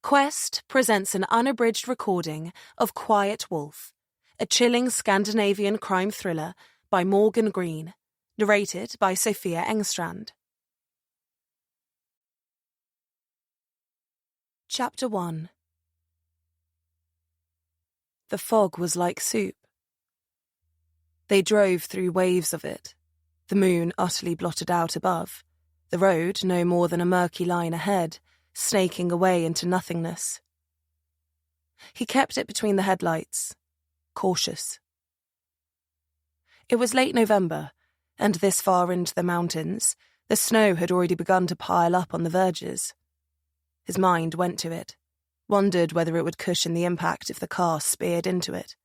Quest presents an unabridged recording of Quiet Wolf, a chilling Scandinavian crime thriller by Morgan Greene, narrated by Sophia Engstrand. Chapter 1. The fog was like soup. They drove through waves of it, the moon utterly blotted out above, the road no more than a murky line ahead, snaking away into nothingness. He kept it between the headlights, cautious. It was late November, and this far into the mountains, the snow had already begun to pile up on the verges. His mind went to it, wondered whether it would cushion the impact if the car speared into it,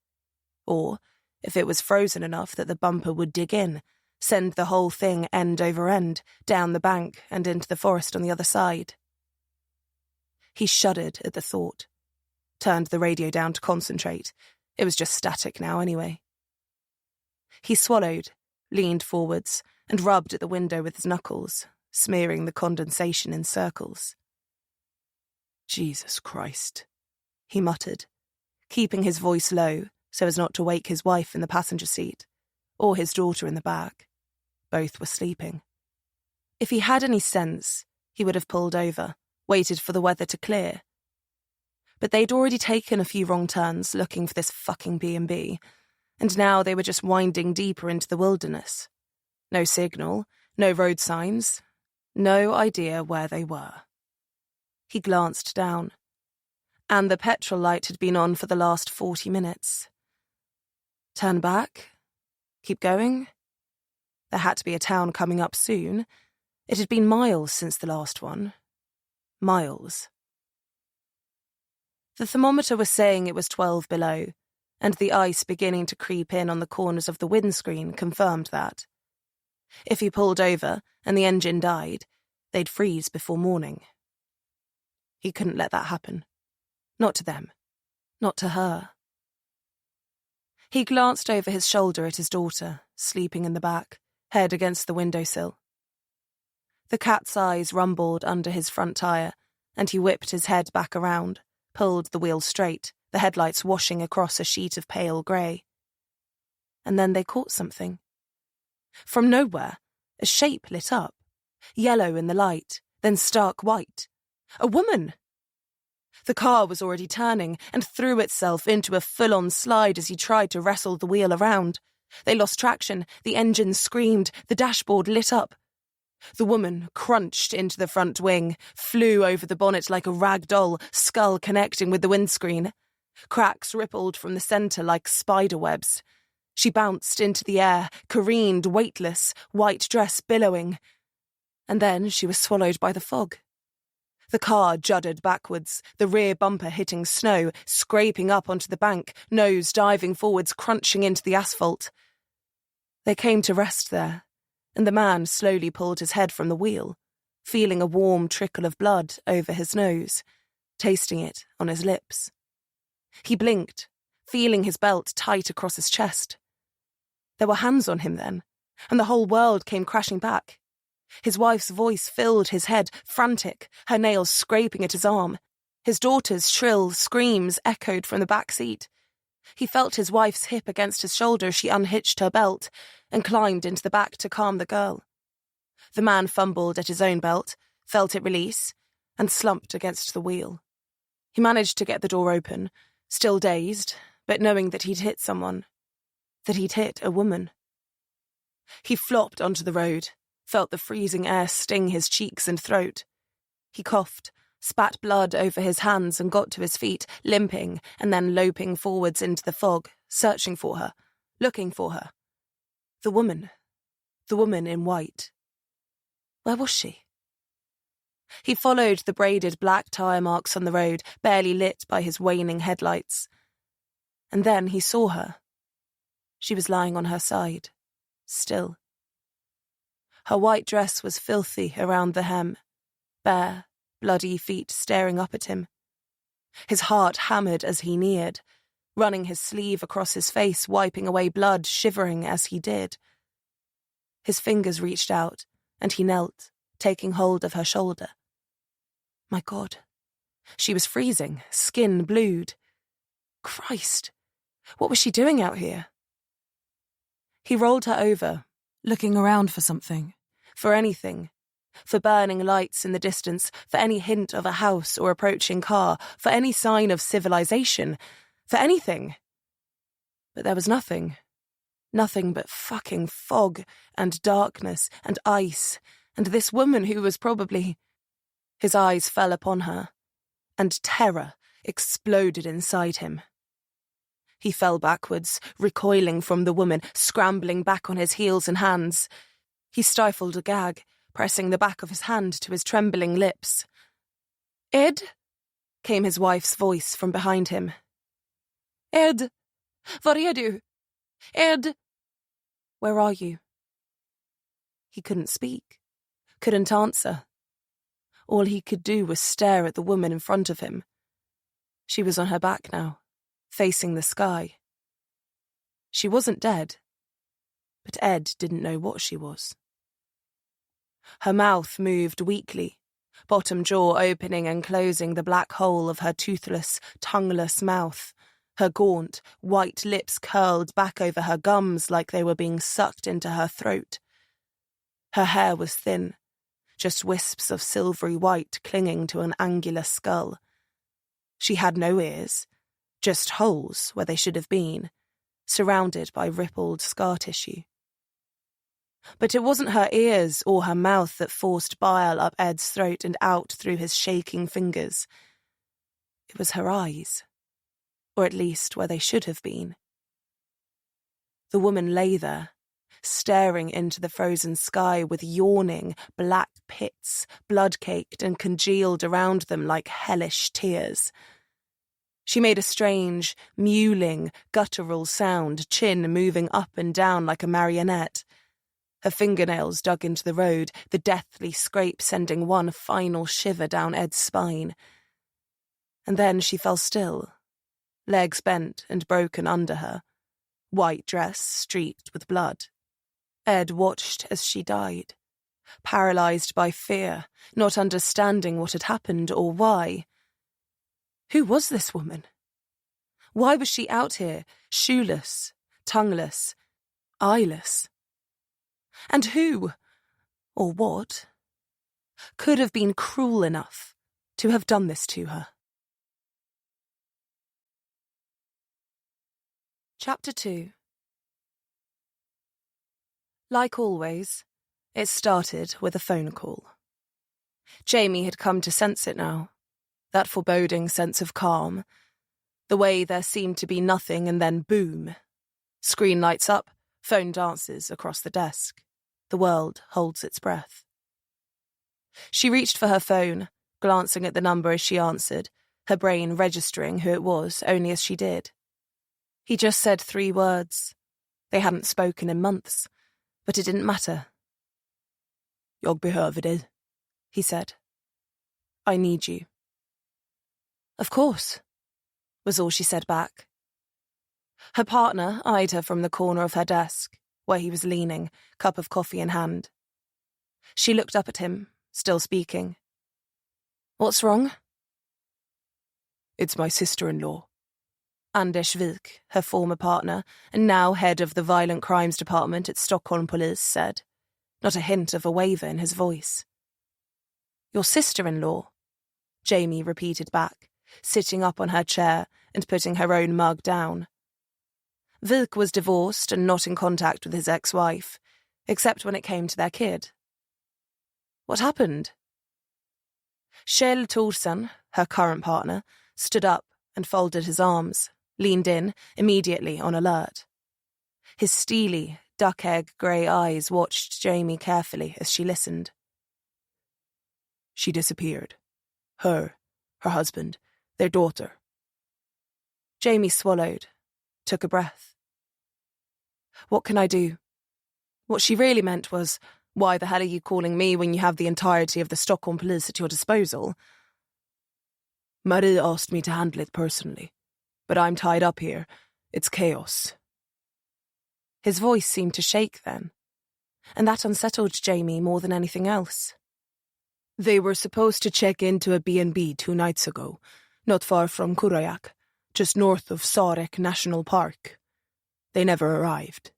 or if it was frozen enough that the bumper would dig in, send the whole thing end over end, down the bank and into the forest on the other side. He shuddered at the thought, turned the radio down to concentrate. It was just static now anyway. He swallowed, leaned forwards, and rubbed at the window with his knuckles, smearing the condensation in circles. Jesus Christ, he muttered, keeping his voice low so as not to wake his wife in the passenger seat, or his daughter in the back. Both were sleeping. If he had any sense, he would have pulled over, waited for the weather to clear. But they'd already taken a few wrong turns looking for this fucking B&B, and now they were just winding deeper into the wilderness. No signal, no road signs, no idea where they were. He glanced down, and the petrol light had been on for the last 40 minutes. Turn back? Keep going? There had to be a town coming up soon. It had been miles since the last one. Miles. The thermometer was saying it was 12 below, and the ice beginning to creep in on the corners of the windscreen confirmed that. If he pulled over and the engine died, they'd freeze before morning. He couldn't let that happen. Not to them. Not to her. He glanced over his shoulder at his daughter, sleeping in the back, head against the windowsill. The cat's eyes rumbled under his front tire, and he whipped his head back around, pulled the wheel straight, the headlights washing across a sheet of pale grey. And then they caught something. From nowhere, a shape lit up, yellow in the light, then stark white. A woman! The car was already turning and threw itself into a full-on slide as he tried to wrestle the wheel around. They lost traction, the engine screamed, the dashboard lit up. The woman crunched into the front wing, flew over the bonnet like a rag doll, skull connecting with the windscreen. Cracks rippled from the centre like spider webs. She bounced into the air, careened, weightless, white dress billowing. And then she was swallowed by the fog. The car juddered backwards, the rear bumper hitting snow, scraping up onto the bank, nose diving forwards, crunching into the asphalt. They came to rest there, and the man slowly pulled his head from the wheel, feeling a warm trickle of blood over his nose, tasting it on his lips. He blinked, feeling his belt tight across his chest. There were hands on him then, and the whole world came crashing back. His wife's voice filled his head, frantic, her nails scraping at his arm. His daughter's shrill screams echoed from the back seat. He felt his wife's hip against his shoulder as she unhitched her belt and climbed into the back to calm the girl. The man fumbled at his own belt, felt it release, and slumped against the wheel. He managed to get the door open, still dazed, but knowing that he'd hit someone, that he'd hit a woman. He flopped onto the road, felt the freezing air sting his cheeks and throat. He coughed, spat blood over his hands and got to his feet, limping and then loping forwards into the fog, searching for her, looking for her. The woman in white. Where was she? He followed the braided black tyre marks on the road, barely lit by his waning headlights. And then he saw her. She was lying on her side, still. Her white dress was filthy around the hem, bare, bloody feet staring up at him. His heart hammered as he neared, running his sleeve across his face, wiping away blood, shivering as he did. His fingers reached out, and he knelt, taking hold of her shoulder. My God, She was freezing, skin blued. Christ, what was she doing out here? He rolled her over, looking around for something, for anything, for burning lights in the distance, for any hint of a house or approaching car, for any sign of civilization, for anything. But there was nothing. Nothing but fucking fog and darkness and ice, and this woman who was probably... His eyes fell upon her, and terror exploded inside him. He fell backwards, recoiling from the woman, scrambling back on his heels and hands. He stifled a gag, pressing the back of his hand to his trembling lips. "Ed?" came his wife's voice from behind him. "Ed! Var är du? Ed! Where are you?" He couldn't speak, couldn't answer. All he could do was stare at the woman in front of him. She was on her back now, facing the sky. She wasn't dead, but Ed didn't know what she was. Her mouth moved weakly, bottom jaw opening and closing the black hole of her toothless, tongueless mouth. Her gaunt, white lips curled back over her gums like they were being sucked into her throat. Her hair was thin, just wisps of silvery white clinging to an angular skull. She had no ears, just holes where they should have been, surrounded by rippled scar tissue. But it wasn't her ears or her mouth that forced bile up Ed's throat and out through his shaking fingers. It was her eyes, or at least where they should have been. The woman lay there, staring into the frozen sky with yawning, black pits, blood-caked and congealed around them like hellish tears. She made a strange, mewling, guttural sound, chin moving up and down like a marionette. Her fingernails dug into the road, the deathly scrape sending one final shiver down Ed's spine. And then she fell still, legs bent and broken under her, white dress streaked with blood. Ed watched as she died, paralysed by fear, not understanding what had happened or why. Who was this woman? Why was she out here, shoeless, tongueless, eyeless? And who, or what, could have been cruel enough to have done this to her? Chapter 2. Like always, it started with a phone call. Jamie had come to sense it now, that foreboding sense of calm, the way there seemed to be nothing and then boom. Screen lights up, phone dances across the desk. The world holds its breath. She reached for her phone, glancing at the number as she answered, her brain registering who it was only as she did. He just said 3 words. They hadn't spoken in months, but it didn't matter. "Jag behöver dig," he said. "I need you." "Of course," was all she said back. Her partner eyed her from the corner of her desk, where he was leaning, cup of coffee in hand. She looked up at him, still speaking. "What's wrong?" "It's my sister-in-law." Anders Wik, her former partner, and now head of the Violent Crimes Department at Stockholm Police, said, not a hint of a waver in his voice. "Your sister-in-law," Jamie repeated back, sitting up on her chair and putting her own mug down. Wik was divorced and not in contact with his ex-wife, except when it came to their kid. What happened? Kjell Thorsen, her current partner, stood up and folded his arms, leaned in, immediately on alert. His steely, duck-egg grey eyes watched Jamie carefully as she listened. "She disappeared. Her husband, their daughter." Jamie swallowed, took a breath. "What can I do?" What she really meant was, "Why the hell are you calling me when you have the entirety of the Stockholm police at your disposal?" "Marie asked me to handle it personally, but I'm tied up here. It's chaos." His voice seemed to shake then, and that unsettled Jamie more than anything else. They were supposed to check into a B&B 2 nights ago, not far from Kurayak, just north of Sarek National Park. They never arrived.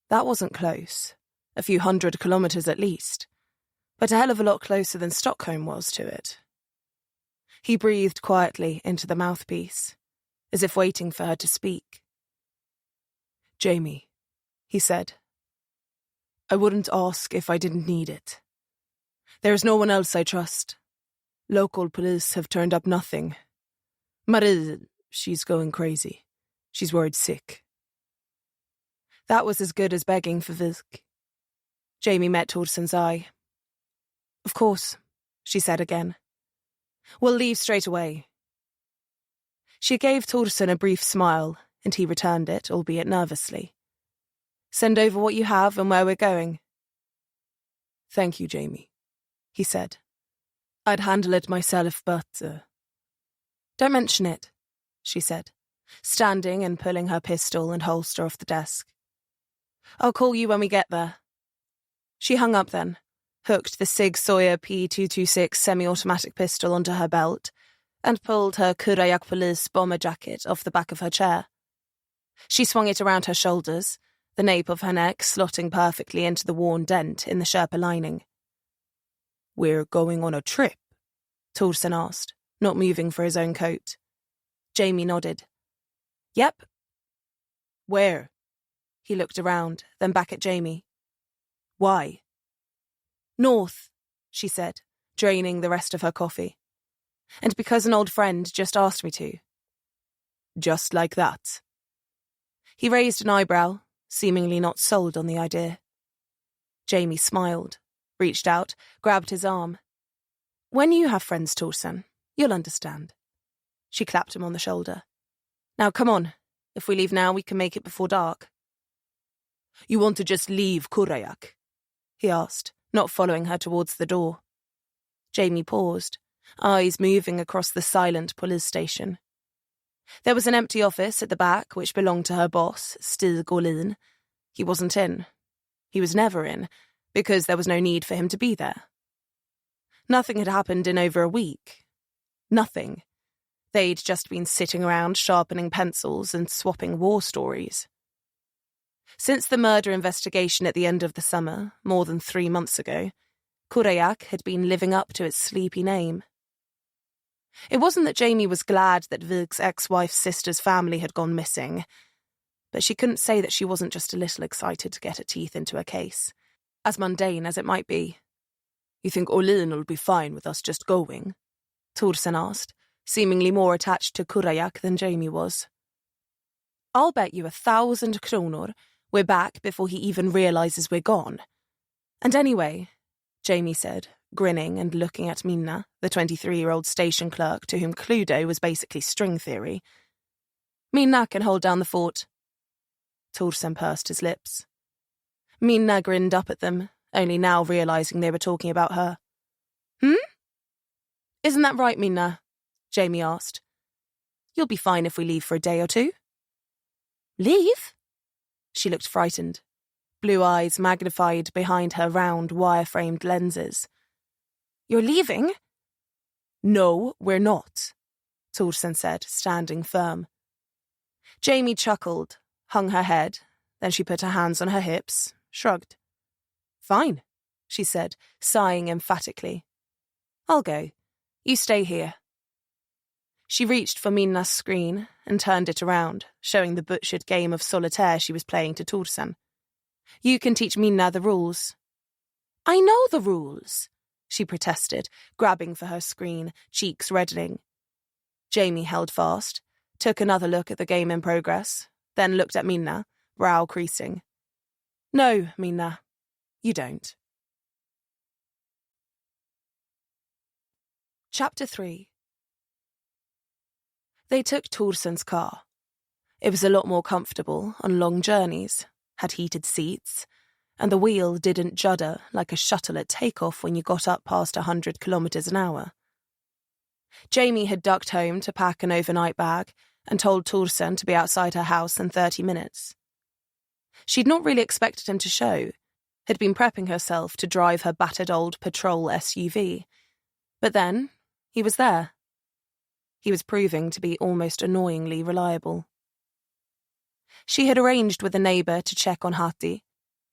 That wasn't close. A few 100 kilometers at least. But a hell of a lot closer than Stockholm was to it. He breathed quietly into the mouthpiece, as if waiting for her to speak. Jamie, he said. I wouldn't ask if I didn't need it. There's no one else I trust. Local police have turned up nothing. Marie, she's going crazy. She's worried sick. That was as good as begging for Vilk. Jamie met Torsen's eye. Of course, she said again. We'll leave straight away. She gave Torsen a brief smile, and he returned it, albeit nervously. Send over what you have and where we're going. Thank you, Jamie, he said. I'd handle it myself, but... Don't mention it, she said, standing and pulling her pistol and holster off the desk. I'll call you when we get there. She hung up then, hooked the Sig Sauer P226 semi-automatic pistol onto her belt, and pulled her Kurayak police bomber jacket off the back of her chair. She swung it around her shoulders, the nape of her neck slotting perfectly into the worn dent in the Sherpa lining. We're going on a trip? Torsen asked, not moving for his own coat. Jamie nodded. Yep. Where? He looked around, then back at Jamie. Why? North, she said, draining the rest of her coffee. And because an old friend just asked me to. Just like that. He raised an eyebrow, seemingly not sold on the idea. Jamie smiled, reached out, grabbed his arm. When you have friends, Torsen, you'll understand. She clapped him on the shoulder. Now come on. If we leave now, we can make it before dark. You want to just leave Kurayak? He asked, not following her towards the door. Jamie paused, eyes moving across the silent police station. There was an empty office at the back which belonged to her boss, Stig Greene. He wasn't in. He was never in, because there was no need for him to be there. Nothing had happened in over a week. Nothing. They'd just been sitting around sharpening pencils and swapping war stories. Since the murder investigation at the end of the summer, more than 3 months ago, Kurayak had been living up to its sleepy name. It wasn't that Jamie was glad that Vilk's ex-wife's sister's family had gone missing, but she couldn't say that she wasn't just a little excited to get her teeth into a case, as mundane as it might be. You think Lman will be fine with us just going? Torsen asked, seemingly more attached to Kurayak than Jamie was. I'll bet you 1,000 kronor we're back before he even realises we're gone. And anyway, Jamie said, grinning and looking at Minna, the 23-year-old station clerk to whom Cluedo was basically string theory. Minna can hold down the fort. Torsen pursed his lips. Minna grinned up at them, only now realising they were talking about her. Isn't that right, Minna? Jamie asked. You'll be fine if we leave for a day or two. Leave? She looked frightened, blue eyes magnified behind her round, wire-framed lenses. You're leaving? No, we're not, Torsen said, standing firm. Jamie chuckled, hung her head, then she put her hands on her hips, shrugged. Fine, she said, sighing emphatically. I'll go. You stay here. She reached for Minna's screen and turned it around, showing the butchered game of solitaire she was playing to Torsen. You can teach Minna the rules. I know the rules, she protested, grabbing for her screen, cheeks reddening. Jamie held fast, took another look at the game in progress, then looked at Minna, brow creasing. No, Minna, you don't. Chapter 3. They took Torsen's car. It was a lot more comfortable on long journeys, had heated seats, and the wheel didn't judder like a shuttle at takeoff when you got up past 100 kilometers an hour. Jamie had ducked home to pack an overnight bag and told Torsen to be outside her house in 30 minutes. She'd not really expected him to show, had been prepping herself to drive her battered old patrol SUV. But then, he was there. He was proving to be almost annoyingly reliable. She had arranged with a neighbour to check on Hati,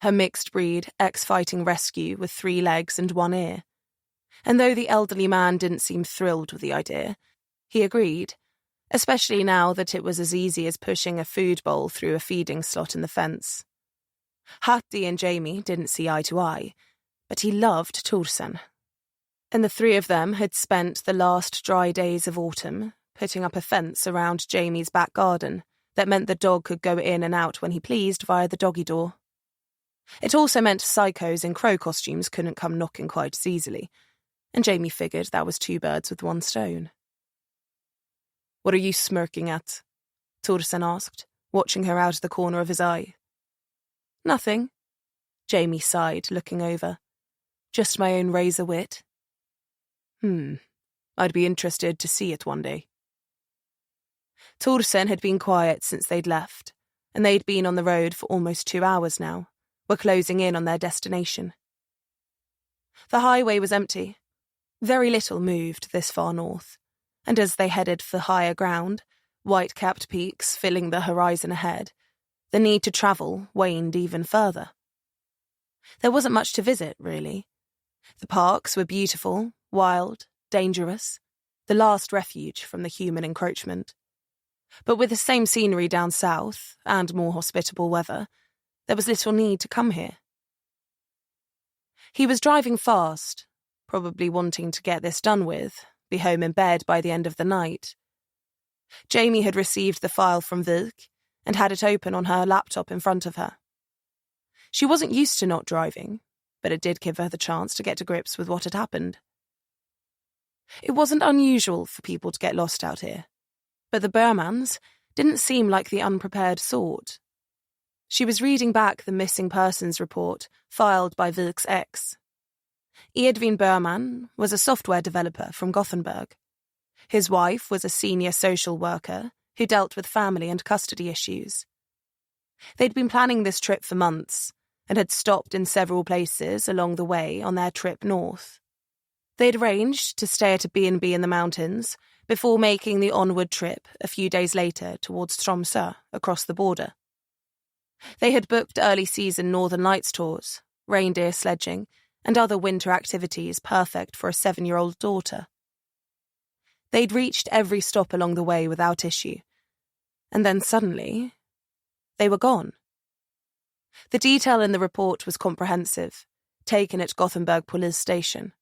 her mixed-breed, ex-fighting rescue with 3 legs and 1 ear. And though the elderly man didn't seem thrilled with the idea, he agreed, especially now that it was as easy as pushing a food bowl through a feeding slot in the fence. Hati and Jamie didn't see eye to eye, but he loved Torsen. And the 3 of them had spent the last dry days of autumn putting up a fence around Jamie's back garden that meant the dog could go in and out when he pleased via the doggy door. It also meant psychos in crow costumes couldn't come knocking quite as easily, and Jamie figured that was 2 birds with 1 stone. "What are you smirking at?" Torsen asked, watching her out of the corner of his eye. "Nothing," Jamie sighed, looking over. "Just my own razor wit." I'd be interested to see it one day." Torsen had been quiet since they'd left, and they'd been on the road for almost 2 hours now, were closing in on their destination. The highway was empty. Very little moved this far north, and as they headed for higher ground, white-capped peaks filling the horizon ahead, the need to travel waned even further. There wasn't much to visit, really. The parks were beautiful, wild, dangerous, the last refuge from the human encroachment. But with the same scenery down south, and more hospitable weather, there was little need to come here. He was driving fast, probably wanting to get this done with, be home in bed by the end of the night. Jamie had received the file from Vilk and had it open on her laptop in front of her. She wasn't used to not driving, but it did give her the chance to get to grips with what had happened. It wasn't unusual for people to get lost out here, but the Bermans didn't seem like the unprepared sort. She was reading back the missing persons report filed by Vilk's ex. Edwin Berman was a software developer from Gothenburg. His wife was a senior social worker who dealt with family and custody issues. They'd been planning this trip for months and had stopped in several places along the way on their trip north. They'd arranged to stay at a B&B in the mountains before making the onward trip a few days later towards Tromsø across the border. They had booked early-season Northern Lights tours, reindeer sledging, and other winter activities perfect for a 7-year-old daughter. They'd reached every stop along the way without issue, and then suddenly, they were gone. The detail in the report was comprehensive, taken at Gothenburg Police Station.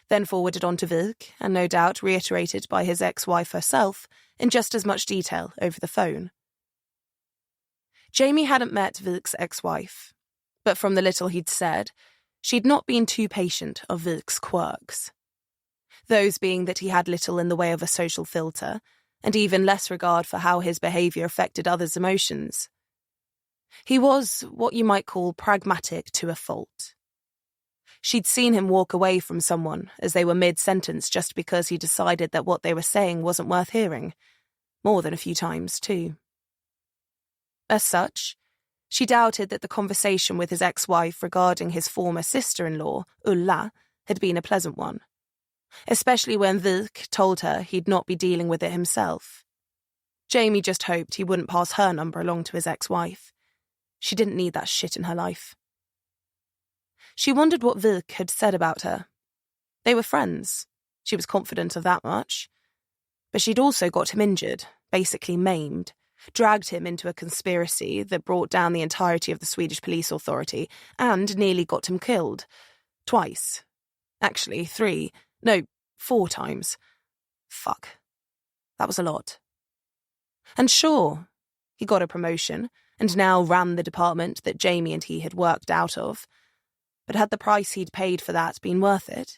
Then forwarded on to Vilk, and no doubt reiterated by his ex-wife herself in just as much detail over the phone. Jamie hadn't met Vilk's ex-wife, but from the little he'd said, she'd not been too patient of Vilk's quirks. Those being that he had little in the way of a social filter, and even less regard for how his behaviour affected others' emotions. He was what you might call pragmatic to a fault. She'd seen him walk away from someone as they were mid-sentence just because he decided that what they were saying wasn't worth hearing. More than a few times, too. As such, she doubted that the conversation with his ex-wife regarding his former sister-in-law, Ulla, had been a pleasant one. Especially when Vilk told her he'd not be dealing with it himself. Jamie just hoped he wouldn't pass her number along to his ex-wife. She didn't need that shit in her life. She wondered what Vilk had said about her. They were friends. She was confident of that much. But she'd also got him injured, basically maimed, dragged him into a conspiracy that brought down the entirety of the Swedish police authority, and nearly got him killed. Twice. Actually, 3. No, 4 times. Fuck. That was a lot. And sure, he got a promotion, and now ran the department that Jamie and he had worked out of. But had the price he'd paid for that been worth it?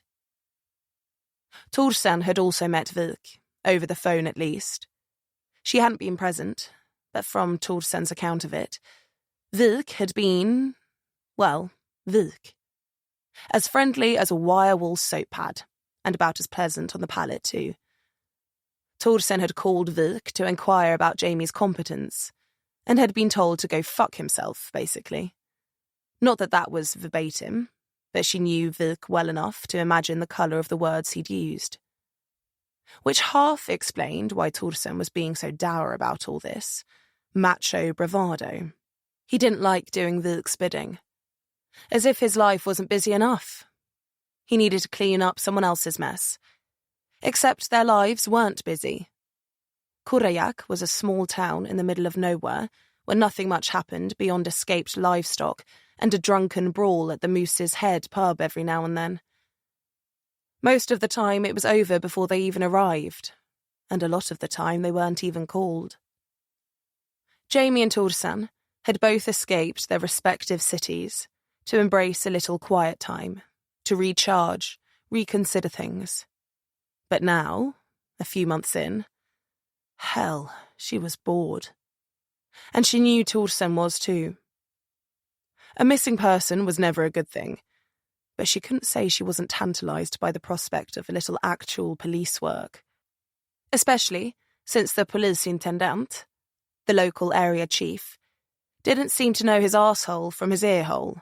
Torsen had also met Vilk, over the phone at least. She hadn't been present, but from Torsen's account of it, Vilk had been, well, Vilk. As friendly as a wire-wool soap pad, and about as pleasant on the palate too. Torsen had called Vilk to inquire about Jamie's competence, and had been told to go fuck himself, basically. Not that that was verbatim, but she knew Vilk well enough to imagine the colour of the words he'd used. Which half explained why Torsen was being so dour about all this. Macho bravado. He didn't like doing Vilk's bidding. As if his life wasn't busy enough. He needed to clean up someone else's mess. Except their lives weren't busy. Kurajak was a small town in the middle of nowhere, where nothing much happened beyond escaped livestock and a drunken brawl at the Moose's Head pub every now and then. Most of the time it was over before they even arrived, and a lot of the time they weren't even called. Jamie and Torsen had both escaped their respective cities to embrace a little quiet time, to recharge, reconsider things. But now, a few months in, hell, she was bored. And she knew Torsen was too. A missing person was never a good thing, but she couldn't say she wasn't tantalised by the prospect of a little actual police work. Especially since the polisintendant, the local area chief, didn't seem to know his arsehole from his earhole.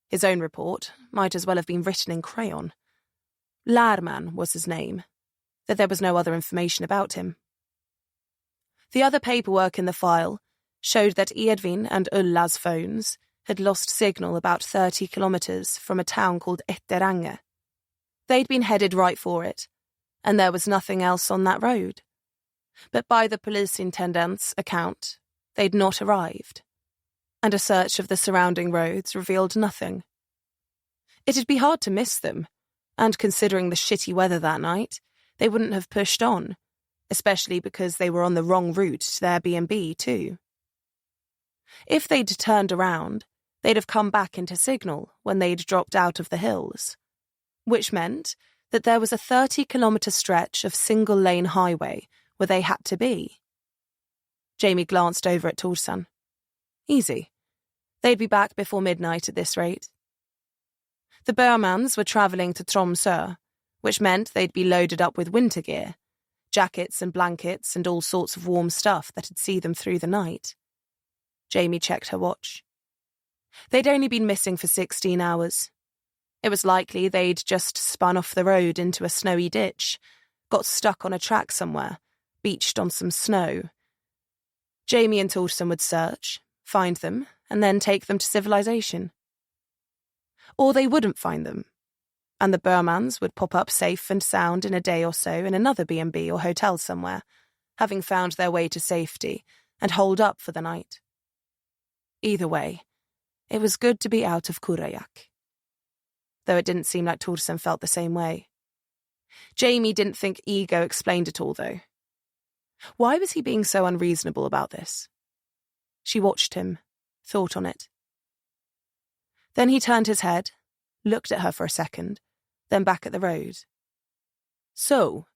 His own report might as well have been written in crayon. Lman was his name, that there was no other information about him. The other paperwork in the file showed that Edvin and Ulla's phones had lost signal about 30 kilometres from a town called Etterange. They'd been headed right for it, and there was nothing else on that road. But by the polisintendant's account, they'd not arrived, and a search of the surrounding roads revealed nothing. It'd be hard to miss them, and considering the shitty weather that night, they wouldn't have pushed on, especially because they were on the wrong route to their B&B too. If they'd turned around, they'd have come back into signal when they'd dropped out of the hills, which meant that there was a 30-kilometre stretch of single-lane highway where they had to be. Jamie glanced over at Torsen. Easy. They'd be back before midnight at this rate. The Burmans were travelling to Tromsø, which meant they'd be loaded up with winter gear, jackets and blankets and all sorts of warm stuff that'd see them through the night. Jamie checked her watch. They'd only been missing for 16 hours. It was likely they'd just spun off the road into a snowy ditch, got stuck on a track somewhere, beached on some snow. Jamie and Torsen would search, find them, and then take them to civilization. Or they wouldn't find them, and the Burmans would pop up safe and sound in a day or so in another B&B or hotel somewhere, having found their way to safety, and holed up for the night. Either way, it was good to be out of Kurajak. Though it didn't seem like Torsen felt the same way. Jamie didn't think ego explained it all, though. Why was he being so unreasonable about this? She watched him, thought on it. Then he turned his head, looked at her for a second, then back at the road. So,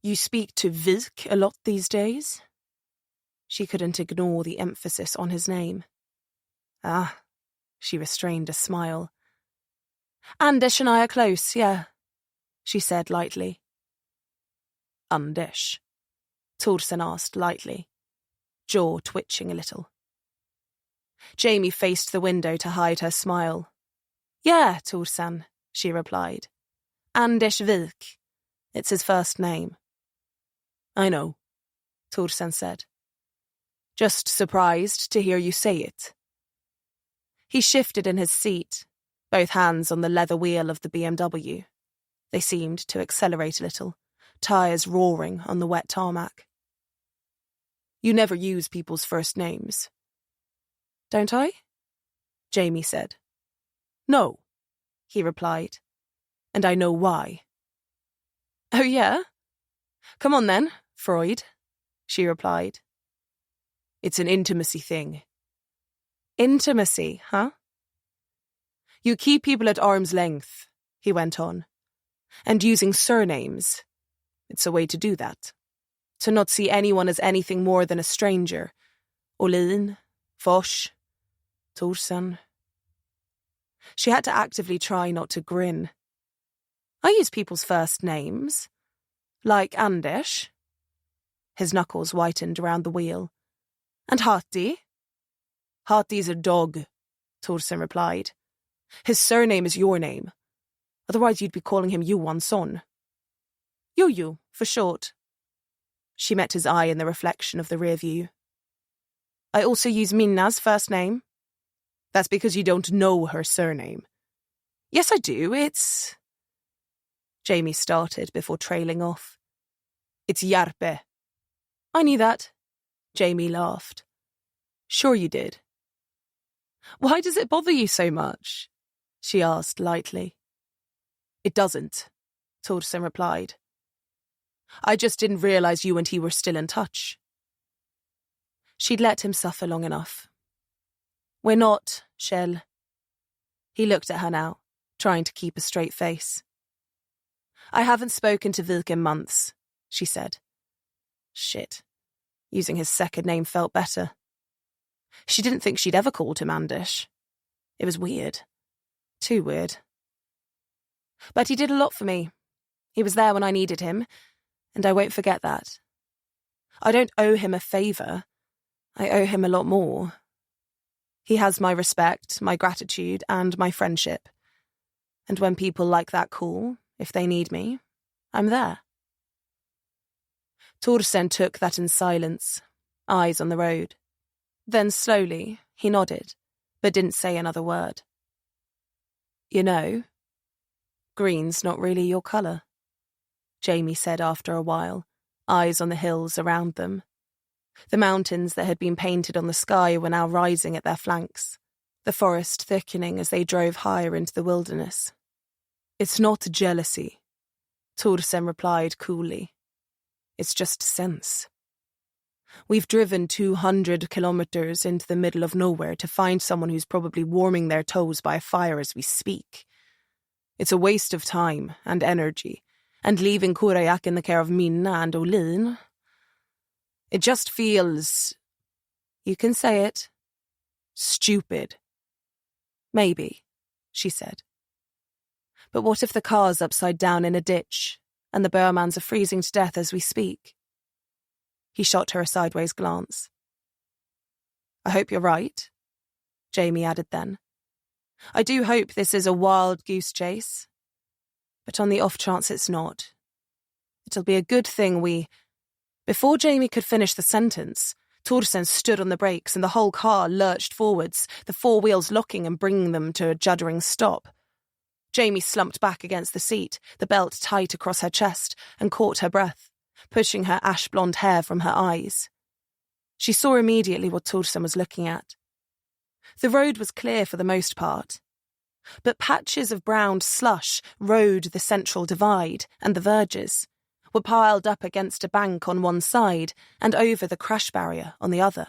you speak to Vilk a lot these days? She couldn't ignore the emphasis on his name. Ah, she restrained a smile. Anders and I are close, yeah, she said lightly. Anders? Torsen asked lightly, jaw twitching a little. Jamie faced the window to hide her smile. Yeah, Torsen, she replied. Anders Vilk. It's his first name. I know, Torsen said. Just surprised to hear you say it. He shifted in his seat, both hands on the leather wheel of the BMW. They seemed to accelerate a little, tyres roaring on the wet tarmac. You never use people's first names. Don't I? Jamie said. No, he replied, and I know why. Oh, yeah? Come on then, Freud, she replied. It's an intimacy thing. Intimacy, huh? You keep people at arm's length, he went on, and using surnames. It's a way to do that. To not see anyone as anything more than a stranger. Olin, Foch, Torsen. She had to actively try not to grin. I use people's first names. Like Anders. His knuckles whitened around the wheel. And Hati. Hati's a dog, Torsen replied, His surname is your name. Otherwise you'd be calling him Johan Son. Jojo, for short. She met his eye in the reflection of the rear view. I also use Minna's first name. That's because you don't know her surname. Yes, I do. It's... Jamie started before trailing off. It's Järpe. I knew that. Jamie laughed. Sure you did. Why does it bother you so much? She asked lightly. It doesn't, Torsten replied. I just didn't realise you and he were still in touch. She'd let him suffer long enough. We're not, Shell. He looked at her now, trying to keep a straight face. I haven't spoken to Vilk in months, she said. Shit. Using his second name felt better. She didn't think she'd ever called him Anders. It was weird. Too weird. But he did a lot for me. He was there when I needed him, and I won't forget that. I don't owe him a favour. I owe him a lot more. He has my respect, my gratitude, and my friendship. And when people like that call, if they need me, I'm there. Torsten took that in silence, eyes on the road. Then slowly, he nodded, but didn't say another word. You know, green's not really your colour, Jamie said after a while, eyes on the hills around them. The mountains that had been painted on the sky were now rising at their flanks, the forest thickening as they drove higher into the wilderness. It's not jealousy, Torsten replied coolly. It's just sense. We've driven 200 kilometres into the middle of nowhere to find someone who's probably warming their toes by a fire as we speak. It's a waste of time and energy, and leaving Kurajak in the care of Minna and Olin. It just feels... You can say it. Stupid. Maybe, she said. But what if the car's upside down in a ditch, and the Burmans are freezing to death as we speak? He shot her a sideways glance. I hope you're right, Jamie added then. I do hope this is a wild goose chase. But on the off chance it's not, it'll be a good thing we... Before Jamie could finish the sentence, Torsten stood on the brakes and the whole car lurched forwards, the four wheels locking and bringing them to a juddering stop. Jamie slumped back against the seat, the belt tight across her chest, and caught her breath, pushing her ash-blonde hair from her eyes. She saw immediately what Torsten was looking at. The road was clear for the most part, but patches of brown slush rode the central divide, and the verges were piled up against a bank on one side and over the crash barrier on the other.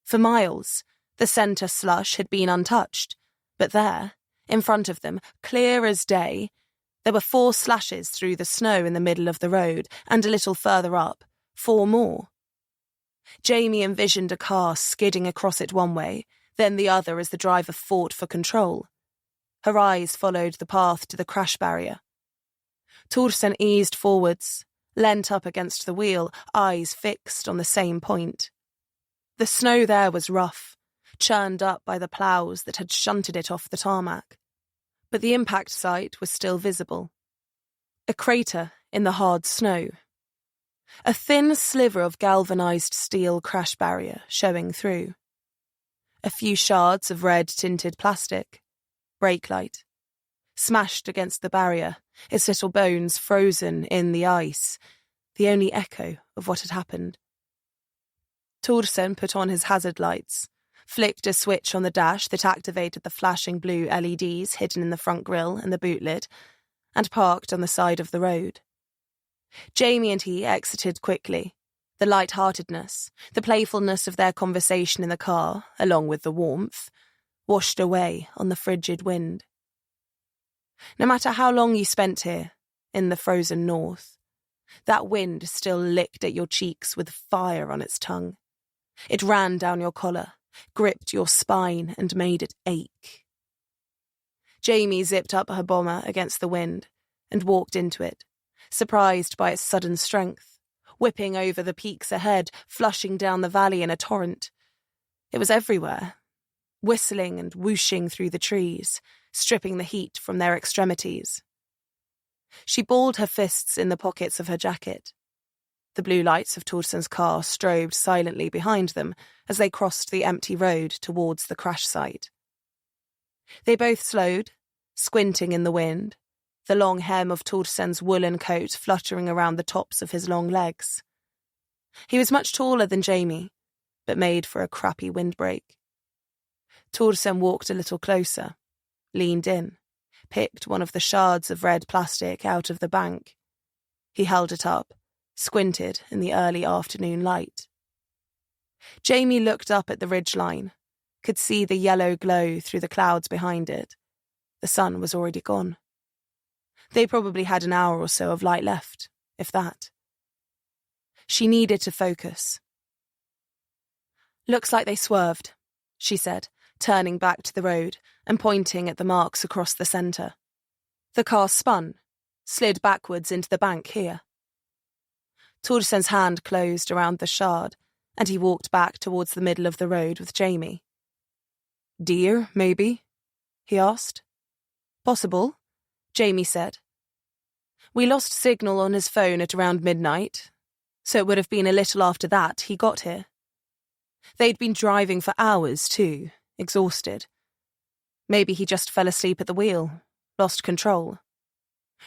For miles, the centre slush had been untouched, but there, in front of them, clear as day, there were 4 slashes through the snow in the middle of the road, and a little further up, 4 more. Jamie envisioned a car skidding across it one way, then the other as the driver fought for control. Her eyes followed the path to the crash barrier. Torsten eased forwards, leant up against the wheel, eyes fixed on the same point. The snow there was rough, churned up by the ploughs that had shunted it off the tarmac. But the impact site was still visible. A crater in the hard snow. A thin sliver of galvanised steel crash barrier showing through. A few shards of red-tinted plastic. Brake light. Smashed against the barrier, its little bones frozen in the ice, the only echo of what had happened. Torsten put on his hazard lights, flicked a switch on the dash that activated the flashing blue LEDs hidden in the front grille and the boot lid, and parked on the side of the road. Jamie and he exited quickly. The light-heartedness, the playfulness of their conversation in the car, along with the warmth, washed away on the frigid wind. No matter how long you spent here, in the frozen north, that wind still licked at your cheeks with fire on its tongue. It ran down your collar, gripped your spine and made it ache. Jamie zipped up her bomber against the wind and walked into it, surprised by its sudden strength, whipping over the peaks ahead, flushing down the valley in a torrent. It was everywhere. whistling and whooshing through the trees, stripping the heat from their extremities. She balled her fists in the pockets of her jacket. The blue lights of Torsen's car strobed silently behind them as they crossed the empty road towards the crash site. They both slowed, squinting in the wind, the long hem of Torsen's woolen coat fluttering around the tops of his long legs. He was much taller than Jamie, but made for a crappy windbreak. Torsen walked a little closer, leaned in, picked one of the shards of red plastic out of the bank. He held it up, squinted in the early afternoon light. Jamie looked up at the ridgeline, could see the yellow glow through the clouds behind it. The sun was already gone. They probably had an hour or so of light left, if that. She needed to focus. "Looks like they swerved," she said, turning back to the road and pointing at the marks across the centre. "The car spun, slid backwards into the bank here." Torsen's hand closed around the shard, and he walked back towards the middle of the road with Jamie. "Deer, maybe?" he asked. "Possible," Jamie said. "We lost signal on his phone at around midnight, so it would have been a little after that he got here. They'd been driving for hours, too, exhausted. Maybe he just fell asleep at the wheel, lost control.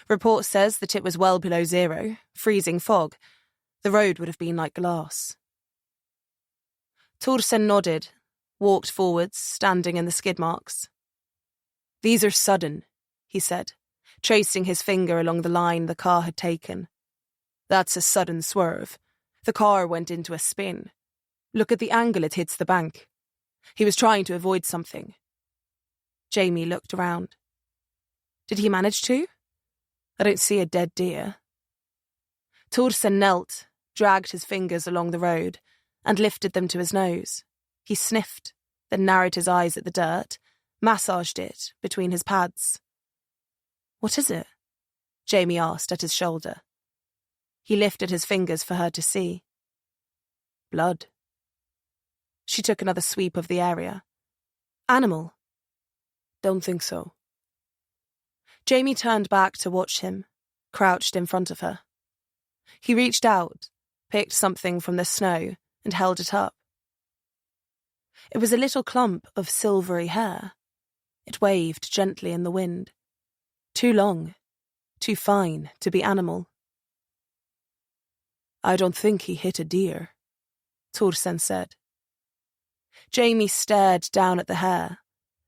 Report says that it was well below zero, freezing fog. The road would have been like glass." Torsen nodded, walked forwards, standing in the skid marks. "These are sudden," he said, tracing his finger along the line the car had taken. "That's a sudden swerve. The car went into a spin. Look at the angle it hits the bank. He was trying to avoid something." Jamie looked around. "Did he manage to? I don't see a dead deer." Torsen knelt, dragged his fingers along the road, and lifted them to his nose. He sniffed, then narrowed his eyes at the dirt, massaged it between his pads. "What is it?" Jamie asked at his shoulder. He lifted his fingers for her to see. "Blood." She took another sweep of the area. "Animal?" "Don't think so." Jamie turned back to watch him, crouched in front of her. He reached out, picked something from the snow, and held it up. It was a little clump of silvery hair. It waved gently in the wind. Too long, too fine to be animal. "I don't think he hit a deer," Torsen said. Jamie stared down at the hair,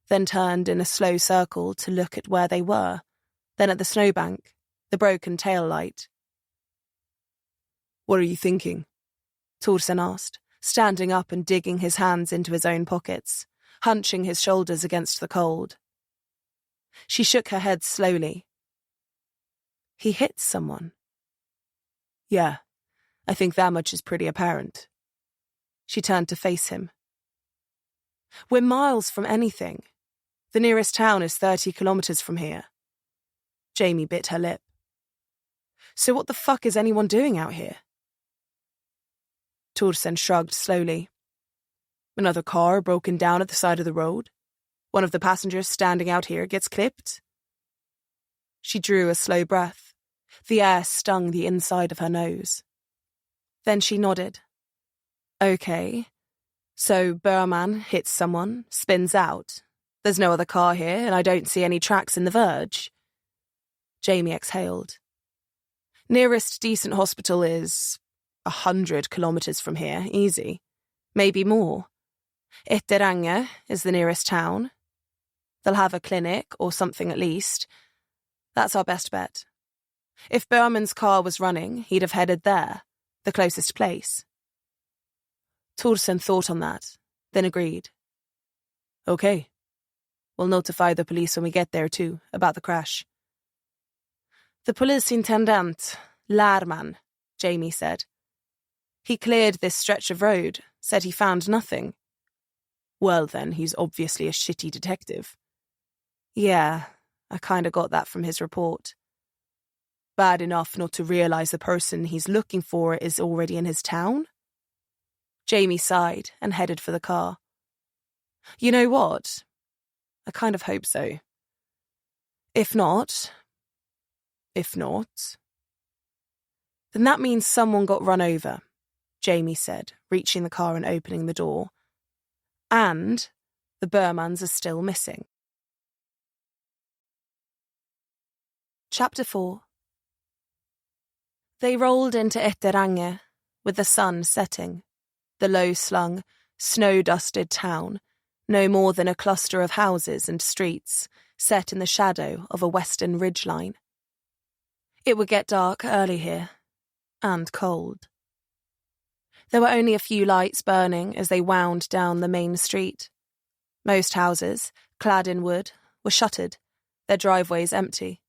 then turned in a slow circle to look at where they were, then at the snowbank, the broken tail light. "What are you thinking?" Torsen asked, standing up and digging his hands into his own pockets, hunching his shoulders against the cold. She shook her head slowly. "He hit someone." "Yeah, I think that much is pretty apparent." She turned to face him. "We're miles from anything. The nearest town is 30 kilometers from here." Jamie bit her lip. "So what the fuck is anyone doing out here?" Torsen shrugged slowly. "Another car broken down at the side of the road. One of the passengers standing out here gets clipped." She drew a slow breath. The air stung the inside of her nose. Then she nodded. "Okay. So Lman hits someone, spins out. There's no other car here, and I don't see any tracks in the verge." Jamie exhaled. "Nearest decent hospital is 100 kilometers from here, easy. Maybe more. Ytterrange is the nearest town. They'll have a clinic or something at least. That's our best bet. If Lman's car was running, he'd have headed there, the closest place." Torsen thought on that, then agreed. "Okay. We'll notify the police when we get there too, about the crash." "The policeintendant, Lman," Jamie said. "He cleared this stretch of road, said he found nothing." "Well then, he's obviously a shitty detective." "Yeah, I kinda got that from his report." "Bad enough not to realize the person he's looking for is already in his town?" Jamie sighed and headed for the car. You know what? I kind of hope so. If not, then that means someone got run over, Jamie said, reaching the car and opening the door. And the Burmans are still missing. Chapter 4. They rolled into Etterange, with the sun setting, the low-slung, snow-dusted town, no more than a cluster of houses and streets set in the shadow of a western ridgeline. It would get dark early here, and cold. There were only a few lights burning as they wound down the main street. Most houses, clad in wood, were shuttered, their driveways empty.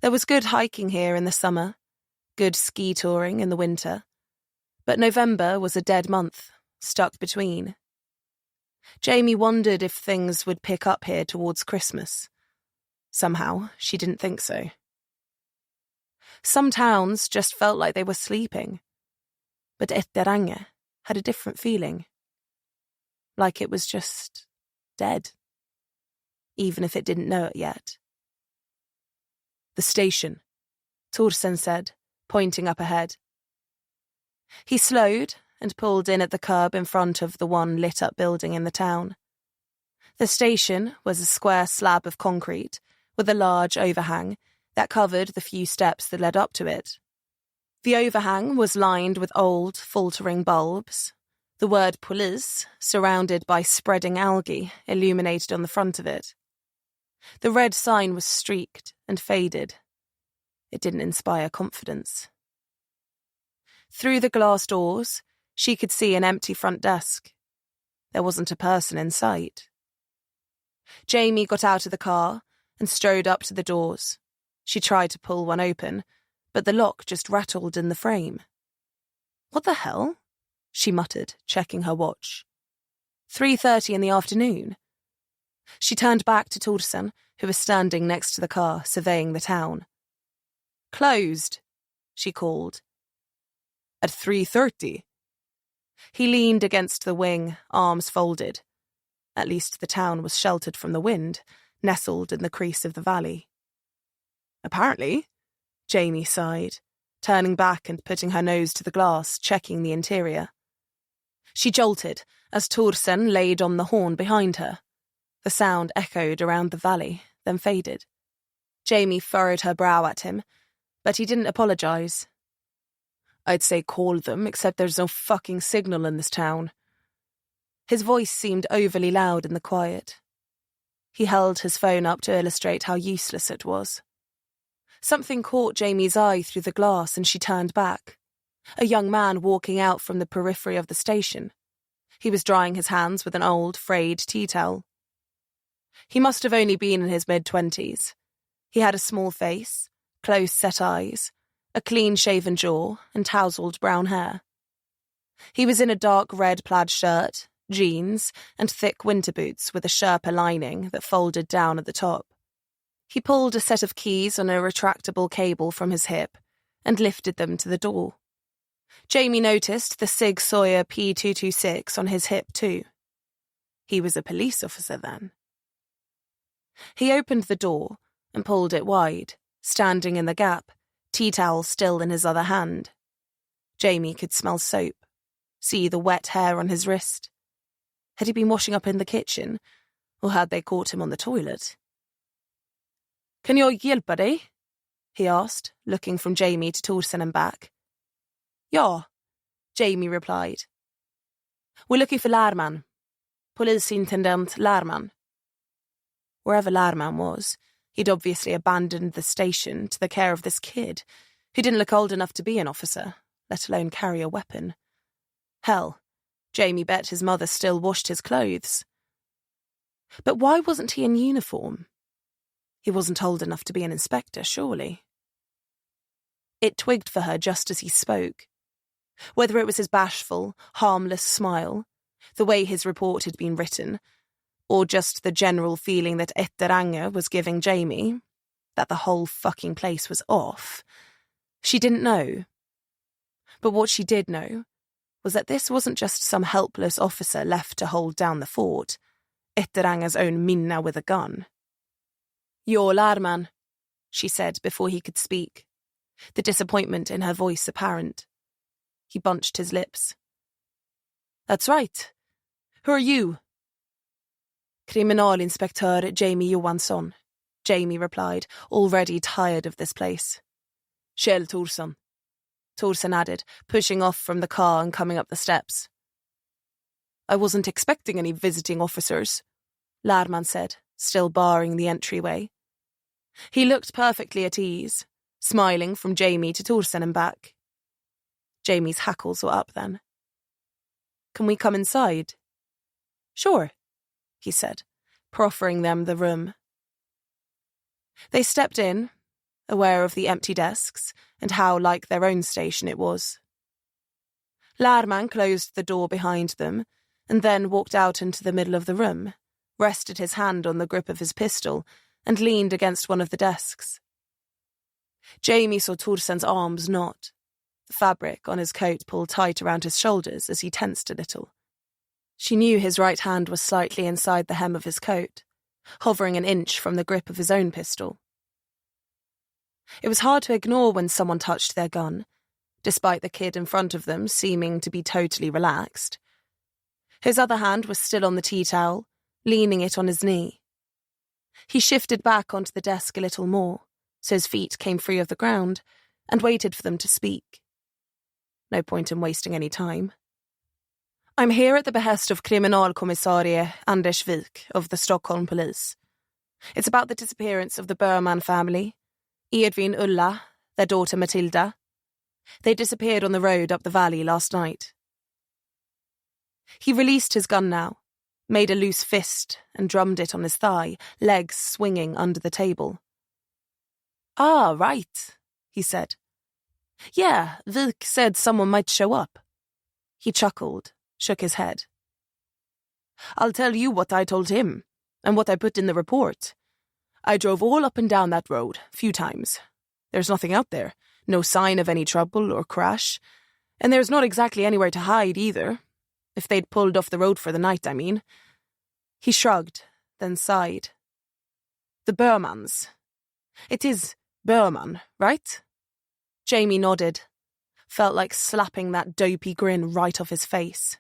There was good hiking here in the summer, good ski touring in the winter, but November was a dead month, stuck between. Jamie wondered if things would pick up here towards Christmas. Somehow, she didn't think so. Some towns just felt like they were sleeping, but Etterange had a different feeling. Like it was just dead, even if it didn't know it yet. The station, Torsen said, pointing up ahead. He slowed and pulled in at the curb in front of the one lit-up building in the town. The station was a square slab of concrete with a large overhang that covered the few steps that led up to it. The overhang was lined with old, faltering bulbs, the word police surrounded by spreading algae illuminated on the front of it. The red sign was streaked and faded. It didn't inspire confidence. Through the glass doors, she could see an empty front desk. There wasn't a person in sight. Jamie got out of the car and strode up to the doors. She tried to pull one open, but the lock just rattled in the frame. "What the hell?" she muttered, checking her watch. 3:30 in the afternoon. She turned back to Torsen, who was standing next to the car, surveying the town. "Closed," she called. "At 3:30. He leaned against the wing, arms folded. At least the town was sheltered from the wind, nestled in the crease of the valley. "Apparently," Jamie sighed, turning back and putting her nose to the glass, checking the interior. She jolted as Torsen laid on the horn behind her. The sound echoed around the valley, then faded. Jamie furrowed her brow at him, but he didn't apologise. "I'd say call them, except there's no fucking signal in this town." His voice seemed overly loud in the quiet. He held his phone up to illustrate how useless it was. Something caught Jamie's eye through the glass and she turned back. A young man walking out from the periphery of the station. He was drying his hands with an old, frayed tea towel. He must have only been in his mid-20s. He had a small face, close-set eyes, a clean-shaven jaw, and tousled brown hair. He was in a dark red plaid shirt, jeans, and thick winter boots with a Sherpa lining that folded down at the top. He pulled a set of keys on a retractable cable from his hip and lifted them to the door. Jamie noticed the Sig Sauer P226 on his hip too. He was a police officer then. He opened the door and pulled it wide, standing in the gap, tea towel still in his other hand. Jamie could smell soap, see the wet hair on his wrist. Had he been washing up in the kitchen, or had they caught him on the toilet? "Kan jag hjälpa dig?" he asked, looking from Jamie to Torsen and back. "Ja," Jamie replied. "We're looking for Lman. Polisintendent Lman." Wherever Lman was, he'd obviously abandoned the station to the care of this kid, who didn't look old enough to be an officer, let alone carry a weapon. Hell, Jamie bet his mother still washed his clothes. But why wasn't he in uniform? He wasn't old enough to be an inspector, surely. It twigged for her just as he spoke. Whether it was his bashful, harmless smile, the way his report had been written, or just the general feeling that Etterange was giving Jamie, that the whole fucking place was off, she didn't know. But what she did know was that this wasn't just some helpless officer left to hold down the fort, Etteranga's own Minna with a gun. "You're Lman," she said before he could speak, the disappointment in her voice apparent. He bunched his lips. "That's right. Who are you?" "Kriminalinspektör Jamie Johansson," Jamie replied, already tired of this place. "Kjell Thorsson," Thorsson added, pushing off from the car and coming up the steps. "I wasn't expecting any visiting officers," Lman said, still barring the entryway. He looked perfectly at ease, smiling from Jamie to Thorsson and back. Jamie's hackles were up then. "Can we come inside?" "Sure," he said, proffering them the room. They stepped in, aware of the empty desks and how like their own station it was. Lman closed the door behind them and then walked out into the middle of the room, rested his hand on the grip of his pistol and leaned against one of the desks. Jamie saw Thorsson's arms knot, the fabric on his coat pulled tight around his shoulders as he tensed a little. She knew his right hand was slightly inside the hem of his coat, hovering an inch from the grip of his own pistol. It was hard to ignore when someone touched their gun, despite the kid in front of them seeming to be totally relaxed. His other hand was still on the tea towel, leaning it on his knee. He shifted back onto the desk a little more, so his feet came free of the ground, and waited for them to speak. No point in wasting any time. "I'm here at the behest of Kriminalkommissarie Anders Wik of the Stockholm Police. It's about the disappearance of the Lman family, Edvin, Ulla, their daughter Matilda. They disappeared on the road up the valley last night." He released his gun now, made a loose fist and drummed it on his thigh, legs swinging under the table. "Ah, right," he said. "Yeah, Wik said someone might show up." He chuckled, shook his head. "I'll tell you what I told him, and what I put in the report. I drove all up and down that road, a few times. There's nothing out there, no sign of any trouble or crash, and there's not exactly anywhere to hide either. If they'd pulled off the road for the night, I mean." He shrugged, then sighed. "The Lmans. It is Lman, right?" Jamie nodded, felt like slapping that dopey grin right off his face.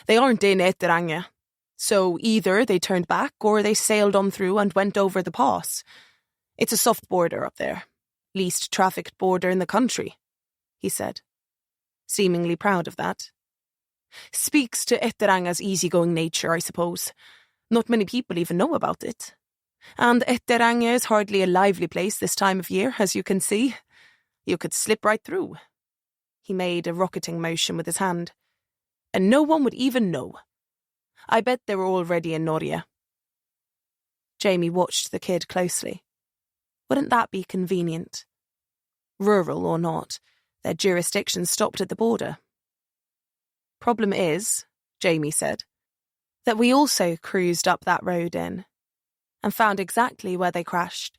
"They aren't in Etterange. So either they turned back or they sailed on through and went over the pass. It's a soft border up there. Least trafficked border in the country," he said, seemingly proud of that. "Speaks to Etteranga's easygoing nature, I suppose. Not many people even know about it. And Etterange is hardly a lively place this time of year, as you can see. You could slip right through." He made a rocketing motion with his hand. "And no one would even know. I bet they were already in Norge." Jamie watched the kid closely. Wouldn't that be convenient? Rural or not, their jurisdiction stopped at the border. "Problem is," Jamie said, "that we also cruised up that road in, and found exactly where they crashed.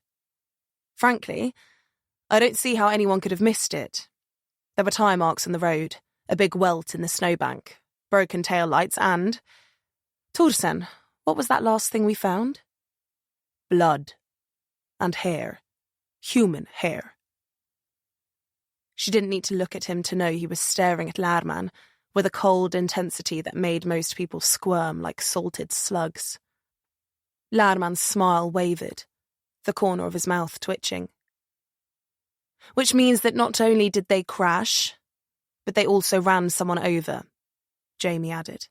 Frankly, I don't see how anyone could have missed it. There were tire marks on the road, a big welt in the snowbank, broken taillights and... Thorsson, what was that last thing we found?" "Blood. And hair. Human hair." She didn't need to look at him to know he was staring at Lman with a cold intensity that made most people squirm like salted slugs. Lman's smile wavered, the corner of his mouth twitching. "Which means that not only did they crash, but they also ran someone over," Jamie added.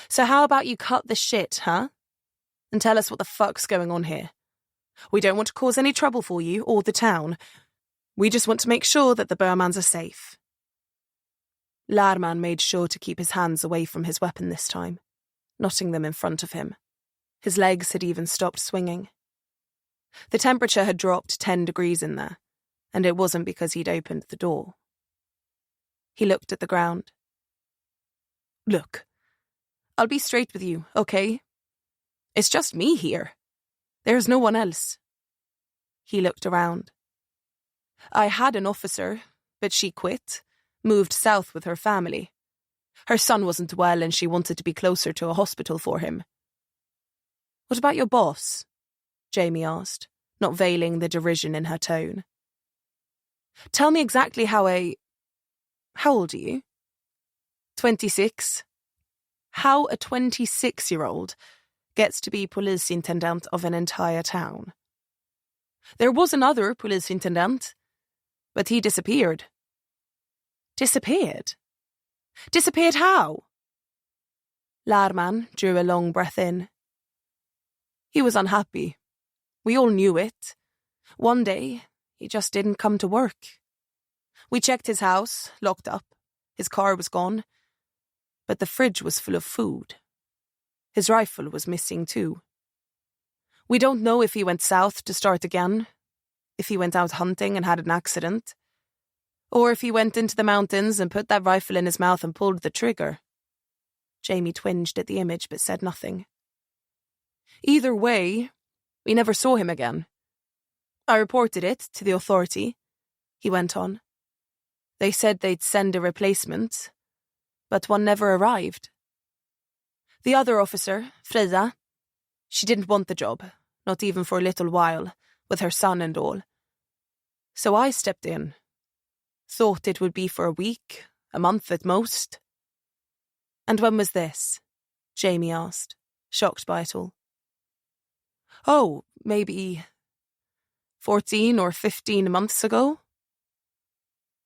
"So how about you cut the shit, huh? And tell us what the fuck's going on here. We don't want to cause any trouble for you or the town. We just want to make sure that the Lmans are safe." Lman made sure to keep his hands away from his weapon this time, knotting them in front of him. His legs had even stopped swinging. The temperature had dropped 10 degrees in there, and it wasn't because he'd opened the door. He looked at the ground. "Look, I'll be straight with you, okay? It's just me here. There's no one else." He looked around. "I had an officer, but she quit. Moved south with her family. Her son wasn't well and she wanted to be closer to a hospital for him. What about your boss? Jamie asked, not veiling the derision in her tone. Tell me exactly how old are you? 26. How a 26-year-old gets to be polisintendent of an entire town. There was another polisintendent, but he disappeared. Disappeared? Disappeared how? Lman drew a long breath in. He was unhappy. We all knew it. One day, he just didn't come to work. We checked his house, locked up. His car was gone. But the fridge was full of food. His rifle was missing too. We don't know if he went south to start again, if he went out hunting and had an accident, or if he went into the mountains and put that rifle in his mouth and pulled the trigger. Jamie twinged at the image but said nothing. Either way, we never saw him again. I reported it to the authority, he went on. They said they'd send a replacement, but one never arrived. The other officer, Freya, she didn't want the job, not even for a little while, with her son and all. So I stepped in. Thought it would be for a week, a month at most. And when was this? Jamie asked, shocked by it all. Oh, maybe 14 or 15 months ago.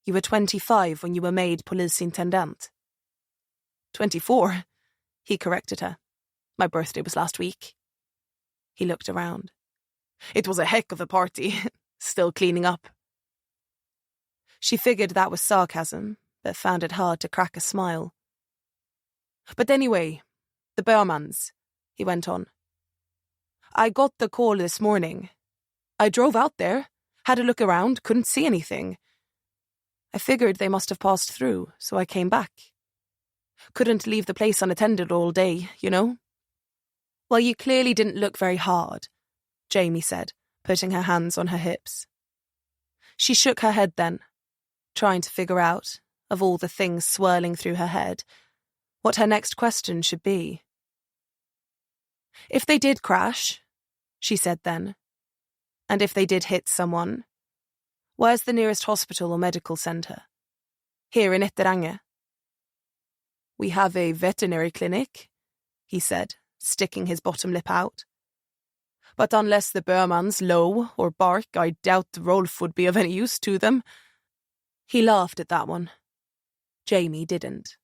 You were 25 when you were made polisintendent. 24, he corrected her. My birthday was last week. He looked around. It was a heck of a party, still cleaning up. She figured that was sarcasm, but found it hard to crack a smile. But anyway, the Lmans, he went on. I got the call this morning. I drove out there, had a look around, couldn't see anything. I figured they must have passed through, so I came back. Couldn't leave the place unattended all day, you know? Well, you clearly didn't look very hard, Jamie said, putting her hands on her hips. She shook her head then, trying to figure out, of all the things swirling through her head, what her next question should be. If they did crash, she said then, and if they did hit someone, where's the nearest hospital or medical centre? Here in Ytteränge. We have a veterinary clinic, he said, sticking his bottom lip out. But unless the Lmans low or bark, I doubt Rolf would be of any use to them. He laughed at that one. Jamie didn't.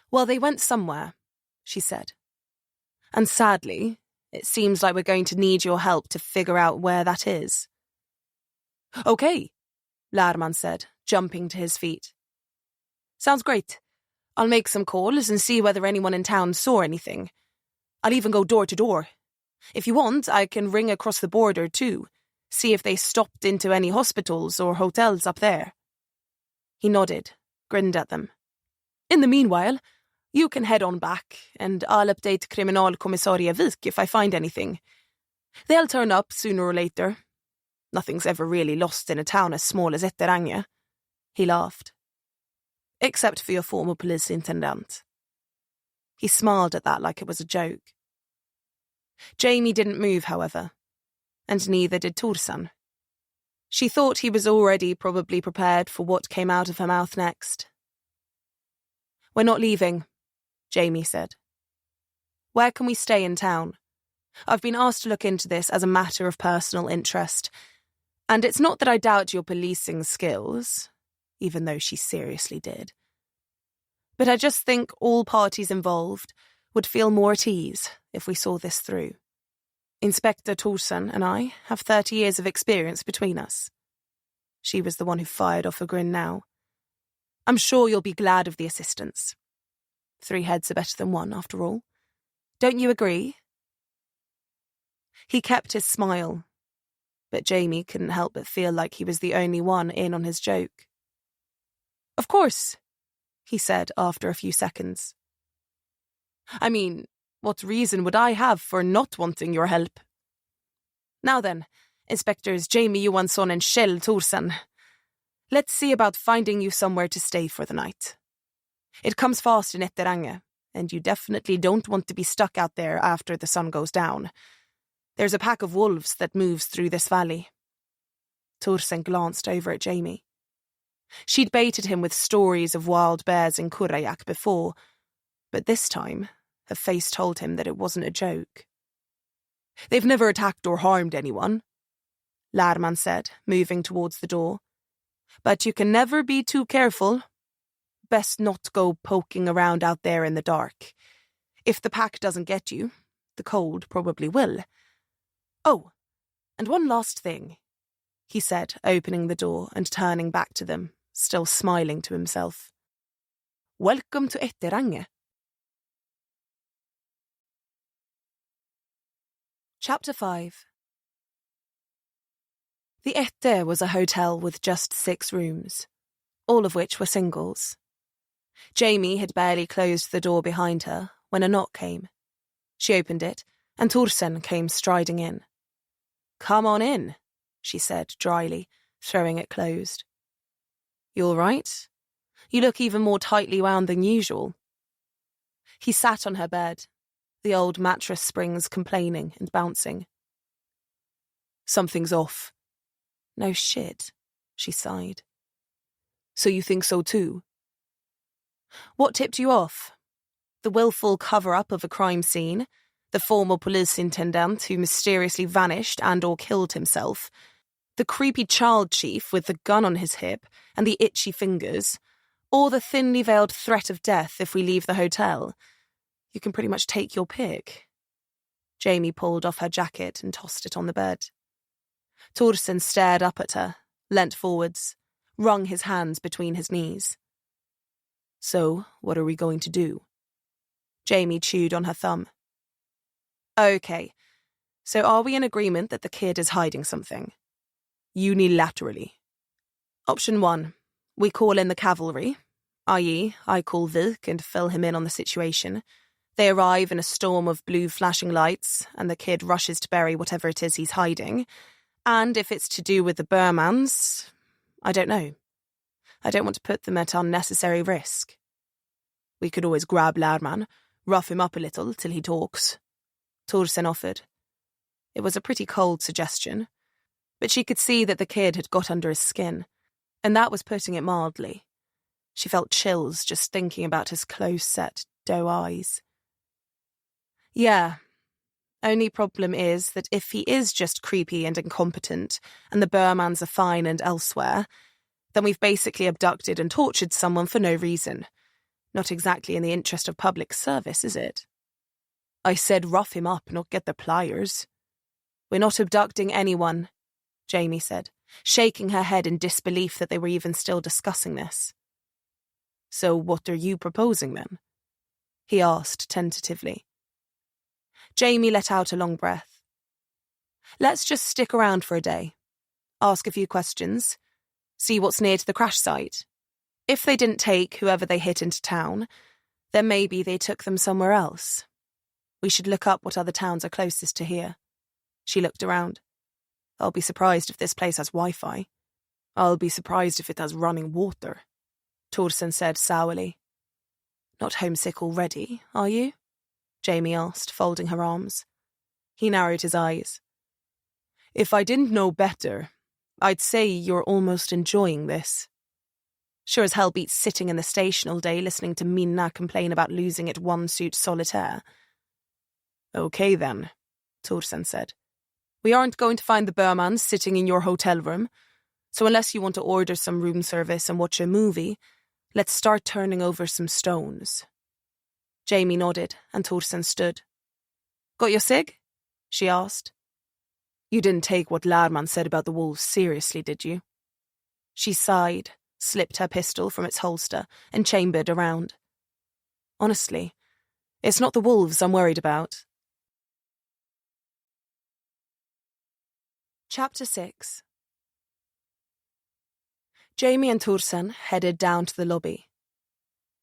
Well, they went somewhere, she said. And sadly, it seems like we're going to need your help to figure out where that is. Okay, Lman said, jumping to his feet. Sounds great. I'll make some calls and see whether anyone in town saw anything. I'll even go door to door. If you want, I can ring across the border too, see if they stopped into any hospitals or hotels up there. He nodded, grinned at them. In the meanwhile, you can head on back, and I'll update Kriminalkommissarie Vik if I find anything. They'll turn up sooner or later. Nothing's ever really lost in a town as small as Ytteränge. He laughed. Except for your former polisintendent. He smiled at that like it was a joke. Jamie didn't move, however, and neither did Torsan. She thought he was already probably prepared for what came out of her mouth next. We're not leaving, Jamie said. Where can we stay in town? I've been asked to look into this as a matter of personal interest, and it's not that I doubt your policing skills, even though she seriously did. But I just think all parties involved would feel more at ease if we saw this through. Inspector Torsen and I have 30 years of experience between us. She was the one who fired off a grin now. I'm sure you'll be glad of the assistance. 3 heads are better than 1, after all. Don't you agree? He kept his smile, but Jamie couldn't help but feel like he was the only one in on his joke. Of course, he said after a few seconds. I mean, what reason would I have for not wanting your help? Now then, Inspectors Jamie Johansson and Kjell Torsen, Let's see about finding you somewhere to stay for the night. It comes fast in Etterange, and you definitely don't want to be stuck out there after the sun goes down. There's a pack of wolves that moves through this valley. Thorsen glanced over at Jamie. She'd baited him with stories of wild bears in Kurajak before, but this time her face told him that it wasn't a joke. They've never attacked or harmed anyone, Lman said, moving towards the door. But you can never be too careful. Best not go poking around out there in the dark. If the pack doesn't get you, the cold probably will. Oh, and one last thing, he said, opening the door and turning back to them, still smiling to himself. Welcome to Etterange. Chapter 5. The Ette was a hotel with just 6 rooms, all of which were singles. Jamie had barely closed the door behind her when a knock came. She opened it, and Thorsen came striding in. "Come on in," she said dryly, throwing it closed. "You all right? You look even more tightly wound than usual." He sat on her bed, the old mattress springs complaining and bouncing. "Something's off." "No shit," she sighed. "So you think so too?" "What tipped you off? The willful cover-up of a crime scene? The former police intendant who mysteriously vanished and or killed himself? The creepy child chief with the gun on his hip and the itchy fingers? Or the thinly veiled threat of death if we leave the hotel? You can pretty much take your pick." Jamie pulled off her jacket and tossed it on the bed. Thorsen stared up at her, leant forwards, wrung his hands between his knees. "So, what are we going to do?" Jamie chewed on her thumb. "Okay, so are we in agreement that the kid is hiding something?" "Unilaterally." Option 1, we call in the cavalry, i.e., I call Vilk and fill him in on the situation. They arrive in a storm of blue flashing lights, and the kid rushes to bury whatever it is he's hiding. And if it's to do with the Burmans, I don't know. I don't want to put them at unnecessary risk. We could always grab Lman, rough him up a little till he talks, Thorsen offered. It was a pretty cold suggestion, but she could see that the kid had got under his skin, and that was putting it mildly. She felt chills just thinking about his close-set doe eyes. Yeah. Only problem is that if he is just creepy and incompetent, and the Burmans are fine and elsewhere, then we've basically abducted and tortured someone for no reason. Not exactly in the interest of public service, is it? I said rough him up, not get the pliers. We're not abducting anyone, Jamie said, shaking her head in disbelief that they were even still discussing this. So what are you proposing then? He asked tentatively. Jamie let out a long breath. Let's just stick around for a day. Ask a few questions. See what's near to the crash site. If they didn't take whoever they hit into town, then maybe they took them somewhere else. We should look up what other towns are closest to here. She looked around. I'll be surprised if this place has Wi-Fi. I'll be surprised if it has running water, Thorsen said sourly. Not homesick already, are you? Jamie asked, folding her arms. He narrowed his eyes. If I didn't know better, I'd say you're almost enjoying this. Sure as hell beats sitting in the station all day listening to Minna complain about losing at one suit solitaire. Okay then, Thorsen said. We aren't going to find the Burmans sitting in your hotel room, so unless you want to order some room service and watch a movie, let's start turning over some stones. Jamie nodded, and Thorsen stood. Got your cig? She asked. You didn't take what Lman said about the wolves seriously, did you? She sighed, slipped her pistol from its holster, and chambered around. Honestly, it's not the wolves I'm worried about. Chapter 6. Jamie and Thorsen headed down to the lobby.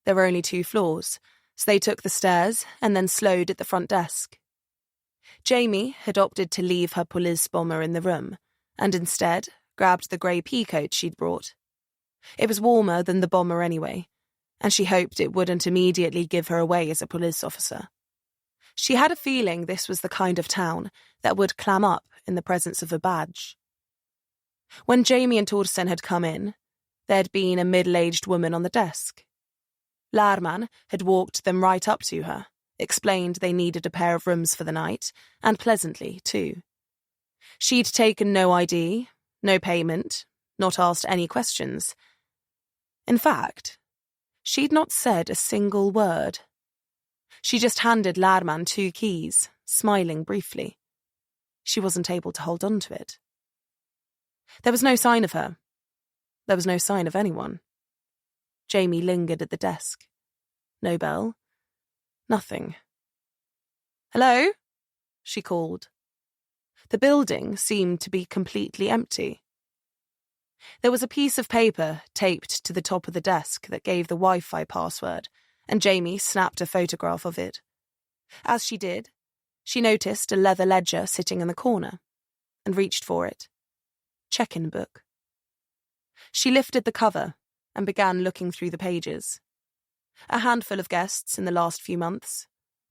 There were only 2 floors, so they took the stairs and then slowed at the front desk. Jamie had opted to leave her police bomber in the room, and instead grabbed the grey peacoat she'd brought. It was warmer than the bomber anyway, and she hoped it wouldn't immediately give her away as a police officer. She had a feeling this was the kind of town that would clam up in the presence of a badge. When Jamie and Thorsen had come in, there'd been a middle-aged woman on the desk. Lman had walked them right up to her, explained they needed a pair of rooms for the night, and pleasantly, too. She'd taken no ID, no payment, not asked any questions. In fact, she'd not said a single word. She just handed Lman 2 keys, smiling briefly. She wasn't able to hold on to it. There was no sign of her. There was no sign of anyone. Jamie lingered at the desk. No bell. Nothing. "Hello?" she called. The building seemed to be completely empty. There was a piece of paper taped to the top of the desk that gave the Wi-Fi password, and Jamie snapped a photograph of it. As she did, she noticed a leather ledger sitting in the corner, and reached for it. Check-in book. She lifted the cover and began looking through the pages. A handful of guests in the last few months,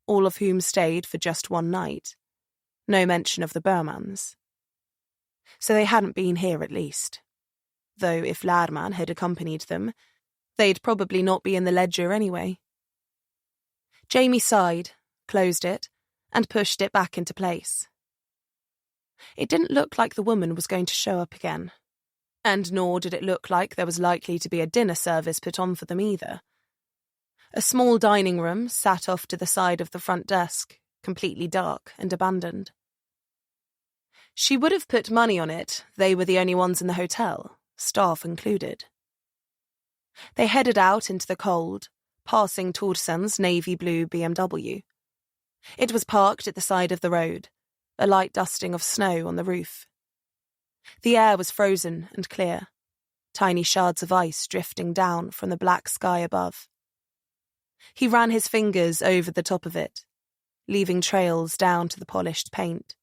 all of whom stayed for just one night. No mention of the Bermans. So they hadn't been here at least. Though if Lman had accompanied them, they'd probably not be in the ledger anyway. Jamie sighed, closed it, and pushed it back into place. It didn't look like the woman was going to show up again, and nor did it look like there was likely to be a dinner service put on for them either. A small dining room sat off to the side of the front desk, completely dark and abandoned. She would have put money on it they were the only ones in the hotel, staff included. They headed out into the cold, passing Thorsen's navy blue BMW. It was parked at the side of the road, a light dusting of snow on the roof. The air was frozen and clear, tiny shards of ice drifting down from the black sky above. He ran his fingers over the top of it, leaving trails down to the polished paint.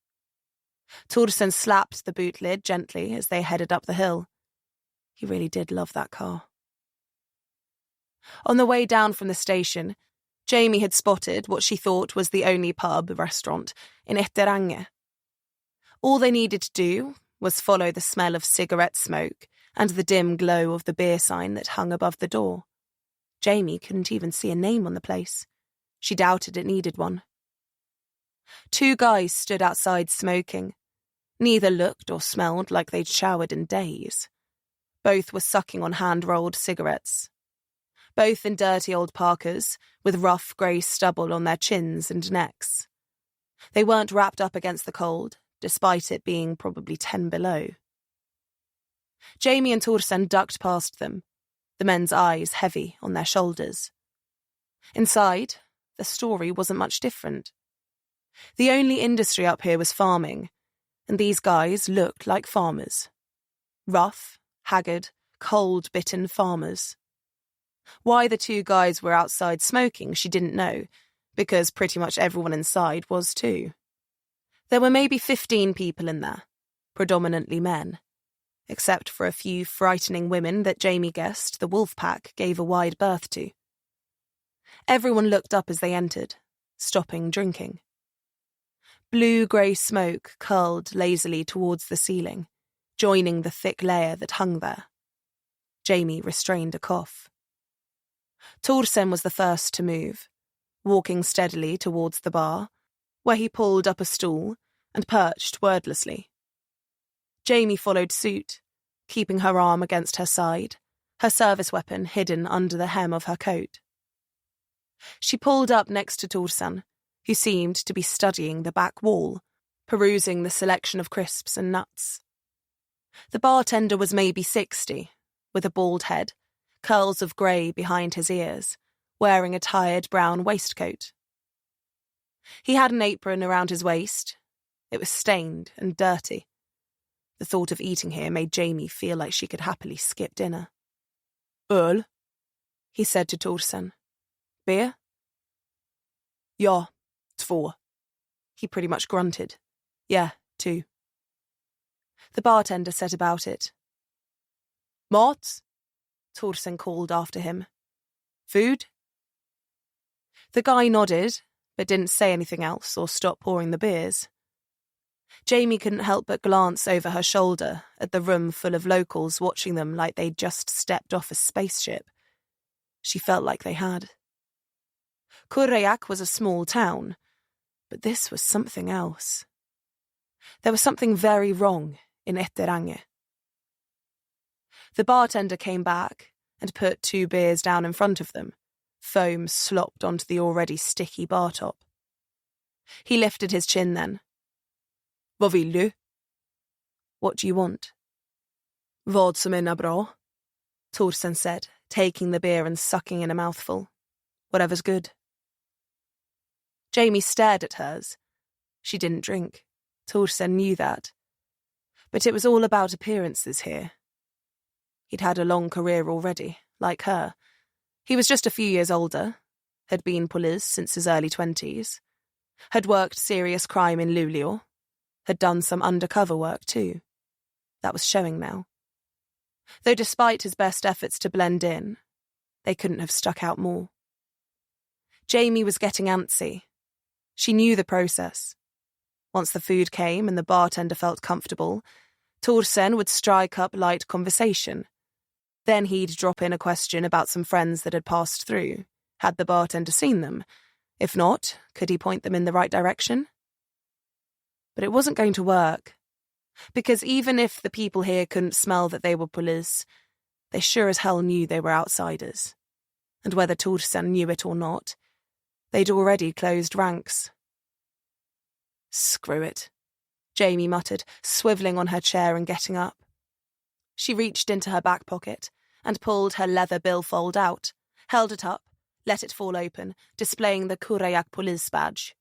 Thorsen slapped the boot lid gently as they headed up the hill. He really did love that car. On the way down from the station, Jamie had spotted what she thought was the only restaurant in Etterange. All they needed to do was follow the smell of cigarette smoke and the dim glow of the beer sign that hung above the door. Jamie couldn't even see a name on the place. She doubted it needed one. 2 guys stood outside smoking. Neither looked or smelled like they'd showered in days. Both were sucking on hand-rolled cigarettes. Both in dirty old parkas, with rough grey stubble on their chins and necks. They weren't wrapped up against the cold, despite it being probably 10 below. Jamie and Thorsen ducked past them, the men's eyes heavy on their shoulders. Inside, the story wasn't much different. The only industry up here was farming, and these guys looked like farmers. Rough, haggard, cold-bitten farmers. Why the 2 guys were outside smoking she didn't know, because pretty much everyone inside was too. There were maybe 15 people in there, predominantly men, except for a few frightening women that Jamie guessed the wolf pack gave a wide berth to. Everyone looked up as they entered, stopping drinking. Blue-grey smoke curled lazily towards the ceiling, joining the thick layer that hung there. Jamie restrained a cough. Thorsen was the first to move, walking steadily towards the bar, where he pulled up a stool and perched wordlessly. Jamie followed suit, keeping her arm against her side, her service weapon hidden under the hem of her coat. She pulled up next to Thorsen, who seemed to be studying the back wall, perusing the selection of crisps and nuts. The bartender was maybe 60, with a bald head, curls of grey behind his ears, wearing a tired brown waistcoat. He had an apron around his waist. It was stained and dirty. The thought of eating here made Jamie feel like she could happily skip dinner. "Öl?" he said to Thorsen. "Beer?" "Ja, 2. He pretty much grunted. "Yeah, 2. The bartender set about it. "Mat?" Thorsen called after him. Food? The guy nodded, but didn't say anything else or stop pouring the beers. Jamie couldn't help but glance over her shoulder at the room full of locals watching them like they'd just stepped off a spaceship. She felt like they had. Kurajak was a small town, but this was something else. There was something very wrong in Etterange. The bartender came back and put 2 beers down in front of them. Foam slopped onto the already sticky bar top. He lifted his chin then. Vad vill du? What do you want? Vad som är bra, Thorsen said, taking the beer and sucking in a mouthful. Whatever's good. Jamie stared at hers. She didn't drink. Thorsen knew that. But it was all about appearances here. He'd had a long career already, like her. He was just a few years older, had been police since his early 20s, had worked serious crime in Luleå, had done some undercover work too. That was showing now. Though despite his best efforts to blend in, they couldn't have stuck out more. Jamie was getting antsy. She knew the process. Once the food came and the bartender felt comfortable, Thorsen would strike up light conversation. Then he'd drop in a question about some friends that had passed through. Had the bartender seen them? If not, could he point them in the right direction? But it wasn't going to work. Because even if the people here couldn't smell that they were police, they sure as hell knew they were outsiders. And whether Thorsen knew it or not, they'd already closed ranks. Screw it, Jamie muttered, swivelling on her chair and getting up. She reached into her back pocket and pulled her leather billfold out, held it up, let it fall open, displaying the Kurajak police badge.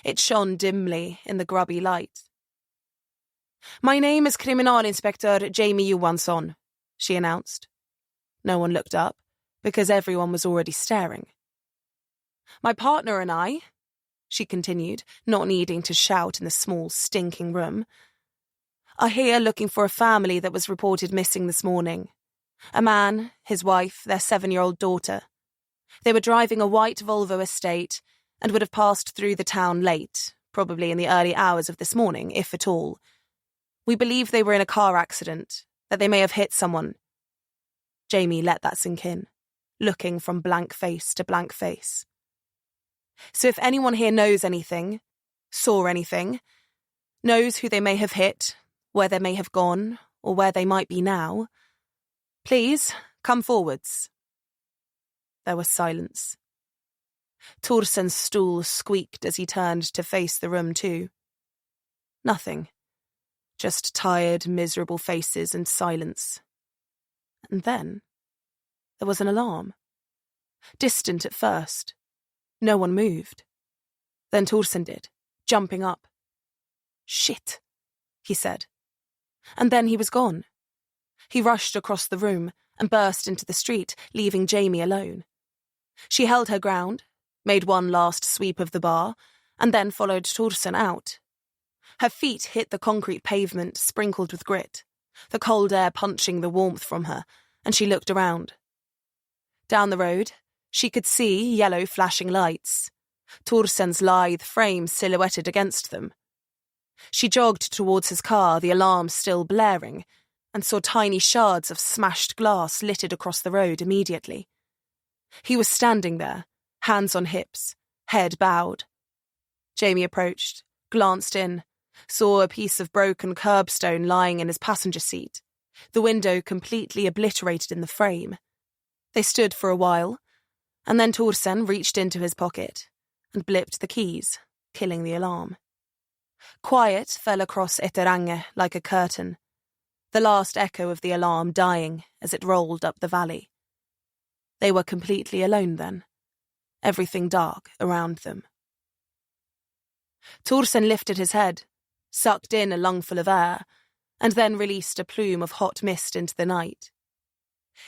It shone dimly in the grubby light. My name is Kriminalinspektör Jamie Johansson, she announced. No one looked up, because everyone was already staring. My partner and I, she continued, not needing to shout in the small, stinking room, are here looking for a family that was reported missing this morning. A man, his wife, their 7-year-old daughter. They were driving a white Volvo estate and would have passed through the town late, probably in the early hours of this morning, if at all. We believe they were in a car accident, that they may have hit someone. Jamie let that sink in, looking from blank face to blank face. So if anyone here knows anything, saw anything, knows who they may have hit, where they may have gone, or where they might be now, please come forwards. There was silence. Thorsen's stool squeaked as he turned to face the room too. Nothing. Just tired, miserable faces and silence. And then there was an alarm. Distant at first. No one moved. Then Thorsen did, jumping up. Shit, he said. And then he was gone. He rushed across the room and burst into the street, leaving Jamie alone. She held her ground, made one last sweep of the bar, and then followed Thorsen out. Her feet hit the concrete pavement sprinkled with grit, the cold air punching the warmth from her, and she looked around. Down the road, she could see yellow flashing lights, Thorsen's lithe frame silhouetted against them. She jogged towards his car, the alarm still blaring, and saw tiny shards of smashed glass littered across the road immediately. He was standing there, hands on hips, head bowed. Jamie approached, glanced in, saw a piece of broken curbstone lying in his passenger seat, the window completely obliterated in the frame. They stood for a while, and then Thorsen reached into his pocket and blipped the keys, killing the alarm. Quiet fell across Etterange like a curtain, the last echo of the alarm dying as it rolled up the valley. They were completely alone then, everything dark around them. Thorsen lifted his head, sucked in a lungful of air, and then released a plume of hot mist into the night.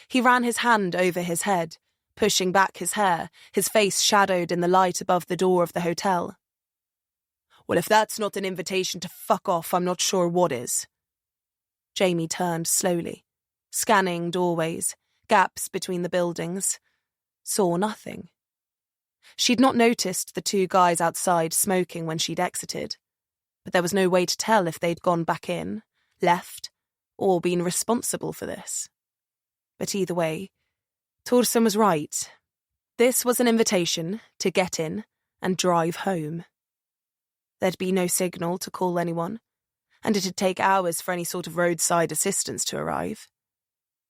He ran his hand over his head, pushing back his hair, his face shadowed in the light above the door of the hotel. Well, if that's not an invitation to fuck off, I'm not sure what is. Jamie turned slowly, scanning doorways, gaps between the buildings, saw nothing. She'd not noticed the two guys outside smoking when she'd exited, but there was no way to tell if they'd gone back in, left, or been responsible for this. But either way, Thorsen was right. This was an invitation to get in and drive home. There'd be no signal to call anyone, and it'd take hours for any sort of roadside assistance to arrive,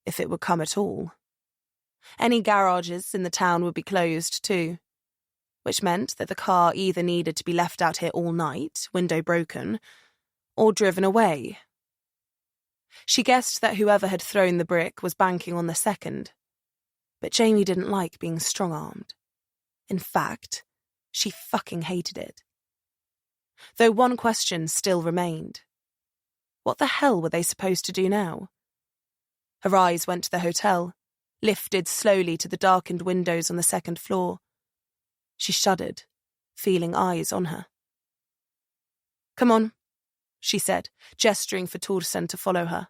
if it would come at all. Any garages in the town would be closed too, which meant that the car either needed to be left out here all night, window broken, or driven away. She guessed that whoever had thrown the brick was banking on the second, but Jamie didn't like being strong-armed. In fact, she fucking hated it. Though one question still remained. What the hell were they supposed to do now? Her eyes went to the hotel, lifted slowly to the darkened windows on the second floor. She shuddered, feeling eyes on her. "Come on," she said, gesturing for Thorsen to follow her.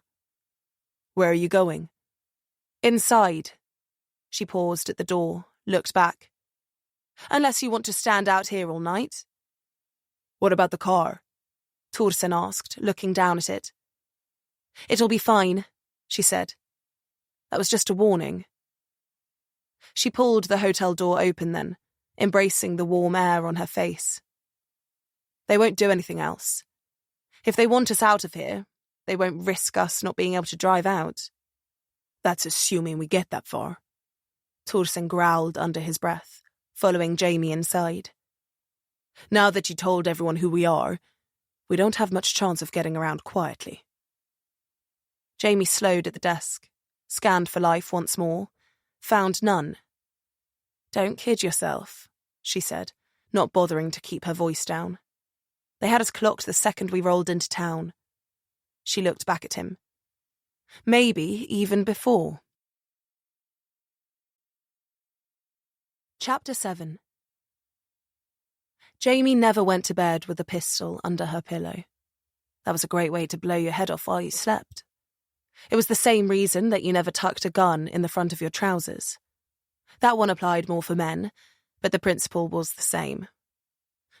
"Where are you going?" "Inside." She paused at the door, looked back. "Unless you want to stand out here all night." "What about the car?" Thorsen asked, looking down at it. "It'll be fine," she said. "That was just a warning." She pulled the hotel door open then, embracing the warm air on her face. "They won't do anything else. If they want us out of here, they won't risk us not being able to drive out." "That's assuming we get that far," Thorsen growled under his breath, following Jamie inside. "Now that you told everyone who we are, we don't have much chance of getting around quietly." Jamie slowed at the desk, scanned for life once more, found none. "Don't kid yourself," she said, not bothering to keep her voice down. "They had us clocked the second we rolled into town." She looked back at him. "Maybe even before." Chapter 7. Jamie never went to bed with a pistol under her pillow. That was a great way to blow your head off while you slept. It was the same reason that you never tucked a gun in the front of your trousers. That one applied more for men, but the principle was the same.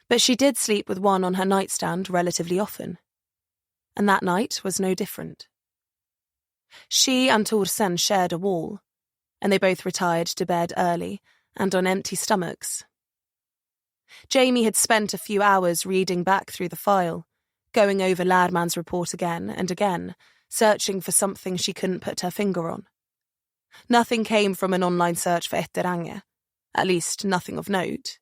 But she did sleep with one on her nightstand relatively often. And that night was no different. She and Thorsen shared a wall, and they both retired to bed early and on empty stomachs. Jamie had spent a few hours reading back through the file, going over Lman's report again and again, searching for something she couldn't put her finger on. Nothing came from an online search for Etterrange, at least nothing of note.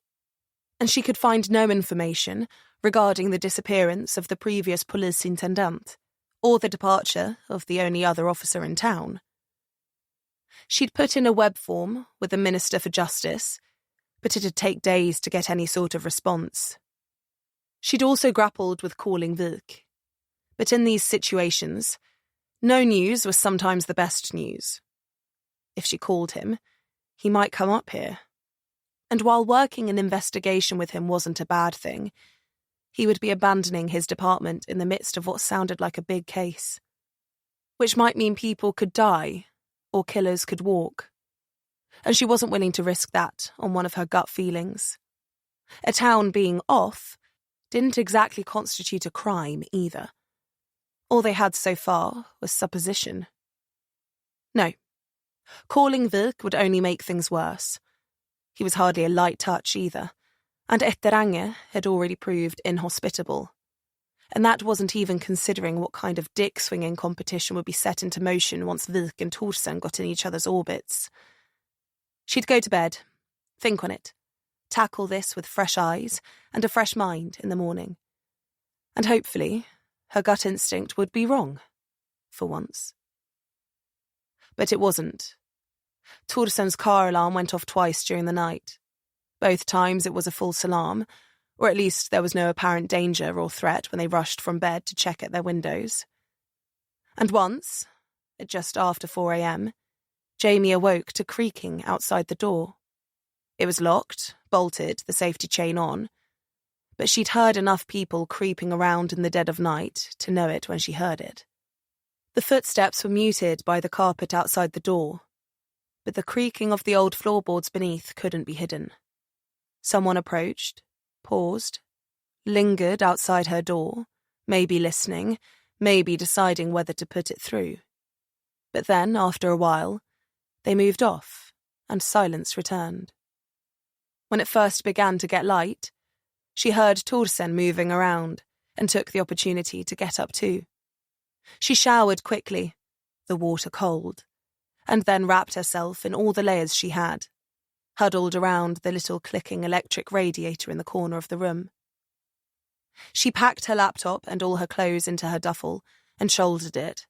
And she could find no information regarding the disappearance of the previous polisintendant, or the departure of the only other officer in town. She'd put in a web form with the Minister for Justice, but it'd take days to get any sort of response. She'd also grappled with calling Vik. But in these situations, no news was sometimes the best news. If she called him, he might come up here. And while working an investigation with him wasn't a bad thing, he would be abandoning his department in the midst of what sounded like a big case. Which might mean people could die, or killers could walk. And she wasn't willing to risk that on one of her gut feelings. A town being off didn't exactly constitute a crime either. All they had so far was supposition. No. Calling Vik would only make things worse. He was hardly a light touch either, and Etterrange had already proved inhospitable. And that wasn't even considering what kind of dick-swinging competition would be set into motion once Vik and Thorsen got in each other's orbits. She'd go to bed, think on it, tackle this with fresh eyes and a fresh mind in the morning. And hopefully, her gut instinct would be wrong, for once. But it wasn't. Thorsen's car alarm went off twice during the night. Both times it was a false alarm, or at least there was no apparent danger or threat when they rushed from bed to check at their windows. And once, at just after 4 a.m, Jamie awoke to creaking outside the door. It was locked, bolted, the safety chain on, but she'd heard enough people creeping around in the dead of night to know it when she heard it. The footsteps were muted by the carpet outside the door, but the creaking of the old floorboards beneath couldn't be hidden. Someone approached, paused, lingered outside her door, maybe listening, maybe deciding whether to put it through. But then, after a while, they moved off, and silence returned. When it first began to get light, she heard Torsen moving around and took the opportunity to get up too. She showered quickly, the water cold, and then wrapped herself in all the layers she had, huddled around the little clicking electric radiator in the corner of the room. She packed her laptop and all her clothes into her duffel and shouldered it.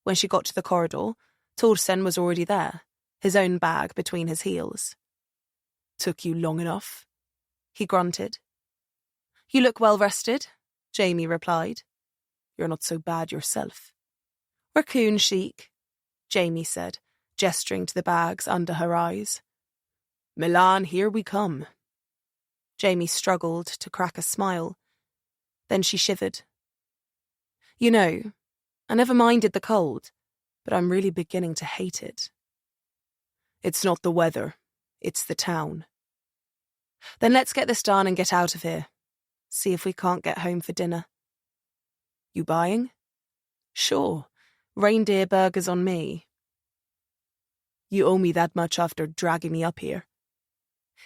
When she got to the corridor, Torsen was already there, his own bag between his heels. "Took you long enough?" he grunted. "You look well rested," Jamie replied. "You're not so bad yourself." "Raccoon chic," Jamie said, gesturing to the bags under her eyes. "Milan, here we come." Jamie struggled to crack a smile. Then she shivered. "You know, I never minded the cold, but I'm really beginning to hate it." "It's not the weather, it's the town." "Then let's get this done and get out of here. See if we can't get home for dinner." "You buying?" "Sure. Reindeer burgers on me." "You owe me that much after dragging me up here."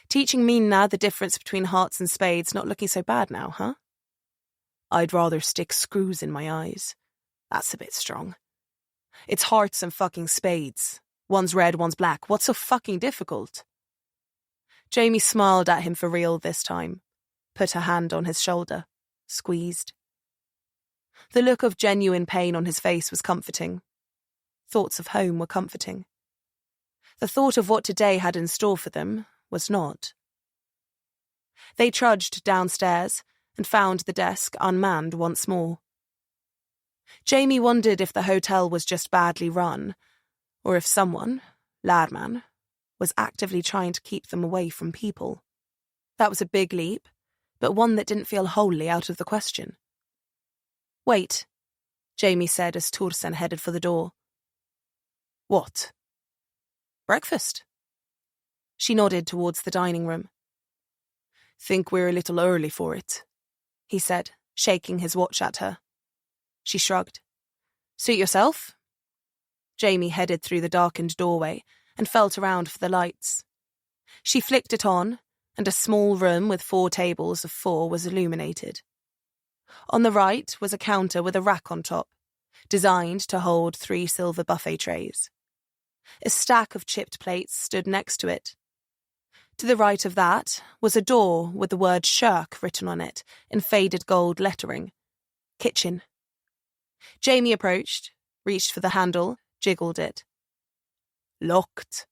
"Teaching me now the difference between hearts and spades not looking so bad now, huh?" "I'd rather stick screws in my eyes. That's a bit strong. It's hearts and fucking spades. One's red, one's black. What's so fucking difficult?" Jamie smiled at him for real this time, put her hand on his shoulder, squeezed. The look of genuine pain on his face was comforting. Thoughts of home were comforting. The thought of what today had in store for them was not. They trudged downstairs and found the desk unmanned once more. Jamie wondered if the hotel was just badly run, or if someone, Lman, was actively trying to keep them away from people. That was a big leap, but one that didn't feel wholly out of the question. "Wait," Jamie said as Torsen headed for the door. "What?" "Breakfast." She nodded towards the dining room. "Think we're a little early for it," he said, shaking his watch at her. She shrugged. "Suit yourself." Jamie headed through the darkened doorway and felt around for the lights. She flicked it on, and a small room with 4 tables of 4 was illuminated. On the right was a counter with a rack on top, designed to hold 3 silver buffet trays. A stack of chipped plates stood next to it. To the right of that was a door with the word shirk written on it in faded gold lettering. Kitchen. Jamie approached, reached for the handle, jiggled it. "Locked,"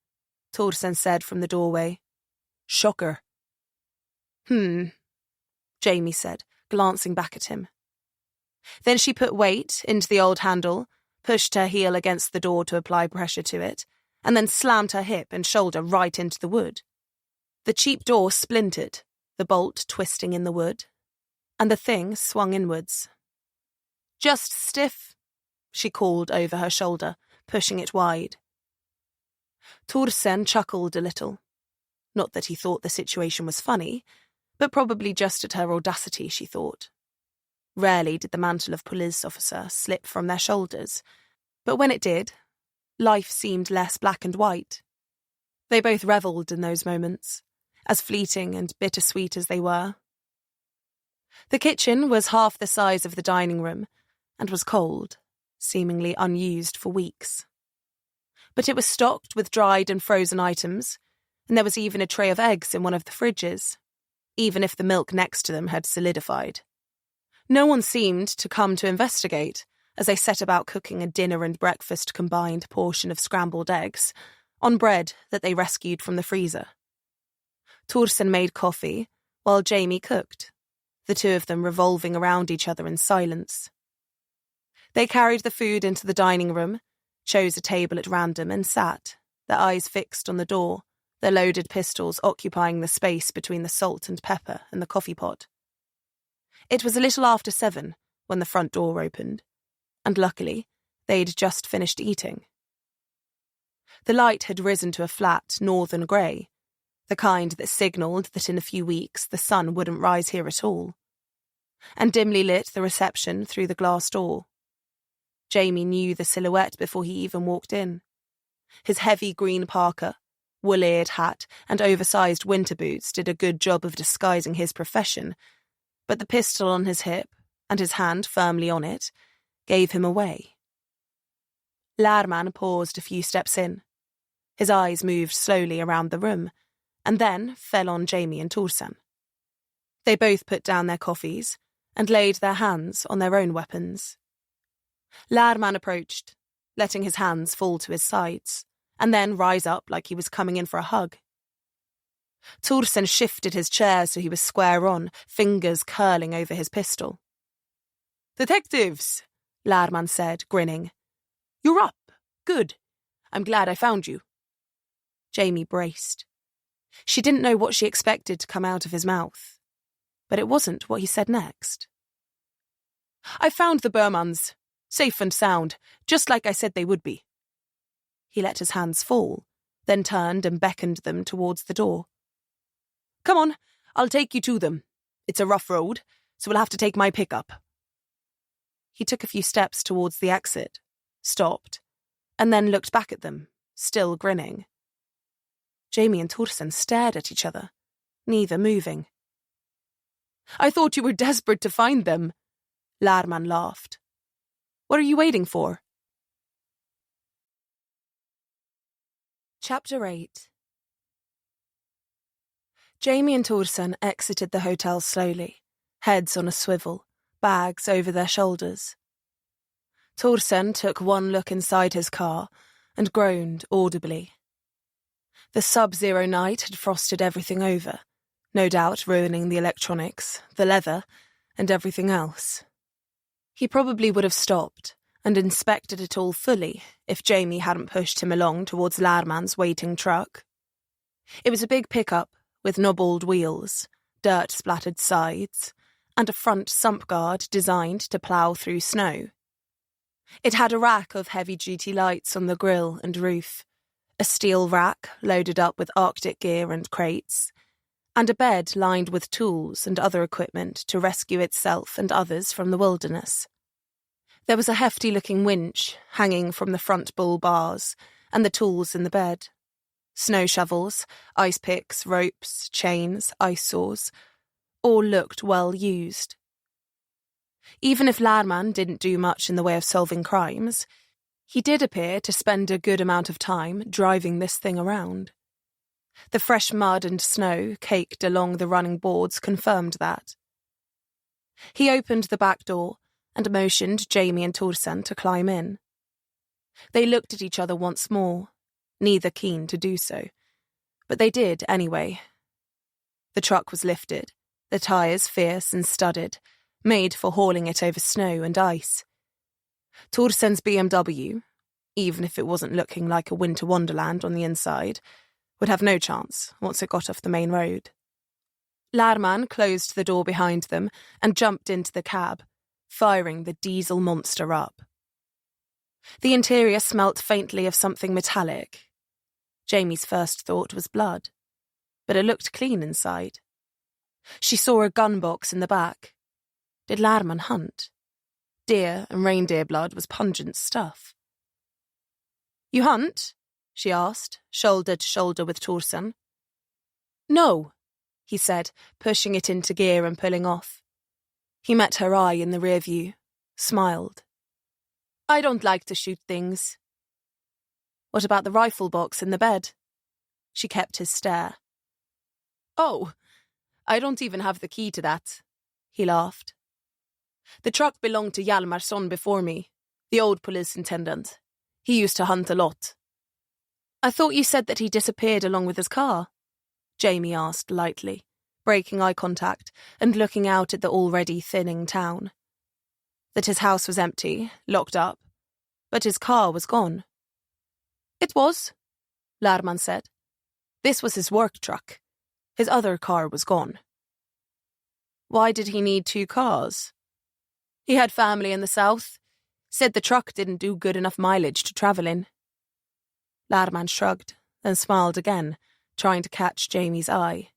Torsen said from the doorway. "Shocker." Jamie said, glancing back at him. Then she put weight into the old handle, pushed her heel against the door to apply pressure to it, and then slammed her hip and shoulder right into the wood. The cheap door splintered, the bolt twisting in the wood, and the thing swung inwards. "Just stiff," she called over her shoulder, pushing it wide. Torsen chuckled a little. Not that he thought the situation was funny, but probably just at her audacity, she thought. Rarely did the mantle of police officer slip from their shoulders, but when it did, life seemed less black and white. They both revelled in those moments, as fleeting and bittersweet as they were. The kitchen was half the size of the dining room, and was cold, seemingly unused for weeks. But it was stocked with dried and frozen items, and there was even a tray of eggs in one of the fridges, even if the milk next to them had solidified. No one seemed to come to investigate as they set about cooking a dinner and breakfast combined portion of scrambled eggs on bread that they rescued from the freezer. Torsen made coffee while Jamie cooked, the 2 of them revolving around each other in silence. They carried the food into the dining room, chose a table at random and sat, their eyes fixed on the door, their loaded pistols occupying the space between the salt and pepper and the coffee pot. It was a little after 7 when the front door opened, and luckily, they'd just finished eating. The light had risen to a flat northern grey, the kind that signalled that in a few weeks the sun wouldn't rise here at all, and dimly lit the reception through the glass door. Jamie knew the silhouette before he even walked in. His heavy green parka, wool-eared hat and oversized winter boots did a good job of disguising his profession, but the pistol on his hip, and his hand firmly on it, gave him away. Lman paused a few steps in. His eyes moved slowly around the room, and then fell on Jamie and Torsen. They both put down their coffees and laid their hands on their own weapons. Lman approached, letting his hands fall to his sides, and then rise up like he was coming in for a hug. Torsen shifted his chair so he was square on, fingers curling over his pistol. "Detectives," Lman said, grinning. "You're up. Good. I'm glad I found you." Jamie braced. She didn't know what she expected to come out of his mouth, but it wasn't what he said next. "I found the Burmans, safe and sound, just like I said they would be." He let his hands fall, then turned and beckoned them towards the door. "Come on, I'll take you to them. It's a rough road, so we'll have to take my pickup." He took a few steps towards the exit, stopped, and then looked back at them, still grinning. Jamie and Torsen stared at each other, neither moving. "I thought you were desperate to find them," Lman laughed. "What are you waiting for?" Chapter 8. Jamie and Torsen exited the hotel slowly, heads on a swivel, bags over their shoulders. Torsen took one look inside his car and groaned audibly. The sub-zero night had frosted everything over, no doubt ruining the electronics, the leather, and everything else. He probably would have stopped and inspected it all fully if Jamie hadn't pushed him along towards Lman's waiting truck. It was a big pickup with knobbled wheels, dirt-splattered sides, and a front sump guard designed to plough through snow. It had a rack of heavy-duty lights on the grille and roof, a steel rack loaded up with Arctic gear and crates, and a bed lined with tools and other equipment to rescue itself and others from the wilderness. There was a hefty-looking winch hanging from the front bull bars, and the tools in the bed. Snow shovels, ice picks, ropes, chains, ice saws, all looked well used. Even if Lman didn't do much in the way of solving crimes, he did appear to spend a good amount of time driving this thing around. The fresh mud and snow caked along the running boards confirmed that. He opened the back door and motioned Jamie and Torsen to climb in. They looked at each other once more, neither keen to do so, but they did anyway. The truck was lifted, the tyres fierce and studded, made for hauling it over snow and ice. Torsen's BMW, even if it wasn't looking like a winter wonderland on the inside, would have no chance once it got off the main road. Lman closed the door behind them and jumped into the cab, firing the diesel monster up. The interior smelt faintly of something metallic. Jamie's first thought was blood, but it looked clean inside. She saw a gun box in the back. Did Lman hunt? Deer and reindeer blood was pungent stuff. "You hunt?" she asked, shoulder to shoulder with Torsen. "No," he said, pushing it into gear and pulling off. He met her eye in the rear view, smiled. "I don't like to shoot things." "What about the rifle box in the bed?" She kept his stare. "Oh, I don't even have the key to that," he laughed. "The truck belonged to Hjalmar's son before me, the old police intendant. He used to hunt a lot." "I thought you said that he disappeared along with his car," Jamie asked lightly, breaking eye contact and looking out at the already thinning town. That his house was empty, locked up, but his car was gone. "It was," Lman said. "This was his work truck. His other car was gone." "Why did he need two cars?" "He had family in the south. Said the truck didn't do good enough mileage to travel in." Lman shrugged, then smiled again, trying to catch Jamie's eye.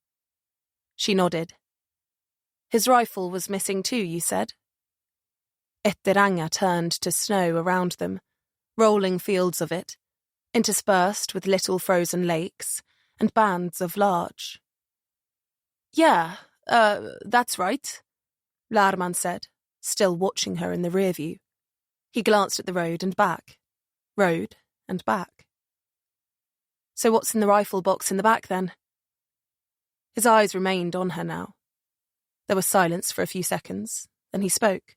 She nodded. His rifle was missing too, you said? Etteranga turned to snow around them, rolling fields of it, interspersed with little frozen lakes and bands of larch. Yeah, that's right, Lman said, still watching her in the rear view. He glanced at the road and back. Road and back. So what's in the rifle box in the back, then? His eyes remained on her now. There was silence for a few seconds, then he spoke.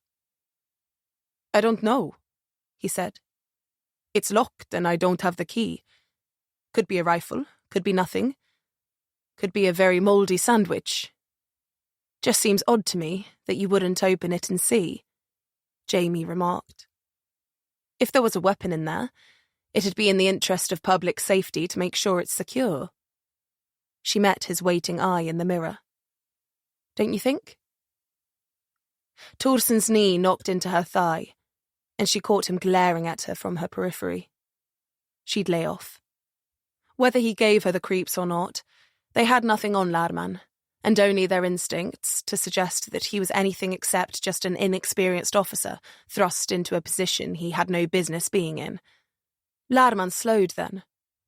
I don't know, he said. It's locked and I don't have the key. Could be a rifle, could be nothing. Could be a very mouldy sandwich. Just seems odd to me that you wouldn't open it and see, Jamie remarked. If there was a weapon in there, it'd be in the interest of public safety to make sure it's secure. She met his waiting eye in the mirror. Don't you think? Torsen's knee knocked into her thigh, and she caught him glaring at her from her periphery. She'd lay off. Whether he gave her the creeps or not, they had nothing on Lman, and only their instincts to suggest that he was anything except just an inexperienced officer thrust into a position he had no business being in. Lman slowed then,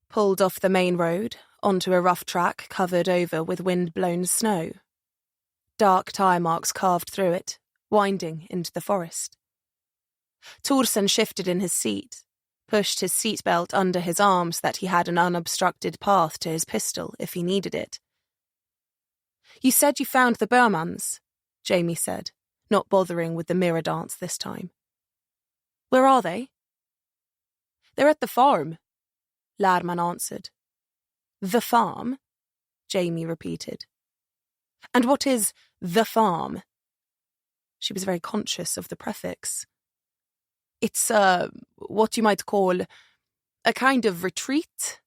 pulled off the main road onto a rough track covered over with wind-blown snow. Dark tyre marks carved through it, winding into the forest. Torsen shifted in his seat, pushed his seatbelt under his arm so that he had an unobstructed path to his pistol if he needed it. You said you found the Burmans, Jamie said, not bothering with the mirror dance this time. Where are they? They're at the farm, Lman answered. The farm? Jamie repeated. And what is the farm? She was very conscious of the prefix. It's, what you might call a kind of retreat.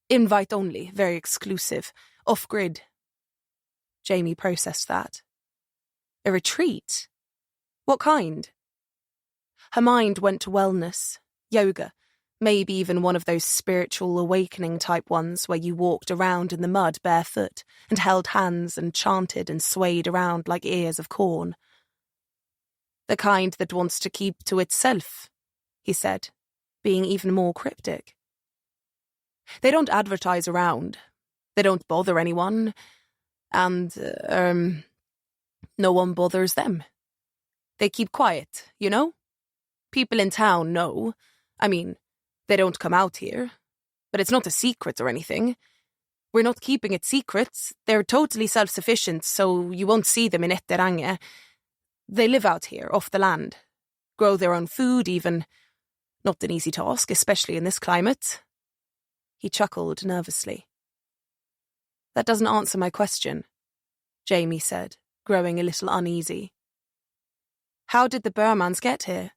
Invite only, very exclusive, off-grid. Jamie processed that. A retreat? What kind? Her mind went to wellness, yoga, maybe even one of those spiritual awakening type ones where you walked around in the mud barefoot and held hands and chanted and swayed around like ears of corn. The kind that wants to keep to itself, he said, being even more cryptic. They don't advertise around. They don't bother anyone. And, no one bothers them. They keep quiet, you know? People in town know. I mean, they don't come out here. But it's not a secret or anything. We're not keeping it secret. They're totally self-sufficient, so you won't see them in Etteranga. They live out here, off the land. Grow their own food, even. Not an easy task, especially in this climate. He chuckled nervously. That doesn't answer my question, Jamie said, growing a little uneasy. How did the Burmans get here?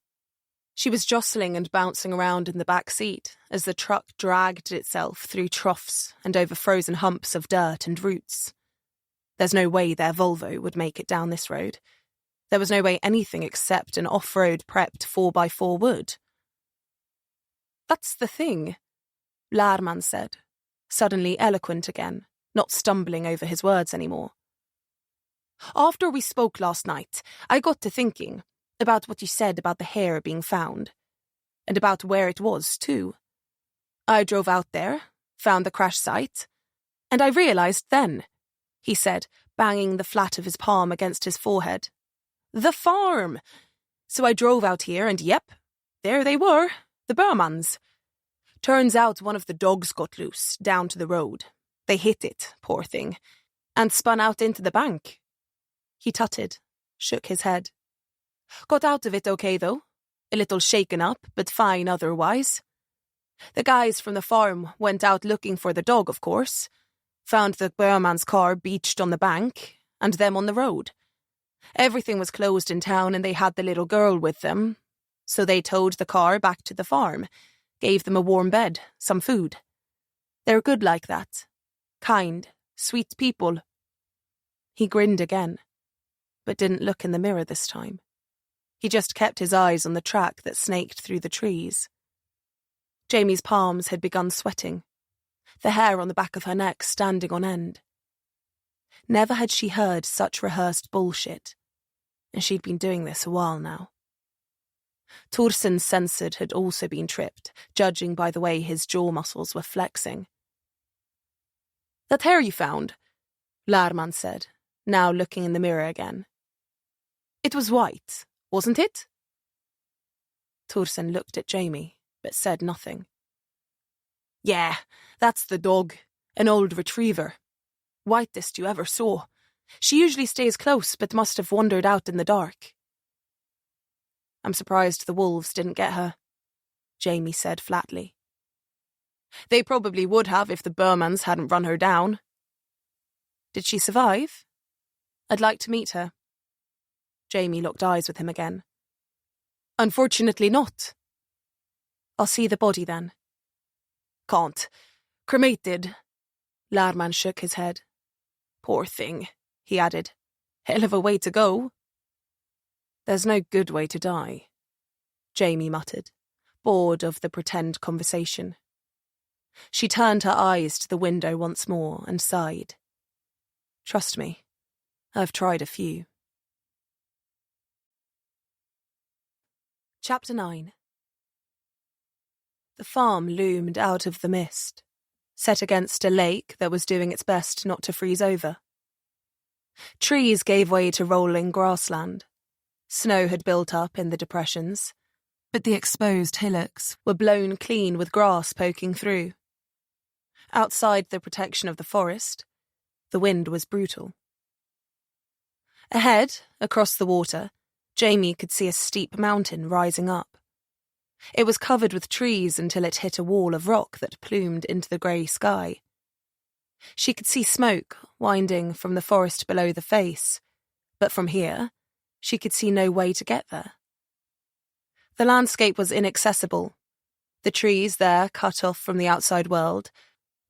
She was jostling and bouncing around in the back seat as the truck dragged itself through troughs and over frozen humps of dirt and roots. There's no way their Volvo would make it down this road. There was no way anything except an off-road prepped 4x4 would. That's the thing, Lman said, suddenly eloquent again, not stumbling over his words anymore. After we spoke last night, I got to thinking about what you said about the hair being found, and about where it was, too. I drove out there, found the crash site, and I realized then, he said, banging the flat of his palm against his forehead. The farm! So I drove out here, and yep, there they were, the Burmans. Turns out one of the dogs got loose, down to the road. They hit it, poor thing, and spun out into the bank. He tutted, shook his head. Got out of it okay, though. A little shaken up, but fine otherwise. The guys from the farm went out looking for the dog, of course. Found the Burman's car beached on the bank, and them on the road. Everything was closed in town, and they had the little girl with them. So they towed the car back to the farm, gave them a warm bed, some food. They're good like that. Kind, sweet people. He grinned again, but didn't look in the mirror this time. He just kept his eyes on the track that snaked through the trees. Jamie's palms had begun sweating, the hair on the back of her neck standing on end. Never had she heard such rehearsed bullshit, and she'd been doing this a while now. Torsen's censored had also been tripped, judging by the way his jaw muscles were flexing. "That hair you found," Lman said, now looking in the mirror again. "It was white, wasn't it?" Torsen looked at Jamie, but said nothing. "Yeah, that's the dog, an old retriever. Whitest you ever saw. She usually stays close, but must have wandered out in the dark." "I'm surprised the wolves didn't get her," Jamie said flatly. "They probably would have if the Lmans hadn't run her down." "Did she survive? I'd like to meet her." Jamie locked eyes with him again. "Unfortunately not." "I'll see the body then." "Can't. Cremated." Lman shook his head. "Poor thing," he added. "Hell of a way to go." "There's no good way to die," Jamie muttered, bored of the pretend conversation. She turned her eyes to the window once more and sighed. "Trust me, I've tried a few." Chapter 9. The farm loomed out of the mist, set against a lake that was doing its best not to freeze over. Trees gave way to rolling grassland. Snow had built up in the depressions, but the exposed hillocks were blown clean with grass poking through. Outside the protection of the forest, the wind was brutal. Ahead, across the water, Jamie could see a steep mountain rising up. It was covered with trees until it hit a wall of rock that plumed into the grey sky. She could see smoke winding from the forest below the face, but from here, she could see no way to get there. The landscape was inaccessible, the trees there cut off from the outside world,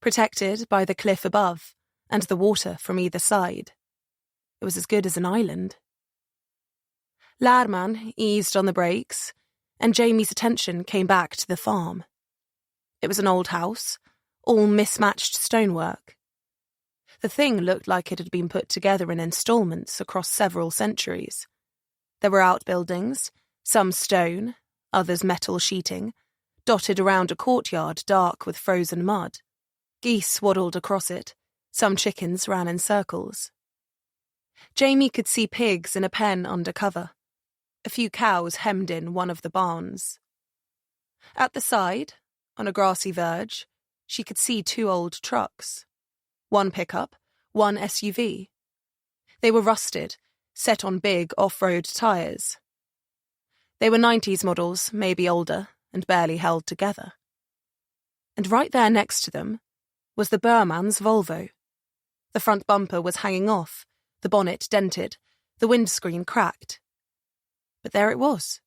protected by the cliff above and the water from either side. It was as good as an island. Lman eased on the brakes, and Jamie's attention came back to the farm. It was an old house, all mismatched stonework. The thing looked like it had been put together in installments across several centuries. There were outbuildings, some stone, others metal sheeting, dotted around a courtyard dark with frozen mud. Geese waddled across it, some chickens ran in circles. Jamie could see pigs in a pen under cover. A few cows hemmed in one of the barns. At the side, on a grassy verge, she could see two old trucks. One pickup, one SUV. They were rusted, set on big off-road tyres. They were 90s models, maybe older, and barely held together. And right there next to them was the Lman's Volvo. The front bumper was hanging off, the bonnet dented, the windscreen cracked. But there it was.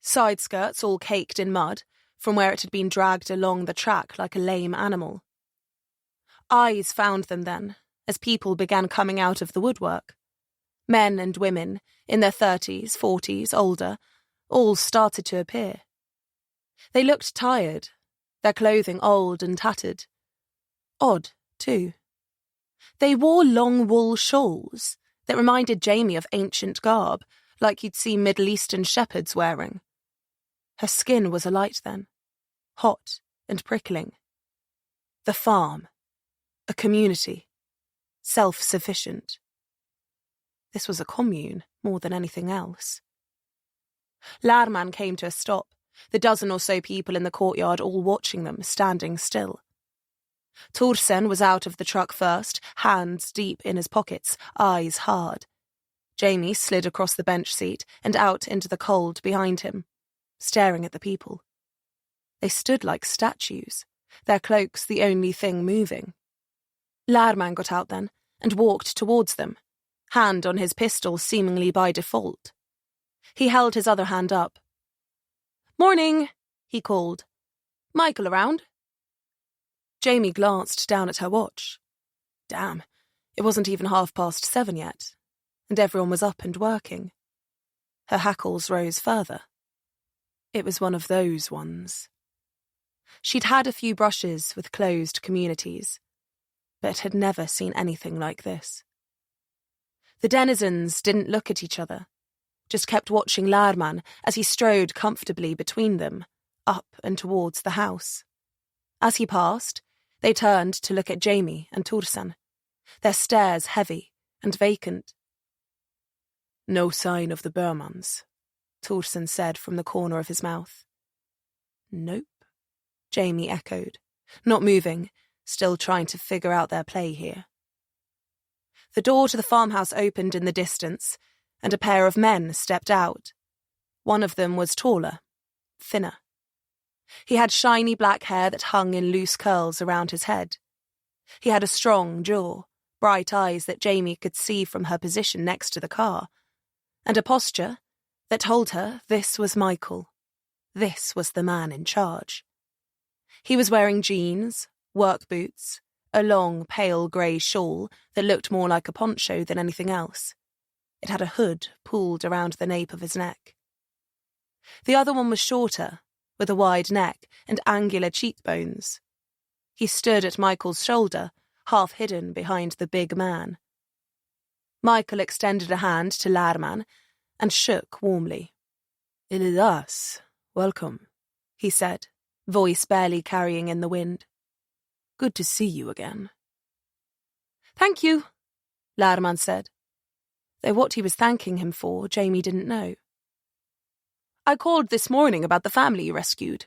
Side skirts all caked in mud, from where it had been dragged along the track like a lame animal. Eyes found them then, as people began coming out of the woodwork. Men and women, in their 30s, 40s, older, all started to appear. They looked tired, their clothing old and tattered. Odd, too. They wore long wool shawls that reminded Jamie of ancient garb, like you'd see Middle Eastern shepherds wearing. Her skin was alight then, hot and prickling. The farm. A community. Self-sufficient. This was a commune, more than anything else. Lman came to a stop, the dozen or so people in the courtyard all watching them, standing still. Torsen was out of the truck first, hands deep in his pockets, eyes hard. Jamie slid across the bench seat and out into the cold behind him, staring at the people. They stood like statues, their cloaks the only thing moving. Lman got out then and walked towards them, hand on his pistol seemingly by default. He held his other hand up. "Morning," he called. "Michael around?" Jamie glanced down at her watch. Damn, it wasn't even 7:30 yet, and everyone was up and working. Her hackles rose further. It was one of those ones. She'd had a few brushes with closed communities, but had never seen anything like this. The denizens didn't look at each other, just kept watching Lman as he strode comfortably between them, up and towards the house. As he passed, they turned to look at Jamie and Torsen, their stares heavy and vacant. "No sign of the Burmans," Torsen said from the corner of his mouth. "Nope," Jamie echoed, not moving, still trying to figure out their play here. The door to the farmhouse opened in the distance, and a pair of men stepped out. One of them was taller, thinner. He had shiny black hair that hung in loose curls around his head. He had a strong jaw, bright eyes that Jamie could see from her position next to the car, and a posture that told her this was Michael. This was the man in charge. He was wearing jeans, work boots, a long, pale grey shawl that looked more like a poncho than anything else. It had a hood pulled around the nape of his neck. The other one was shorter, with a wide neck and angular cheekbones. He stood at Michael's shoulder, half hidden behind the big man. Michael extended a hand to Lman and shook warmly. "It is us. Welcome," he said, voice barely carrying in the wind. "Good to see you again." "Thank you," Lman said, though what he was thanking him for Jamie didn't know. "I called this morning about the family you rescued,"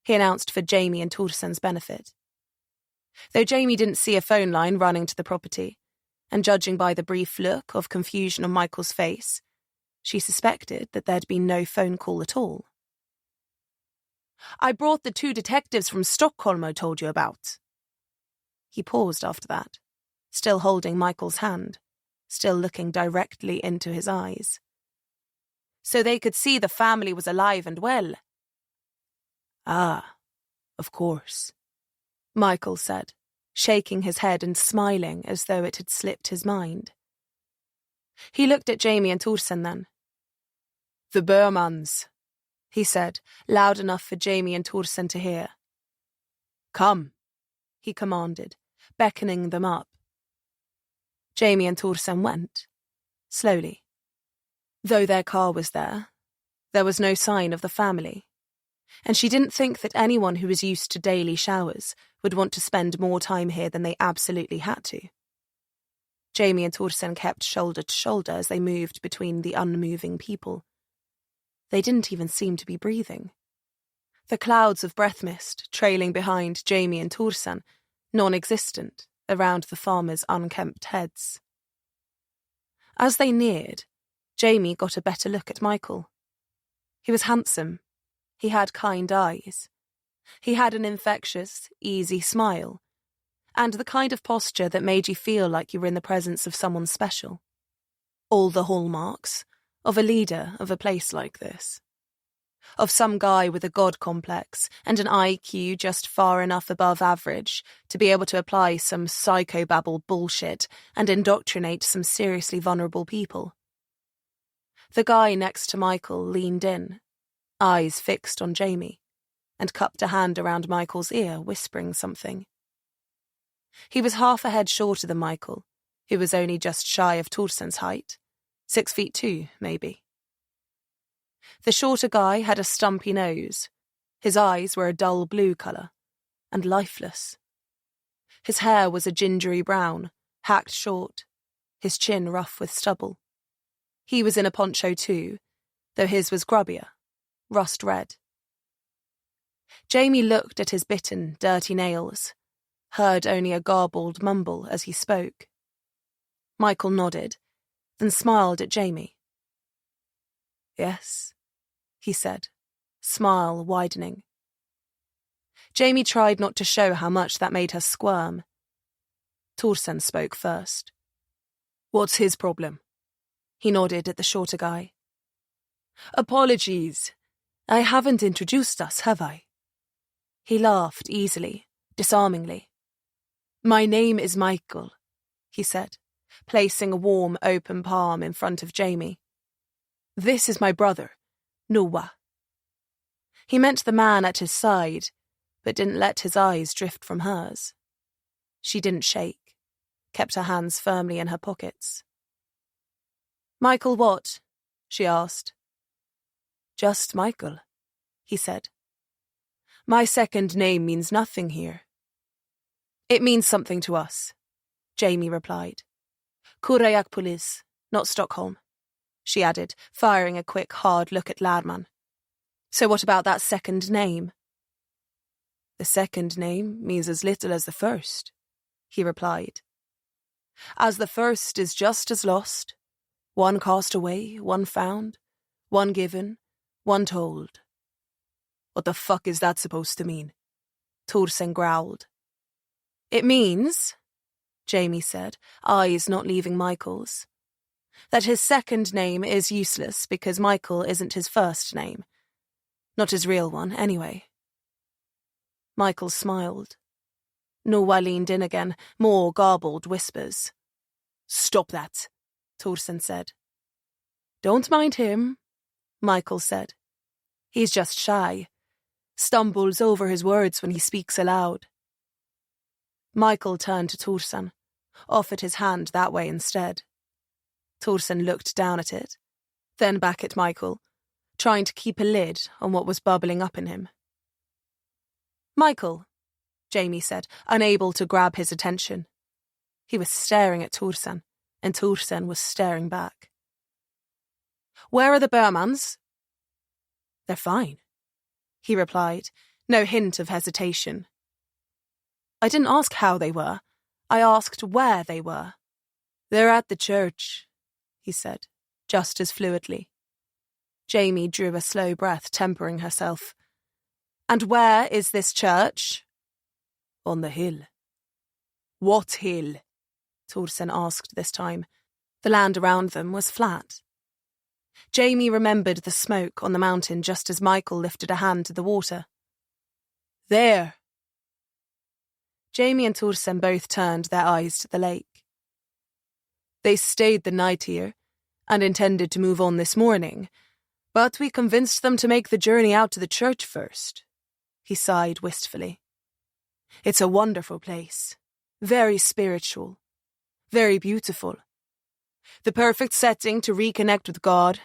he announced for Jamie and Torsen's benefit. Though Jamie didn't see a phone line running to the property, and judging by the brief look of confusion on Michael's face, she suspected that there'd been no phone call at all. "I brought the 2 detectives from Stockholm I told you about." He paused after that, still holding Michael's hand, still looking directly into his eyes. "So they could see the family was alive and well." "Ah, of course," Michael said, shaking his head and smiling as though it had slipped his mind. He looked at Jamie and Torsen then. "The Burmans," he said, loud enough for Jamie and Torsen to hear. "Come," he commanded, beckoning them up. Jamie and Torsen went, slowly. Though their car was there was no sign of the family, and she didn't think that anyone who was used to daily showers would want to spend more time here than they absolutely had to. Jamie and Torsen kept shoulder to shoulder as they moved between the unmoving people. They didn't even seem to be breathing. The clouds of breath mist trailing behind Jamie and Torsen, non-existent around the farmers' unkempt heads. As they neared, Jamie got a better look at Michael. He was handsome. He had kind eyes. He had an infectious, easy smile, and the kind of posture that made you feel like you were in the presence of someone special. All the hallmarks of a leader of a place like this. Of some guy with a god complex and an IQ just far enough above average to be able to apply some psychobabble bullshit and indoctrinate some seriously vulnerable people. The guy next to Michael leaned in, eyes fixed on Jamie, and cupped a hand around Michael's ear, whispering something. He was half a head shorter than Michael, who was only just shy of Torsen's height, 6'2", maybe. The shorter guy had a stumpy nose. His eyes were a dull blue colour, and lifeless. His hair was a gingery brown, hacked short, his chin rough with stubble. He was in a poncho too, though his was grubbier, rust red. Jamie looked at his bitten, dirty nails, heard only a garbled mumble as he spoke. Michael nodded, then smiled at Jamie. "Yes," he said, smile widening. Jamie tried not to show how much that made her squirm. Torsen spoke first. "What's his problem?" He nodded at the shorter guy. "Apologies. I haven't introduced us, have I?" He laughed easily, disarmingly. "My name is Michael," he said, placing a warm, open palm in front of Jamie. "This is my brother, Noah." He meant the man at his side, but didn't let his eyes drift from hers. She didn't shake, kept her hands firmly in her pockets. "Michael what?" she asked. "Just Michael," he said. "My second name means nothing here." "It means something to us," Jamie replied. "Kurayakpolis, not Stockholm," she added, firing a quick, hard look at Lman. "So what about that second name?" "The second name means as little as the first," he replied. "As the first is just as lost, one cast away, one found, one given, one told." "What the fuck is that supposed to mean?" Thorsen growled. "It means," Jamie said, eyes not leaving Michael's, "that his second name is useless because Michael isn't his first name. Not his real one, anyway." Michael smiled. Noah leaned in again, more garbled whispers. "Stop that," Thorsen said. "Don't mind him," Michael said. "He's just shy. Stumbles over his words when he speaks aloud." Michael turned to Thorsen, offered his hand that way instead. Thorsen looked down at it, then back at Michael, trying to keep a lid on what was bubbling up in him. "Michael," Jamie said, unable to grab his attention. He was staring at Thorsen, and Thorsen was staring back. "Where are the Bermans?" "They're fine," he replied, no hint of hesitation. "I didn't ask how they were. I asked where they were." "They're at the church," he said, just as fluidly. Jamie drew a slow breath, tempering herself. "And where is this church?" "On the hill." "What hill?" Thorsen asked this time. The land around them was flat. Jamie remembered the smoke on the mountain just as Michael lifted a hand to the water. "There." Jamie and Thorsen both turned their eyes to the lake. "They stayed the night here and intended to move on this morning, but we convinced them to make the journey out to the church first." He sighed wistfully. "It's a wonderful place, very spiritual, very beautiful. The perfect setting to reconnect with God,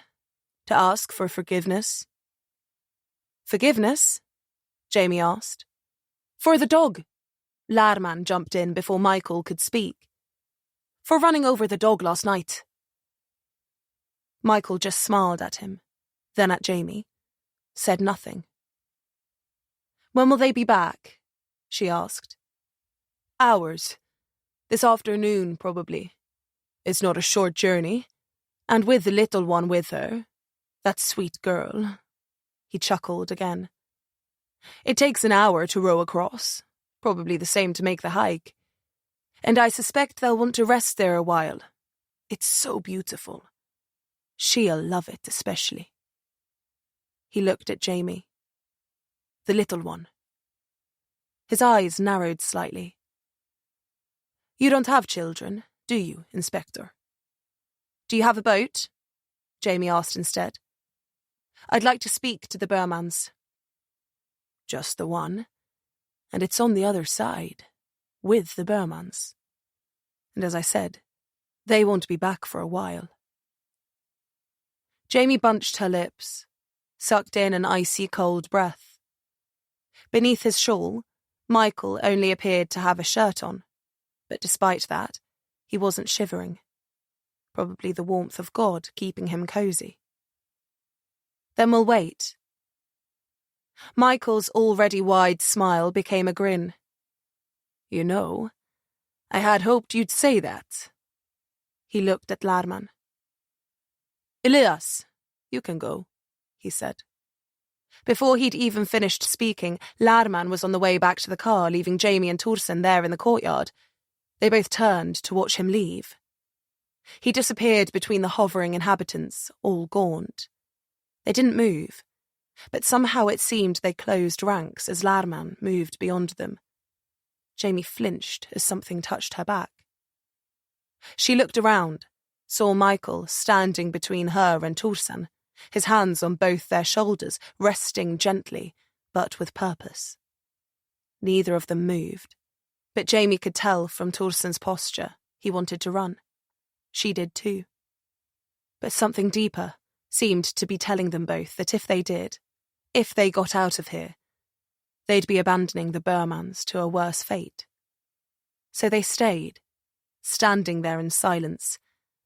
to ask for forgiveness." "Forgiveness?" Jamie asked. "For the dog." Lman jumped in before Michael could speak. "For running over the dog last night." Michael just smiled at him, then at Jamie, said nothing. "When will they be back?" she asked. "Hours. This afternoon, probably. It's not a short journey, and with the little one with her, that sweet girl." He chuckled again. "It takes an hour to row across, probably the same to make the hike. And I suspect they'll want to rest there a while. It's so beautiful. She'll love it especially." He looked at Jamie. "The little one." His eyes narrowed slightly. "You don't have children, do you, Inspector?" "Do you have a boat?" Jamie asked instead. "I'd like to speak to the Bermans." "Just the one, and it's on the other side, with the Bermans. And as I said, they won't be back for a while." Jamie bunched her lips, sucked in an icy cold breath. Beneath his shawl, Michael only appeared to have a shirt on, but despite that, he wasn't shivering. Probably the warmth of God keeping him cozy. "Then we'll wait." Michael's already wide smile became a grin. "You know, I had hoped you'd say that." He looked at Lman. "Elias, you can go," he said. Before he'd even finished speaking, Lman was on the way back to the car, leaving Jamie and Thorsen there in the courtyard. They both turned to watch him leave. He disappeared between the hovering inhabitants, all gaunt. They didn't move, but somehow it seemed they closed ranks as Lman moved beyond them. Jamie flinched as something touched her back. She looked around, saw Michael standing between her and Thorsen, his hands on both their shoulders, resting gently, but with purpose. Neither of them moved, but Jamie could tell from Torsen's posture he wanted to run. She did too. But something deeper seemed to be telling them both that if they did, if they got out of here, they'd be abandoning the Burmans to a worse fate. So they stayed, standing there in silence,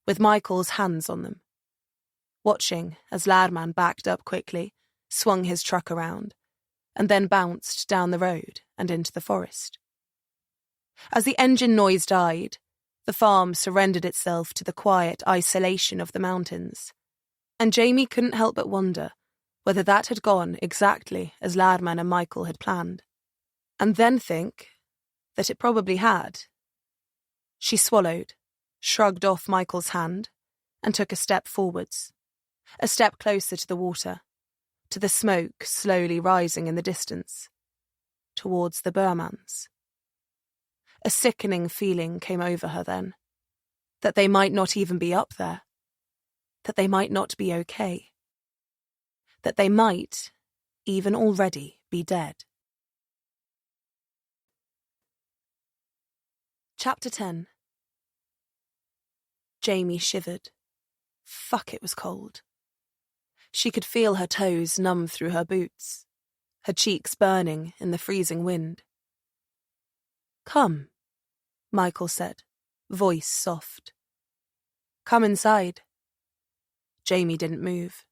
with Michael's hands on them, watching as Lman backed up quickly, swung his truck around, and then bounced down the road and into the forest. As the engine noise died, the farm surrendered itself to the quiet isolation of the mountains, and Jamie couldn't help but wonder whether that had gone exactly as Lman and Michael had planned, and then think that it probably had. She swallowed, shrugged off Michael's hand, and took a step forwards, a step closer to the water, to the smoke slowly rising in the distance, towards the Burmans. A sickening feeling came over her then, that they might not even be up there, that they might not be okay, that they might even already be dead. Chapter 10. Jamie shivered. Fuck, it was cold. She could feel her toes numb through her boots, her cheeks burning in the freezing wind. "Come," Michael said, voice soft. "Come inside." Jamie didn't move.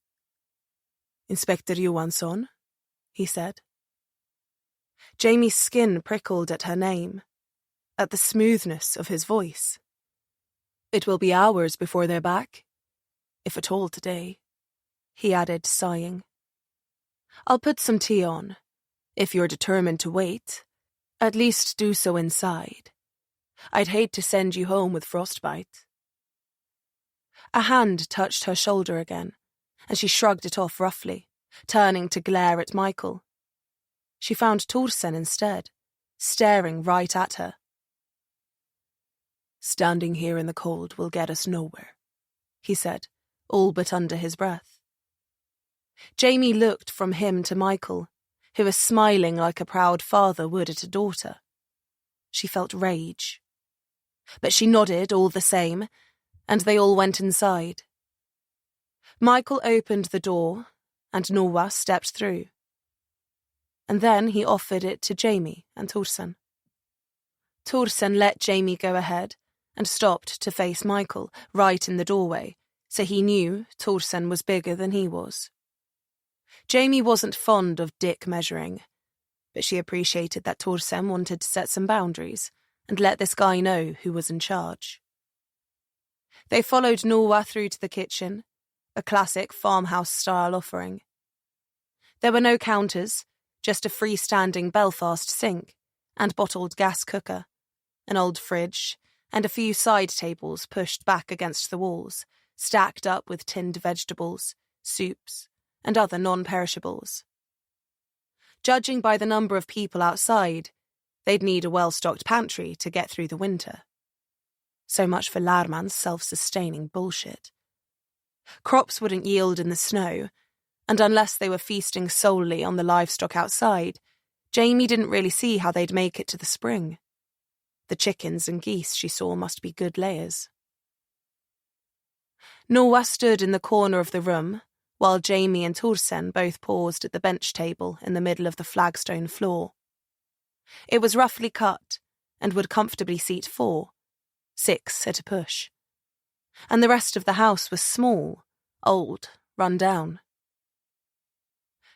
"Inspector Johansson," he said. Jamie's skin prickled at her name, at the smoothness of his voice. "It will be hours before they're back, if at all today," he added, sighing. "I'll put some tea on. If you're determined to wait, at least do so inside. I'd hate to send you home with frostbite." A hand touched her shoulder again, and she shrugged it off roughly, turning to glare at Michael. She found Torsen instead, staring right at her. "Standing here in the cold will get us nowhere," he said, all but under his breath. Jamie looked from him to Michael, who was smiling like a proud father would at a daughter. She felt rage. But she nodded all the same, and they all went inside. Michael opened the door, and Noah stepped through. And then he offered it to Jamie and Torsen. Torsen let Jamie go ahead and stopped to face Michael, right in the doorway, so he knew Torsen was bigger than he was. Jamie wasn't fond of dick measuring, but she appreciated that Torsen wanted to set some boundaries and let this guy know who was in charge. They followed Noah through to the kitchen, a classic farmhouse-style offering. There were no counters, just a freestanding Belfast sink and bottled gas cooker, an old fridge, and a few side tables pushed back against the walls, stacked up with tinned vegetables, soups, and other non-perishables. Judging by the number of people outside, they'd need a well-stocked pantry to get through the winter. So much for Lman's self-sustaining bullshit. Crops wouldn't yield in the snow, and unless they were feasting solely on the livestock outside, Jamie didn't really see how they'd make it to the spring. The chickens and geese she saw must be good layers. Noah stood in the corner of the room, while Jamie and Torsen both paused at the bench table in the middle of the flagstone floor. It was roughly cut and would comfortably seat 4, 6 at a push. And the rest of the house was small, old, run down.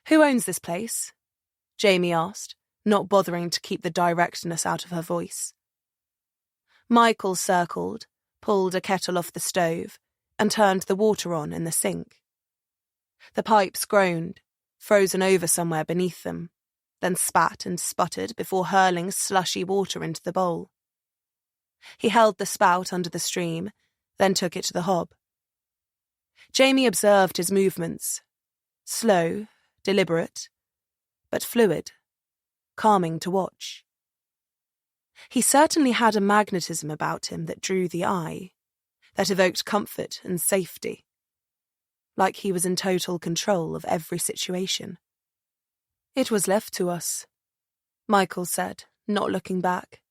"Who owns this place?" Jamie asked, not bothering to keep the directness out of her voice. Michael circled, pulled a kettle off the stove, and turned the water on in the sink. The pipes groaned, frozen over somewhere beneath them, then spat and sputtered before hurling slushy water into the bowl. He held the spout under the stream, then took it to the hob. Jamie observed his movements, slow, deliberate, but fluid, calming to watch. He certainly had a magnetism about him that drew the eye, that evoked comfort and safety, like he was in total control of every situation. "It was left to us," Michael said, not looking back.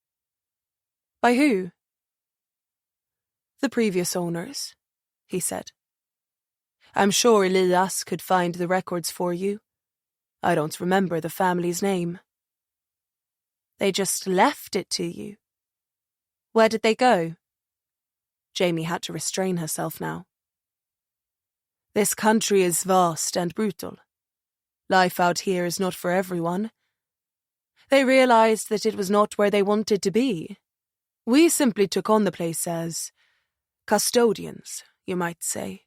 By who? The previous owners, he said. I'm sure Elias could find the records for you. I don't remember the family's name. They just left it to you. Where did they go? Jamie had to restrain herself now. This country is vast and brutal. Life out here is not for everyone. They realized that it was not where they wanted to be. We simply took on the place as custodians, you might say.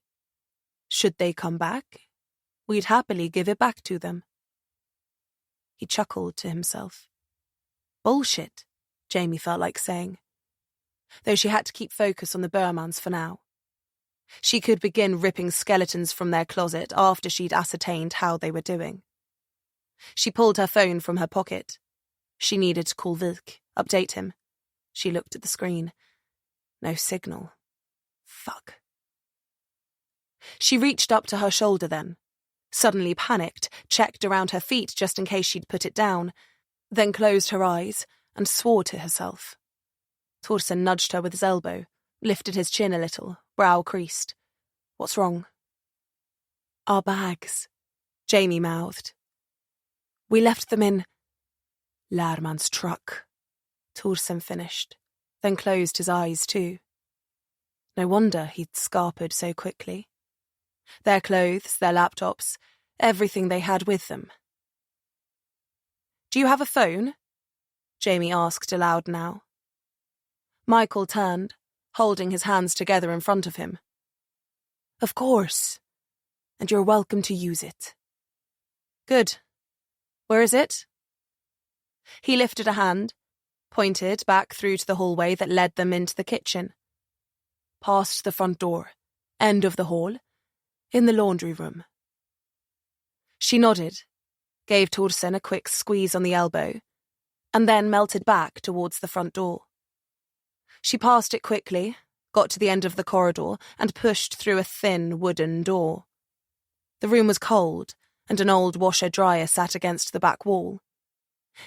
Should they come back, we'd happily give it back to them. He chuckled to himself. Bullshit, Jamie felt like saying, though she had to keep focus on the Burmans for now. She could begin ripping skeletons from their closet after she'd ascertained how they were doing. She pulled her phone from her pocket. She needed to call Vilk, update him. She looked at the screen. No signal. Fuck. She reached up to her shoulder then, suddenly panicked, checked around her feet just in case she'd put it down, then closed her eyes and swore to herself. Thorsen nudged her with his elbow, lifted his chin a little, brow creased. What's wrong? Our bags, Jamie mouthed. We left them in Lman's truck, Thorsen finished, then closed his eyes too. No wonder he'd scarpered so quickly. Their clothes, their laptops, everything they had with them. Do you have a phone? Jamie asked aloud now. Michael turned, holding his hands together in front of him. Of course, and you're welcome to use it. Good. Where is it? He lifted a hand, pointed back through to the hallway that led them into the kitchen. Past the front door, end of the hall, in the laundry room. She nodded, gave Thorsen a quick squeeze on the elbow, and then melted back towards the front door. She passed it quickly, got to the end of the corridor, and pushed through a thin wooden door. The room was cold, and an old washer-dryer sat against the back wall.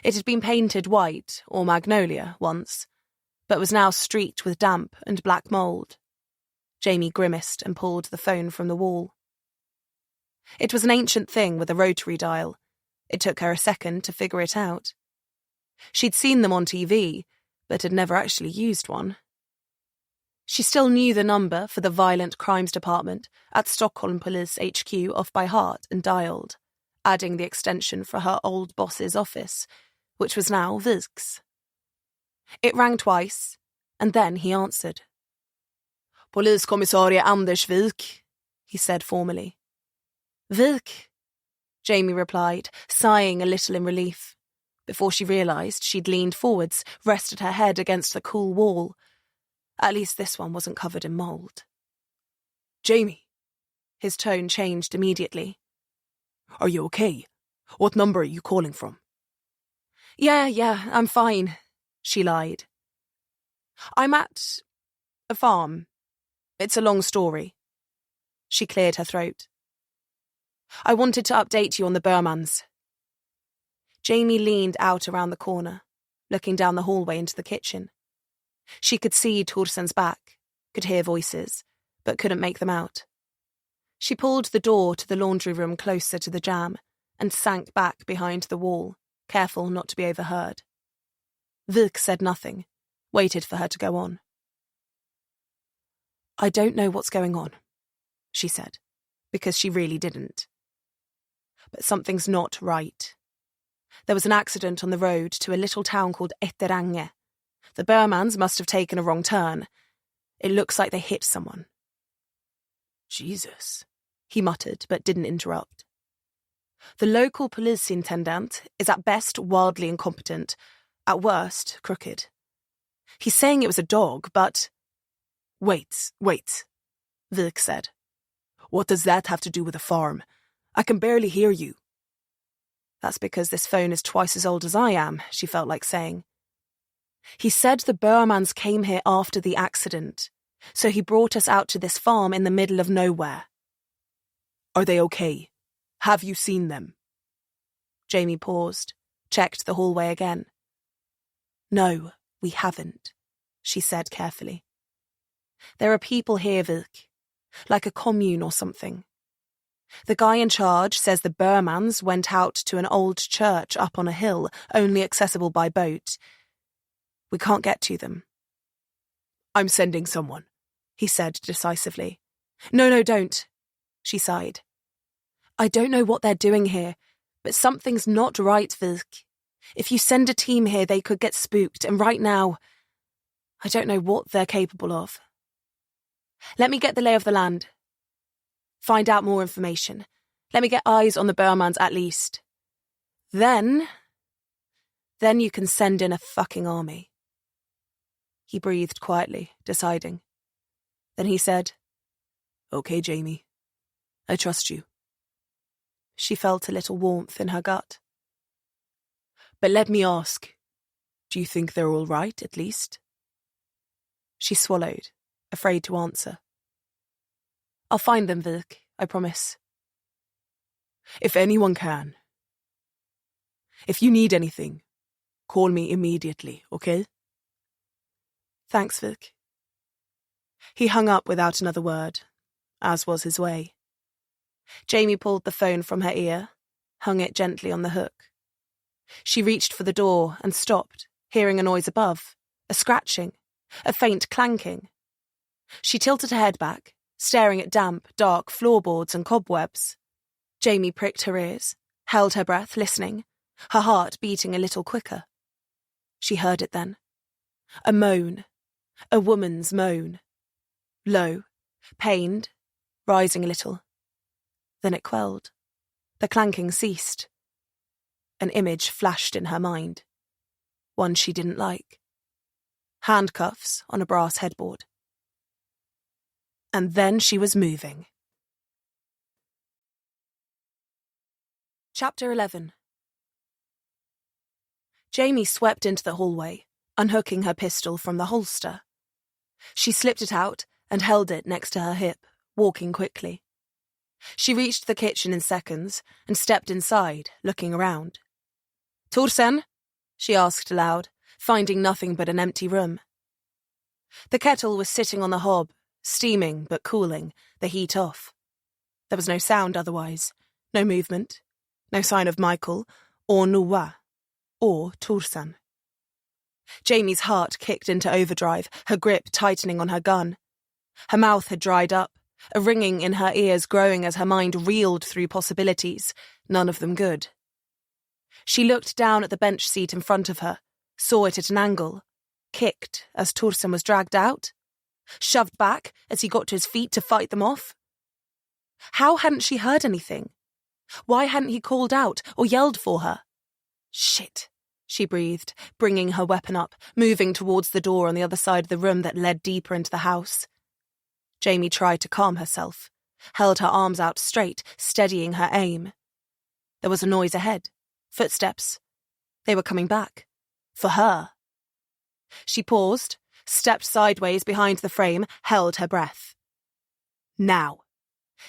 It had been painted white, or magnolia, once, but was now streaked with damp and black mould. Jamie grimaced and pulled the phone from the wall. It was an ancient thing with a rotary dial. It took her a second to figure it out. She'd seen them on TV, but had never actually used one. She still knew the number for the Violent Crimes Department at Stockholm Police HQ off by heart and dialed, adding the extension for her old boss's office, which was now Vilk's. It rang twice, and then he answered. Poliskommissarie Anders Vilk, he said formally. Vilk, Jamie replied, sighing a little in relief, before she realised she'd leaned forwards, rested her head against the cool wall. At least this one wasn't covered in mould. Jamie. His tone changed immediately. Are you okay? What number are you calling from? Yeah, I'm fine, she lied. I'm at a farm. It's a long story. She cleared her throat. I wanted to update you on the Burmans. Jamie leaned out around the corner, looking down the hallway into the kitchen. She could see Thorsen's back, could hear voices, but couldn't make them out. She pulled the door to the laundry room closer to the jam and sank back behind the wall, careful not to be overheard. Vilk said nothing, waited for her to go on. I don't know what's going on, she said, because she really didn't. But something's not right. There was an accident on the road to a little town called Etterange. The Burmans must have taken a wrong turn. It looks like they hit someone. Jesus, he muttered, but didn't interrupt. The local police intendant is at best wildly incompetent, at worst crooked. He's saying it was a dog, but... Wait, Vilk said. What does that have to do with a farm? I can barely hear you. That's because this phone is twice as old as I am, she felt like saying. He said the Burmans came here after the accident, so he brought us out to this farm in the middle of nowhere. Are they okay? Have you seen them? Jamie paused, checked the hallway again. "No, we haven't," she said carefully. "There are people here, Vilk, like a commune or something. The guy in charge says the Burmans went out to an old church up on a hill, only accessible by boat. We can't get to them." "I'm sending someone," he said decisively. No, don't," she sighed. "I don't know what they're doing here, but something's not right, Vilk. If you send a team here, they could get spooked, and right now, I don't know what they're capable of. Let me get the lay of the land. Find out more information. Let me get eyes on the Burmans at least. Then you can send in a fucking army." He breathed quietly, deciding. Then he said, "Okay, Jamie. I trust you." She felt a little warmth in her gut. "But let me ask, do you think they're all right, at least?" She swallowed, afraid to answer. "I'll find them, Vilk, I promise." "If anyone can. If you need anything, call me immediately, okay?" "Thanks, Vilk." He hung up without another word, as was his way. Jamie pulled the phone from her ear, hung it gently on the hook. She reached for the door and stopped, hearing a noise above, a scratching, a faint clanking. She tilted her head back, staring at damp, dark floorboards and cobwebs. Jamie pricked her ears, held her breath, listening, her heart beating a little quicker. She heard it then. A moan, a woman's moan. Low, pained, rising a little. Then it quelled. The clanking ceased. An image flashed in her mind. One she didn't like. Handcuffs on a brass headboard. And then she was moving. Chapter 11. Jamie swept into the hallway, unhooking her pistol from the holster. She slipped it out and held it next to her hip, walking quickly. She reached the kitchen in seconds and stepped inside, looking around. "Torsen?" she asked aloud, finding nothing but an empty room. The kettle was sitting on the hob, steaming but cooling, the heat off. There was no sound otherwise, no movement, no sign of Michael, or Nuwa, or Torsen. Jamie's heart kicked into overdrive, her grip tightening on her gun. Her mouth had dried up, a ringing in her ears growing as her mind reeled through possibilities, none of them good. She looked down at the bench seat in front of her, saw it at an angle, kicked as Torsen was dragged out, shoved back as he got to his feet to fight them off. How hadn't she heard anything? Why hadn't he called out or yelled for her? Shit, she breathed, bringing her weapon up, moving towards the door on the other side of the room that led deeper into the house. Jamie tried to calm herself, held her arms out straight, steadying her aim. There was a noise ahead. Footsteps. They were coming back. For her. She paused, stepped sideways behind the frame, held her breath. Now.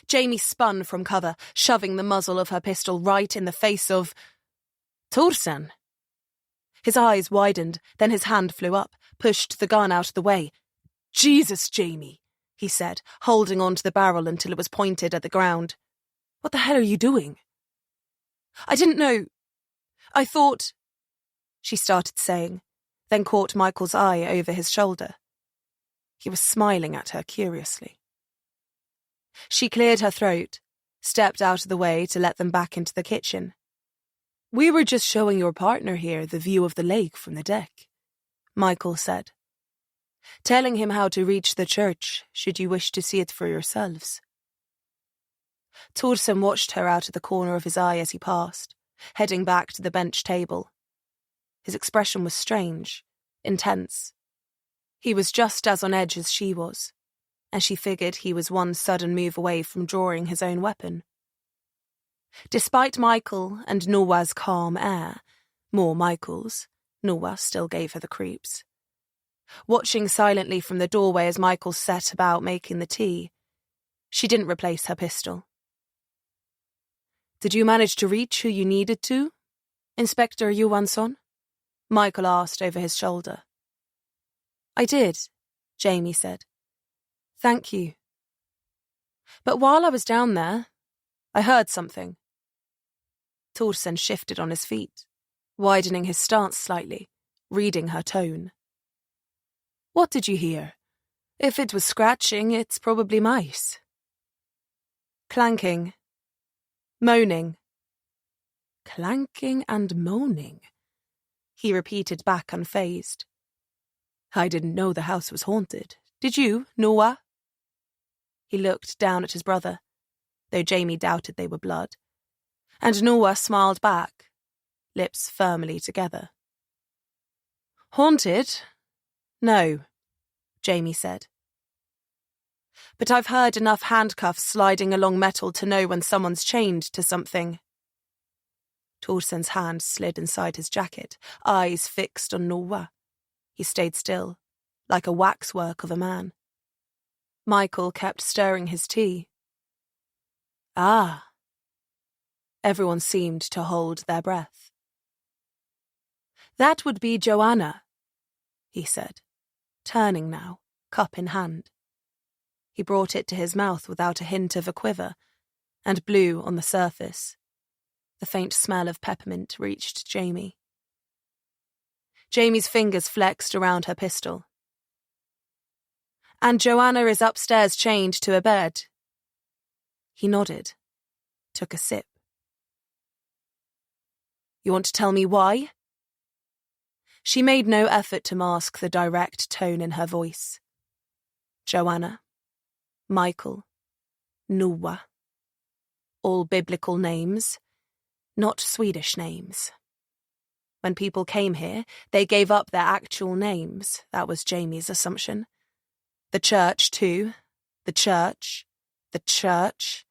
Jamie spun from cover, shoving the muzzle of her pistol right in the face of Torsen. His eyes widened, then his hand flew up, pushed the gun out of the way. "Jesus, Jamie," he said, holding onto the barrel until it was pointed at the ground. "What the hell are you doing?" "I didn't know. I thought," she started saying, then caught Michael's eye over his shoulder. He was smiling at her curiously. She cleared her throat, stepped out of the way to let them back into the kitchen. "We were just showing your partner here the view of the lake from the deck," Michael said. "Telling him how to reach the church, should you wish to see it for yourselves." Torsen watched her out of the corner of his eye as he passed, heading back to the bench table. His expression was strange, intense. He was just as on edge as she was, and she figured he was one sudden move away from drawing his own weapon. Despite Michael and Nuwa's calm air, more Michael's, Nuwa still gave her the creeps. Watching silently from the doorway as Michael set about making the tea, she didn't replace her pistol. "Did you manage to reach who you needed to?" Inspector Johansson? Michael asked over his shoulder. I did, Jamie said. Thank you. But while I was down there, I heard something. Thorsen shifted on his feet, widening his stance slightly, reading her tone. What did you hear? If it was scratching, it's probably mice. Clanking. Moaning. Clanking and moaning, he repeated back unfazed. I didn't know the house was haunted. Did you, Noah? He looked down at his brother, though Jamie doubted they were blood, and Noah smiled back, lips firmly together. Haunted? No, Jamie said. But I've heard enough handcuffs sliding along metal to know when someone's chained to something. Thorsen's hand slid inside his jacket, eyes fixed on Noah. He stayed still, like a waxwork of a man. Michael kept stirring his tea. Ah. Everyone seemed to hold their breath. That would be Joanna, he said, turning now, cup in hand. He brought it to his mouth without a hint of a quiver, and blew on the surface. The faint smell of peppermint reached Jamie. Jamie's fingers flexed around her pistol. And Joanna is upstairs chained to a bed. He nodded, took a sip. You want to tell me why? She made no effort to mask the direct tone in her voice. Joanna, Michael, Noah. All biblical names, not Swedish names. When people came here, they gave up their actual names. That was Jamie's assumption. The church, too. The church. The church.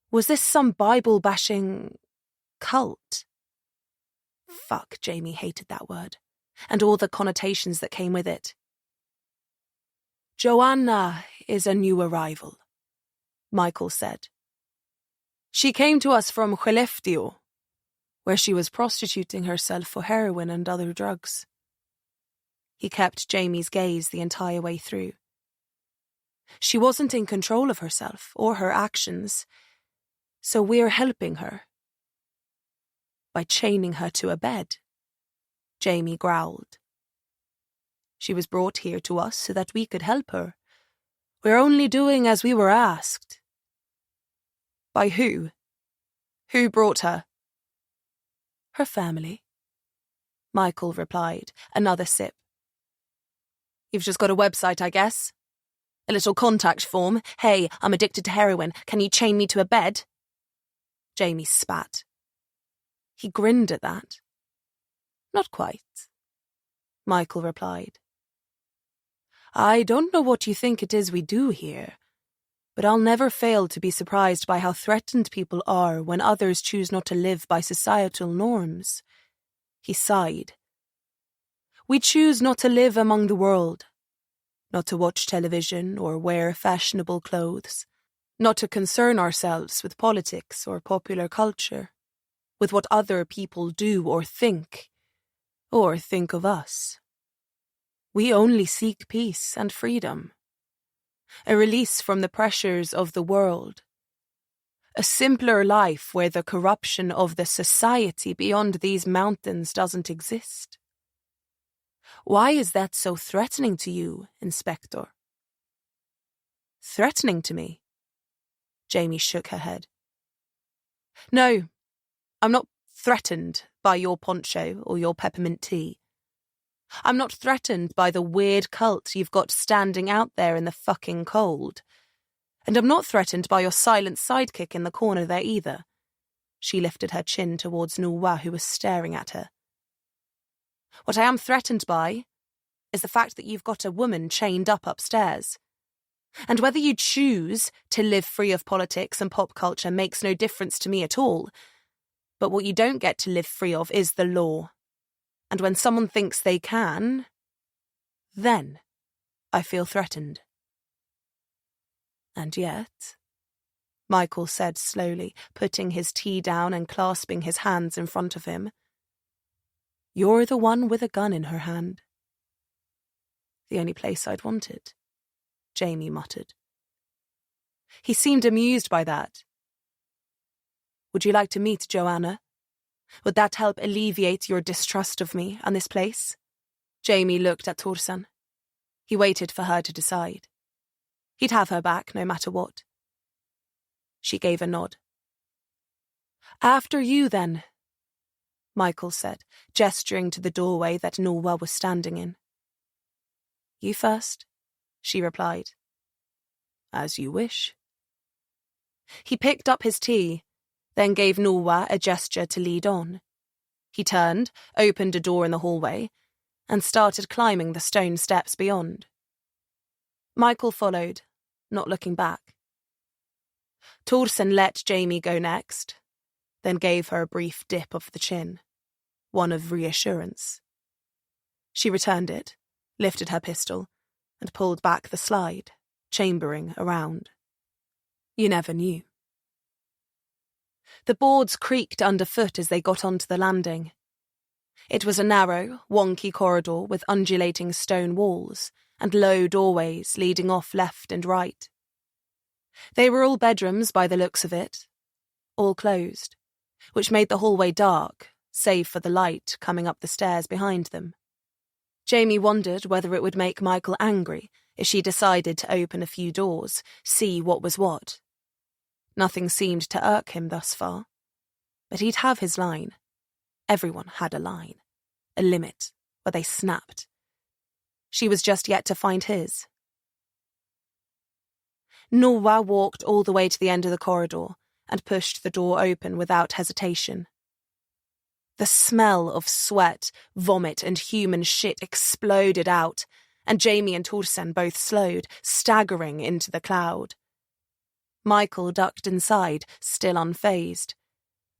Was this some Bible-bashing cult? Fuck, Jamie hated that word, and all the connotations that came with it. Joanna is a new arrival, Michael said. She came to us from Skellefteå, where she was prostituting herself for heroin and other drugs. He kept Jamie's gaze the entire way through. She wasn't in control of herself or her actions, so we're helping her. By chaining her to a bed, Jamie growled. She was brought here to us so that we could help her. We're only doing as we were asked. By who? Who brought her? Her family, Michael replied, another sip. You've just got a website, I guess? A little contact form. Hey, I'm addicted to heroin. Can you chain me to a bed? Jamie spat. He grinned at that. Not quite, Michael replied. I don't know what you think it is we do here, but I'll never fail to be surprised by how threatened people are when others choose not to live by societal norms. He sighed. We choose not to live among the world, not to watch television or wear fashionable clothes, not to concern ourselves with politics or popular culture, with what other people do or think of us. We only seek peace and freedom, a release from the pressures of the world, a simpler life where the corruption of the society beyond these mountains doesn't exist. Why is that so threatening to you, Inspector? Threatening to me? Jamie shook her head. No, I'm not threatened by your poncho or your peppermint tea. I'm not threatened by the weird cult you've got standing out there in the fucking cold. And I'm not threatened by your silent sidekick in the corner there either. She lifted her chin towards Noah, who was staring at her. What I am threatened by is the fact that you've got a woman chained up upstairs. And whether you choose to live free of politics and pop culture makes no difference to me at all. But what you don't get to live free of is the law. And when someone thinks they can, then I feel threatened. And yet, Michael said slowly, putting his tea down and clasping his hands in front of him. You're the one with a gun in her hand. The only place I'd wanted, Jamie muttered. He seemed amused by that. Would you like to meet Joanna? Would that help alleviate your distrust of me and this place? Jamie looked at Torsen. He waited for her to decide. He'd have her back no matter what. She gave a nod. After you, then, Michael said, gesturing to the doorway that Norwa was standing in. You first, she replied. As you wish. He picked up his tea, then gave Norwa a gesture to lead on. He turned, opened a door in the hallway, and started climbing the stone steps beyond. Michael followed, not looking back. Torsen let Jamie go next, then gave her a brief dip of the chin, one of reassurance. She returned it, lifted her pistol, and pulled back the slide, chambering around. You never knew. The boards creaked underfoot as they got onto the landing. It was a narrow, wonky corridor with undulating stone walls and low doorways leading off left and right. They were all bedrooms by the looks of it, all closed, which made the hallway dark, save for the light coming up the stairs behind them. Jamie wondered whether it would make Michael angry if she decided to open a few doors, see what was what. Nothing seemed to irk him thus far, but he'd have his line. Everyone had a line, a limit, where they snapped. She was just yet to find his. Norwa walked all the way to the end of the corridor and pushed the door open without hesitation. The smell of sweat, vomit, and human shit exploded out, and Jamie and Torsen both slowed, staggering into the cloud. Michael ducked inside, still unfazed,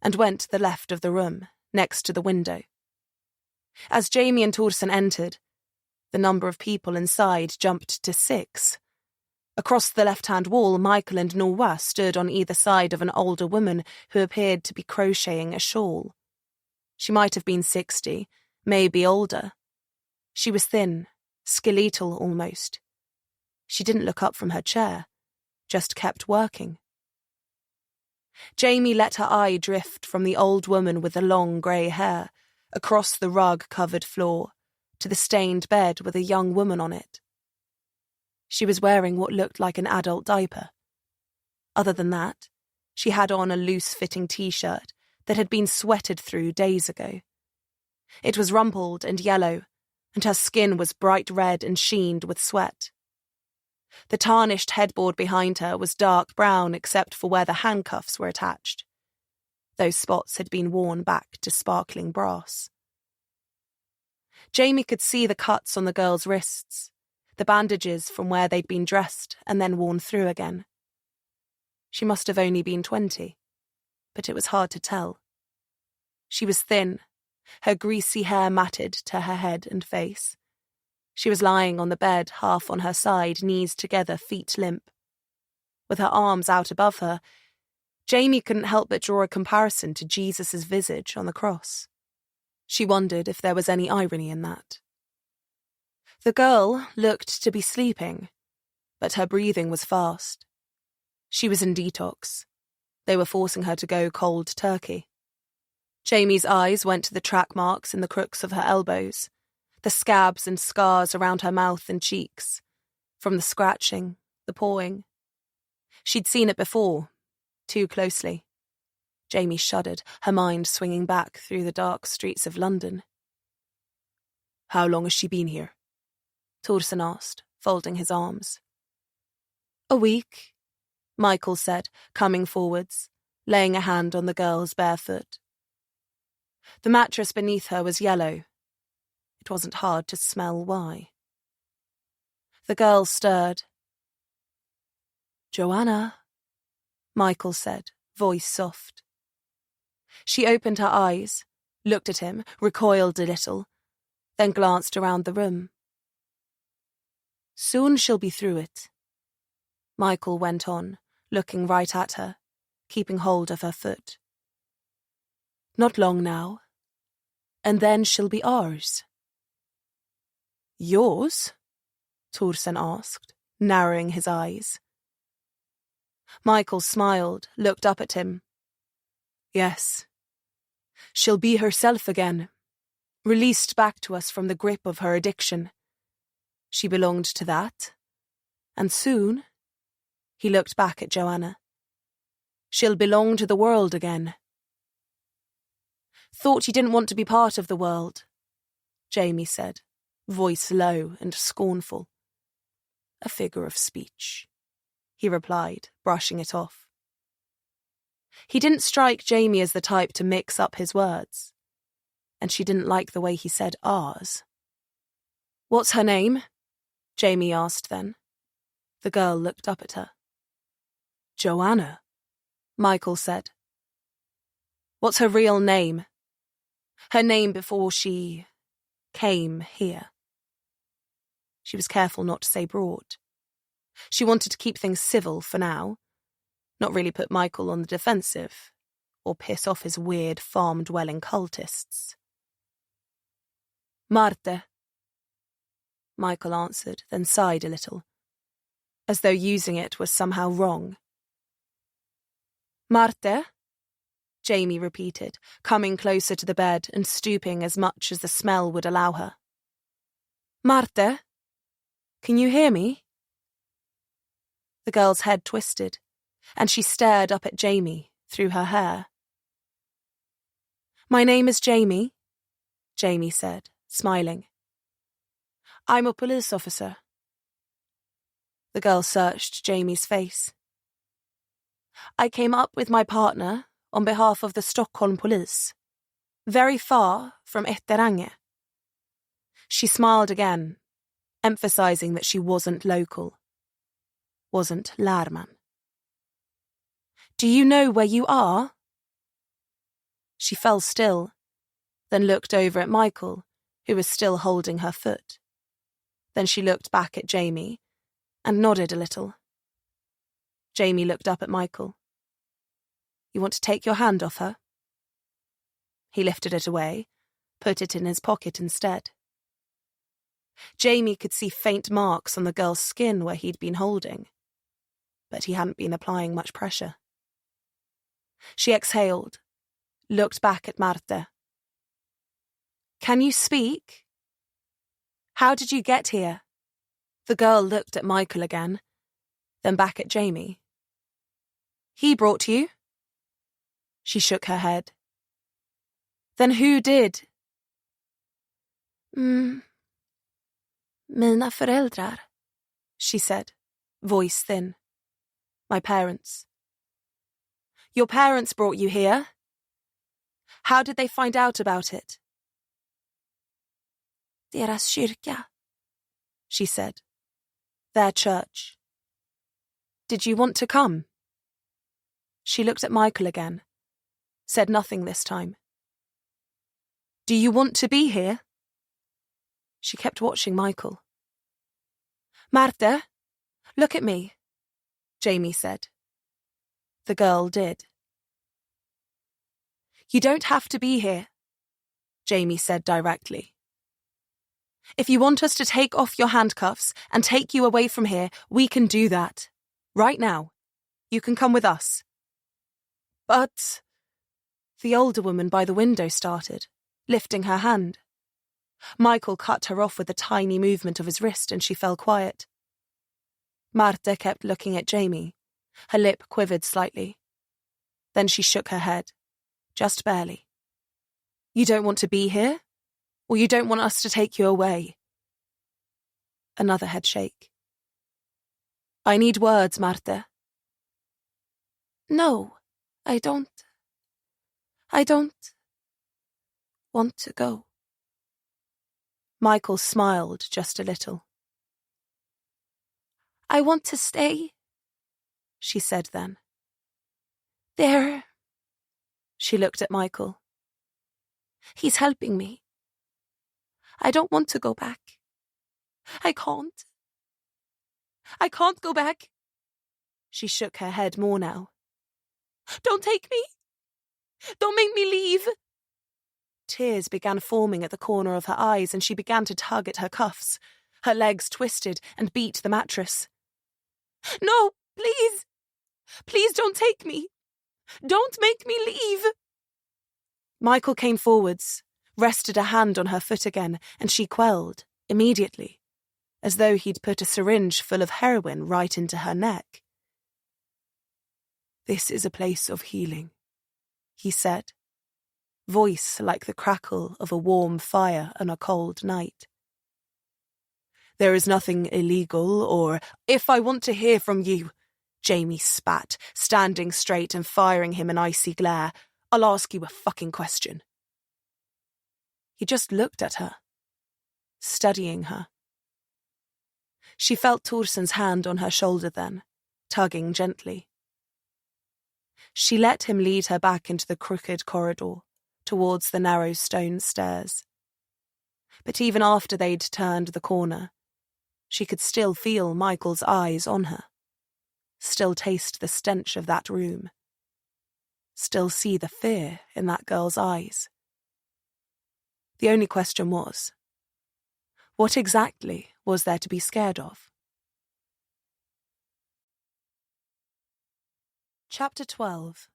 and went to the left of the room, next to the window. As Jamie and Torsen entered, the number of people inside jumped to 6. Across the left-hand wall, Michael and Norwa stood on either side of an older woman who appeared to be crocheting a shawl. She might have been 60, maybe older. She was thin, skeletal almost. She didn't look up from her chair, just kept working. Jamie let her eye drift from the old woman with the long grey hair, across the rug-covered floor, to the stained bed with a young woman on it. She was wearing what looked like an adult diaper. Other than that, she had on a loose-fitting t-shirt that had been sweated through days ago. It was rumpled and yellow, and her skin was bright red and sheened with sweat. The tarnished headboard behind her was dark brown except for where the handcuffs were attached. Those spots had been worn back to sparkling brass. Jamie could see the cuts on the girl's wrists, the bandages from where they'd been dressed and then worn through again. She must have only been 20, but it was hard to tell. She was thin, her greasy hair matted to her head and face. She was lying on the bed, half on her side, knees together, feet limp. With her arms out above her, Jamie couldn't help but draw a comparison to Jesus' visage on the cross. She wondered if there was any irony in that. The girl looked to be sleeping, but her breathing was fast. She was in detox. They were forcing her to go cold turkey. Jamie's eyes went to the track marks in the crooks of her elbows, the scabs and scars around her mouth and cheeks, from the scratching, the pawing. She'd seen it before, too closely. Jamie shuddered, her mind swinging back through the dark streets of London. How long has she been here? Torsen asked, folding his arms. A week, Michael said, coming forwards, laying a hand on the girl's bare foot. The mattress beneath her was yellow. It wasn't hard to smell why. The girl stirred. Joanna, Michael said, voice soft. She opened her eyes, looked at him, recoiled a little, then glanced around the room. Soon she'll be through it, Michael went on, looking right at her, keeping hold of her foot. Not long now. And then she'll be ours. Yours? Torsen asked, narrowing his eyes. Michael smiled, looked up at him. Yes. She'll be herself again, released back to us from the grip of her addiction. She belonged to that. And soon, he looked back at Joanna, she'll belong to the world again. Thought you didn't want to be part of the world, Jamie said, voice low and scornful. A figure of speech, he replied, brushing it off. He didn't strike Jamie as the type to mix up his words, and she didn't like the way he said ours. What's her name? Jamie asked then. The girl looked up at her. Joanna, Michael said. What's her real name? Her name before she came here. She was careful not to say brought. She wanted to keep things civil for now, not really put Michael on the defensive, or piss off his weird farm-dwelling cultists. Marte, Michael answered, then sighed a little, as though using it was somehow wrong. Marte? Jamie repeated, coming closer to the bed and stooping as much as the smell would allow her. Marte? Can you hear me? The girl's head twisted, and she stared up at Jamie through her hair. My name is Jamie, Jamie said, smiling. I'm a police officer. The girl searched Jamie's face. I came up with my partner on behalf of the Stockholm police, very far from Etterange. She smiled again, emphasizing that she wasn't local, wasn't Lman. Do you know where you are? She fell still, then looked over at Michael, who was still holding her foot. Then she looked back at Jamie and nodded a little. Jamie looked up at Michael. You want to take your hand off her? He lifted it away, put it in his pocket instead. Jamie could see faint marks on the girl's skin where he'd been holding, but he hadn't been applying much pressure. She exhaled, looked back at Marte. Can you speak? How did you get here? The girl looked at Michael again, then back at Jamie. He brought you? She shook her head. Then who did? Mina föräldrar, she said, voice thin. My parents. Your parents brought you here? How did they find out about it? Deras kyrka, she said. Their church. Did you want to come? She looked at Michael again, said nothing this time. Do you want to be here? She kept watching Michael. Marte, look at me, Jamie said. The girl did. You don't have to be here, Jamie said directly. If you want us to take off your handcuffs and take you away from here, we can do that. Right now. You can come with us. But... The older woman by the window started, lifting her hand. Michael cut her off with a tiny movement of his wrist and she fell quiet. Marte kept looking at Jamie. Her lip quivered slightly. Then she shook her head, just barely. You don't want to be here? Or you don't want us to take you away? Another head shake. I need words, Marte. No, I don't want to go. Michael smiled just a little. I want to stay, she said then. There. She looked at Michael. He's helping me. I don't want to go back. I can't go back. She shook her head more now. "Don't take me! Don't make me leave!" Tears began forming at the corner of her eyes, and she began to tug at her cuffs. Her legs twisted and beat the mattress. "No, please! Please don't take me! Don't make me leave!" Michael came forwards, rested a hand on her foot again, and she quelled, immediately, as though he'd put a syringe full of heroin right into her neck. "This is a place of healing," he said, voice like the crackle of a warm fire on a cold night. "There is nothing illegal or—" "If I want to hear from you," Jamie spat, standing straight and firing him an icy glare, "I'll ask you a fucking question." He just looked at her, studying her. She felt Torsen's hand on her shoulder then, tugging gently. She let him lead her back into the crooked corridor, towards the narrow stone stairs. But even after they'd turned the corner, she could still feel Michael's eyes on her, still taste the stench of that room, still see the fear in that girl's eyes. The only question was, what exactly was there to be scared of? Chapter 12.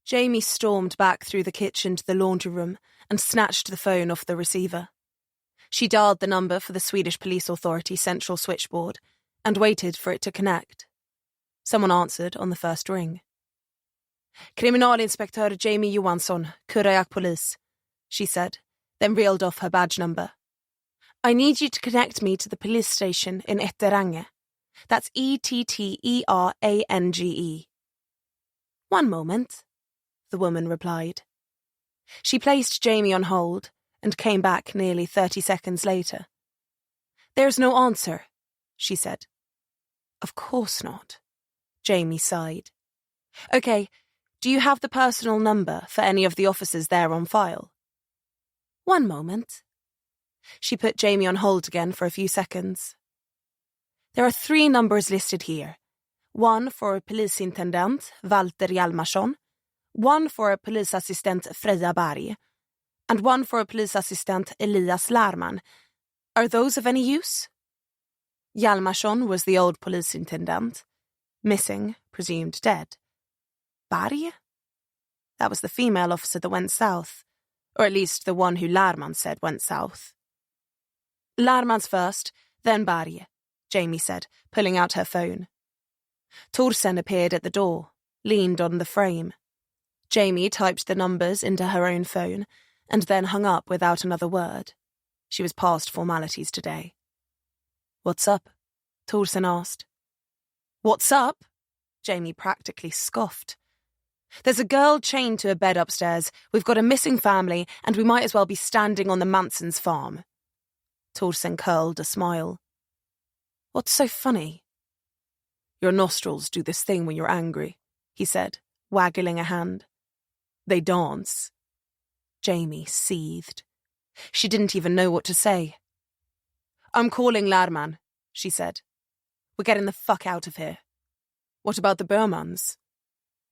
Jamie stormed back through the kitchen to the laundry room and snatched the phone off the receiver. She dialed the number for the Swedish Police Authority central switchboard and waited for it to connect. Someone answered on the first ring. "Kriminalinspektör Jamie Johansson, Kurajak Police," she said, then reeled off her badge number. "I need you to connect me to the police station in Etterange. That's Etterange. "One moment," the woman replied. She placed Jamie on hold and came back nearly 30 seconds later. "There's no answer," she said. "Of course not," Jamie sighed. "Okay, do you have the personal number for any of the officers there on file?" "One moment." She put Jamie on hold again for a few seconds. "There are 3 numbers listed here. One for polisintendent Walter Hjalmarsson, one for a polisassistent Freja Berg, and one for a polisassistent Elias Lman. Are those of any use?" Hjalmarsson was the old polisintendent. Missing, presumed dead. Berg? That was the female officer that went south, or at least the one who Lman said went south. "Lman's first, then Berg," Jamie said, pulling out her phone. Torsen appeared at the door, leaned on the frame. Jamie typed the numbers into her own phone and then hung up without another word. She was past formalities today. "What's up?" Torsen asked. "What's up?" Jamie practically scoffed. "There's a girl chained to a bed upstairs, we've got a missing family, and we might as well be standing on the Mansons' farm." Torsen curled a smile. "What's so funny?" "Your nostrils do this thing when you're angry," he said, waggling a hand. "They dance." Jamie seethed. She didn't even know what to say. "I'm calling Lman," she said. "We're getting the fuck out of here." "What about the Bermans?"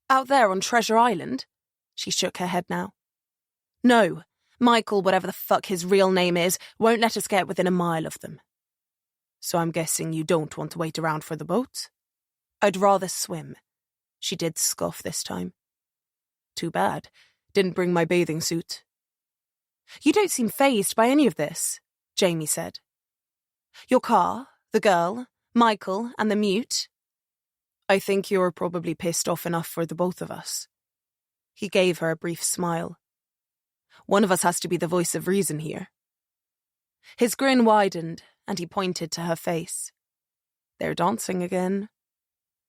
"Out there on Treasure Island?" She shook her head now. "No, Michael, whatever the fuck his real name is, won't let us get within a mile of them." "So I'm guessing you don't want to wait around for the boat?" "I'd rather swim." She did scoff this time. "Too bad. Didn't bring my bathing suit." "You don't seem fazed by any of this," Jamie said. "Your car, the girl, Michael, and the mute." "I think you're probably pissed off enough for the both of us." He gave her a brief smile. "One of us has to be the voice of reason here." His grin widened, and he pointed to her face. "They're dancing again."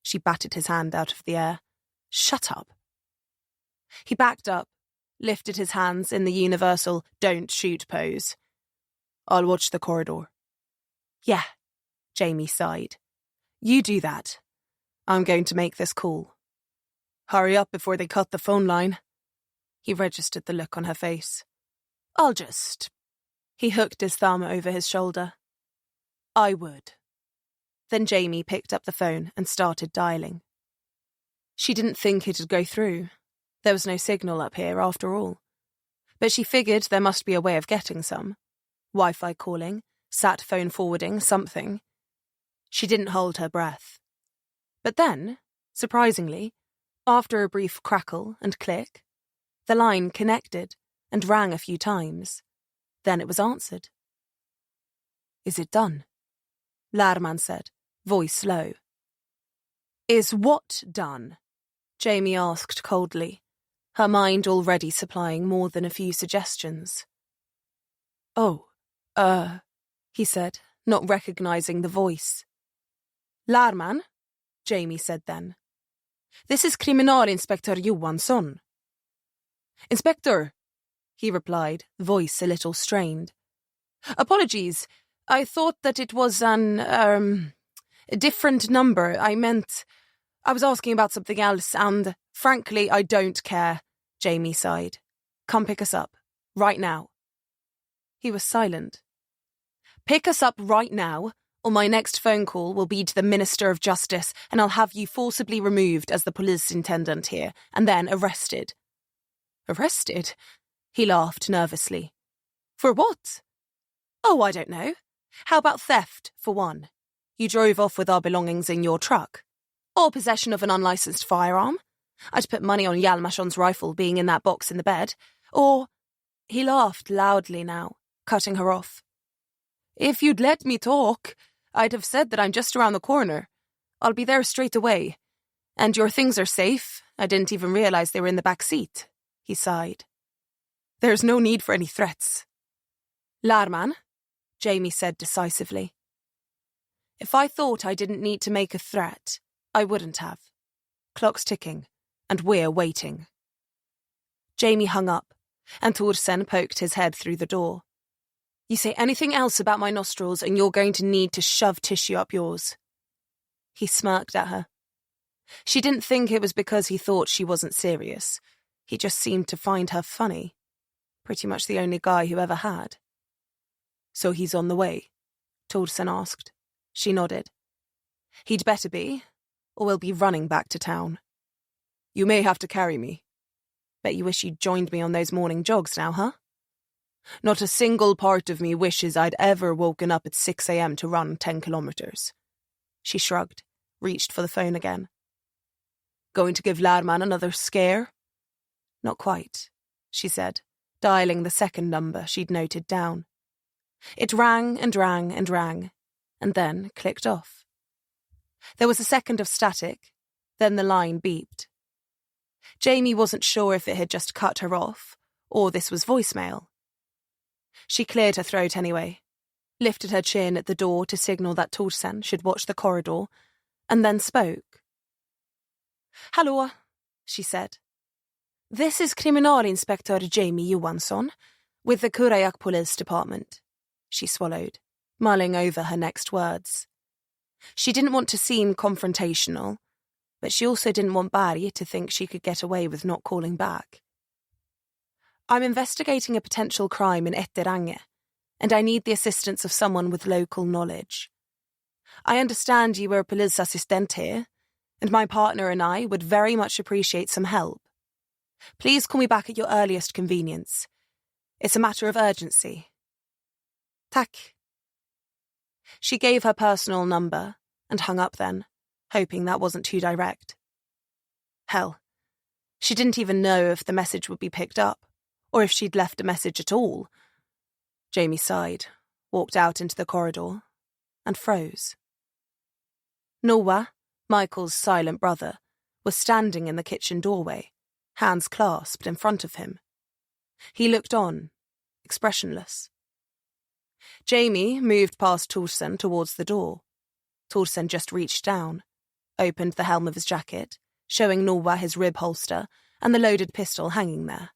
She batted his hand out of the air. "Shut up." He backed up, lifted his hands in the universal don't shoot pose. "I'll watch the corridor." "Yeah," Jamie sighed. "You do that. I'm going to make this call." "Hurry up before they cut the phone line." He registered the look on her face. "I'll just..." He hooked his thumb over his shoulder. "I would." Then Jamie picked up the phone and started dialing. She didn't think it'd go through. There was no signal up here, after all. But she figured there must be a way of getting some. Wi-Fi calling, sat phone forwarding, something. She didn't hold her breath. But then, surprisingly, after a brief crackle and click, the line connected and rang a few times. Then it was answered. "Is it done?" Lman said, voice low. "Is what done?" Jamie asked coldly, her mind already supplying more than a few suggestions. "Oh, he said, not recognizing the voice. "Lman," Jamie said then. "This is Kriminalinspektör Johansson." "Inspector," he replied, voice a little strained. "Apologies. I thought that it was a different number. I was asking about something else, and frankly, I don't care," Jamie sighed. "Come pick us up. Right now." He was silent. "Pick us up right now, or my next phone call will be to the Minister of Justice, and I'll have you forcibly removed as the police intendant here, and then arrested." "Arrested?" He laughed nervously. "For what?" "Oh, I don't know. How about theft, for one? You drove off with our belongings in your truck. Or possession of an unlicensed firearm? I'd put money on Hjalmarsson's rifle being in that box in the bed. Or—" He laughed loudly now, cutting her off. "If you'd let me talk, I'd have said that I'm just around the corner. I'll be there straight away. And your things are safe. I didn't even realize they were in the back seat," he sighed. "There's no need for any threats." "Lman," Jamie said decisively. "If I thought I didn't need to make a threat, I wouldn't have. Clock's ticking, and we're waiting." Jamie hung up, and Thorsen poked his head through the door. "You say anything else about my nostrils and you're going to need to shove tissue up yours." He smirked at her. She didn't think it was because he thought she wasn't serious. He just seemed to find her funny. Pretty much the only guy who ever had. "So he's on the way?" Thorsen asked. She nodded. "He'd better be, or we'll be running back to town." "You may have to carry me." "Bet you wish you'd joined me on those morning jogs now, huh?" "Not a single part of me wishes I'd ever woken up at 6 a.m. to run 10 kilometers. She shrugged, reached for the phone again. "Going to give Lman another scare?" "Not quite," she said, dialing the second number she'd noted down. It rang and rang and rang, and then clicked off. There was a second of static, then the line beeped. Jamie wasn't sure if it had just cut her off, or this was voicemail. She cleared her throat anyway, lifted her chin at the door to signal that Thorsen should watch the corridor, and then spoke. "Hallå," she said. "This is Kriminalinspektör Jamie Johansson, with the Kurajak Police Department." She swallowed, mulling over her next words. She didn't want to seem confrontational, but she also didn't want Barry to think she could get away with not calling back. "I'm investigating a potential crime in Etterange, and I need the assistance of someone with local knowledge. I understand you were a police assistant here, and my partner and I would very much appreciate some help. Please call me back at your earliest convenience. It's a matter of urgency." "Tack." She gave her personal number and hung up then, hoping that wasn't too direct. Hell, she didn't even know if the message would be picked up, or if she'd left a message at all. Jamie sighed, walked out into the corridor, and froze. Noah, Michael's silent brother, was standing in the kitchen doorway, hands clasped in front of him. He looked on, expressionless. Jamie moved past Thorsen towards the door. Thorsen just reached down, opened the helm of his jacket, showing Noah his rib holster and the loaded pistol hanging there.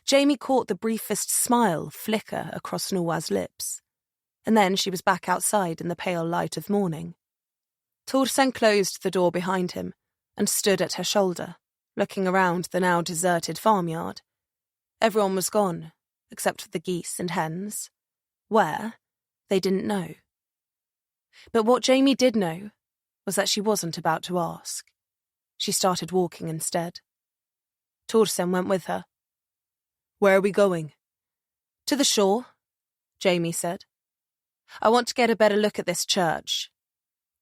Jamie caught the briefest smile flicker across Noah's lips, and then she was back outside in the pale light of morning. Thorsen closed the door behind him and stood at her shoulder, looking around the now deserted farmyard. Everyone was gone, except for the geese and hens. Where? They didn't know. But what Jamie did know was that she wasn't about to ask. She started walking instead. Torsen went with her. "Where are we going?" "To the shore," Jamie said. "I want to get a better look at this church.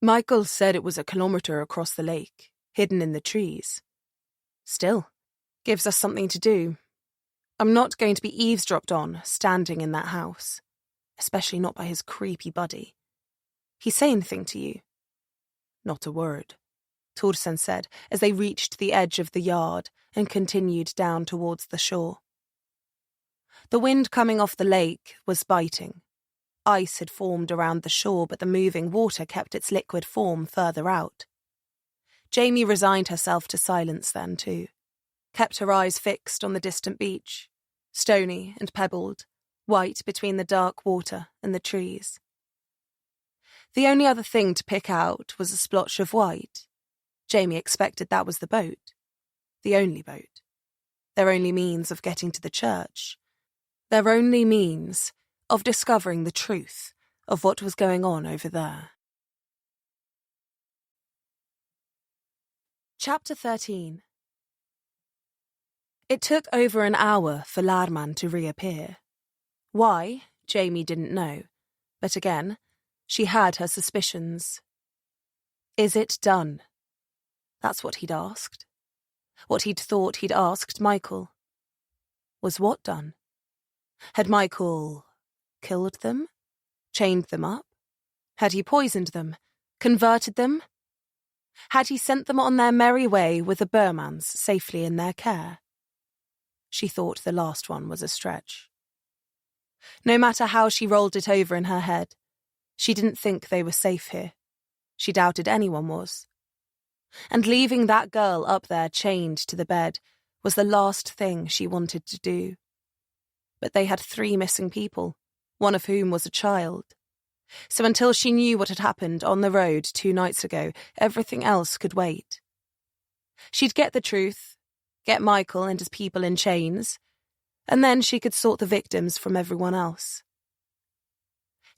Michael said it was a kilometre across the lake, hidden in the trees. Still, gives us something to do. I'm not going to be eavesdropped on, standing in that house, especially not by his creepy buddy. He say anything to you?" "Not a word," Torsen said as they reached the edge of the yard and continued down towards the shore. The wind coming off the lake was biting. Ice had formed around the shore, but the moving water kept its liquid form further out. Jamie resigned herself to silence then, too, kept her eyes fixed on the distant beach, stony and pebbled, white between the dark water and the trees. The only other thing to pick out was a splotch of white. Jamie expected that was the boat. The only boat. Their only means of getting to the church. Their only means of discovering the truth of what was going on over there. Chapter 13. It took over an hour for Lman to reappear. Why, Jamie didn't know, but again, she had her suspicions. Is it done? That's what he'd asked. What he'd thought he'd asked Michael. Was what done? Had Michael killed them? Chained them up? Had he poisoned them? Converted them? Had he sent them on their merry way with the Burmans safely in their care? She thought the last one was a stretch. No matter how she rolled it over in her head, she didn't think they were safe here. She doubted anyone was. And leaving that girl up there chained to the bed was the last thing she wanted to do. But they had 3 missing people, one of whom was a child. So until she knew what had happened on the road 2 nights ago, everything else could wait. She'd get the truth, get Michael and his people in chains, and then she could sort the victims from everyone else.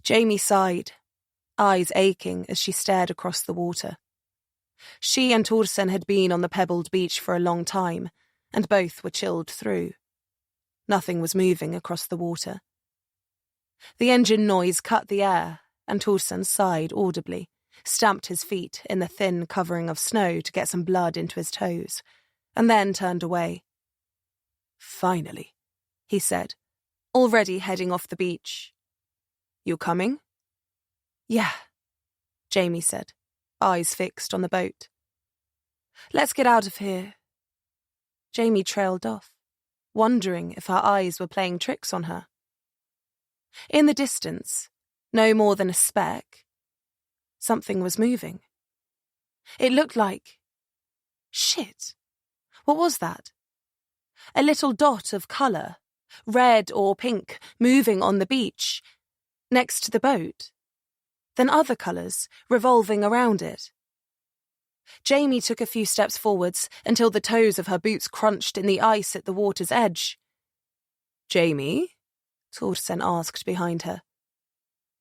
Jamie sighed, eyes aching as she stared across the water. She and Torsen had been on the pebbled beach for a long time, and both were chilled through. Nothing was moving across the water. The engine noise cut the air, and Torsen sighed audibly, stamped his feet in the thin covering of snow to get some blood into his toes, and then turned away. "Finally," he said, already heading off the beach. "You coming?" "Yeah," Jamie said, eyes fixed on the boat. "Let's get out of here." Jamie trailed off, wondering if her eyes were playing tricks on her. In the distance, no more than a speck, something was moving. It looked like... Shit! What was that? A little dot of colour, red or pink, moving on the beach, next to the boat. Then other colours, revolving around it. Jamie took a few steps forwards until the toes of her boots crunched in the ice at the water's edge. "Jamie?" Torsen asked behind her.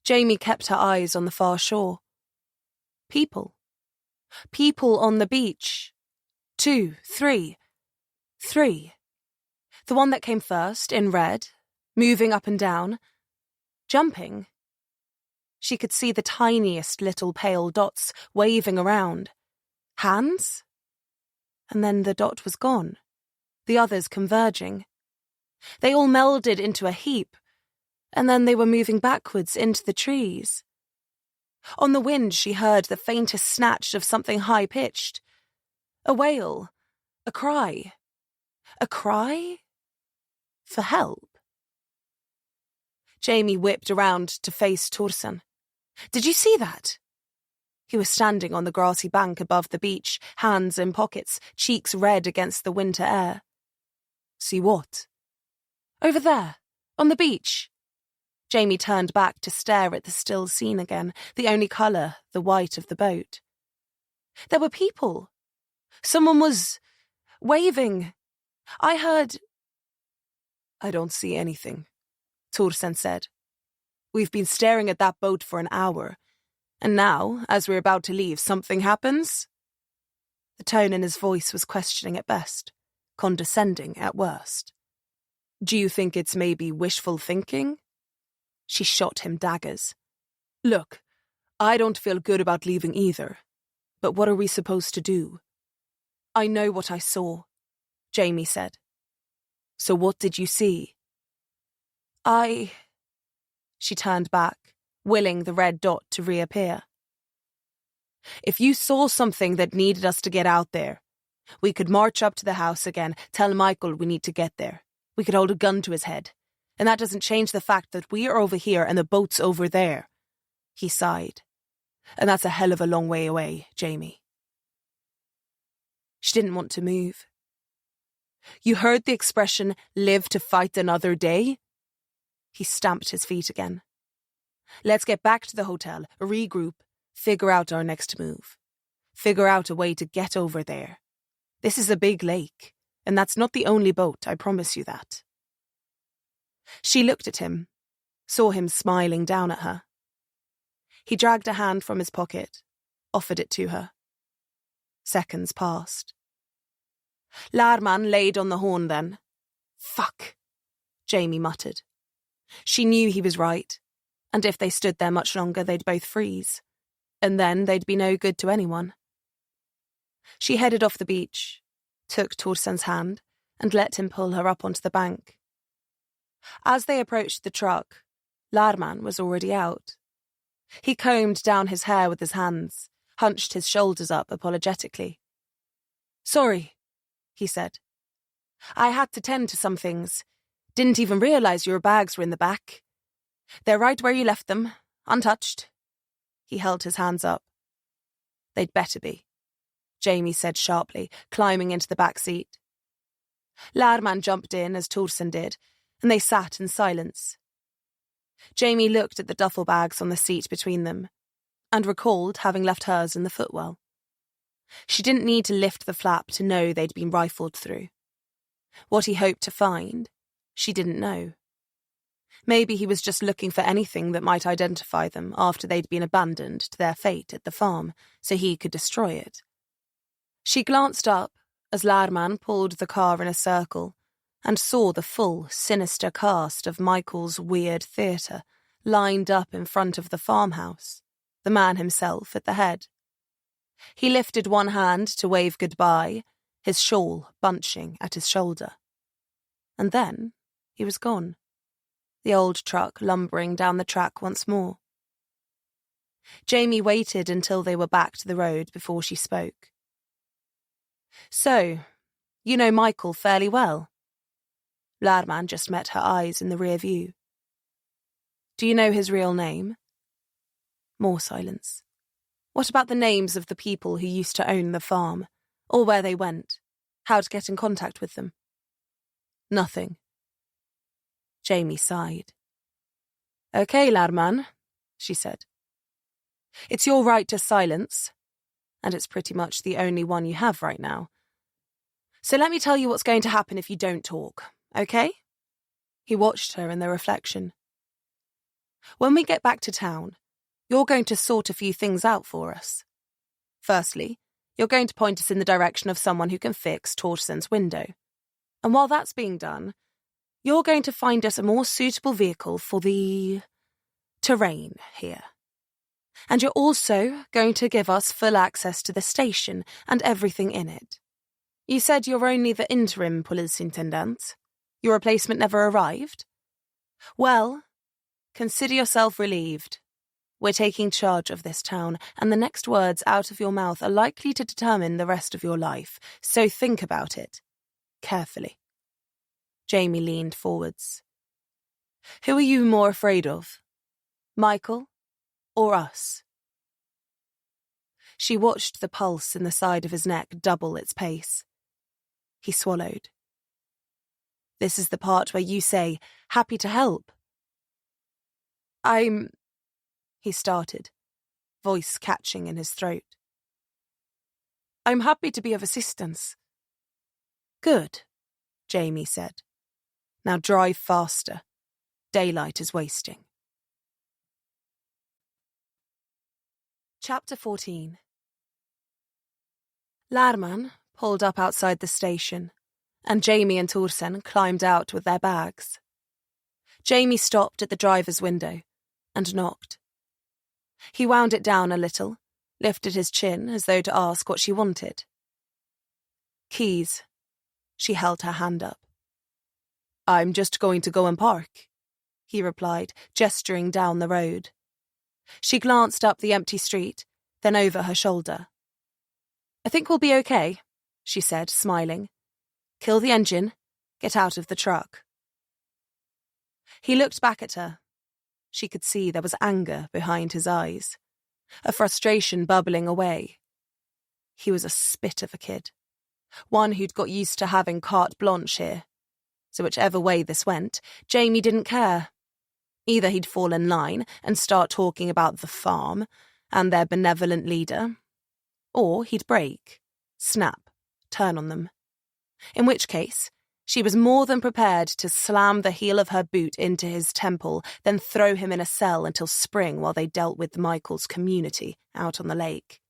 Jamie kept her eyes on the far shore. People. People on the beach. 2, 3. 3. The one that came first, in red, moving up and down, jumping. She could see the tiniest little pale dots waving around. Hands? And then the dot was gone, the others converging. They all melded into a heap, and then they were moving backwards into the trees. On the wind she heard the faintest snatch of something high-pitched. A wail. A cry. A cry? For help? Jamie whipped around to face Torsen. "Did you see that?" He was standing on the grassy bank above the beach, hands in pockets, cheeks red against the winter air. "See what?" "Over there, on the beach." Jamie turned back to stare at the still scene again, the only colour, the white of the boat. There were people. Someone was waving. I heard... "I don't see anything," Torsen said. "We've been staring at that boat for an hour, And now, as we're about to leave, something happens? The tone in his voice was questioning at best, condescending at worst. Do you think it's maybe wishful thinking? She shot him daggers. Look, I don't feel good about leaving either. But what are we supposed to do? I know what I saw, Jamie said. So what did you see? She turned back, willing the red dot to reappear. If you saw something that needed us to get out there, we could march up to the house again, tell Michael we need to get there. We could hold a gun to his head. And that doesn't change the fact that we are over here and the boat's over there. He sighed. And that's a hell of a long way away, Jamie. She didn't want to move. You heard the expression, live to fight another day? He stamped his feet again. Let's get back to the hotel, regroup, figure out our next move. Figure out a way to get over there. This is a big lake, and that's not the only boat, I promise you that. She looked at him, saw him smiling down at her. He dragged a hand from his pocket, offered it to her. Seconds passed. Lman laid on the horn then. Fuck, Jamie muttered. She knew he was right, and if they stood there much longer they'd both freeze, and then they'd be no good to anyone. She headed off the beach, took Torsen's hand, and let him pull her up onto the bank. As they approached the truck, Lman was already out. He combed down his hair with his hands, hunched his shoulders up apologetically. Sorry, he said. I had to tend to some things. Didn't even realise your bags were in the back. They're right where you left them, untouched. He held his hands up. They'd better be, Jamie said sharply, climbing into the back seat. Lman jumped in as Torsen did, and they sat in silence. Jamie looked at the duffel bags on the seat between them, and recalled having left hers in the footwell. She didn't need to lift the flap to know they'd been rifled through. What he hoped to find, she didn't know. Maybe he was just looking for anything that might identify them after they'd been abandoned to their fate at the farm, so he could destroy it. She glanced up as Lman pulled the car in a circle and saw the full, sinister cast of Michael's weird theatre lined up in front of the farmhouse, the man himself at the head. He lifted one hand to wave goodbye, his shawl bunching at his shoulder. And then he was gone, the old truck lumbering down the track once more. Jamie waited until they were back to the road before she spoke. So, you know Michael fairly well? Lman just met her eyes in the rear view. Do you know his real name? More silence. What about the names of the people who used to own the farm, or where they went, how to get in contact with them? Nothing. Jamie sighed. Okay, Lman, she said. It's your right to silence, and it's pretty much the only one you have right now. So let me tell you what's going to happen if you don't talk, okay? He watched her in the reflection. When we get back to town, you're going to sort a few things out for us. Firstly, you're going to point us in the direction of someone who can fix Torsen's window. And while that's being done, you're going to find us a more suitable vehicle for the terrain here. And you're also going to give us full access to the station and everything in it. You said you're only the interim police intendant. Your replacement never arrived? Well, consider yourself relieved. We're taking charge of this town, and the next words out of your mouth are likely to determine the rest of your life, so think about it. Carefully. Jamie leaned forwards. Who are you more afraid of? Michael or us? She watched the pulse in the side of his neck double its pace. He swallowed. This is the part where you say, happy to help. He started, voice catching in his throat. I'm happy to be of assistance. Good, Jamie said. Now drive faster. Daylight is wasting. Chapter 14. Lman pulled up outside the station, and Jamie and Torsen climbed out with their bags. Jamie stopped at the driver's window and knocked. He wound it down a little, lifted his chin as though to ask what she wanted. Keys. She held her hand up. I'm just going to go and park, he replied, gesturing down the road. She glanced up the empty street, then over her shoulder. I think we'll be okay, she said, smiling. Kill the engine, get out of the truck. He looked back at her. She could see there was anger behind his eyes, a frustration bubbling away. He was a spit of a kid, one who'd got used to having carte blanche here. So whichever way this went, Jamie didn't care. Either he'd fall in line and start talking about the farm and their benevolent leader, or he'd break, snap, turn on them. In which case, she was more than prepared to slam the heel of her boot into his temple, then throw him in a cell until spring while they dealt with Michael's community out on the lake.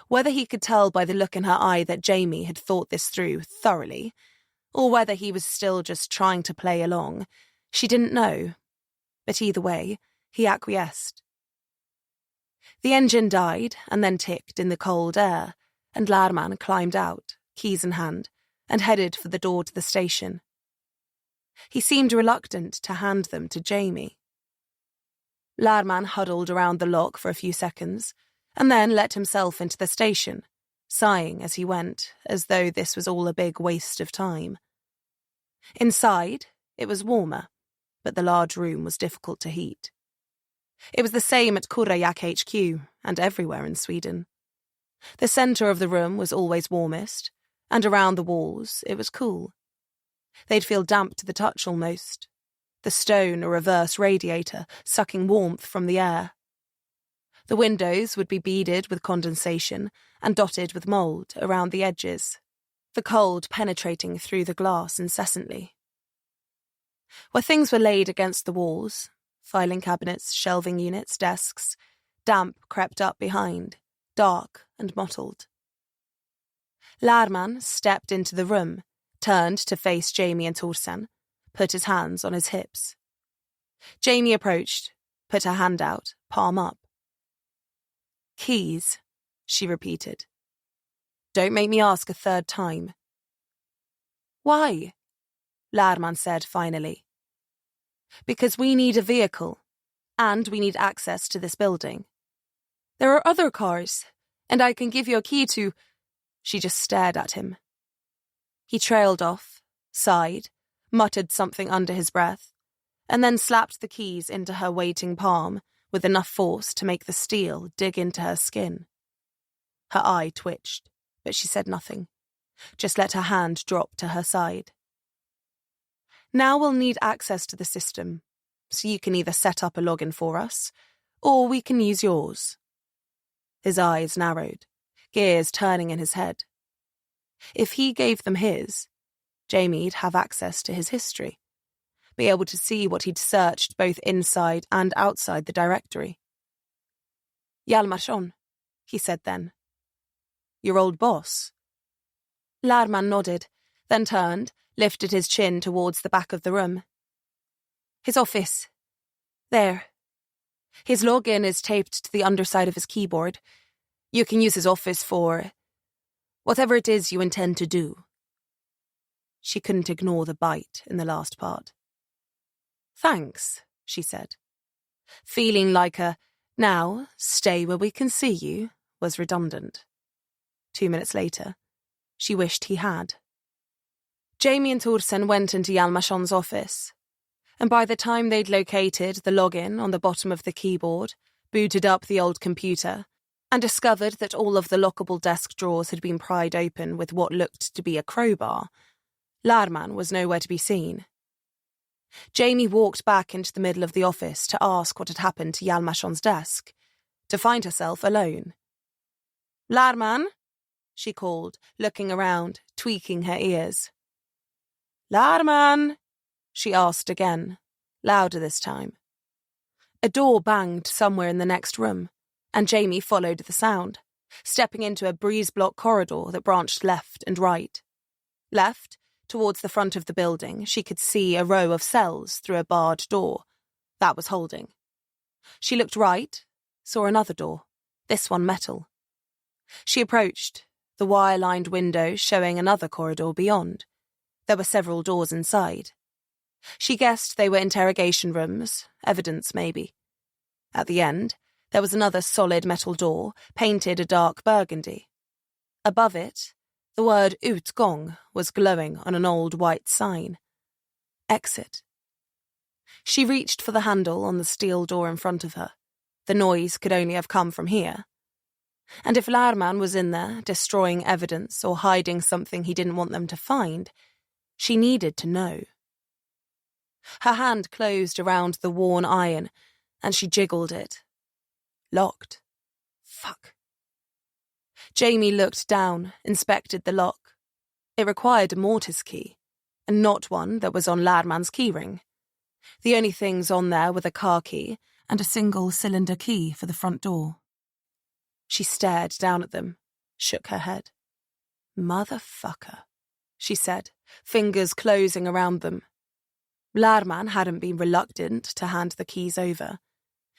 Whether he could tell by the look in her eye that Jamie had thought this through thoroughly, or whether he was still just trying to play along, she didn't know. But either way, he acquiesced. The engine died and then ticked in the cold air, and Lman climbed out, keys in hand, and headed for the door to the station. He seemed reluctant to hand them to Jamie. Lman huddled around the lock for a few seconds, and then let himself into the station, sighing as he went, as though this was all a big waste of time. Inside, it was warmer, but the large room was difficult to heat. It was the same at Kurajak HQ and everywhere in Sweden. The centre of the room was always warmest, and around the walls it was cool. They'd feel damp to the touch almost, the stone a reverse radiator sucking warmth from the air. The windows would be beaded with condensation and dotted with mould around the edges, the cold penetrating through the glass incessantly. Where things were laid against the walls, filing cabinets, shelving units, desks, damp crept up behind, dark and mottled. Lman stepped into the room, turned to face Jamie and Torsen, put his hands on his hips. Jamie approached, put her hand out, palm up. Keys, she repeated. Don't make me ask a third time. Why? Lman said finally. Because we need a vehicle, and we need access to this building. There are other cars, and I can give you a key to... She just stared at him. He trailed off, sighed, muttered something under his breath, and then slapped the keys into her waiting palm with enough force to make the steel dig into her skin. Her eye twitched, but she said nothing, just let her hand drop to her side. Now we'll need access to the system, so you can either set up a login for us, or we can use yours. His eyes narrowed, gears turning in his head. If he gave them his, Jamie'd have access to his history, be able to see what he'd searched both inside and outside the directory. Hjalmarsson, he said then. Your old boss? Lman nodded, then turned, lifted his chin towards the back of the room. His office. There. His login is taped to the underside of his keyboard. You can use his office for whatever it is you intend to do. She couldn't ignore the bite in the last part. Thanks, she said, feeling like a now stay where we can see you was redundant. 2 minutes later, she wished he had. Jamie and Torsen went into Hjalmarsson's office, and by the time they'd located the login on the bottom of the keyboard, booted up the old computer, and discovered that all of the lockable desk drawers had been pried open with what looked to be a crowbar, Lman was nowhere to be seen. Jamie walked back into the middle of the office to ask what had happened to Hjalmarsson's desk, to find herself alone. Lman, she called, looking around, tweaking her ears. Lman, she asked again, louder this time. A door banged somewhere in the next room, and Jamie followed the sound, stepping into a breeze-block corridor that branched left and right. Left, towards the front of the building, she could see a row of cells through a barred door. That was holding. She looked right, saw another door, this one metal. She approached, the wire-lined window showing another corridor beyond. There were several doors inside. She guessed they were interrogation rooms, evidence maybe. At the end, there was another solid metal door, painted a dark burgundy. Above it, the word Utgång was glowing on an old white sign. Exit. She reached for the handle on the steel door in front of her. The noise could only have come from here. And if Lman was in there, destroying evidence or hiding something he didn't want them to find, she needed to know. Her hand closed around the worn iron, and she jiggled it. Locked. Fuck. Jamie looked down, inspected the lock. It required a mortise key, and not one that was on Lman's keyring. The only things on there were the car key and a single cylinder key for the front door. She stared down at them, shook her head. Motherfucker, she said, fingers closing around them. Lman hadn't been reluctant to hand the keys over.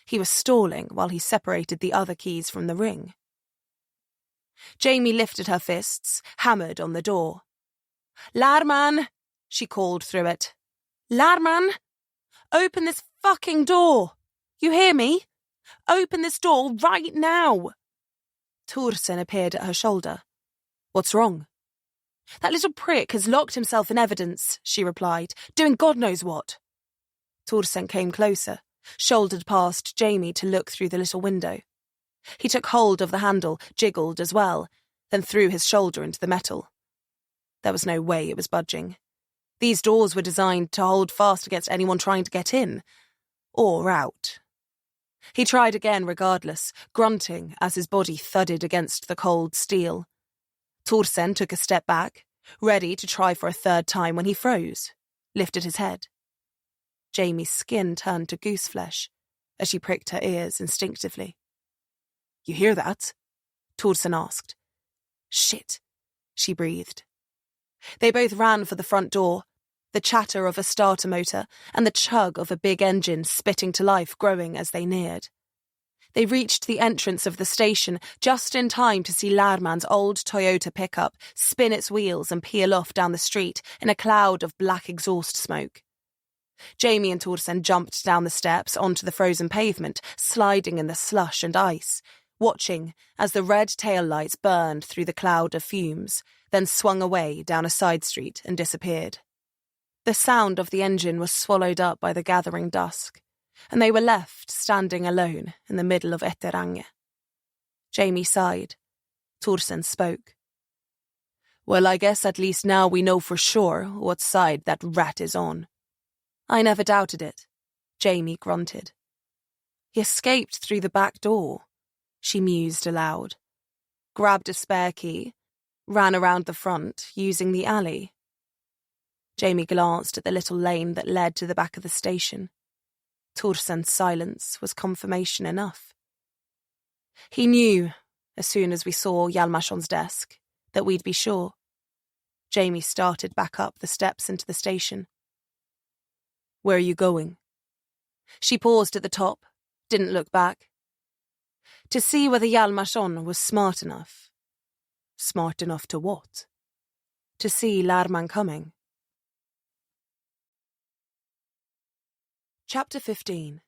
He was stalling while he separated the other keys from the ring. Jamie lifted her fists, hammered on the door. Lman, she called through it. Lman, open this fucking door. You hear me? Open this door right now. Thorsen appeared at her shoulder. What's wrong? That little prick has locked himself in evidence, she replied, doing God knows what. Thorsen came closer, shouldered past Jamie to look through the little window. He took hold of the handle, jiggled as well, then threw his shoulder into the metal. There was no way it was budging. These doors were designed to hold fast against anyone trying to get in, or out. He tried again regardless, grunting as his body thudded against the cold steel. Thorsen took a step back, ready to try for a third time when he froze, lifted his head. Jamie's skin turned to gooseflesh as she pricked her ears instinctively. You hear that? Thorsen asked. Shit, she breathed. They both ran for the front door, the chatter of a starter motor and the chug of a big engine spitting to life growing as they neared. They reached the entrance of the station just in time to see Lman's old Toyota pickup spin its wheels and peel off down the street in a cloud of black exhaust smoke. Jamie and Thorsen jumped down the steps onto the frozen pavement, sliding in the slush and ice, watching as the red taillights burned through the cloud of fumes, then swung away down a side street and disappeared. The sound of the engine was swallowed up by the gathering dusk, and they were left standing alone in the middle of Etterange. Jamie sighed. Thorsen spoke. Well, I guess at least now we know for sure what side that rat is on. I never doubted it, Jamie grunted. He escaped through the back door, she mused aloud. Grabbed a spare key, ran around the front, using the alley. Jamie glanced at the little lane that led to the back of the station. Thorsen's silence was confirmation enough. He knew, as soon as we saw Hjalmarsson's desk, that we'd be sure. Jamie started back up the steps into the station. Where are you going? She paused at the top, didn't look back. To see whether Hjalmarsson was smart enough. Smart enough to what? To see Lman coming. Chapter 15.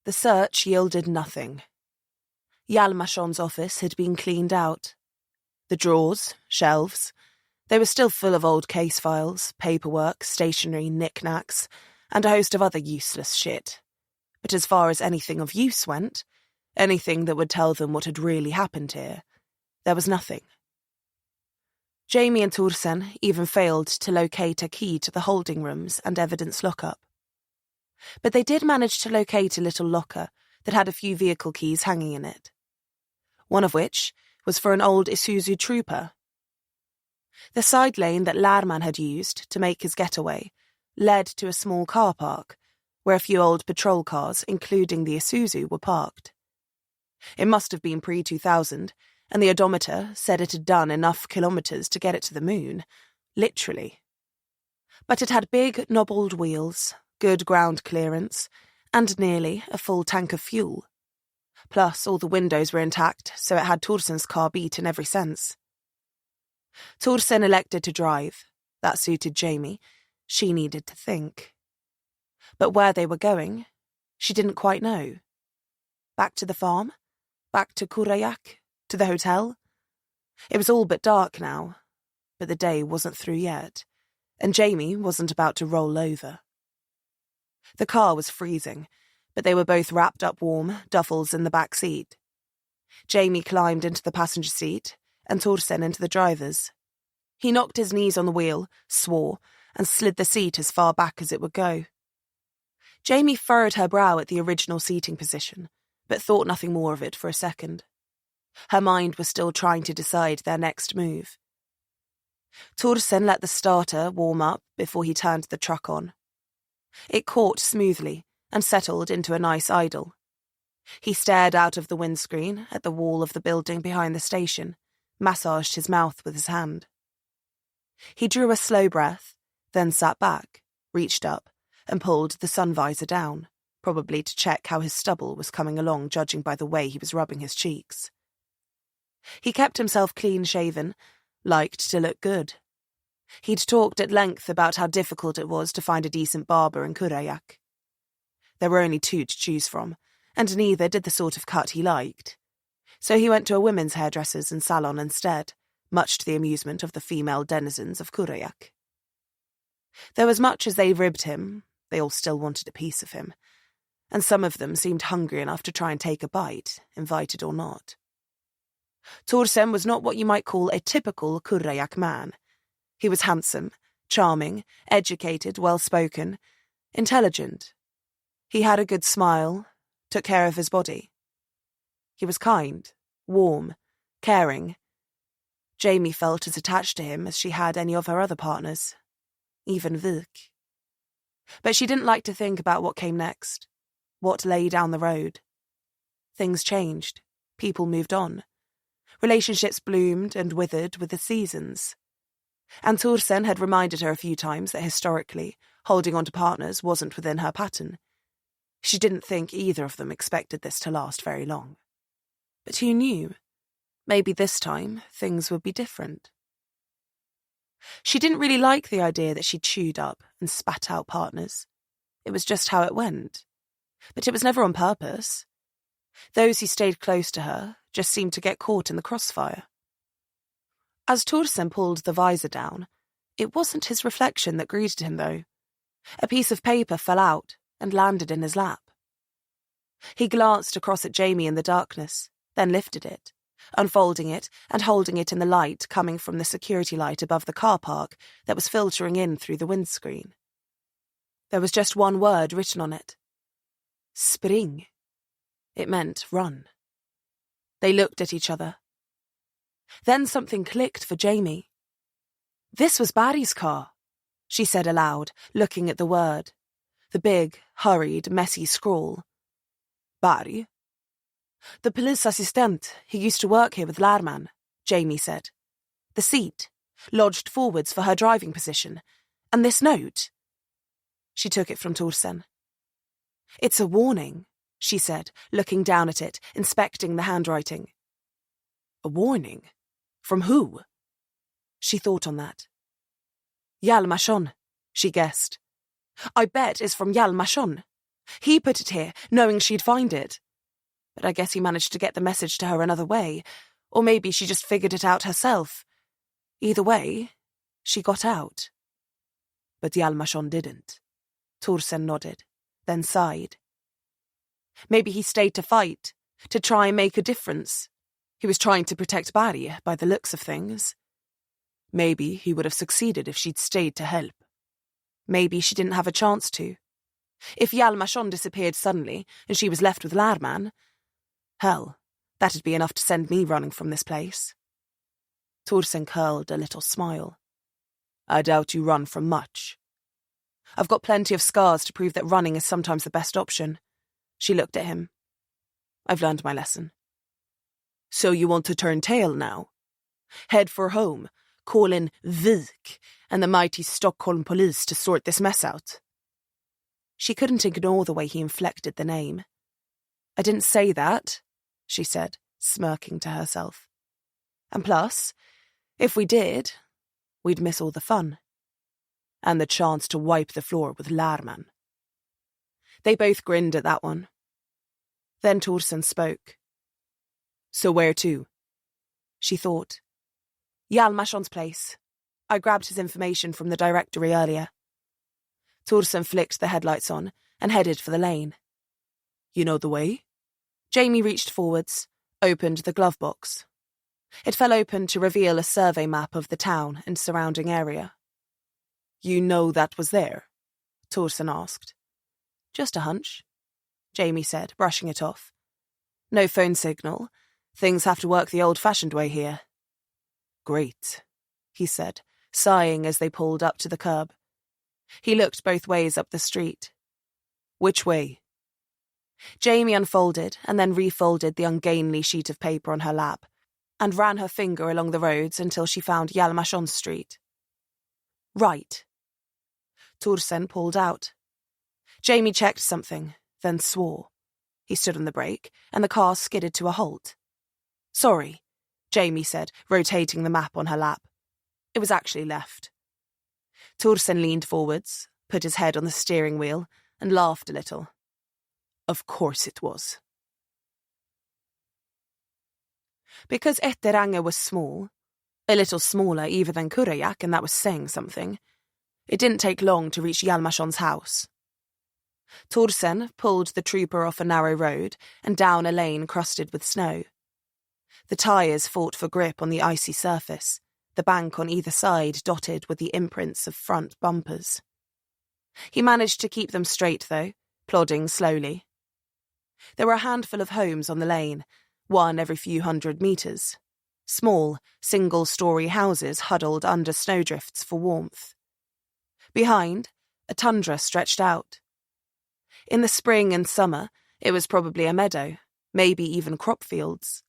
The search yielded nothing. Hjalmarsson's office had been cleaned out. The drawers, shelves, they were still full of old case files, paperwork, stationery, knickknacks, and a host of other useless shit. But as far as anything of use went, anything that would tell them what had really happened here, there was nothing. Jamie and Thorsen even failed to locate a key to the holding rooms and evidence lockup. But they did manage to locate a little locker that had a few vehicle keys hanging in it. One of which was for an old Isuzu Trooper. The side lane that Lman had used to make his getaway led to a small car park, where a few old patrol cars, including the Isuzu, were parked. It must have been pre-2000, and the odometer said it had done enough kilometres to get it to the moon, literally. But it had big, knobbled wheels, good ground clearance, and nearly a full tank of fuel. Plus, all the windows were intact, so it had Thorsen's car beat in every sense. Thorsen elected to drive. That suited Jamie. She needed to think. But where they were going, she didn't quite know. Back to the farm? Back to Kurajak? To the hotel? It was all but dark now, but the day wasn't through yet, and Jamie wasn't about to roll over. The car was freezing, but they were both wrapped up warm, duffels in the back seat. Jamie climbed into the passenger seat, and Thorsen into the driver's. He knocked his knees on the wheel, swore, and slid the seat as far back as it would go. Jamie furrowed her brow at the original seating position, but thought nothing more of it for a second. Her mind was still trying to decide their next move. Thorsen let the starter warm up before he turned the truck on. It caught smoothly and settled into a nice idle. He stared out of the windscreen at the wall of the building behind the station, massaged his mouth with his hand. He drew a slow breath, then sat back, reached up, and pulled the sun visor down, probably to check how his stubble was coming along, judging by the way he was rubbing his cheeks. He kept himself clean-shaven, liked to look good. He'd talked at length about how difficult it was to find a decent barber in Kurajak. There were only 2 to choose from, and neither did the sort of cut he liked. So he went to a women's hairdresser's and salon instead, much to the amusement of the female denizens of Kurajak. Though as much as they ribbed him, they all still wanted a piece of him, and some of them seemed hungry enough to try and take a bite, invited or not. Thorsen was not what you might call a typical Kurajak man. He was handsome, charming, educated, well-spoken, intelligent. He had a good smile, took care of his body. He was kind, warm, caring. Jamie felt as attached to him as she had any of her other partners, even Vuk. But she didn't like to think about what came next, what lay down the road. Things changed, people moved on. Relationships bloomed and withered with the seasons. And Thorsen had reminded her a few times that historically, holding on to partners wasn't within her pattern. She didn't think either of them expected this to last very long. But who knew? Maybe this time things would be different. She didn't really like the idea that she'd chewed up and spat out partners. It was just how it went. But it was never on purpose. Those who stayed close to her just seemed to get caught in the crossfire. As Thorsen pulled the visor down, it wasn't his reflection that greeted him, though. A piece of paper fell out and landed in his lap. He glanced across at Jamie in the darkness, then lifted it, unfolding it and holding it in the light coming from the security light above the car park that was filtering in through the windscreen. There was just one word written on it. Spring. It meant run. They looked at each other. Then something clicked for Jamie. This was Barry's car, she said aloud, looking at the word. The big, hurried, messy scrawl. Barry? The police assistant, he used to work here with Lman, Jamie said. The seat, lodged forwards for her driving position. And this note. She took it from Thorsen. It's a warning, she said, looking down at it, inspecting the handwriting. A warning? From who? She thought on that. Yalmashon, she guessed. I bet it's from Yalmashon. He put it here, knowing she'd find it. But I guess he managed to get the message to her another way, or maybe she just figured it out herself. Either way, she got out. But Yalmashon didn't. Thorsen nodded, then sighed. Maybe he stayed to fight, to try and make a difference. He was trying to protect Barry, by the looks of things. Maybe he would have succeeded if she'd stayed to help. Maybe she didn't have a chance to. If Yalmashon disappeared suddenly and she was left with Lman, hell, that'd be enough to send me running from this place. Thorsen curled a little smile. I doubt you run from much. I've got plenty of scars to prove that running is sometimes the best option. She looked at him. I've learned my lesson. So you want to turn tail now? Head for home, call in Vik and the mighty Stockholm police to sort this mess out? She couldn't ignore the way he inflected the name. I didn't say that, she said, smirking to herself. And plus, if we did, we'd miss all the fun. And the chance to wipe the floor with Lman. They both grinned at that one. Then Torsen spoke. So where to? She thought. Hjalmarsson's place. I grabbed his information from the directory earlier. Torsen flicked the headlights on and headed for the lane. You know the way? Jamie reached forwards, opened the glove box. It fell open to reveal a survey map of the town and surrounding area. You know that was there? Torsen asked. Just a hunch, Jamie said, brushing it off. No phone signal. Things have to work the old-fashioned way here. Great, he said, sighing as they pulled up to the curb. He looked both ways up the street. Which way? Jamie unfolded and then refolded the ungainly sheet of paper on her lap and ran her finger along the roads until she found Hjalmarsson's street. Right. Torsen pulled out. Jamie checked something, then swore. He stood on the brake, and the car skidded to a halt. Sorry, Jamie said, rotating the map on her lap. It was actually left. Torsen leaned forwards, put his head on the steering wheel, and laughed a little. Of course it was. Because Etterange was small, a little smaller even than Kurajak, and that was saying something, it didn't take long to reach Hjalmarsson's house. Torsen pulled the trooper off a narrow road and down a lane crusted with snow. The tyres fought for grip on the icy surface, the bank on either side dotted with the imprints of front bumpers. He managed to keep them straight, though, plodding slowly. There were a handful of homes on the lane, one every few 100 metres. Small, single-storey houses huddled under snowdrifts for warmth. Behind, a tundra stretched out. In the spring and summer, it was probably a meadow, maybe even crop fields.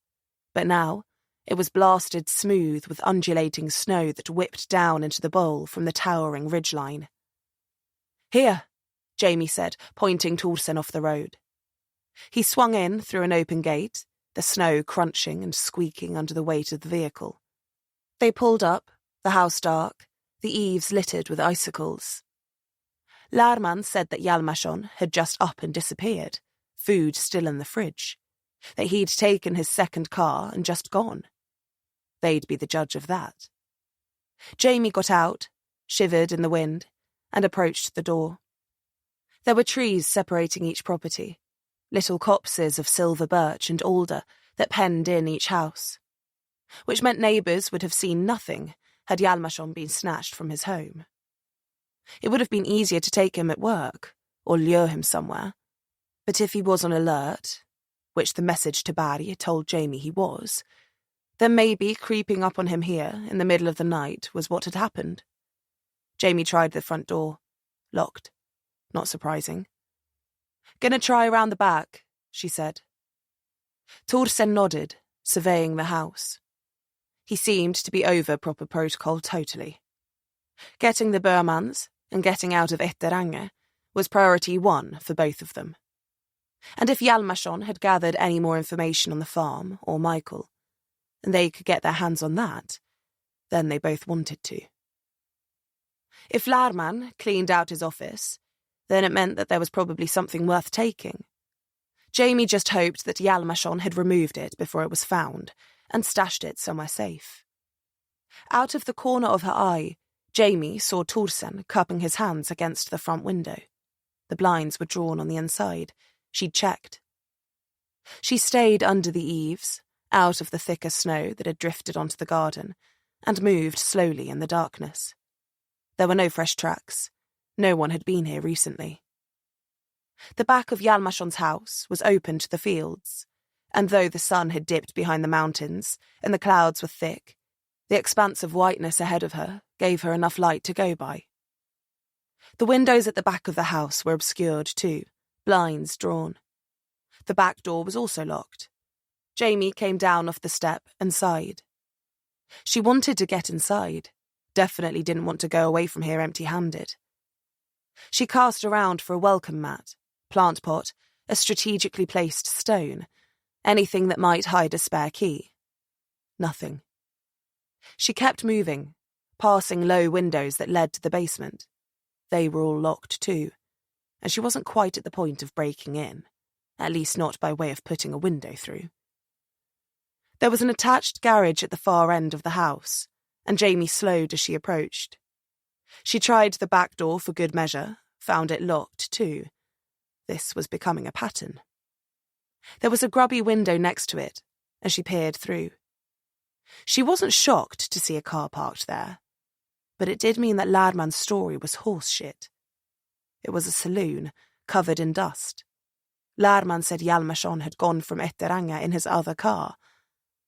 But now, it was blasted smooth with undulating snow that whipped down into the bowl from the towering ridgeline. Here, Jamie said, pointing Torsen off the road. He swung in through an open gate, the snow crunching and squeaking under the weight of the vehicle. They pulled up, the house dark, the eaves littered with icicles. Lman said that Hjalmarsson had just up and disappeared, food still in the fridge, that he'd taken his second car and just gone. They'd be the judge of that. Jamie got out, shivered in the wind, and approached the door. There were trees separating each property, little copses of silver birch and alder that penned in each house, which meant neighbours would have seen nothing had Hjalmarsson been snatched from his home. It would have been easier to take him at work, or lure him somewhere, but if he was on alert, which the message to Barry told Jamie he was, then maybe creeping up on him here in the middle of the night was what had happened. Jamie tried the front door. Locked. Not surprising. Gonna try around the back, she said. Torsen nodded, surveying the house. He seemed to be over proper protocol totally. Getting the Burmans and getting out of Etterange was priority 1 for both of them. And if Hjalmarsson had gathered any more information on the farm or Michael, and they could get their hands on that, then they both wanted to. If Lman cleaned out his office, then it meant that there was probably something worth taking. Jamie just hoped that Hjalmarsson had removed it before it was found and stashed it somewhere safe. Out of the corner of her eye, Jamie saw Torsen cupping his hands against the front window. The blinds were drawn on the inside. She'd checked. She stayed under the eaves, out of the thicker snow that had drifted onto the garden, and moved slowly in the darkness. There were no fresh tracks. No one had been here recently. The back of Hjalmarsson's house was open to the fields, and though the sun had dipped behind the mountains and the clouds were thick, the expanse of whiteness ahead of her gave her enough light to go by. The windows at the back of the house were obscured too, blinds drawn. The back door was also locked. Jamie came down off the step and sighed. She wanted to get inside, definitely didn't want to go away from here empty-handed. She cast around for a welcome mat, plant pot, a strategically placed stone, anything that might hide a spare key. Nothing. She kept moving, passing low windows that led to the basement. They were all locked too, and she wasn't quite at the point of breaking in, at least not by way of putting a window through. There was an attached garage at the far end of the house, and Jamie slowed as she approached. She tried the back door for good measure, found it locked too. This was becoming a pattern. There was a grubby window next to it, and she peered through. She wasn't shocked to see a car parked there, but it did mean that Lman's story was horse shit. It was a saloon, covered in dust. Lman said Hjalmarsson had gone from Etteranga in his other car,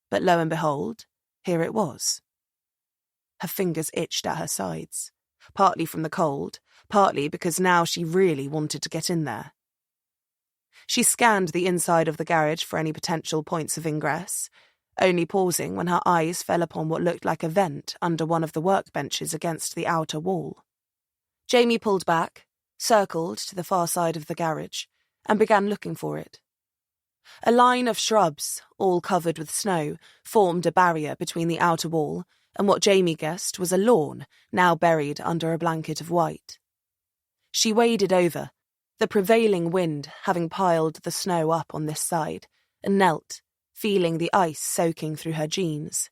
but lo and behold, here it was. Her fingers itched at her sides, partly from the cold, partly because now she really wanted to get in there. She scanned the inside of the garage for any potential points of ingress, only pausing when her eyes fell upon what looked like a vent under one of the workbenches against the outer wall. Jamie pulled back, circled to the far side of the garage, and began looking for it. A line of shrubs, all covered with snow, formed a barrier between the outer wall and what Jamie guessed was a lawn, now buried under a blanket of white. She waded over, the prevailing wind having piled the snow up on this side, and knelt, feeling the ice soaking through her jeans.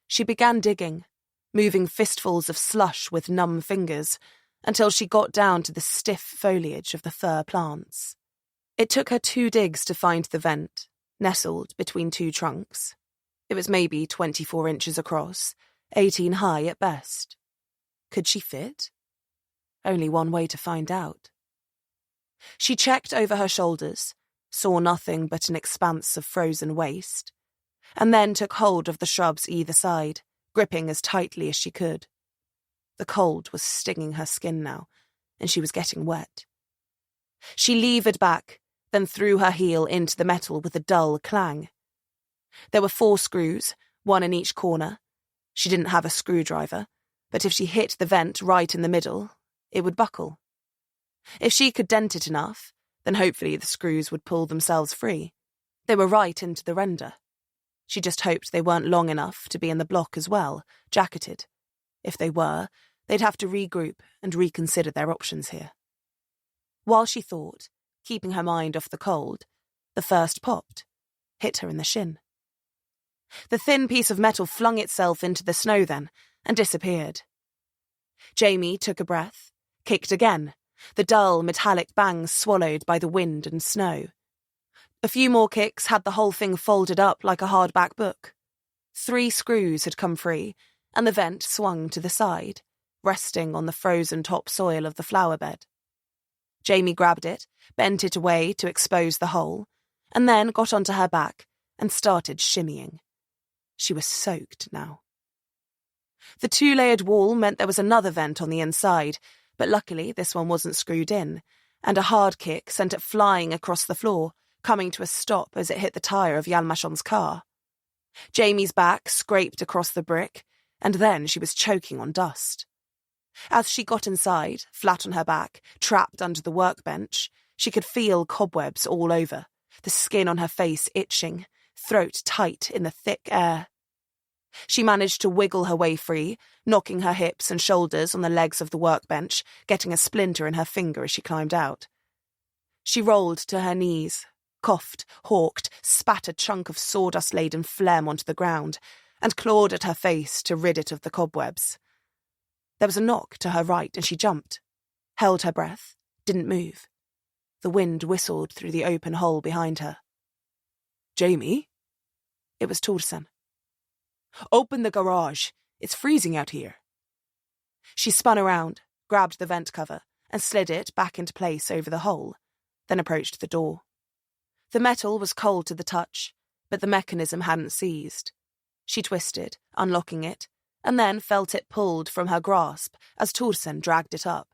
She began digging, moving fistfuls of slush with numb fingers, until she got down to the stiff foliage of the fir plants. It took her 2 digs to find the vent, nestled between 2 trunks. It was maybe 24 inches across, 18 high at best. Could she fit? Only one way to find out. She checked over her shoulders, saw nothing but an expanse of frozen waste, and then took hold of the shrubs either side, gripping as tightly as she could. The cold was stinging her skin now, and she was getting wet. She levered back, then threw her heel into the metal with a dull clang. There were 4 screws, 1 in each corner. She didn't have a screwdriver, but if she hit the vent right in the middle, it would buckle. If she could dent it enough, then hopefully the screws would pull themselves free. They were right into the render. She just hoped they weren't long enough to be in the block as well, jacketed. If they were, they'd have to regroup and reconsider their options here. While she thought, keeping her mind off the cold, the first popped, hit her in the shin. The thin piece of metal flung itself into the snow then, and disappeared. Jamie took a breath, kicked again, the dull, metallic bang swallowed by the wind and snow. A few more kicks had the whole thing folded up like a hardback book. 3 screws had come free, and the vent swung to the side, resting on the frozen topsoil of the flower bed. Jamie grabbed it, bent it away to expose the hole, and then got onto her back and started shimmying. She was soaked now. The 2-layered wall meant there was another vent on the inside, but luckily this one wasn't screwed in, and a hard kick sent it flying across the floor, coming to a stop as it hit the tyre of Hjalmarsson's car. Jamie's back scraped across the brick, and then she was choking on dust. As she got inside, flat on her back, trapped under the workbench, she could feel cobwebs all over, the skin on her face itching, throat tight in the thick air. She managed to wiggle her way free, knocking her hips and shoulders on the legs of the workbench, getting a splinter in her finger as she climbed out. She rolled to her knees, coughed, hawked, spat a chunk of sawdust-laden phlegm onto the ground, and clawed at her face to rid it of the cobwebs. There was a knock to her right, and she jumped, held her breath, didn't move. The wind whistled through the open hole behind her. "Jamie?" It was Torsen. "Open the garage. It's freezing out here." She spun around, grabbed the vent cover, and slid it back into place over the hole, then approached the door. The metal was cold to the touch, but the mechanism hadn't seized. She twisted, unlocking it, and then felt it pulled from her grasp as Torsen dragged it up.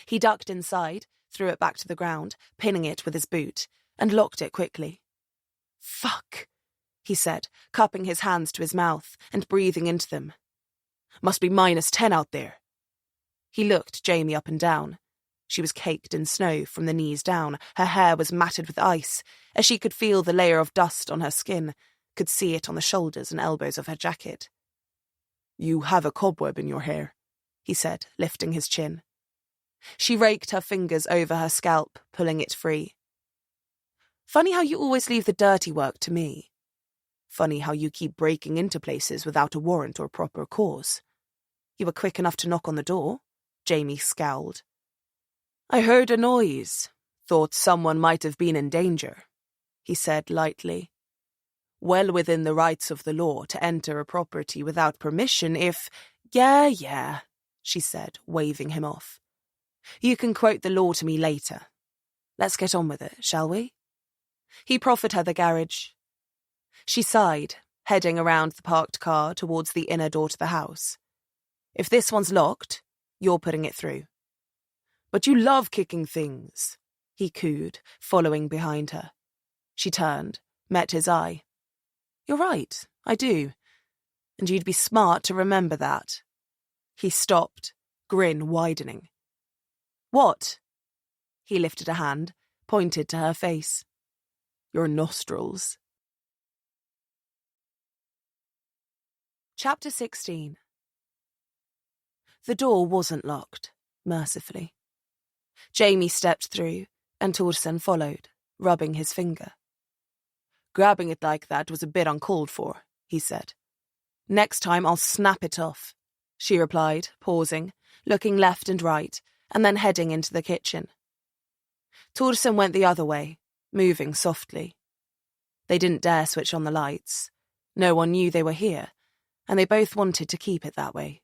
He ducked inside, threw it back to the ground, pinning it with his boot, and locked it quickly. "Fuck," he said, cupping his hands to his mouth and breathing into them. "Must be -10 out there." He looked Jamie up and down. She was caked in snow from the knees down. Her hair was matted with ice, as she could feel the layer of dust on her skin, could see it on the shoulders and elbows of her jacket. "You have a cobweb in your hair," he said, lifting his chin. She raked her fingers over her scalp, pulling it free. "Funny how you always leave the dirty work to me. Funny how you keep breaking into places without a warrant or proper cause. You were quick enough to knock on the door," Jamie scowled. "I heard a noise. Thought someone might have been in danger," he said lightly. "Well within the rights of the law to enter a property without permission if—" Yeah, she said, waving him off. "You can quote the law to me later. Let's get on with it, shall we?" He proffered her the garage. She sighed, heading around the parked car towards the inner door to the house. "If this one's locked, you're putting it through." "But you love kicking things," he cooed, following behind her. She turned, met his eye. "You're right, I do. And you'd be smart to remember that." He stopped, grin widening. "What?" He lifted a hand, pointed to her face. "Your nostrils." Chapter 16. The door wasn't locked, mercifully. Jamie stepped through, and Torsen followed, rubbing his finger. "Grabbing it like that was a bit uncalled for," he said. "Next time I'll snap it off," she replied, pausing, looking left and right, and then heading into the kitchen. Torsen went the other way, moving softly. They didn't dare switch on the lights. No one knew they were here, and they both wanted to keep it that way.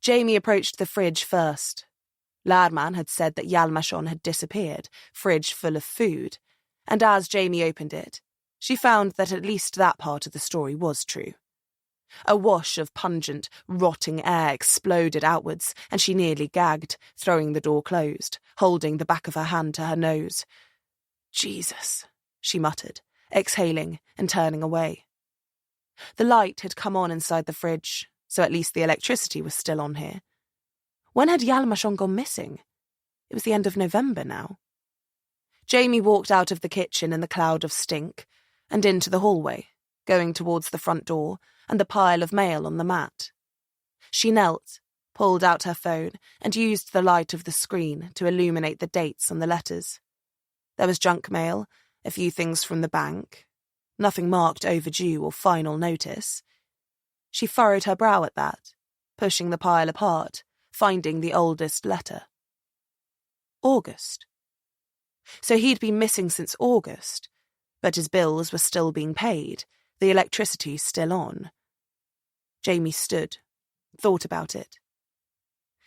Jamie approached the fridge first. Lman had said that Hjalmarsson had disappeared, fridge full of food, and as Jamie opened it, she found that at least that part of the story was true. A wash of pungent, rotting air exploded outwards, and she nearly gagged, throwing the door closed, holding the back of her hand to her nose. "Jesus," she muttered, exhaling and turning away. The light had come on inside the fridge, so at least the electricity was still on here. When had Hjalmarsson gone missing? It was the end of November now. Jamie walked out of the kitchen in the cloud of stink and into the hallway, going towards the front door and the pile of mail on the mat. She knelt, pulled out her phone, and used the light of the screen to illuminate the dates on the letters. There was junk mail, a few things from the bank, nothing marked overdue or final notice. She furrowed her brow at that, pushing the pile apart, finding the oldest letter. August. So he'd been missing since August, but his bills were still being paid, the electricity still on. Jamie stood, thought about it.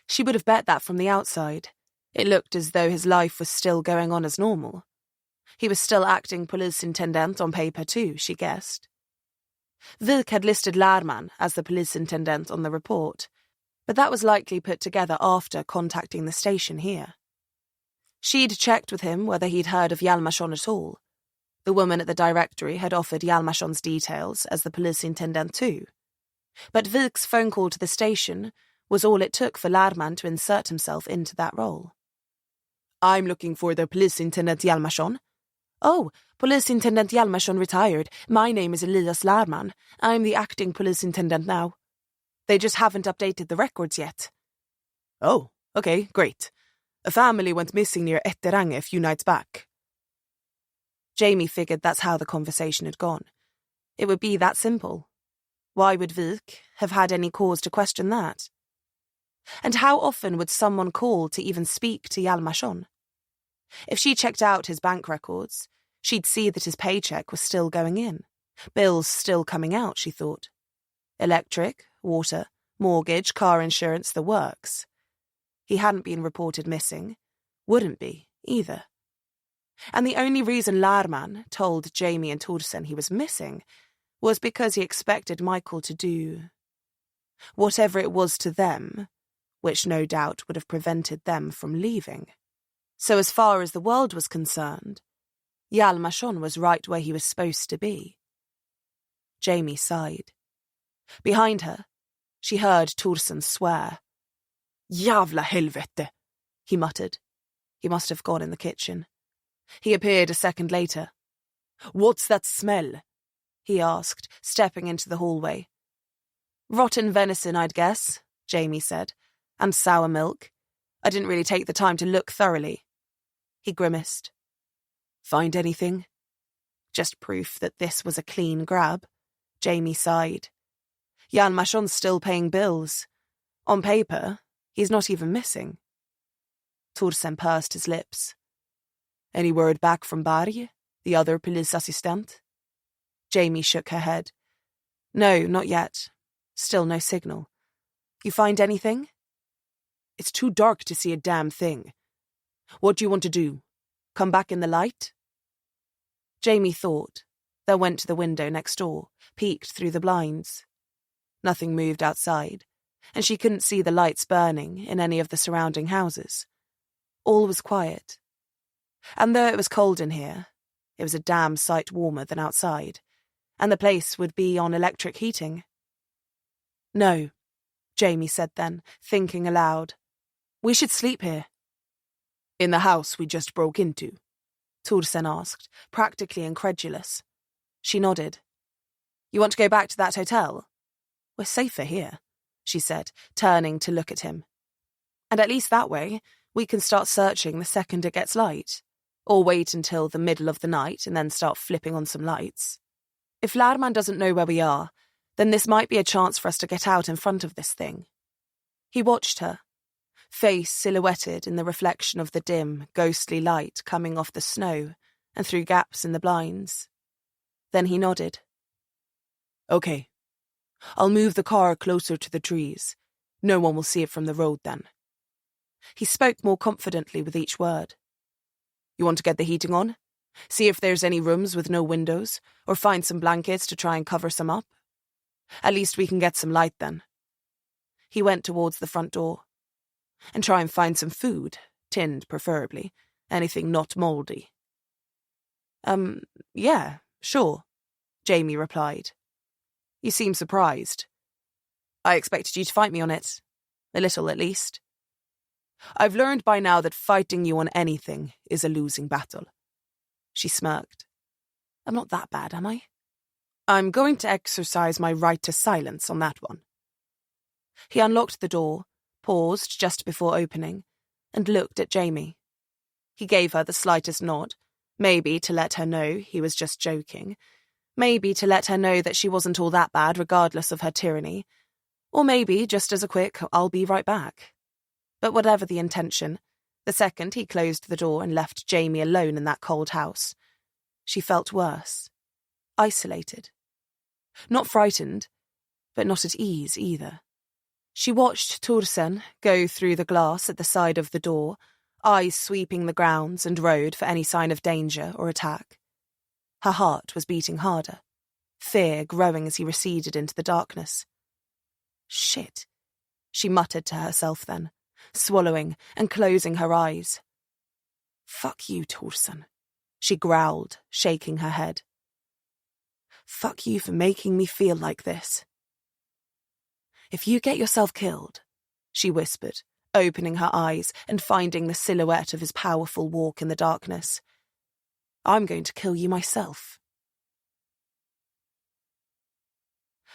She would have bet that from the outside. It looked as though his life was still going on as normal. He was still acting polisintendent on paper too, she guessed. Vilk had listed Lman as the polisintendent on the report, but that was likely put together after contacting the station here. She'd checked with him whether he'd heard of Hjalmarsson at all. The woman at the directory had offered Hjalmarsson's details as the polisintendent too. But Vilk's phone call to the station was all it took for Lman to insert himself into that role. "I'm looking for the polisintendent Hjalmarsson." "Oh, Polisintendent Hjalmarsson retired. My name is Elias Lman. I'm the acting polisintendent now. They just haven't updated the records yet." "Oh, okay, great. A family went missing near Etterange a few nights back." Jamie figured that's how the conversation had gone. It would be that simple. Why would Vilk have had any cause to question that? And how often would someone call to even speak to Hjalmarsson? If she checked out his bank records, she'd see that his paycheck was still going in. Bills still coming out, she thought. Electric, water, mortgage, car insurance, the works. He hadn't been reported missing. Wouldn't be, either. And the only reason Lman told Jamie and Torsen he was missing was because he expected Michael to do whatever it was to them, which no doubt would have prevented them from leaving. So as far as the world was concerned, Lman was right where he was supposed to be. Jamie sighed. Behind her, she heard Torsen swear. "Jävla helvete," he muttered. He must have gone in the kitchen. He appeared a second later. "What's that smell?" he asked, stepping into the hallway. "Rotten venison, I'd guess," Jamie said, "and sour milk. I didn't really take the time to look thoroughly." He grimaced. "Find anything?" "Just proof that this was a clean grab," Jamie sighed. Lman's still paying bills. On paper, he's not even missing. Torsen pursed his lips. "Any word back from Berg, the other police assistant?" Jamie shook her head. "No, not yet. Still no signal. You find anything?" "It's too dark to see a damn thing. What do you want to do? Come back in the light?" Jamie thought, then went to the window next door, peeked through the blinds. Nothing moved outside, and she couldn't see the lights burning in any of the surrounding houses. All was quiet. And though it was cold in here, it was a damn sight warmer than outside, and the place would be on electric heating. "No," Jamie said then, thinking aloud. "We should sleep here." "In the house we just broke into?" Torsen asked, practically incredulous. She nodded. "You want to go back to that hotel?" "We're safer here," she said, turning to look at him. "And at least that way, we can start searching the second it gets light, or wait until the middle of the night and then start flipping on some lights. If Lman doesn't know where we are, then this might be a chance for us to get out in front of this thing." He watched her, face silhouetted in the reflection of the dim, ghostly light coming off the snow and through gaps in the blinds. Then he nodded. "Okay. I'll move the car closer to the trees. No one will see it from the road then." He spoke more confidently with each word. "You want to get the heating on? See if there's any rooms with no windows, or find some blankets to try and cover some up? At least we can get some light then." He went towards the front door. "And try and find some food, tinned preferably, anything not mouldy." Yeah, sure," Jamie replied. "You seem surprised." "I expected you to fight me on it. A little, at least." "I've learned by now that fighting you on anything is a losing battle." She smirked. "I'm not that bad, am I?" "I'm going to exercise my right to silence on that one." He unlocked the door, paused just before opening, and looked at Jamie. He gave her the slightest nod, maybe to let her know he was just joking, maybe to let her know that she wasn't all that bad regardless of her tyranny, or maybe just as a quick, "I'll be right back." But whatever the intention, the second he closed the door and left Jamie alone in that cold house, she felt worse, isolated. Not frightened, but not at ease either. She watched Torsen go through the glass at the side of the door, eyes sweeping the grounds and road for any sign of danger or attack. Her heart was beating harder, fear growing as he receded into the darkness. "Shit," she muttered to herself then, swallowing and closing her eyes. "Fuck you, Torsen," she growled, shaking her head. "Fuck you for making me feel like this." "If you get yourself killed," she whispered, opening her eyes and finding the silhouette of his powerful walk in the darkness, "I'm going to kill you myself."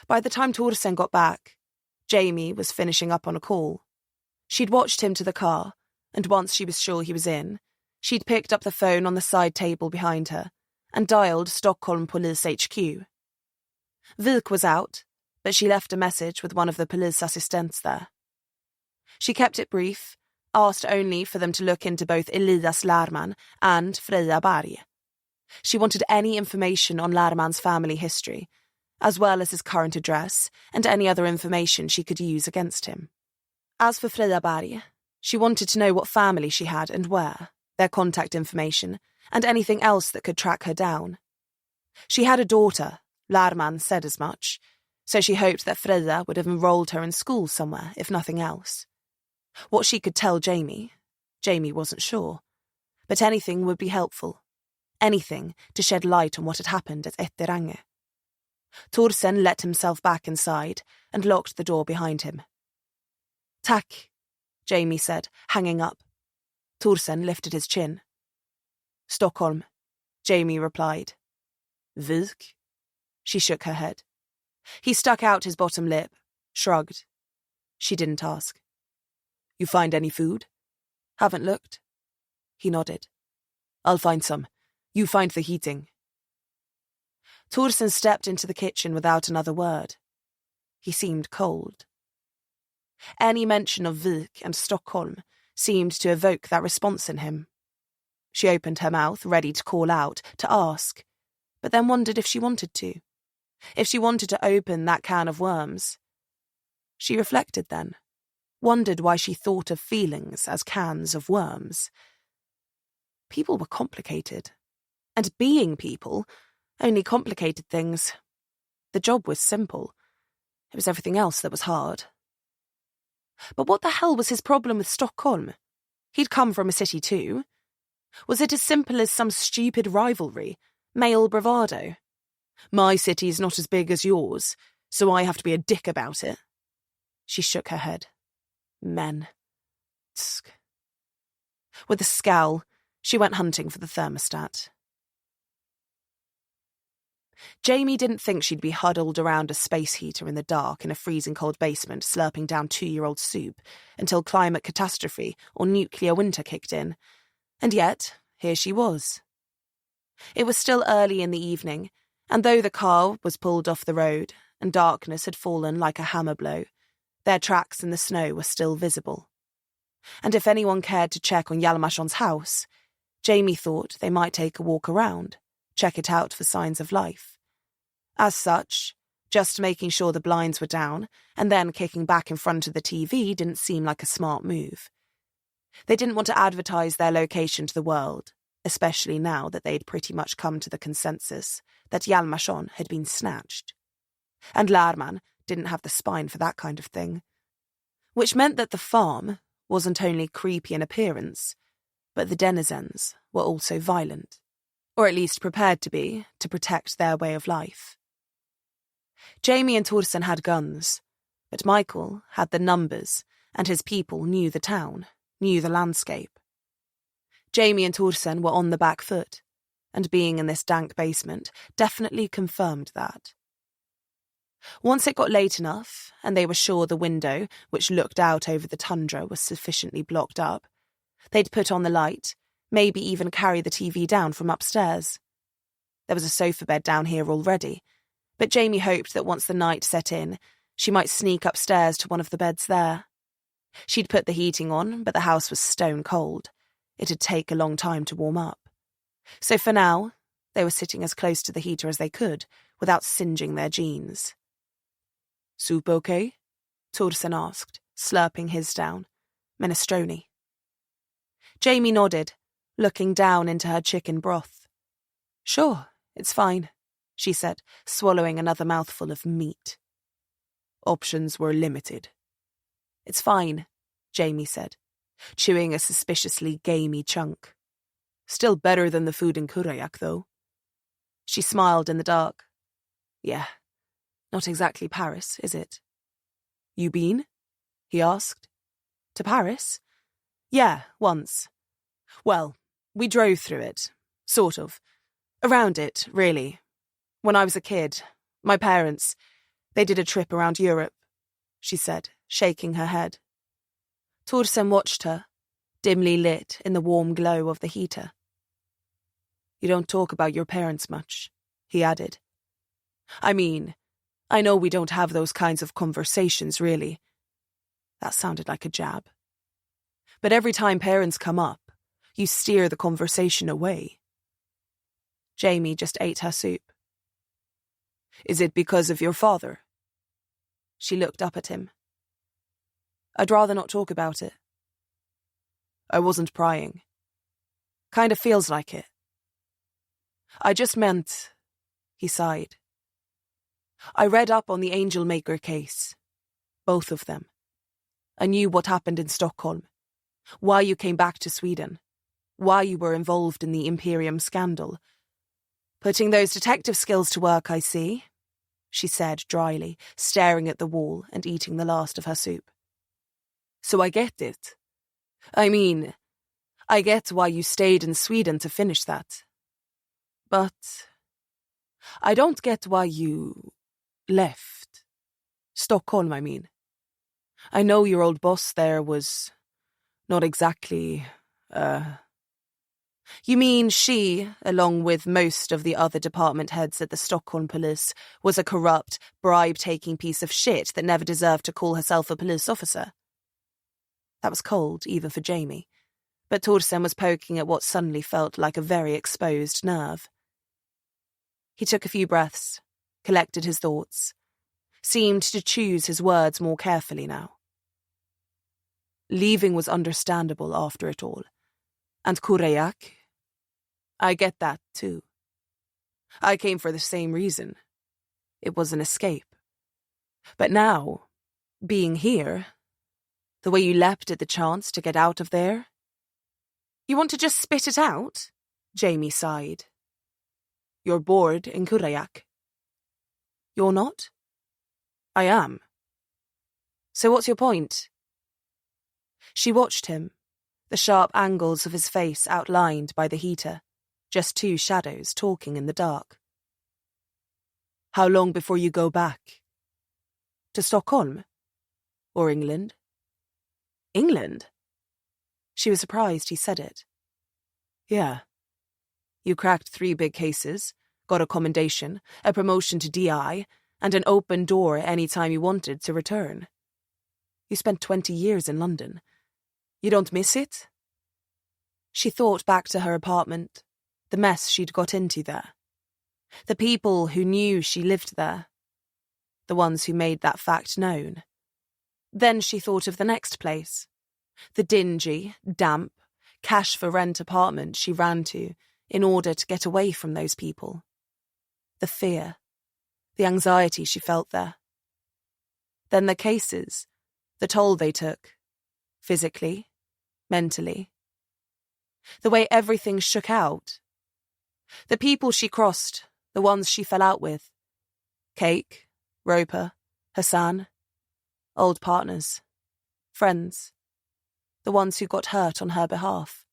By the time Torsen got back, Jamie was finishing up on a call. She'd watched him to the car, and once she was sure he was in, she'd picked up the phone on the side table behind her and dialed Stockholm Police HQ. Vilk was out, but she left a message with one of the police assistants there. She kept it brief, asked only for them to look into both Elias Lman and Freja Berg. She wanted any information on Lman's family history, as well as his current address and any other information she could use against him. As for Freja Berg, she wanted to know what family she had and where, their contact information, and anything else that could track her down. She had a daughter, Lman said as much, so she hoped that Freja would have enrolled her in school somewhere, if nothing else. What she could tell Jamie wasn't sure, but anything would be helpful. Anything to shed light on what had happened at Etterange. Thorsen let himself back inside and locked the door behind him. Tack, Jamie said, hanging up. Thorsen lifted his chin. Stockholm, Jamie replied. Vilk? She shook her head. He stuck out his bottom lip, shrugged. She didn't ask. You find any food? Haven't looked. He nodded. I'll find some. You find the heating. Thorsen stepped into the kitchen without another word. He seemed cold. Any mention of Vilk and Stockholm seemed to evoke that response in him. She opened her mouth, ready to call out, to ask, but then wondered if she wanted to. If she wanted to open that can of worms. She reflected then, wondered why she thought of feelings as cans of worms. People were complicated, and being people only complicated things. The job was simple. It was everything else that was hard. But what the hell was his problem with Stockholm? He'd come from a city too. Was it as simple as some stupid rivalry, male bravado? My city's not as big as yours, so I have to be a dick about it. She shook her head. Men. Tsk. With a scowl, she went hunting for the thermostat. Jamie didn't think she'd be huddled around a space heater in the dark in a freezing cold basement slurping down 2-year-old soup until climate catastrophe or nuclear winter kicked in. And yet, here she was. It was still early in the evening, and though the car was pulled off the road and darkness had fallen like a hammer blow, their tracks in the snow were still visible. And if anyone cared to check on Hjalmarsson's house, Jamie thought they might take a walk around, check it out for signs of life. As such, just making sure the blinds were down and then kicking back in front of the TV didn't seem like a smart move. They didn't want to advertise their location to the world, especially now that they'd pretty much come to the consensus that Hjalmarsson had been snatched. And Lman didn't have the spine for that kind of thing. Which meant that the farm wasn't only creepy in appearance, but the denizens were also violent, or at least prepared to be, to protect their way of life. Jamie and Thorsen had guns, but Michael had the numbers, and his people knew the town, knew the landscape. Jamie and Thorsen were on the back foot, and being in this dank basement definitely confirmed that. Once it got late enough, and they were sure the window, which looked out over the tundra, was sufficiently blocked up, they'd put on the light, maybe even carry the TV down from upstairs. There was a sofa bed down here already, but Jamie hoped that once the night set in, she might sneak upstairs to one of the beds there. She'd put the heating on, but the house was stone cold. It'd take a long time to warm up. So for now, they were sitting as close to the heater as they could, without singeing their jeans. Soup okay? Thorsen asked, slurping his down. Minestrone. Jamie nodded, looking down into her chicken broth. Sure, it's fine, she said, swallowing another mouthful of meat. Options were limited. It's fine, Jamie said, chewing a suspiciously gamey chunk. Still better than the food in Kurayak, though. She smiled in the dark. Yeah, not exactly Paris, is it? You been? He asked. To Paris? Yeah, once. Well, we drove through it, sort of. Around it, really. When I was a kid, my parents, they did a trip around Europe, she said, shaking her head. Thorsen watched her, dimly lit in the warm glow of the heater. You don't talk about your parents much, he added. I mean, I know we don't have those kinds of conversations, really. That sounded like a jab. But every time parents come up, you steer the conversation away. Jamie just ate her soup. Is it because of your father? She looked up at him. I'd rather not talk about it. I wasn't prying. Kind of feels like it. I just meant, he sighed. I read up on the Angel Maker case. Both of them. I knew what happened in Stockholm, why you came back to Sweden, why you were involved in the Imperium scandal. Putting those detective skills to work, I see, she said dryly, staring at the wall and eating the last of her soup. So I get it. I mean, I get why you stayed in Sweden to finish that. But I don't get why you left. Stockholm, I mean. I know your old boss there was not exactly, You mean she, along with most of the other department heads at the Stockholm police, was a corrupt, bribe-taking piece of shit that never deserved to call herself a police officer? That was cold, even for Jamie, but Torsten was poking at what suddenly felt like a very exposed nerve. He took a few breaths, collected his thoughts, seemed to choose his words more carefully now. Leaving was understandable after it all. And Kureyak? I get that, too. I came for the same reason. It was an escape. But now, being here, the way you leapt at the chance to get out of there... You want to just spit it out? Jamie sighed. You're bored in Kureyak. You're not? I am. So what's your point? She watched him, the sharp angles of his face outlined by the heater, just two shadows talking in the dark. How long before you go back? To Stockholm? Or England? England? She was surprised he said it. Yeah. You cracked 3 big cases, got a commendation, a promotion to DI, and an open door any time you wanted to return. You spent 20 years in London. You don't miss it? She thought back to her apartment, the mess she'd got into there. The people who knew she lived there. The ones who made that fact known. Then she thought of the next place. The dingy, damp, cash-for-rent apartment she ran to in order to get away from those people. The fear, the anxiety she felt there. Then the cases, the toll they took, physically, mentally. The way everything shook out. The people she crossed, the ones she fell out with. Cake, Roper, Hassan. Old partners. Friends. The ones who got hurt on her behalf.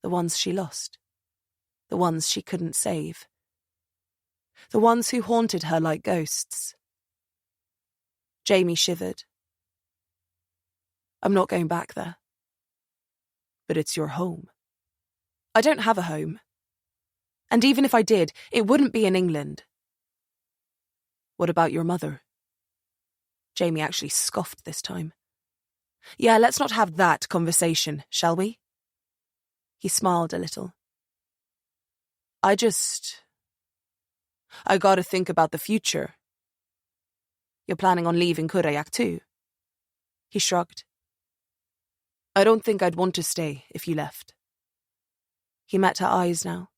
The ones she lost. The ones she couldn't save. The ones who haunted her like ghosts. Jamie shivered. I'm not going back there. But it's your home. I don't have a home. And even if I did, it wouldn't be in England. What about your mother? Jamie actually scoffed this time. Yeah, let's not have that conversation, shall we? He smiled a little. I gotta think about the future. You're planning on leaving Kureyak too? He shrugged. I don't think I'd want to stay if you left. He met her eyes now.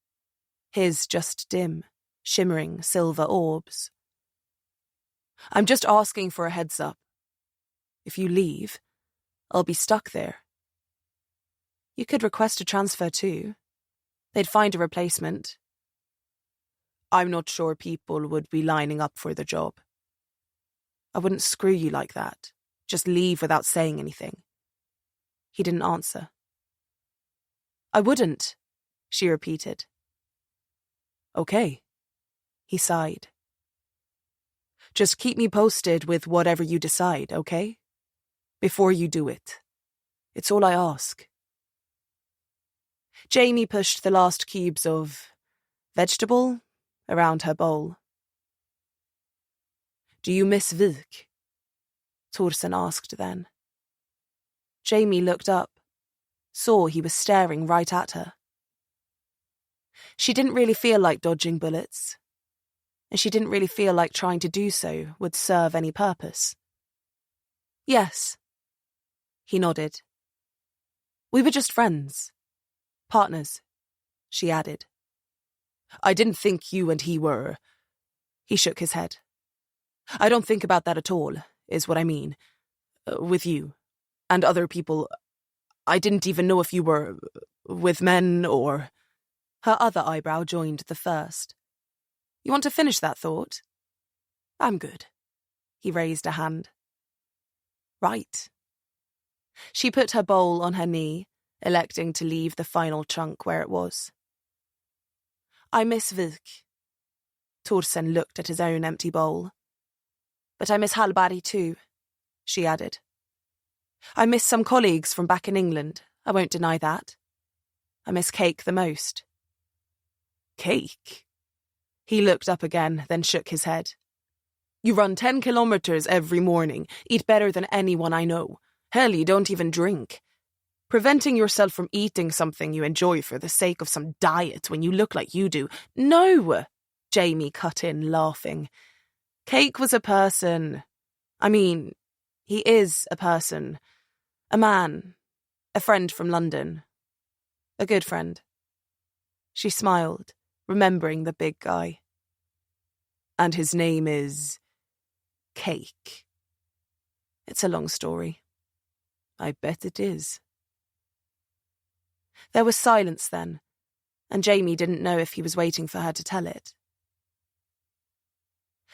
His just dim, shimmering silver orbs. I'm just asking for a heads up. If you leave, I'll be stuck there. You could request a transfer too. They'd find a replacement. I'm not sure people would be lining up for the job. I wouldn't screw you like that. Just leave without saying anything. He didn't answer. I wouldn't, she repeated. Okay, he sighed. Just keep me posted with whatever you decide, okay? Before you do it. It's all I ask. Jamie pushed the last cubes of vegetable around her bowl. Do you miss Vik? Torsten asked then. Jamie looked up, saw he was staring right at her. She didn't really feel like dodging bullets, and she didn't really feel like trying to do so would serve any purpose. Yes. He nodded. We were just friends. Partners, she added. I didn't think you and he were... He shook his head. I don't think about that at all, is what I mean. With you. And other people. I didn't even know if you were with men or... Her other eyebrow joined the first. You want to finish that thought? I'm good. He raised a hand. Right. She put her bowl on her knee, electing to leave the final chunk where it was. I miss Vik. Torsen looked at his own empty bowl. But I miss Hallberg too, she added. I miss some colleagues from back in England, I won't deny that. I miss cake the most. Cake? He looked up again, then shook his head. You run 10 kilometers every morning, eat better than anyone I know. Hell, you don't even drink. Preventing yourself from eating something you enjoy for the sake of some diet when you look like you do. No, Jamie cut in, laughing. Cake was a person. I mean, he is a person. A man. A friend from London. A good friend. She smiled, remembering the big guy. And his name is... Cake. It's a long story. I bet it is. There was silence then, and Jamie didn't know if he was waiting for her to tell it.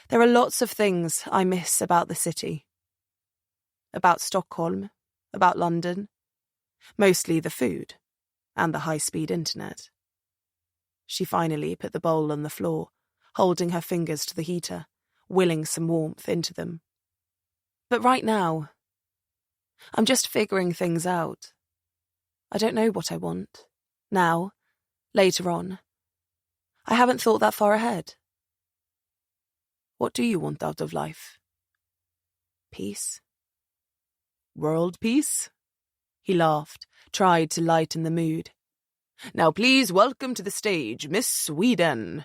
There are lots of things I miss about the city. About Stockholm, about London, mostly the food and the high-speed internet. She finally put the bowl on the floor, holding her fingers to the heater, willing some warmth into them. But right now, I'm just figuring things out. I don't know what I want. Now, later on. I haven't thought that far ahead. What do you want out of life? Peace? World peace? He laughed, tried to lighten the mood. Now please welcome to the stage, Miss Sweden.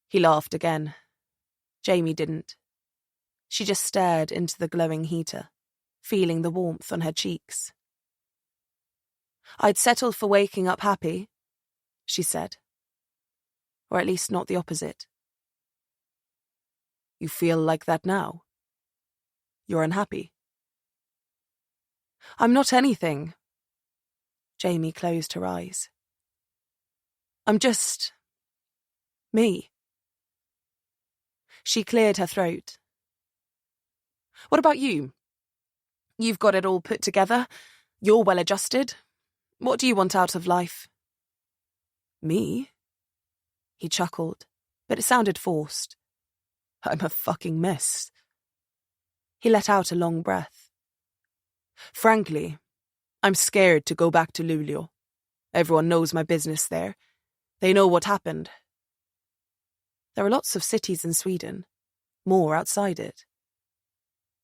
He laughed again. Jamie didn't. She just stared into the glowing heater, feeling the warmth on her cheeks. I'd settle for waking up happy, she said. Or at least not the opposite. You feel like that now? You're unhappy? I'm not anything. Jamie closed her eyes. I'm just... me. She cleared her throat. What about you? You've got it all put together. You're well adjusted. What do you want out of life? Me? He chuckled, but it sounded forced. I'm a fucking mess. He let out a long breath. Frankly, I'm scared to go back to Luleå. Everyone knows my business there. They know what happened. There are lots of cities in Sweden, more outside it.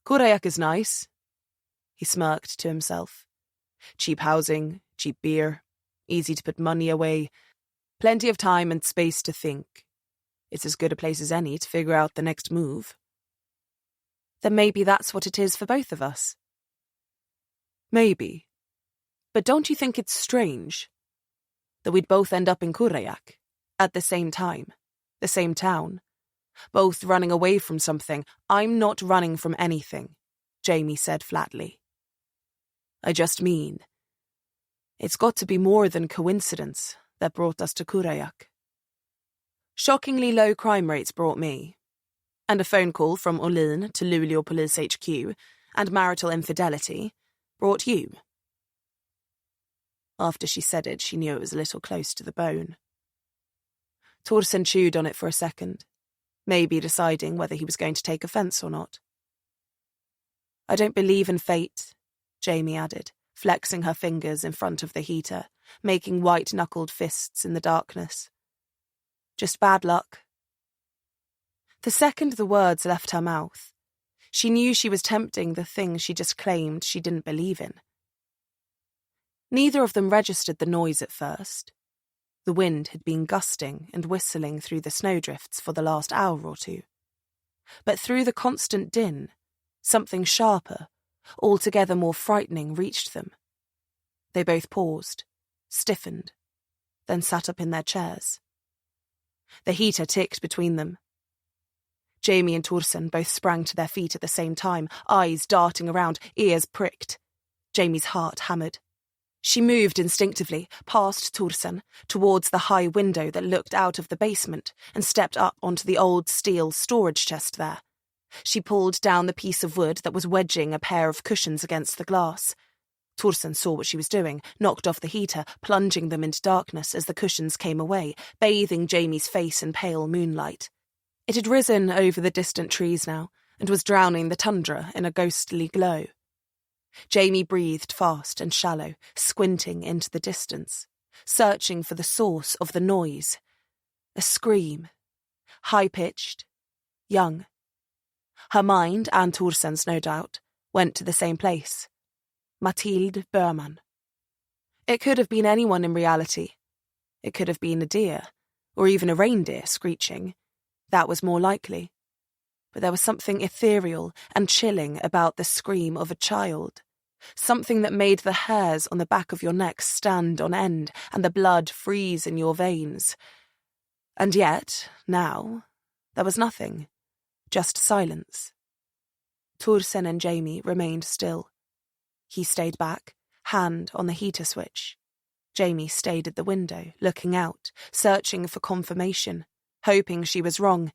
Kurajak is nice. He smirked to himself. Cheap housing, cheap beer, easy to put money away, plenty of time and space to think. It's as good a place as any to figure out the next move. Then maybe that's what it is for both of us. Maybe. But don't you think it's strange that we'd both end up in Kurajak at the same time, the same town, both running away from something? I'm not running from anything, Jamie said flatly. I just mean, it's got to be more than coincidence that brought us to Kurajak. Shockingly low crime rates brought me, and a phone call from Olin to Luleå Police HQ and marital infidelity brought you. After she said it, she knew it was a little close to the bone. Torsen chewed on it for a second, maybe deciding whether he was going to take offence or not. I don't believe in fate, Jamie added, flexing her fingers in front of the heater, making white-knuckled fists in the darkness. Just bad luck. The second the words left her mouth, she knew she was tempting the thing she just claimed she didn't believe in. Neither of them registered the noise at first. The wind had been gusting and whistling through the snowdrifts for the last hour or two. But through the constant din, something sharper, altogether more frightening, reached them. They both paused, stiffened, then sat up in their chairs. The heater ticked between them. Jamie and Torsen both sprang to their feet at the same time, eyes darting around, ears pricked. Jamie's heart hammered. She moved instinctively, past Torsen, towards the high window that looked out of the basement, and stepped up onto the old steel storage chest there. She pulled down the piece of wood that was wedging a pair of cushions against the glass. Torsen saw what she was doing, knocked off the heater, plunging them into darkness as the cushions came away, bathing Jamie's face in pale moonlight. It had risen over the distant trees now, and was drowning the tundra in a ghostly glow. Jamie breathed fast and shallow, squinting into the distance, searching for the source of the noise. A scream. High-pitched. Young. Her mind, and Torsen's no doubt, went to the same place. Mathilde Berman. It could have been anyone in reality. It could have been a deer, or even a reindeer screeching. That was more likely. But there was something ethereal and chilling about the scream of a child. Something that made the hairs on the back of your neck stand on end and the blood freeze in your veins. And yet, now, there was nothing. Just silence. Torsen and Jamie remained still. He stayed back, hand on the heater switch. Jamie stayed at the window, looking out, searching for confirmation, hoping she was wrong.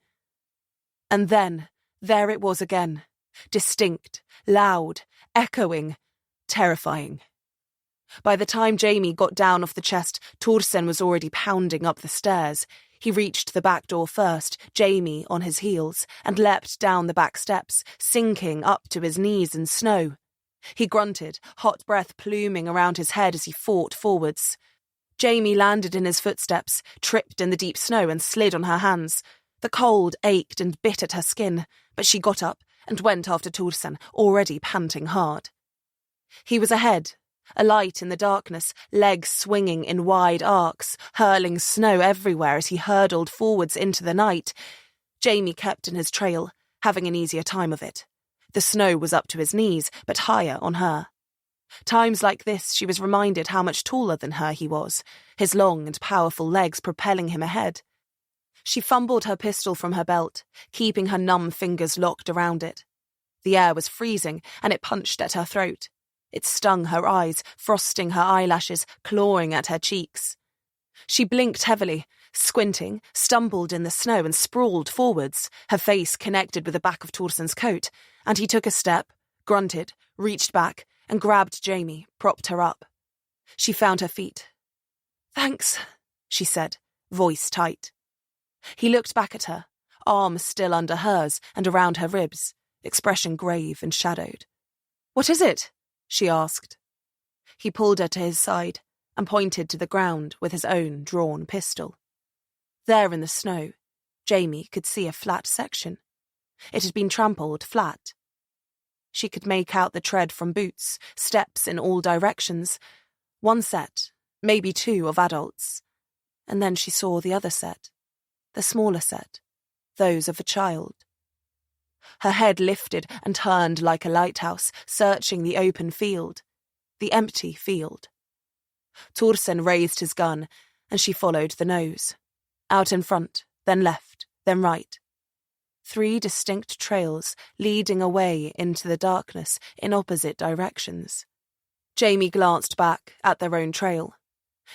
And then, there it was again. Distinct, loud, echoing, terrifying. By the time Jamie got down off the chest, Torsen was already pounding up the stairs. He reached the back door first, Jamie on his heels, and leapt down the back steps, sinking up to his knees in snow. He grunted, hot breath pluming around his head as he fought forwards. Jamie landed in his footsteps, tripped in the deep snow and slid on her hands. The cold ached and bit at her skin, but she got up and went after Torsen, already panting hard. He was ahead, a light in the darkness, legs swinging in wide arcs, hurling snow everywhere as he hurtled forwards into the night. Jamie kept in his trail, having an easier time of it. The snow was up to his knees, but higher on her. Times like this she was reminded how much taller than her he was, his long and powerful legs propelling him ahead. She fumbled her pistol from her belt, keeping her numb fingers locked around it. The air was freezing, and it punched at her throat. It stung her eyes, frosting her eyelashes, clawing at her cheeks. She blinked heavily, squinting, stumbled in the snow and sprawled forwards, her face connected with the back of Torsen's coat, and he took a step, grunted, reached back, and grabbed Jamie, propped her up. She found her feet. "Thanks," she said, voice tight. He looked back at her, arm still under hers and around her ribs, expression grave and shadowed. "What is it?" she asked. He pulled her to his side and pointed to the ground with his own drawn pistol. There in the snow, Jamie could see a flat section. It had been trampled flat. She could make out the tread from boots, steps in all directions. One set, maybe two of adults. And then she saw the other set, the smaller set, those of a child. Her head lifted and turned like a lighthouse, searching the open field, the empty field. Torsen raised his gun, and she followed the nose. Out in front, then left, then right. 3 distinct trails leading away into the darkness in opposite directions. Jamie glanced back at their own trail.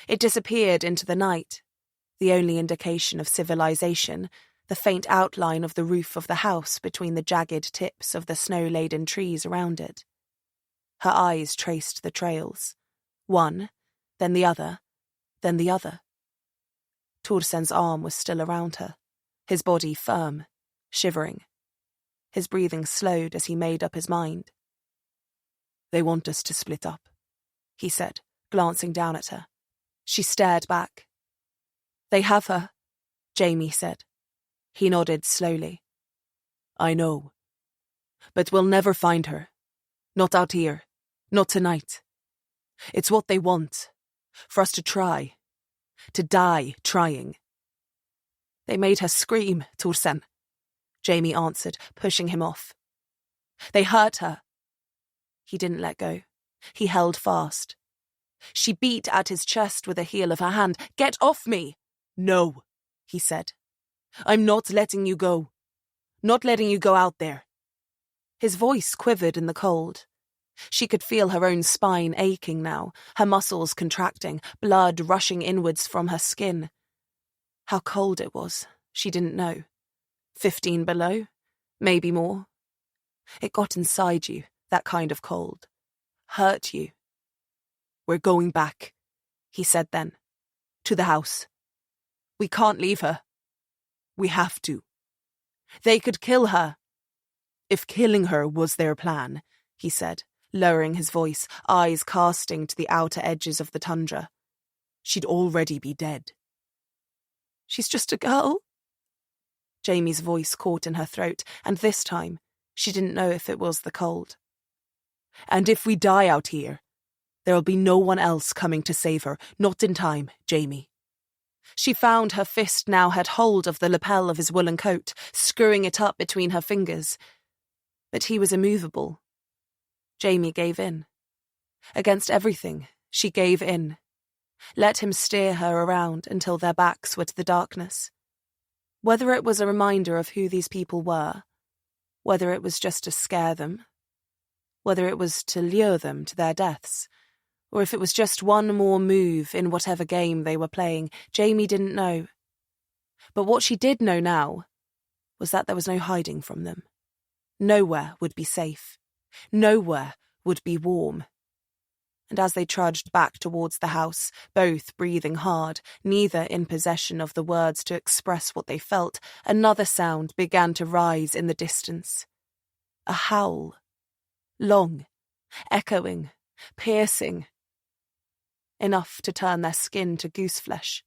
It disappeared into the night. The only indication of civilization, the faint outline of the roof of the house between the jagged tips of the snow-laden trees around it. Her eyes traced the trails. One, then the other, then the other. Torsen's arm was still around her, his body firm, shivering. His breathing slowed as he made up his mind. "They want us to split up," he said, glancing down at her. She stared back. "They have her," Jamie said. He nodded slowly. "I know. But we'll never find her. Not out here. Not tonight. It's what they want. For us to try. To die trying." "They made her scream, Torsen," Jamie answered, pushing him off. "They hurt her." He didn't let go. He held fast. She beat at his chest with the heel of her hand. "Get off me!" "No," he said. "I'm not letting you go. Not letting you go out there." His voice quivered in the cold. She could feel her own spine aching now, her muscles contracting, blood rushing inwards from her skin. How cold it was, she didn't know. 15 below? Maybe more. It got inside you, that kind of cold. Hurt you. "We're going back," he said then. "To the house. We can't leave her. We have to. They could kill her." "If killing her was their plan," he said, lowering his voice, eyes casting to the outer edges of the tundra, "she'd already be dead." "She's just a girl." Jamie's voice caught in her throat, and this time she didn't know if it was the cold. "And if we die out here, there'll be no one else coming to save her, not in time, Jamie." She found her fist now had hold of the lapel of his woolen coat, screwing it up between her fingers. But he was immovable. Jamie gave in. Against everything, she gave in. Let him steer her around until their backs were to the darkness. Whether it was a reminder of who these people were, whether it was just to scare them, whether it was to lure them to their deaths, or if it was just one more move in whatever game they were playing, Jamie didn't know. But what she did know now was that there was no hiding from them. Nowhere would be safe. Nowhere would be warm. And as they trudged back towards the house, both breathing hard, neither in possession of the words to express what they felt, another sound began to rise in the distance. A howl. Long, echoing, piercing. Enough to turn their skin to gooseflesh.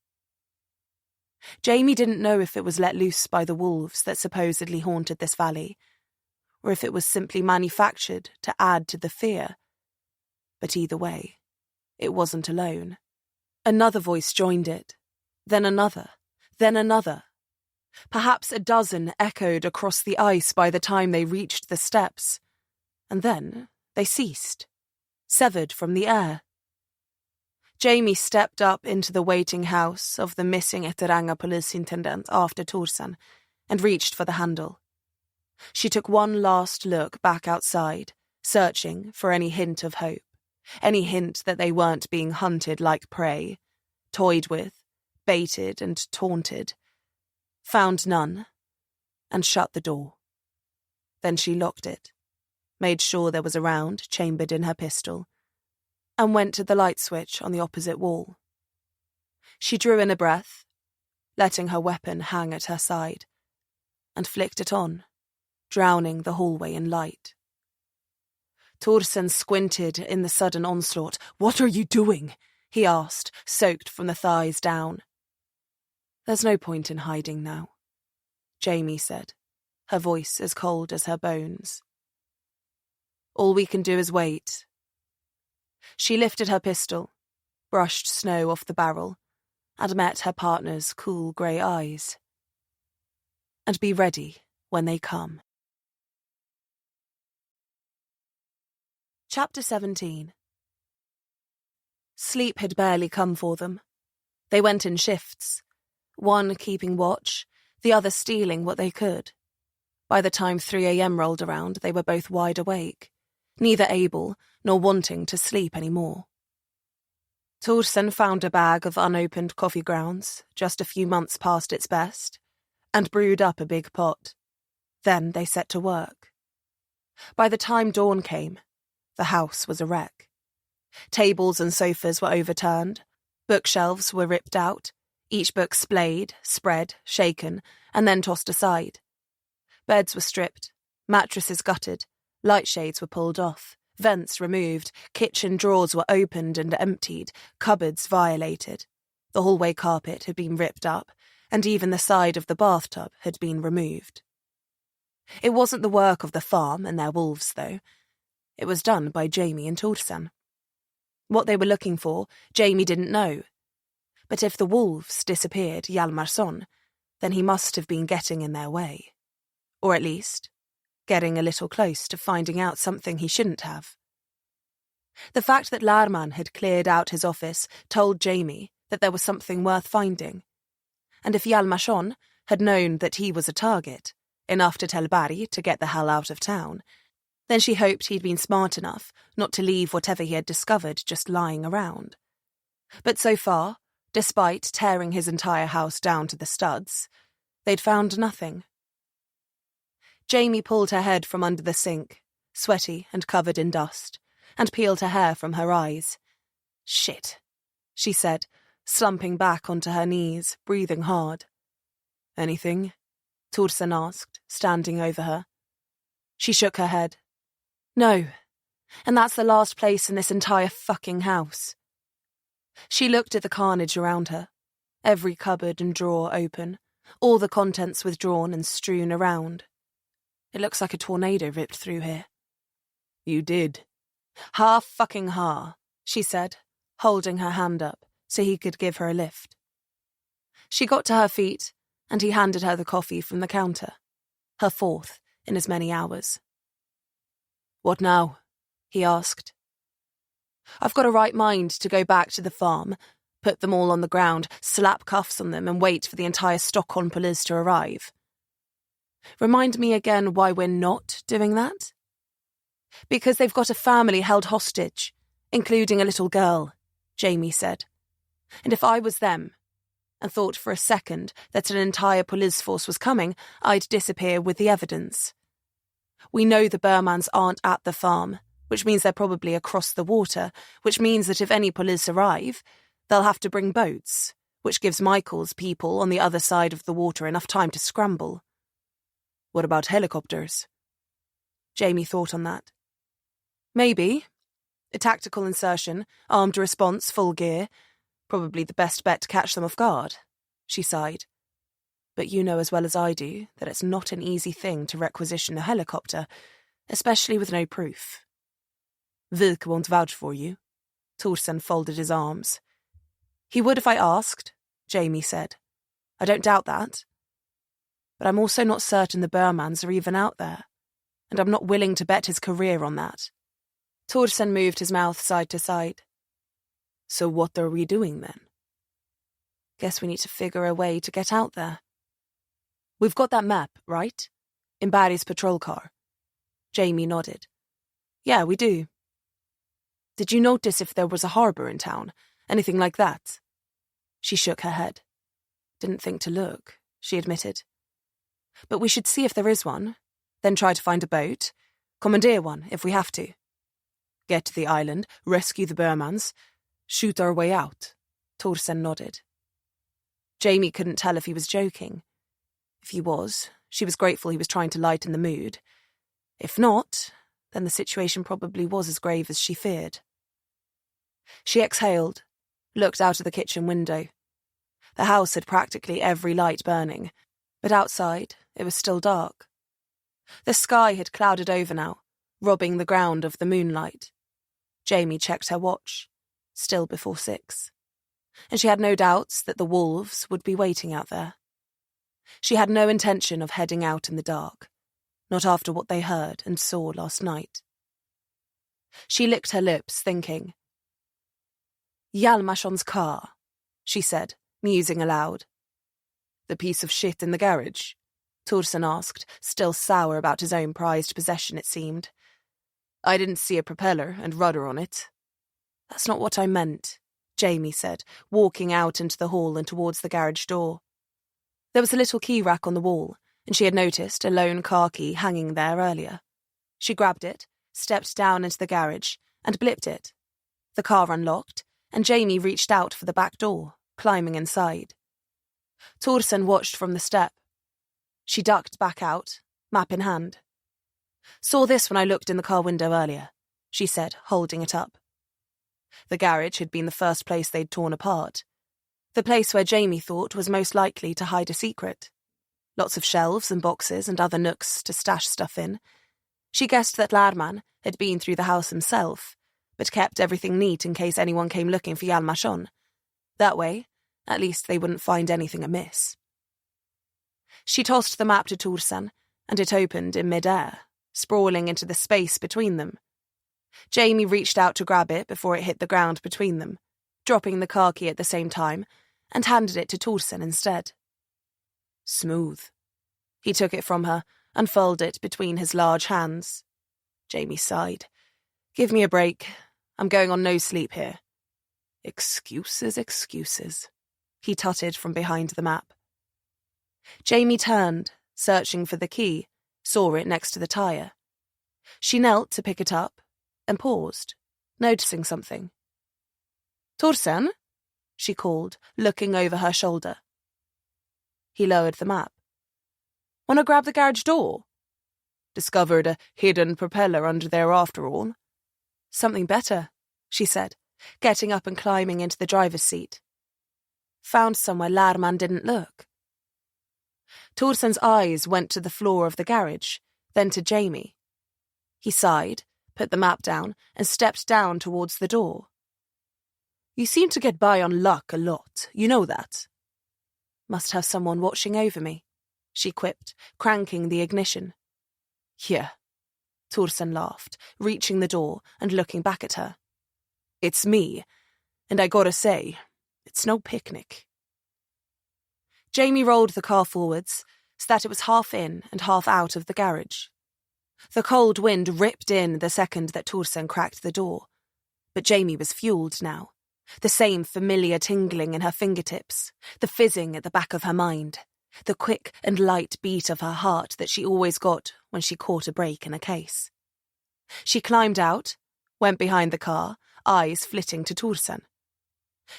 Jamie didn't know if it was let loose by the wolves that supposedly haunted this valley, or if it was simply manufactured to add to the fear. But either way, it wasn't alone. Another voice joined it, then another, then another. Perhaps a dozen echoed across the ice by the time they reached the steps, and then they ceased, severed from the air. Jamie stepped up into the waiting house of the missing Eteranga police intendant after Torsen and reached for the handle. She took one last look back outside, searching for any hint of hope, any hint that they weren't being hunted like prey, toyed with, baited and taunted. Found none, and shut the door. Then she locked it, made sure there was a round chambered in her pistol, and went to the light switch on the opposite wall. She drew in a breath, letting her weapon hang at her side, and flicked it on, drowning the hallway in light. Torsen squinted in the sudden onslaught. "What are you doing?" he asked, soaked from the thighs down. "There's no point in hiding now," Jamie said, her voice as cold as her bones. "All we can do is wait." She lifted her pistol, brushed snow off the barrel, and met her partner's cool grey eyes. "And be ready when they come." Chapter 17. Sleep had barely come for them. They went in shifts, one keeping watch, the other stealing what they could. By the time 3 a.m. rolled around, they were both wide awake, neither able nor wanting to sleep any more. Torsen found a bag of unopened coffee grounds, just a few months past its best, and brewed up a big pot. Then they set to work. By the time dawn came, the house was a wreck. Tables and sofas were overturned, bookshelves were ripped out, each book splayed, spread, shaken, and then tossed aside. Beds were stripped, mattresses gutted, light shades were pulled off, vents removed, kitchen drawers were opened and emptied, cupboards violated. The hallway carpet had been ripped up, and even the side of the bathtub had been removed. It wasn't the work of the farm and their wolves, though. It was done by Jamie and Torsen. What they were looking for, Jamie didn't know. But if the wolves disappeared Hjalmarsson, then he must have been getting in their way. Or at least, getting a little close to finding out something he shouldn't have. The fact that Lman had cleared out his office told Jamie that there was something worth finding. And if Hjalmarsson had known that he was a target, enough to tell Barry to get the hell out of town. Then she hoped he'd been smart enough not to leave whatever he had discovered just lying around. But so far, despite tearing his entire house down to the studs, they'd found nothing. Jamie pulled her head from under the sink, sweaty and covered in dust, and peeled her hair from her eyes. "Shit," she said, slumping back onto her knees, breathing hard. "Anything?" Torsen asked, standing over her. She shook her head. "No, and that's the last place in this entire fucking house." She looked at the carnage around her, every cupboard and drawer open, all the contents withdrawn and strewn around. "It looks like a tornado ripped through here." "You did." "Ha, she said, holding her hand up so he could give her a lift. She got to her feet, and he handed her the coffee from the counter, her fourth in as many hours. "What now?" he asked. "I've got a right mind to go back to the farm, put them all on the ground, slap cuffs on them, and wait for the entire Stockholm police to arrive." "Remind me again why we're not doing that?" "Because they've got a family held hostage, including a little girl," Jamie said. "And if I was them, and thought for a second that an entire police force was coming, I'd disappear with the evidence. We know the Burmans aren't at the farm, which means they're probably across the water, which means that if any police arrive, they'll have to bring boats, which gives Michael's people on the other side of the water enough time to scramble." "What about helicopters?" Jamie thought on that. "Maybe. A tactical insertion, armed response, full gear. Probably the best bet to catch them off guard," she sighed. "But you know as well as I do that it's not an easy thing to requisition a helicopter, especially with no proof." "Vilk won't vouch for you." Torsen folded his arms. "He would if I asked," Jamie said. "I don't doubt that. But I'm also not certain the Burmans are even out there, and I'm not willing to bet his career on that." Torsen moved his mouth side to side. "So what are we doing then?" "Guess we need to figure a way to get out there." "We've got that map, right? In Barry's patrol car." Jamie nodded. "Yeah, we do." "Did you notice if there was a harbour in town? Anything like that?" She shook her head. "Didn't think to look," she admitted. "But we should see if there is one, then try to find a boat, commandeer one if we have to. Get to the island, rescue the Burmans, shoot our way out." Torsen nodded. Jamie couldn't tell if he was joking. If he was, she was grateful he was trying to lighten the mood. If not, then the situation probably was as grave as she feared. She exhaled, looked out of the kitchen window. The house had practically every light burning, but outside it was still dark. The sky had clouded over now, robbing the ground of the moonlight. Jamie checked her watch, still before 6. And she had no doubts that the wolves would be waiting out there. She had no intention of heading out in the dark, not after what they heard and saw last night. She licked her lips, thinking. "Hjalmarsson's car," she said, musing aloud. "The piece of shit in the garage?" Torsen asked, still sour about his own prized possession, it seemed. "I didn't see a propeller and rudder on it." "That's not what I meant," Jamie said, walking out into the hall and towards the garage door. There was a little key rack on the wall, and she had noticed a lone car key hanging there earlier. She grabbed it, stepped down into the garage, and blipped it. The car unlocked, and Jamie reached out for the back door, climbing inside. Torsen watched from the step. She ducked back out, map in hand. "Saw this when I looked in the car window earlier," she said, holding it up. The garage had been the first place they'd torn apart. The place where Jamie thought was most likely to hide a secret. Lots of shelves and boxes and other nooks to stash stuff in. She guessed that Lman had been through the house himself, but kept everything neat in case anyone came looking for Hjalmarsson. That way, at least they wouldn't find anything amiss. She tossed the map to Torsen, and it opened in mid-air, sprawling into the space between them. Jamie reached out to grab it before it hit the ground between them, dropping the car key at the same time, and handed it to Torsen instead. "Smooth." He took it from her, unfurled it between his large hands. Jamie sighed. "Give me a break. I'm going on no sleep here." "Excuses, excuses," he tutted from behind the map. Jamie turned, searching for the key, saw it next to the tyre. She knelt to pick it up and paused, noticing something. "Torsen?" she called, looking over her shoulder. He lowered the map. "Wanna grab the garage door?" "Discovered a hidden propeller under there after all." "Something better," she said, getting up and climbing into the driver's seat. "Found somewhere Lman didn't look." Torsen's eyes went to the floor of the garage, then to Jamie. He sighed, put the map down, and stepped down towards the door. "You seem to get by on luck a lot, you know that." "Must have someone watching over me," she quipped, cranking the ignition. "Yeah," Torsen laughed, reaching the door and looking back at her. "It's me, and I gotta say, it's no picnic." Jamie rolled the car forwards, so that it was half in and half out of the garage. The cold wind ripped in the second that Torsen cracked the door, but Jamie was fueled now. The same familiar tingling in her fingertips, the fizzing at the back of her mind, the quick and light beat of her heart that she always got when she caught a break in a case. She climbed out, went behind the car, eyes flitting to Torsen.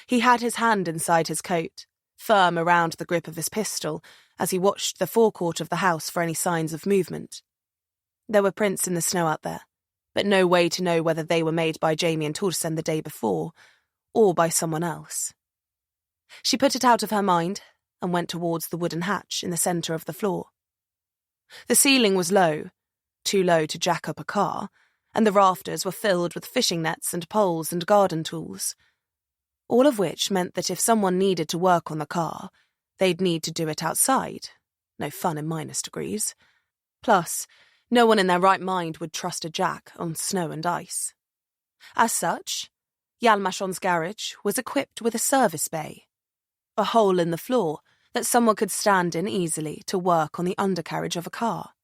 He had his hand inside his coat, firm around the grip of his pistol, as he watched the forecourt of the house for any signs of movement. There were prints in the snow out there, but no way to know whether they were made by Jamie and Torsen the day before, or by someone else. She put it out of her mind and went towards the wooden hatch in the centre of the floor. The ceiling was low, too low to jack up a car, and the rafters were filled with fishing nets and poles and garden tools, all of which meant that if someone needed to work on the car, they'd need to do it outside. No fun in -degrees. Plus, no one in their right mind would trust a jack on snow and ice. As such, Yalmashon's garage was equipped with a service bay, a hole in the floor that someone could stand in easily to work on the undercarriage of a car.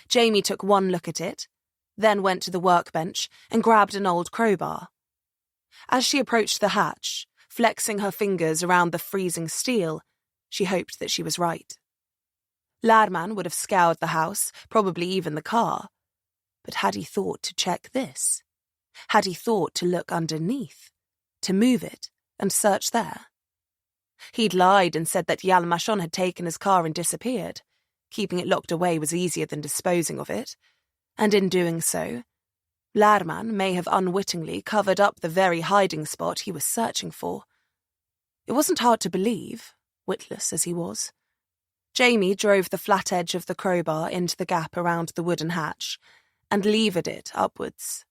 Jamie took one look at it, then went to the workbench and grabbed an old crowbar. As she approached the hatch, flexing her fingers around the freezing steel, she hoped that she was right. Lman would have scoured the house, probably even the car. But had he thought to check this? Had he thought to look underneath, to move it and search there? He'd lied and said that Yalmashon had taken his car and disappeared. Keeping it locked away was easier than disposing of it. And in doing so, Lman may have unwittingly covered up the very hiding spot he was searching for. It wasn't hard to believe, witless as he was. Jamie drove the flat edge of the crowbar into the gap around the wooden hatch and levered it upwards.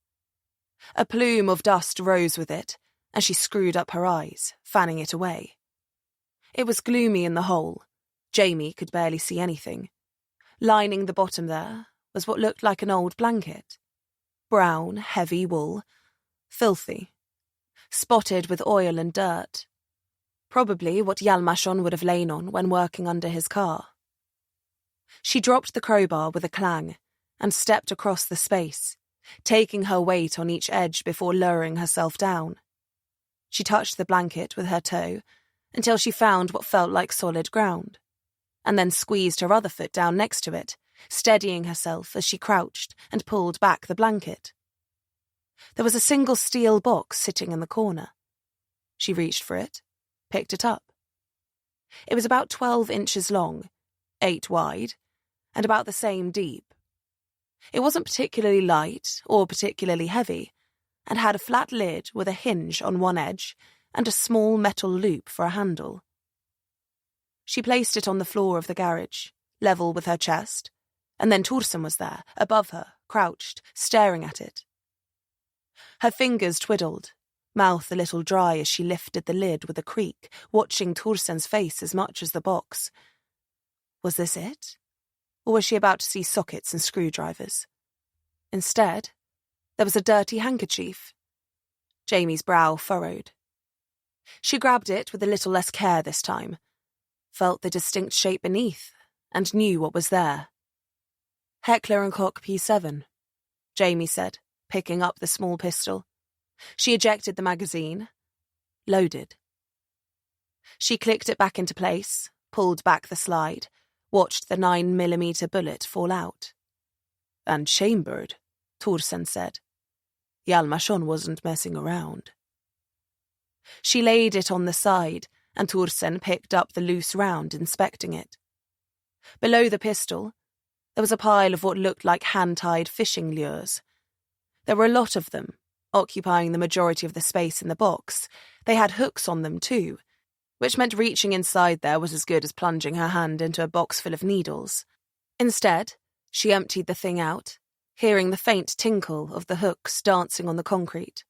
A plume of dust rose with it, and she screwed up her eyes, fanning it away. It was gloomy in the hole. Jamie could barely see anything. Lining the bottom there was what looked like an old blanket. Brown, heavy wool. Filthy. Spotted with oil and dirt. Probably what Yalmashon would have lain on when working under his car. She dropped the crowbar with a clang and stepped across the space, taking her weight on each edge before lowering herself down. She touched the blanket with her toe until she found what felt like solid ground, and then squeezed her other foot down next to it, steadying herself as she crouched and pulled back the blanket. There was a single steel box sitting in the corner. She reached for it, picked it up. It was about 12 inches long, 8 wide, and about the same deep. It wasn't particularly light or particularly heavy, and had a flat lid with a hinge on one edge and a small metal loop for a handle. She placed it on the floor of the garage, level with her chest, and then Torsen was there, above her, crouched, staring at it. Her fingers twiddled, mouth a little dry as she lifted the lid with a creak, watching Torsen's face as much as the box. Was this it? Or was she about to see sockets and screwdrivers? Instead, there was a dirty handkerchief. Jamie's brow furrowed. She grabbed it with a little less care this time, felt the distinct shape beneath, and knew what was there. Heckler & Koch P7, Jamie said, picking up the small pistol. She ejected the magazine. Loaded. She clicked it back into place, pulled back the slide, watched the 9mm bullet fall out. And chambered, Thorsen said. Hjalmarsson wasn't messing around. She laid it on the side, and Thorsen picked up the loose round, inspecting it. Below the pistol, there was a pile of what looked like hand-tied fishing lures. There were a lot of them, occupying the majority of the space in the box. They had hooks on them too, which meant reaching inside there was as good as plunging her hand into a box full of needles. Instead, she emptied the thing out, hearing the faint tinkle of the hooks dancing on the concrete.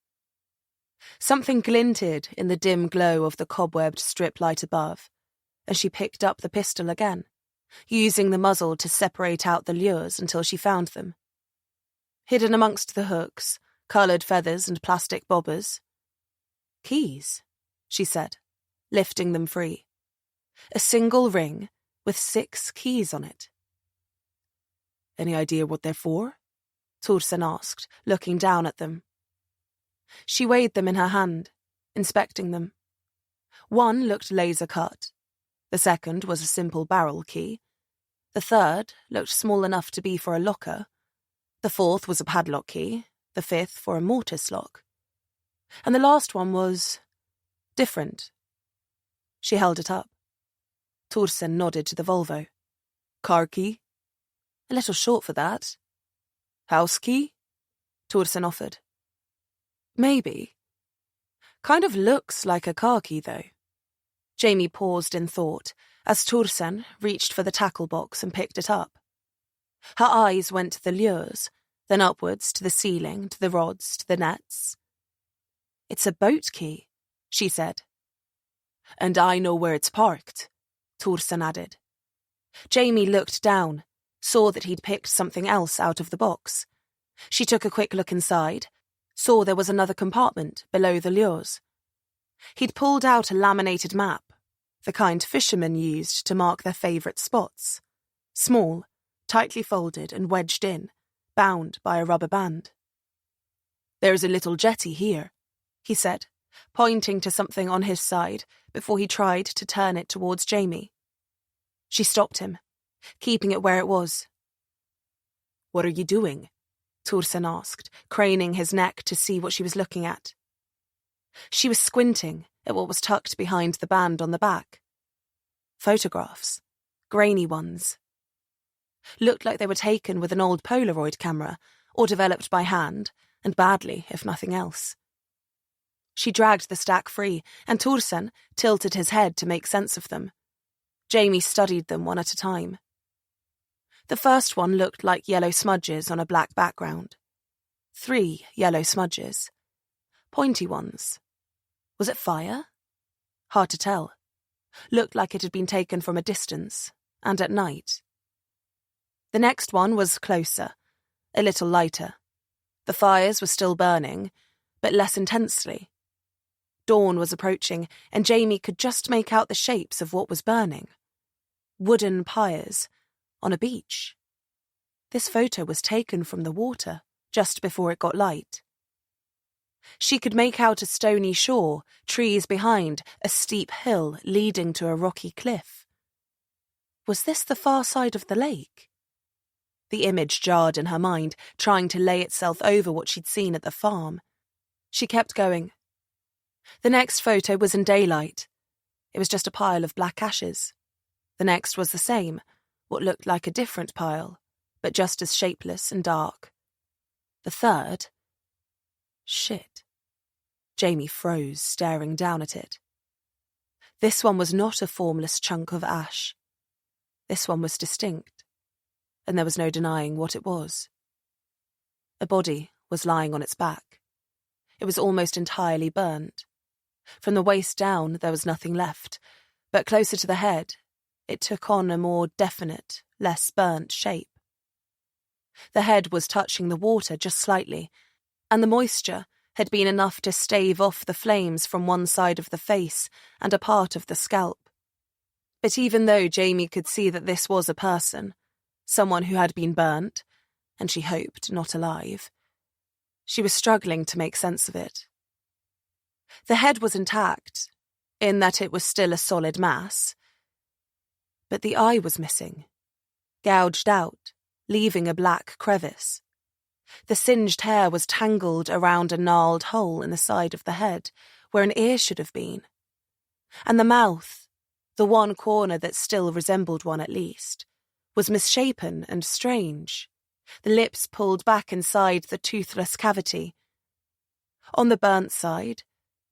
Something glinted in the dim glow of the cobwebbed strip light above, and she picked up the pistol again, using the muzzle to separate out the lures until she found them. Hidden amongst the hooks, coloured feathers and plastic bobbers. Keys, she said, lifting them free. A single ring with 6 keys on it. Any idea what they're for? Thorsen asked, looking down at them. She weighed them in her hand, inspecting them. One looked laser-cut. The second was a simple barrel key. The third looked small enough to be for a locker. The fourth was a padlock key, the fifth for a mortise lock. And the last one was different. She held it up. Thorsen nodded to the Volvo. Car key? A little short for that. House key? Thorsen offered. Maybe. Kind of looks like a car key, though. Jamie paused in thought as Thorsen reached for the tackle box and picked it up. Her eyes went to the lures, then upwards to the ceiling, to the rods, to the nets. It's a boat key, she said. And I know where it's parked, Thorsen added. Jamie looked down, saw that he'd picked something else out of the box. She took a quick look inside, saw there was another compartment below the lures. He'd pulled out a laminated map, the kind fishermen used to mark their favourite spots. Small, tightly folded and wedged in, bound by a rubber band. There's a little jetty here, he said, pointing to something on his side before he tried to turn it towards Jamie. She stopped him, keeping it where it was. What are you doing? Thorsen asked, craning his neck to see what she was looking at. She was squinting at what was tucked behind the band on the back. Photographs, grainy ones. Looked like they were taken with an old Polaroid camera, or developed by hand, and badly, if nothing else. She dragged the stack free, and Thorsen tilted his head to make sense of them. Jamie studied them one at a time. The first one looked like yellow smudges on a black background. 3 yellow smudges. Pointy ones. Was it fire? Hard to tell. Looked like it had been taken from a distance, and at night. The next one was closer, a little lighter. The fires were still burning, but less intensely. Dawn was approaching, and Jamie could just make out the shapes of what was burning. Wooden pyres, on a beach. This photo was taken from the water, just before it got light. She could make out a stony shore, trees behind, a steep hill leading to a rocky cliff. Was this the far side of the lake? The image jarred in her mind, trying to lay itself over what she'd seen at the farm. She kept going. The next photo was in daylight. It was just a pile of black ashes. The next was the same, what looked like a different pile, but just as shapeless and dark. The third... Shit. Jamie froze, staring down at it. This one was not a formless chunk of ash. This one was distinct, and there was no denying what it was. A body was lying on its back. It was almost entirely burnt. From the waist down, there was nothing left, but closer to the head, it took on a more definite, less burnt shape. The head was touching the water just slightly, and the moisture had been enough to stave off the flames from one side of the face and a part of the scalp. But even though Jamie could see that this was a person, someone who had been burnt, and she hoped not alive, she was struggling to make sense of it. The head was intact, in that it was still a solid mass, but the eye was missing, gouged out, leaving a black crevice. The singed hair was tangled around a gnarled hole in the side of the head, where an ear should have been. And the mouth, the one corner that still resembled one at least, was misshapen and strange, the lips pulled back inside the toothless cavity. On the burnt side,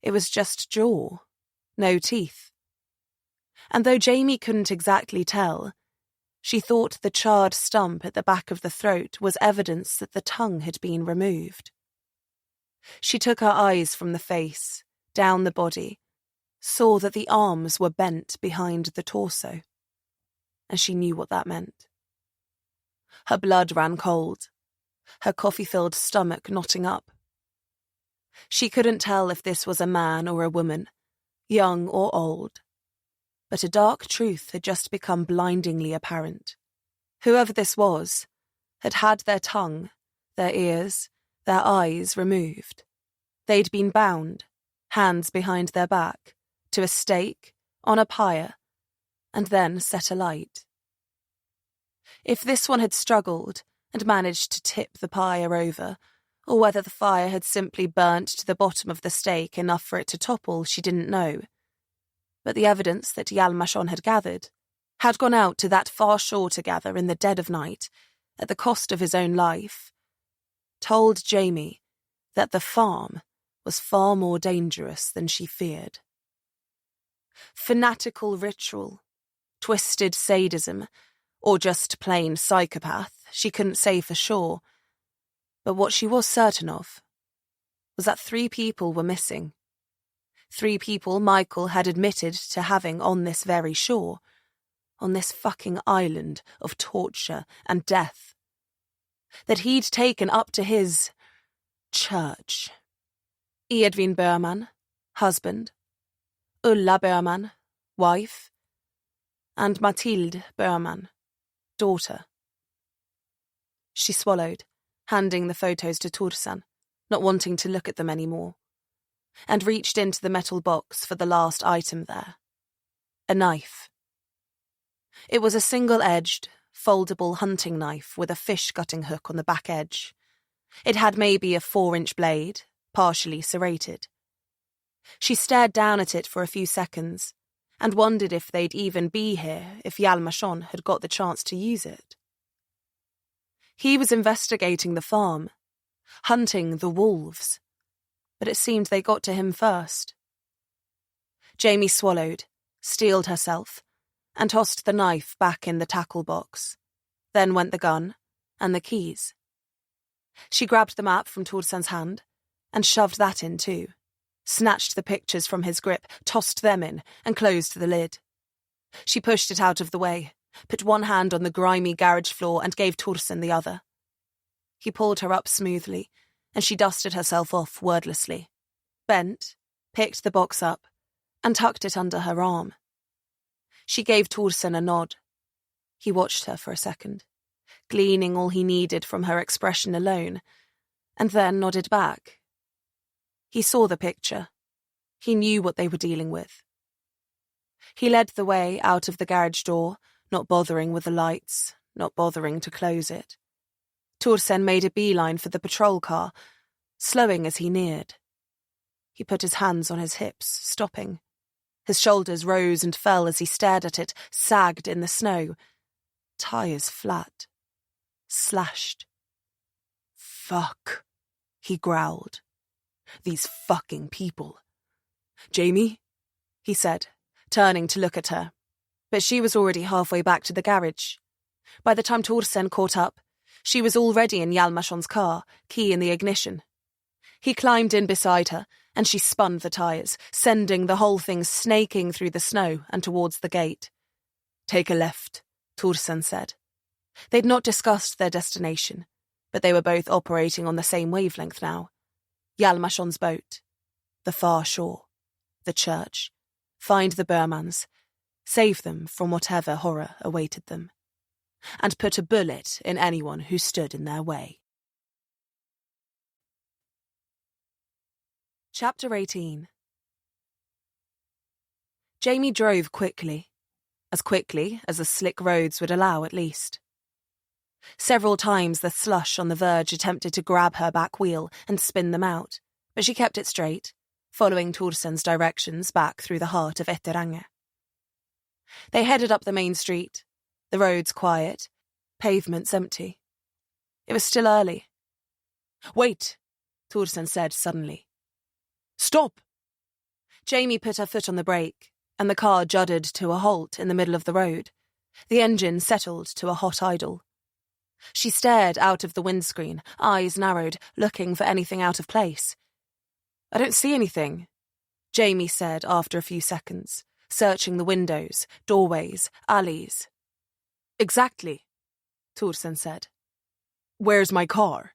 it was just jaw, no teeth. And though Jamie couldn't exactly tell, she thought the charred stump at the back of the throat was evidence that the tongue had been removed. She took her eyes from the face, down the body, saw that the arms were bent behind the torso, and she knew what that meant. Her blood ran cold, her coffee-filled stomach knotting up. She couldn't tell if this was a man or a woman, young or old, but a dark truth had just become blindingly apparent. Whoever this was had had their tongue, their ears, their eyes removed. They'd been bound, hands behind their back, to a stake, on a pyre, and then set alight. If this one had struggled and managed to tip the pyre over, or whether the fire had simply burnt to the bottom of the stake enough for it to topple, she didn't know. But the evidence that Lman had gathered had gone out to that far shore together in the dead of night, at the cost of his own life, told Jamie that the farm was far more dangerous than she feared. Fanatical ritual, twisted sadism, or just plain psychopath, she couldn't say for sure. But what she was certain of was that 3 people were missing. 3 people Michael had admitted to having on this very shore, on this fucking island of torture and death, that he'd taken up to his church. Edvin Berman, husband, Ulla Berman, wife, and Mathilde Berman, daughter. She swallowed, handing the photos to Torsen, not wanting to look at them anymore, and reached into the metal box for the last item there. A knife. It was a single-edged, foldable hunting knife with a fish-gutting hook on the back edge. It had maybe a 4-inch blade, partially serrated. She stared down at it for a few seconds and wondered if they'd even be here if Lman had got the chance to use it. He was investigating the farm, hunting the wolves, but it seemed they got to him first. Jamie swallowed, steeled herself, and tossed the knife back in the tackle box. Then went the gun and the keys. She grabbed the map from Torsen's hand and shoved that in too, snatched the pictures from his grip, tossed them in, and closed the lid. She pushed it out of the way, put one hand on the grimy garage floor and gave Torsen the other. He pulled her up smoothly, and she dusted herself off wordlessly, bent, picked the box up, and tucked it under her arm. She gave Torsen a nod. He watched her for a second, gleaning all he needed from her expression alone, and then nodded back. He saw the picture. He knew what they were dealing with. He led the way out of the garage door, not bothering with the lights, not bothering to close it. Torsen made a beeline for the patrol car, slowing as he neared. He put his hands on his hips, stopping. His shoulders rose and fell as he stared at it, sagged in the snow. Tires flat. Slashed. Fuck, he growled. These fucking people. Jamie, he said, turning to look at her. But she was already halfway back to the garage. By the time Torsen caught up, she was already in Lman's car, key in the ignition. He climbed in beside her, and she spun the tires, sending the whole thing snaking through the snow and towards the gate. Take a left, Torsen said. They'd not discussed their destination, but they were both operating on the same wavelength now. Lman's boat, the far shore, the church, find the Bermans, save them from whatever horror awaited them, and put a bullet in anyone who stood in their way. Chapter 18. Jamie drove quickly as the slick roads would allow at least. Several times the slush on the verge attempted to grab her back wheel and spin them out, but she kept it straight, following Torsen's directions back through the heart of Etterange. They headed up the main street, the roads quiet, pavements empty. It was still early. "Wait," Torsen said suddenly. "Stop!" Jamie put her foot on the brake, and the car juddered to a halt in the middle of the road. The engine settled to a hot idle. She stared out of the windscreen, eyes narrowed, looking for anything out of place. "I don't see anything," Jamie said after a few seconds, searching the windows, doorways, alleys. "Exactly," Torsen said. "Where's my car?"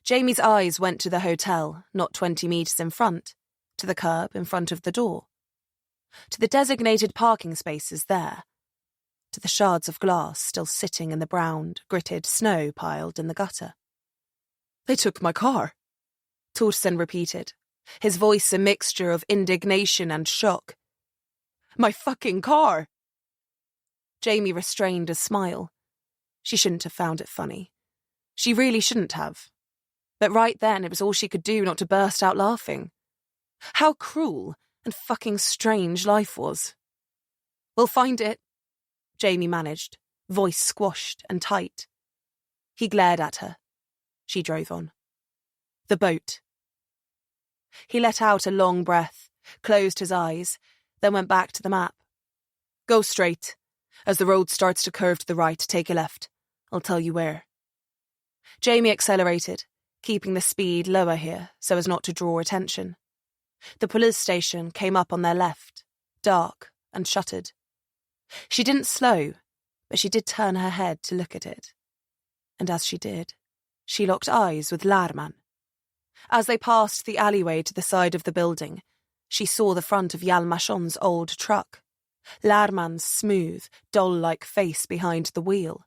Jamie's eyes went to the hotel, not 20 metres in front, to the curb in front of the door, to the designated parking spaces there, to the shards of glass still sitting in the browned, gritted snow piled in the gutter. "They took my car," Torsen repeated, his voice a mixture of indignation and shock. "My fucking car!" Jamie restrained a smile. She shouldn't have found it funny. She really shouldn't have. But right then it was all she could do not to burst out laughing. How cruel and fucking strange life was. "We'll find it," Jamie managed, voice squashed and tight. He glared at her. She drove on. "The boat." He let out a long breath, closed his eyes, then went back to the map. "Go straight. As the road starts to curve to the right, take a left. I'll tell you where." Jamie accelerated, keeping the speed lower here so as not to draw attention. The police station came up on their left, dark and shuttered. She didn't slow, but she did turn her head to look at it. And as she did, she locked eyes with Lman. As they passed the alleyway to the side of the building, she saw the front of Hjalmarsson's old truck, Lman's smooth, doll-like face behind the wheel.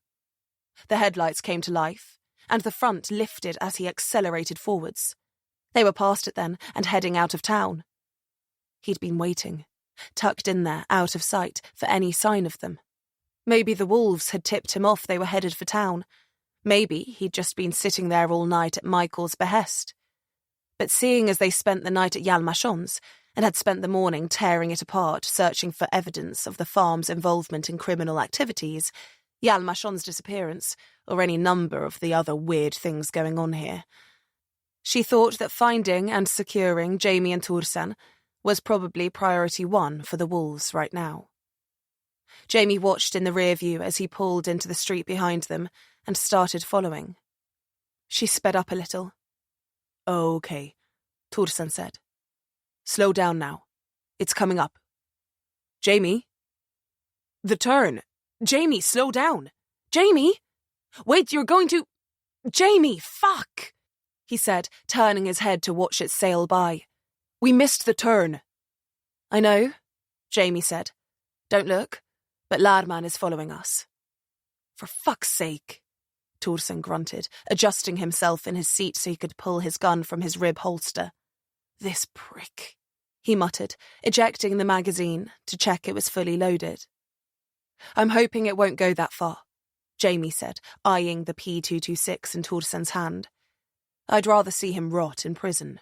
The headlights came to life, and the front lifted as he accelerated forwards. They were past it then, and heading out of town. He'd been waiting, tucked in there, out of sight, for any sign of them. Maybe the wolves had tipped him off they were headed for town. Maybe he'd just been sitting there all night at Michael's behest. But seeing as they spent the night at Hjalmarsson's, and had spent the morning tearing it apart, searching for evidence of the farm's involvement in criminal activities, Hjalmarsson's disappearance, or any number of the other weird things going on here, she thought that finding and securing Jamie and Torsen was probably priority one for the wolves right now. Jamie watched in the rear view as he pulled into the street behind them and started following. She sped up a little. "Oh, okay," Torsen said. "Slow down now. It's coming up." "Jamie?" "The turn. Jamie, slow down. Jamie! Wait, you're going to... Jamie, fuck!" he said, turning his head to watch it sail by. "We missed the turn." "I know," Jamie said. "Don't look, but Lman is following us." "For fuck's sake," Torsen grunted, adjusting himself in his seat so he could pull his gun from his rib holster. "This prick," he muttered, ejecting the magazine to check it was fully loaded. "I'm hoping it won't go that far," Jamie said, eyeing the P226 in Torsen's hand. "I'd rather see him rot in prison."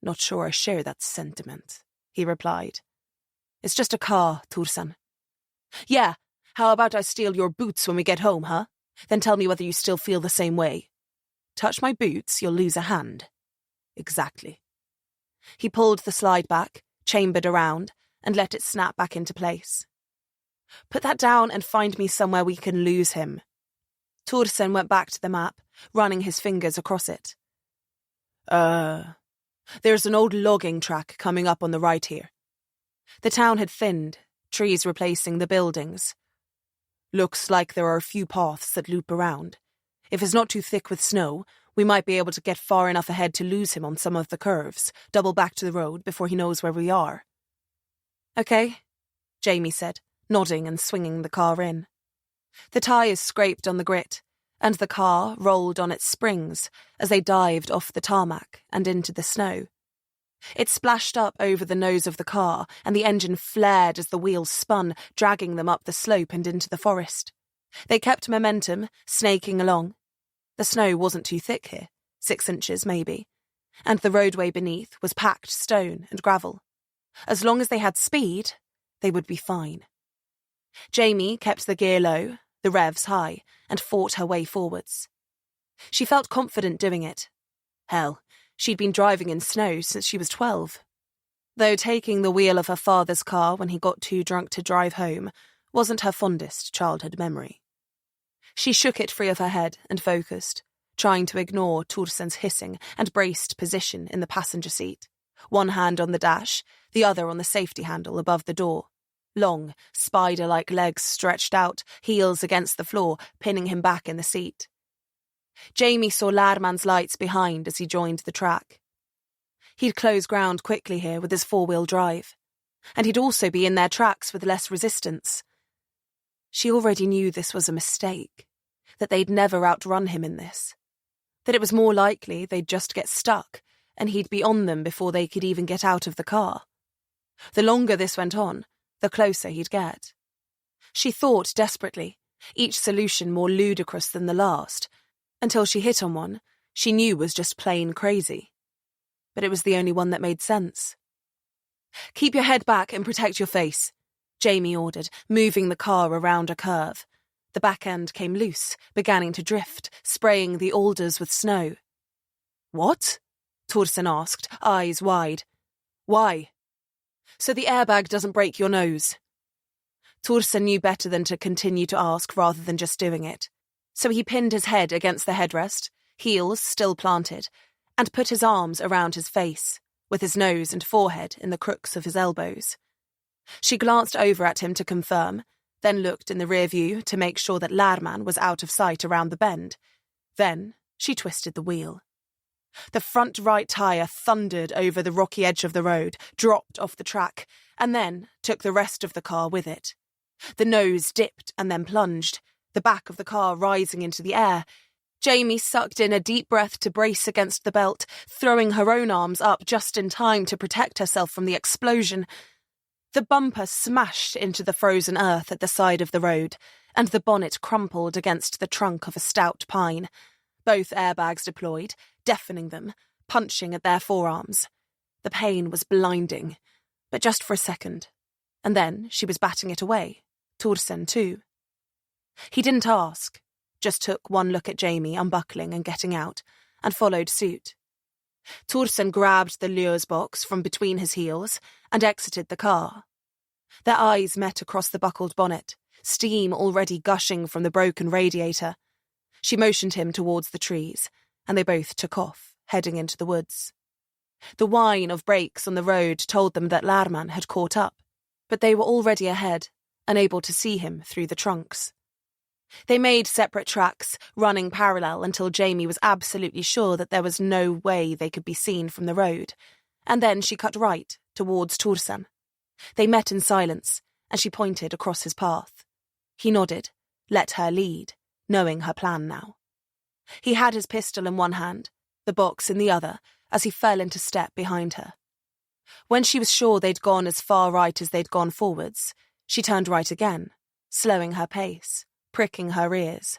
"Not sure I share that sentiment," he replied. "It's just a car, Torsen." "Yeah, how about I steal your boots when we get home, huh? Then tell me whether you still feel the same way." "Touch my boots, you'll lose a hand." "Exactly." He pulled the slide back, chambered around, and let it snap back into place. "Put that down and find me somewhere we can lose him." Torsen went back to the map, running his fingers across it. There's an old logging track coming up on the right here." The town had thinned, trees replacing the buildings. "Looks like there are a few paths that loop around. If it's not too thick with snow, we might be able to get far enough ahead to lose him on some of the curves, double back to the road before he knows where we are." "Okay," Jamie said, nodding and swinging the car in. The tyres scraped on the grit, and the car rolled on its springs as they dived off the tarmac and into the snow. It splashed up over the nose of the car, and the engine flared as the wheels spun, dragging them up the slope and into the forest. They kept momentum, snaking along. The snow wasn't too thick here, 6 inches maybe, and the roadway beneath was packed stone and gravel. As long as they had speed, they would be fine. Jamie kept the gear low, the revs high, and fought her way forwards. She felt confident doing it. Hell, she'd been driving in snow since she was 12. Though taking the wheel of her father's car when he got too drunk to drive home wasn't her fondest childhood memory. She shook it free of her head and focused, trying to ignore Torsen's hissing and braced position in the passenger seat, one hand on the dash, the other on the safety handle above the door. Long, spider-like legs stretched out, heels against the floor, pinning him back in the seat. Jamie saw Lman's lights behind as he joined the track. He'd close ground quickly here with his 4-wheel drive, and he'd also be in their tracks with less resistance. She already knew this was a mistake, that they'd never outrun him in this, that it was more likely they'd just get stuck and he'd be on them before they could even get out of the car. The longer this went on, the closer he'd get. She thought desperately, each solution more ludicrous than the last, until she hit on one she knew was just plain crazy. But it was the only one that made sense. "Keep your head back and protect your face," Jamie ordered, moving the car around a curve. The back end came loose, beginning to drift, spraying the alders with snow. "What?" Torsen asked, eyes wide. "Why?" "So the airbag doesn't break your nose." Torsen knew better than to continue to ask rather than just doing it. So he pinned his head against the headrest, heels still planted, and put his arms around his face, with his nose and forehead in the crooks of his elbows. She glanced over at him to confirm, then looked in the rear view to make sure that Lman was out of sight around the bend. Then she twisted the wheel. The front right tyre thundered over the rocky edge of the road, dropped off the track, and then took the rest of the car with it. The nose dipped and then plunged, the back of the car rising into the air. Jamie sucked in a deep breath to brace against the belt, throwing her own arms up just in time to protect herself from the explosion. The bumper smashed into the frozen earth at the side of the road, and the bonnet crumpled against the trunk of a stout pine. Both airbags deployed, deafening them, punching at their forearms. The pain was blinding, but just for a second. And then she was batting it away, Torsen too. He didn't ask, just took one look at Jamie unbuckling and getting out, and followed suit. Torsen grabbed the lures box from between his heels and exited the car. Their eyes met across the buckled bonnet, steam already gushing from the broken radiator. She motioned him towards the trees, and they both took off, heading into the woods. The whine of brakes on the road told them that Lman had caught up, but they were already ahead, unable to see him through the trunks. They made separate tracks, running parallel until Jamie was absolutely sure that there was no way they could be seen from the road, and then she cut right towards Torsen. They met in silence, and she pointed across his path. He nodded, let her lead, knowing her plan now. He had his pistol in one hand, the box in the other, as he fell into step behind her. When she was sure they'd gone as far right as they'd gone forwards, she turned right again, slowing her pace, pricking her ears.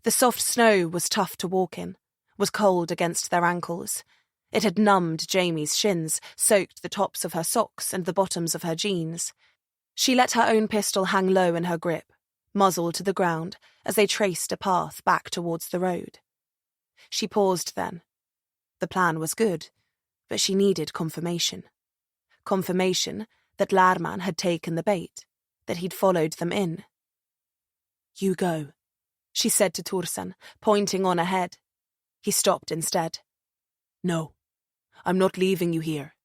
The soft snow was tough to walk in, was cold against their ankles. It had numbed Jamie's shins, soaked the tops of her socks and the bottoms of her jeans. She let her own pistol hang low in her grip, muzzle to the ground, as they traced a path back towards the road. She paused then. The plan was good, but she needed confirmation. Confirmation that Lman had taken the bait, that he'd followed them in. "You go," she said to Torsen, pointing on ahead. He stopped instead. "No, I'm not leaving you here."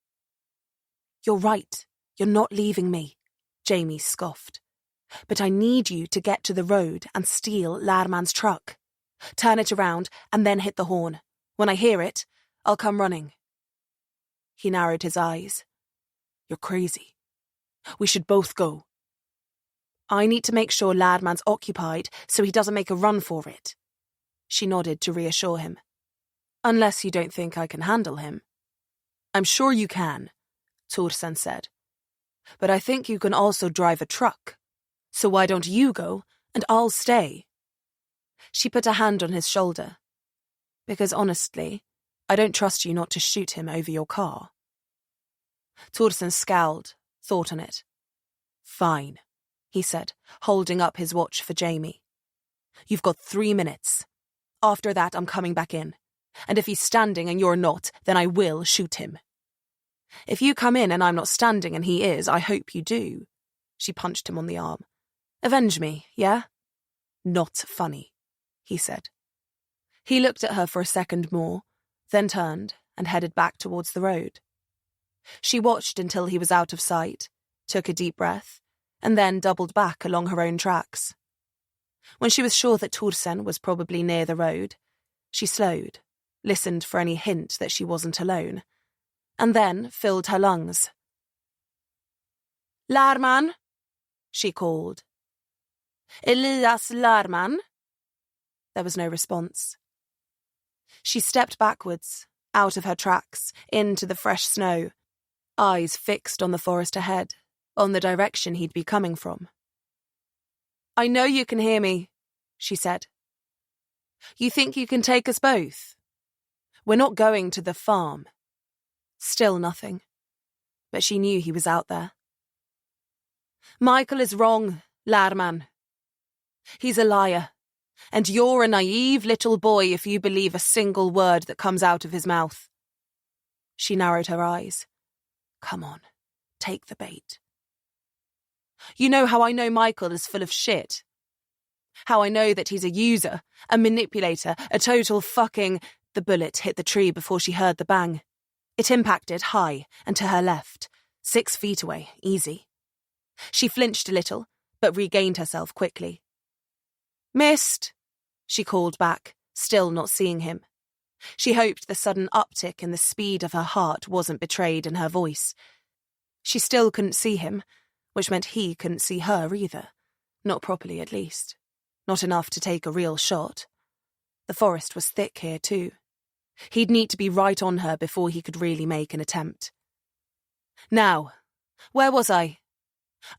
"You're right, you're not leaving me," Jamie scoffed. "But I need you to get to the road and steal Lman's truck. Turn it around and then hit the horn. When I hear it, I'll come running." He narrowed his eyes. "You're crazy. We should both go. I need to make sure Lman's occupied so he doesn't make a run for it. She nodded to reassure him. Unless you don't think I can handle him. I'm sure you can, Thorsen said. But I think you can also drive a truck. So why don't you go and I'll stay? She put a hand on his shoulder. Because honestly, I don't trust you not to shoot him over your car. Thorsen scowled, thought on it. Fine, he said, holding up his watch for Jamie. You've got 3 minutes. After that, I'm coming back in. And if he's standing and you're not, then I will shoot him. If you come in and I'm not standing and he is, I hope you do. She punched him on the arm. Avenge me, yeah? Not funny, he said. He looked at her for a second more, then turned and headed back towards the road. She watched until he was out of sight, took a deep breath, and then doubled back along her own tracks. When she was sure that Thorsen was probably near the road, she slowed, listened for any hint that she wasn't alone, and then filled her lungs. Lman, she called. Elias Lman? There was no response. She stepped backwards, out of her tracks, into the fresh snow, eyes fixed on the forest ahead, on the direction he'd be coming from. I know you can hear me, she said. You think you can take us both? We're not going to the farm. Still nothing. But she knew he was out there. Michael is wrong, Lman. He's a liar. And you're a naive little boy if you believe a single word that comes out of his mouth. She narrowed her eyes. Come on, take the bait. You know how I know Michael is full of shit. How I know that he's a user, a manipulator, a total fucking... The bullet hit the tree before she heard the bang. It impacted high and to her left, 6 feet away, easy. She flinched a little, but regained herself quickly. Missed, she called back, still not seeing him. She hoped the sudden uptick in the speed of her heart wasn't betrayed in her voice. She still couldn't see him, which meant he couldn't see her either. Not properly, at least. Not enough to take a real shot. The forest was thick here, too. He'd need to be right on her before he could really make an attempt. Now, where was I?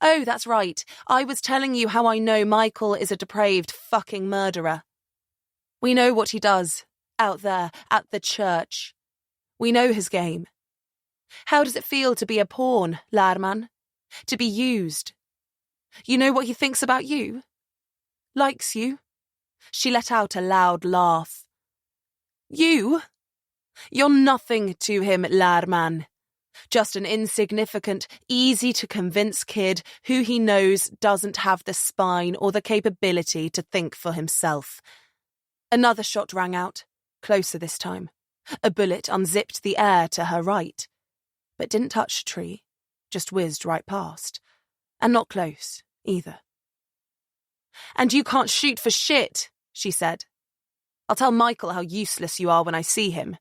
Oh, that's right. I was telling you how I know Michael is a depraved fucking murderer. We know what he does, out there, at the church. We know his game. How does it feel to be a pawn, Lman? To be used? You know what he thinks about you? Likes you? She let out a loud laugh. You? You're nothing to him, Lman. Just an insignificant, easy-to-convince kid who he knows doesn't have the spine or the capability to think for himself. Another shot rang out, closer this time. A bullet unzipped the air to her right, but didn't touch a tree, just whizzed right past. And not close, either. And you can't shoot for shit, she said. I'll tell Michael how useless you are when I see him.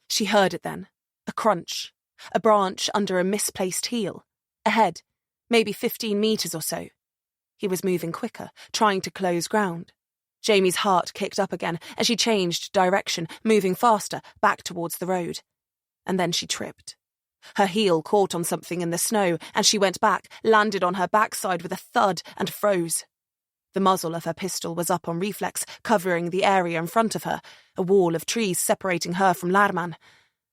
She heard it then, a crunch, a branch under a misplaced heel, ahead, maybe 15 meters or so. He was moving quicker, trying to close ground. Jamie's heart kicked up again as she changed direction, moving faster, back towards the road. And then she tripped. Her heel caught on something in the snow, and she went back, landed on her backside with a thud, and froze. The muzzle of her pistol was up on reflex, covering the area in front of her, a wall of trees separating her from Lman.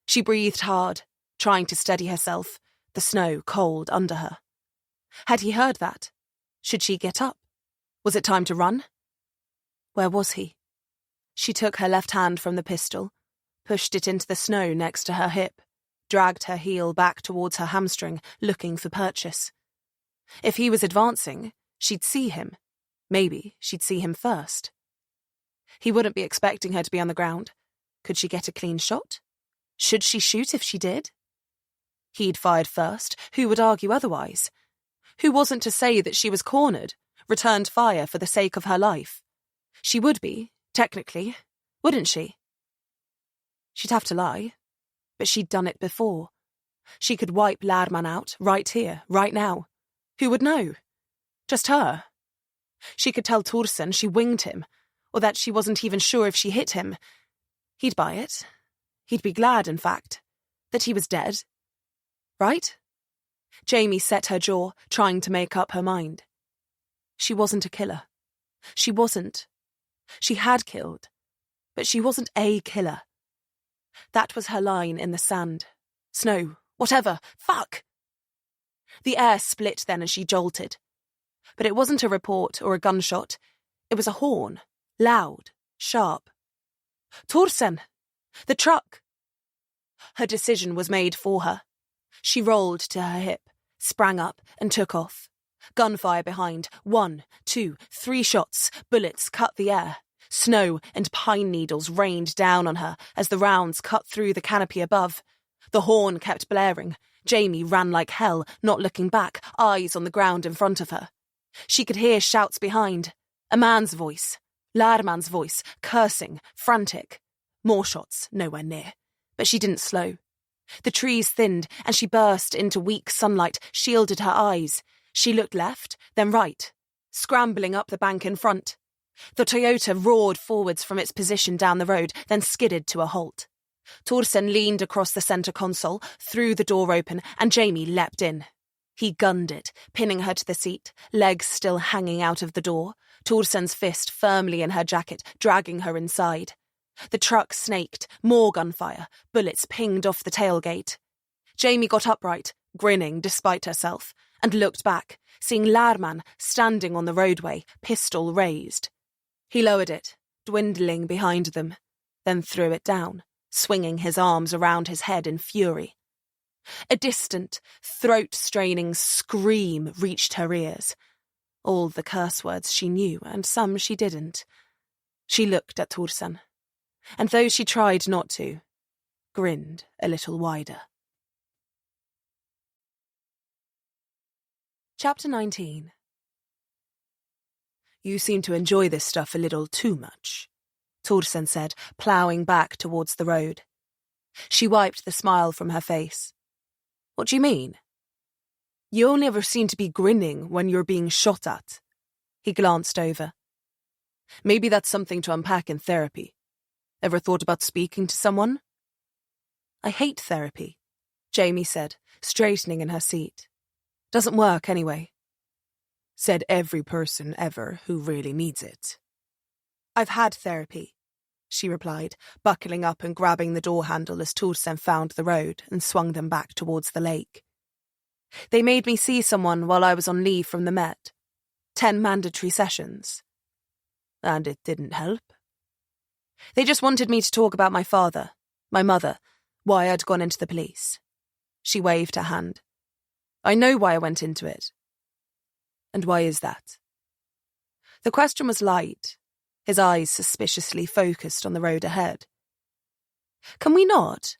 She breathed hard, trying to steady herself, the snow cold under her. Had he heard that? Should she get up? Was it time to run? Where was he? She took her left hand from the pistol, pushed it into the snow next to her hip, dragged her heel back towards her hamstring, looking for purchase. If he was advancing, she'd see him. Maybe she'd see him first. He wouldn't be expecting her to be on the ground. Could she get a clean shot? Should she shoot if she did? He'd fired first. Who would argue otherwise? Who wasn't to say that she was cornered, returned fire for the sake of her life? She would be, technically, wouldn't she? She'd have to lie, but she'd done it before. She could wipe Lman out, right here, right now, Who would know? Just her. She could tell Torsen she winged him, or that she wasn't even sure if she hit him. He'd buy it. He'd be glad, in fact, that he was dead. Right? Jamie set her jaw, trying to make up her mind. She wasn't a killer. She wasn't. She had killed, but she wasn't a killer. That was her line in the sand. Snow, whatever, fuck! The air split then as she jolted. But it wasn't a report or a gunshot. It was a horn, loud, sharp. Torsen! The truck! Her decision was made for her. She rolled to her hip, sprang up, and took off. Gunfire behind. 1, 2, 3 shots. Bullets cut the air. Snow and pine needles rained down on her as the rounds cut through the canopy above. The horn kept blaring. Jamie ran like hell, not looking back, eyes on the ground in front of her. She could hear shouts behind. A man's voice. Lman's voice, cursing, frantic. More shots, nowhere near. But she didn't slow. The trees thinned, and she burst into weak sunlight, shielded her eyes. She looked left, then right, scrambling up the bank in front. The Toyota roared forwards from its position down the road, then skidded to a halt. Torsen leaned across the centre console, threw the door open, and Jamie leapt in. He gunned it, pinning her to the seat, legs still hanging out of the door, Torsen's fist firmly in her jacket, dragging her inside. The truck snaked, more gunfire, bullets pinged off the tailgate. Jamie got upright, grinning despite herself, and looked back, seeing Lman standing on the roadway, pistol raised. He lowered it, dwindling behind them, then threw it down, swinging his arms around his head in fury. A distant, throat-straining scream reached her ears. All the curse words she knew, and some she didn't. She looked at Torsen, and though she tried not to, grinned a little wider. Chapter 19. You seem to enjoy this stuff a little too much, Torsen said, ploughing back towards the road. She wiped the smile from her face. What do you mean? You only ever seem to be grinning when you're being shot at. He glanced over. Maybe that's something to unpack in therapy. Ever thought about speaking to someone? I hate therapy, Jamie said, straightening in her seat. Doesn't work anyway. Said every person ever who really needs it. I've had therapy, she replied, buckling up and grabbing the door handle as Torsen found the road and swung them back towards the lake. They made me see someone while I was on leave from the Met. 10 mandatory sessions. And it didn't help? They just wanted me to talk about my father, my mother, why I'd gone into the police. She waved her hand. I know why I went into it. And why is that? The question was light, his eyes suspiciously focused on the road ahead. Can we not?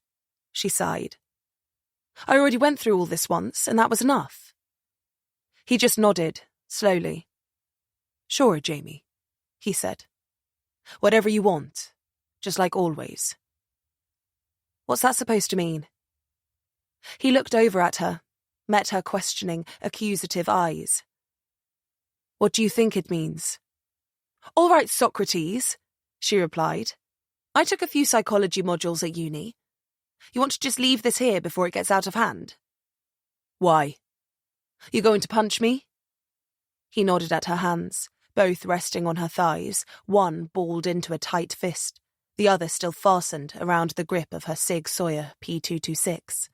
She sighed. I already went through all this once, and that was enough. He just nodded, slowly. Sure, Jamie, he said. Whatever you want, just like always. What's that supposed to mean? He looked over at her, met her questioning, accusative eyes. What do you think it means? All right, Socrates, she replied. I took a few psychology modules at uni. You want to just leave this here before it gets out of hand? Why? You going to punch me? He nodded at her hands, both resting on her thighs, one balled into a tight fist, the other still fastened around the grip of her Sig Sauer P226.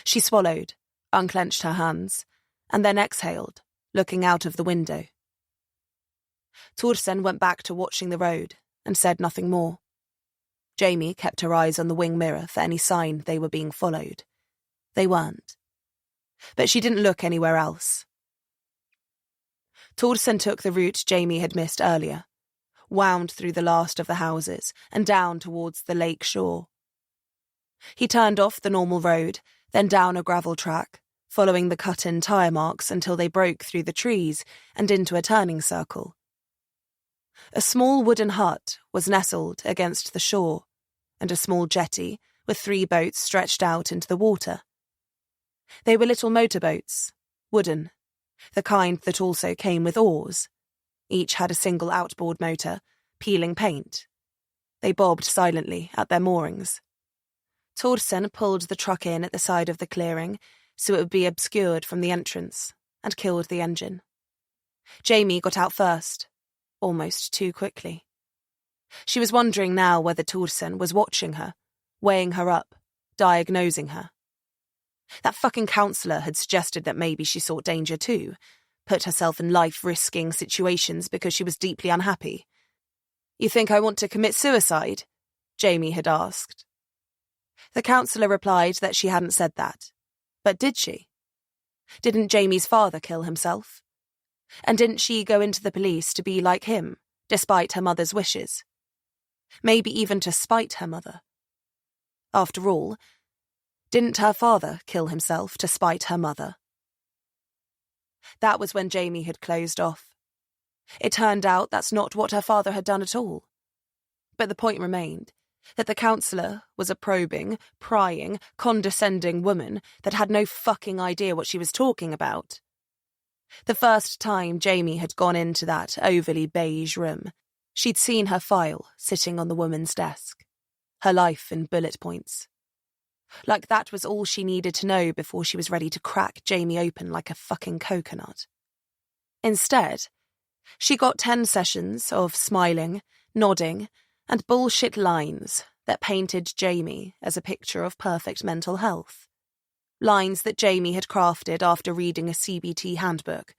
She swallowed, unclenched her hands, and then exhaled, looking out of the window. Torsen went back to watching the road and said nothing more. Jamie kept her eyes on the wing mirror for any sign they were being followed. They weren't. But she didn't look anywhere else. Torsen took the route Jamie had missed earlier, wound through the last of the houses and down towards the lake shore. He turned off the normal road, then down a gravel track, following the cut-in tyre marks until they broke through the trees and into a turning circle. A small wooden hut was nestled against the shore, and a small jetty with 3 boats stretched out into the water. They were little motorboats, wooden, The kind that also came with oars. Each had a single outboard motor, peeling paint. They bobbed silently at their moorings. Torsen pulled the truck in at the side of the clearing so it would be obscured from the entrance, and killed the engine. Jamie got out first, almost too quickly. She was wondering now whether Torsen was watching her, weighing her up, diagnosing her. That fucking counsellor had suggested that maybe she sought danger too, put herself in life-risking situations because she was deeply unhappy. "You think I want to commit suicide?" Jamie had asked. The counsellor replied that she hadn't said that. But did she? Didn't Jamie's father kill himself? And didn't she go into the police to be like him, despite her mother's wishes? Maybe even to spite her mother. After all, didn't her father kill himself to spite her mother? That was when Jamie had closed off. It turned out that's not what her father had done at all. But the point remained that the counsellor was a probing, prying, condescending woman that had no fucking idea what she was talking about. The first time Jamie had gone into that overly beige room, she'd seen her file sitting on the woman's desk, her life in bullet points. Like that was all she needed to know before she was ready to crack Jamie open like a fucking coconut. Instead, she got 10 sessions of smiling, nodding, and bullshit lines that painted Jamie as a picture of perfect mental health. Lines that Jamie had crafted after reading a CBT handbook.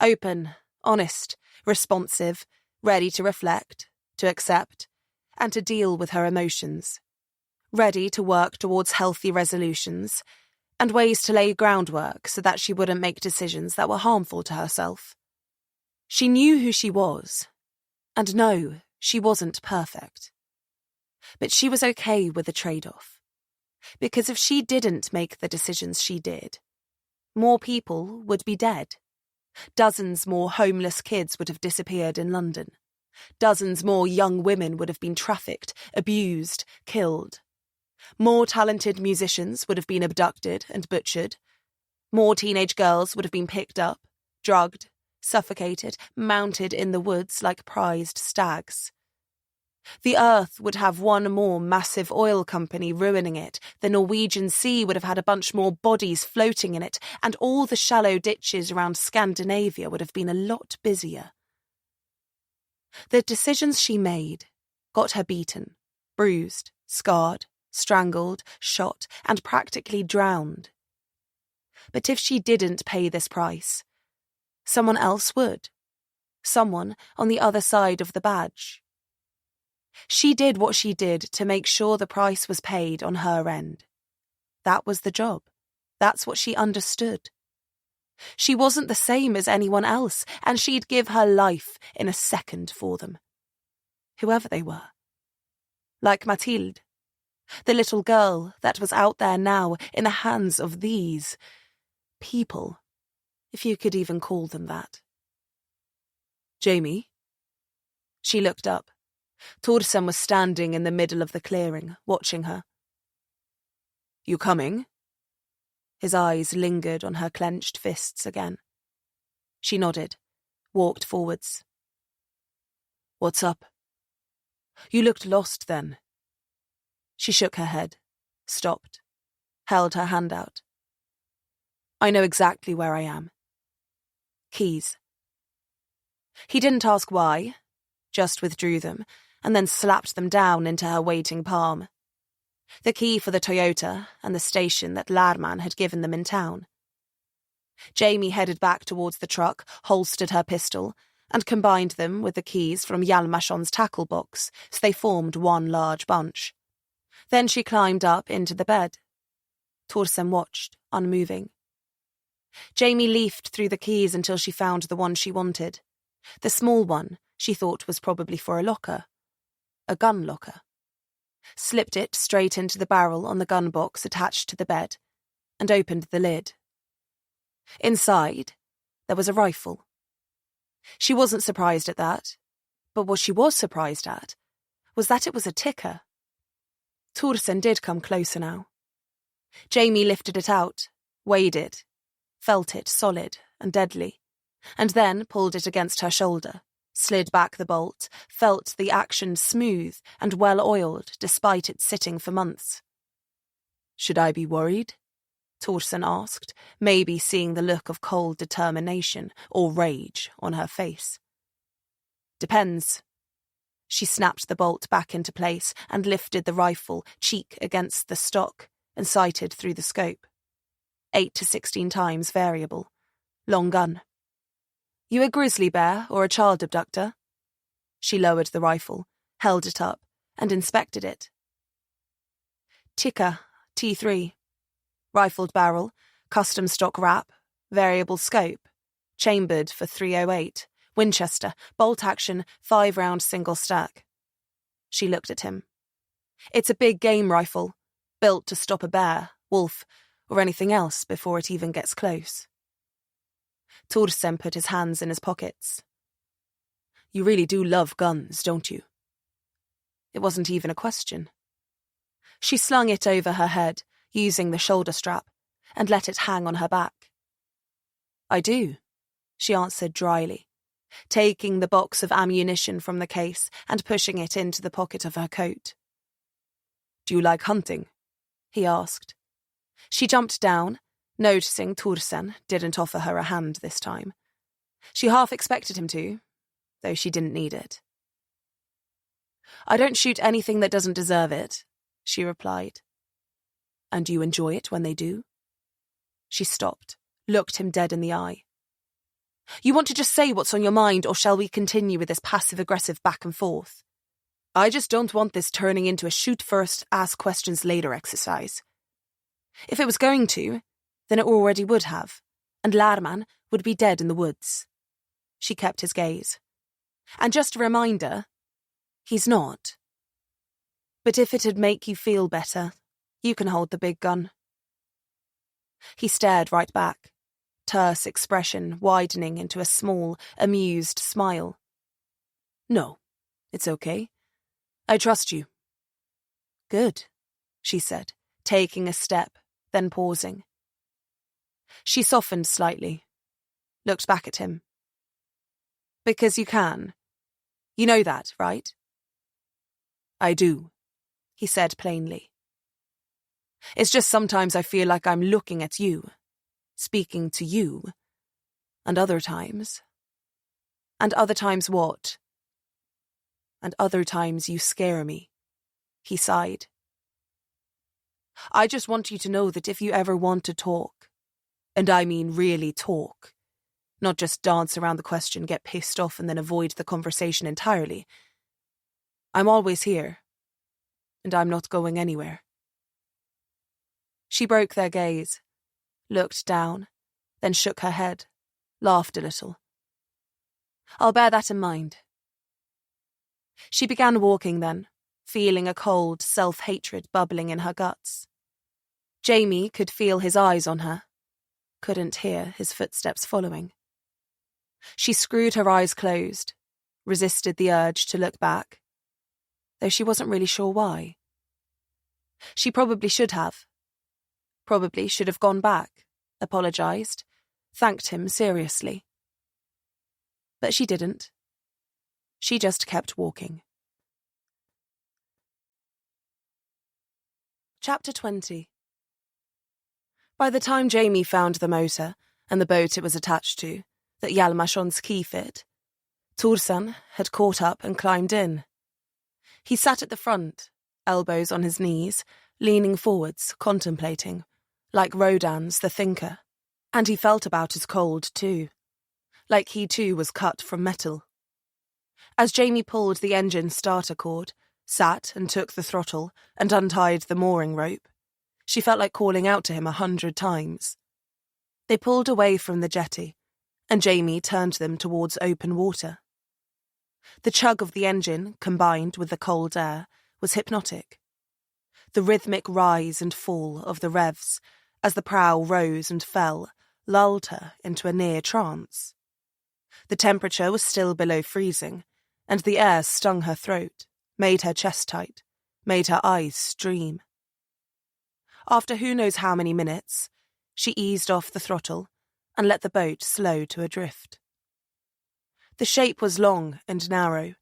Open, honest, responsive, ready to reflect, to accept, and to deal with her emotions. Ready to work towards healthy resolutions, and ways to lay groundwork so that she wouldn't make decisions that were harmful to herself. She knew who she was, and no, she wasn't perfect. But she was okay with the trade-off. Because if she didn't make the decisions she did, more people would be dead. Dozens more homeless kids would have disappeared in London. Dozens more young women would have been trafficked, abused, killed. More talented musicians would have been abducted and butchered. More teenage girls would have been picked up, drugged, suffocated, mounted in the woods like prized stags. The earth would have one more massive oil company ruining it, the Norwegian Sea would have had a bunch more bodies floating in it, and all the shallow ditches around Scandinavia would have been a lot busier. The decisions she made got her beaten, bruised, scarred, strangled, shot, and practically drowned. But if she didn't pay this price, someone else would. Someone on the other side of the badge. She did what she did to make sure the price was paid on her end. That was the job. That's what she understood. She wasn't the same as anyone else, and she'd give her life in a second for them. Whoever they were. Like Mathilde, the little girl that was out there now in the hands of these people, if you could even call them that. "Jamie?" She looked up. Torsen was standing in the middle of the clearing, watching her. "You coming?" His eyes lingered on her clenched fists again. She nodded, walked forwards. "What's up?" "You looked lost then." She shook her head, stopped, held her hand out. "I know exactly where I am. Keys." He didn't ask why, just withdrew them, and then slapped them down into her waiting palm. The key for the Toyota and the station that Lman had given them in town. Jamie headed back towards the truck, holstered her pistol, and combined them with the keys from Hjalmarsson's tackle box, so they formed one large bunch. Then she climbed up into the bed. Torsen watched, unmoving. Jamie leafed through the keys until she found the one she wanted. The small one she thought was probably for a locker. A gun locker. Slipped it straight into the barrel on the gun box attached to the bed, and opened the lid. Inside, there was a rifle. She wasn't surprised at that, but what she was surprised at was that it was a ticker. Torsen did come closer now. Jamie lifted it out, weighed it, felt it solid and deadly, and then pulled it against her shoulder, slid back the bolt, felt the action smooth and well-oiled despite it sitting for months. "Should I be worried?" Torsen asked, maybe seeing the look of cold determination or rage on her face. "Depends." She snapped the bolt back into place and lifted the rifle, cheek against the stock, and sighted through the scope. 8 to 16 times variable. Long gun. "You a grizzly bear or a child abductor?" She lowered the rifle, held it up, and inspected it. "Tikka, T3. Rifled barrel, custom stock wrap, variable scope, chambered for .308, Winchester, bolt action, 5-round single stack." She looked at him. "It's a big game rifle, built to stop a bear, wolf, or anything else before it even gets close." Torsen put his hands in his pockets. "You really do love guns, don't you?" It wasn't even a question. She slung it over her head, using the shoulder strap, and let it hang on her back. "I do," she answered dryly, taking the box of ammunition from the case and pushing it into the pocket of her coat. "Do you like hunting?" he asked. She jumped down, noticing Torsen didn't offer her a hand this time. She half expected him to, though she didn't need it. "I don't shoot anything that doesn't deserve it," she replied. "And you enjoy it when they do?" She stopped, looked him dead in the eye. "You want to just say what's on your mind, or shall we continue with this passive-aggressive back and forth? I just don't want this turning into a shoot-first, ask-questions-later exercise. If it was going to, then it already would have, and Lman would be dead in the woods." She kept his gaze. "And just a reminder, he's not. But if it'd make you feel better, you can hold the big gun." He stared right back, terse expression widening into a small, amused smile. "No, it's okay. I trust you." "Good," she said, taking a step, then pausing. She softened slightly, looked back at him. "Because you can. You know that, right?" "I do," he said plainly. "It's just sometimes I feel like I'm looking at you, speaking to you, and other times..." "And other times what?" "And other times you scare me," he sighed. "I just want you to know that if you ever want to talk, and I mean really talk, not just dance around the question, get pissed off, and then avoid the conversation entirely, I'm always here, and I'm not going anywhere." She broke their gaze, looked down, then shook her head, laughed a little. "I'll bear that in mind." She began walking then, feeling a cold self-hatred bubbling in her guts. Jamie could feel his eyes on her, couldn't hear his footsteps following. She screwed her eyes closed, resisted the urge to look back, though she wasn't really sure why. She probably should have. Probably should have gone back, apologised, thanked him seriously. But she didn't. She just kept walking. Chapter 20. By the time Jamie found the motor and the boat it was attached to, that Hjalmarsson's key fit, Torsen had caught up and climbed in. He sat at the front, elbows on his knees, leaning forwards, contemplating, like Rodin's The Thinker, and he felt about as cold too, like he too was cut from metal. As Jamie pulled the engine starter cord, sat and took the throttle and untied the mooring rope, she felt like calling out to him 100 times. They pulled away from the jetty, and Jamie turned them towards open water. The chug of the engine, combined with the cold air, was hypnotic. The rhythmic rise and fall of the revs, as the prow rose and fell, lulled her into a near trance. The temperature was still below freezing, and the air stung her throat, made her chest tight, made her eyes stream. After who knows how many minutes, she eased off the throttle, and let the boat slow to a drift. The shape was long and narrow.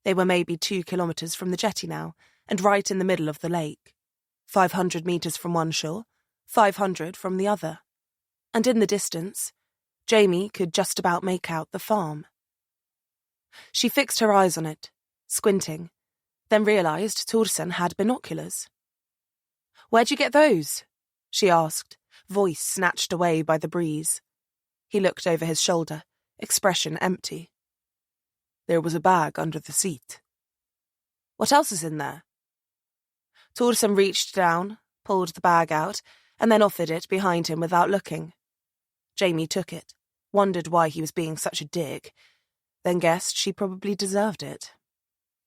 They were maybe 2 kilometres from the jetty now, and right in the middle of the lake. 500 metres from one shore, 500 from the other. And in the distance, Jamie could just about make out the farm. She fixed her eyes on it, squinting, then realised Torsen had binoculars. "Where'd you get those?" she asked, voice snatched away by the breeze. He looked over his shoulder, expression empty. "There was a bag under the seat." "What else is in there?" Torsen reached down, pulled the bag out, and then offered it behind him without looking. Jamie took it, wondered why he was being such a dick, then guessed she probably deserved it.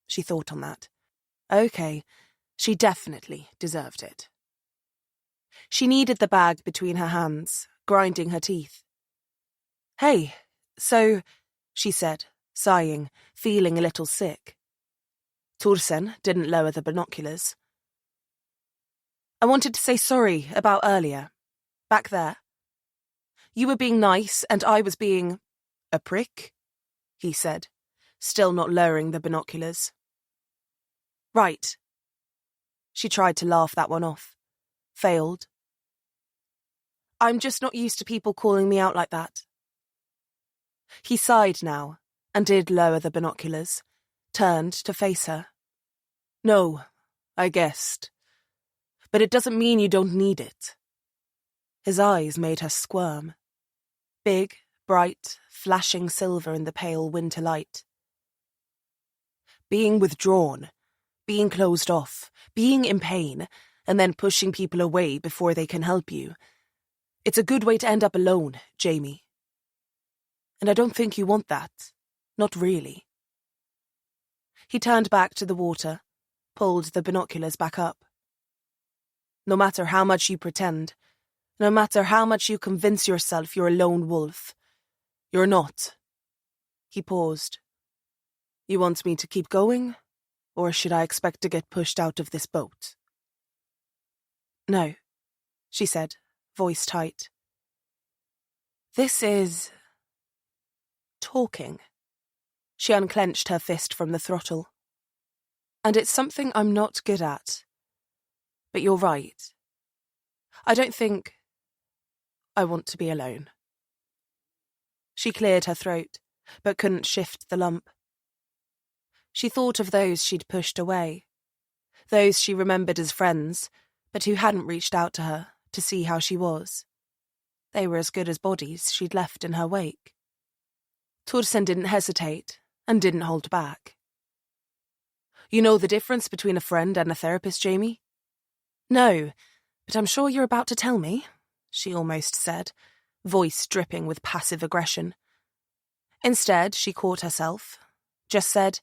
She thought on that. Okay, she definitely deserved it. She kneaded the bag between her hands, grinding her teeth. "Hey, so," she said, sighing, feeling a little sick. Torsen didn't lower the binoculars. "I wanted to say sorry about earlier. Back there. You were being nice and I was being a prick," he said, still not lowering the binoculars. "Right." She tried to laugh that one off. Failed. "I'm just not used to people calling me out like that." He sighed now, and did lower the binoculars, turned to face her. "No, I guessed. But it doesn't mean you don't need it." His eyes made her squirm. Big, bright, flashing silver in the pale winter light. Being withdrawn, being closed off, being in pain, and then pushing people away before they can help you. It's a good way to end up alone, Jamie. And I don't think you want that. Not really. He turned back to the water, pulled the binoculars back up. No matter how much you pretend, no matter how much you convince yourself you're a lone wolf, you're not. He paused. You want me to keep going, or should I expect to get pushed out of this boat? No, she said, voice tight. This is... talking. She unclenched her fist from the throttle. And it's something I'm not good at. But you're right. I don't think I want to be alone. She cleared her throat, but couldn't shift the lump. She thought of those she'd pushed away, those she remembered as friends, but who hadn't reached out to her to see how she was. They were as good as bodies she'd left in her wake. Torsen didn't hesitate and didn't hold back. You know the difference between a friend and a therapist, Jamie? No, but I'm sure you're about to tell me, she almost said, voice dripping with passive aggression. Instead, she caught herself, just said,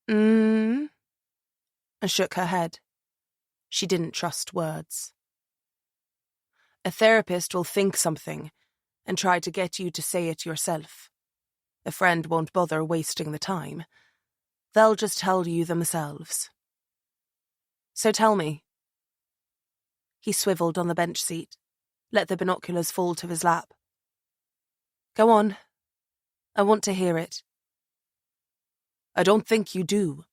and shook her head. She didn't trust words. A therapist will think something and try to get you to say it yourself. A friend won't bother wasting the time. They'll just tell you themselves. So tell me. He swiveled on the bench seat, let the binoculars fall to his lap. Go on. I want to hear it. I don't think you do.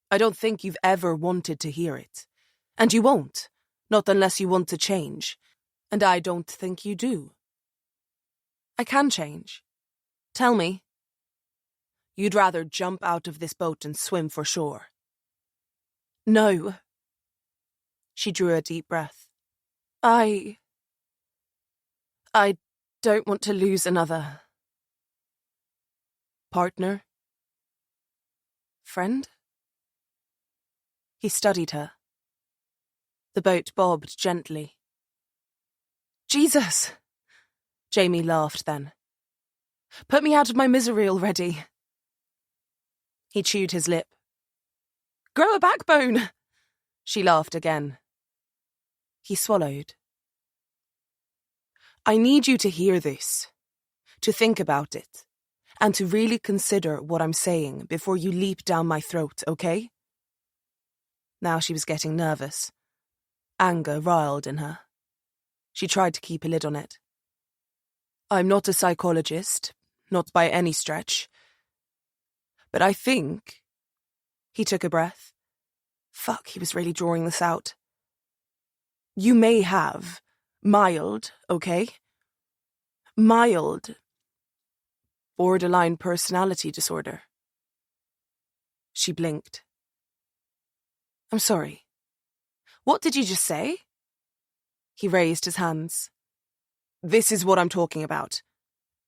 I don't think you've ever wanted to hear it. And you won't, not unless you want to change. And I don't think you do. I can change. Tell me. You'd rather jump out of this boat and swim for shore. No. She drew a deep breath. I don't want to lose another... partner? Friend? He studied her. The boat bobbed gently. Jesus! Jamie laughed then. Put me out of my misery already. He chewed his lip. Grow a backbone! She laughed again. He swallowed. I need you to hear this, to think about it, and to really consider what I'm saying before you leap down my throat, okay? Now she was getting nervous. Anger riled in her. She tried to keep a lid on it. I'm not a psychologist, not by any stretch. But I think... He took a breath. Fuck, he was really drawing this out. You may have mild, okay? Mild borderline personality disorder. She blinked. I'm sorry. What did you just say? He raised his hands. This is what I'm talking about.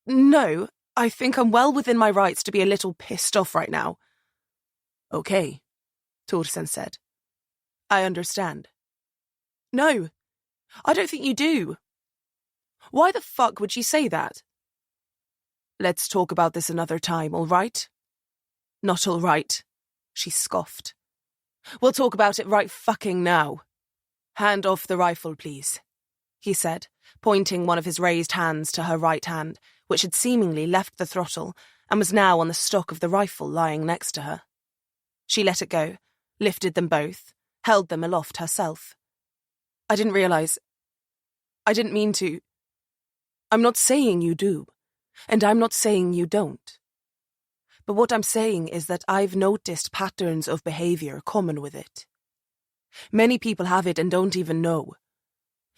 No, I think I'm well within my rights to be a little pissed off right now. Okay, Thorsen said. I understand. No, I don't think you do. Why the fuck would you say that? Let's talk about this another time, all right? Not all right, she scoffed. We'll talk about it right fucking now. Hand off the rifle, please, he said, pointing one of his raised hands to her right hand, which had seemingly left the throttle and was now on the stock of the rifle lying next to her. She let it go, lifted them both, held them aloft herself. I didn't mean to. I'm not saying you do, and I'm not saying you don't. But what I'm saying is that I've noticed patterns of behavior common with it. Many people have it and don't even know.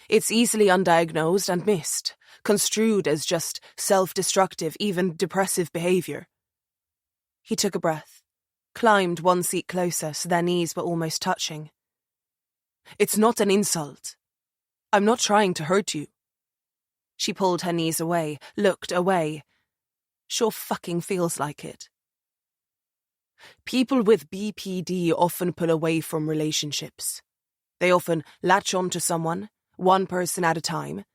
It's easily undiagnosed and missed, construed as just self-destructive, even depressive behavior. He took a breath, climbed one seat closer so their knees were almost touching. It's not an insult. I'm not trying to hurt you. She pulled her knees away, looked away. Sure fucking feels like it. People with BPD often pull away from relationships. They often latch on to someone, one person at a time,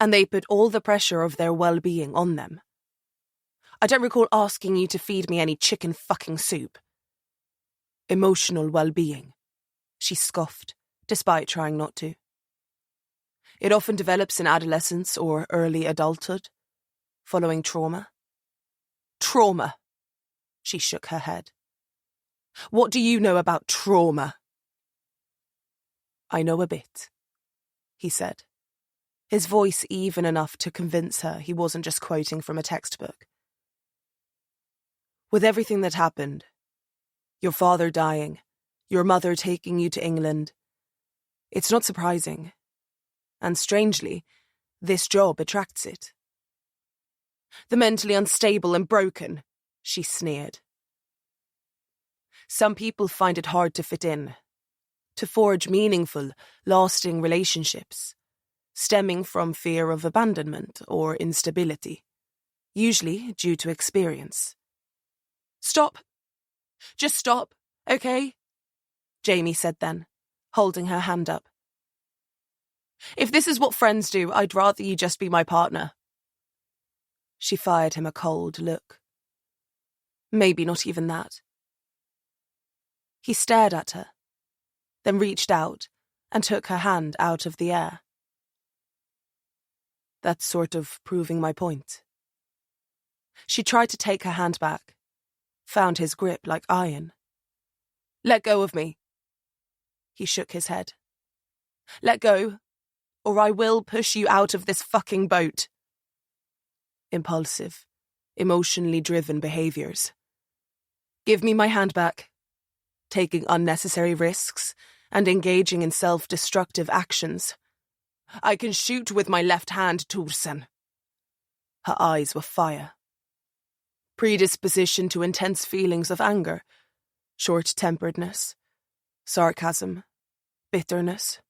and they put all the pressure of their well-being on them. I don't recall asking you to feed me any chicken fucking soup. Emotional well-being, she scoffed, despite trying not to. It often develops in adolescence or early adulthood, following trauma. Trauma, she shook her head. What do you know about trauma? I know a bit, he said, his voice even enough to convince her he wasn't just quoting from a textbook. With everything that happened, your father dying, your mother taking you to England, it's not surprising. And strangely, this job attracts it. The mentally unstable and broken, she sneered. Some people find it hard to fit in, to forge meaningful, lasting relationships, stemming from fear of abandonment or instability, usually due to experience. Stop. Just stop, okay? Jamie said then, holding her hand up. If this is what friends do, I'd rather you just be my partner. She fired him a cold look. Maybe not even that. He stared at her, then reached out and took her hand out of the air. That's sort of proving my point. She tried to take her hand back, found his grip like iron. Let go of me. He shook his head. Let go, or I will push you out of this fucking boat. Impulsive, emotionally driven behaviors. Give me my hand back. Taking unnecessary risks and engaging in self-destructive actions. I can shoot with my left hand, Thorsen. Her eyes were fire. Predisposition to intense feelings of anger, short-temperedness, sarcasm, bitterness.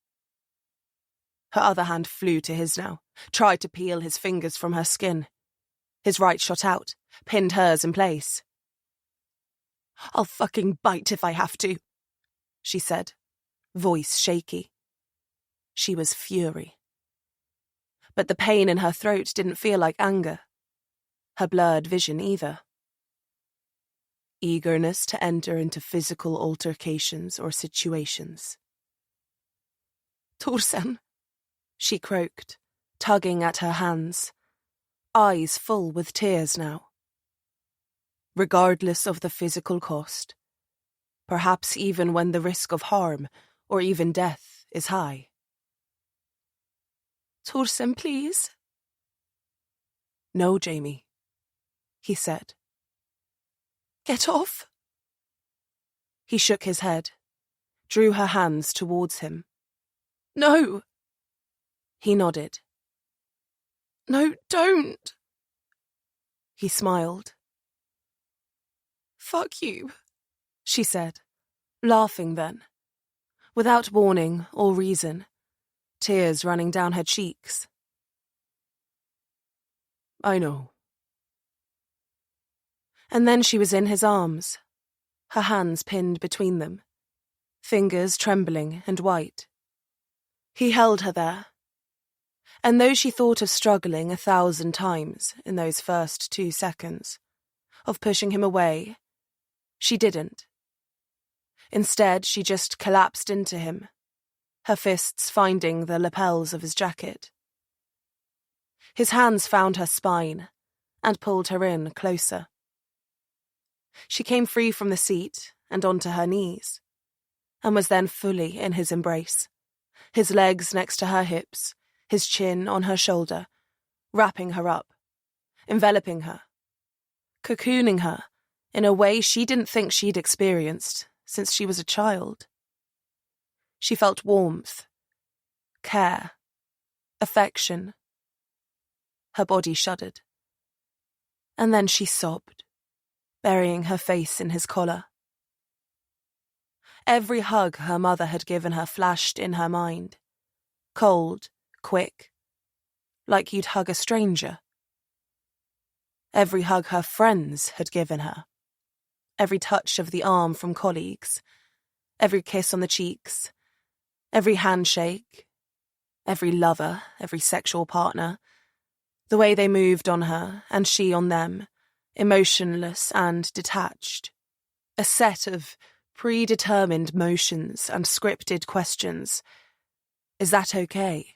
Her other hand flew to his now, tried to peel his fingers from her skin. His right shot out, pinned hers in place. I'll fucking bite if I have to, she said, voice shaky. She was fury. But the pain in her throat didn't feel like anger. Her blurred vision either. Eagerness to enter into physical altercations or situations. Thorsen, she croaked, tugging at her hands, eyes full with tears now. Regardless of the physical cost, perhaps even when the risk of harm or even death is high. Thorsen, please. No, Jamie, he said. Get off? He shook his head, drew her hands towards him. No! He nodded. No, don't! He smiled. Fuck you, she said, laughing then, without warning or reason, tears running down her cheeks. I know. And then she was in his arms, her hands pinned between them, fingers trembling and white. He held her there, and though she thought of struggling 1,000 times in those first 2 seconds, of pushing him away, she didn't. Instead, she just collapsed into him, her fists finding the lapels of his jacket. His hands found her spine and pulled her in closer. She came free from the seat and onto her knees, and was then fully in his embrace, his legs next to her hips, his chin on her shoulder, wrapping her up, enveloping her, cocooning her in a way she didn't think she'd experienced since she was a child. She felt warmth, care, affection. Her body shuddered. And then she sobbed, burying her face in his collar. Every hug her mother had given her flashed in her mind. Cold, quick, like you'd hug a stranger. Every hug her friends had given her. Every touch of the arm from colleagues. Every kiss on the cheeks. Every handshake. Every lover, every sexual partner. The way they moved on her, and she on them, emotionless and detached. A set of predetermined motions and scripted questions. Is that okay?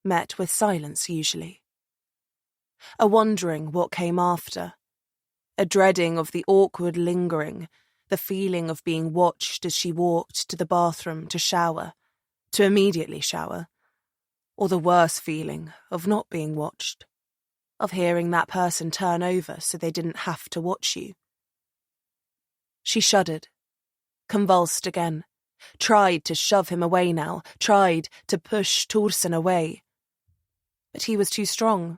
Met with silence, usually. A wondering what came after. A dreading of the awkward lingering, the feeling of being watched as she walked to the bathroom to shower, to immediately shower. Or the worse feeling of not being watched, of hearing that person turn over so they didn't have to watch you. She shuddered, convulsed again, tried to shove him away now, tried to push Torsten away. But he was too strong,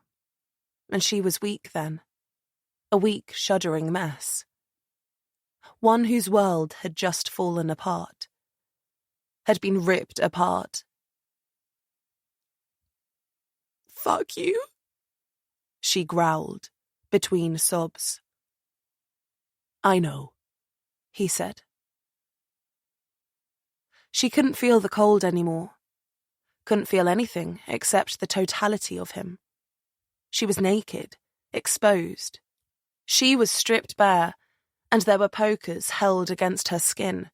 and she was weak then, a weak, shuddering mess. One whose world had just fallen apart, had been ripped apart. Fuck you, she growled, between sobs. I know, he said. She couldn't feel the cold anymore, couldn't feel anything except the totality of him. She was naked, exposed. She was stripped bare, and there were pokers held against her skin.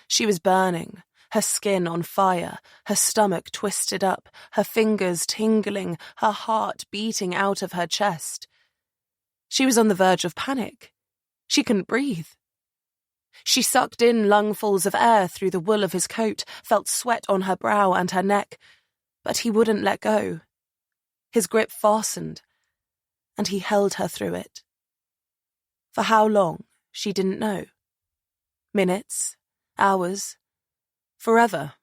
She was burning, her skin on fire, her stomach twisted up, her fingers tingling, her heart beating out of her chest. She was on the verge of panic. She couldn't breathe. She sucked in lungfuls of air through the wool of his coat, felt sweat on her brow and her neck, but he wouldn't let go. His grip fastened, and he held her through it. For how long, she didn't know. Minutes, hours, forever.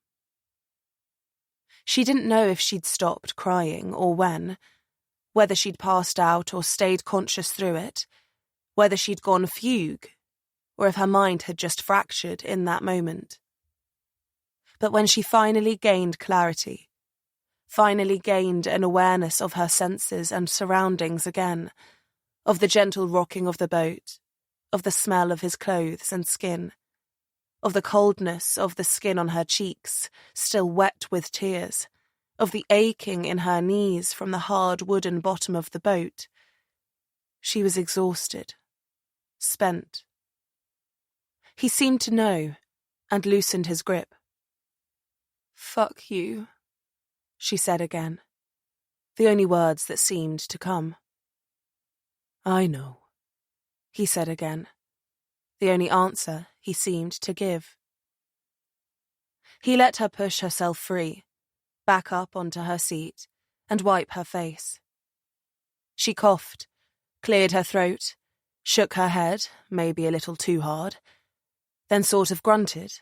She didn't know if she'd stopped crying or when, whether she'd passed out or stayed conscious through it, whether she'd gone fugue, or if her mind had just fractured in that moment. But when she finally gained clarity, finally gained an awareness of her senses and surroundings again, of the gentle rocking of the boat, of the smell of his clothes and skin, of the coldness of the skin on her cheeks, still wet with tears, of the aching in her knees from the hard wooden bottom of the boat. She was exhausted, spent. He seemed to know, and loosened his grip. Fuck you, she said again, the only words that seemed to come. I know, he said again, the only answer he seemed to give. He let her push herself free, back up onto her seat, and wipe her face. She coughed, cleared her throat, shook her head, maybe a little too hard, then sort of grunted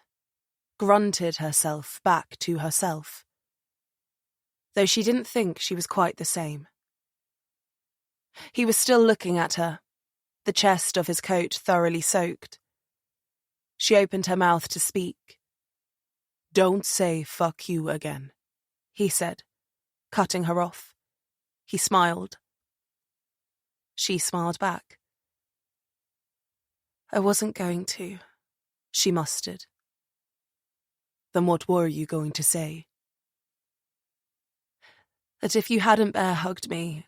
herself back to herself. Though she didn't think she was quite the same. He was still looking at her, the chest of his coat thoroughly soaked. She opened her mouth to speak. "Don't say fuck you again," he said, cutting her off. He smiled. She smiled back. "I wasn't going to," she mustered. "Then what were you going to say?" "That if you hadn't bear-hugged me,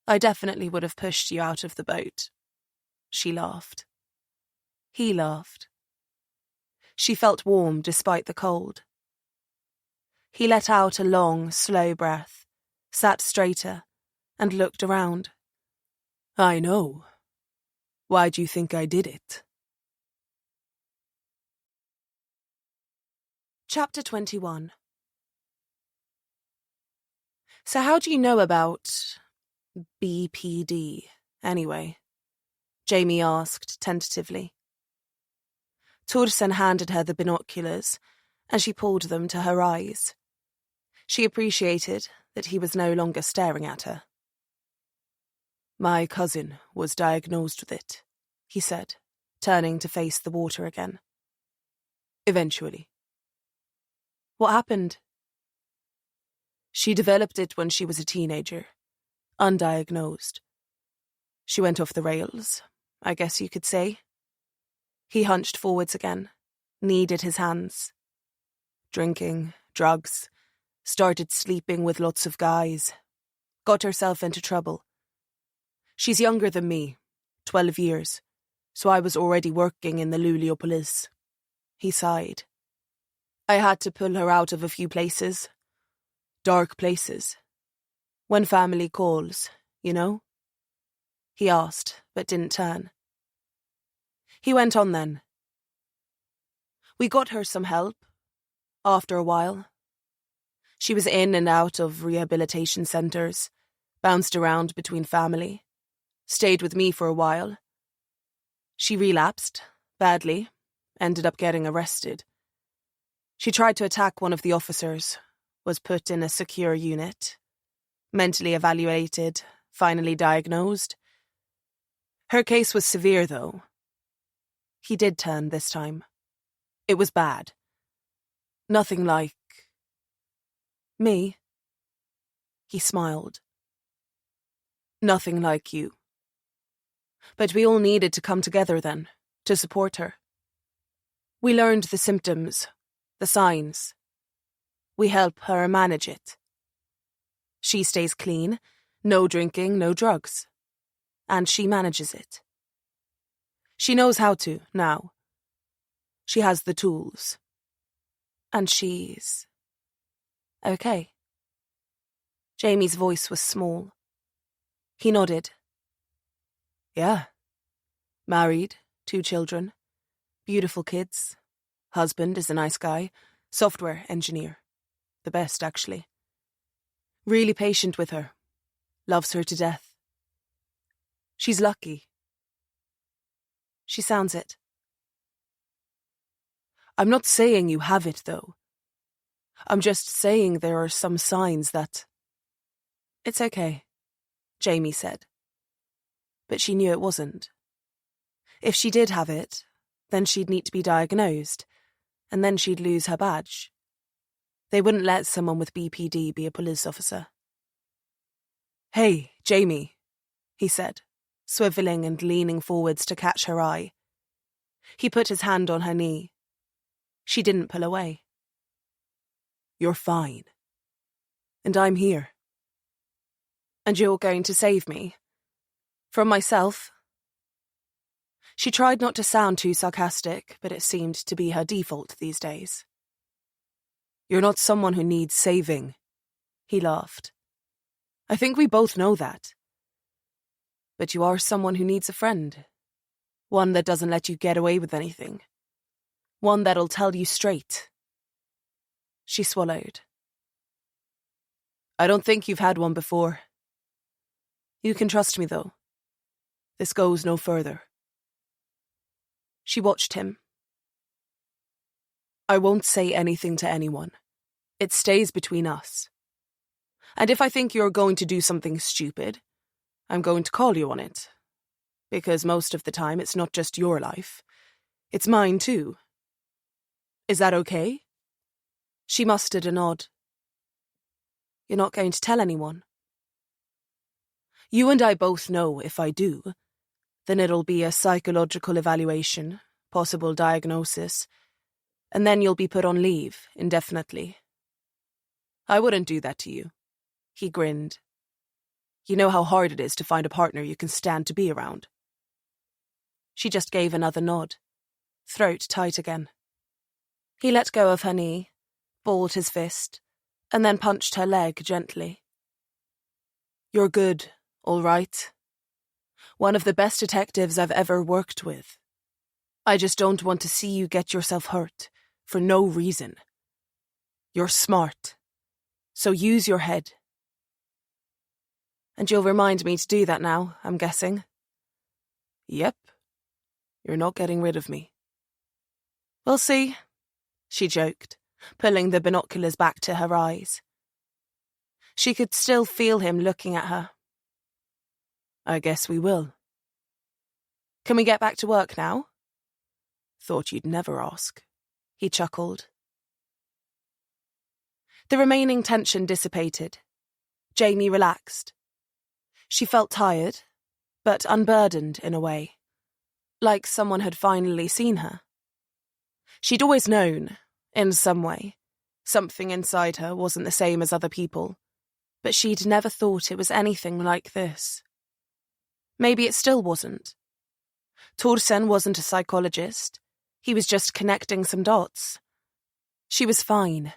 I definitely would have pushed you out of the boat." She laughed. He laughed. She felt warm despite the cold. He let out a long, slow breath, sat straighter, and looked around. "I know. Why do you think I did it?" Chapter 21. So how do you know about BPD, anyway? Jamie asked tentatively. Torsen handed her the binoculars, and she pulled them to her eyes. She appreciated that he was no longer staring at her. "My cousin was diagnosed with it," he said, turning to face the water again. "Eventually." "What happened?" "She developed it when she was a teenager, undiagnosed. She went off the rails, I guess you could say." He hunched forwards again, kneaded his hands. Drinking, drugs, started sleeping with lots of guys. Got herself into trouble. She's younger than me, 12 years, so I was already working in the Luleå police. He sighed. I had to pull her out of a few places. Dark places. When family calls, you know? He asked, but didn't turn. He went on then. We got her some help, after a while. She was in and out of rehabilitation centres, bounced around between family, stayed with me for a while. She relapsed, badly, ended up getting arrested. She tried to attack one of the officers, was put in a secure unit, mentally evaluated, finally diagnosed. Her case was severe, though. He did turn this time. It was bad. Nothing like... me. He smiled. Nothing like you. But we all needed to come together then, to support her. We learned the symptoms, the signs. We help her manage it. She stays clean, no drinking, no drugs. And she manages it. She knows how to, now. She has the tools. And she's... okay. Jamie's voice was small. He nodded. Yeah. Married, 2 children. Beautiful kids. Husband is a nice guy. Software engineer. The best, actually. Really patient with her. Loves her to death. She's lucky. She sounds it. I'm not saying you have it, though. I'm just saying there are some signs that... It's okay, Jamie said. But she knew it wasn't. If she did have it, then she'd need to be diagnosed, and then she'd lose her badge. They wouldn't let someone with BPD be a police officer. "Hey, Jamie," he said, swiveling and leaning forwards to catch her eye. He put his hand on her knee. She didn't pull away. "You're fine. And I'm here." "And you're going to save me? From myself?" She tried not to sound too sarcastic, but it seemed to be her default these days. "You're not someone who needs saving," he laughed. "I think we both know that. But you are someone who needs a friend. One that doesn't let you get away with anything. One that'll tell you straight." She swallowed. "I don't think you've had one before." You can trust me, though. This goes no further. She watched him. I won't say anything to anyone. It stays between us. And if I think you're going to do something stupid, I'm going to call you on it. Because most of the time it's not just your life. It's mine too. Is that okay? She mustered a nod. You're not going to tell anyone? You and I both know if I do, then it'll be a psychological evaluation, possible diagnosis, and then you'll be put on leave indefinitely. I wouldn't do that to you. He grinned. You know how hard it is to find a partner you can stand to be around. She just gave another nod, throat tight again. He let go of her knee, balled his fist, and then punched her leg gently. You're good, all right. One of the best detectives I've ever worked with. I just don't want to see you get yourself hurt, for no reason. You're smart, so use your head. And you'll remind me to do that now, I'm guessing? Yep. You're not getting rid of me. We'll see, she joked, pulling the binoculars back to her eyes. She could still feel him looking at her. I guess we will. Can we get back to work now? Thought you'd never ask, he chuckled. The remaining tension dissipated. Jamie relaxed. She felt tired, but unburdened in a way, like someone had finally seen her. She'd always known, in some way, something inside her wasn't the same as other people, but she'd never thought it was anything like this. Maybe it still wasn't. Thorsen wasn't a psychologist. He was just connecting some dots. She was fine.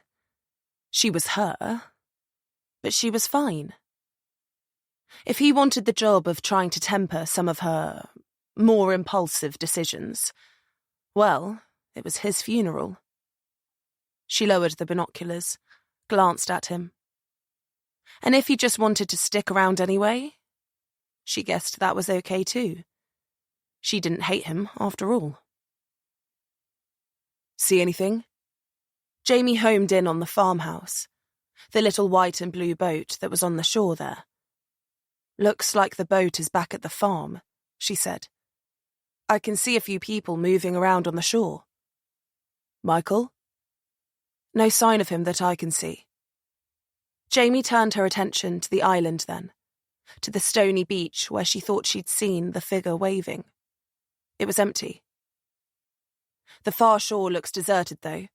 She was her, but she was fine. If he wanted the job of trying to temper some of her more impulsive decisions, well, it was his funeral. She lowered the binoculars, glanced at him. And if he just wanted to stick around anyway, she guessed that was okay too. She didn't hate him, after all. See anything? Jamie homed in on the farmhouse, the little white and blue boat that was on the shore there. Looks like the boat is back at the farm, she said. I can see a few people moving around on the shore. Michael? No sign of him that I can see. Jamie turned her attention to the island then, to the stony beach where she thought she'd seen the figure waving. It was empty. The far shore looks deserted, though.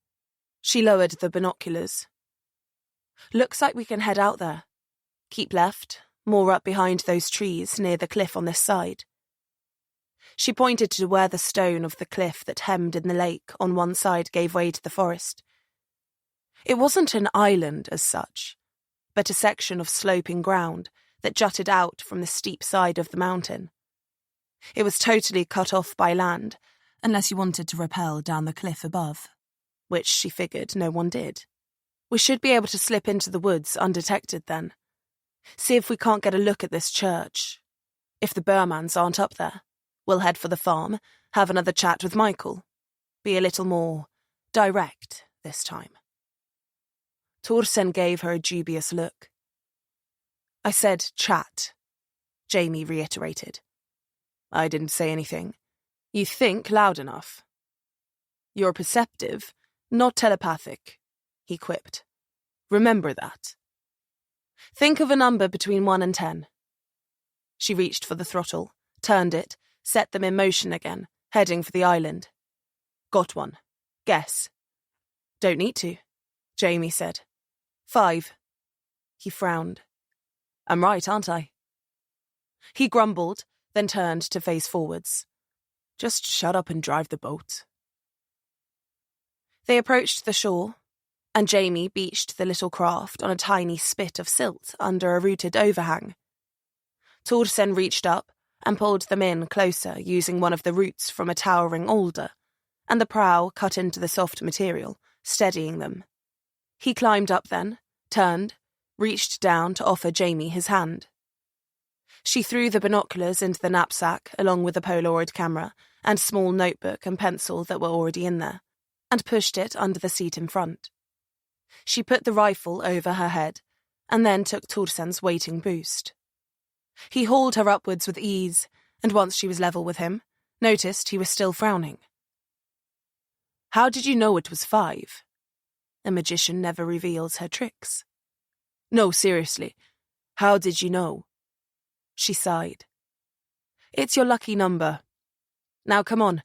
She lowered the binoculars. Looks like we can head out there. Keep left, more up behind those trees near the cliff on this side. She pointed to where the stone of the cliff that hemmed in the lake on one side gave way to the forest. It wasn't an island as such, but a section of sloping ground that jutted out from the steep side of the mountain. It was totally cut off by land, unless you wanted to rappel down the cliff above, which she figured no one did. We should be able to slip into the woods undetected then. See if we can't get a look at this church. If the Burmans aren't up there, we'll head for the farm, have another chat with Michael. Be a little more direct this time. Thorsen gave her a dubious look. I said chat, Jamie reiterated. I didn't say anything. You think loud enough. You're perceptive, not telepathic, he quipped. Remember that. Think of a number between 1 and 10. She reached for the throttle, turned it, set them in motion again, heading for the island. Got one. Guess. Don't need to, Jamie said. 5. He frowned. I'm right, aren't I? He grumbled, then turned to face forwards. Just shut up and drive the boat. They approached the shore, and Jamie beached the little craft on a tiny spit of silt under a rooted overhang. Thorsen reached up and pulled them in closer using one of the roots from a towering alder, and the prow cut into the soft material, steadying them. He climbed up then, turned, reached down to offer Jamie his hand. She threw the binoculars into the knapsack along with the Polaroid camera and small notebook and pencil that were already in there, and pushed it under the seat in front. She put the rifle over her head and then took Torsen's waiting boost. He hauled her upwards with ease, and once she was level with him, noticed he was still frowning. "How did you know it was 5? A magician never reveals her tricks." "No, seriously. How did you know?" She sighed. "It's your lucky number. Now come on.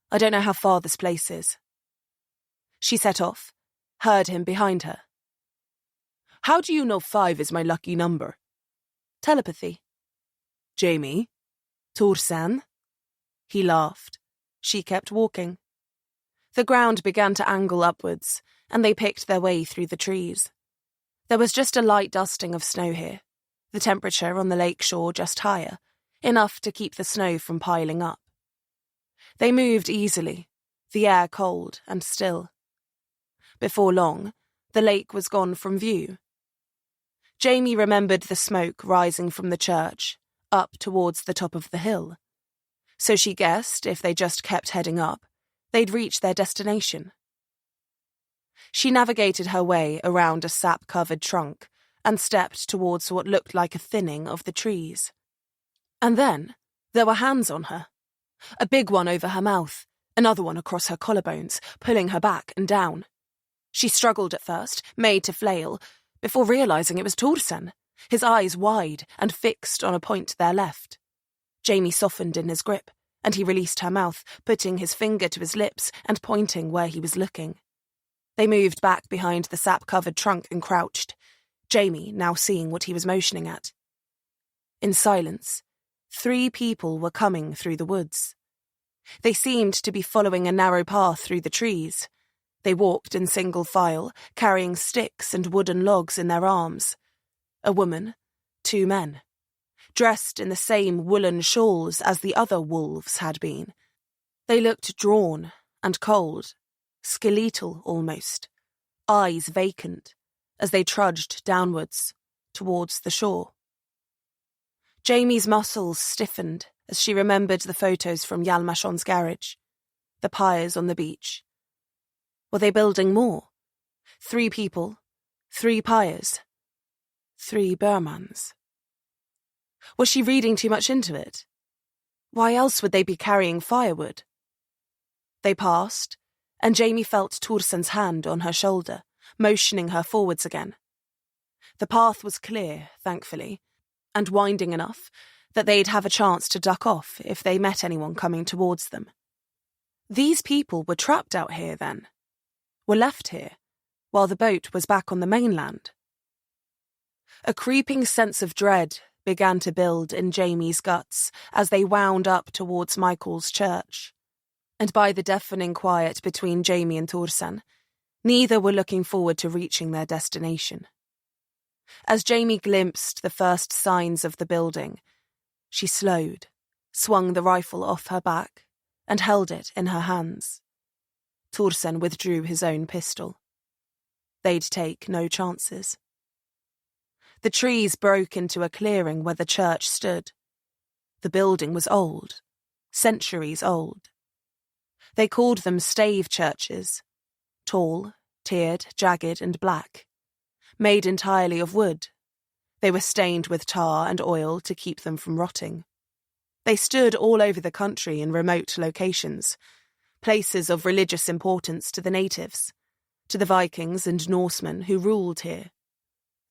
I don't know how far this place is." She set off, heard him behind her. "How do you know 5 is my lucky number?" "Telepathy." "Jamie? Torsen?" He laughed. She kept walking. The ground began to angle upwards, and they picked their way through the trees. There was just a light dusting of snow here, the temperature on the lake shore just higher, enough to keep the snow from piling up. They moved easily, the air cold and still. Before long, the lake was gone from view. Jamie remembered the smoke rising from the church, up towards the top of the hill. So she guessed if they just kept heading up, they'd reach their destination. She navigated her way around a sap-covered trunk and stepped towards what looked like a thinning of the trees. And then there were hands on her. A big one over her mouth, another one across her collarbones, pulling her back and down. She struggled at first, made to flail, before realising it was Torsen, his eyes wide and fixed on a point to their left. Jamie softened in his grip, and he released her mouth, putting his finger to his lips and pointing where he was looking. They moved back behind the sap-covered trunk and crouched, Jamie now seeing what he was motioning at. In silence, 3 people were coming through the woods. They seemed to be following a narrow path through the trees. They walked in single file, carrying sticks and wooden logs in their arms. A woman, 2 men, dressed in the same woolen shawls as the other wolves had been. They looked drawn and cold, skeletal almost, eyes vacant, as they trudged downwards, towards the shore. Jamie's muscles stiffened as she remembered the photos from Yalmashon's garage, the pyres on the beach. Were they building more? 3 people, 3 pyres, 3 Burmans. Was she reading too much into it? Why else would they be carrying firewood? They passed, and Jamie felt Torsen's hand on her shoulder, motioning her forwards again. The path was clear, thankfully, and winding enough that they'd have a chance to duck off if they met anyone coming towards them. These people were trapped out here then, were left here, while the boat was back on the mainland. A creeping sense of dread began to build in Jamie's guts as they wound up towards Michael's church. And by the deafening quiet between Jamie and Torsen, neither were looking forward to reaching their destination. As Jamie glimpsed the first signs of the building, she slowed, swung the rifle off her back, and held it in her hands. Torsen withdrew his own pistol. They'd take no chances. The trees broke into a clearing where the church stood. The building was old, centuries old. They called them stave churches, tall, tiered, jagged and black, made entirely of wood. They were stained with tar and oil to keep them from rotting. They stood all over the country in remote locations, places of religious importance to the natives, to the Vikings and Norsemen who ruled here.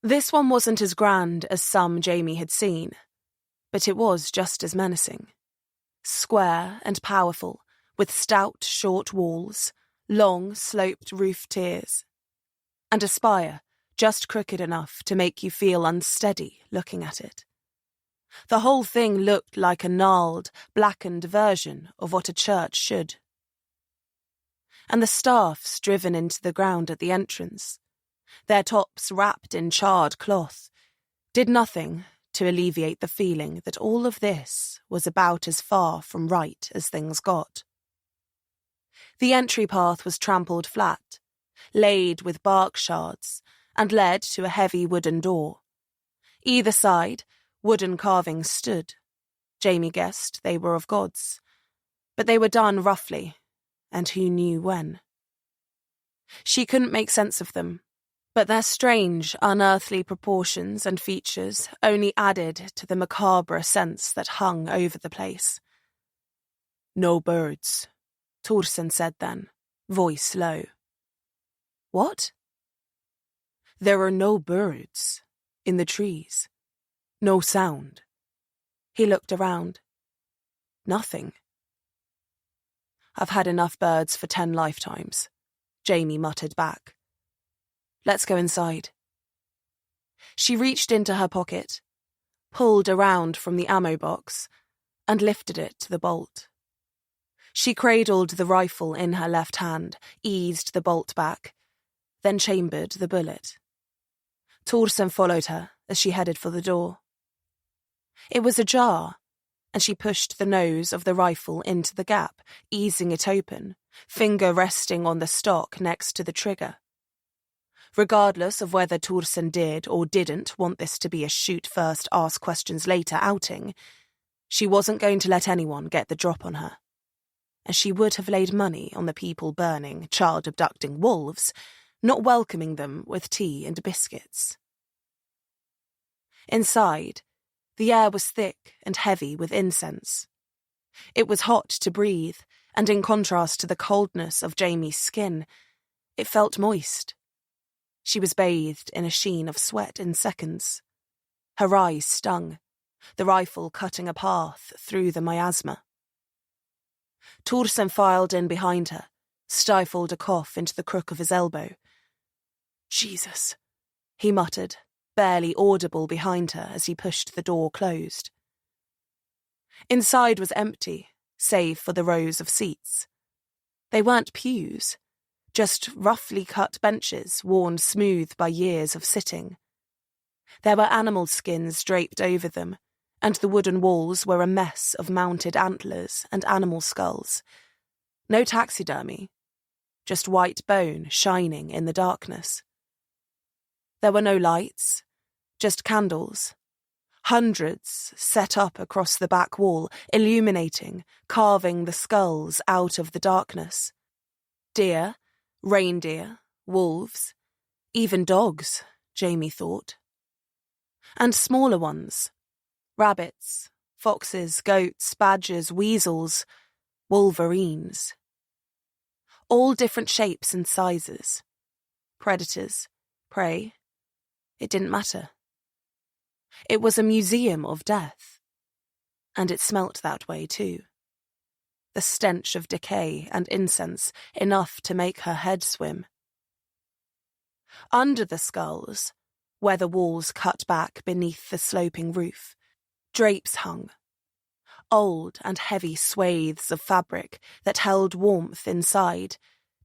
This one wasn't as grand as some Jamie had seen, but it was just as menacing. Square and powerful, with stout, short walls, long, sloped roof tiers, and a spire just crooked enough to make you feel unsteady looking at it. The whole thing looked like a gnarled, blackened version of what a church should. And the staffs driven into the ground at the entrance, their tops wrapped in charred cloth, did nothing to alleviate the feeling that all of this was about as far from right as things got. The entry path was trampled flat, laid with bark shards, and led to a heavy wooden door. Either side Wooden carvings stood. Jamie guessed they were of gods. But they were done roughly, and who knew when. She couldn't make sense of them, but their strange, unearthly proportions and features only added to the macabre sense that hung over the place. "No birds," Torsen said then, voice low. "What?" "There are no birds in the trees. No sound." He looked around. Nothing. "I've had enough birds for 10 lifetimes," Jamie muttered back. "Let's go inside." She reached into her pocket, pulled around from the ammo box, and lifted it to the bolt. She cradled the rifle in her left hand, eased the bolt back, then chambered the bullet. Torsen followed her as she headed for the door. It was ajar, and she pushed the nose of the rifle into the gap, easing it open, finger resting on the stock next to the trigger. Regardless of whether Torsen did or didn't want this to be a shoot-first, ask-questions-later outing, she wasn't going to let anyone get the drop on her. And she would have laid money on the people burning, child-abducting wolves, not welcoming them with tea and biscuits. Inside, the air was thick and heavy with incense. It was hot to breathe, and in contrast to the coldness of Jamie's skin, it felt moist. She was bathed in a sheen of sweat in seconds. Her eyes stung, the rifle cutting a path through the miasma. Torsen filed in behind her, stifled a cough into the crook of his elbow. "Jesus," he muttered, barely audible behind her as he pushed the door closed. Inside was empty, save for the rows of seats. They weren't pews, just roughly cut benches worn smooth by years of sitting. There were animal skins draped over them, and the wooden walls were a mess of mounted antlers and animal skulls. No taxidermy, just white bone shining in the darkness. There were no lights, just candles. Hundreds set up across the back wall, illuminating, carving the skulls out of the darkness. Deer, reindeer, wolves, even dogs, Jamie thought. And smaller ones. Rabbits, foxes, goats, badgers, weasels, wolverines. All different shapes and sizes. Predators, prey. It didn't matter. It was a museum of death. And it smelt that way too. The stench of decay and incense, enough to make her head swim. Under the skulls, where the walls cut back beneath the sloping roof, drapes hung. Old and heavy swathes of fabric that held warmth inside,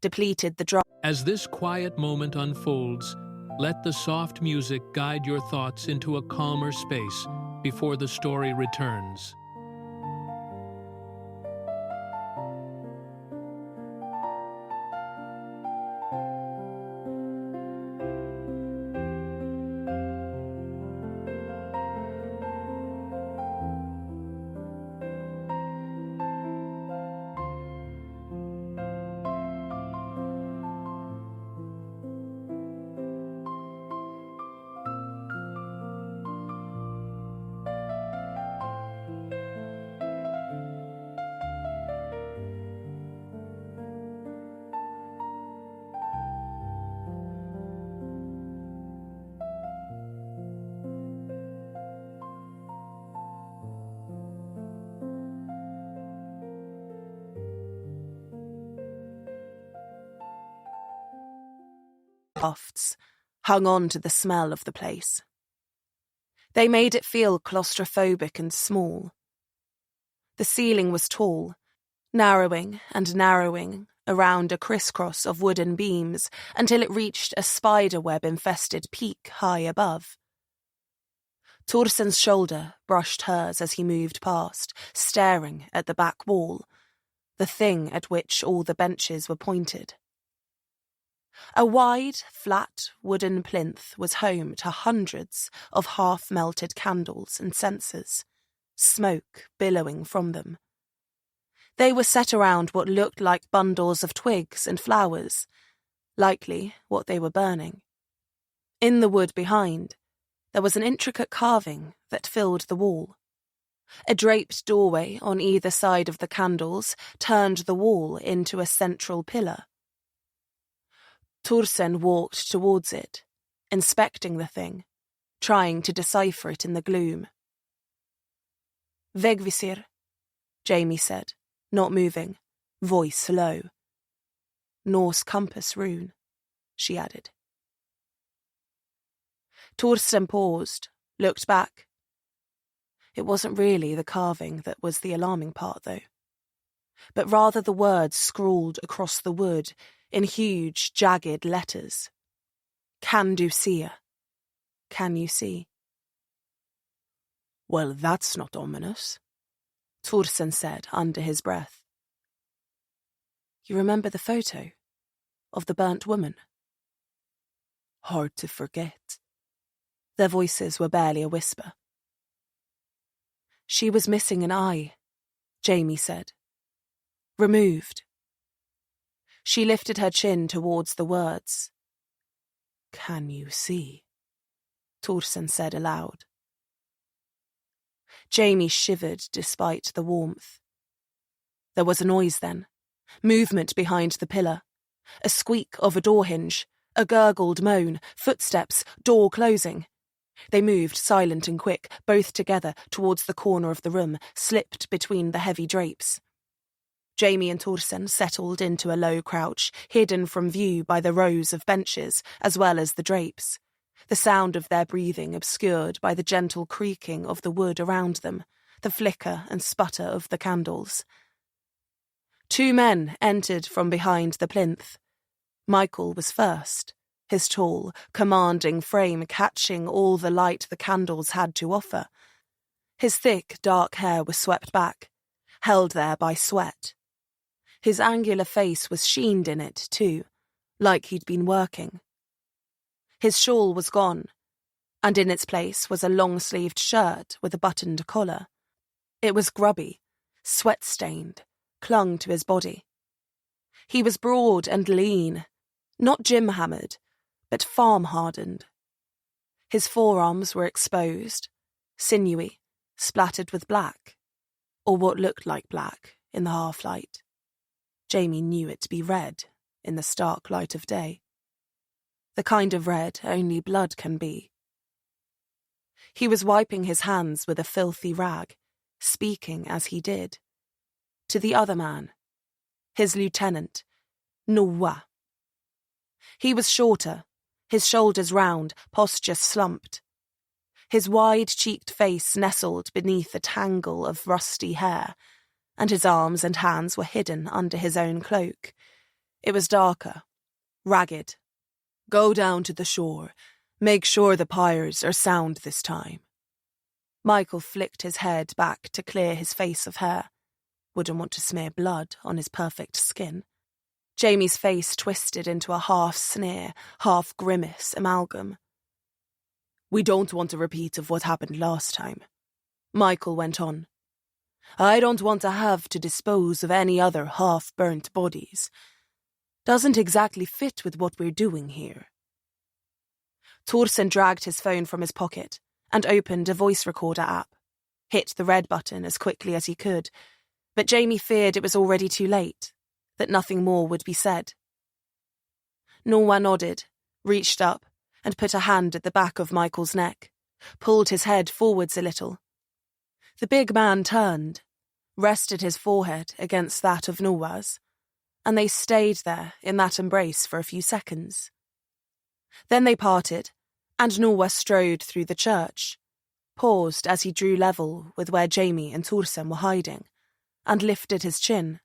depleted the dry. As this quiet moment unfolds, let the soft music guide your thoughts into a calmer space before the story returns. Wafts hung on to the smell of the place. They made it feel claustrophobic and small. The ceiling was tall, narrowing and narrowing around a crisscross of wooden beams until it reached a spiderweb-infested peak high above. Torsen's shoulder brushed hers as he moved past, staring at the back wall, the thing at which all the benches were pointed. A wide, flat wooden plinth was home to hundreds of half-melted candles and censers, smoke billowing from them. They were set around what looked like bundles of twigs and flowers, likely what they were burning. In the wood behind, there was an intricate carving that filled the wall. A draped doorway on either side of the candles turned the wall into a central pillar. Thorsen walked towards it, inspecting the thing, trying to decipher it in the gloom. Vegvisir, Jamie said, not moving, voice low. Norse compass rune, she added. Thorsen paused, looked back. It wasn't really the carving that was the alarming part, though, but rather the words scrawled across the wood in huge, jagged letters. Can du see? Can you see? Well, that's not ominous, Thorsen said under his breath. You remember the photo of the burnt woman? Hard to forget. Their voices were barely a whisper. She was missing an eye, Jamie said. Removed. She lifted her chin towards the words. Can you see? Thorsen said aloud. Jamie shivered despite the warmth. There was a noise then, movement behind the pillar, a squeak of a door hinge, a gurgled moan, footsteps, door closing. They moved, silent and quick, both together, towards the corner of the room, slipped between the heavy drapes. Jamie and Thorsen settled into a low crouch, hidden from view by the rows of benches, as well as the drapes, the sound of their breathing obscured by the gentle creaking of the wood around them, the flicker and sputter of the candles. 2 men entered from behind the plinth. Michael was first, his tall, commanding frame catching all the light the candles had to offer. His thick, dark hair was swept back, held there by sweat. His angular face was sheened in it, too, like he'd been working. His shawl was gone, and in its place was a long-sleeved shirt with a buttoned collar. It was grubby, sweat-stained, clung to his body. He was broad and lean, not gym-hammered, but farm-hardened. His forearms were exposed, sinewy, splattered with black, or what looked like black in the half-light. Jamie knew it to be red in the stark light of day. The kind of red only blood can be. He was wiping his hands with a filthy rag, speaking as he did. To the other man, his lieutenant, Noah. He was shorter, his shoulders round, posture slumped. His wide-cheeked face nestled beneath a tangle of rusty hair, and his arms and hands were hidden under his own cloak. It was darker, ragged. Go down to the shore. Make sure the pyres are sound this time. Michael flicked his head back to clear his face of hair. Wouldn't want to smear blood on his perfect skin. Jamie's face twisted into a half-sneer, half-grimace amalgam. We don't want a repeat of what happened last time, Michael went on. I don't want to have to dispose of any other half-burnt bodies. Doesn't exactly fit with what we're doing here. Thorsen dragged his phone from his pocket and opened a voice recorder app, hit the red button as quickly as he could, but Jamie feared it was already too late, that nothing more would be said. Noah nodded, reached up, and put a hand at the back of Michael's neck, pulled his head forwards a little. The big man turned, rested his forehead against that of Noah's, and they stayed there in that embrace for a few seconds. Then they parted, and Noah strode through the church, paused as he drew level with where Jamie and Thorsen were hiding, and lifted his chin.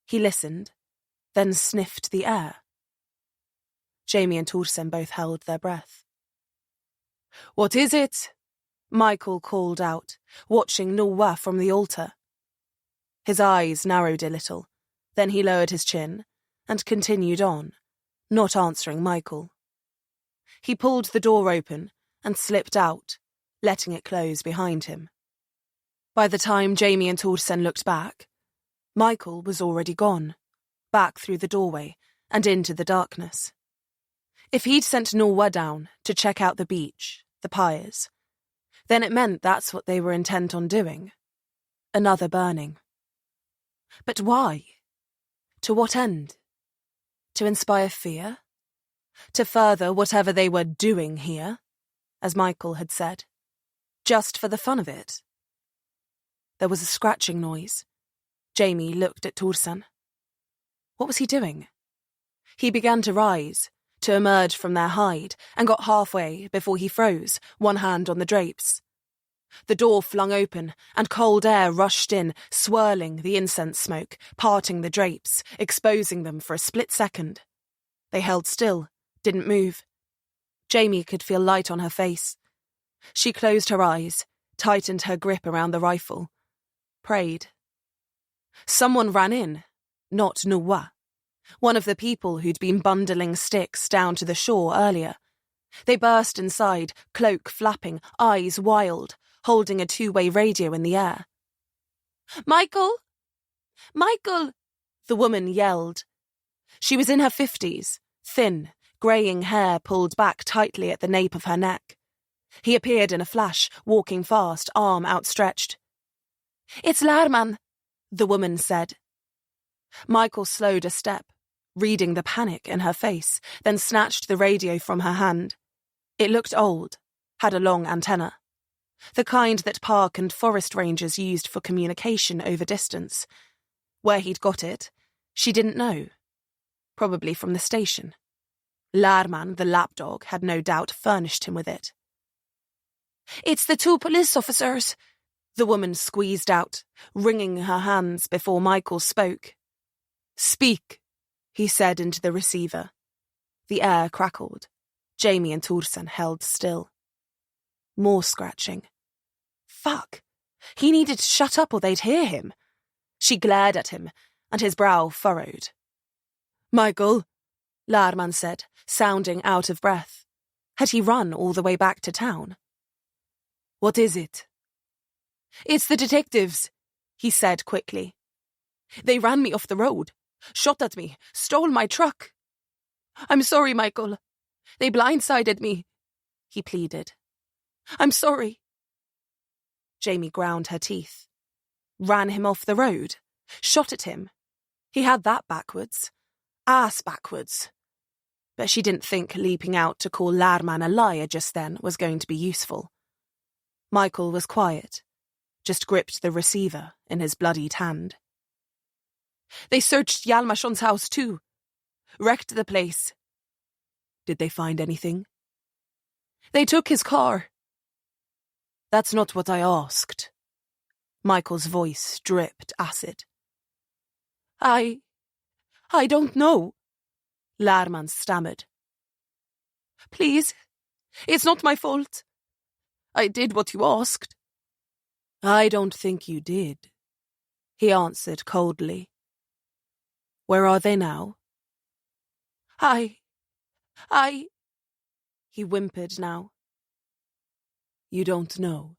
He listened, then sniffed the air. Jamie and Thorsen both held their breath. What is it? Michael called out, watching Noah from the altar. His eyes narrowed a little, then he lowered his chin and continued on, not answering Michael. He pulled the door open and slipped out, letting it close behind him. By the time Jamie and Torsen looked back, Michael was already gone, back through the doorway and into the darkness. If he'd sent Norwa down to check out the beach, the pyres, then it meant that's what they were intent on doing. Another burning. But why? To what end? To inspire fear? To further whatever they were doing here, as Michael had said? Just for the fun of it? There was a scratching noise. Jamie looked at Torsen. What was he doing? He began to rise, to emerge from their hide, and got halfway before he froze, one hand on the drapes. The door flung open, and cold air rushed in, swirling the incense smoke, parting the drapes, exposing them for a split second. They held still, didn't move. Jamie could feel light on her face. She closed her eyes, tightened her grip around the rifle, prayed. Someone ran in, not Norwa, one of the people who'd been bundling sticks down to the shore earlier. They burst inside, cloak flapping, eyes wild, holding a two-way radio in the air. "Michael! Michael!" the woman yelled. She was in her 50s, thin, greying hair pulled back tightly at the nape of her neck. He appeared in a flash, walking fast, arm outstretched. "It's Lman," the woman said. Michael slowed a step, reading the panic in her face, then snatched the radio from her hand. It looked old, had a long antenna. The kind that park and forest rangers used for communication over distance. Where he'd got it, she didn't know. Probably from the station. Lman, the lapdog, had no doubt furnished him with it. "It's the two police officers," the woman squeezed out, wringing her hands before Michael spoke. "Speak," he said into the receiver. The air crackled. Jamie and Torsen held still. More scratching. Fuck. He needed to shut up or they'd hear him. She glared at him, and his brow furrowed. "Michael," Lman said, sounding out of breath. Had he run all the way back to town? "What is it?" "It's the detectives," he said quickly. "They ran me off the road, shot at me, stole my truck. I'm sorry, Michael. They blindsided me," he pleaded. "I'm sorry." Jamie ground her teeth. Ran him off the road? Shot at him? He had that backwards. Ass backwards. But she didn't think leaping out to call Lman a liar just then was going to be useful. Michael was quiet, just gripped the receiver in his bloodied hand. "They searched Hjalmarsson's house too. Wrecked the place." "Did they find anything?" "They took his car." "That's not what I asked." Michael's voice dripped acid. I don't know," Lman stammered. "Please, it's not my fault. I did what you asked." "I don't think you did," he answered coldly. "Where are they now?" I... He whimpered now. "You don't know."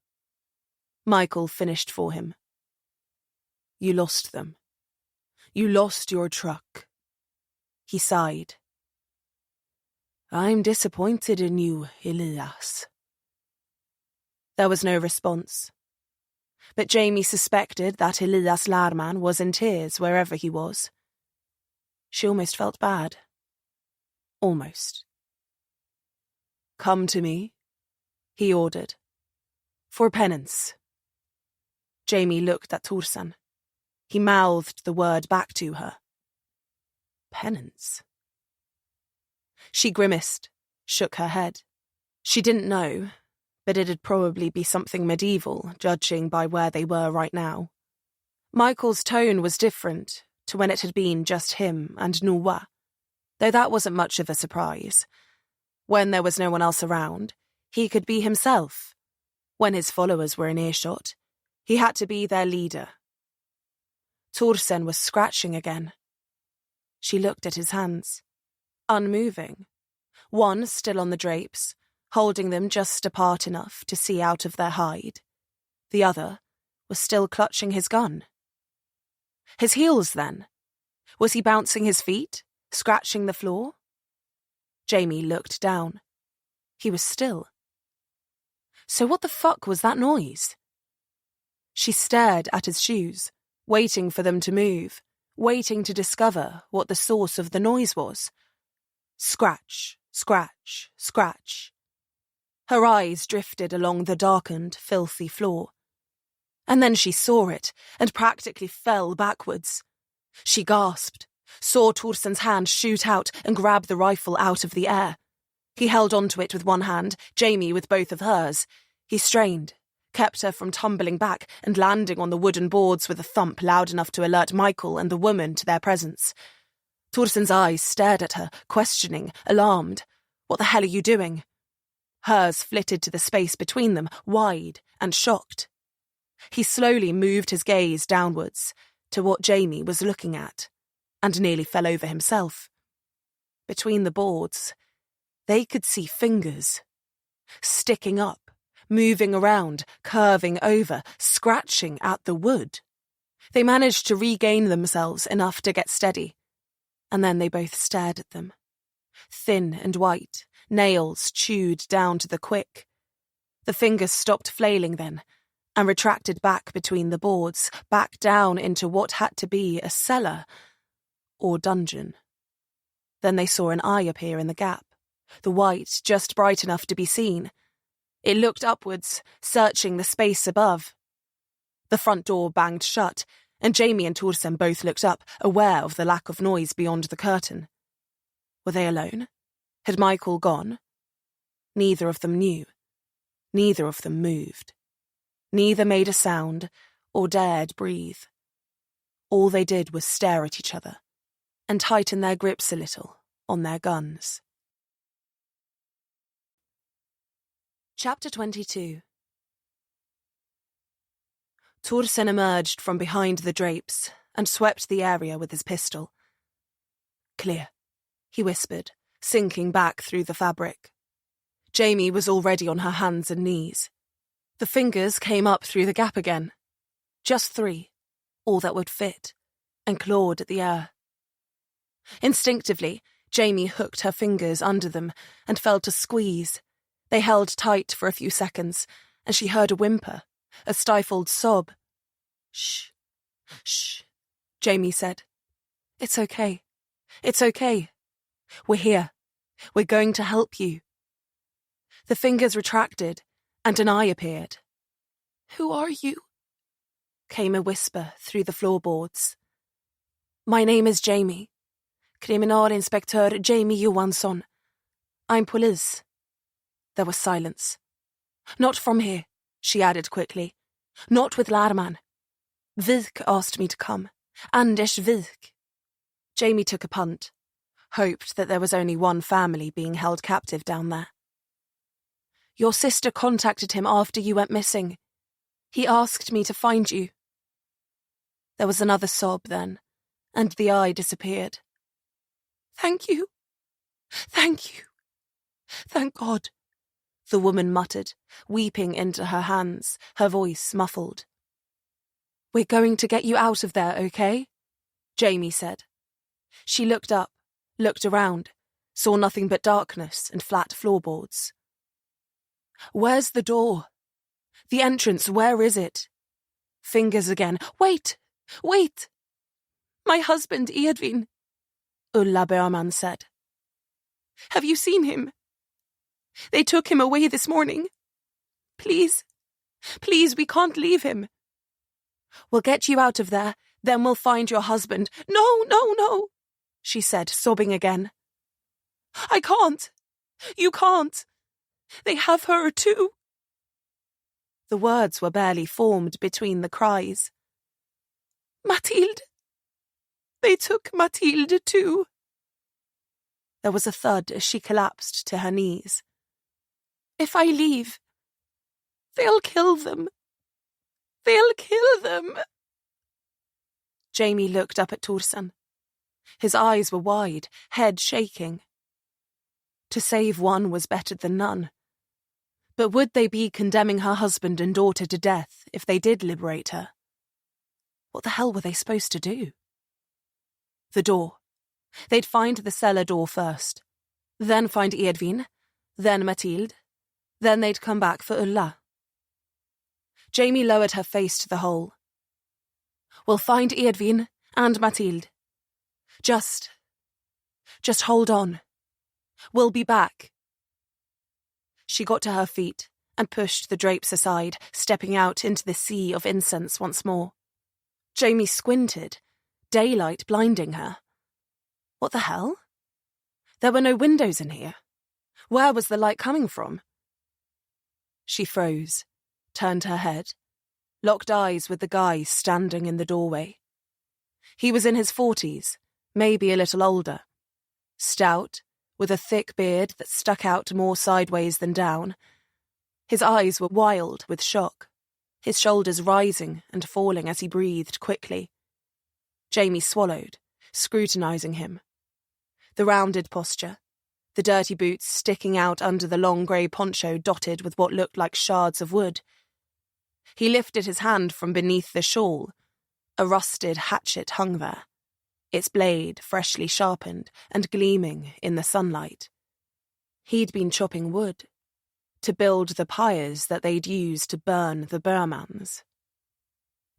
Michael finished for him. "You lost them. You lost your truck." He sighed. "I'm disappointed in you, Elias." There was no response. But Jamie suspected that Elias Lman was in tears wherever he was. She almost felt bad. Almost. "Come to me," he ordered. "For penance." Jamie looked at Torsen. He mouthed the word back to her. Penance. She grimaced, shook her head. She didn't know, but it'd probably be something medieval, judging by where they were right now. Michael's tone was different to when it had been just him and Norwa, though that wasn't much of a surprise. When there was no one else around, he could be himself. When his followers were in earshot, he had to be their leader. Torsen was scratching again. She looked at his hands. unmoving. One still on the drapes, holding them just apart enough to see out of their hide. The other was still clutching his gun. His heels, then? Was he bouncing his feet, scratching the floor? Jamie looked down. He was still. So what the fuck was that noise? She stared at his shoes, waiting for them to move, waiting to discover what the source of the noise was. Scratch, scratch, scratch. Her eyes drifted along the darkened, filthy floor. And then she saw it and practically fell backwards. She gasped, saw Torsen's hand shoot out and grab the rifle out of the air. He held onto it with one hand, Jamie with both of hers. He strained, kept her from tumbling back and landing on the wooden boards with a thump loud enough to alert Michael and the woman to their presence. Torsen's eyes stared at her, questioning, alarmed. What the hell are you doing? Hers flitted to the space between them, wide and shocked. He slowly moved his gaze downwards to what Jamie was looking at, and nearly fell over himself. Between the boards, they could see fingers, sticking up, moving around, curving over, scratching at the wood. They managed to regain themselves enough to get steady, and then they both stared at them. Thin and white, nails chewed down to the quick. The fingers stopped flailing then, and retracted back between the boards, back down into what had to be a cellar or dungeon. Then they saw an eye appear in the gap, the white just bright enough to be seen. It looked upwards, searching the space above. The front door banged shut, and Jamie and Torsen both looked up, aware of the lack of noise beyond the curtain. Were they alone? Had Michael gone? Neither of them knew. Neither of them moved. Neither made a sound or dared breathe. All they did was stare at each other and tighten their grips a little on their guns. Chapter 22. Torsen emerged from behind the drapes and swept the area with his pistol. Clear, he whispered, sinking back through the fabric. Jamie was already on her hands and knees. The fingers came up through the gap again. Just 3, all that would fit, and clawed at the air. Instinctively, Jamie hooked her fingers under them and felt a squeeze. They held tight for a few seconds, and she heard a whimper, a stifled sob. Shh, shh, Jamie said. It's okay. It's okay. We're here. We're going to help you. The fingers retracted, and an eye appeared. Who are you? Came a whisper through the floorboards. My name is Jamie. Kriminalinspektör Jamie Johansson. I'm police. There was silence. Not from here, she added quickly. Not with Lman. Vik asked me to come. Anders Vik. Jamie took a punt, hoped that there was only one family being held captive down there. Your sister contacted him after you went missing. He asked me to find you. There was another sob then, and the eye disappeared. Thank you. Thank you. Thank God, the woman muttered, weeping into her hands, her voice muffled. We're going to get you out of there, okay? Jamie said. She looked up, looked around, saw nothing but darkness and flat floorboards. Where's the door? The entrance, where is it? Fingers again. Wait! Wait! My husband, Edvin, Ulla Berman said. Have you seen him? They took him away this morning. Please, please, we can't leave him. We'll get you out of there, then we'll find your husband. No, no, no, she said, sobbing again. I can't. You can't. They have her too. The words were barely formed between the cries. Mathilde. They took Mathilde too. There was a thud as she collapsed to her knees. If I leave, they'll kill them. They'll kill them. Jamie looked up at Torsen. His eyes were wide, head shaking. To save one was better than none. But would they be condemning her husband and daughter to death if they did liberate her? What the hell were they supposed to do? The door. They'd find the cellar door first, then find Edwin, then Mathilde, then they'd come back for Ulla. Jamie lowered her face to the hole. We'll find Edwin and Mathilde. Just hold on. We'll be back. She got to her feet and pushed the drapes aside, stepping out into the sea of incense once more. Jamie squinted, daylight blinding her. What the hell? There were no windows in here. Where was the light coming from? She froze, turned her head, locked eyes with the guy standing in the doorway. He was in his 40s, maybe a little older. Stout, with a thick beard that stuck out more sideways than down. His eyes were wild with shock, his shoulders rising and falling as he breathed quickly. Jamie swallowed, scrutinizing him. The rounded posture, the dirty boots sticking out under the long grey poncho dotted with what looked like shards of wood. He lifted his hand from beneath the shawl. A rusted hatchet hung there, its blade freshly sharpened and gleaming in the sunlight. He'd been chopping wood, to build the pyres that they'd use to burn the Burmans.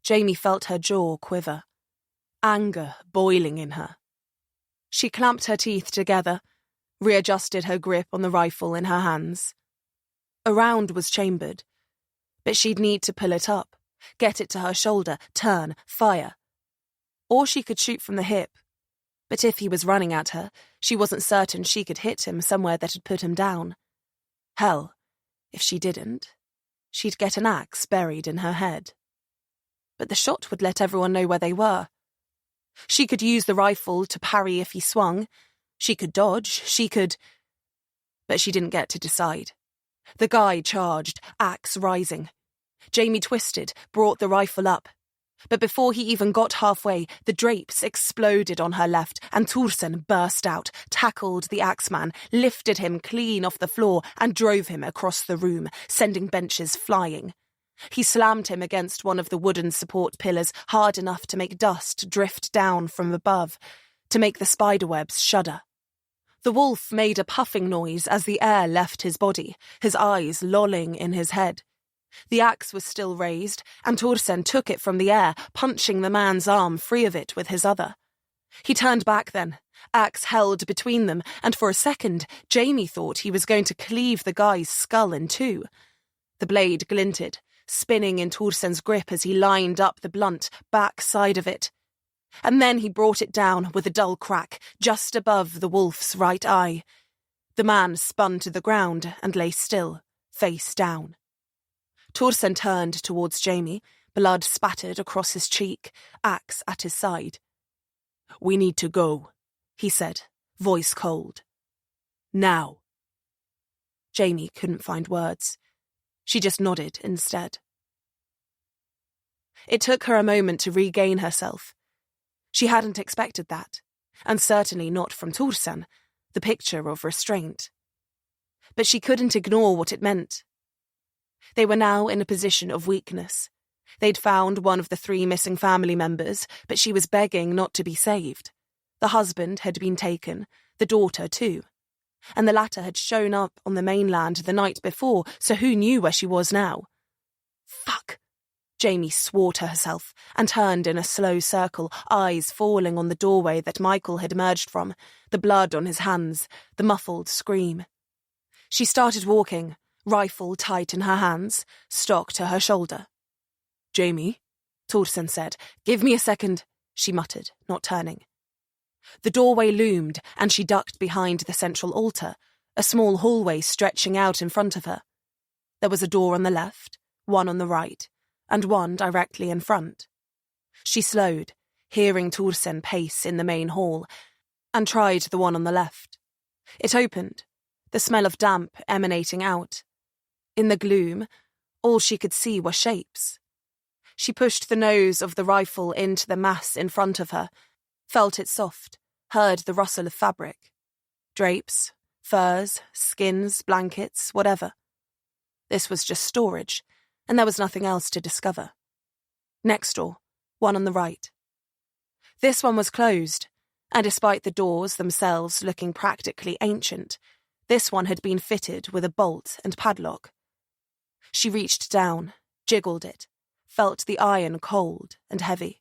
Jamie felt her jaw quiver, anger boiling in her. She clamped her teeth together, readjusted her grip on the rifle in her hands. A round was chambered, but she'd need to pull it up, get it to her shoulder, turn, fire. Or she could shoot from the hip, but if he was running at her, she wasn't certain she could hit him somewhere that'd put him down. Hell, if she didn't, she'd get an axe buried in her head. But the shot would let everyone know where they were. She could use the rifle to parry if he swung. She could dodge, But she didn't get to decide. The guy charged, axe rising. Jamie twisted, brought the rifle up. But before he even got halfway, the drapes exploded on her left, and Thorsen burst out, tackled the axeman, lifted him clean off the floor, and drove him across the room, sending benches flying. He slammed him against one of the wooden support pillars hard enough to make dust drift down from above, to make the spiderwebs shudder. The wolf made a puffing noise as the air left his body, his eyes lolling in his head. The axe was still raised, and Thorsen took it from the air, punching the man's arm free of it with his other. He turned back then, axe held between them, and for a second Jamie thought he was going to cleave the guy's skull in two. The blade glinted, spinning in Thorsen's grip as he lined up the blunt back side of it. And then he brought it down with a dull crack, just above the wolf's right eye. The man spun to the ground and lay still, face down. Thorsen turned towards Jamie, blood spattered across his cheek, axe at his side. "We need to go," he said, voice cold. "Now." Jamie couldn't find words. She just nodded instead. It took her a moment to regain herself. She hadn't expected that, and certainly not from Thorsen, the picture of restraint. But she couldn't ignore what it meant. They were now in a position of weakness. They'd found one of the 3 missing family members, but she was begging not to be saved. The husband had been taken, the daughter too. And the latter had shown up on the mainland the night before, so who knew where she was now? Fuck! Jamie swore to herself and turned in a slow circle, eyes falling on the doorway that Michael had emerged from, the blood on his hands, the muffled scream. She started walking, rifle tight in her hands, stock to her shoulder. "Jamie," Thorsen said. "Give me a second," she muttered, not turning. The doorway loomed, and she ducked behind the central altar, a small hallway stretching out in front of her. There was a door on the left, one on the right, and one directly in front. She slowed, hearing Thorsen pace in the main hall, and tried the one on the left. It opened, the smell of damp emanating out. In the gloom, all she could see were shapes. She pushed the nose of the rifle into the mass in front of her, felt it soft, heard the rustle of fabric. Drapes, Furs, skins, blankets, whatever. This was just storage, and there was nothing else to discover. Next door, one on the right. This one was closed, and despite the doors themselves looking practically ancient, this one had been fitted with a bolt and padlock. She reached down, jiggled it, felt the iron cold and heavy.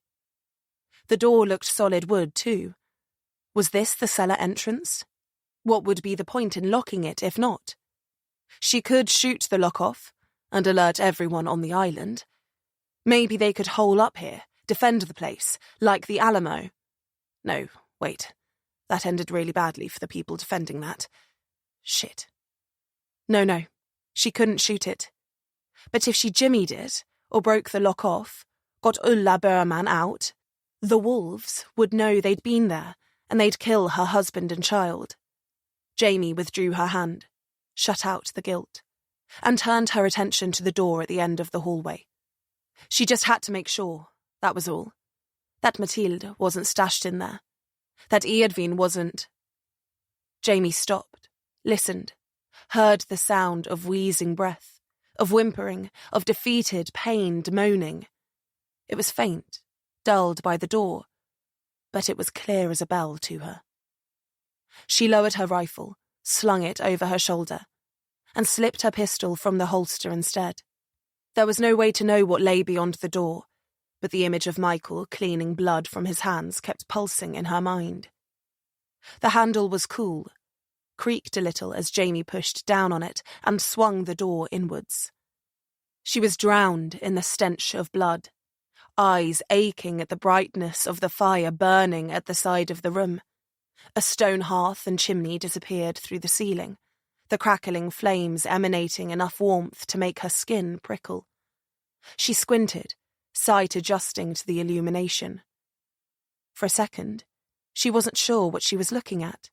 The door looked solid wood, too. Was this the cellar entrance? What would be the point in locking it if not? She could shoot the lock off and alert everyone on the island. Maybe they could hole up here, defend the place, like the Alamo. No, wait. That ended really badly for the people defending that. Shit. No. She couldn't shoot it. But if she jimmied it, or broke the lock off, got Ulla Berman out, the wolves would know they'd been there, and they'd kill her husband and child. Jamie withdrew her hand, shut out the guilt, and turned her attention to the door at the end of the hallway. She just had to make sure, that was all. That Mathilde wasn't stashed in there. That Eadvine wasn't. Jamie stopped, listened, heard the sound of wheezing breath, of whimpering, of defeated, pained moaning. It was faint, dulled by the door, but it was clear as a bell to her. She lowered her rifle, slung it over her shoulder, and slipped her pistol from the holster instead. There was no way to know what lay beyond the door, but the image of Michael cleaning blood from his hands kept pulsing in her mind. The handle was cool, creaked a little as Jamie pushed down on it and swung the door inwards. She was drowned in the stench of blood, eyes aching at the brightness of the fire burning at the side of the room. A stone hearth and chimney disappeared through the ceiling, the crackling flames emanating enough warmth to make her skin prickle. She squinted, sight adjusting to the illumination. For a second, she wasn't sure what she was looking at.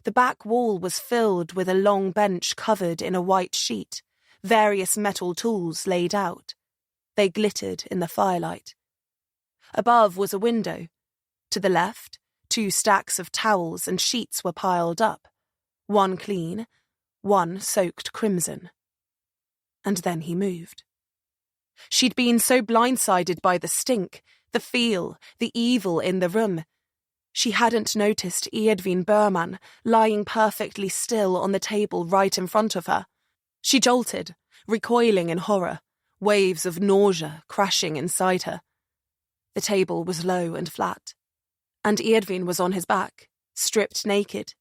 The back wall was filled with a long bench covered in a white sheet, various metal tools laid out. They glittered in the firelight. Above was a window. To the left, 2 stacks of towels and sheets were piled up, one clean, one soaked crimson. And then he moved. She'd been so blindsided by the stink, the feel, the evil in the room. She hadn't noticed Eadvine Berman lying perfectly still on the table right in front of her. She jolted, recoiling in horror, waves of nausea crashing inside her. The table was low and flat, and Eadvine was on his back, stripped naked.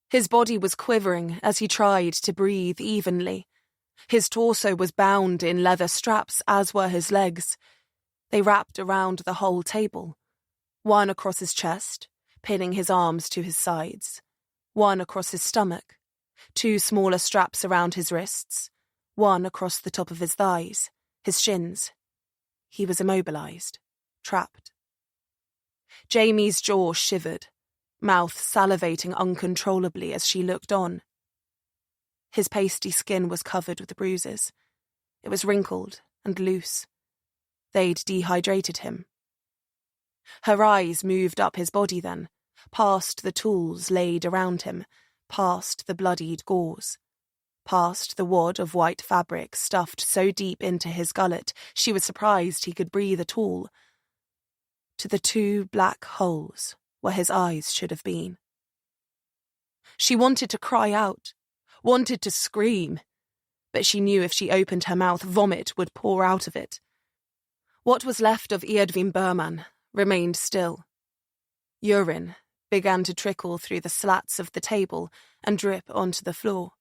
His body was quivering as he tried to breathe evenly. His torso was bound in leather straps, as were his legs. They wrapped around the whole table, one across his chest, pinning his arms to his sides, one across his stomach, 2 smaller straps around his wrists, one across the top of his thighs, his shins. He was immobilized, trapped. Jamie's jaw shivered, mouth salivating uncontrollably as she looked on. His pasty skin was covered with bruises. It was wrinkled and loose. They'd dehydrated him. Her eyes moved up his body then, past the tools laid around him, past the bloodied gauze, past the wad of white fabric stuffed so deep into his gullet she was surprised he could breathe at all, to the 2 black holes where his eyes should have been. She wanted to cry out, wanted to scream, but she knew if she opened her mouth, vomit would pour out of it. What was left of Eadvine Berman remained still. Urine began to trickle through the slats of the table and drip onto the floor.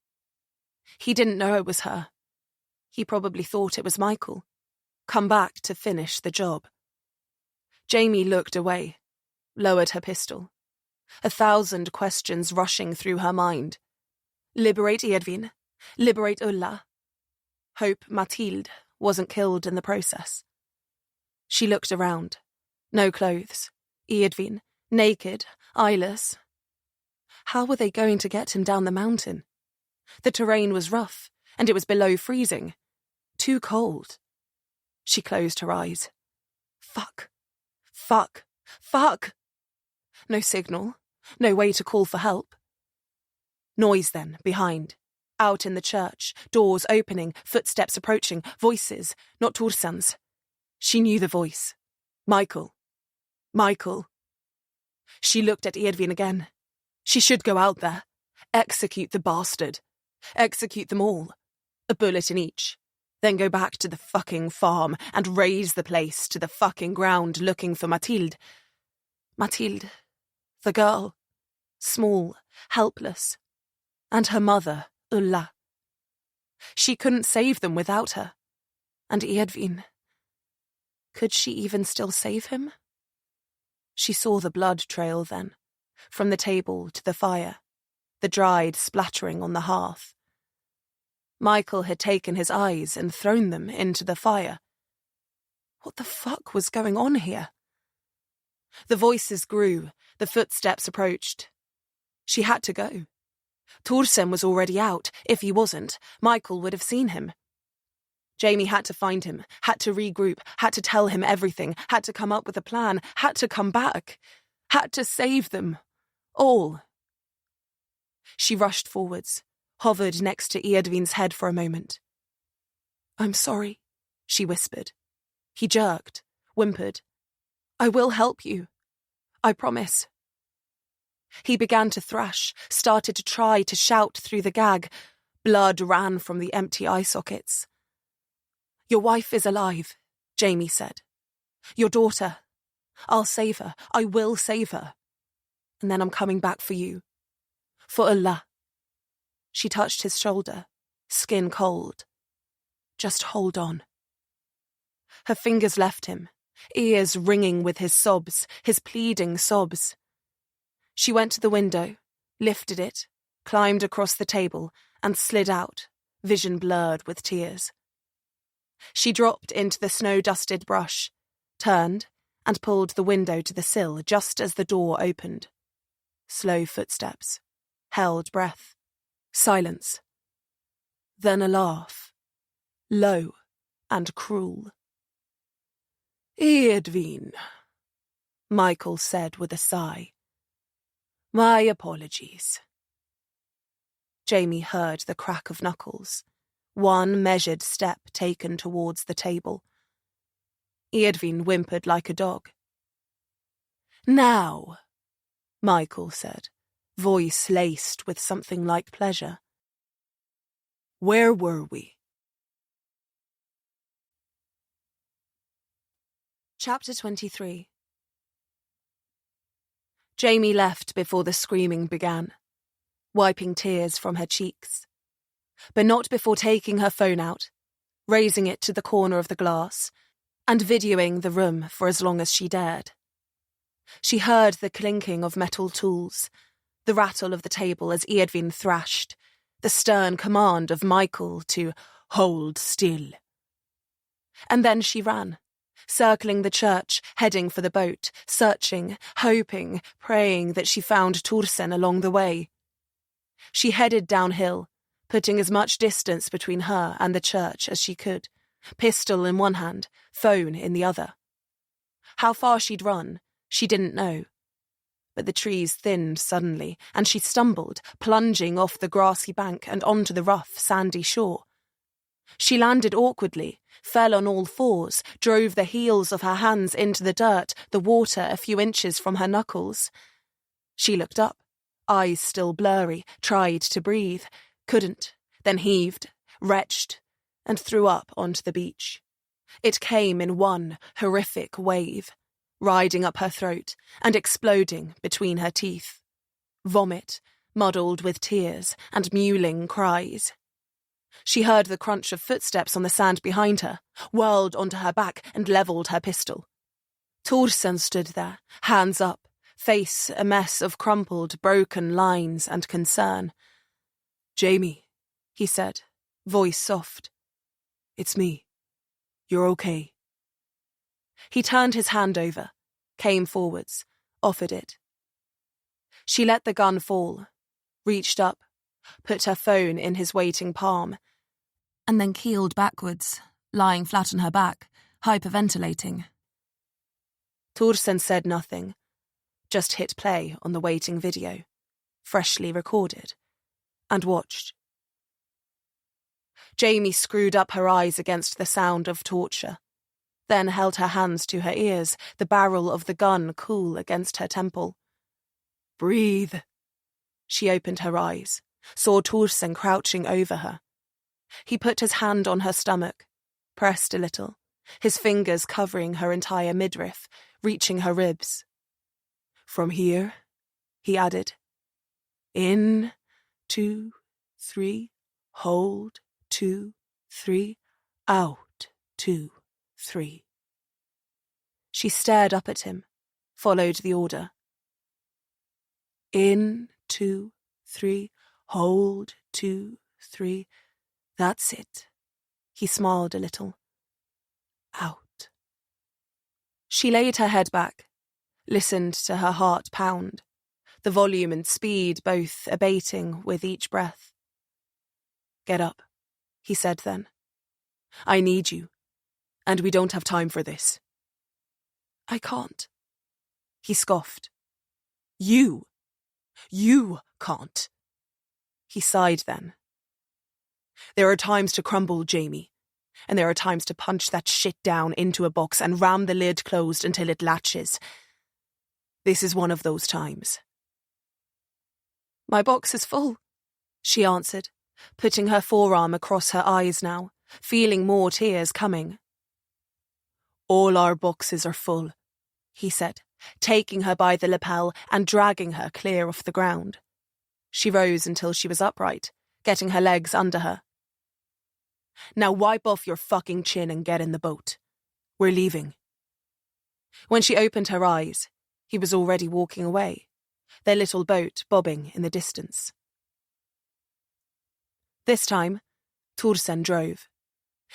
He didn't know it was her. He probably thought it was Michael, come back to finish the job. Jamie looked away, lowered her pistol. 1,000 questions rushing through her mind. Liberate Eadvine. Liberate Ulla. Hope Mathilde wasn't killed in the process. She looked around. No clothes. Eadvine, naked, eyeless. How were they going to get him down the mountain? The terrain was rough, and it was below freezing. Too cold. She closed her eyes. Fuck. Fuck. Fuck! No signal. No way to call for help. Noise then, behind. Out in the church, doors opening, footsteps approaching, voices, not Torsen's. She knew the voice. Michael. Michael. She looked at Edvin again. She should go out there. Execute the bastard. Execute them all. A bullet in each. Then go back to the fucking farm and raze the place to the fucking ground looking for Mathilde. Mathilde. The girl. Small, helpless. And her mother, Ulla. She couldn't save them without her. And Edvin. Could she even still save him? She saw the blood trail then, from the table to the fire, the dried splattering on the hearth. Michael had taken his eyes and thrown them into the fire. What the fuck was going on here? The voices grew, the footsteps approached. She had to go. Torsen was already out. If he wasn't, Michael would have seen him. Jamie had to find him, had to regroup, had to tell him everything, had to come up with a plan, had to come back, had to save them. All. She rushed forwards, hovered next to Edvin's head for a moment. "I'm sorry," she whispered. He jerked, whimpered. "I will help you. I promise." He began to thrash, started to try to shout through the gag. Blood ran from the empty eye sockets. "Your wife is alive," Jamie said. "Your daughter. I'll save her. I will save her. And then I'm coming back for you. For Allah." She touched his shoulder, skin cold. "Just hold on." Her fingers left him, ears ringing with his sobs, his pleading sobs. She went to the window, lifted it, climbed across the table, and slid out, vision blurred with tears. She dropped into the snow-dusted brush, turned, and pulled the window to the sill just as the door opened. Slow footsteps, held breath, silence. Then a laugh, low and cruel. "Edvin," Michael said with a sigh. "My apologies." Jamie heard the crack of knuckles, one measured step taken towards the table. Edvin whimpered like a dog. "Now," Michael said, voice laced with something like pleasure. "Where were we?" Chapter 23. Jamie left before the screaming began, wiping tears from her cheeks. But not before taking her phone out, raising it to the corner of the glass, and videoing the room for as long as she dared. She heard the clinking of metal tools, the rattle of the table as Edvin thrashed, the stern command of Michael to hold still. And then she ran, circling the church, heading for the boat, searching, hoping, praying that she found Torsen along the way. She headed downhill, putting as much distance between her and the church as she could, pistol in one hand, phone in the other. How far she'd run, she didn't know. But the trees thinned suddenly, and she stumbled, plunging off the grassy bank and onto the rough, sandy shore. She landed awkwardly, fell on all fours, drove the heels of her hands into the dirt, the water a few inches from her knuckles. She looked up, eyes still blurry, tried to breathe, couldn't, then heaved, retched, and threw up onto the beach. It came in one horrific wave, riding up her throat and exploding between her teeth. Vomit, muddled with tears and mewling cries. She heard the crunch of footsteps on the sand behind her, whirled onto her back and levelled her pistol. Torsen stood there, hands up, face a mess of crumpled, broken lines and concern. "Jamie," he said, voice soft. "It's me. You're okay." He turned his hand over, came forwards, offered it. She let the gun fall, reached up, put her phone in his waiting palm, and then keeled backwards, lying flat on her back, hyperventilating. Torsen said nothing, just hit play on the waiting video, freshly recorded, and watched. Jamie screwed up her eyes against the sound of torture, then held her hands to her ears, the barrel of the gun cool against her temple. Breathe. She opened her eyes, saw Thorsen crouching over her. He put his hand on her stomach, pressed a little, his fingers covering her entire midriff, reaching her ribs. From here, he added. In, 2, 3, hold, 2, 3, out, 2, 3. She stared up at him, followed the order. In, 2, 3, hold, 2, 3. That's it. He smiled a little. Out. She laid her head back, listened to her heart pound, the volume and speed both abating with each breath. Get up, he said then. I need you, and we don't have time for this. I can't. He scoffed. You can't. He sighed then. There are times to crumble, Jamie, and there are times to punch that shit down into a box and ram the lid closed until it latches. This is one of those times. My box is full, she answered, putting her forearm across her eyes now, feeling more tears coming. All our boxes are full, he said, taking her by the lapel and dragging her clear off the ground. She rose until she was upright, getting her legs under her. Now wipe off your fucking chin and get in the boat. We're leaving. When she opened her eyes, he was already walking away, their little boat bobbing in the distance. This time, Thorsen drove.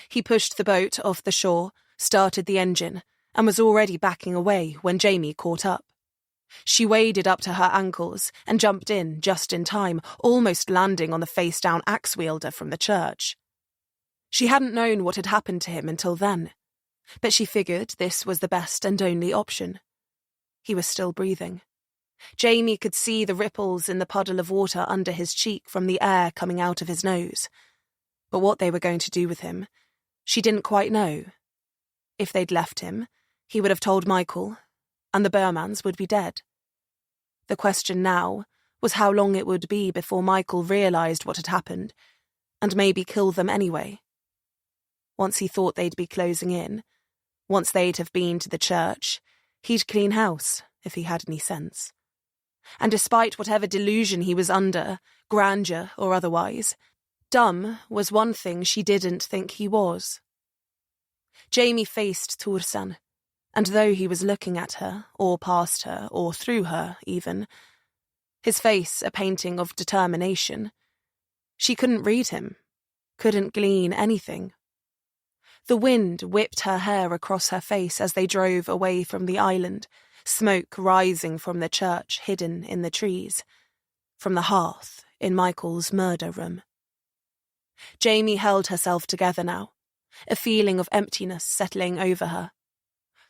He pushed the boat off the shore, started the engine, and was already backing away when Jamie caught up. She waded up to her ankles and jumped in just in time, almost landing on the face-down axe-wielder from the church. She hadn't known what had happened to him until then, but she figured this was the best and only option. He was still breathing. Jamie could see the ripples in the puddle of water under his cheek from the air coming out of his nose. But what they were going to do with him, she didn't quite know. If they'd left him, he would have told Michael, and the Burmans would be dead. The question now was how long it would be before Michael realised what had happened, and maybe kill them anyway. Once he thought they'd be closing in, once they'd have been to the church, he'd clean house, if he had any sense. And despite whatever delusion he was under, grandeur or otherwise, dumb was one thing she didn't think he was. Jamie faced Thorsen, and though he was looking at her, or past her, or through her, even, his face a painting of determination, she couldn't read him, couldn't glean anything. The wind whipped her hair across her face as they drove away from the island, smoke rising from the church hidden in the trees, from the hearth in Michael's murder room. Jamie held herself together now, a feeling of emptiness settling over her.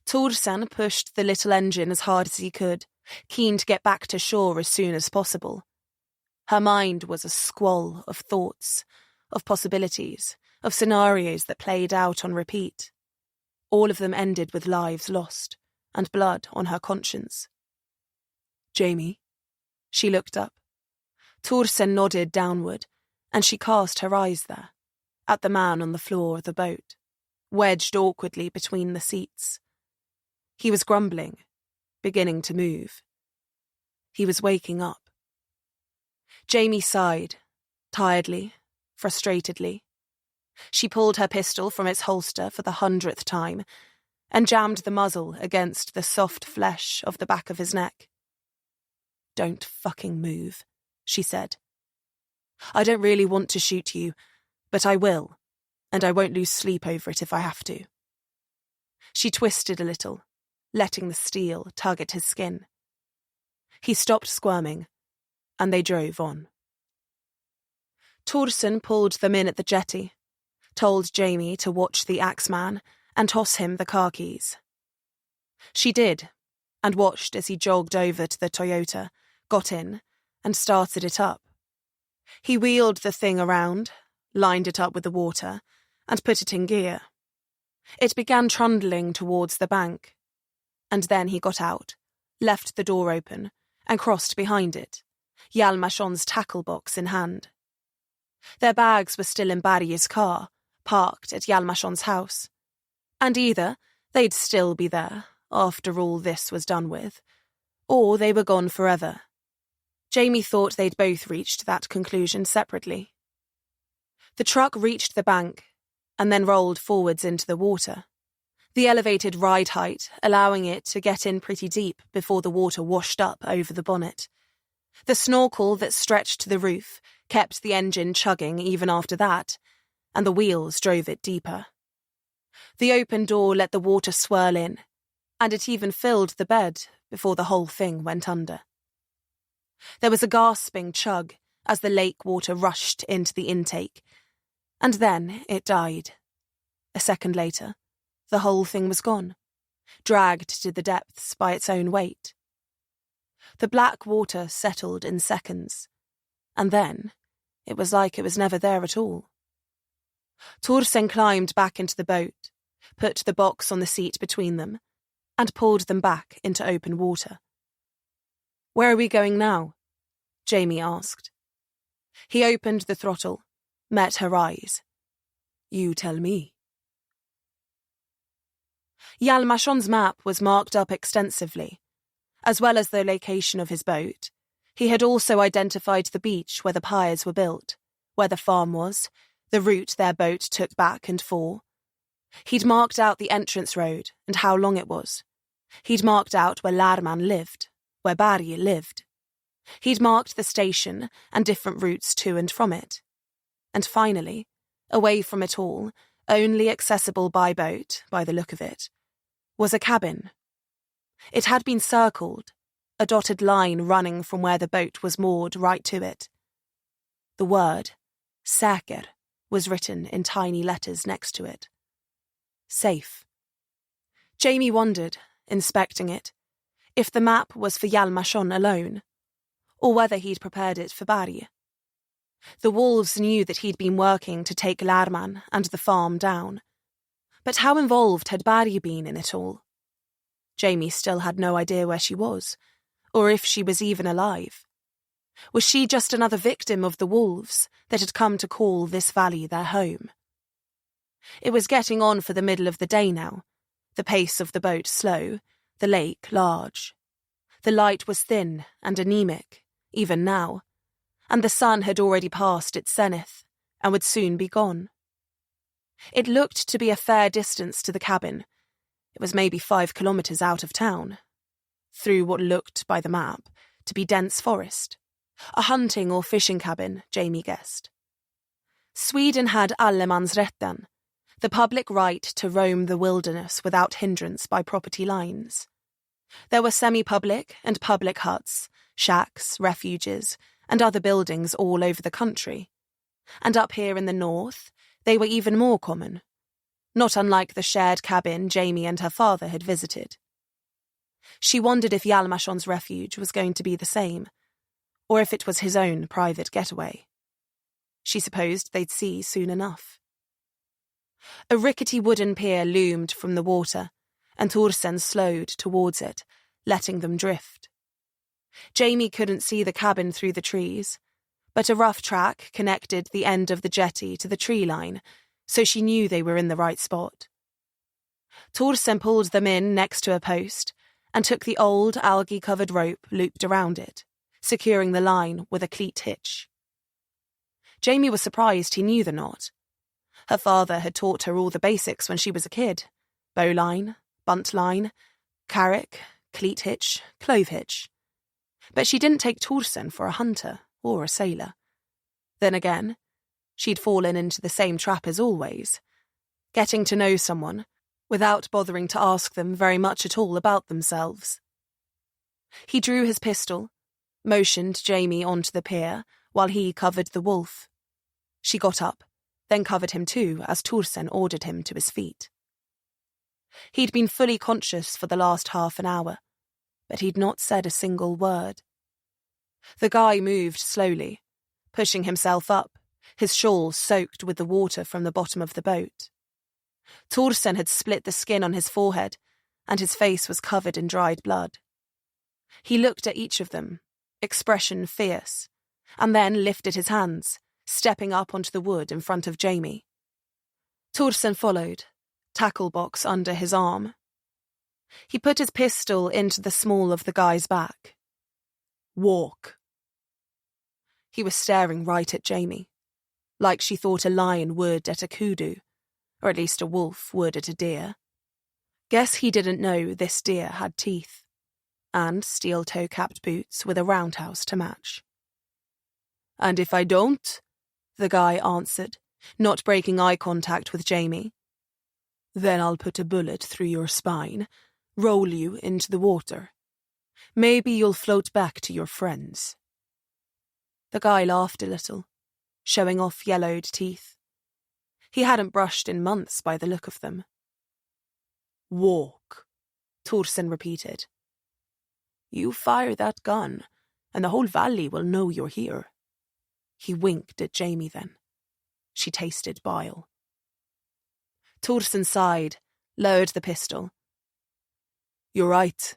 Thorsen pushed the little engine as hard as he could, keen to get back to shore as soon as possible. Her mind was a squall of thoughts, of possibilities, of scenarios that played out on repeat. All of them ended with lives lost, and blood on her conscience. Jamie? She looked up. Thorsen nodded downward, and she cast her eyes there, at the man on the floor of the boat, wedged awkwardly between the seats. He was grumbling, beginning to move. He was waking up. Jamie sighed, tiredly, frustratedly. She pulled her pistol from its holster for the 100th time and jammed the muzzle against the soft flesh of the back of his neck. Don't fucking move, she said. I don't really want to shoot you, but I will, and I won't lose sleep over it if I have to. She twisted a little, letting the steel tug at his skin. He stopped squirming, and they drove on. Thorsen pulled them in at the jetty, told Jamie to watch the axeman and toss him the car keys. She did, and watched as he jogged over to the Toyota, got in, and started it up. He wheeled the thing around, lined it up with the water, and put it in gear. It began trundling towards the bank. And then he got out, left the door open, and crossed behind it, Hjalmarsson's tackle box in hand. Their bags were still in Barry's car, parked at Hjalmarsson's house. And either they'd still be there, after all this was done with, or they were gone forever. Jamie thought they'd both reached that conclusion separately. The truck reached the bank, and then rolled forwards into the water, the elevated ride height allowing it to get in pretty deep before the water washed up over the bonnet. The snorkel that stretched to the roof kept the engine chugging even after that, and the wheels drove it deeper. The open door let the water swirl in, and it even filled the bed before the whole thing went under. There was a gasping chug as the lake water rushed into the intake, and then it died. A second later, the whole thing was gone, dragged to the depths by its own weight. The black water settled in seconds, and then it was like it was never there at all. Thorsen climbed back into the boat, put the box on the seat between them, and pulled them back into open water. "Where are we going now?" Jamie asked. He opened the throttle, met her eyes. "You tell me." Hjalmarsson's map was marked up extensively. As well as the location of his boat, he had also identified the beach where the piers were built, where the farm was, the route their boat took back and for. He'd marked out the entrance road and how long it was. He'd marked out where Lman lived, where Barry lived. He'd marked the station and different routes to and from it. And finally, away from it all, only accessible by boat, by the look of it, was a cabin. It had been circled, a dotted line running from where the boat was moored right to it. The word, säker, was written in tiny letters next to it. Safe. Jamie wondered, inspecting it, if the map was for Hjalmarsson alone, or whether he'd prepared it for Barry. The wolves knew that he'd been working to take Lman and the farm down. But how involved had Barry been in it all? Jamie still had no idea where she was, or if she was even alive. Was she just another victim of the wolves that had come to call this valley their home? It was getting on for the middle of the day now, the pace of the boat slow, the lake large. The light was thin and anemic, even now, and the sun had already passed its zenith and would soon be gone. It looked to be a fair distance to the cabin. It was maybe 5 kilometres out of town, through what looked, by the map, to be dense forest. A hunting or fishing cabin, Jamie guessed. Sweden had allemansrätten, the public right to roam the wilderness without hindrance by property lines. There were semi-public and public huts, shacks, refuges, and other buildings all over the country. And up here in the north, they were even more common, not unlike the shared cabin Jamie and her father had visited. She wondered if Hjalmarsson's refuge was going to be the same, or if it was his own private getaway. She supposed they'd see soon enough. A rickety wooden pier loomed from the water, and Thorsen slowed towards it, letting them drift. Jamie couldn't see the cabin through the trees, but a rough track connected the end of the jetty to the tree line, so she knew they were in the right spot. Thorsen pulled them in next to a post and took the old algae-covered rope looped around it, securing the line with a cleat hitch. Jamie was surprised he knew the knot. Her father had taught her all the basics when she was a kid: bowline, buntline, carrick, cleat hitch, clove hitch. But she didn't take Thorsen for a hunter or a sailor. Then again, she'd fallen into the same trap as always, getting to know someone without bothering to ask them very much at all about themselves. He drew his pistol, motioned Jamie onto the pier while he covered the wolf. She got up, then covered him too as Thorsen ordered him to his feet. He'd been fully conscious for the last half an hour, but he'd not said a single word. The guy moved slowly, pushing himself up, his shawl soaked with the water from the bottom of the boat. Thorsen had split the skin on his forehead, and his face was covered in dried blood. He looked at each of them, expression fierce, and then lifted his hands, stepping up onto the wood in front of Jamie. Thorsen followed, tackle box under his arm. He put his pistol into the small of the guy's back. Walk. He was staring right at Jamie, like she thought a lion would at a kudu, or at least a wolf would at a deer. Guess he didn't know this deer had teeth, and steel toe-capped boots with a roundhouse to match. And if I don't? The guy answered, not breaking eye contact with Jamie. Then I'll put a bullet through your spine, roll you into the water. Maybe you'll float back to your friends. The guy laughed a little, showing off yellowed teeth. He hadn't brushed in months by the look of them. Walk, Thorsen repeated. You fire that gun, and the whole valley will know you're here. He winked at Jamie then. She tasted bile. Thorsen sighed, lowered the pistol. You're right.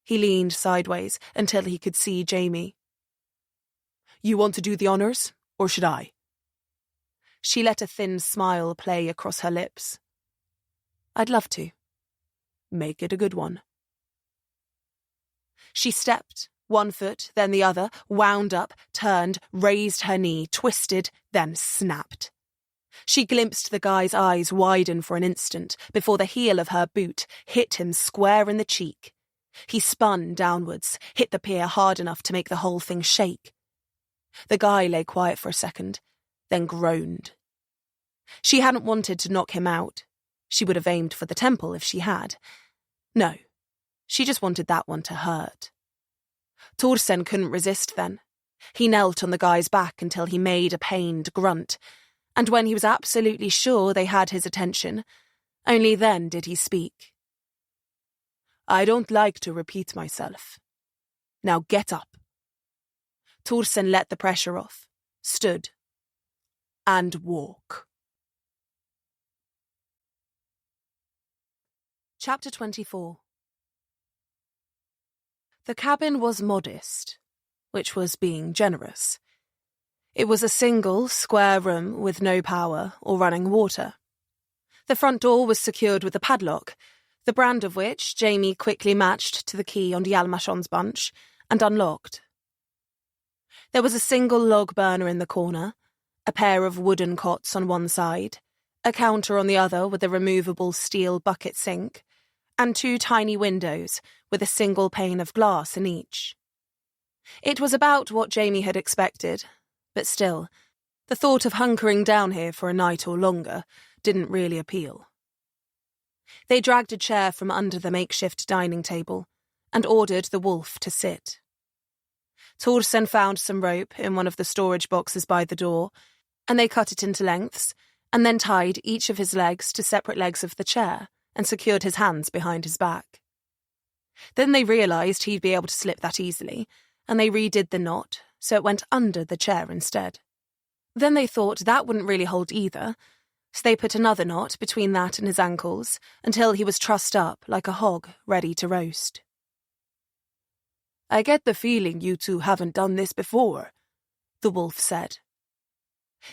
He leaned sideways until he could see Jamie. You want to do the honours, or should I? She let a thin smile play across her lips. I'd love to. Make it a good one. She stepped, one foot, then the other, wound up, turned, raised her knee, twisted, then snapped. She glimpsed the guy's eyes widen for an instant before the heel of her boot hit him square in the cheek. He spun downwards, hit the pier hard enough to make the whole thing shake. The guy lay quiet for a second, then groaned. She hadn't wanted to knock him out. She would have aimed for the temple if she had. No, she just wanted that one to hurt. Thorsen couldn't resist then. He knelt on the guy's back until he made a pained grunt, and when he was absolutely sure they had his attention, only then did he speak. I don't like to repeat myself. Now get up. Thorsen let the pressure off, stood, and walk. Chapter 24. The cabin was modest, which was being generous. It was a single, square room with no power or running water. The front door was secured with a padlock, the brand of which Jamie quickly matched to the key on Hjalmarsson's bunch and unlocked. There was a single log burner in the corner, a pair of wooden cots on one side, a counter on the other with a removable steel bucket sink, and 2 tiny windows with a single pane of glass in each. It was about what Jamie had expected, but still, the thought of hunkering down here for a night or longer didn't really appeal. They dragged a chair from under the makeshift dining table and ordered the wolf to sit. Thorsen found some rope in one of the storage boxes by the door, and they cut it into lengths, and then tied each of his legs to separate legs of the chair and secured his hands behind his back. Then they realised he'd be able to slip that easily, and they redid the knot so it went under the chair instead. Then they thought that wouldn't really hold either, so they put another knot between that and his ankles until he was trussed up like a hog ready to roast. I get the feeling you two haven't done this before, the wolf said.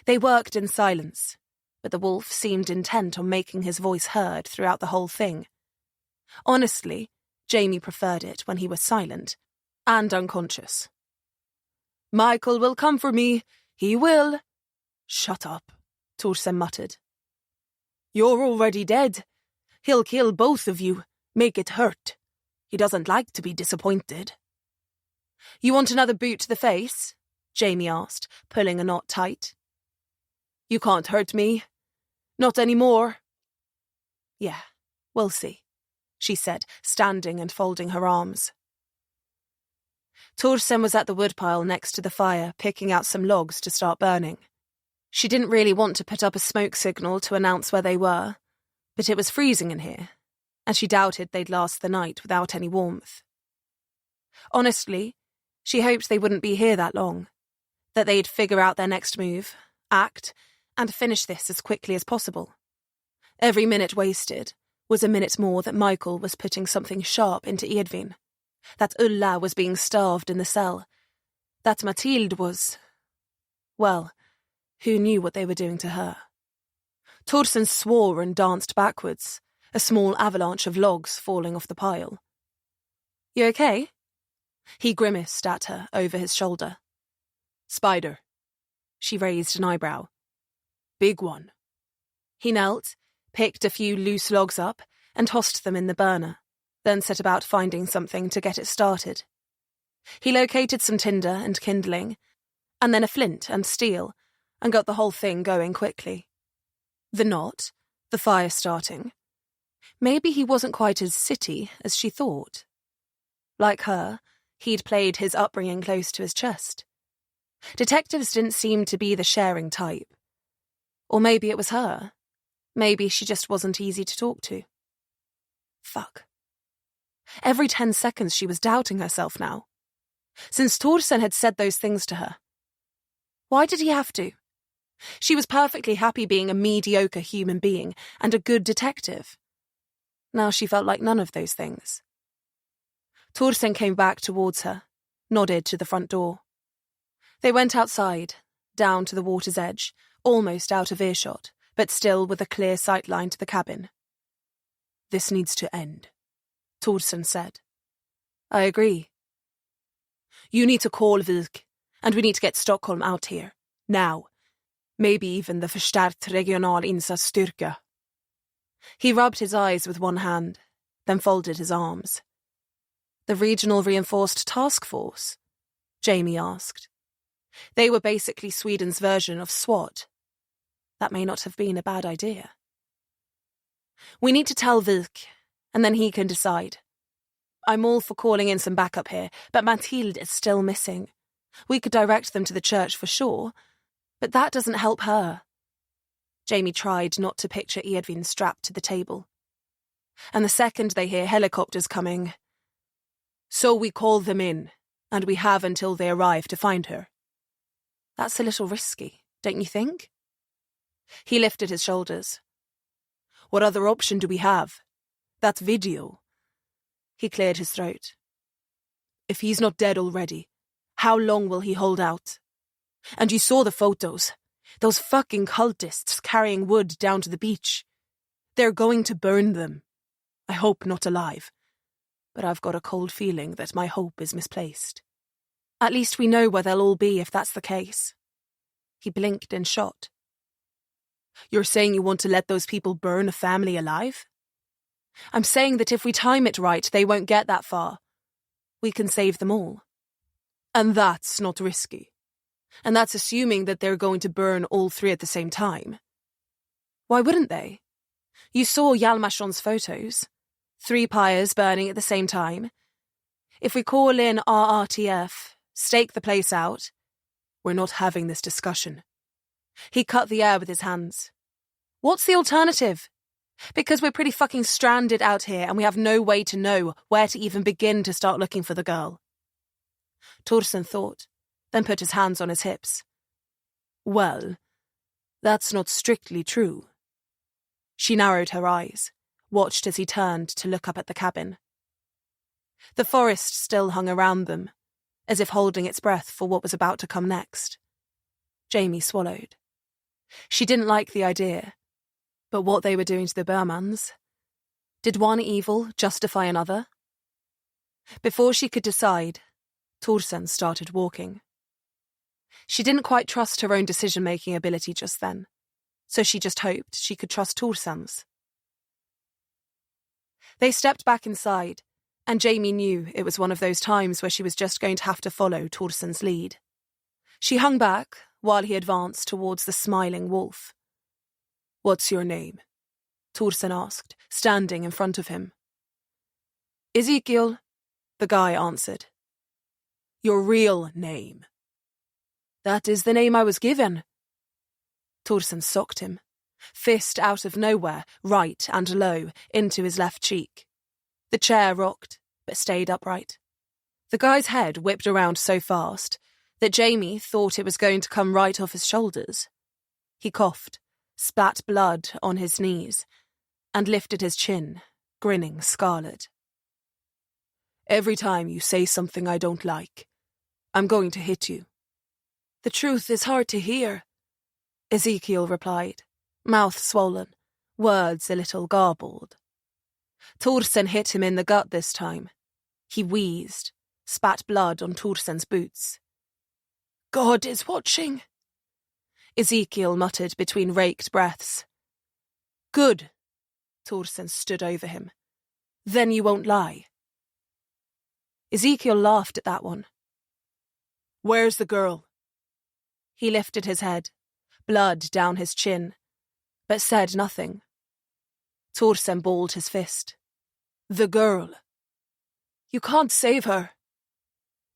They worked in silence, but the wolf seemed intent on making his voice heard throughout the whole thing. Honestly, Jamie preferred it when he was silent and unconscious. Michael will come for me. He will. Shut up, Thorsen muttered. You're already dead. He'll kill both of you, make it hurt. He doesn't like to be disappointed. You want another boot to the face? Jamie asked, pulling a knot tight. You can't hurt me. Not anymore. Yeah, we'll see, she said, standing and folding her arms. Thorsen was at the woodpile next to the fire, picking out some logs to start burning. She didn't really want to put up a smoke signal to announce where they were, but it was freezing in here, and she doubted they'd last the night without any warmth. Honestly, she hoped they wouldn't be here that long. that they'd figure out their next move, act, and finish this as quickly as possible. Every minute wasted was a minute more that Michael was putting something sharp into Edvin, that Ulla was being starved in the cell, that Mathilde was... Well, who knew what they were doing to her? Torsen swore and danced backwards, a small avalanche of logs falling off the pile. "You okay?" He grimaced at her over his shoulder. "Spider." She raised an eyebrow. "Big one." He knelt, picked a few loose logs up, and tossed them in the burner, then set about finding something to get it started. He located some tinder and kindling, and then a flint and steel, and got the whole thing going quickly. The knot, the fire starting. Maybe he wasn't quite as city as she thought. Like her, he'd played his upbringing close to his chest. Detectives didn't seem to be the sharing type. Or maybe it was her. Maybe she just wasn't easy to talk to. Fuck. Every 10 seconds she was doubting herself now. Since Torsen had said those things to her. Why did he have to? She was perfectly happy being a mediocre human being and a good detective. Now she felt like none of those things. Torsen came back towards her, nodded to the front door. They went outside, down to the water's edge, almost out of earshot, but still with a clear sight line to the cabin. "This needs to end," Torsen said. "I agree." "You need to call Vilk, and we need to get Stockholm out here. Now. Maybe even the förstärkt regional insatsstyrka." He rubbed his eyes with one hand, then folded his arms. "The Regional Reinforced Task Force?" Jamie asked. They were basically Sweden's version of SWAT. That may not have been a bad idea. "We need to tell Vilk, and then he can decide. I'm all for calling in some backup here, but Mathilde is still missing. We could direct them to the church for sure, but that doesn't help her." Jamie tried not to picture Edvin strapped to the table. "And the second they hear helicopters coming... So we call them in, and we have until they arrive to find her." "That's a little risky, don't you think?" He lifted his shoulders. "What other option do we have? That's video." He cleared his throat. "If he's not dead already, how long will he hold out? And you saw the photos. Those fucking cultists carrying wood down to the beach. They're going to burn them. I hope not alive. But I've got a cold feeling that my hope is misplaced. At least we know where they'll all be if that's the case." He blinked in shock. "You're saying you want to let those people burn a family alive?" "I'm saying that if we time it right, they won't get that far. We can save them all." "And that's not risky. And that's assuming that they're going to burn all three at the same time." "Why wouldn't they? You saw Hjalmarsson's photos. 3 pyres burning at the same time. If we call in RRTF, stake the place out..." "We're not having this discussion." He cut the air with his hands. "What's the alternative? Because we're pretty fucking stranded out here and we have no way to know where to even begin to start looking for the girl." Torsen thought, then put his hands on his hips. "Well, that's not strictly true." She narrowed her eyes, watched as he turned to look up at the cabin. The forest still hung around them, as if holding its breath for what was about to come next. Jamie swallowed. She didn't like the idea, but what they were doing to the Bermans... Did one evil justify another? Before she could decide, Torsen started walking. She didn't quite trust her own decision-making ability just then, so she just hoped she could trust Torsen's. They stepped back inside, and Jamie knew it was one of those times where she was just going to have to follow Torsen's lead. She hung back while he advanced towards the smiling wolf. "What's your name?" Torsen asked, standing in front of him. "Ezekiel," the guy answered. "Your real name?" "That is the name I was given." Torsen socked him, fist out of nowhere, right and low, into his left cheek. The chair rocked, but stayed upright. The guy's head whipped around so fast that Jamie thought it was going to come right off his shoulders. He coughed, spat blood on his knees, and lifted his chin, grinning scarlet. "Every time you say something I don't like, I'm going to hit you." "The truth is hard to hear," Ezekiel replied, mouth swollen, words a little garbled. Thorsen hit him in the gut this time. He wheezed, spat blood on Thorsen's boots. "God is watching," Ezekiel muttered between raked breaths. "Good." Thorsen stood over him. "Then you won't lie." Ezekiel laughed at that one. "Where's the girl?" He lifted his head, blood down his chin, but said nothing. Thorsen balled his fist. "The girl. You can't save her."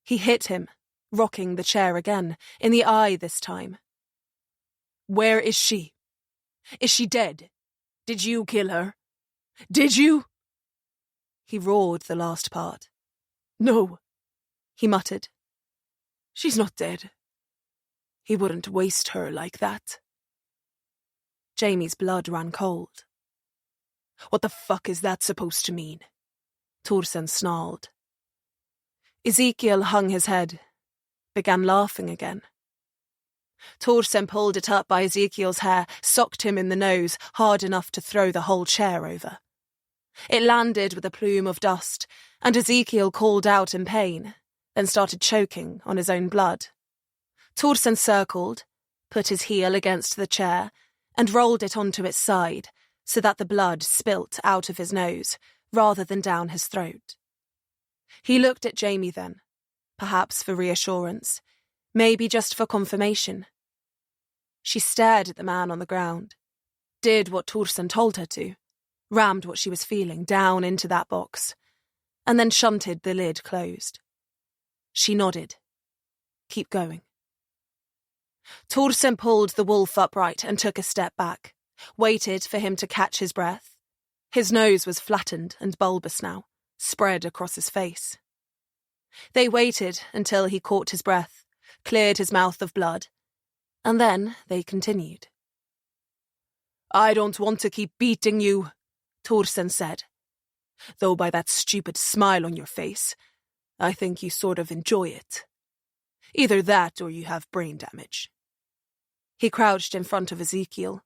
He hit him, rocking the chair again, in the eye this time. "Where is she? Is she dead? Did you kill her? Did you?" He roared the last part. "No," he muttered. "She's not dead. He wouldn't waste her like that." Jamie's blood ran cold. "What the fuck is that supposed to mean?" Thorsen snarled. Ezekiel hung his head, began laughing again. Thorsen pulled it up by Ezekiel's hair, socked him in the nose, hard enough to throw the whole chair over. It landed with a plume of dust, and Ezekiel called out in pain, then started choking on his own blood. Thorsen circled, put his heel against the chair, and rolled it onto its side, so that the blood spilt out of his nose, rather than down his throat. He looked at Jamie then, perhaps for reassurance, maybe just for confirmation. She stared at the man on the ground, did what Thorsen told her to, rammed what she was feeling down into that box, and then shunted the lid closed. She nodded. "Keep going." Thorsen pulled the wolf upright and took a step back, waited for him to catch his breath. His nose was flattened and bulbous now, spread across his face. They waited until he caught his breath, cleared his mouth of blood, and then they continued. "I don't want to keep beating you," Thorsen said, "though by that stupid smile on your face, I think you sort of enjoy it. Either that or you have brain damage." He crouched in front of Ezekiel.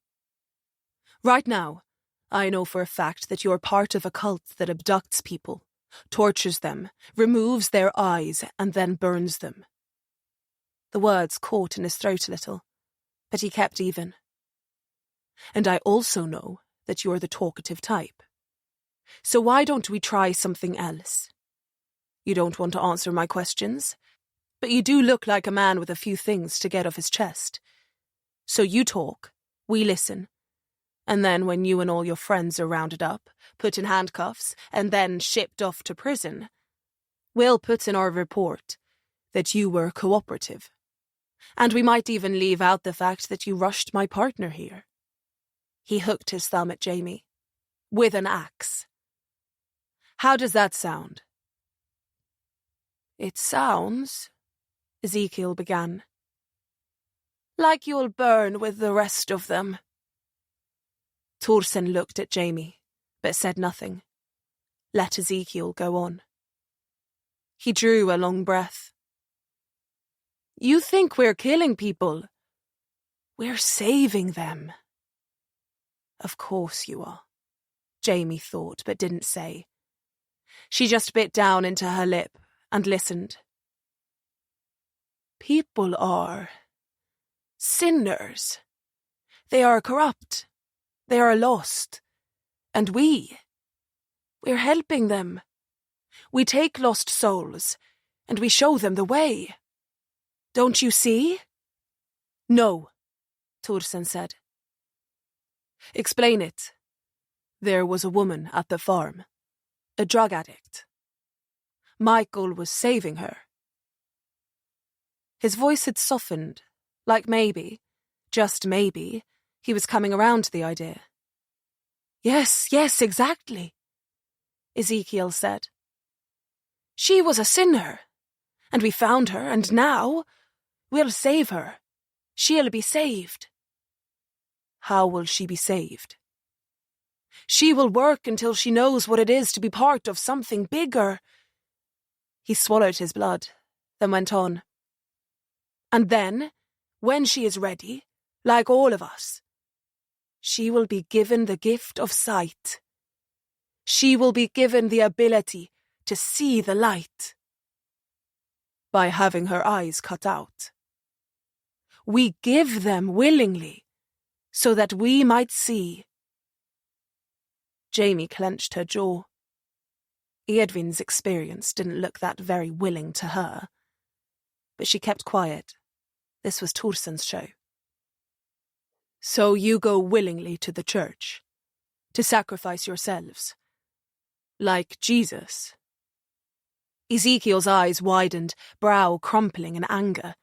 "Right now, I know for a fact that you're part of a cult that abducts people, tortures them, removes their eyes, and then burns them." The words caught in his throat a little, but he kept even. "And I also know that you're the talkative type. So why don't we try something else? You don't want to answer my questions, but you do look like a man with a few things to get off his chest. So you talk, we listen, and then when you and all your friends are rounded up, put in handcuffs, and then shipped off to prison, we'll put in our report that you were cooperative. And we might even leave out the fact that you rushed my partner here." He hooked his thumb at Jamie. "With an axe. How does that sound?" "It sounds," Ezekiel began, "like you'll burn with the rest of them." Thorsen looked at Jamie, but said nothing. Let Ezekiel go on. He drew a long breath. "You think we're killing people? We're saving them." "Of course you are," Jamie thought, but didn't say. She just bit down into her lip and listened. "People are sinners. They are corrupt. They are lost. And we're helping them. We take lost souls, and we show them the way. Don't you see?" "No," Thorsen said. "Explain it." "There was a woman at the farm, a drug addict. Michael was saving her." His voice had softened, like maybe, just maybe, he was coming around to the idea. Yes, exactly," Ezekiel said. "She was a sinner, and we found her, and now We'll save her. She'll be saved. How will she be saved? She will work until she knows what it is to be part of something bigger. He swallowed his blood, then went on. And then, when she is ready, like all of us, she will be given the gift of sight. She will be given the ability to see the light. By having her eyes cut out. We give them willingly, so that we might see. Jamie clenched her jaw. Eadwin's experience didn't look that very willing to her. But she kept quiet. This was Torsen's show. So you go willingly to the church, to sacrifice yourselves, like Jesus. Ezekiel's eyes widened, brow crumpling in anger.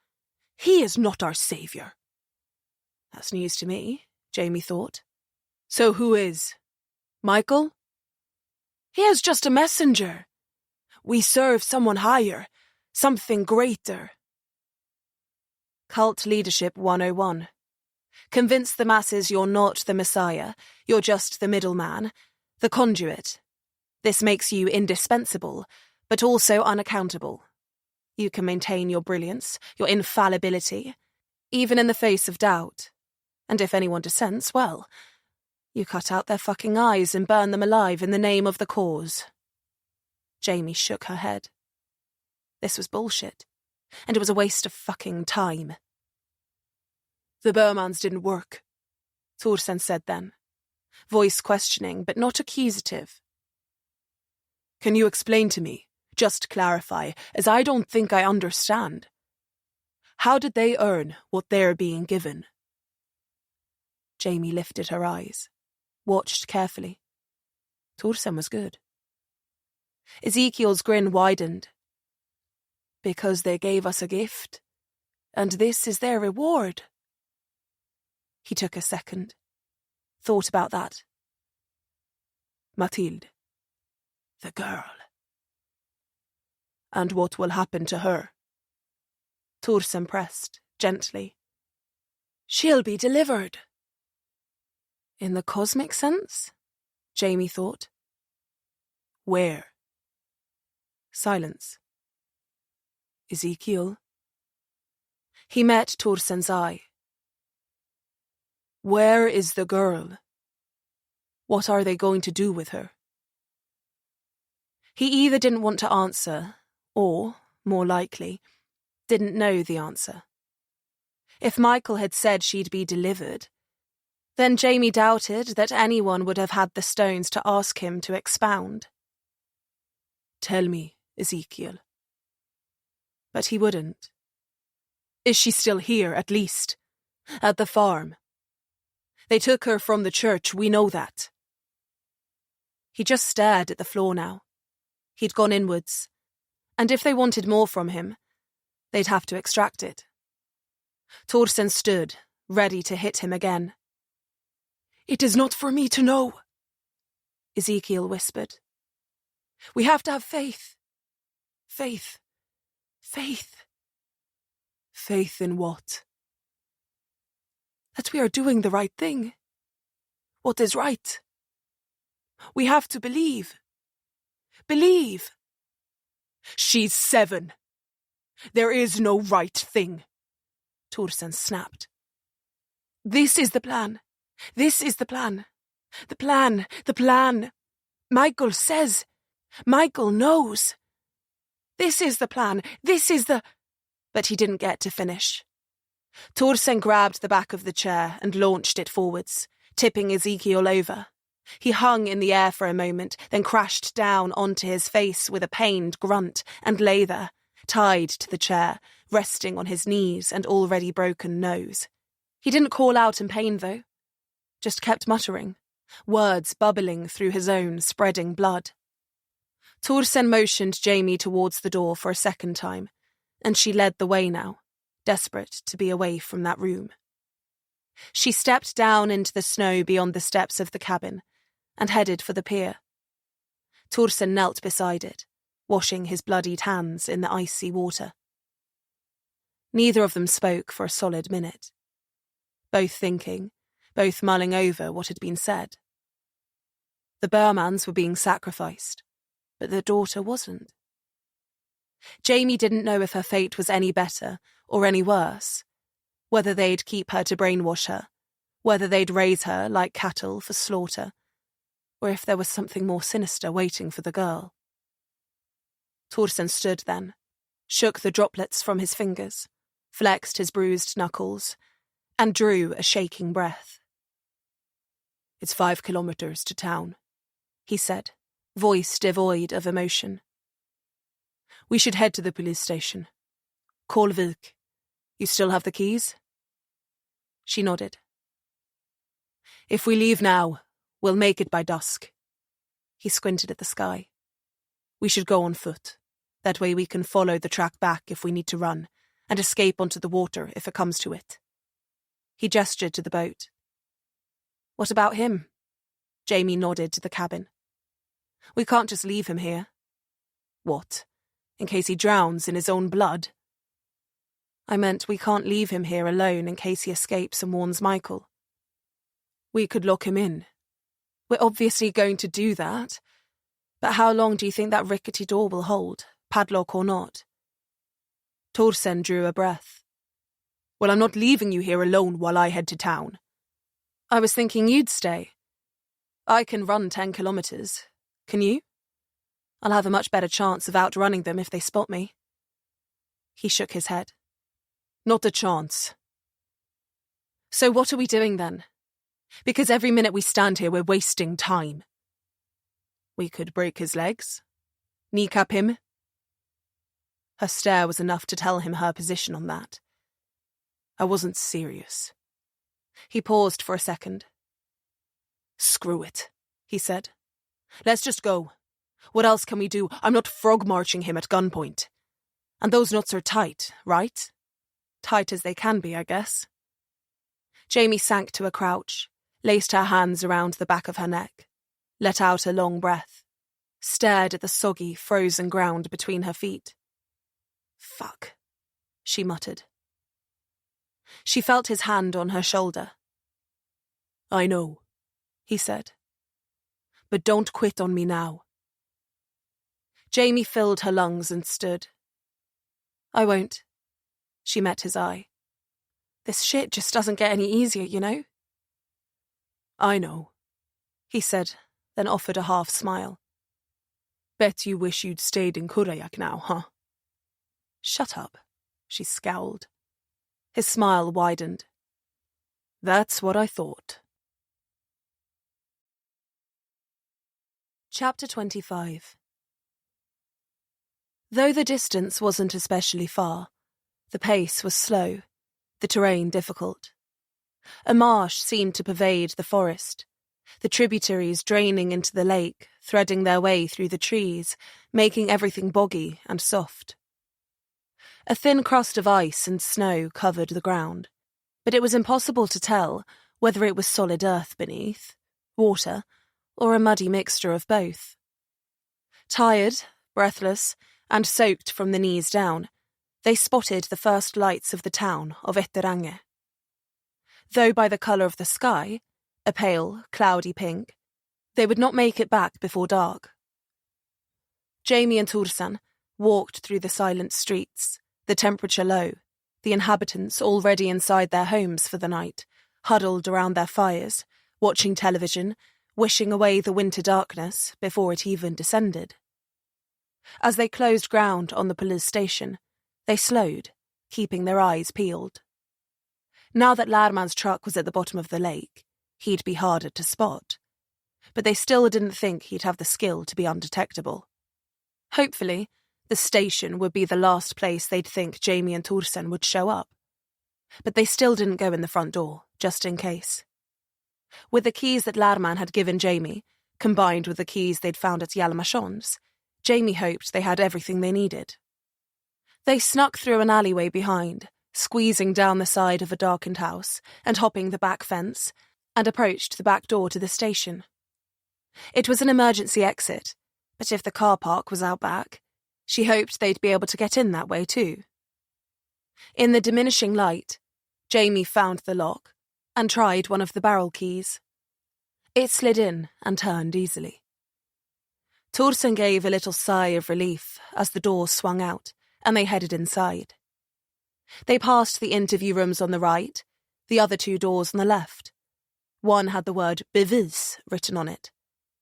He is not our saviour. That's news to me, Jamie thought. So who is? Michael? He is just a messenger. We serve someone higher, something greater. Cult Leadership 101. Convince the masses you're not the Messiah, you're just the middleman, the conduit. This makes you indispensable, but also unaccountable. You can maintain your brilliance, your infallibility, even in the face of doubt. And if anyone dissents, well, you cut out their fucking eyes and burn them alive in the name of the cause. Jamie shook her head. This was bullshit, and it was a waste of fucking time. The Burmans didn't work, Torsen said then, voice questioning but not accusative. Can you explain to me, just clarify, as I don't think I understand? How did they earn what they're being given? Jamie lifted her eyes, watched carefully. Torsen was good. Ezekiel's grin widened. Because they gave us a gift, and this is their reward. He took a second, thought about that. Mathilde, the girl. And what will happen to her? Torsen pressed, gently. She'll be delivered. In the cosmic sense? Jamie thought. Where? Silence. Ezekiel. He met Torsen's eye. Where is the girl? What are they going to do with her? He either didn't want to answer, or, more likely, didn't know the answer. If Michael had said she'd be delivered, then Jamie doubted that anyone would have had the stones to ask him to expound. Tell me, Ezekiel. But he wouldn't. Is she still here, at least? At the farm? They took her from the church, we know that. He just stared at the floor now. He'd gone inwards, and if they wanted more from him, they'd have to extract it. Torsen stood, ready to hit him again. It is not for me to know, Ezekiel whispered. We have to have faith. Faith. Faith. Faith in what? That we are doing the right thing. What is right? We have to believe. Believe. She's 7. There is no right thing, Torsen snapped. This is the plan. This is the plan. The plan. The plan. Michael says. Michael knows. This is the plan. This is the... But he didn't get to finish. Torsen grabbed the back of the chair and launched it forwards, tipping Ezekiel over. He hung in the air for a moment, then crashed down onto his face with a pained grunt and lay there, tied to the chair, resting on his knees and already broken nose. He didn't call out in pain, though. Just kept muttering, words bubbling through his own spreading blood. Torsen motioned Jamie towards the door for a second time, and she led the way now, desperate to be away from that room. She stepped down into the snow beyond the steps of the cabin and headed for the pier. Torsen knelt beside it, washing his bloodied hands in the icy water. Neither of them spoke for a solid minute. Both thinking, both mulling over what had been said. The Burmans were being sacrificed, but the daughter wasn't. Jamie didn't know if her fate was any better or any worse, whether they'd keep her to brainwash her, whether they'd raise her like cattle for slaughter, or if there was something more sinister waiting for the girl. Thorsen stood then, shook the droplets from his fingers, flexed his bruised knuckles, and drew a shaking breath. "It's 5 kilometers to town," he said, voice devoid of emotion. "We should head to the police station. Call Vilk. You still have the keys?" She nodded. "If we leave now, we'll make it by dusk." He squinted at the sky. "We should go on foot. That way we can follow the track back if we need to run, and escape onto the water if it comes to it." He gestured to the boat. "What about him?" Jamie nodded to the cabin. "We can't just leave him here." "What? In case he drowns in his own blood?" "I meant we can't leave him here alone in case he escapes and warns Michael." "We could lock him in." "We're obviously going to do that. But how long do you think that rickety door will hold, padlock or not?" Thorsen drew a breath. "Well, I'm not leaving you here alone while I head to town." "I was thinking you'd stay. I can run 10 kilometers. Can you? I'll have a much better chance of outrunning them if they spot me." He shook his head. "Not a chance." "So what are we doing then? Because every minute we stand here, we're wasting time." "We could break his legs. Kneecap him." Her stare was enough to tell him her position on that. "I wasn't serious." He paused for a second. "Screw it," he said. "Let's just go. What else can we do? I'm not frog-marching him at gunpoint. And those nuts are tight, right? Tight as they can be, I guess." Jamie sank to a crouch, laced her hands around the back of her neck, let out a long breath, stared at the soggy, frozen ground between her feet. "Fuck," she muttered. She felt his hand on her shoulder. "I know," he said. "But don't quit on me now." Jamie filled her lungs and stood. "I won't." She met his eye. "This shit just doesn't get any easier, you know?" "I know," he said, then offered a half smile. "Bet you wish you'd stayed in Kurajak now, huh?" "Shut up," she scowled. His smile widened. "That's what I thought." Chapter 25. Though the distance wasn't especially far, the pace was slow, the terrain difficult. A marsh seemed to pervade the forest, the tributaries draining into the lake, threading their way through the trees, making everything boggy and soft. A thin crust of ice and snow covered the ground, but it was impossible to tell whether it was solid earth beneath, water, or a muddy mixture of both. Tired, breathless, and soaked from the knees down, they spotted the first lights of the town of Etterange. Though by the colour of the sky, a pale, cloudy pink, they would not make it back before dark. Jamie and Thorsen walked through the silent streets, the temperature low, the inhabitants already inside their homes for the night, huddled around their fires, watching television, wishing away the winter darkness before it even descended. As they closed ground on the police station, they slowed, keeping their eyes peeled. Now that Lman's truck was at the bottom of the lake, he'd be harder to spot. But they still didn't think he'd have the skill to be undetectable. Hopefully, the station would be the last place they'd think Jamie and Thorsen would show up. But they still didn't go in the front door, just in case. With the keys that Lman had given Jamie, combined with the keys they'd found at Hjalmarsson's, Jamie hoped they had everything they needed. They snuck through an alleyway behind, squeezing down the side of a darkened house and hopping the back fence, and approached the back door to the station. It was an emergency exit, but if the car park was out back, she hoped they'd be able to get in that way too. In the diminishing light, Jamie found the lock and tried one of the barrel keys. It slid in and turned easily. Torsen gave a little sigh of relief as the door swung out and they headed inside. They passed the interview rooms on the right, the other 2 doors on the left. One had the word bevis written on it,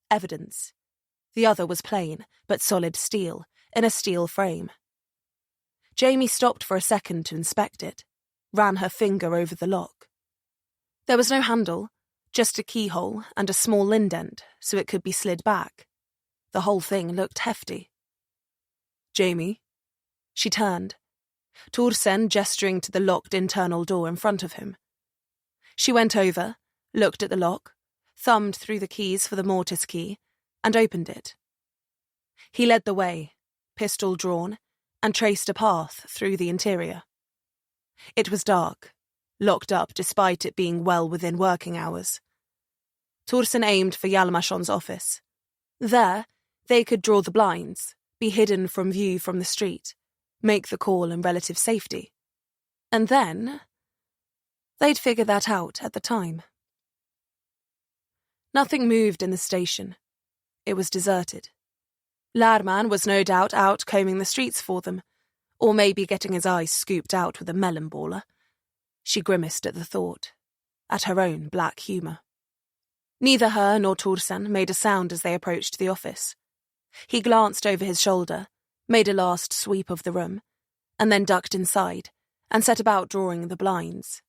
evidence. The other was plain, but solid steel, in a steel frame. Jamie stopped for a second to inspect it, ran her finger over the lock. There was no handle, just a keyhole and a small indent so it could be slid back. The whole thing looked hefty. "Jamie?" She turned, Torsen gesturing to the locked internal door in front of him. She went over, looked at the lock, thumbed through the keys for the mortise key, and opened it. He led the way, pistol drawn, and traced a path through the interior. It was dark, locked up despite it being well within working hours. Torsen aimed for Hjalmarsson's office. There, they could draw the blinds, be hidden from view from the street, make the call in relative safety. And then, they'd figure that out at the time. Nothing moved in the station. It was deserted. Lman was no doubt out combing the streets for them, or maybe getting his eyes scooped out with a melon baller. She grimaced at the thought, at her own black humour. Neither her nor Torsen made a sound as they approached the office. He glanced over his shoulder, made a last sweep of the room, and then ducked inside and set about drawing the blinds.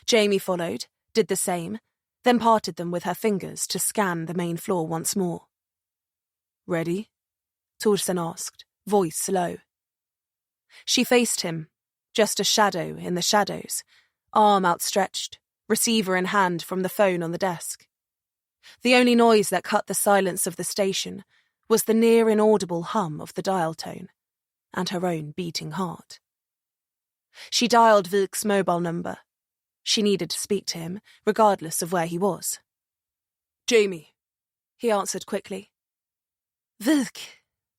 Jamie followed, did the same, then parted them with her fingers to scan the main floor once more. "Ready?" Torsen asked, voice low. She faced him, just a shadow in the shadows, arm outstretched, receiver in hand from the phone on the desk. The only noise that cut the silence of the station was the near-inaudible hum of the dial tone, and her own beating heart. She dialed Vilk's mobile number. She needed to speak to him, regardless of where he was. "Jamie," he answered quickly. "Vilk,"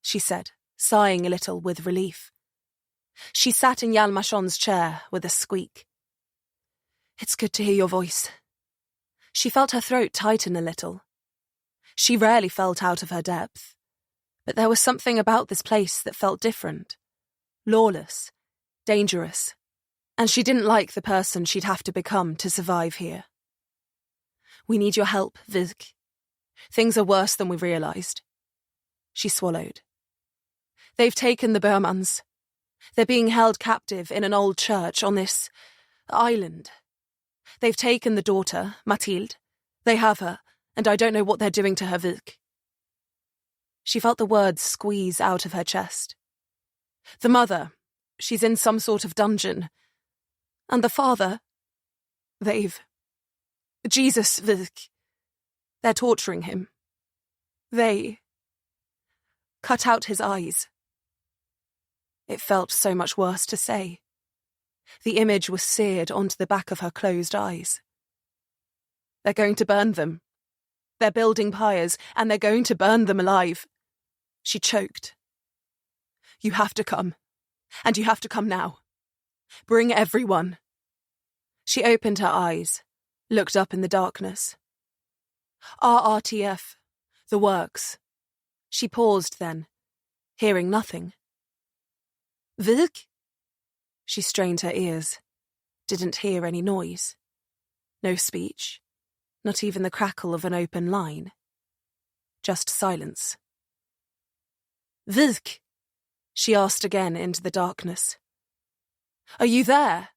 she said, sighing a little with relief. She sat in Hjalmarsson's chair with a squeak. "It's good to hear your voice." She felt her throat tighten a little. She rarely felt out of her depth, but there was something about this place that felt different, lawless, dangerous, and she didn't like the person she'd have to become to survive here. "We need your help, Vilk. Things are worse than we realised." She swallowed. "They've taken the Bermans. They're being held captive in an old church on this island. They've taken the daughter, Mathilde. They have her, and I don't know what they're doing to her, Vilk." She felt the words squeeze out of her chest. "The mother, she's in some sort of dungeon. And the father, Jesus, Vilk. They're torturing him. They cut out his eyes." It felt so much worse to say. The image was seared onto the back of her closed eyes. "They're going to burn them. They're building pyres, and they're going to burn them alive." She choked. "You have to come. And you have to come now. Bring everyone." She opened her eyes, looked up in the darkness. "RRTF. The works." She paused then, hearing nothing. "Vilk?" She strained her ears, didn't hear any noise. No speech, not even the crackle of an open line. Just silence. "Vilk?" she asked again into the darkness. "Are you there?"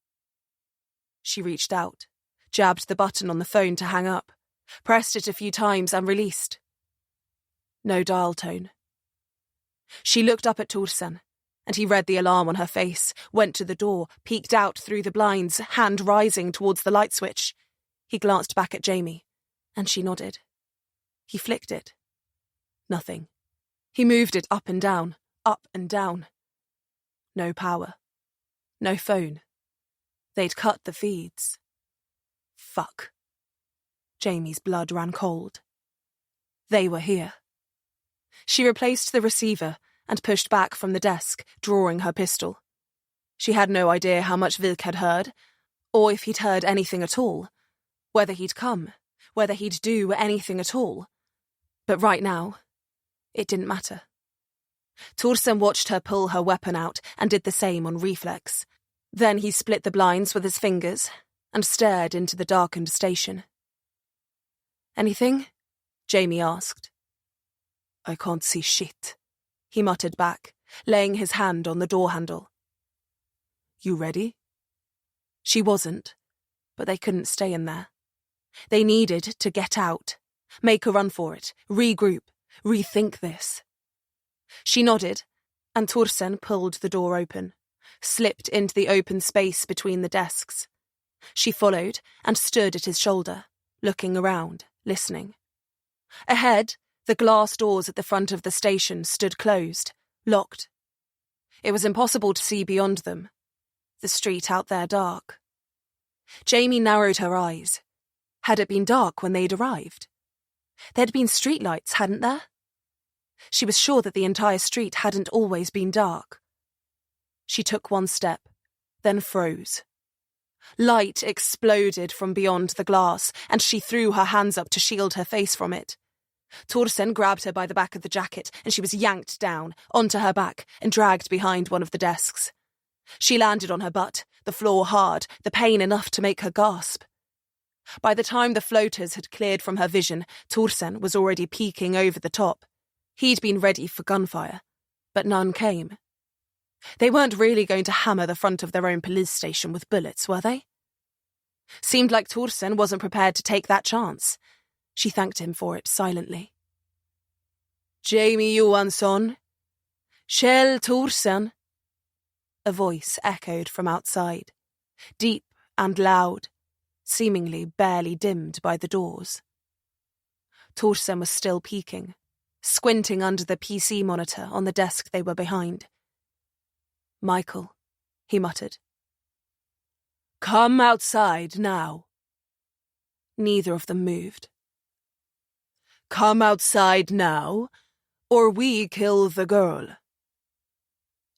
She reached out, jabbed the button on the phone to hang up, pressed it a few times and released. No dial tone. She looked up at Torsen, and he read the alarm on her face, went to the door, peeked out through the blinds, hand rising towards the light switch. He glanced back at Jamie, and she nodded. He flicked it. Nothing. He moved it up and down, up and down. No power. No phone. They'd cut the feeds. Fuck. Jamie's blood ran cold. They were here. She replaced the receiver and pushed back from the desk, drawing her pistol. She had no idea how much Vilk had heard, or if he'd heard anything at all, whether he'd come, whether he'd do anything at all. But right now, it didn't matter. Thorsen watched her pull her weapon out and did the same on reflex. Then he split the blinds with his fingers and stared into the darkened station. "Anything?" Jamie asked. "I can't see shit," he muttered back, laying his hand on the door handle. "You ready?" She wasn't, but they couldn't stay in there. They needed to get out, make a run for it, regroup, rethink this. She nodded, and Thorsen pulled the door open, slipped into the open space between the desks. She followed and stood at his shoulder, looking around, listening. Ahead, the glass doors at the front of the station stood closed, locked. It was impossible to see beyond them, the street out there dark. Jamie narrowed her eyes. Had it been dark when they'd arrived? There'd been streetlights, hadn't there? She was sure that the entire street hadn't always been dark. She took one step, then froze. Light exploded from beyond the glass, and she threw her hands up to shield her face from it. Thorsen grabbed her by the back of the jacket, and she was yanked down, onto her back, and dragged behind one of the desks. She landed on her butt, the floor hard, the pain enough to make her gasp. By the time the floaters had cleared from her vision, Thorsen was already peeking over the top. He'd been ready for gunfire, but none came. They weren't really going to hammer the front of their own police station with bullets, were they? Seemed like Thorsen wasn't prepared to take that chance. She thanked him for it silently. "Jamie Johansson. Kjell Thorsen." A voice echoed from outside, deep and loud, seemingly barely dimmed by the doors. Thorsen was still peeking, squinting under the PC monitor on the desk they were behind. "Michael," he muttered. "Come outside now." Neither of them moved. "Come outside now, or we kill the girl."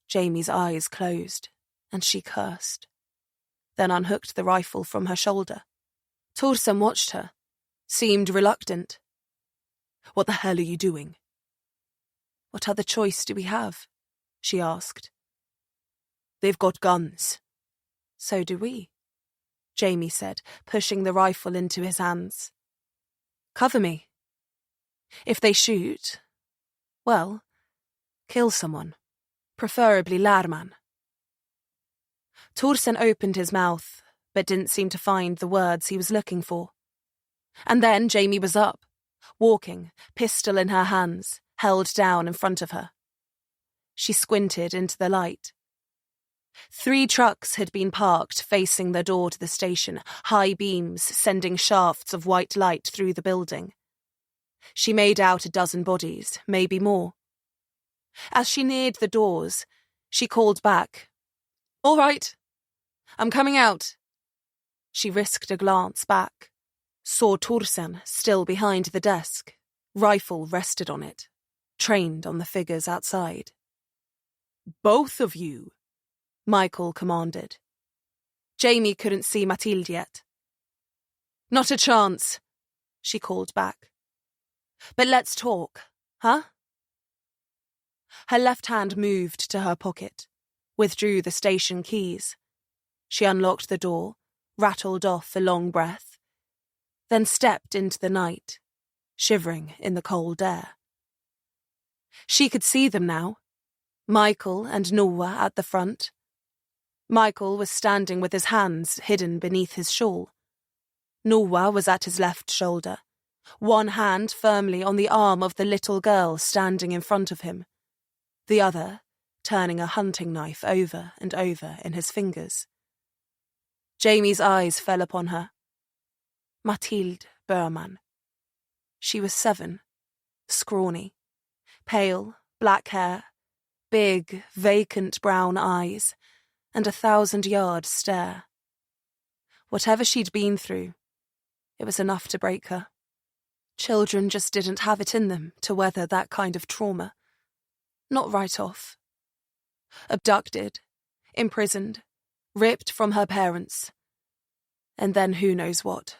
Jamie's eyes closed, and she cursed, then unhooked the rifle from her shoulder. Thorsen watched her, seemed reluctant. "What the hell are you doing?" "What other choice do we have?" she asked. "They've got guns." "So do we," Jamie said, pushing the rifle into his hands. "Cover me. If they shoot, well, kill someone, preferably Lman." Thorsen opened his mouth, but didn't seem to find the words he was looking for. And then Jamie was up, walking, pistol in her hands, held down in front of her. She squinted into the light. 3 trucks had been parked facing the door to the station, high beams sending shafts of white light through the building. She made out a dozen bodies, maybe more. As she neared the doors, she called back, "All right, I'm coming out." She risked a glance back, saw Thorsen still behind the desk, rifle rested on it, trained on the figures outside. "Both of you," Michael commanded. Jamie couldn't see Mathilde yet. "Not a chance," she called back. "But let's talk, huh?" Her left hand moved to her pocket, withdrew the station keys. She unlocked the door, rattled off a long breath, then stepped into the night, shivering in the cold air. She could see them now, Michael and Noah at the front. Michael was standing with his hands hidden beneath his shawl. Noah was at his left shoulder, one hand firmly on the arm of the little girl standing in front of him, the other turning a hunting knife over and over in his fingers. Jamie's eyes fell upon her. Mathilde Berman. She was 7, scrawny, pale, black hair, big, vacant brown eyes, and a 1,000-yard stare. Whatever she'd been through, it was enough to break her. Children just didn't have it in them to weather that kind of trauma. Not right off. Abducted, imprisoned, ripped from her parents. And then who knows what.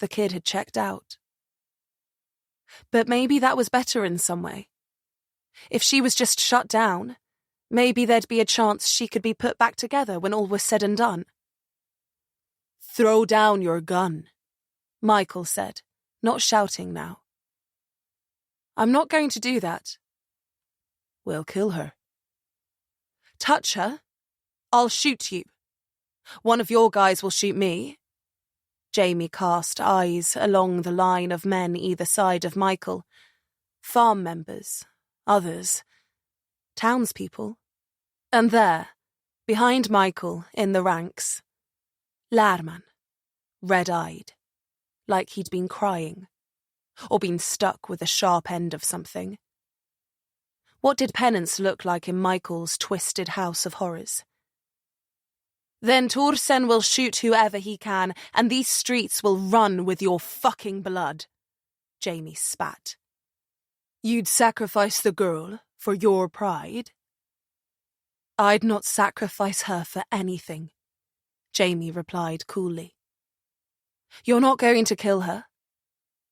The kid had checked out. But maybe that was better in some way. If she was just shut down, maybe there'd be a chance she could be put back together when all was said and done. "Throw down your gun," Michael said, not shouting now. "I'm not going to do that." "We'll kill her." "Touch her? I'll shoot you. One of your guys will shoot me." Jamie cast eyes along the line of men either side of Michael. Farm members, others, townspeople. And there, behind Michael in the ranks, Lman, red-eyed, like he'd been crying, or been stuck with a sharp end of something. What did penance look like in Michael's twisted house of horrors? "Then Torsen will shoot whoever he can, and these streets will run with your fucking blood," Jamie spat. "You'd sacrifice the girl for your pride?" "I'd not sacrifice her for anything," Jamie replied coolly. "You're not going to kill her.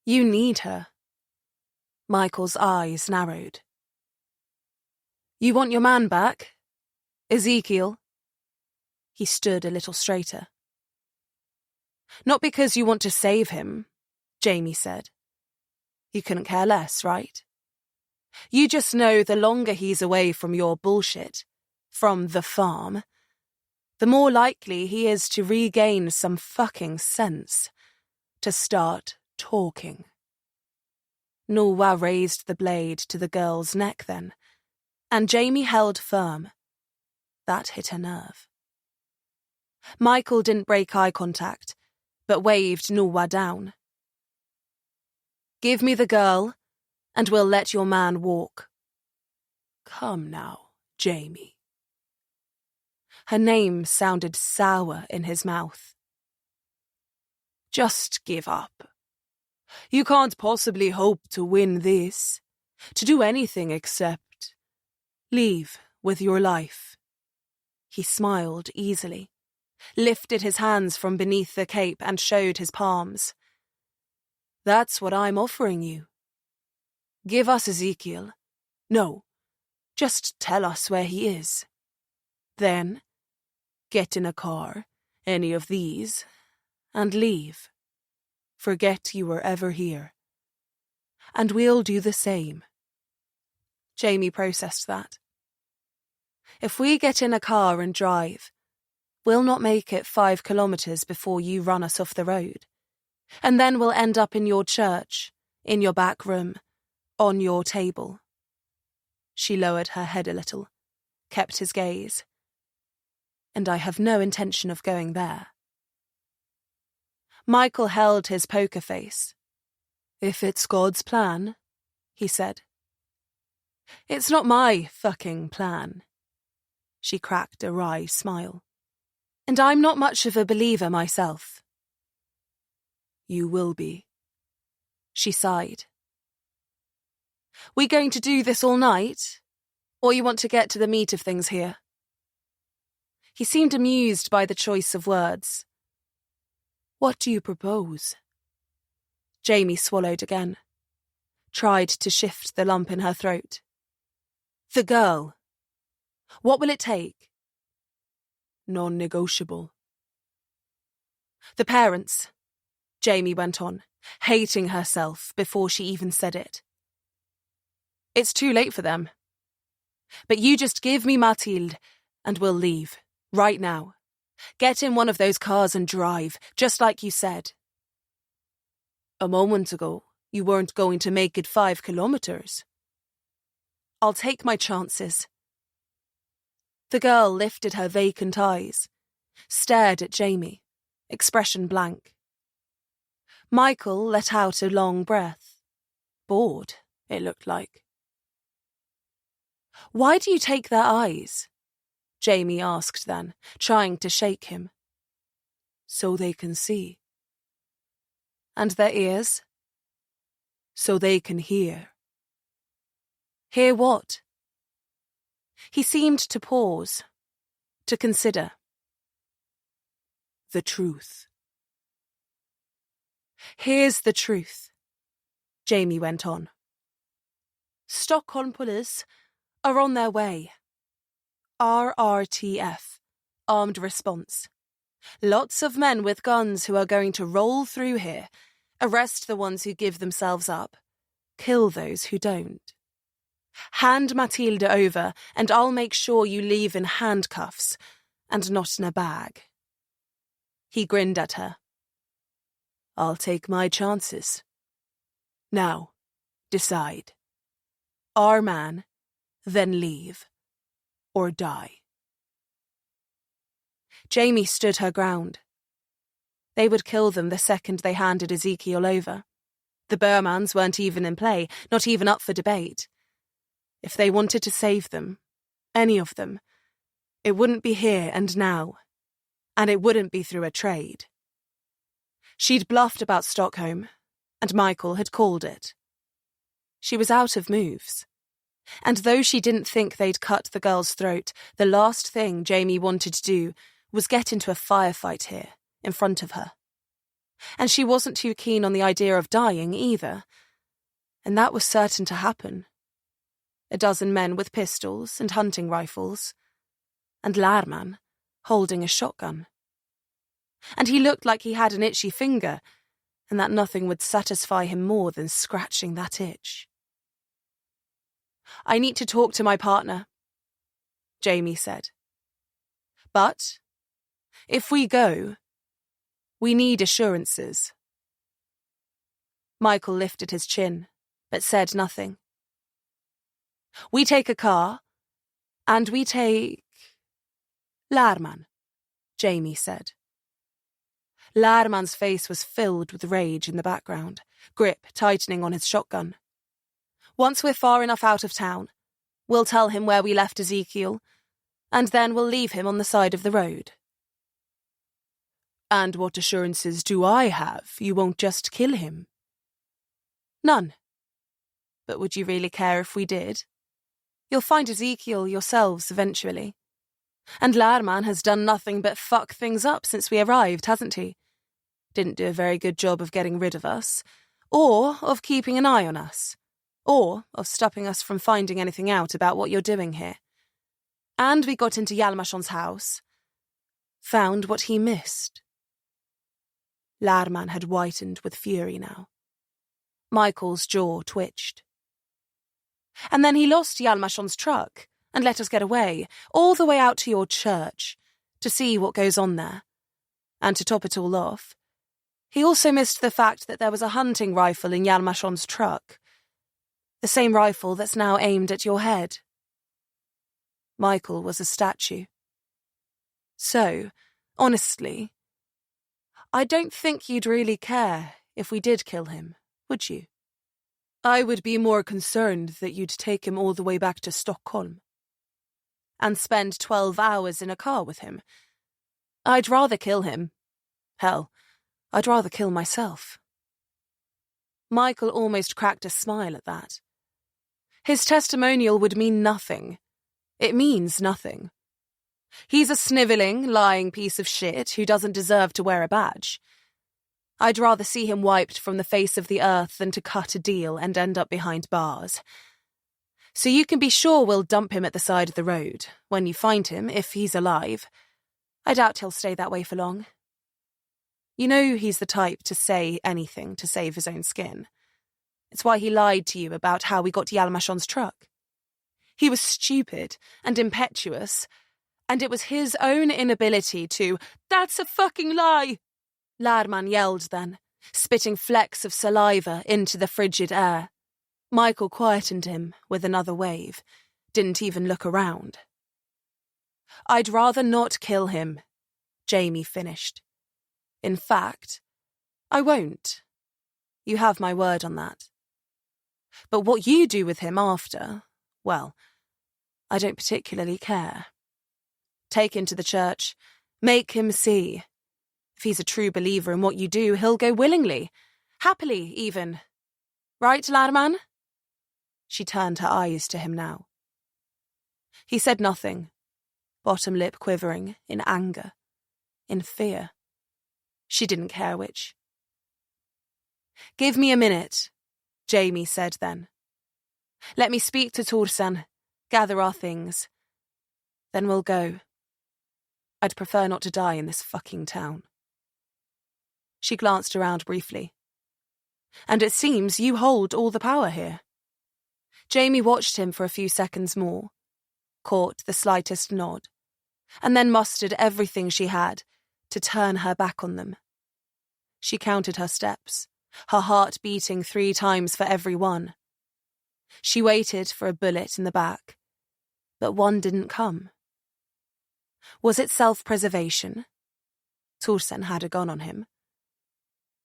You need her." Michael's eyes narrowed. "You want your man back? Ezekiel?" He stood a little straighter. "Not because you want to save him," Jamie said. "You couldn't care less, right? You just know the longer he's away from your bullshit, from the farm, the more likely he is to regain some fucking sense, to start talking." Nuwa raised the blade to the girl's neck then, and Jamie held firm. That hit a nerve. Michael didn't break eye contact, but waved Nuwa down. "Give me the girl, and we'll let your man walk." "Come now, Jamie." Her name sounded sour in his mouth. "Just give up. You can't possibly hope to win this, to do anything except leave with your life." He smiled easily, lifted his hands from beneath the cape and showed his palms. "That's what I'm offering you. Give us Ezekiel. No, just tell us where he is. Then, get in a car, any of these, and leave. Forget you were ever here. And we'll do the same." Jamie processed that. "If we get in a car and drive, we'll not make it 5 kilometers before you run us off the road. And then we'll end up in your church, in your back room, on your table." She lowered her head a little, kept his gaze. "And I have no intention of going there." Michael held his poker face. "If it's God's plan," he said. "It's not my fucking plan." She cracked a wry smile. "And I'm not much of a believer myself." "You will be." She sighed. "We going to do this all night? Or you want to get to the meat of things here?" He seemed amused by the choice of words. "What do you propose?" Jamie swallowed again, tried to shift the lump in her throat. "The girl. What will it take?" "Non-negotiable." "The parents," Jamie went on, hating herself before she even said it. "It's too late for them. But you just give me Mathilde, and we'll leave, right now. Get in one of those cars and drive, just like you said." "A moment ago, you weren't going to make it 5 kilometers." "I'll take my chances." The girl lifted her vacant eyes, stared at Jamie, expression blank. Michael let out a long breath. Bored, it looked like. "Why do you take their eyes?" Jamie asked then, trying to shake him. "So they can see." "And their ears?" "So they can hear." "Hear what?" He seemed to pause, to consider. The truth. Here's the truth, Jamie went on. Stockholm police are on their way. RRTF, armed response. Lots of men with guns who are going to roll through here, arrest the ones who give themselves up, kill those who don't. Hand Matilda over, and I'll make sure you leave in handcuffs, and not in a bag. He grinned at her. I'll take my chances. Now, decide. Our man, then leave. Or die. Jamie stood her ground. They would kill them the second they handed Ezekiel over. The Burmans weren't even in play, not even up for debate. If they wanted to save them, any of them, it wouldn't be here and now, and it wouldn't be through a trade. She'd bluffed about Stockholm, and Michael had called it. She was out of moves. And though she didn't think they'd cut the girl's throat, the last thing Jamie wanted to do was get into a firefight here, in front of her. And she wasn't too keen on the idea of dying either. And that was certain to happen. 12 men with pistols and hunting rifles, and Lman holding a shotgun. And he looked like he had an itchy finger, and that nothing would satisfy him more than scratching that itch. I need to talk to my partner, Jamie said. But if we go, we need assurances. Michael lifted his chin, but said nothing. We take a car, and we take Lman, Jamie said. Lman's face was filled with rage in the background, grip tightening on his shotgun. Once we're far enough out of town, we'll tell him where we left Ezekiel, and then we'll leave him on the side of the road. And what assurances do I have you won't just kill him? None. But would you really care if we did? You'll find Ezekiel yourselves eventually. And Lman has done nothing but fuck things up since we arrived, hasn't he? Didn't do a very good job of getting rid of us, or of keeping an eye on us, or of stopping us from finding anything out about what you're doing here. And we got into Hjalmarsson's house. Found what he missed. Lman had whitened with fury now. Michael's jaw twitched. And then he lost Hjalmarsson's truck and let us get away, all the way out to your church, to see what goes on there. And to top it all off, he also missed the fact that there was a hunting rifle in Hjalmarsson's truck. The same rifle that's now aimed at your head. Michael was a statue. So, honestly, I don't think you'd really care if we did kill him, would you? I would be more concerned that you'd take him all the way back to Stockholm. And spend 12 hours in a car with him. I'd rather kill him. Hell, I'd rather kill myself. Michael almost cracked a smile at that. His testimonial would mean nothing. It means nothing. He's a snivelling, lying piece of shit who doesn't deserve to wear a badge. I'd rather see him wiped from the face of the earth than to cut a deal and end up behind bars. So you can be sure we'll dump him at the side of the road, when you find him, if he's alive. I doubt he'll stay that way for long. You know he's the type to say anything to save his own skin. It's why he lied to you about how we got Hjalmarsson's truck. He was stupid and impetuous, and it was his own inability to— That's a fucking lie! Lman yelled then, spitting flecks of saliva into the frigid air. Michael quietened him with another wave, didn't even look around. I'd rather not kill him, Jamie finished. In fact, I won't. You have my word on that. But what you do with him after, well, I don't particularly care. Take him to the church, make him see. If he's a true believer in what you do, he'll go willingly, happily even. Right, Lman? She turned her eyes to him now. He said nothing, bottom lip quivering in anger, in fear. She didn't care which. "Give me a minute," Jamie said then. "Let me speak to Torsen, gather our things. Then we'll go. I'd prefer not to die in this fucking town." She glanced around briefly. "And it seems you hold all the power here." Jamie watched him for a few seconds more, caught the slightest nod, and then mustered everything she had to turn her back on them. She counted her steps, her heart beating 3 times for every one. She waited for a bullet in the back, but one didn't come. Was it self-preservation? Torsen had a gun on him.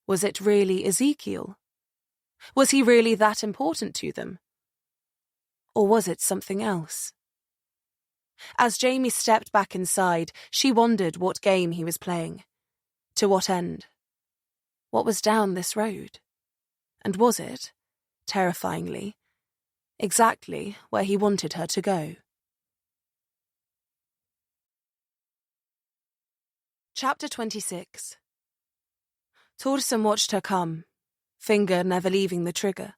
Was it really Ezekiel? Was he really that important to them? Or was it something else? As Jamie stepped back inside, she wondered what game he was playing. To what end? What was down this road? And was it, terrifyingly, exactly where he wanted her to go? Chapter 26. Torsen watched her come, finger never leaving the trigger.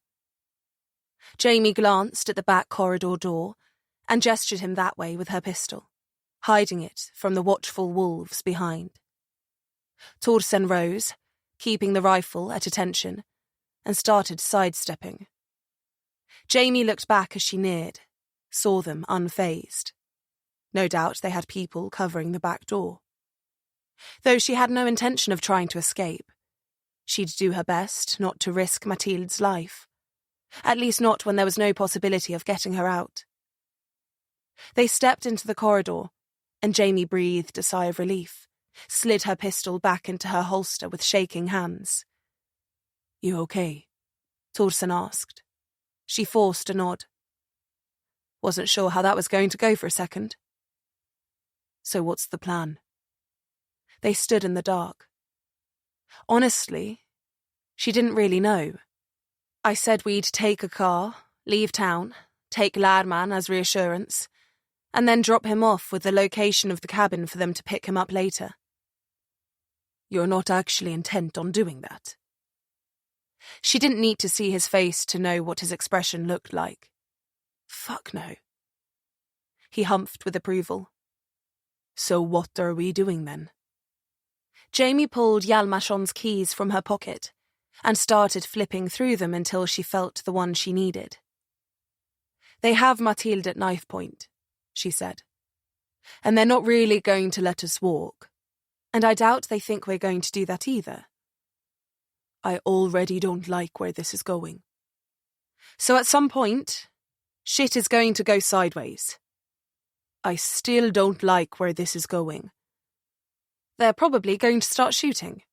Jamie glanced at the back corridor door and gestured him that way with her pistol, hiding it from the watchful wolves behind. Torsen rose, keeping the rifle at attention, and started sidestepping. Jamie looked back as she neared, saw them unfazed. No doubt they had people covering the back door. Though she had no intention of trying to escape, she'd do her best not to risk Mathilde's life, at least not when there was no possibility of getting her out. They stepped into the corridor, and Jamie breathed a sigh of relief, slid her pistol back into her holster with shaking hands. "You okay?" Torsen asked. She forced a nod. "Wasn't sure how that was going to go for a second." "So what's the plan?" They stood in the dark. Honestly, she didn't really know. "I said we'd take a car, leave town, take Lman as reassurance, and then drop him off with the location of the cabin for them to pick him up later." "You're not actually intent on doing that?" She didn't need to see his face to know what his expression looked like. "Fuck no." He humphed with approval. "So what are we doing then?" Jamie pulled Yalmashon's keys from her pocket and started flipping through them until she felt the one she needed. "They have Mathilde at knife point," she said. "And they're not really going to let us walk. And I doubt they think we're going to do that either." "I already don't like where this is going." "So at some point, shit is going to go sideways." "I still don't like where this is going." "They're probably going to start shooting."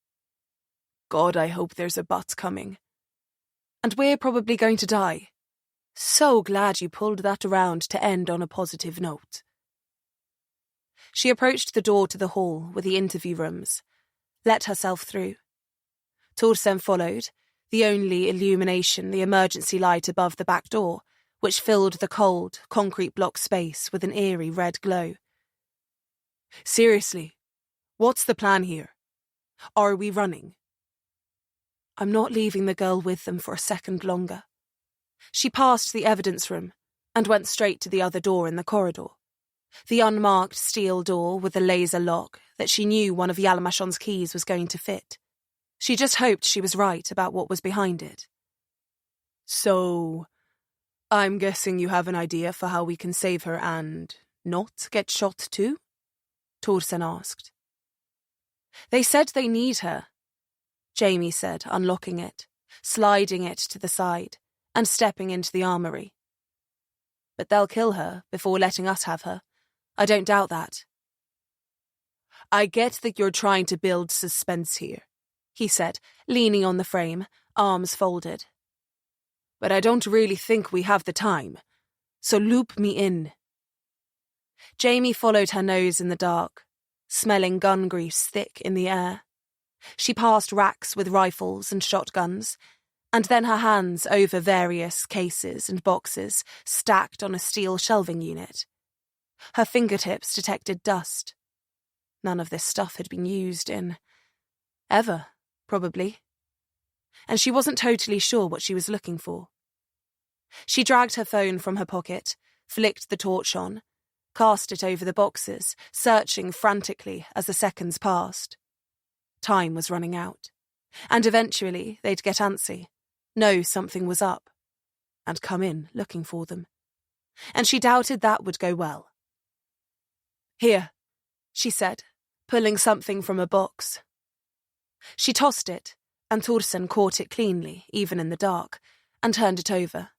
"God, I hope there's a butt coming." "And we're probably going to die." So glad you pulled that around to end on a positive note. She approached the door to the hall with the interview rooms, let herself through. Torsen followed, the only illumination the emergency light above the back door, which filled the cold, concrete block space with an eerie red glow. "Seriously, what's the plan here? Are we running?" "I'm not leaving the girl with them for a second longer." She passed the evidence room and went straight to the other door in the corridor, the unmarked steel door with the laser lock that she knew one of Yalmashon's keys was going to fit. She just hoped she was right about what was behind it. "So, I'm guessing you have an idea for how we can save her and not get shot too?" Torsen asked. "They said they need her," Jamie said, unlocking it, sliding it to the side, and stepping into the armory. "But they'll kill her before letting us have her. I don't doubt that." "I get that you're trying to build suspense here," he said, leaning on the frame, arms folded. "But I don't really think we have the time, so loop me in." Jamie followed her nose in the dark, smelling gun grease thick in the air. She passed racks with rifles and shotguns, and then her hands over various cases and boxes stacked on a steel shelving unit. Her fingertips detected dust. None of this stuff had been used in... ever, probably. And she wasn't totally sure what she was looking for. She dragged her phone from her pocket, flicked the torch on, cast it over the boxes, searching frantically as the seconds passed. Time was running out, and eventually they'd get antsy, know something was up, and come in looking for them. And she doubted that would go well. "Here," she said, pulling something from a box. She tossed it, and Thorsen caught it cleanly, even in the dark, and turned it over.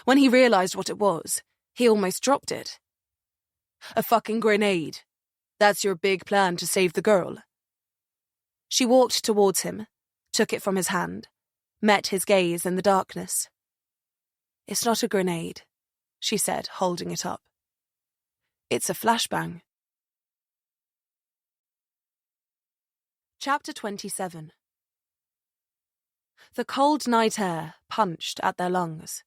When he realised what it was, he almost dropped it. "A fucking grenade. That's your big plan to save the girl?" She walked towards him, took it from his hand, met his gaze in the darkness. "It's not a grenade," she said, holding it up. "It's a flashbang." Chapter 27. The cold night air punched at their lungs,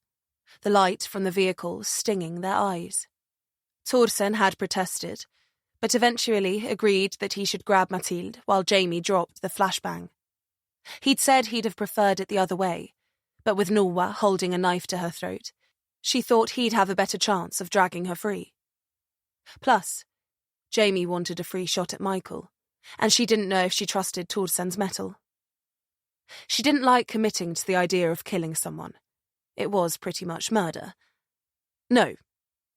the light from the vehicles stinging their eyes. Thorsen had protested, but eventually agreed that he should grab Mathilde while Jamie dropped the flashbang. He'd said he'd have preferred it the other way, but with Nulwa holding a knife to her throat, she thought he'd have a better chance of dragging her free. Plus, Jamie wanted a free shot at Michael, and she didn't know if she trusted Thorsen's mettle. She didn't like committing to the idea of killing someone. It was pretty much murder. No,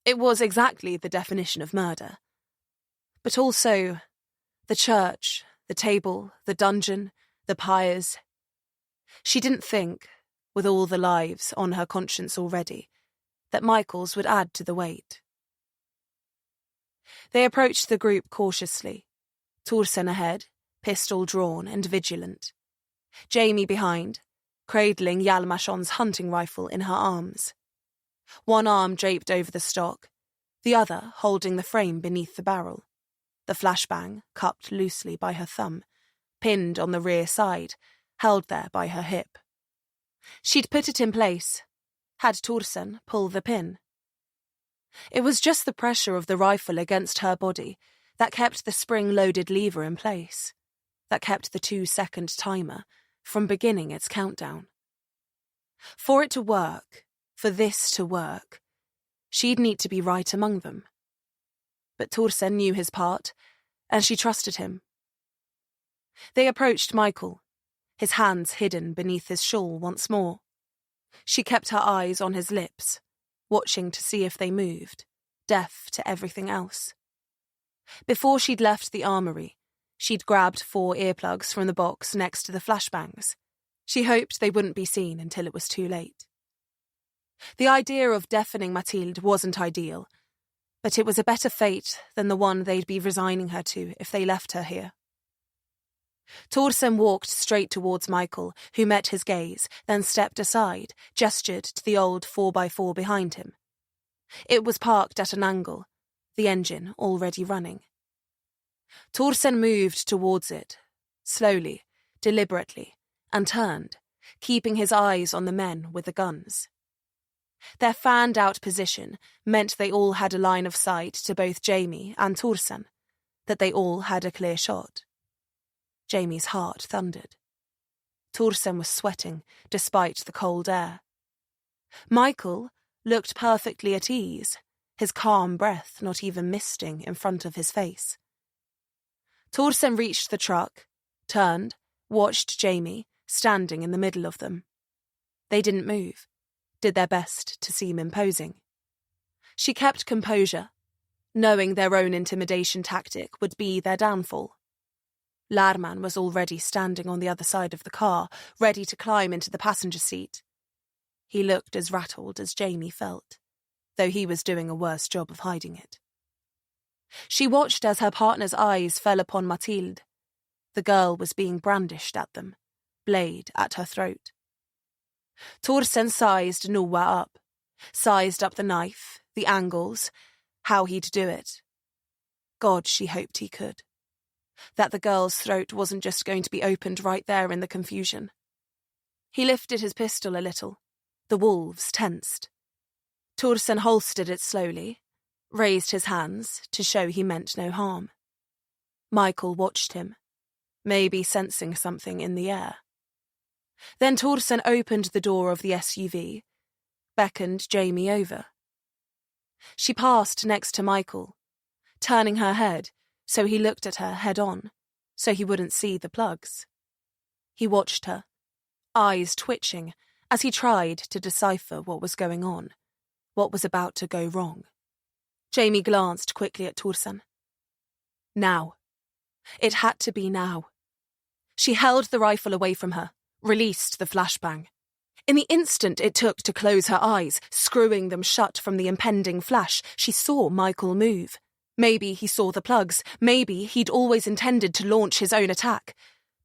it was exactly the definition of murder. But also, the church, the table, the dungeon, the pyres. She didn't think, with all the lives on her conscience already, that Michael's would add to the weight. They approached the group cautiously, Thorsen ahead, pistol drawn and vigilant. Jamie behind, cradling Hjalmarsson's hunting rifle in her arms. One arm draped over the stock, the other holding the frame beneath the barrel, the flashbang cupped loosely by her thumb, pinned on the rear side, held there by her hip. She'd put it in place, had Thorsen pull the pin. It was just the pressure of the rifle against her body that kept the spring-loaded lever in place, that kept the 2-second timer from beginning its countdown. For it to work, for this to work, she'd need to be right among them. But Thorsen knew his part, and she trusted him. They approached Michael, his hands hidden beneath his shawl once more. She kept her eyes on his lips, watching to see if they moved, deaf to everything else. Before she'd left the armory, she'd grabbed 4 earplugs from the box next to the flashbangs. She hoped they wouldn't be seen until it was too late. The idea of deafening Mathilde wasn't ideal, but it was a better fate than the one they'd be resigning her to if they left her here. Thorsen walked straight towards Michael, who met his gaze, then stepped aside, gestured to the old 4x4 behind him. It was parked at an angle, the engine already running. Thorsen moved towards it, slowly, deliberately, and turned, keeping his eyes on the men with the guns. Their fanned-out position meant they all had a line of sight to both Jamie and Thorsen, that they all had a clear shot. Jamie's heart thundered. Thorsen was sweating, despite the cold air. Michael looked perfectly at ease, his calm breath not even misting in front of his face. Thorsen reached the truck, turned, watched Jamie, standing in the middle of them. They didn't move, did their best to seem imposing. She kept composure, knowing their own intimidation tactic would be their downfall. Lman was already standing on the other side of the car, ready to climb into the passenger seat. He looked as rattled as Jamie felt, though he was doing a worse job of hiding it. She watched as her partner's eyes fell upon Mathilde. The girl was being brandished at them, blade at her throat. Thorsen sized Nulwa up, sized up the knife, the angles, how he'd do it. God, she hoped he could. That the girl's throat wasn't just going to be opened right there in the confusion. He lifted his pistol a little. The wolves tensed. Thorsen holstered it slowly, raised his hands to show he meant no harm. Michael watched him, maybe sensing something in the air. Then Torsen opened the door of the SUV, beckoned Jamie over. She passed next to Michael, turning her head so he looked at her head-on, so he wouldn't see the plugs. He watched her, eyes twitching, as he tried to decipher what was going on, what was about to go wrong. Jamie glanced quickly at Torsen. Now. It had to be now. She held the rifle away from her, released the flashbang. In the instant it took to close her eyes, screwing them shut from the impending flash, she saw Michael move. Maybe he saw the plugs, maybe he'd always intended to launch his own attack.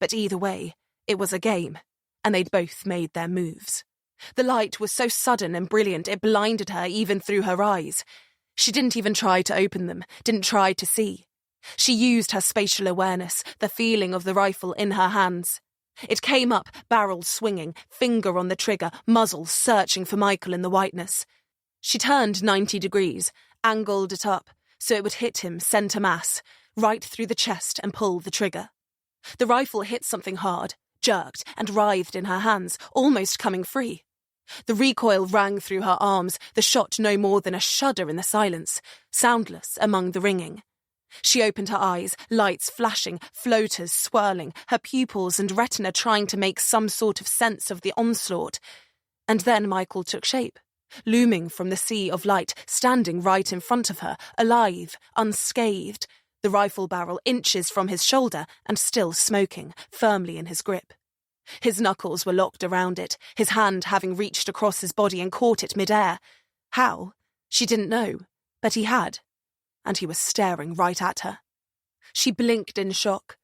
But either way, it was a game, and they'd both made their moves. The light was so sudden and brilliant it blinded her even through her eyes. She didn't even try to open them, didn't try to see. She used her spatial awareness, the feeling of the rifle in her hands. It came up, barrel swinging, finger on the trigger, muzzle searching for Michael in the whiteness. She turned 90 degrees, angled it up, so it would hit him centre mass, right through the chest and pull the trigger. The rifle hit something hard, jerked and writhed in her hands, almost coming free. The recoil rang through her arms, the shot no more than a shudder in the silence, soundless among the ringing. She opened her eyes, lights flashing, floaters swirling, her pupils and retina trying to make some sort of sense of the onslaught. And then Michael took shape, looming from the sea of light, standing right in front of her, alive, unscathed, the rifle barrel inches from his shoulder and still smoking, firmly in his grip. His knuckles were locked around it, his hand having reached across his body and caught it mid-air. How? She didn't know, but he had. And he was staring right at her. She blinked in shock,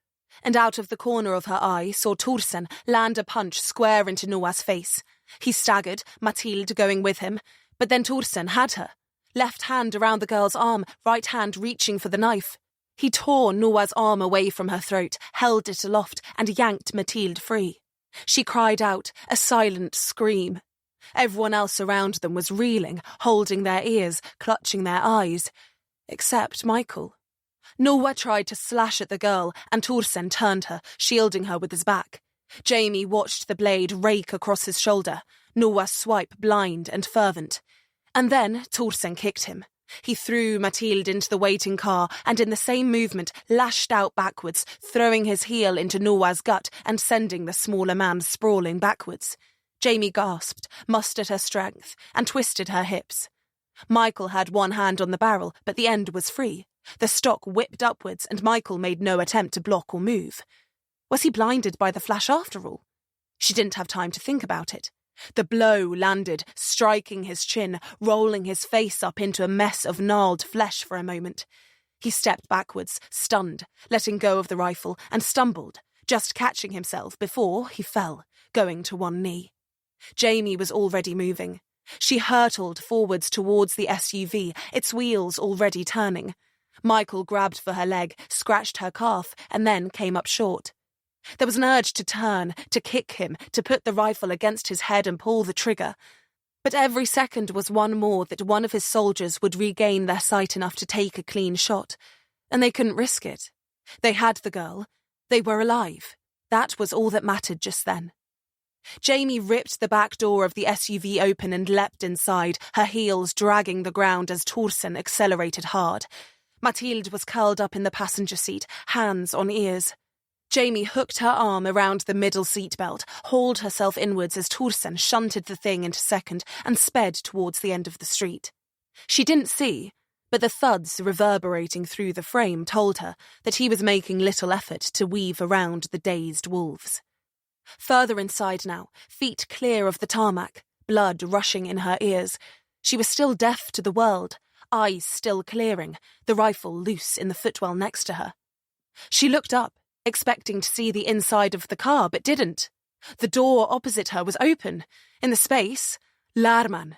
and out of the corner of her eye saw Torsen land a punch square into Noah's face. He staggered, Mathilde going with him, but then Torsen had her, left hand around the girl's arm, right hand reaching for the knife. He tore Noah's arm away from her throat, held it aloft, and yanked Mathilde free. She cried out, a silent scream. Everyone else around them was reeling, holding their ears, clutching their eyes. Except Michael. Noah tried to slash at the girl, and Torsen turned her, shielding her with his back. Jamie watched the blade rake across his shoulder, Noah swipe blind and fervent. And then Torsen kicked him. He threw Mathilde into the waiting car, and in the same movement lashed out backwards, throwing his heel into Noah's gut and sending the smaller man sprawling backwards. Jamie gasped, mustered her strength, and twisted her hips. Michael had one hand on the barrel, but the end was free. The stock whipped upwards, and Michael made no attempt to block or move. Was he blinded by the flash after all? She didn't have time to think about it. The blow landed, striking his chin, rolling his face up into a mess of gnarled flesh for a moment. He stepped backwards, stunned, letting go of the rifle, and stumbled, just catching himself before he fell, going to one knee. Jamie was already moving. She hurtled forwards towards the SUV, its wheels already turning. Michael grabbed for her leg, scratched her calf, and then came up short. There was an urge to turn, to kick him, to put the rifle against his head and pull the trigger. But every second was one more that one of his soldiers would regain their sight enough to take a clean shot. And they couldn't risk it. They had the girl. They were alive. That was all that mattered just then. Jamie ripped the back door of the SUV open and leapt inside, her heels dragging the ground as Torsen accelerated hard. Mathilde was curled up in the passenger seat, hands on ears. Jamie hooked her arm around the middle seatbelt, hauled herself inwards as Torsen shunted the thing into second and sped towards the end of the street. She didn't see, but the thuds reverberating through the frame told her that he was making little effort to weave around the dazed wolves. Further inside now, feet clear of the tarmac, blood rushing in her ears. She was still deaf to the world, eyes still clearing, the rifle loose in the footwell next to her. She looked up, expecting to see the inside of the car, but didn't. The door opposite her was open. In the space, Lman.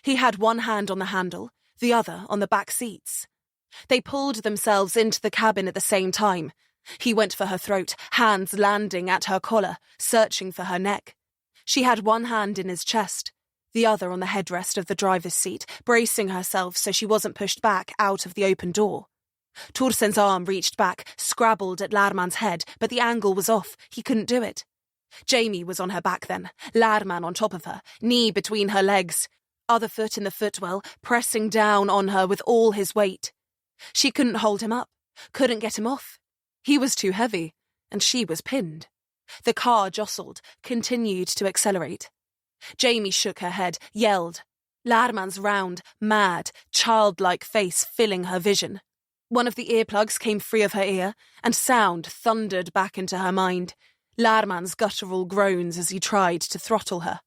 He had one hand on the handle, the other on the back seats. They pulled themselves into the cabin at the same time. He went for her throat, hands landing at her collar, searching for her neck. She had one hand in his chest, the other on the headrest of the driver's seat, bracing herself so she wasn't pushed back out of the open door. Torsen's arm reached back, scrabbled at Lman's head, but the angle was off. He couldn't do it. Jamie was on her back then, Lman on top of her, knee between her legs, other foot in the footwell, pressing down on her with all his weight. She couldn't hold him up, couldn't get him off. He was too heavy, and she was pinned. The car jostled, continued to accelerate. Jamie shook her head, yelled. Lman's round, mad, childlike face filling her vision. One of the earplugs came free of her ear, and sound thundered back into her mind. Lman's guttural groans as he tried to throttle her.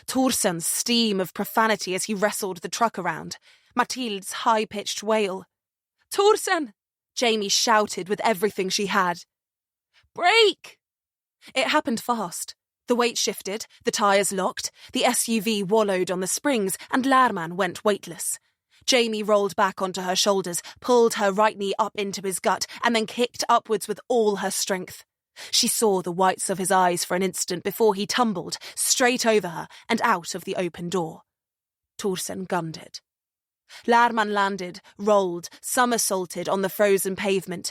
Torsen's steam of profanity as he wrestled the truck around. Mathilde's high-pitched wail. "Torsen!" Jamie shouted with everything she had. "Brake!" It happened fast. The weight shifted, the tyres locked, the SUV wallowed on the springs, and Lman went weightless. Jamie rolled back onto her shoulders, pulled her right knee up into his gut, and then kicked upwards with all her strength. She saw the whites of his eyes for an instant before he tumbled, straight over her and out of the open door. Torsen gunned it. Lman landed, rolled, somersaulted on the frozen pavement,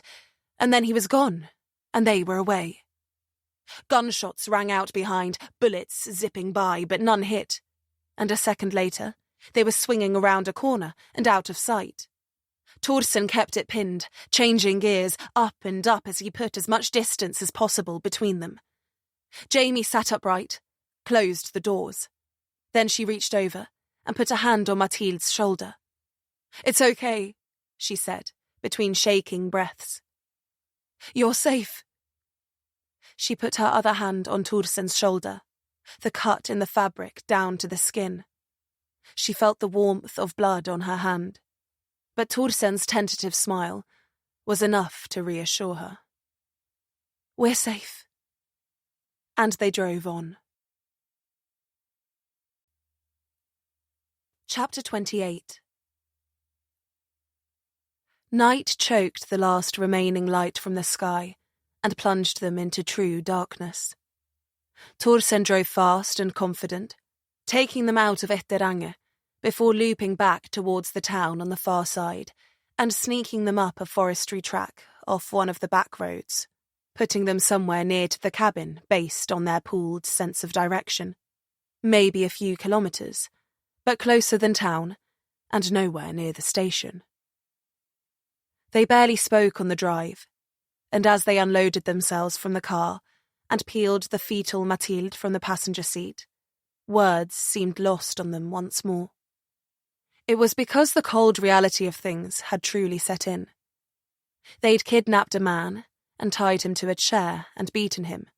and then he was gone, and they were away. Gunshots rang out behind, bullets zipping by, but none hit. And a second later, they were swinging around a corner and out of sight. Torsen kept it pinned, changing gears, up and up as he put as much distance as possible between them. Jamie sat upright, closed the doors. Then she reached over and put a hand on Mathilde's shoulder. "It's okay," she said, between shaking breaths. "You're safe." She put her other hand on Torsen's shoulder, the cut in the fabric down to the skin. She felt the warmth of blood on her hand, but Torsen's tentative smile was enough to reassure her. "We're safe." And they drove on. Chapter 28. Night choked the last remaining light from the sky and plunged them into true darkness. Torsen drove fast and confident, taking them out of Etterange, before looping back towards the town on the far side and sneaking them up a forestry track off one of the back roads, putting them somewhere near to the cabin based on their pooled sense of direction. Maybe a few kilometres, but closer than town and nowhere near the station. They barely spoke on the drive, and as they unloaded themselves from the car and peeled the fetal Mathilde from the passenger seat, words seemed lost on them once more. It was because the cold reality of things had truly set in. They'd kidnapped a man and tied him to a chair and beaten him,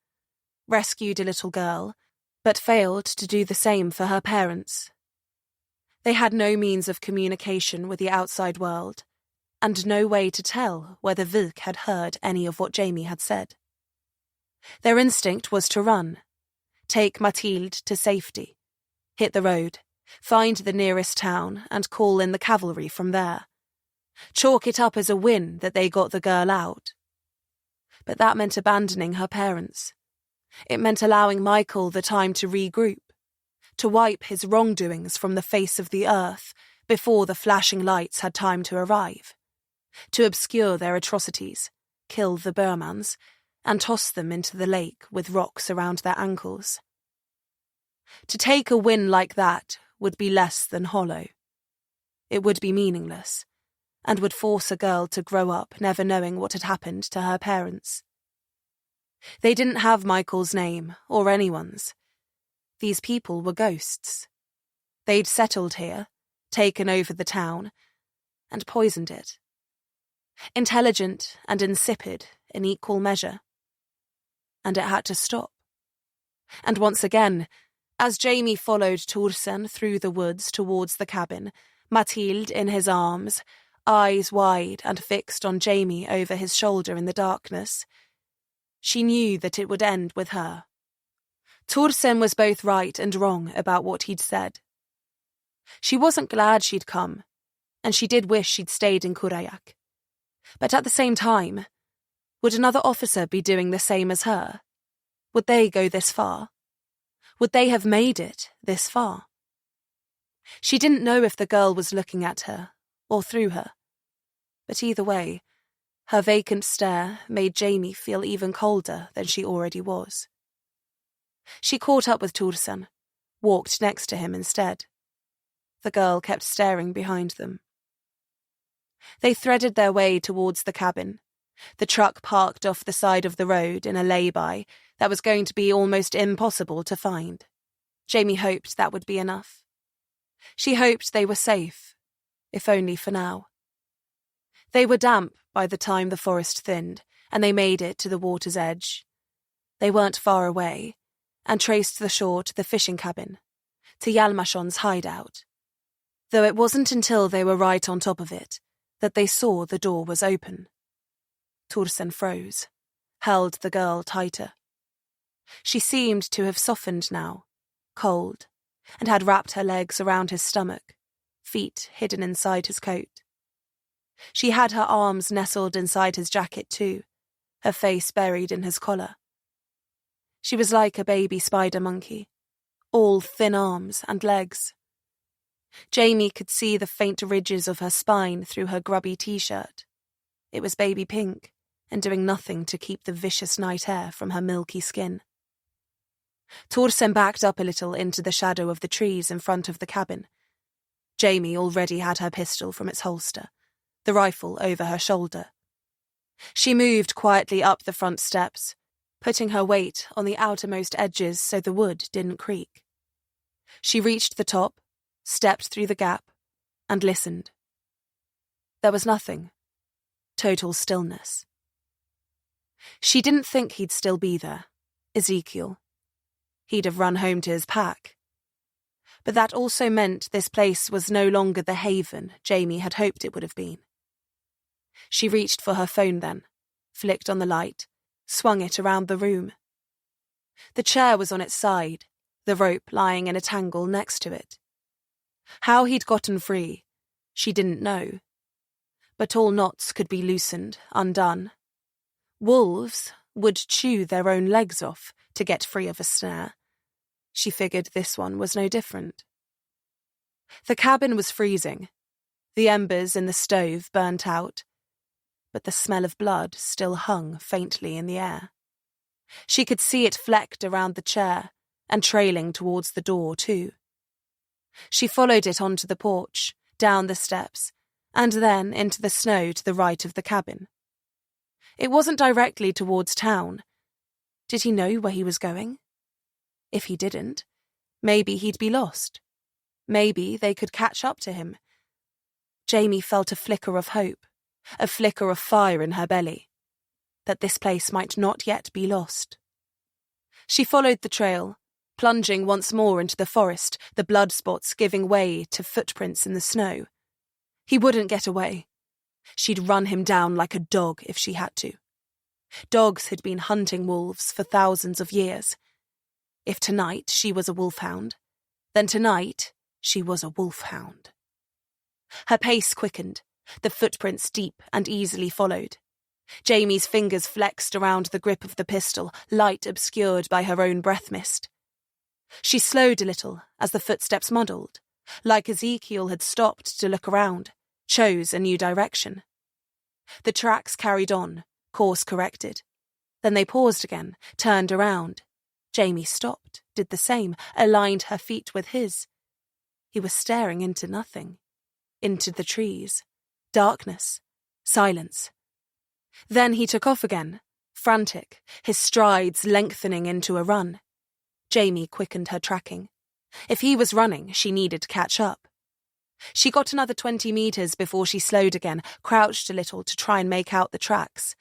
rescued a little girl, but failed to do the same for her parents. They had no means of communication with the outside world, and no way to tell whether Wilk had heard any of what Jamie had said. Their instinct was to run, take Mathilde to safety, hit the road, find the nearest town and call in the cavalry from there. Chalk it up as a win that they got the girl out. But that meant abandoning her parents. It meant allowing Michael the time to regroup, to wipe his wrongdoings from the face of the earth before the flashing lights had time to arrive, to obscure their atrocities, kill the Burmans, and toss them into the lake with rocks around their ankles. To take a win like that would be less than hollow. It would be meaningless, and would force a girl to grow up never knowing what had happened to her parents. They didn't have Michael's name, or anyone's. These people were ghosts. They'd settled here, taken over the town, and poisoned it. Intelligent and insipid in equal measure. And it had to stop. And once again, as Jamie followed Torsen through the woods towards the cabin, Mathilde in his arms, eyes wide and fixed on Jamie over his shoulder in the darkness, she knew that it would end with her. Torsen was both right and wrong about what he'd said. She wasn't glad she'd come, and she did wish she'd stayed in Kurayak. But at the same time, would another officer be doing the same as her? Would they go this far? Would they have made it this far? She didn't know if the girl was looking at her or through her. But either way, her vacant stare made Jamie feel even colder than she already was. She caught up with Torsen, walked next to him instead. The girl kept staring behind them. They threaded their way towards the cabin, the truck parked off the side of the road in a lay-by that was going to be almost impossible to find. Jamie hoped that would be enough. She hoped they were safe, if only for now. They were damp by the time the forest thinned, and they made it to the water's edge. They weren't far away, and traced the shore to the fishing cabin, to Yalmashon's hideout. Though it wasn't until they were right on top of it that they saw the door was open. Torsen froze, held the girl tighter. She seemed to have softened now, cold, and had wrapped her legs around his stomach, feet hidden inside his coat. She had her arms nestled inside his jacket too, her face buried in his collar. She was like a baby spider monkey, all thin arms and legs. Jamie could see the faint ridges of her spine through her grubby t-shirt. It was baby pink, and doing nothing to keep the vicious night air from her milky skin. Torsen backed up a little into the shadow of the trees in front of the cabin. Jamie already had her pistol from its holster, the rifle over her shoulder. She moved quietly up the front steps, putting her weight on the outermost edges so the wood didn't creak. She reached the top, stepped through the gap, and listened. There was nothing. Total stillness. She didn't think he'd still be there, Ezekiel. He'd have run home to his pack. But that also meant this place was no longer the haven Jamie had hoped it would have been. She reached for her phone then, flicked on the light, swung it around the room. The chair was on its side, the rope lying in a tangle next to it. How he'd gotten free, she didn't know. But all knots could be loosened, undone. Wolves would chew their own legs off to get free of a snare. She figured this one was no different. The cabin was freezing. The embers in the stove burnt out, but the smell of blood still hung faintly in the air. She could see it flecked around the chair and trailing towards the door too. She followed it onto the porch, down the steps, and then into the snow to the right of the cabin. It wasn't directly towards town. Did he know where he was going? If he didn't, maybe he'd be lost. Maybe they could catch up to him. Jamie felt a flicker of hope, a flicker of fire in her belly, that this place might not yet be lost. She followed the trail, plunging once more into the forest, the blood spots giving way to footprints in the snow. He wouldn't get away. She'd run him down like a dog if she had to. Dogs had been hunting wolves for thousands of years. If tonight she was a wolfhound, then tonight she was a wolfhound. Her pace quickened, the footprints deep and easily followed. Jamie's fingers flexed around the grip of the pistol, light obscured by her own breath mist. She slowed a little as the footsteps muddled, like Ezekiel had stopped to look around, chose a new direction. The tracks carried on, course corrected. Then they paused again, turned around. Jamie stopped, did the same, aligned her feet with his. He was staring into nothing, into the trees, darkness, silence. Then he took off again, frantic, his strides lengthening into a run. Jamie quickened her tracking. If he was running, she needed to catch up. She got another 20 meters before she slowed again, crouched a little to try and make out the tracks.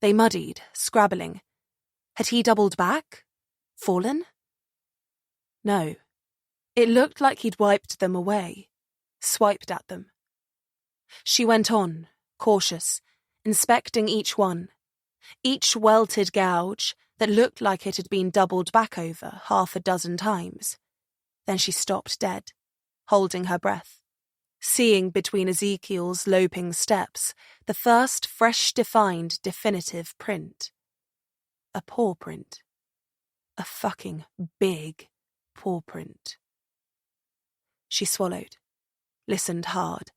They muddied, scrabbling. Had he doubled back? Fallen? No. It looked like he'd wiped them away, swiped at them. She went on, cautious, inspecting each one, each welted gouge that looked like it had been doubled back over 6 times. Then she stopped dead, holding her breath, seeing between Ezekiel's loping steps the first fresh-defined definitive print. A paw print. A fucking big paw print. She swallowed, listened hard,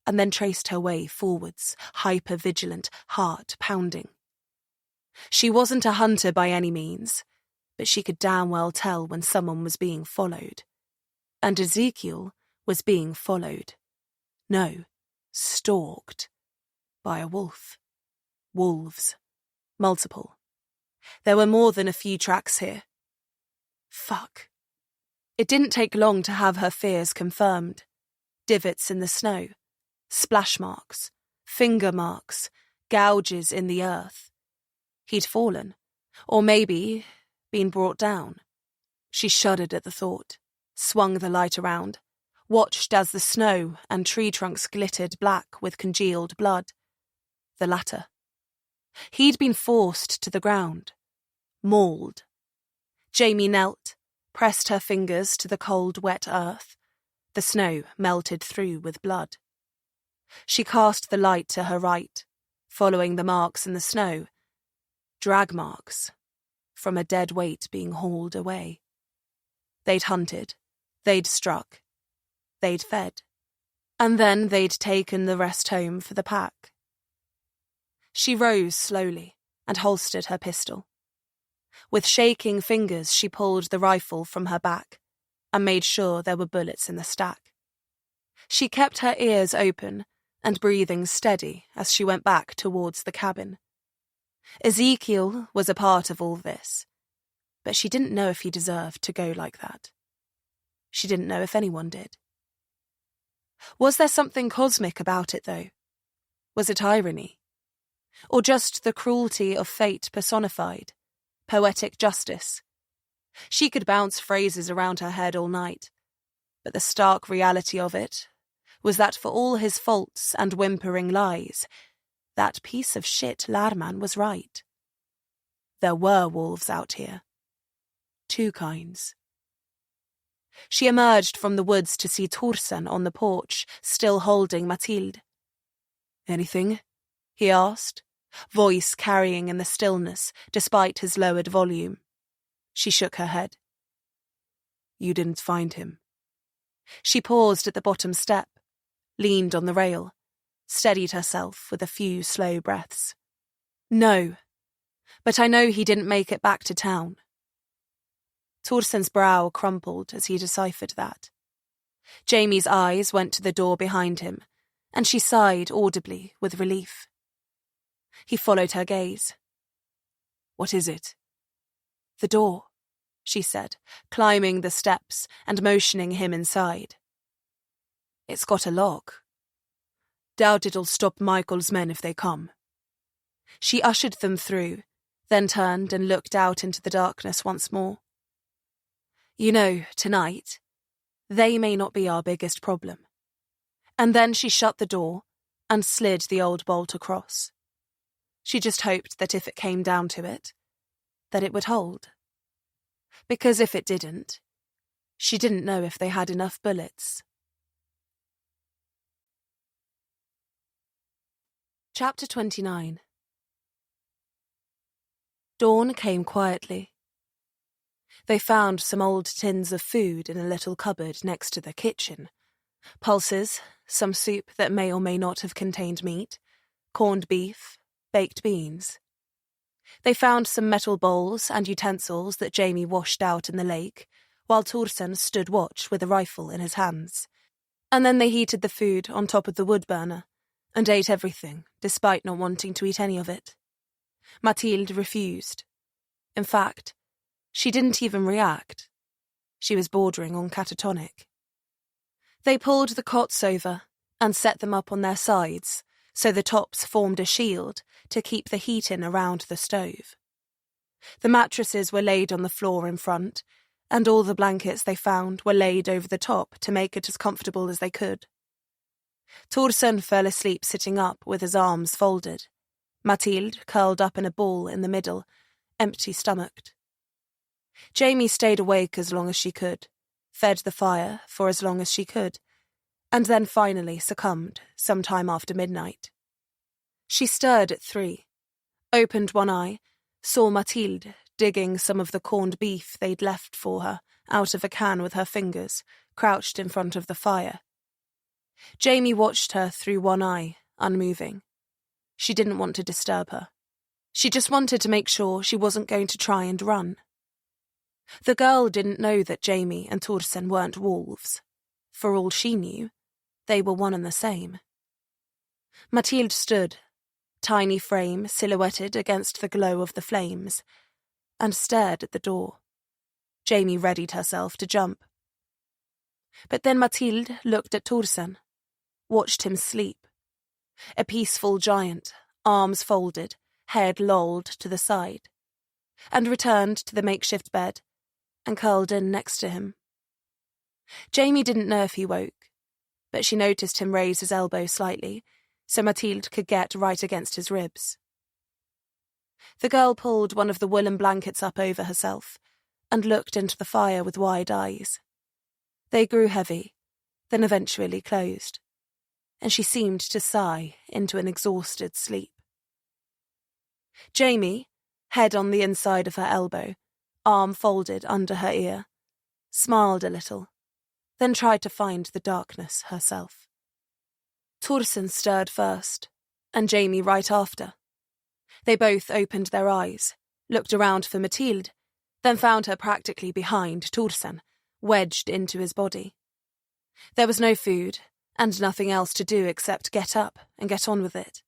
and then traced her way forwards, hyper-vigilant, heart pounding. She wasn't a hunter by any means, but she could damn well tell when someone was being followed. And Ezekiel was being followed. No, stalked. By a wolf. Wolves. Multiple. There were more than a few tracks here. Fuck. It didn't take long to have her fears confirmed. Divots in the snow. Splash marks. Finger marks. Gouges in the earth. He'd fallen. Or maybe been brought down. She shuddered at the thought, swung the light around, watched as the snow and tree trunks glittered black with congealed blood. The latter. He'd been forced to the ground. Mauled. Jamie knelt, pressed her fingers to the cold, wet earth. The snow melted through with blood. She cast the light to her right, following the marks in the snow. Drag marks. From a dead weight being hauled away. They'd hunted, they'd struck, they'd fed, and then they'd taken the rest home for the pack. She rose slowly and holstered her pistol. With shaking fingers she pulled the rifle from her back and made sure there were bullets in the stack. She kept her ears open and breathing steady as she went back towards the cabin. Ezekiel was a part of all this, but she didn't know if he deserved to go like that. She didn't know if anyone did. Was there something cosmic about it, though? Was it irony? Or just the cruelty of fate personified? Poetic justice? She could bounce phrases around her head all night, but the stark reality of it was that for all his faults and whimpering lies, that piece of shit Lman was right. There were wolves out here. Two kinds. She emerged from the woods to see Torsen on the porch, still holding Mathilde. "Anything?" he asked, voice carrying in the stillness despite his lowered volume. She shook her head. "You didn't find him." She paused at the bottom step, leaned on the rail, steadied herself with a few slow breaths. "No, but I know he didn't make it back to town." Torsen's brow crumpled as he deciphered that. Jamie's eyes went to the door behind him, and she sighed audibly with relief. He followed her gaze. "What is it?" "The door," she said, climbing the steps and motioning him inside. "It's got a lock. Doubt it'll stop Michael's men if they come." She ushered them through, then turned and looked out into the darkness once more. "You know, tonight, they may not be our biggest problem." And then she shut the door and slid the old bolt across. She just hoped that if it came down to it, that it would hold. Because if it didn't, she didn't know if they had enough bullets. Chapter 29. Dawn came quietly. They found some old tins of food in a little cupboard next to the kitchen. Pulses, some soup that may or may not have contained meat, corned beef, baked beans. They found some metal bowls and utensils that Jamie washed out in the lake, while Torsen stood watch with a rifle in his hands. And then they heated the food on top of the wood burner, and ate everything, despite not wanting to eat any of it. Mathilde refused. In fact, she didn't even react. She was bordering on catatonic. They pulled the cots over and set them up on their sides, so the tops formed a shield to keep the heat in around the stove. The mattresses were laid on the floor in front, and all the blankets they found were laid over the top to make it as comfortable as they could. Torsen fell asleep sitting up with his arms folded. Mathilde curled up in a ball in the middle, empty-stomached. Jamie stayed awake as long as she could, fed the fire for as long as she could, and then finally succumbed sometime after midnight. She stirred at 3, opened one eye, saw Mathilde digging some of the corned beef they'd left for her, out of a can with her fingers, crouched in front of the fire. Jamie watched her through one eye, unmoving. She didn't want to disturb her. She just wanted to make sure she wasn't going to try and run. The girl didn't know that Jamie and Thorsen weren't wolves. For all she knew, they were one and the same. Mathilde stood, tiny frame silhouetted against the glow of the flames, and stared at the door. Jamie readied herself to jump. But then Mathilde looked at Thorsen, watched him sleep. A peaceful giant, arms folded, head lolled to the side, and returned to the makeshift bed and curled in next to him. Jamie didn't know if he woke, but she noticed him raise his elbow slightly so Mathilde could get right against his ribs. The girl pulled one of the woolen blankets up over herself and looked into the fire with wide eyes. They grew heavy, then eventually closed, and she seemed to sigh into an exhausted sleep. Jamie, head on the inside of her elbow, arm folded under her ear, smiled a little, then tried to find the darkness herself. Thorsen stirred first, and Jamie right after. They both opened their eyes, looked around for Mathilde, then found her practically behind Thorsen, wedged into his body. There was no food, and nothing else to do except get up and get on with it.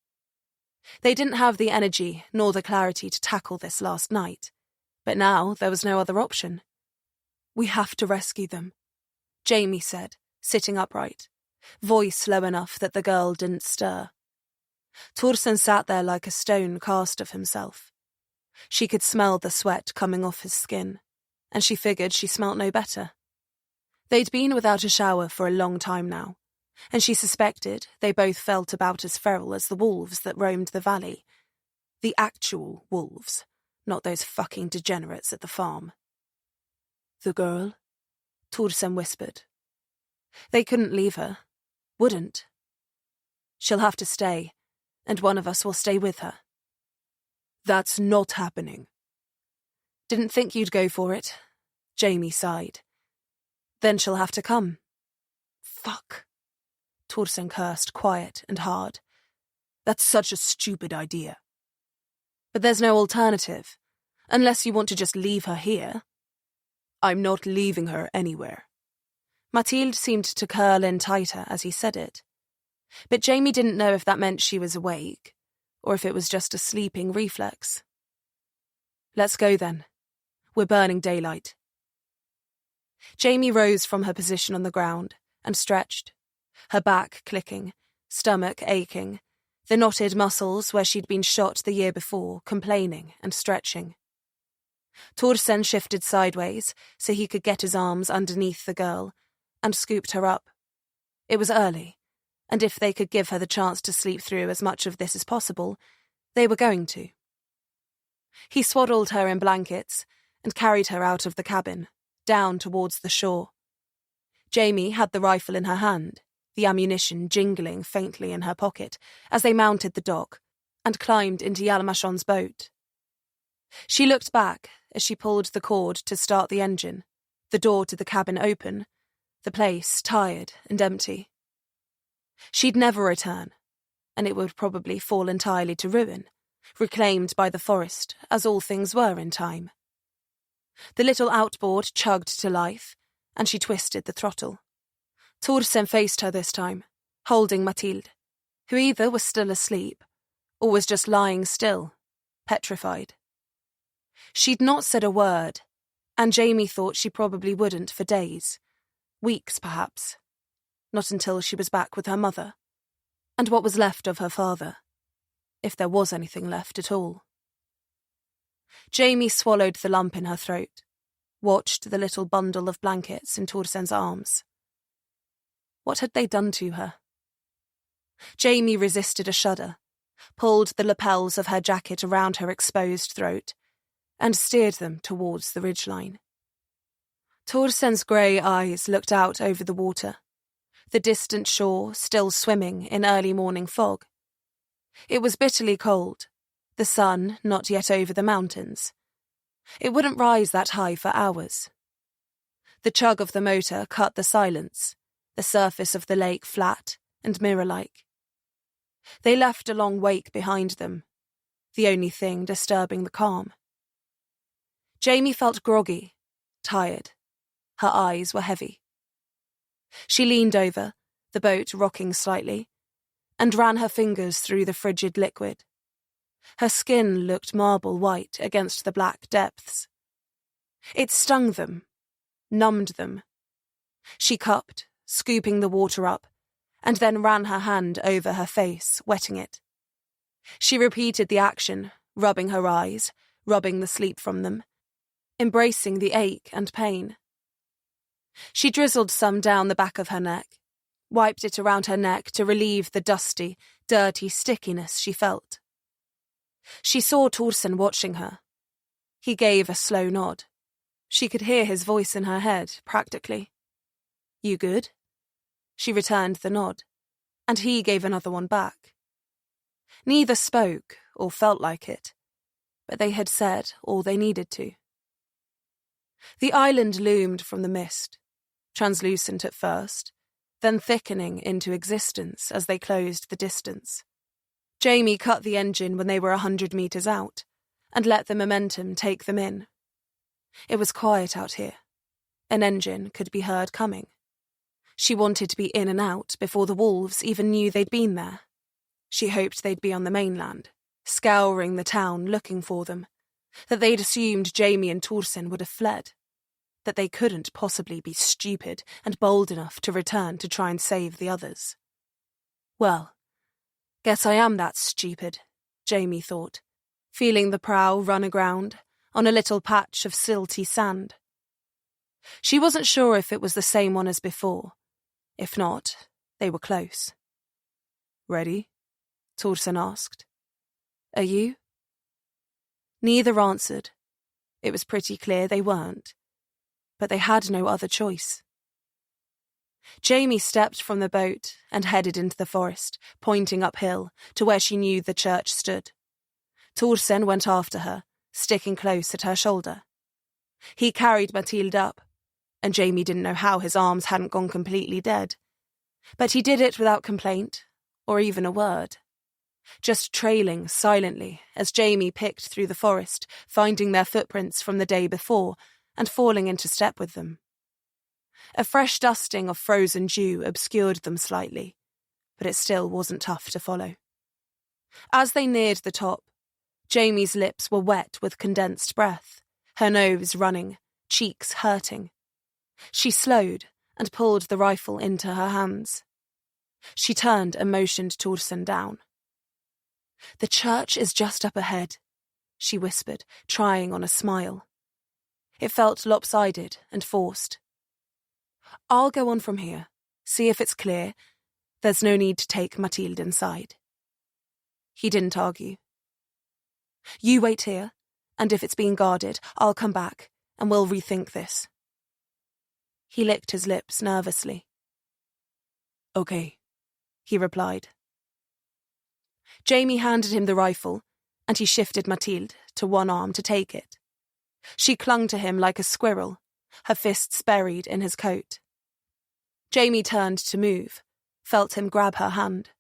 They didn't have the energy nor the clarity to tackle this last night, but now there was no other option. "We have to rescue them," Jamie said, sitting upright, voice low enough that the girl didn't stir. Thorsen sat there like a stone cast of himself. She could smell the sweat coming off his skin, and she figured she smelt no better. They'd been without a shower for a long time now, and she suspected they both felt about as feral as the wolves that roamed the valley. The actual wolves, not those fucking degenerates at the farm. "The girl?" Thorsen whispered. They couldn't leave her. Wouldn't. "She'll have to stay, and one of us will stay with her." "That's not happening." "Didn't think you'd go for it," Jamie sighed. "Then she'll have to come." "Fuck," Thorsen cursed, quiet and hard. "That's such a stupid idea." "But there's no alternative, unless you want to just leave her here." "I'm not leaving her anywhere." Mathilde seemed to curl in tighter as he said it. But Jamie didn't know if that meant she was awake, or if it was just a sleeping reflex. "Let's go then. We're burning daylight." Jamie rose from her position on the ground and stretched, her back clicking, stomach aching, the knotted muscles where she'd been shot the year before complaining and stretching. Thorsen shifted sideways so he could get his arms underneath the girl and scooped her up. It was early, and if they could give her the chance to sleep through as much of this as possible, they were going to. He swaddled her in blankets and carried her out of the cabin, down towards the shore. Jamie had the rifle in her hand, the ammunition jingling faintly in her pocket as they mounted the dock and climbed into Yalmashon's boat. She looked back as she pulled the cord to start the engine, the door to the cabin open, the place tired and empty. She'd never return, and it would probably fall entirely to ruin, reclaimed by the forest, as all things were in time. The little outboard chugged to life, and she twisted the throttle. Thorsen faced her this time, holding Mathilde, who either was still asleep or was just lying still, petrified. She'd not said a word, and Jamie thought she probably wouldn't for days, weeks perhaps, not until she was back with her mother, and what was left of her father, if there was anything left at all. Jamie swallowed the lump in her throat, watched the little bundle of blankets in Thorsen's arms. What had they done to her? Jamie resisted a shudder, pulled the lapels of her jacket around her exposed throat, and steered them towards the ridgeline. Thorsen's grey eyes looked out over the water, the distant shore still swimming in early morning fog. It was bitterly cold, the sun not yet over the mountains. It wouldn't rise that high for hours. The chug of the motor cut the silence, the surface of the lake flat and mirror-like. They left a long wake behind them, the only thing disturbing the calm. Jamie felt groggy, tired. Her eyes were heavy. She leaned over, the boat rocking slightly, and ran her fingers through the frigid liquid. Her skin looked marble white against the black depths. It stung them, numbed them. She cupped, scooping the water up, and then ran her hand over her face, wetting it. She repeated the action, rubbing her eyes, rubbing the sleep from them, embracing the ache and pain. She drizzled some down the back of her neck, wiped it around her neck to relieve the dusty, dirty stickiness she felt. She saw Torsen watching her. He gave a slow nod. She could hear his voice in her head, practically. "You good?" She returned the nod, and he gave another one back. Neither spoke, or felt like it, but they had said all they needed to. The island loomed from the mist, translucent at first, then thickening into existence as they closed the distance. Jamie cut the engine when they were 100 meters out, and let the momentum take them in. It was quiet out here. An engine could be heard coming. She wanted to be in and out before the wolves even knew they'd been there. She hoped they'd be on the mainland, scouring the town looking for them, that they'd assumed Jamie and Torsen would have fled, that they couldn't possibly be stupid and bold enough to return to try and save the others. Well, guess I am that stupid, Jamie thought, feeling the prow run aground on a little patch of silty sand. She wasn't sure if it was the same one as before. If not, they were close. "Ready?" Torsen asked. "Are you?" Neither answered. It was pretty clear they weren't, but they had no other choice. Jamie stepped from the boat and headed into the forest, pointing uphill to where she knew the church stood. Torsen went after her, sticking close at her shoulder. He carried Mathilde up, and Jamie didn't know how his arms hadn't gone completely dead. But he did it without complaint, or even a word. Just trailing silently as Jamie picked through the forest, finding their footprints from the day before and falling into step with them. A fresh dusting of frozen dew obscured them slightly, but it still wasn't tough to follow. As they neared the top, Jamie's lips were wet with condensed breath, her nose running, cheeks hurting. She slowed and pulled the rifle into her hands. She turned and motioned Torsen down. "The church is just up ahead," she whispered, trying on a smile. It felt lopsided and forced. "I'll go on from here, see if it's clear. There's no need to take Mathilde inside." He didn't argue. "You wait here, and if it's being guarded, I'll come back, and we'll rethink this." He licked his lips nervously. "Okay," he replied. Jamie handed him the rifle, and he shifted Mathilde to one arm to take it. She clung to him like a squirrel, her fists buried in his coat. Jamie turned to move, felt him grab her hand.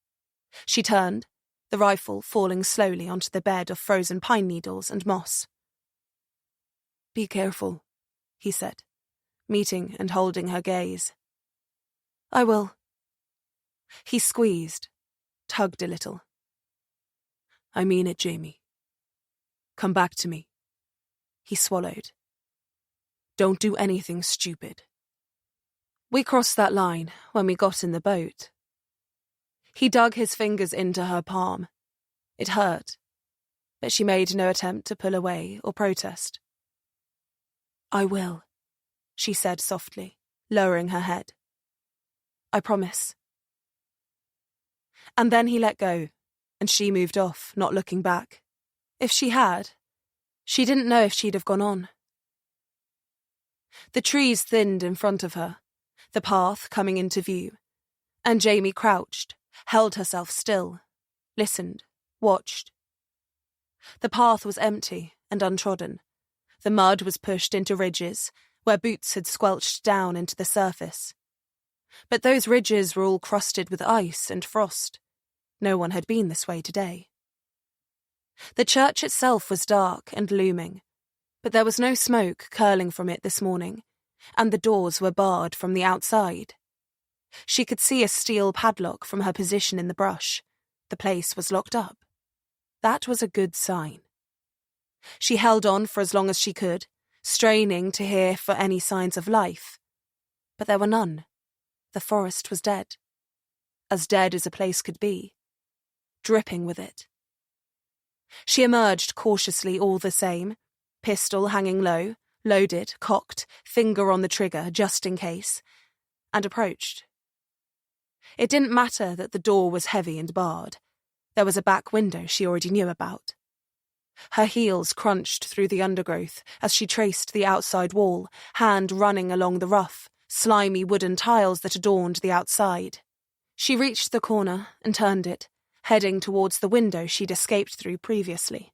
She turned, the rifle falling slowly onto the bed of frozen pine needles and moss. "Be careful," he said, meeting and holding her gaze. "I will." He squeezed, tugged a little. "I mean it, Jamie. Come back to me." He swallowed. "Don't do anything stupid." "We crossed that line when we got in the boat." He dug his fingers into her palm. It hurt, but she made no attempt to pull away or protest. "I will," she said softly, lowering her head. "I promise." And then he let go, and she moved off, not looking back. If she had, she didn't know if she'd have gone on. The trees thinned in front of her, the path coming into view, and Jamie crouched, held herself still, listened, watched. The path was empty and untrodden. The mud was pushed into ridges, where boots had squelched down into the surface. But those ridges were all crusted with ice and frost. No one had been this way today. The church itself was dark and looming, but there was no smoke curling from it this morning, and the doors were barred from the outside. She could see a steel padlock from her position in the brush. The place was locked up. That was a good sign. She held on for as long as she could, straining to hear for any signs of life. But there were none. The forest was dead. As dead as a place could be. Dripping with it. She emerged cautiously all the same, pistol hanging low, loaded, cocked, finger on the trigger just in case, and approached. It didn't matter that the door was heavy and barred. There was a back window she already knew about. Her heels crunched through the undergrowth as she traced the outside wall, hand running along the rough, slimy wooden tiles that adorned the outside. She reached the corner and turned it, heading towards the window she'd escaped through previously.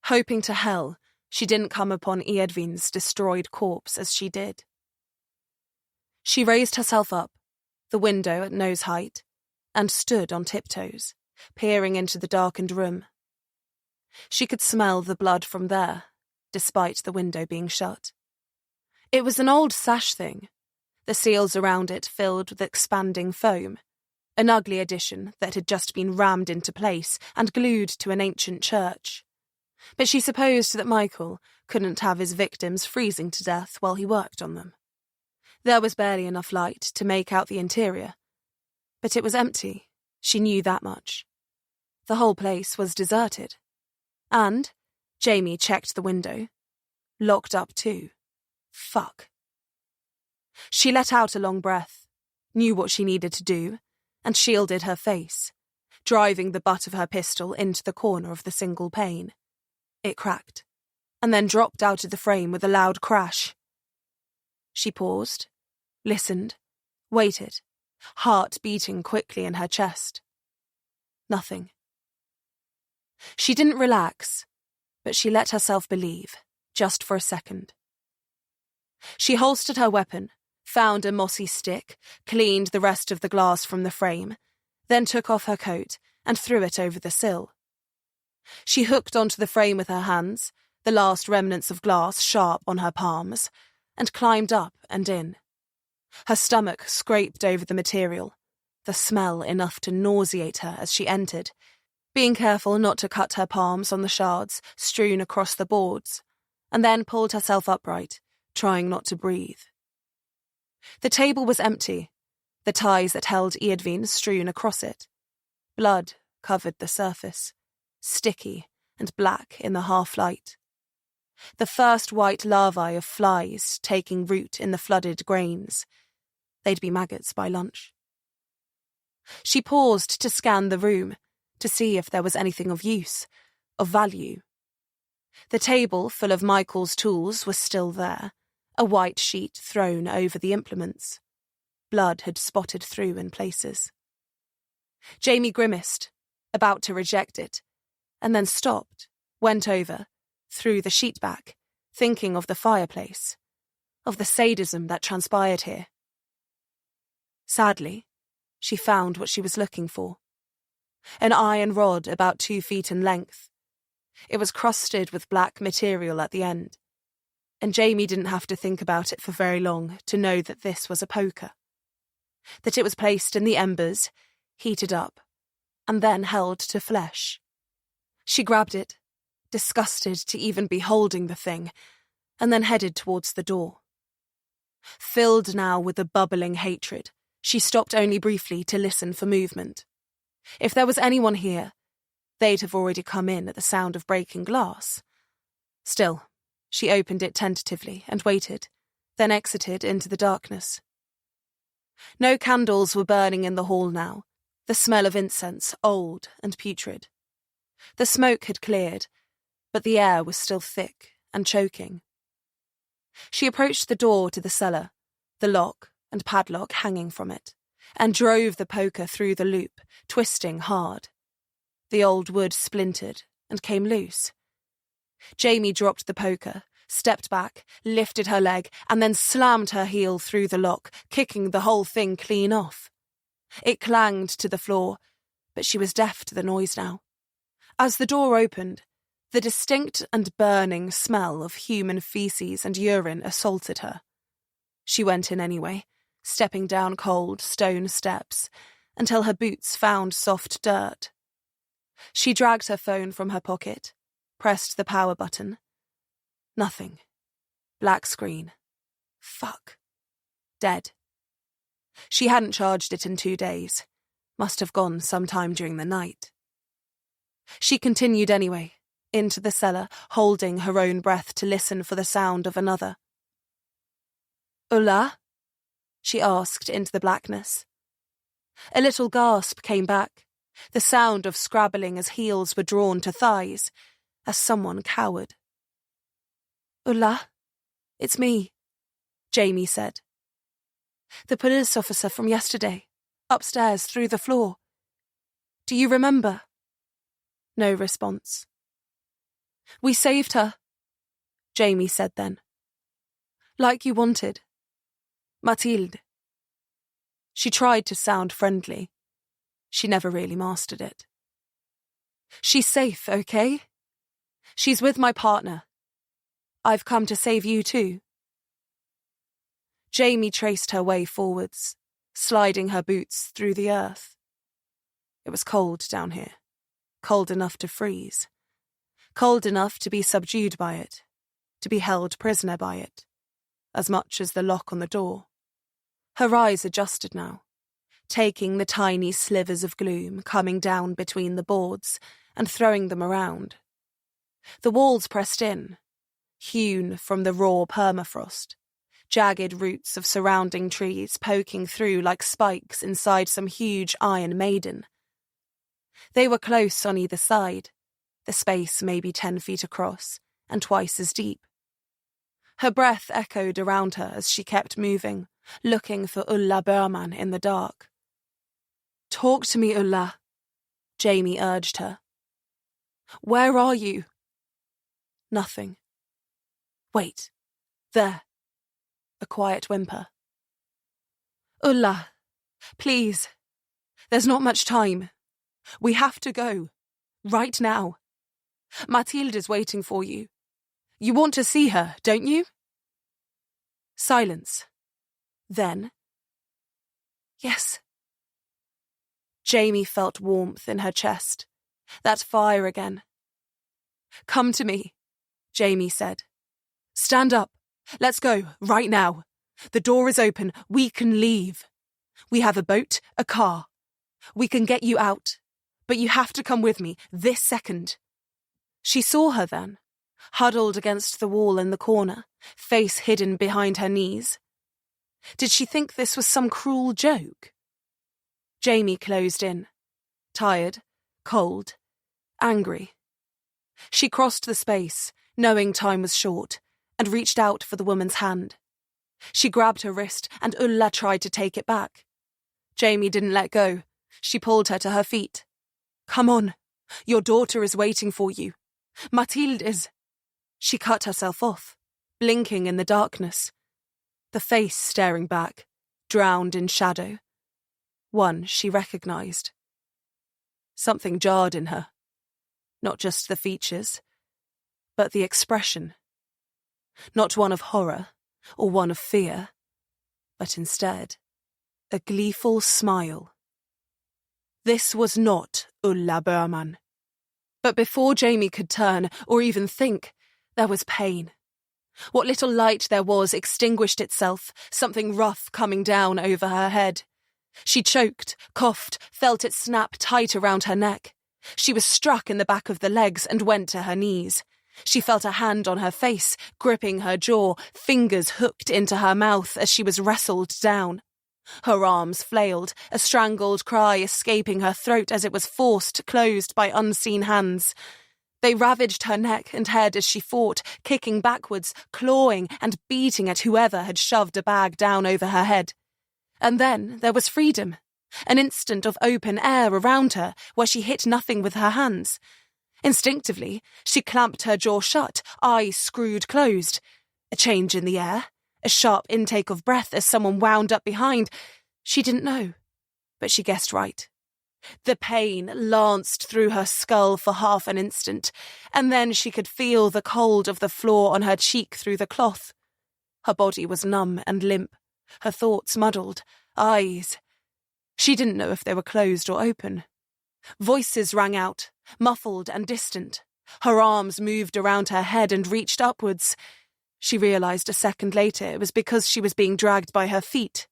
Hoping to hell she didn't come upon Eadvin's destroyed corpse as she did. She raised herself up, the window at nose height, and stood on tiptoes, peering into the darkened room. She could smell the blood from there, despite the window being shut. It was an old sash thing, the seals around it filled with expanding foam, an ugly addition that had just been rammed into place and glued to an ancient church. But she supposed that Michael couldn't have his victims freezing to death while he worked on them. There was barely enough light to make out the interior, but it was empty, she knew that much. The whole place was deserted. And Jamie checked the window. Locked up too. Fuck. She let out a long breath, knew what she needed to do, and shielded her face, driving the butt of her pistol into the corner of the single pane. It cracked, and then dropped out of the frame with a loud crash. She paused, listened, waited, heart beating quickly in her chest. Nothing. She didn't relax, but she let herself believe, just for a second. She holstered her weapon, found a mossy stick, cleaned the rest of the glass from the frame, then took off her coat and threw it over the sill. She hooked onto the frame with her hands, the last remnants of glass sharp on her palms, and climbed up and in. Her stomach scraped over the material, the smell enough to nauseate her as she entered, being careful not to cut her palms on the shards strewn across the boards, and then pulled herself upright, trying not to breathe. The table was empty, the ties that held Eadvine strewn across it. Blood covered the surface, sticky and black in the half-light. The first white larvae of flies taking root in the flooded grains. They'd be maggots by lunch. She paused to scan the room, to see if there was anything of use, of value. The table full of Michael's tools was still there, a white sheet thrown over the implements. Blood had spotted through in places. Jamie grimaced, about to reject it, and then stopped, went over, threw the sheet back, thinking of the fireplace, of the sadism that transpired here. Sadly, she found what she was looking for. An iron rod about 2 feet in length. It was crusted with black material at the end, and Jamie didn't have to think about it for very long to know that this was a poker. That it was placed in the embers, heated up, and then held to flesh. She grabbed it, disgusted to even be holding the thing, and then headed towards the door. Filled now with a bubbling hatred, she stopped only briefly to listen for movement. If there was anyone here, they'd have already come in at the sound of breaking glass. Still, she opened it tentatively and waited, then exited into the darkness. No candles were burning in the hall now, the smell of incense old and putrid. The smoke had cleared, but the air was still thick and choking. She approached the door to the cellar, the lock and padlock hanging from it, and drove the poker through the loop, twisting hard. The old wood splintered and came loose. Jamie dropped the poker, stepped back, lifted her leg, and then slammed her heel through the lock, kicking the whole thing clean off. It clanged to the floor, but she was deaf to the noise now. As the door opened, the distinct and burning smell of human feces and urine assaulted her. She went in anyway, stepping down cold stone steps until her boots found soft dirt. She dragged her phone from her pocket, pressed the power button. Nothing. Black screen. Fuck. Dead. She hadn't charged it in 2 days. Must have gone sometime during the night. She continued anyway, into the cellar, holding her own breath to listen for the sound of another. "Ulla?" she asked into the blackness. A little gasp came back, the sound of scrabbling as heels were drawn to thighs, as someone cowered. "Ulla, it's me," Jamie said. "The police officer from yesterday, upstairs through the floor. Do you remember?" No response. "We saved her," Jamie said then. "Like you wanted. Mathilde." She tried to sound friendly. She never really mastered it. "She's safe, okay? She's with my partner. I've come to save you too." Jamie traced her way forwards, sliding her boots through the earth. It was cold down here, cold enough to freeze, cold enough to be subdued by it, to be held prisoner by it, as much as the lock on the door. Her eyes adjusted now, taking the tiny slivers of gloom coming down between the boards and throwing them around. The walls pressed in, hewn from the raw permafrost, jagged roots of surrounding trees poking through like spikes inside some huge iron maiden. They were close on either side, the space maybe 10 feet across and twice as deep. Her breath echoed around her as she kept moving, looking for Ulla Berman in the dark. "Talk to me, Ulla," Jamie urged her. "Where are you?" Nothing. "Wait. There." A quiet whimper. "Ulla, please. There's not much time. We have to go. Right now. Mathilde is waiting for you. You want to see her, don't you?" Silence. Then, "Yes." Jamie felt warmth in her chest. That fire again. "Come to me," Jamie said. "Stand up. Let's go, right now. The door is open. We can leave. We have a boat, a car. We can get you out. But you have to come with me, this second." She saw her then, huddled against the wall in the corner, face hidden behind her knees. Did she think this was some cruel joke? Jamie closed in, tired, cold, angry. She crossed the space, knowing time was short, and reached out for the woman's hand. She grabbed her wrist, and Ulla tried to take it back. Jamie didn't let go. She pulled her to her feet. "Come on. Your daughter is waiting for you. Mathilde is..." She cut herself off, blinking in the darkness. The face staring back, drowned in shadow. One she recognized. Something jarred in her. Not just the features, but the expression. Not one of horror or one of fear, but instead, a gleeful smile. This was not Ulla Berman. But before Jamie could turn or even think, there was pain. What little light there was extinguished itself, something rough coming down over her head. She choked, coughed, felt it snap tight around her neck. She was struck in the back of the legs and went to her knees. She felt a hand on her face, gripping her jaw, fingers hooked into her mouth as she was wrestled down. Her arms flailed, a strangled cry escaping her throat as it was forced closed by unseen hands. They ravaged her neck and head as she fought, kicking backwards, clawing and beating at whoever had shoved a bag down over her head. And then there was freedom, an instant of open air around her where she hit nothing with her hands. Instinctively, she clamped her jaw shut, eyes screwed closed. A change in the air, a sharp intake of breath as someone wound up behind. She didn't know, but she guessed right. The pain lanced through her skull for half an instant, and then she could feel the cold of the floor on her cheek through the cloth. Her body was numb and limp, her thoughts muddled, eyes. She didn't know if they were closed or open. Voices rang out, muffled and distant. Her arms moved around her head and reached upwards. She realised a second later it was because she was being dragged by her feet.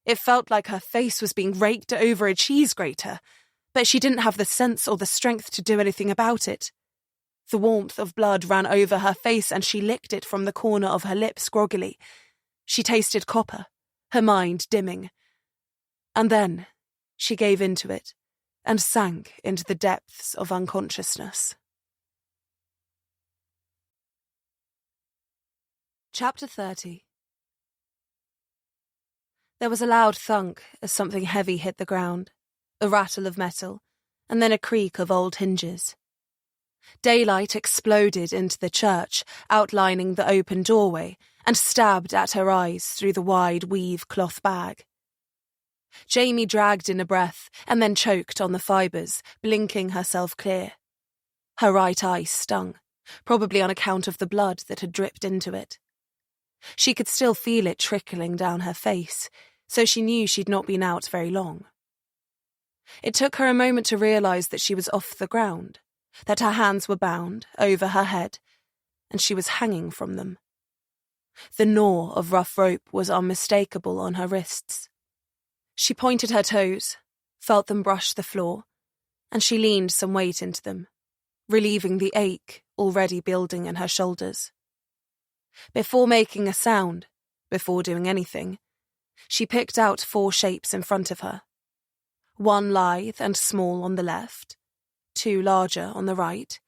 It felt like her face was being raked over a cheese grater, but she didn't have the sense or the strength to do anything about it. The warmth of blood ran over her face and she licked it from the corner of her lips groggily. She tasted copper, her mind dimming. And then she gave into it and sank into the depths of unconsciousness. Chapter 30. There was a loud thunk as something heavy hit the ground, a rattle of metal, and then a creak of old hinges. Daylight exploded into the church, outlining the open doorway, and stabbed at her eyes through the wide weave cloth bag. Jamie dragged in a breath and then choked on the fibres, blinking herself clear. Her right eye stung, probably on account of the blood that had dripped into it. She could still feel it trickling down her face, so she knew she'd not been out very long. It took her a moment to realise that she was off the ground, that her hands were bound over her head, and she was hanging from them. The gnaw of rough rope was unmistakable on her wrists. She pointed her toes, felt them brush the floor, and she leaned some weight into them, relieving the ache already building in her shoulders. Before making a sound, before doing anything, she picked out 4 shapes in front of her. 1 lithe and small on the left, 2 larger on the right,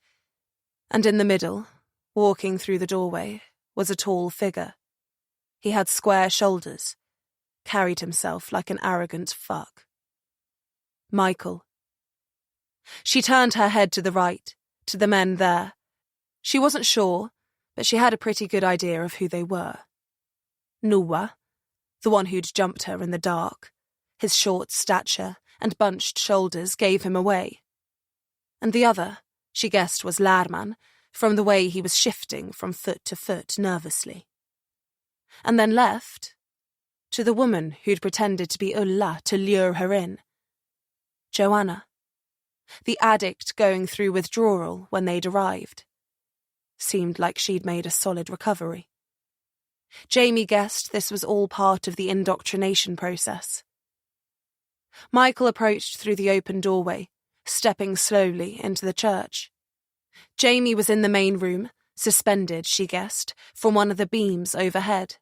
and in the middle, walking through the doorway, was a tall figure. He had square shoulders, carried himself like an arrogant fuck. Michael. She turned her head to the right, to the men there. She wasn't sure, but she had a pretty good idea of who they were. Noah, the one who'd jumped her in the dark, his short stature and bunched shoulders gave him away. And the other, she guessed, was Lman, from the way he was shifting from foot to foot nervously. And then left, to the woman who'd pretended to be Ulla to lure her in. Joanna, the addict going through withdrawal when they'd arrived. Seemed like she'd made a solid recovery. Jamie guessed this was all part of the indoctrination process. Michael approached through the open doorway, stepping slowly into the church. Jamie was in the main room, suspended, she guessed, from one of the beams overhead.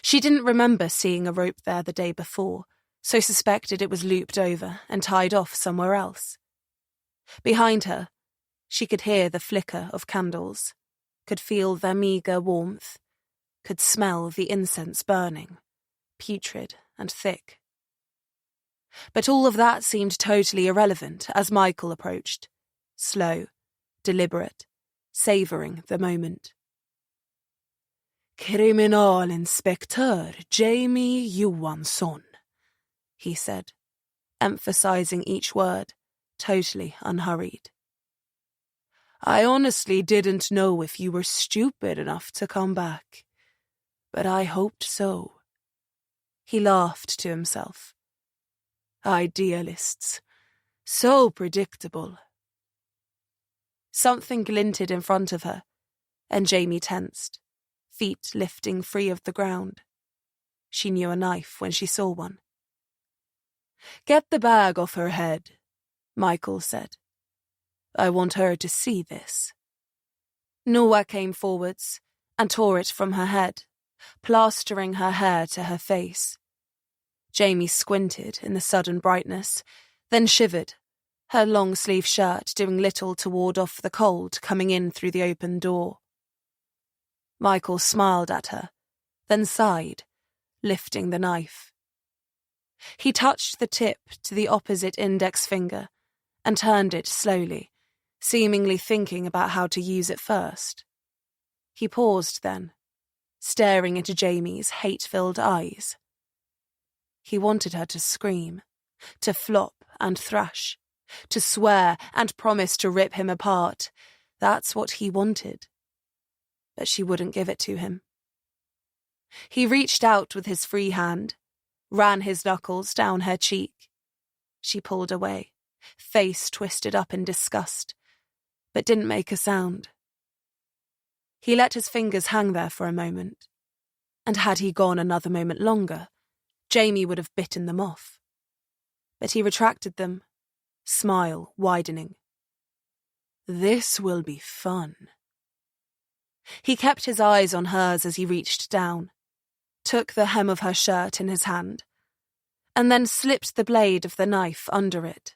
She didn't remember seeing a rope there the day before, so suspected it was looped over and tied off somewhere else. Behind her, she could hear the flicker of candles, could feel their meagre warmth, could smell the incense burning, putrid and thick. But all of that seemed totally irrelevant as Michael approached, slow, deliberate, savouring the moment. Kriminalinspektör Jamie Johansson, he said, emphasising each word, totally unhurried. I honestly didn't know if you were stupid enough to come back, but I hoped so. He laughed to himself. Idealists. So predictable. Something glinted in front of her, and Jamie tensed, feet lifting free of the ground. She knew a knife when she saw one. Get the bag off her head, Michael said. I want her to see this. Noah came forwards and tore it from her head, plastering her hair to her face. Jamie squinted in the sudden brightness, then shivered, her long-sleeve shirt doing little to ward off the cold coming in through the open door. Michael smiled at her, then sighed, lifting the knife. He touched the tip to the opposite index finger and turned it slowly, seemingly thinking about how to use it first. He paused then, staring into Jamie's hate-filled eyes. He wanted her to scream, to flop and thrash, to swear and promise to rip him apart. That's what he wanted. But she wouldn't give it to him. He reached out with his free hand, ran his knuckles down her cheek. She pulled away, face twisted up in disgust, but didn't make a sound. He let his fingers hang there for a moment, and had he gone another moment longer, Jamie would have bitten them off. But he retracted them, smile widening. This will be fun. He kept his eyes on hers as he reached down, took the hem of her shirt in his hand, and then slipped the blade of the knife under it.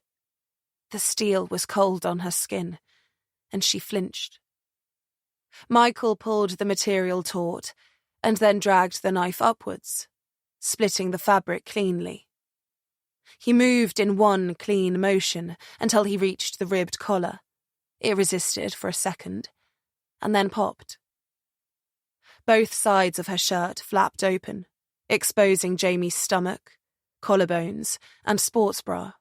The steel was cold on her skin, and she flinched. Michael pulled the material taut, and then dragged the knife upwards, splitting the fabric cleanly. He moved in one clean motion until he reached the ribbed collar. It resisted for a second, and then popped. Both sides of her shirt flapped open, exposing Jamie's stomach, collarbones, and sports bra.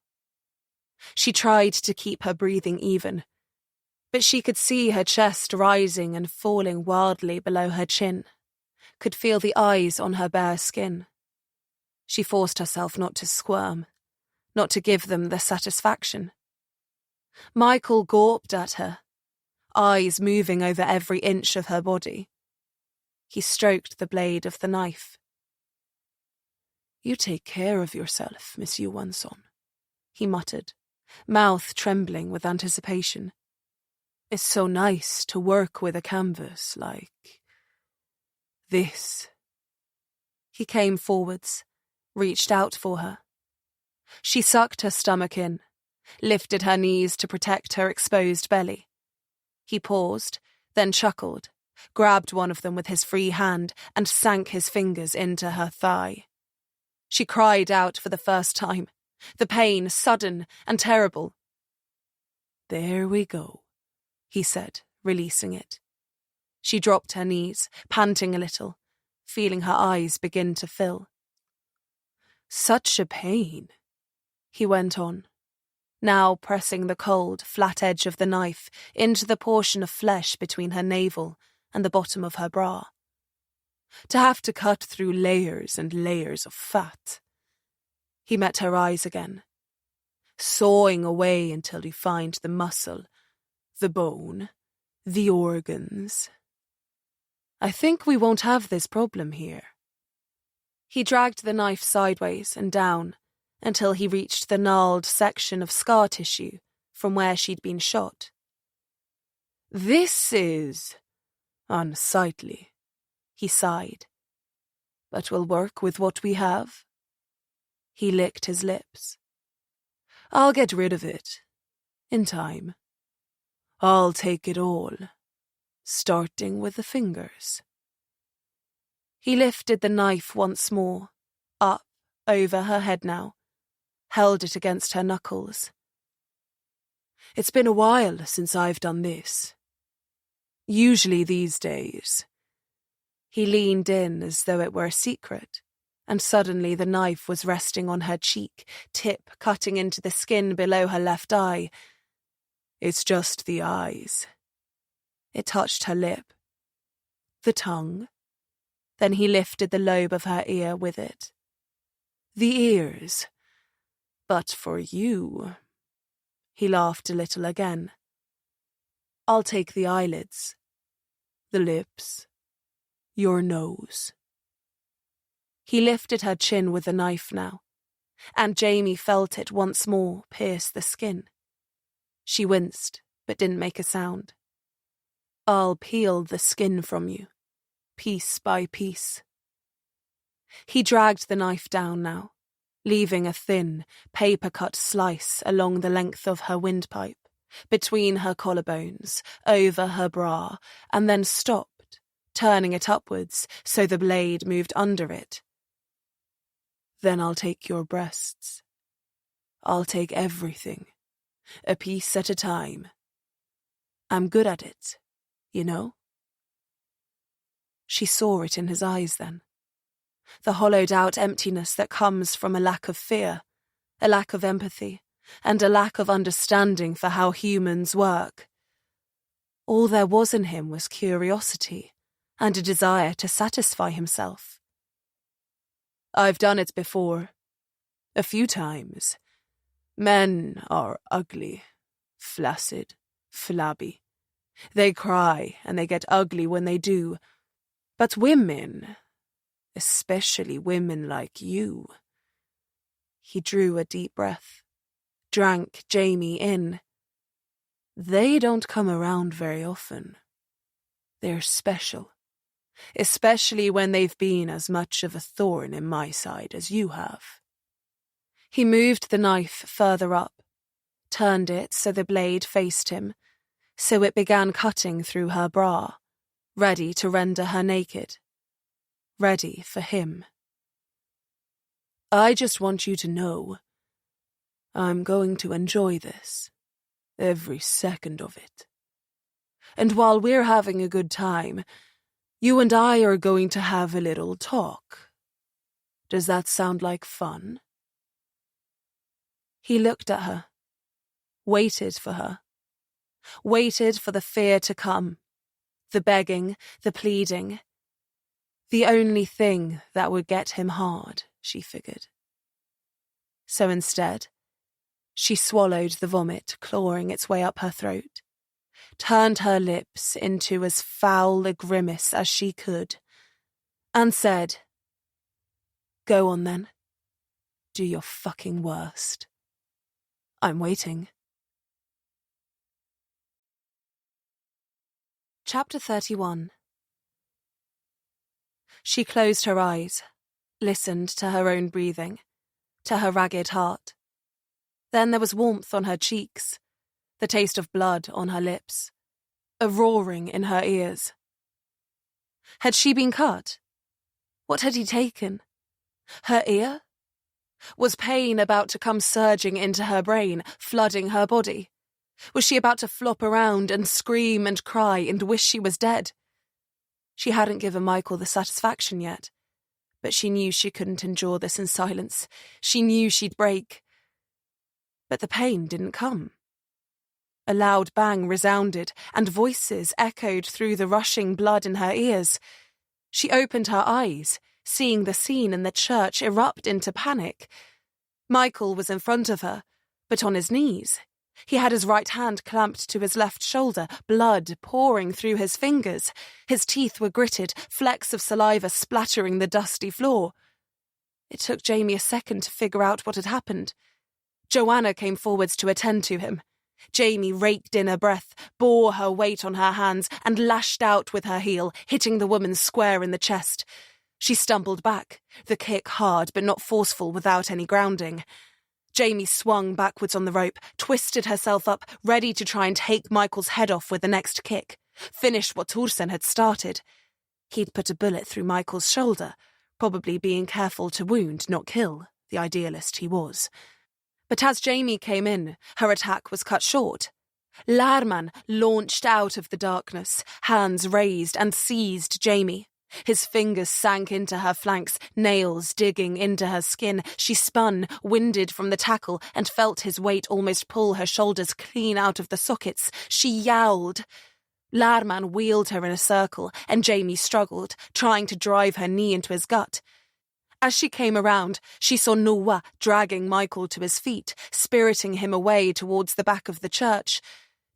She tried to keep her breathing even, but she could see her chest rising and falling wildly below her chin, could feel the eyes on her bare skin. She forced herself not to squirm, not to give them the satisfaction. Michael gawped at her, eyes moving over every inch of her body. He stroked the blade of the knife. You take care of yourself, Monsieur Wanson, he muttered, mouth trembling with anticipation. It's so nice to work with a canvas like this. He came forwards, reached out for her. She sucked her stomach in, lifted her knees to protect her exposed belly. He paused, then chuckled, grabbed one of them with his free hand and sank his fingers into her thigh. She cried out for the first time, the pain sudden and terrible. There we go, he said, releasing it. She dropped her knees, panting a little, feeling her eyes begin to fill. Such a pain, he went on, now pressing the cold, flat edge of the knife into the portion of flesh between her navel and the bottom of her bra. To have to cut through layers and layers of fat. He met her eyes again, sawing away until you find the muscle, the bone, the organs. I think we won't have this problem here. He dragged the knife sideways and down until he reached the gnarled section of scar tissue from where she'd been shot. This is unsightly, he sighed. But we'll work with what we have. He licked his lips. I'll get rid of it. In time. I'll take it all. Starting with the fingers. He lifted the knife once more, up over her head now, held it against her knuckles. It's been a while since I've done this. Usually these days. He leaned in as though it were a secret, and suddenly the knife was resting on her cheek, tip cutting into the skin below her left eye. It's just the eyes. It touched her lip. The tongue. Then he lifted the lobe of her ear with it. The ears. But for you... He laughed a little again. I'll take the eyelids. The lips. Your nose. He lifted her chin with the knife now, and Jamie felt it once more pierce the skin. She winced, but didn't make a sound. I'll peel the skin from you, piece by piece. He dragged the knife down now, leaving a thin, paper-cut slice along the length of her windpipe, between her collarbones, over her bra, and then stopped, turning it upwards so the blade moved under it. Then I'll take your breasts. I'll take everything, a piece at a time. I'm good at it, you know? She saw it in his eyes then. The hollowed-out emptiness that comes from a lack of fear, a lack of empathy, and a lack of understanding for how humans work. All there was in him was curiosity and a desire to satisfy himself. I've done it before. A few times. Men are ugly, flaccid, flabby. They cry and they get ugly when they do. But women, especially women like you. He drew a deep breath, drank Jamie in. They don't come around very often. They're special, especially when they've been as much of a thorn in my side as you have. He moved the knife further up, turned it so the blade faced him, so it began cutting through her bra, ready to render her naked, ready for him. I just want you to know, I'm going to enjoy this, every second of it. And while we're having a good time, you and I are going to have a little talk. Does that sound like fun? He looked at her, waited for her, waited for the fear to come, the begging, the pleading. The only thing that would get him hard, she figured. So instead, she swallowed the vomit clawing its way up her throat, turned her lips into as foul a grimace as she could, and said, Go on then. Do your fucking worst. I'm waiting. Chapter 31. She closed her eyes, listened to her own breathing, to her ragged heart. Then there was warmth on her cheeks, the taste of blood on her lips, a roaring in her ears. Had she been cut? What had he taken? Her ear? Was pain about to come surging into her brain, flooding her body? Was she about to flop around and scream and cry and wish she was dead? She hadn't given Michael the satisfaction yet, but she knew she couldn't endure this in silence. She knew she'd break. But the pain didn't come. A loud bang resounded, and voices echoed through the rushing blood in her ears. She opened her eyes, seeing the scene in the church erupt into panic. Michael was in front of her, but on his knees. He had his right hand clamped to his left shoulder, blood pouring through his fingers. His teeth were gritted, flecks of saliva splattering the dusty floor. It took Jamie a second to figure out what had happened. Joanna came forwards to attend to him. Jamie raked in a breath, bore her weight on her hands, and lashed out with her heel, hitting the woman square in the chest. She stumbled back, the kick hard but not forceful without any grounding. Jamie swung backwards on the rope, twisted herself up, ready to try and take Michael's head off with the next kick, finish what Thorsen had started. He'd put a bullet through Michael's shoulder, probably being careful to wound, not kill, the idealist he was. But as Jamie came in, her attack was cut short. Lman launched out of the darkness, hands raised, and seized Jamie. His fingers sank into her flanks, nails digging into her skin. She spun, winded from the tackle, and felt his weight almost pull her shoulders clean out of the sockets. She yowled. Lman wheeled her in a circle, and Jamie struggled, trying to drive her knee into his gut. As she came around, she saw Nuwa dragging Michael to his feet, spiriting him away towards the back of the church.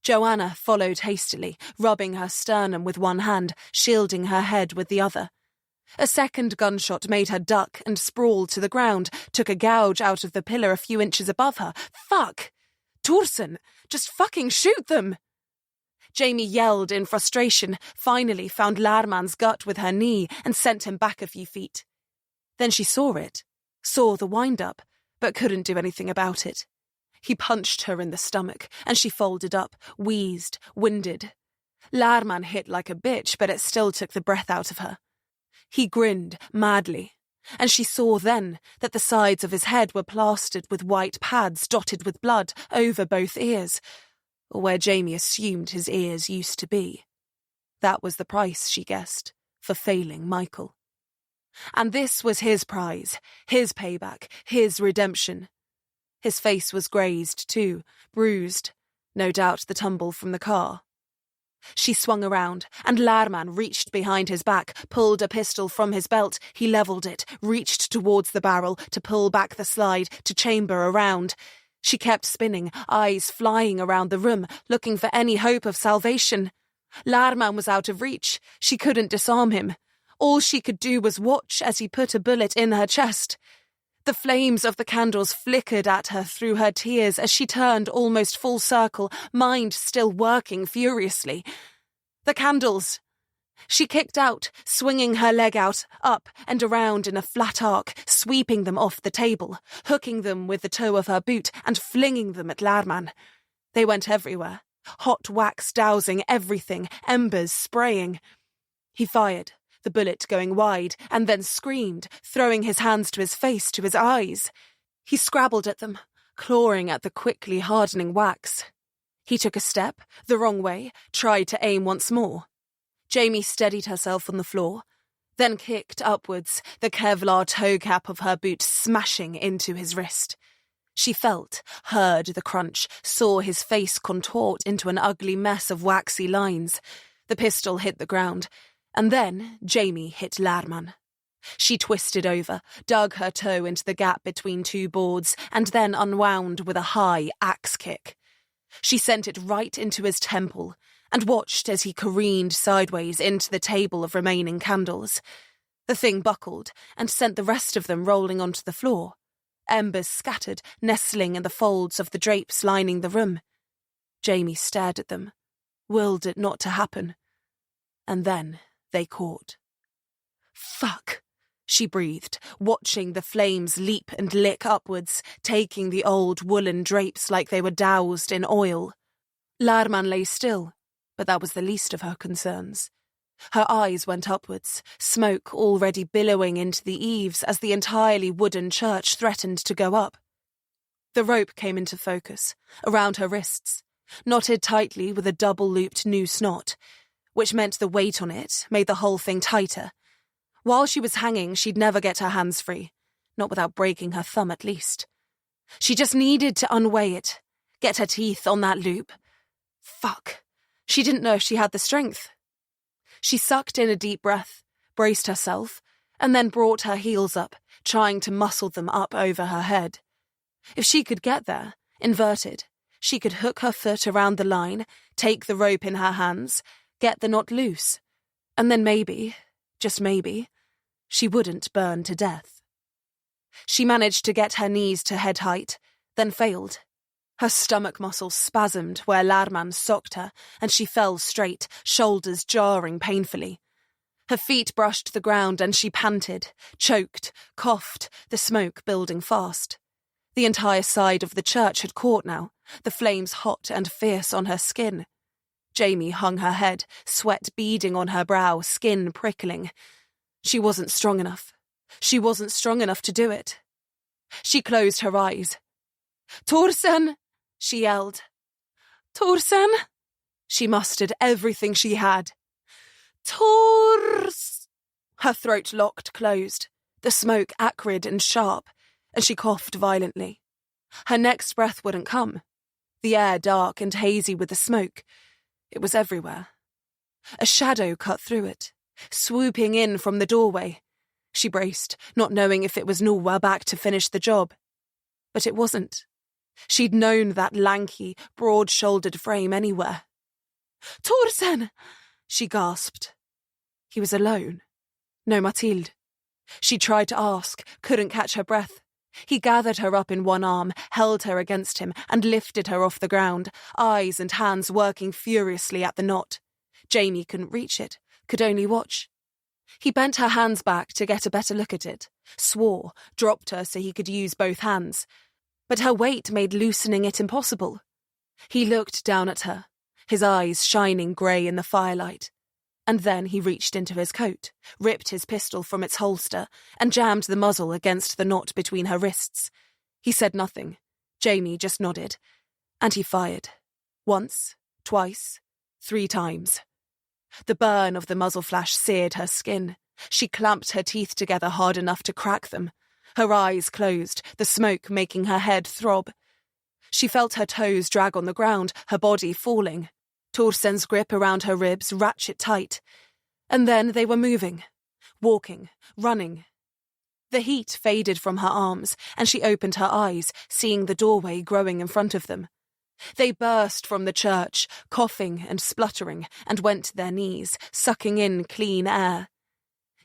Joanna followed hastily, rubbing her sternum with one hand, shielding her head with the other. A second gunshot made her duck and sprawl to the ground, took a gouge out of the pillar a few inches above her. Fuck! Thorsen! Just fucking shoot them! Jamie yelled in frustration, finally found Lärman's gut with her knee and sent him back a few feet. Then she saw it, saw the wind-up, but couldn't do anything about it. He punched her in the stomach, and she folded up, wheezed, winded. Lman hit like a bitch, but it still took the breath out of her. He grinned madly, and she saw then that the sides of his head were plastered with white pads dotted with blood over both ears. or where Jamie assumed his ears used to be. That was the price, she guessed, for failing Michael. And this was his prize, his payback, his redemption. His face was grazed too, bruised, no doubt the tumble from the car. She swung around, and Lman reached behind his back, pulled a pistol from his belt. He levelled it, reached towards the barrel, to pull back the slide, to chamber around. She kept spinning, eyes flying around the room, looking for any hope of salvation. Lman was out of reach. She couldn't disarm him. All she could do was watch as he put a bullet in her chest. The flames of the candles flickered at her through her tears as she turned almost full circle, mind still working furiously. The candles! She kicked out, swinging her leg out, up and around in a flat arc, sweeping them off the table, hooking them with the toe of her boot and flinging them at Lman. They went everywhere, hot wax dousing everything, embers spraying. He fired, the bullet going wide, and then screamed, throwing his hands to his face, to his eyes. He scrabbled at them, clawing at the quickly hardening wax. He took a step, the wrong way, tried to aim once more. Jamie steadied herself on the floor, then kicked upwards, the Kevlar toe cap of her boot smashing into his wrist. She felt, heard the crunch, saw his face contort into an ugly mess of waxy lines. The pistol hit the ground, and then Jamie hit Lman. She twisted over, dug her toe into the gap between two boards, and then unwound with a high axe kick. She sent it right into his temple, and watched as he careened sideways into the table of remaining candles. The thing buckled, and sent the rest of them rolling onto the floor. Embers scattered, nestling in the folds of the drapes lining the room. Jamie stared at them, willed it not to happen. And then they caught. "Fuck," she breathed, watching the flames leap and lick upwards, taking the old woolen drapes like they were doused in oil. Lman lay still, but that was the least of her concerns. Her eyes went upwards, smoke already billowing into the eaves as the entirely wooden church threatened to go up. The rope came into focus, around her wrists, knotted tightly with a double-looped noose knot, which meant the weight on it made the whole thing tighter. While she was hanging, she'd never get her hands free, not without breaking her thumb at least. She just needed to unweigh it, get her teeth on that loop. Fuck. She didn't know if she had the strength. She sucked in a deep breath, braced herself, and then brought her heels up, trying to muscle them up over her head. If she could get there, inverted, she could hook her foot around the line, take the rope in her hands, get the knot loose, and then maybe, just maybe, she wouldn't burn to death. She managed to get her knees to head height, then failed. Her stomach muscles spasmed where Lman socked her, and she fell straight, shoulders jarring painfully. Her feet brushed the ground and she panted, choked, coughed, the smoke building fast. The entire side of the church had caught now, the flames hot and fierce on her skin. Jamie hung her head, sweat beading on her brow, skin prickling. She wasn't strong enough. She wasn't strong enough to do it. She closed her eyes. "Torsen!" she yelled. "Torsen!" She mustered everything she had. "Tors!" Her throat locked closed, the smoke acrid and sharp, and she coughed violently. Her next breath wouldn't come. The air dark and hazy with the smoke. It was everywhere. A shadow cut through it, swooping in from the doorway. She braced, not knowing if it was Noah back to finish the job. But it wasn't. She'd known that lanky, broad-shouldered frame anywhere. "Torsen!" she gasped. He was alone. No Mathilde. She tried to ask, couldn't catch her breath. He gathered her up in one arm, held her against him, and lifted her off the ground, eyes and hands working furiously at the knot. Jamie couldn't reach it, could only watch. He bent her hands back to get a better look at it, swore, dropped her so he could use both hands. But her weight made loosening it impossible. He looked down at her, his eyes shining grey in the firelight. And then he reached into his coat, ripped his pistol from its holster, and jammed the muzzle against the knot between her wrists. He said nothing. Jamie just nodded. And he fired. Once, twice, 3 times. The burn of the muzzle flash seared her skin. She clamped her teeth together hard enough to crack them. Her eyes closed, the smoke making her head throb. She felt her toes drag on the ground, her body falling. Torsen's grip around her ribs ratchet tight. And then they were moving, walking, running. The heat faded from her arms, and she opened her eyes, seeing the doorway growing in front of them. They burst from the church, coughing and spluttering, and went to their knees, sucking in clean air.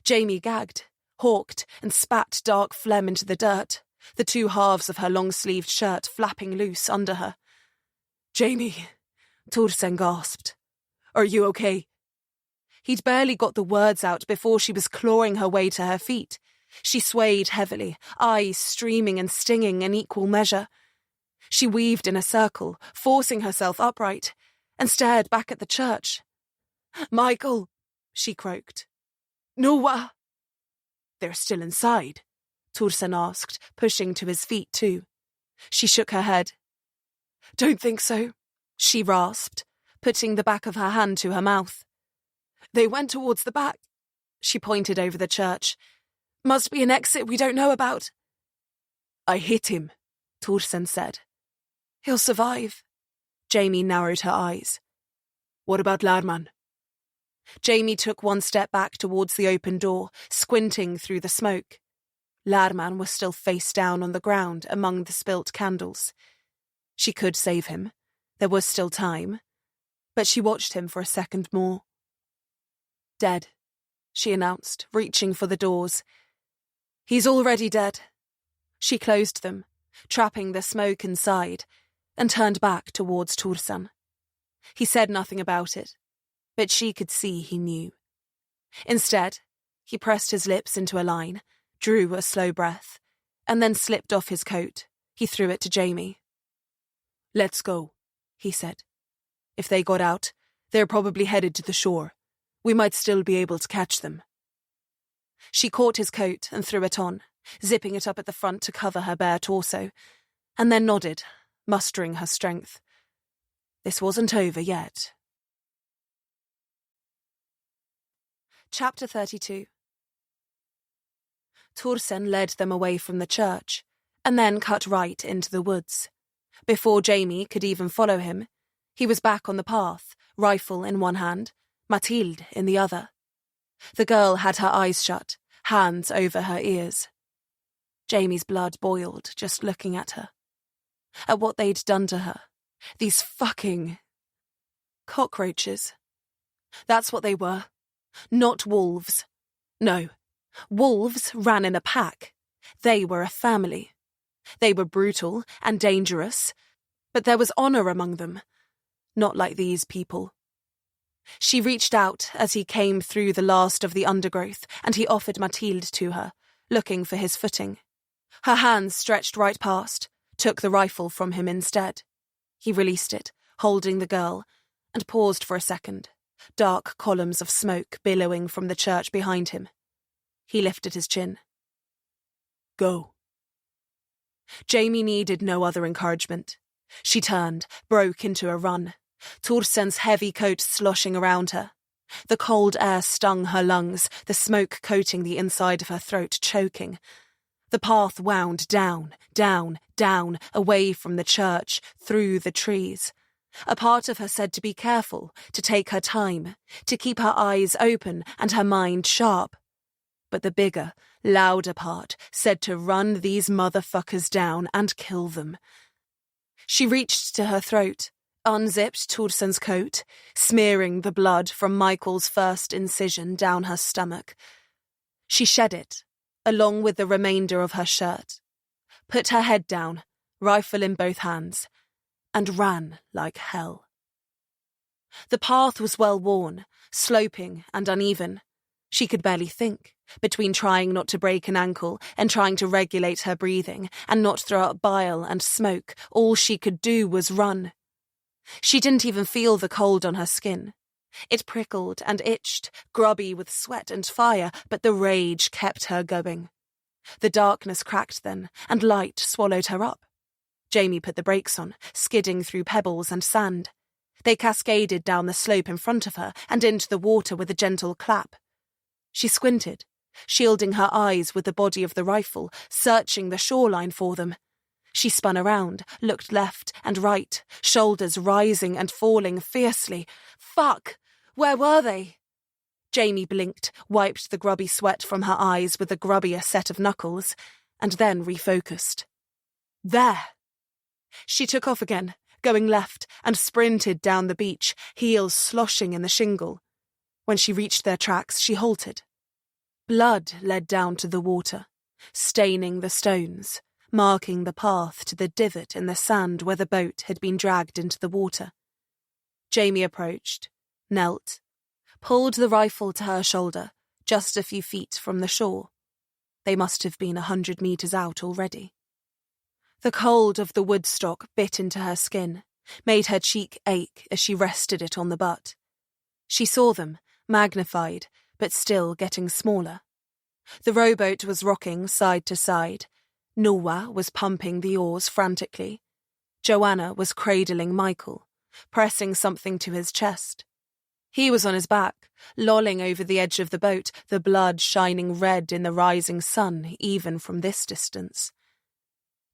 Jamie gagged, hawked, and spat dark phlegm into the dirt, the 2 halves of her long-sleeved shirt flapping loose under her. "Jamie," Torsen gasped. "Are you okay?" He'd barely got the words out before she was clawing her way to her feet. She swayed heavily, eyes streaming and stinging in equal measure. She weaved in a circle, forcing herself upright, and stared back at the church. "Michael," she croaked. "Noah." "They're still inside?" Torsen asked, pushing to his feet too. She shook her head. "Don't think so," she rasped, putting the back of her hand to her mouth. "They went towards the back." She pointed over the church. "Must be an exit we don't know about." "I hit him," Torsen said. "He'll survive." Jamie narrowed her eyes. "What about Lman?" Jamie took 1 step back towards the open door, squinting through the smoke. Lman was still face down on the ground among the spilt candles. She could save him. There was still time. But she watched him for a second more. "Dead," she announced, reaching for the doors. "He's already dead." She closed them, trapping the smoke inside, and turned back towards Torsen. He said nothing about it, but she could see he knew. Instead, he pressed his lips into a line, drew a slow breath, and then slipped off his coat. He threw it to Jamie. "Let's go," he said. "If they got out, they're probably headed to the shore. We might still be able to catch them." She caught his coat and threw it on, zipping it up at the front to cover her bare torso, and then nodded, mustering her strength. This wasn't over yet. Chapter 32. Torsen led them away from the church, and then cut right into the woods. Before Jamie could even follow him, he was back on the path, rifle in one hand, Mathilde in the other. The girl had her eyes shut, hands over her ears. Jamie's blood boiled just looking at her. At what they'd done to her. These fucking cockroaches. That's what they were. Not wolves. No. Wolves ran in a pack. They were a family. They were brutal and dangerous, but there was honor among them. Not like these people. She reached out as he came through the last of the undergrowth, and he offered Mathilde to her, looking for his footing. Her hands stretched right past, took the rifle from him instead. He released it, holding the girl, and paused for a second, dark columns of smoke billowing from the church behind him. He lifted his chin. "Go." Jamie needed no other encouragement. She turned, broke into a run. Torsen's heavy coat sloshing around her. The cold air stung her lungs, the smoke coating the inside of her throat, choking. The path wound down, down, down, away from the church, through the trees. A part of her said to be careful, to take her time, to keep her eyes open and her mind sharp. But the bigger, louder part said to run these motherfuckers down and kill them. She reached to her throat, unzipped Torsen's coat, smearing the blood from Michael's first incision down her stomach. She shed it, along with the remainder of her shirt, put her head down, rifle in both hands, and ran like hell. The path was well worn, sloping and uneven. She could barely think, between trying not to break an ankle and trying to regulate her breathing and not throw up bile and smoke. All she could do was run. She didn't even feel the cold on her skin. It prickled and itched, grubby with sweat and fire, but the rage kept her going. The darkness cracked then, and light swallowed her up. Jamie put the brakes on, skidding through pebbles and sand. They cascaded down the slope in front of her and into the water with a gentle clap. She squinted, shielding her eyes with the body of the rifle, searching the shoreline for them. She spun around, looked left and right, shoulders rising and falling fiercely. Fuck! Where were they? Jamie blinked, wiped the grubby sweat from her eyes with a grubbier set of knuckles, and then refocused. There! She took off again, going left, and sprinted down the beach, heels sloshing in the shingle. When she reached their tracks, she halted. Blood led down to the water, staining the stones, marking the path to the divot in the sand where the boat had been dragged into the water. Jamie approached, knelt, pulled the rifle to her shoulder, just a few feet from the shore. They must have been 100 meters out already. The cold of the woodstock bit into her skin, made her cheek ache as she rested it on the butt. She saw them, magnified, but still getting smaller. The rowboat was rocking side to side. Nuwa was pumping the oars frantically. Joanna was cradling Michael, pressing something to his chest. He was on his back, lolling over the edge of the boat, the blood shining red in the rising sun even from this distance.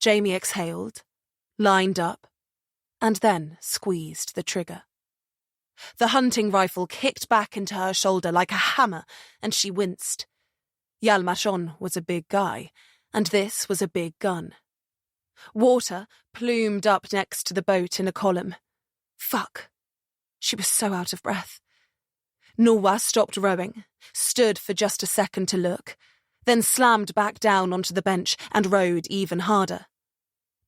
Jamie exhaled, lined up, and then squeezed the trigger. The hunting rifle kicked back into her shoulder like a hammer, and she winced. Lman was a big guy, and this was a big gun. Water plumed up next to the boat in a column. Fuck. She was so out of breath. Nuwa stopped rowing, stood for just a second to look, then slammed back down onto the bench and rowed even harder.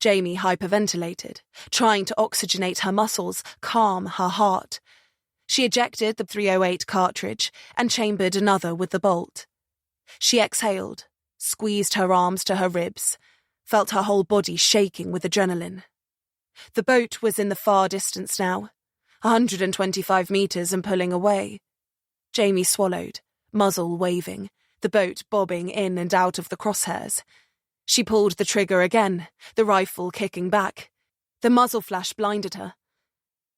Jamie hyperventilated, trying to oxygenate her muscles, calm her heart. She ejected the .308 cartridge and chambered another with the bolt. She exhaled, squeezed her arms to her ribs, felt her whole body shaking with adrenaline. The boat was in the far distance now, 125 meters and pulling away. Jamie swallowed, muzzle waving, the boat bobbing in and out of the crosshairs. She pulled the trigger again, the rifle kicking back. The muzzle flash blinded her.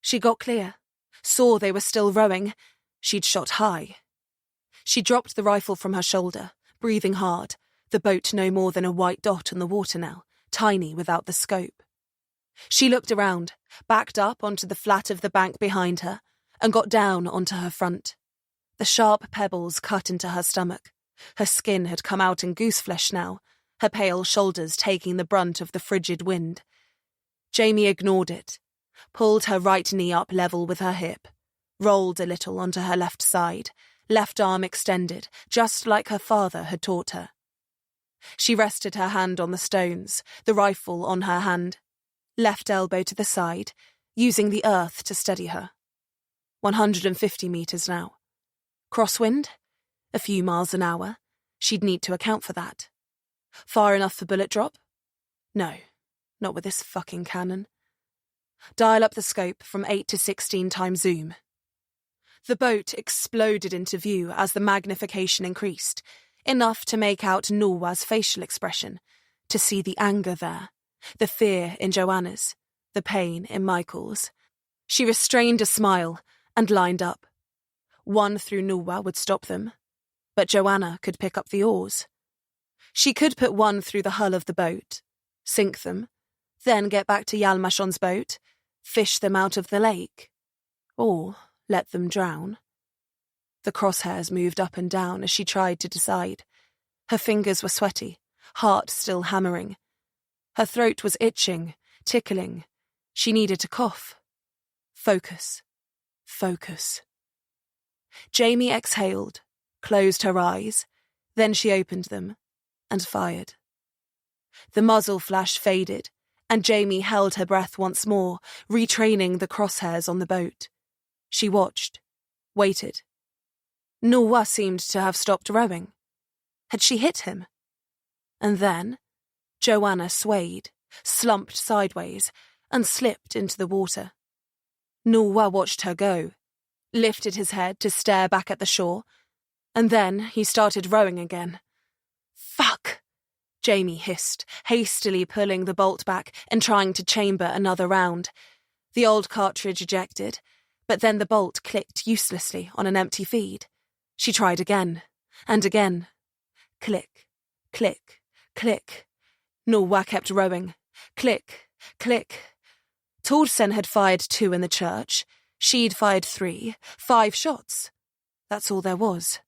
She got clear, saw they were still rowing. She'd shot high. She dropped the rifle from her shoulder, breathing hard, the boat no more than a white dot on the water now, tiny without the scope. She looked around, backed up onto the flat of the bank behind her, and got down onto her front. The sharp pebbles cut into her stomach. Her skin had come out in gooseflesh now, her pale shoulders taking the brunt of the frigid wind. Jamie ignored it, pulled her right knee up level with her hip, rolled a little onto her left side, left arm extended, just like her father had taught her. She rested her hand on the stones, the rifle on her hand, left elbow to the side, using the earth to steady her. 150 meters now. Crosswind? A few miles an hour. She'd need to account for that. Far enough for bullet drop? No, not with this fucking cannon. Dial up the scope from 8 to 16 times zoom. The boat exploded into view as the magnification increased, enough to make out Nuwa's facial expression, to see the anger there, the fear in Joanna's, the pain in Michael's. She restrained a smile and lined up. One through Nuwa would stop them, but Joanna could pick up the oars. She could put one through the hull of the boat, sink them, then get back to Lman's boat, fish them out of the lake, or let them drown. The crosshairs moved up and down as she tried to decide. Her fingers were sweaty, heart still hammering. Her throat was itching, tickling. She needed to cough. Focus. Focus. Jamie exhaled, closed her eyes, then she opened them and fired. The muzzle flash faded, and Jamie held her breath once more, retraining the crosshairs on the boat. She watched, waited. Nuwa seemed to have stopped rowing. Had she hit him? And then Joanna swayed, slumped sideways, and slipped into the water. Nuwa watched her go, lifted his head to stare back at the shore, and then he started rowing again. Fuck! Jamie hissed, hastily pulling the bolt back and trying to chamber another round. The old cartridge ejected, but then the bolt clicked uselessly on an empty feed. She tried again, and again. Click, click, click. Norwa kept rowing. Click, click. Tordsen had fired 2 in the church. She'd fired 3, 5 shots. That's all there was.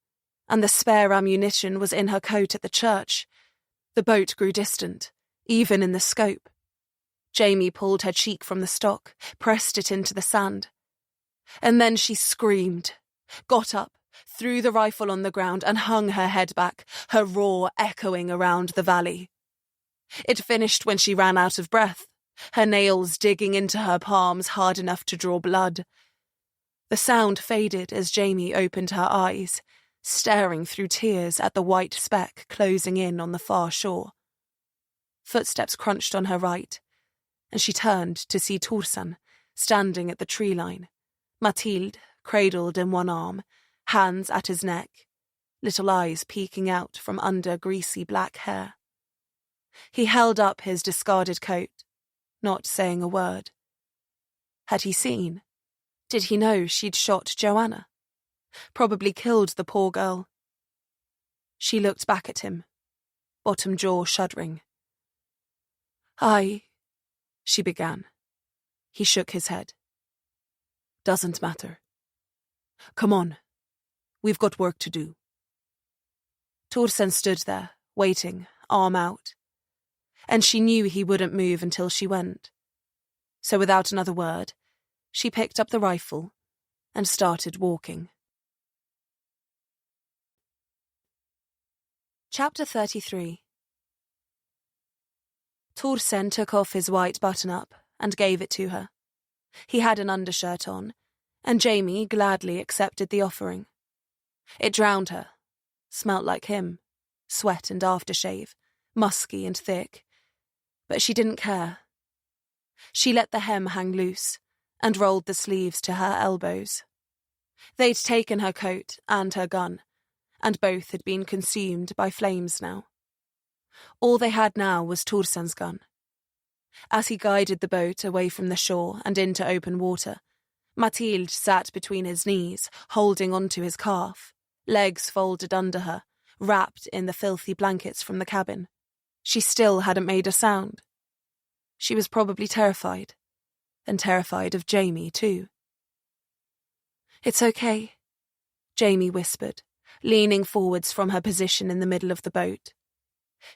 And the spare ammunition was in her coat at the church. The boat grew distant, even in the scope. Jamie pulled her cheek from the stock, pressed it into the sand. And then she screamed, got up, threw the rifle on the ground and hung her head back, her roar echoing around the valley. It finished when she ran out of breath, her nails digging into her palms hard enough to draw blood. The sound faded as Jamie opened her eyes, staring through tears at the white speck closing in on the far shore. Footsteps crunched on her right, and she turned to see Torsan standing at the tree line, Mathilde cradled in one arm, hands at his neck, little eyes peeking out from under greasy black hair. He held up his discarded coat, not saying a word. Had he seen? Did he know she'd shot Joanna? Probably killed the poor girl. She looked back at him, bottom jaw shuddering. She began. He shook his head. Doesn't matter. Come on. We've got work to do. Torsen stood there, waiting, arm out. And she knew he wouldn't move until she went. So without another word, she picked up the rifle and started walking. Chapter 33. Torsen took off his white button-up and gave it to her. He had an undershirt on, and Jamie gladly accepted the offering. It drowned her, smelt like him, sweat and aftershave, musky and thick. But she didn't care. She let the hem hang loose and rolled the sleeves to her elbows. They'd taken her coat and her gun, and both had been consumed by flames now. All they had now was Torsen's gun. As he guided the boat away from the shore and into open water, Mathilde sat between his knees, holding onto his calf, legs folded under her, wrapped in the filthy blankets from the cabin. She still hadn't made a sound. She was probably terrified, and terrified of Jamie too. It's okay, Jamie whispered, leaning forwards from her position in the middle of the boat.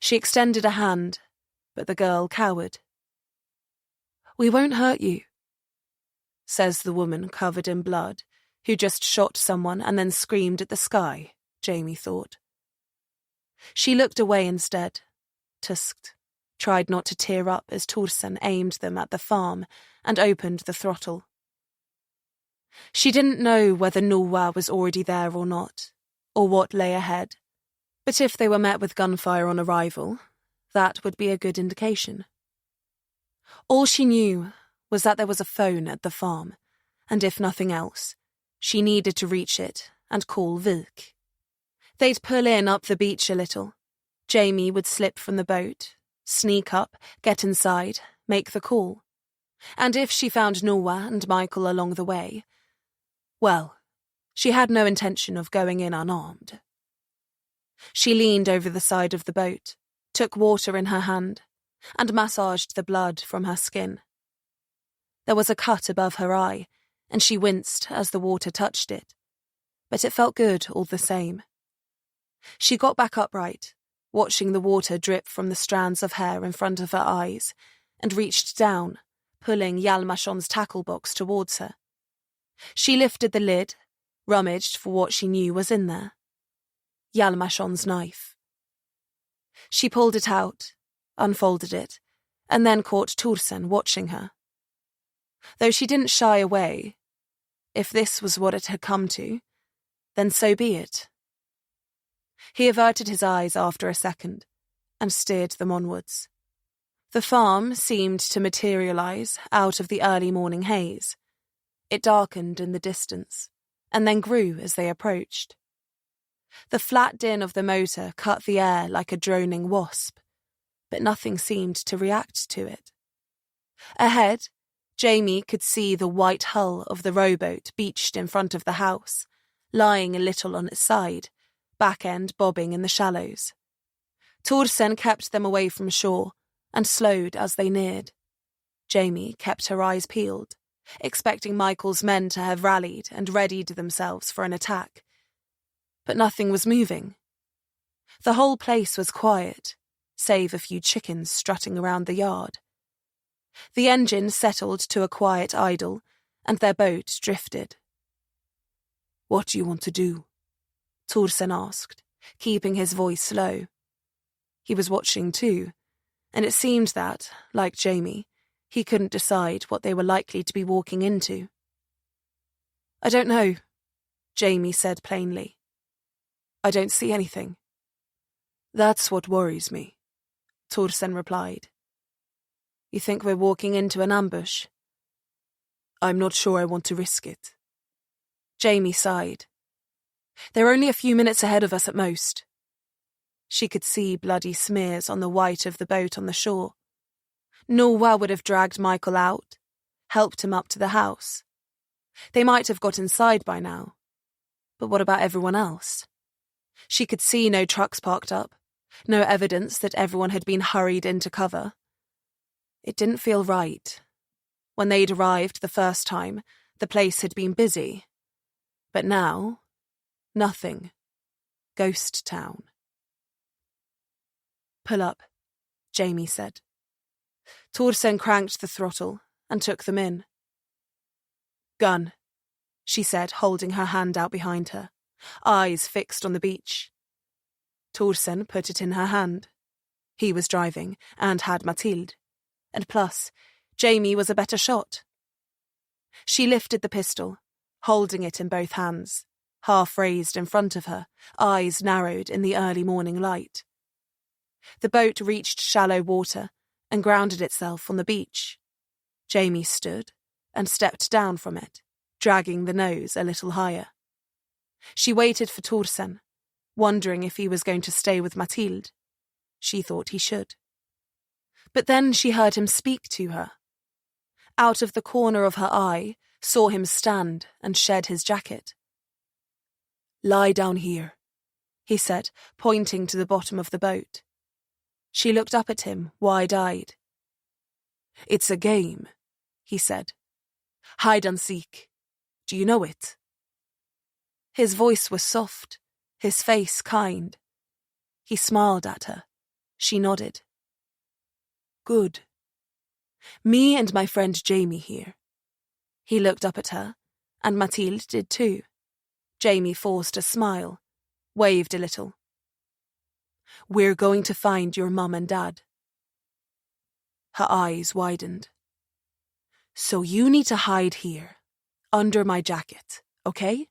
She extended a hand, but the girl cowered. We won't hurt you, says the woman covered in blood, who just shot someone and then screamed at the sky, Jamie thought. She looked away instead, tusked, tried not to tear up as Torsen aimed them at the farm and opened the throttle. She didn't know whether Norwa was already there or not, or what lay ahead, but if they were met with gunfire on arrival, that would be a good indication. All she knew was that there was a phone at the farm, and if nothing else, she needed to reach it and call Vilk. They'd pull in up the beach a little. Jamie would slip from the boat, sneak up, get inside, make the call. And if she found Norwa and Michael along the way, well, she had no intention of going in unarmed. She leaned over the side of the boat, took water in her hand, and massaged the blood from her skin. There was a cut above her eye, and she winced as the water touched it, but it felt good all the same. She got back upright, watching the water drip from the strands of hair in front of her eyes, and reached down, pulling Hjalmarsson's tackle box towards her. She lifted the lid, rummaged for what she knew was in there. Hjalmarsson's knife. She pulled it out, unfolded it, and then caught Torsen watching her. Though she didn't shy away, if this was what it had come to, then so be it. He averted his eyes after a second, and steered them onwards. The farm seemed to materialize out of the early morning haze. It darkened in the distance, and then grew as they approached. The flat din of the motor cut the air like a droning wasp, but nothing seemed to react to it. Ahead, Jamie could see the white hull of the rowboat beached in front of the house, lying a little on its side, back end bobbing in the shallows. Thorsen kept them away from shore and slowed as they neared. Jamie kept her eyes peeled, expecting Michael's men to have rallied and readied themselves for an attack. But nothing was moving. The whole place was quiet, save a few chickens strutting around the yard. The engine settled to a quiet idle, and their boat drifted. "What do you want to do?" Thorsen asked, keeping his voice low. He was watching too, and it seemed that, like Jamie, he couldn't decide what they were likely to be walking into. "I don't know," Jamie said plainly. "I don't see anything." "That's what worries me," Thorsen replied. "You think we're walking into an ambush?" "I'm not sure I want to risk it." Jamie sighed. "They're only a few minutes ahead of us at most." She could see bloody smears on the white of the boat on the shore. Norwa would have dragged Michael out, helped him up to the house. They might have got inside by now. But what about everyone else? She could see no trucks parked up, no evidence that everyone had been hurried into cover. It didn't feel right. When they'd arrived the first time, the place had been busy. But now, nothing. Ghost town. "Pull up," Jamie said. Thorsen cranked the throttle and took them in. "Gun," she said, holding her hand out behind her, eyes fixed on the beach. Thorsen put it in her hand. He was driving and had Mathilde. And plus, Jamie was a better shot. She lifted the pistol, holding it in both hands, half raised in front of her, eyes narrowed in the early morning light. The boat reached shallow water and grounded itself on the beach. Jamie stood and stepped down from it, dragging the nose a little higher. She waited for Thorsen, wondering if he was going to stay with Mathilde. She thought he should. But then she heard him speak to her. Out of the corner of her eye, saw him stand and shed his jacket. "Lie down here," he said, pointing to the bottom of the boat. She looked up at him, wide-eyed. "It's a game," he said. "Hide and seek. Do you know it?" His voice was soft, his face kind. He smiled at her. She nodded. "Good. Me and my friend Jamie here." He looked up at her, and Mathilde did too. Jamie forced a smile, waved a little. "We're going to find your mum and dad." Her eyes widened. "So you need to hide here, under my jacket, okay?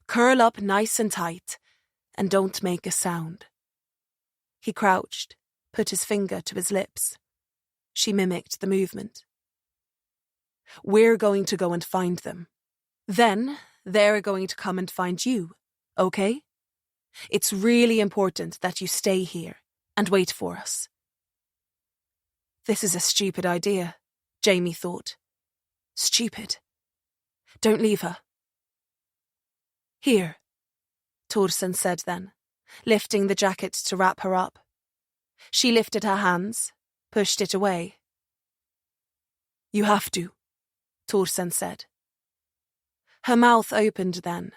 Curl up nice and tight, and don't make a sound." He crouched, put his finger to his lips. She mimicked the movement. "We're going to go and find them. Then they're going to come and find you, okay? It's really important that you stay here and wait for us." This is a stupid idea, Jamie thought. Stupid. Don't leave her. "Here," Thorsen said then, lifting the jacket to wrap her up. She lifted her hands, pushed it away. "You have to," Thorsen said. Her mouth opened then,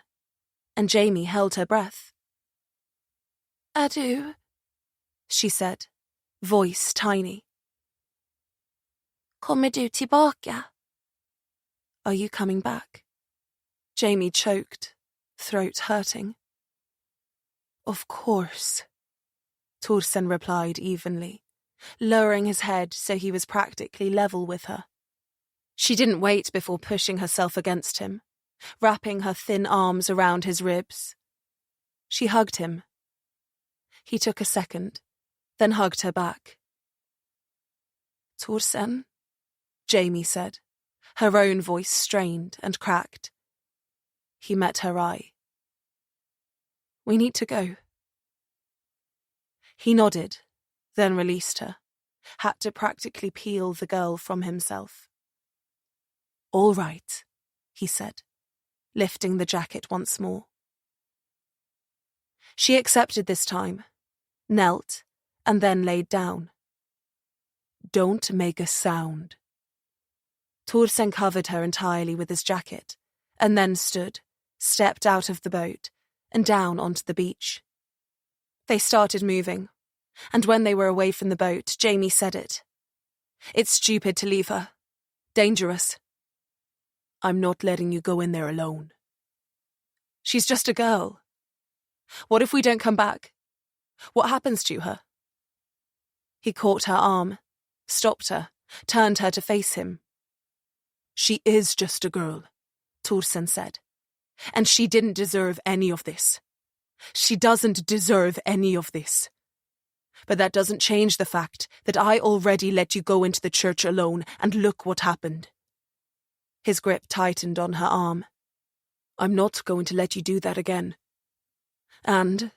and Jamie held her breath. "Adu," she said, voice tiny. "Kommer du tillbaka?" "Are you coming back?" Jamie choked, throat hurting. "Of course," Thorsen replied evenly, lowering his head so he was practically level with her. She didn't wait before pushing herself against him, wrapping her thin arms around his ribs. She hugged him. He took a second, then hugged her back. "Thorsen," Jamie said, her own voice strained and cracked. He met her eye. "We need to go." He nodded, then released her, had to practically peel the girl from himself. "All right," he said, lifting the jacket once more. She accepted this time, knelt, and then laid down. "Don't make a sound." Thorsen covered her entirely with his jacket, and then stood, stepped out of the boat, and down onto the beach. They started moving, and when they were away from the boat, Jamie said it. "It's stupid to leave her. Dangerous." "I'm not letting you go in there alone." "She's just a girl. What if we don't come back? What happens to her?" He caught her arm, stopped her, turned her to face him. "She is just a girl," Thorsen said. "And she didn't deserve any of this. She doesn't deserve any of this. But that doesn't change the fact that I already let you go into the church alone, and look what happened." His grip tightened on her arm. "I'm not going to let you do that again. And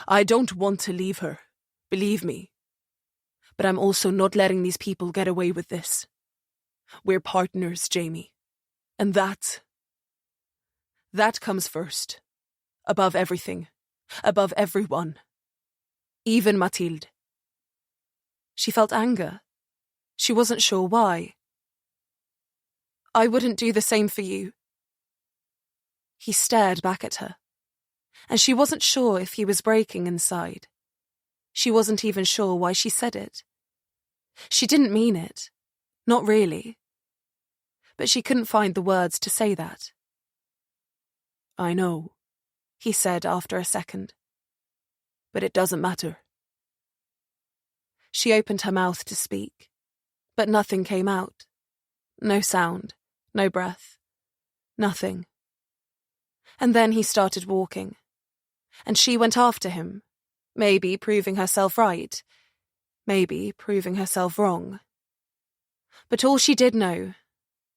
I don't want to leave her, believe me. But I'm also not letting these people get away with this. We're partners, Jamie. And that comes first. Above everything. Above everyone. Even Mathilde." She felt anger. She wasn't sure why. "I wouldn't do the same for you." He stared back at her, and she wasn't sure if he was breaking inside. She wasn't even sure why she said it. She didn't mean it. Not really. But she couldn't find the words to say that. "I know," he said after a second. "But it doesn't matter." She opened her mouth to speak, but nothing came out. No sound, no breath, nothing. And then he started walking, and she went after him, maybe proving herself right, maybe proving herself wrong. But all she did know,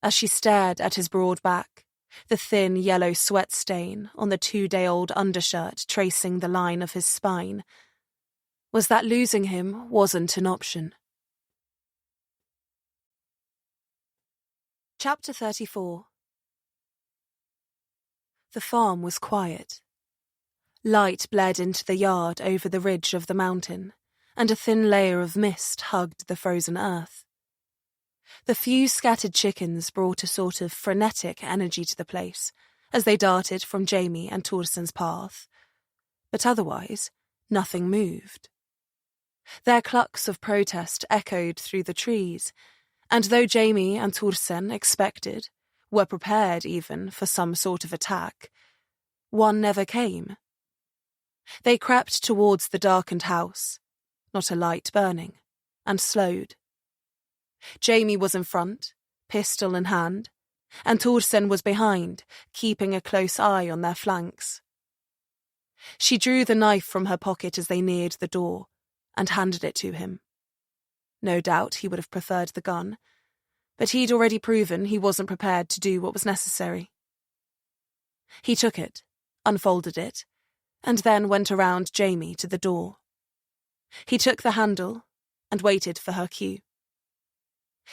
as she stared at his broad back, the thin yellow sweat stain on the 2-day-old undershirt tracing the line of his spine, was that losing him wasn't an option. Chapter 34. The farm was quiet. Light bled into the yard over the ridge of the mountain, and a thin layer of mist hugged the frozen earth. The few scattered chickens brought a sort of frenetic energy to the place as they darted from Jamie and Thorsen's path, but otherwise nothing moved. Their clucks of protest echoed through the trees, and though Jamie and Thorsen expected, were prepared even for some sort of attack, one never came. They crept towards the darkened house, not a light burning, and slowed. Jamie was in front, pistol in hand, and Thorsen was behind, keeping a close eye on their flanks. She drew the knife from her pocket as they neared the door, and handed it to him. No doubt he would have preferred the gun, but he'd already proven he wasn't prepared to do what was necessary. He took it, unfolded it, and then went around Jamie to the door. He took the handle and waited for her cue.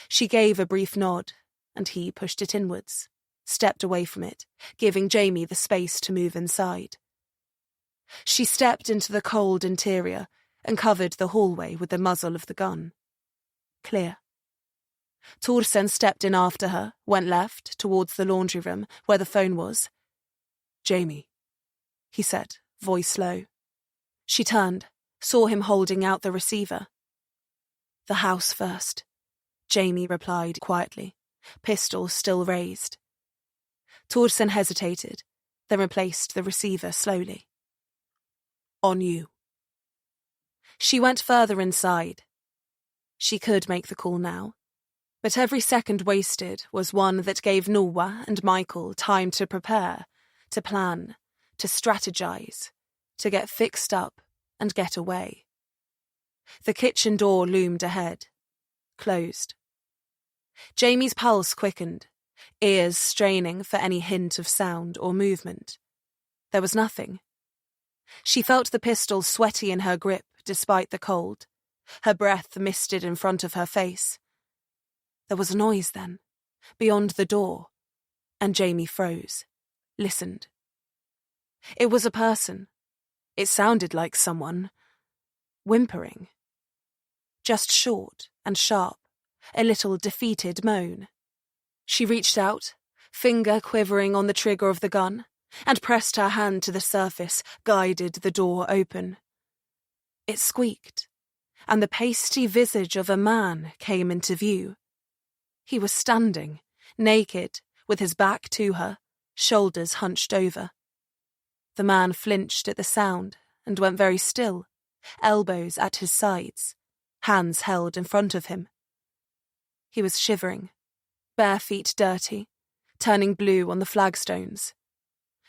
She gave a brief nod, and he pushed it inwards, stepped away from it, giving Jamie the space to move inside. She stepped into the cold interior and covered the hallway with the muzzle of the gun. Clear. Thorsen stepped in after her, went left, towards the laundry room, where the phone was. "Jamie," he said, voice low. She turned, saw him holding out the receiver. "The house first," Jamie replied quietly, pistol still raised. Thorsen hesitated, then replaced the receiver slowly. "On you." She went further inside. She could make the call now, but every second wasted was one that gave Noah and Michael time to prepare, to plan, to strategize, to get fixed up and get away. The kitchen door loomed ahead, closed. Jamie's pulse quickened, ears straining for any hint of sound or movement. There was nothing. She felt the pistol sweaty in her grip despite the cold, her breath misted in front of her face. There was a noise then, beyond the door, and Jamie froze, listened. It was a person. It sounded like someone whimpering. Just short and sharp, a little defeated moan. She reached out, finger quivering on the trigger of the gun, and pressed her hand to the surface, guided the door open. It squeaked, and the pasty visage of a man came into view. He was standing, naked, with his back to her, shoulders hunched over. The man flinched at the sound and went very still, elbows at his sides, hands held in front of him. He was shivering, bare feet dirty, turning blue on the flagstones.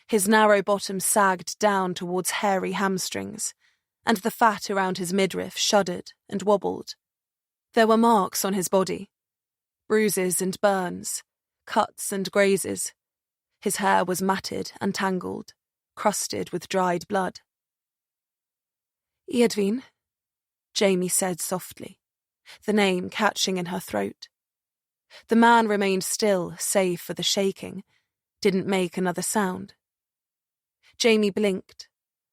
His narrow bottom sagged down towards hairy hamstrings, and the fat around his midriff shuddered and wobbled. There were marks on his body, bruises and burns, cuts and grazes. His hair was matted and tangled, crusted with dried blood. "Edwin," Jamie said softly, the name catching in her throat. The man remained still, save for the shaking, didn't make another sound. Jamie blinked,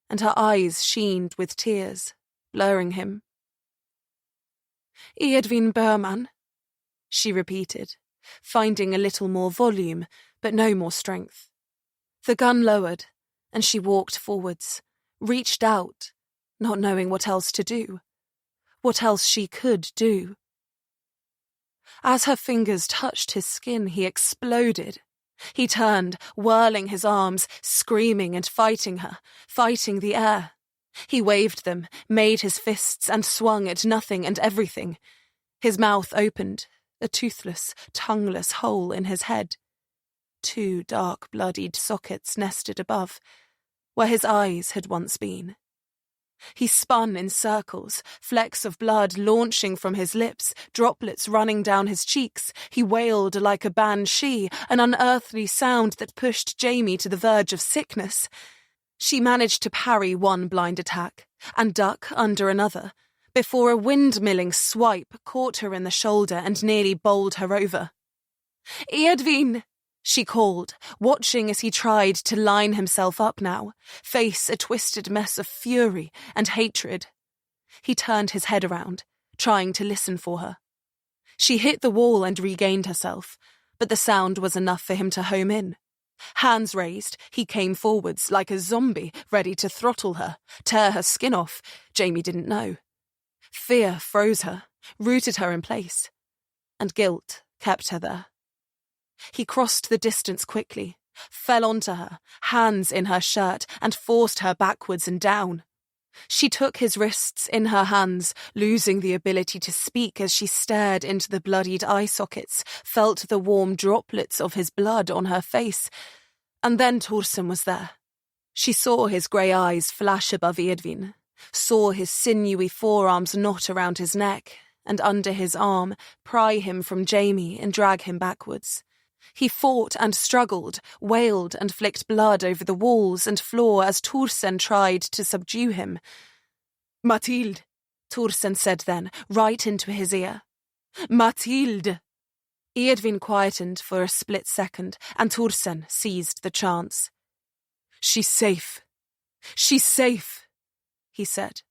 and her eyes sheened with tears, blurring him. "Edwin Berman," she repeated, finding a little more volume, but no more strength. The gun lowered, and she walked forwards, reached out, not knowing what else to do, what else she could do. As her fingers touched his skin, he exploded. He turned, whirling his arms, screaming and fighting her, fighting the air. He waved them, made his fists, and swung at nothing and everything. His mouth opened, a toothless, tongueless hole in his head. 2 dark, bloodied sockets nested above, where his eyes had once been. He spun in circles, flecks of blood launching from his lips, droplets running down his cheeks. He wailed like a banshee, an unearthly sound that pushed Jamie to the verge of sickness. She managed to parry one blind attack and duck under another, before a windmilling swipe caught her in the shoulder and nearly bowled her over. "Edwin!" she called, watching as he tried to line himself up now, face a twisted mess of fury and hatred. He turned his head around, trying to listen for her. She hit the wall and regained herself, but the sound was enough for him to home in. Hands raised, he came forwards like a zombie, ready to throttle her, tear her skin off. Jamie didn't know. Fear froze her, rooted her in place, and guilt kept her there. He crossed the distance quickly, fell onto her, hands in her shirt, and forced her backwards and down. She took his wrists in her hands, losing the ability to speak as she stared into the bloodied eye sockets, felt the warm droplets of his blood on her face. And then Torsen was there. She saw his grey eyes flash above Edwin, saw his sinewy forearms knot around his neck, and under his arm pry him from Jamie and drag him backwards. He fought and struggled, wailed and flicked blood over the walls and floor as Torsen tried to subdue him. "Mathilde," Torsen said then, right into his ear. "Mathilde!" Edwin quietened for a split second, and Torsen seized the chance. "She's safe. She's safe," he said,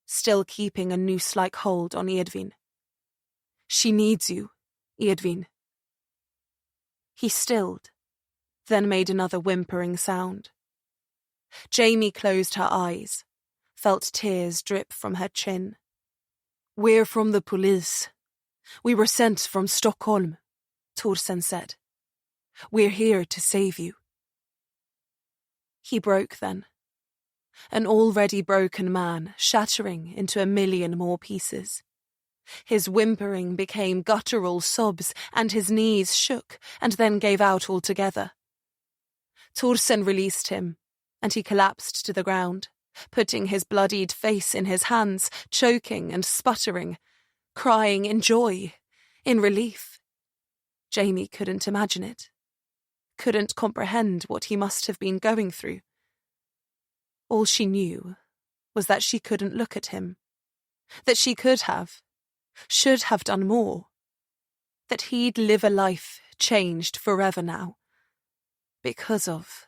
still keeping a noose-like hold on Edwin. "She needs you, Edwin." He stilled, then made another whimpering sound. Jamie closed her eyes, felt tears drip from her chin. "We're from the police. We were sent from Stockholm," Torsen said. "We're here to save you." He broke then. An already broken man shattering into a million more pieces. His whimpering became guttural sobs, and his knees shook and then gave out altogether. Torsen released him, and he collapsed to the ground, putting his bloodied face in his hands, choking and sputtering, crying in joy, in relief. Jamie couldn't imagine it, couldn't comprehend what he must have been going through. All she knew was that she couldn't look at him, that she could have, should have done more, that he'd live a life changed forever now. Because of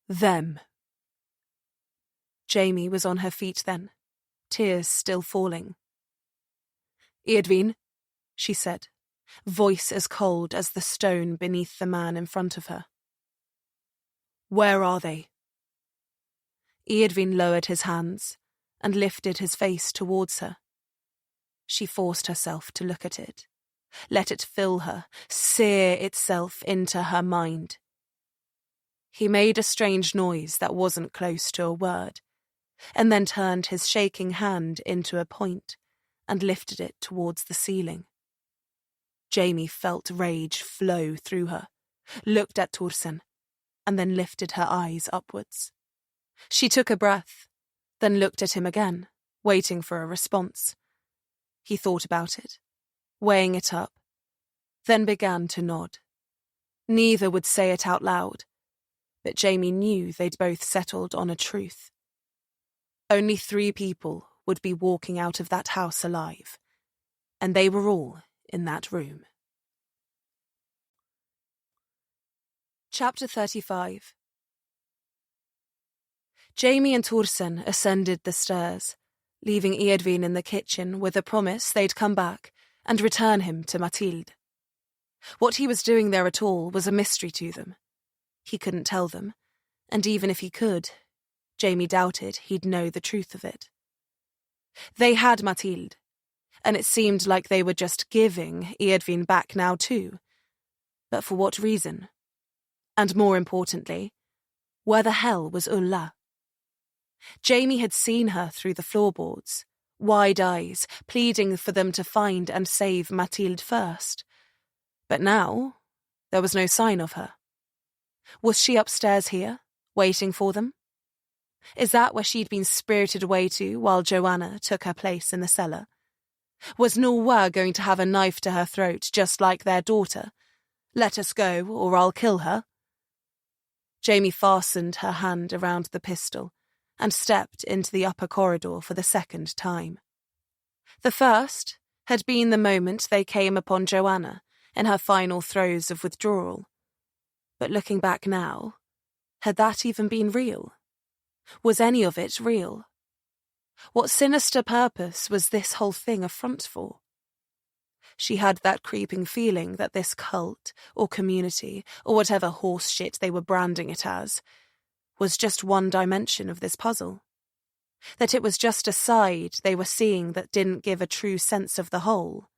them. Jamie was on her feet then, tears still falling. "Eadwine," she said, voice as cold as the stone beneath the man in front of her. "Where are they?" Eadwine lowered his hands and lifted his face towards her. She forced herself to look at it, let it fill her, sear itself into her mind. He made a strange noise that wasn't close to a word, and then turned his shaking hand into a point and lifted it towards the ceiling. Jamie felt rage flow through her, looked at Torsen, and then lifted her eyes upwards. She took a breath, then looked at him again, waiting for a response. He thought about it, weighing it up, then began to nod. Neither would say it out loud, but Jamie knew they'd both settled on a truth. Only 3 people would be walking out of that house alive, and they were all in that room. Chapter 35. Jamie and Torsen ascended the stairs, leaving Eadwine in the kitchen with a promise they'd come back and return him to Mathilde. What he was doing there at all was a mystery to them. He couldn't tell them, and even if he could, Jamie doubted he'd know the truth of it. They had Mathilde, and it seemed like they were just giving Eadwine back now too. But for what reason? And more importantly, where the hell was Ulla? Jamie had seen her through the floorboards, wide eyes, pleading for them to find and save Mathilde first. But now, there was no sign of her. Was she upstairs here, waiting for them? Is that where she'd been spirited away to while Joanna took her place in the cellar? Was Norwa going to have a knife to her throat just like their daughter? Let us go, or I'll kill her. Jamie fastened her hand around the pistol and stepped into the upper corridor for the second time. The first had been the moment they came upon Joanna in her final throes of withdrawal. But looking back now, had that even been real? Was any of it real? What sinister purpose was this whole thing a front for? She had that creeping feeling that this cult, or community, or whatever horse shit they were branding it as, was just one dimension of this puzzle. That it was just a side they were seeing that didn't give a true sense of the whole.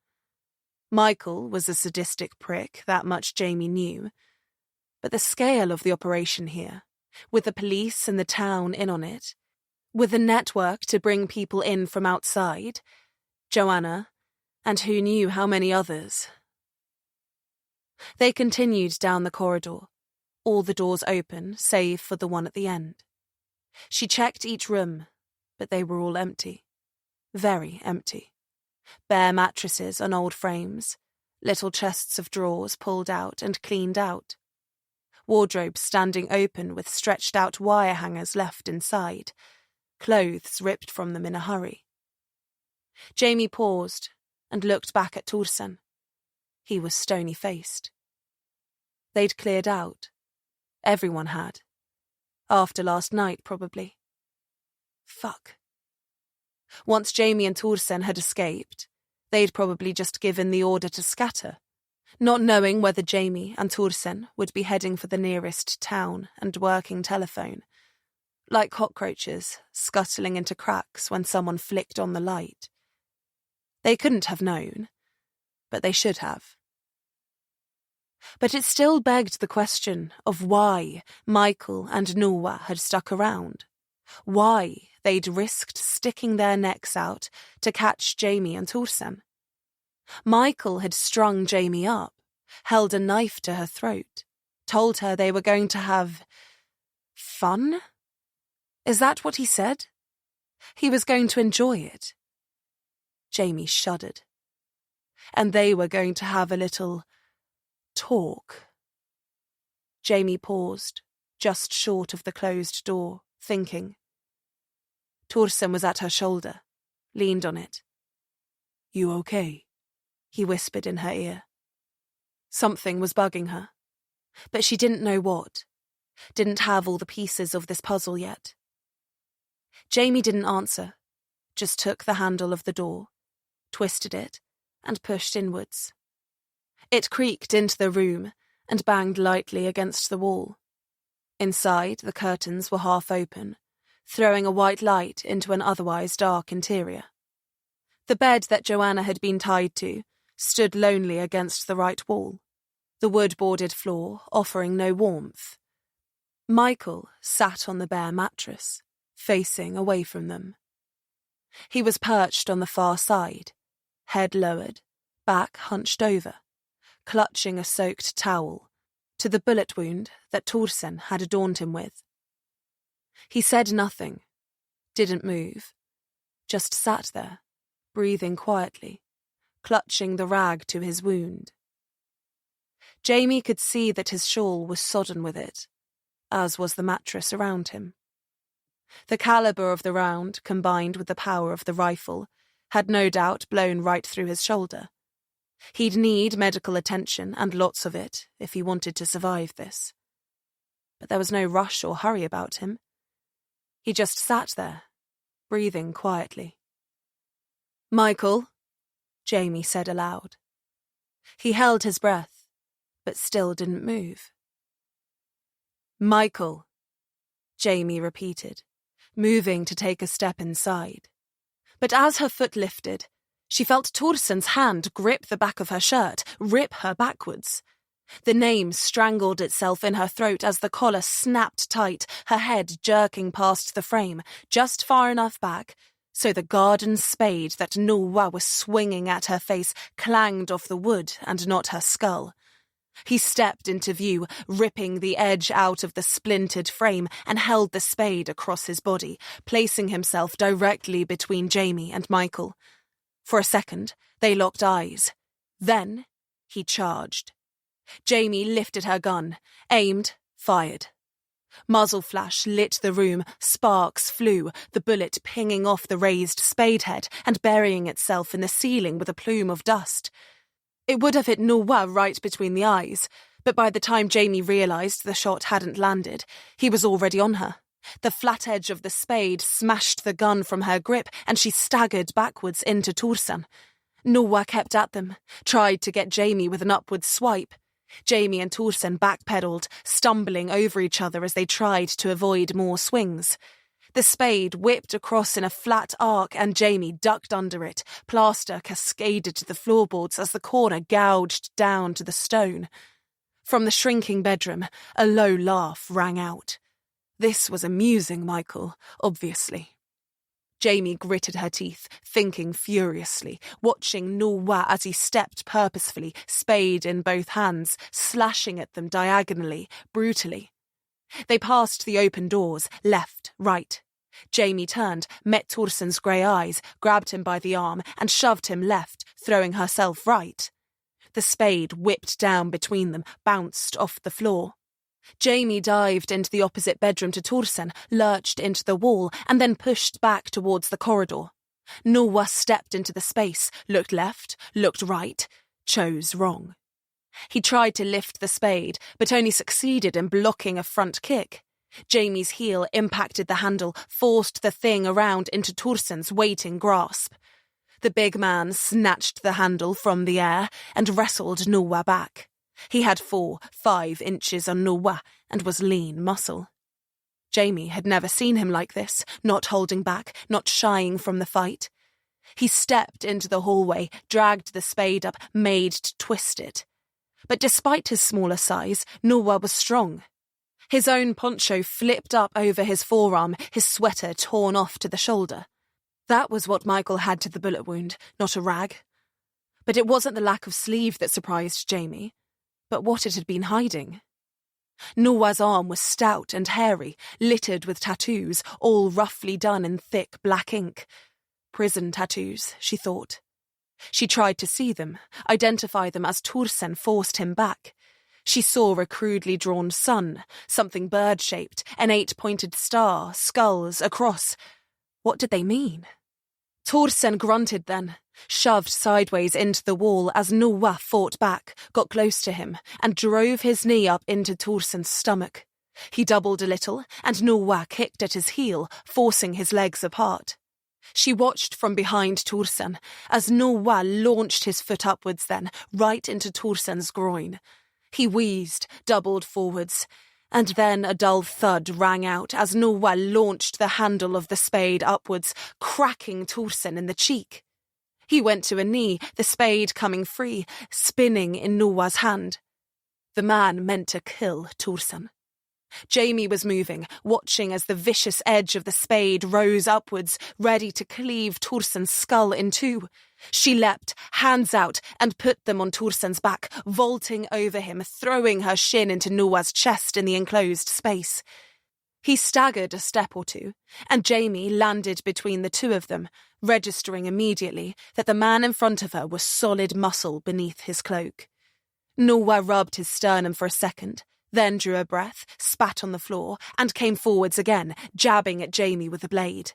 Michael was a sadistic prick, that much Jamie knew. But the scale of the operation here, with the police and the town in on it, with the network to bring people in from outside, Joanna, and who knew how many others. They continued down the corridor, all the doors open, save for the one at the end. She checked each room, but they were all empty. Very empty. Bare mattresses on old frames, little chests of drawers pulled out and cleaned out. Wardrobes standing open with stretched-out wire hangers left inside, clothes ripped from them in a hurry. Jamie paused and looked back at Torsen. He was stony-faced. They'd cleared out. Everyone had. After last night, probably. Fuck. Once Jamie and Torsen had escaped, they'd probably just given the order to scatter, not knowing whether Jamie and Torsen would be heading for the nearest town and working telephone, like cockroaches scuttling into cracks when someone flicked on the light. They couldn't have known, but they should have. But it still begged the question of why Michael and Norwa had stuck around, why they'd risked sticking their necks out to catch Jamie and Torsen. Michael had strung Jamie up, held a knife to her throat, told her they were going to have fun? Is that what he said? He was going to enjoy it. Jamie shuddered. And they were going to have a little talk. Jamie paused, just short of the closed door, thinking. Torsen was at her shoulder, leaned on it. "You okay?" he whispered in her ear. Something was bugging her, but she didn't know what, didn't have all the pieces of this puzzle yet. Jamie didn't answer, just took the handle of the door, twisted it, and pushed inwards. It creaked into the room and banged lightly against the wall. Inside, the curtains were half open, throwing a white light into an otherwise dark interior. The bed that Joanna had been tied to stood lonely against the right wall, the wood-boarded floor offering no warmth. Michael sat on the bare mattress, facing away from them. He was perched on the far side, head lowered, back hunched over, clutching a soaked towel, to the bullet wound that Torsen had adorned him with. He said nothing, didn't move, just sat there, breathing quietly, clutching the rag to his wound. Jamie could see that his shawl was sodden with it, as was the mattress around him. The caliber of the round, combined with the power of the rifle, had no doubt blown right through his shoulder. He'd need medical attention, and lots of it, if he wanted to survive this. But there was no rush or hurry about him. He just sat there, breathing quietly. "Michael," Jamie said aloud. He held his breath, but still didn't move. "Michael," Jamie repeated, moving to take a step inside. But as her foot lifted, she felt Torsen's hand grip the back of her shirt, rip her backwards. The name strangled itself in her throat as the collar snapped tight, her head jerking past the frame, just far enough back, so the garden spade that Nuwa was swinging at her face clanged off the wood and not her skull. He stepped into view, ripping the edge out of the splintered frame, and held the spade across his body, placing himself directly between Jamie and Michael. For a second, they locked eyes. Then, he charged. Jamie lifted her gun, aimed, fired. Muzzle flash lit the room, sparks flew, the bullet pinging off the raised spade head and burying itself in the ceiling with a plume of dust. It would have hit Nuwa right between the eyes, but by the time Jamie realised the shot hadn't landed, he was already on her. The flat edge of the spade smashed the gun from her grip, and she staggered backwards into Torsen. Nuwa kept at them, tried to get Jamie with an upward swipe. Jamie and Torsen backpedaled, stumbling over each other as they tried to avoid more swings. The spade whipped across in a flat arc and Jamie ducked under it. Plaster cascaded to the floorboards as the corner gouged down to the stone. From the shrinking bedroom, a low laugh rang out. This was amusing Michael, obviously. Jamie gritted her teeth, thinking furiously, watching Nuwa as he stepped purposefully, spade in both hands, slashing at them diagonally, brutally. They passed the open doors, left, right. Jamie turned, met Torsen's grey eyes, grabbed him by the arm, and shoved him left, throwing herself right. The spade whipped down between them, bounced off the floor. Jamie dived into the opposite bedroom to Torsen, lurched into the wall, and then pushed back towards the corridor. Nuwa stepped into the space, looked left, looked right, chose wrong. He tried to lift the spade, but only succeeded in blocking a front kick. Jamie's heel impacted the handle, forced the thing around into Torsen's waiting grasp. The big man snatched the handle from the air and wrestled Nuwa back. He had 4-5 inches on Nuwa and was lean muscle. Jamie had never seen him like this, not holding back, not shying from the fight. He stepped into the hallway, dragged the spade up, made to twist it. But despite his smaller size, Nuwa was strong. His own poncho flipped up over his forearm, his sweater torn off to the shoulder. That was what Michael had to the bullet wound, not a rag. But it wasn't the lack of sleeve that surprised Jamie, but what it had been hiding. Nuwa's arm was stout and hairy, littered with tattoos, all roughly done in thick black ink. Prison tattoos, she thought. She tried to see them, identify them as Torsen forced him back. She saw a crudely drawn sun, something bird-shaped, an 8-pointed star, skulls, a cross. What did they mean? Torsen grunted then, shoved sideways into the wall as Noah fought back, got close to him, and drove his knee up into Torsen's stomach. He doubled a little, and Noah kicked at his heel, forcing his legs apart. She watched from behind Torsen as Noah launched his foot upwards then, right into Torsen's groin. He wheezed, doubled forwards, and then a dull thud rang out as Noah launched the handle of the spade upwards, cracking Torsen in the cheek. He went to a knee, the spade coming free, spinning in Noah's hand. The man meant to kill Torsen. Jamie was moving, watching as the vicious edge of the spade rose upwards, ready to cleave Torsen's skull in two. She leapt, hands out, and put them on Torsen's back, vaulting over him, throwing her shin into Noah's chest in the enclosed space. He staggered a step or two, and Jamie landed between the two of them, registering immediately that the man in front of her was solid muscle beneath his cloak. Noah rubbed his sternum for a second, then drew a breath, spat on the floor, and came forwards again, jabbing at Jamie with the blade.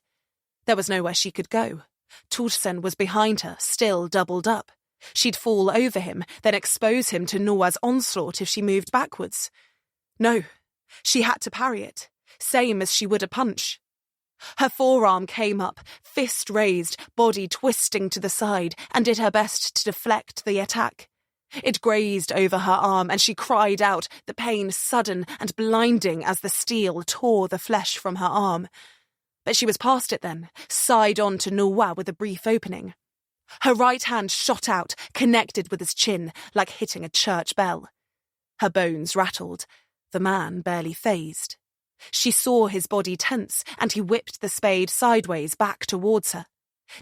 There was nowhere she could go. Torsen was behind her, still doubled up. She'd fall over him, then expose him to Noah's onslaught if she moved backwards. No, she had to parry it, same as she would a punch. Her forearm came up, fist raised, body twisting to the side, and did her best to deflect the attack. It grazed over her arm, and she cried out, the pain sudden and blinding as the steel tore the flesh from her arm. But she was past it then, side on to Noah with a brief opening. Her right hand shot out, connected with his chin, like hitting a church bell. Her bones rattled. The man barely phased. She saw his body tense, and he whipped the spade sideways back towards her.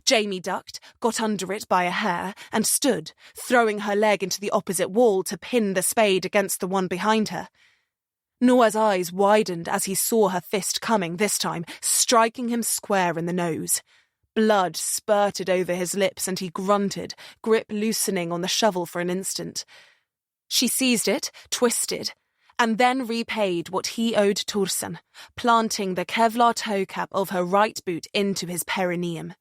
Jamie ducked, got under it by a hair, and stood, throwing her leg into the opposite wall to pin the spade against the one behind her. Noah's eyes widened as he saw her fist coming, this time, striking him square in the nose. Blood spurted over his lips and he grunted, grip loosening on the shovel for an instant. She seized it, twisted, and then repaid what he owed Torsen, planting the Kevlar toe cap of her right boot into his perineum.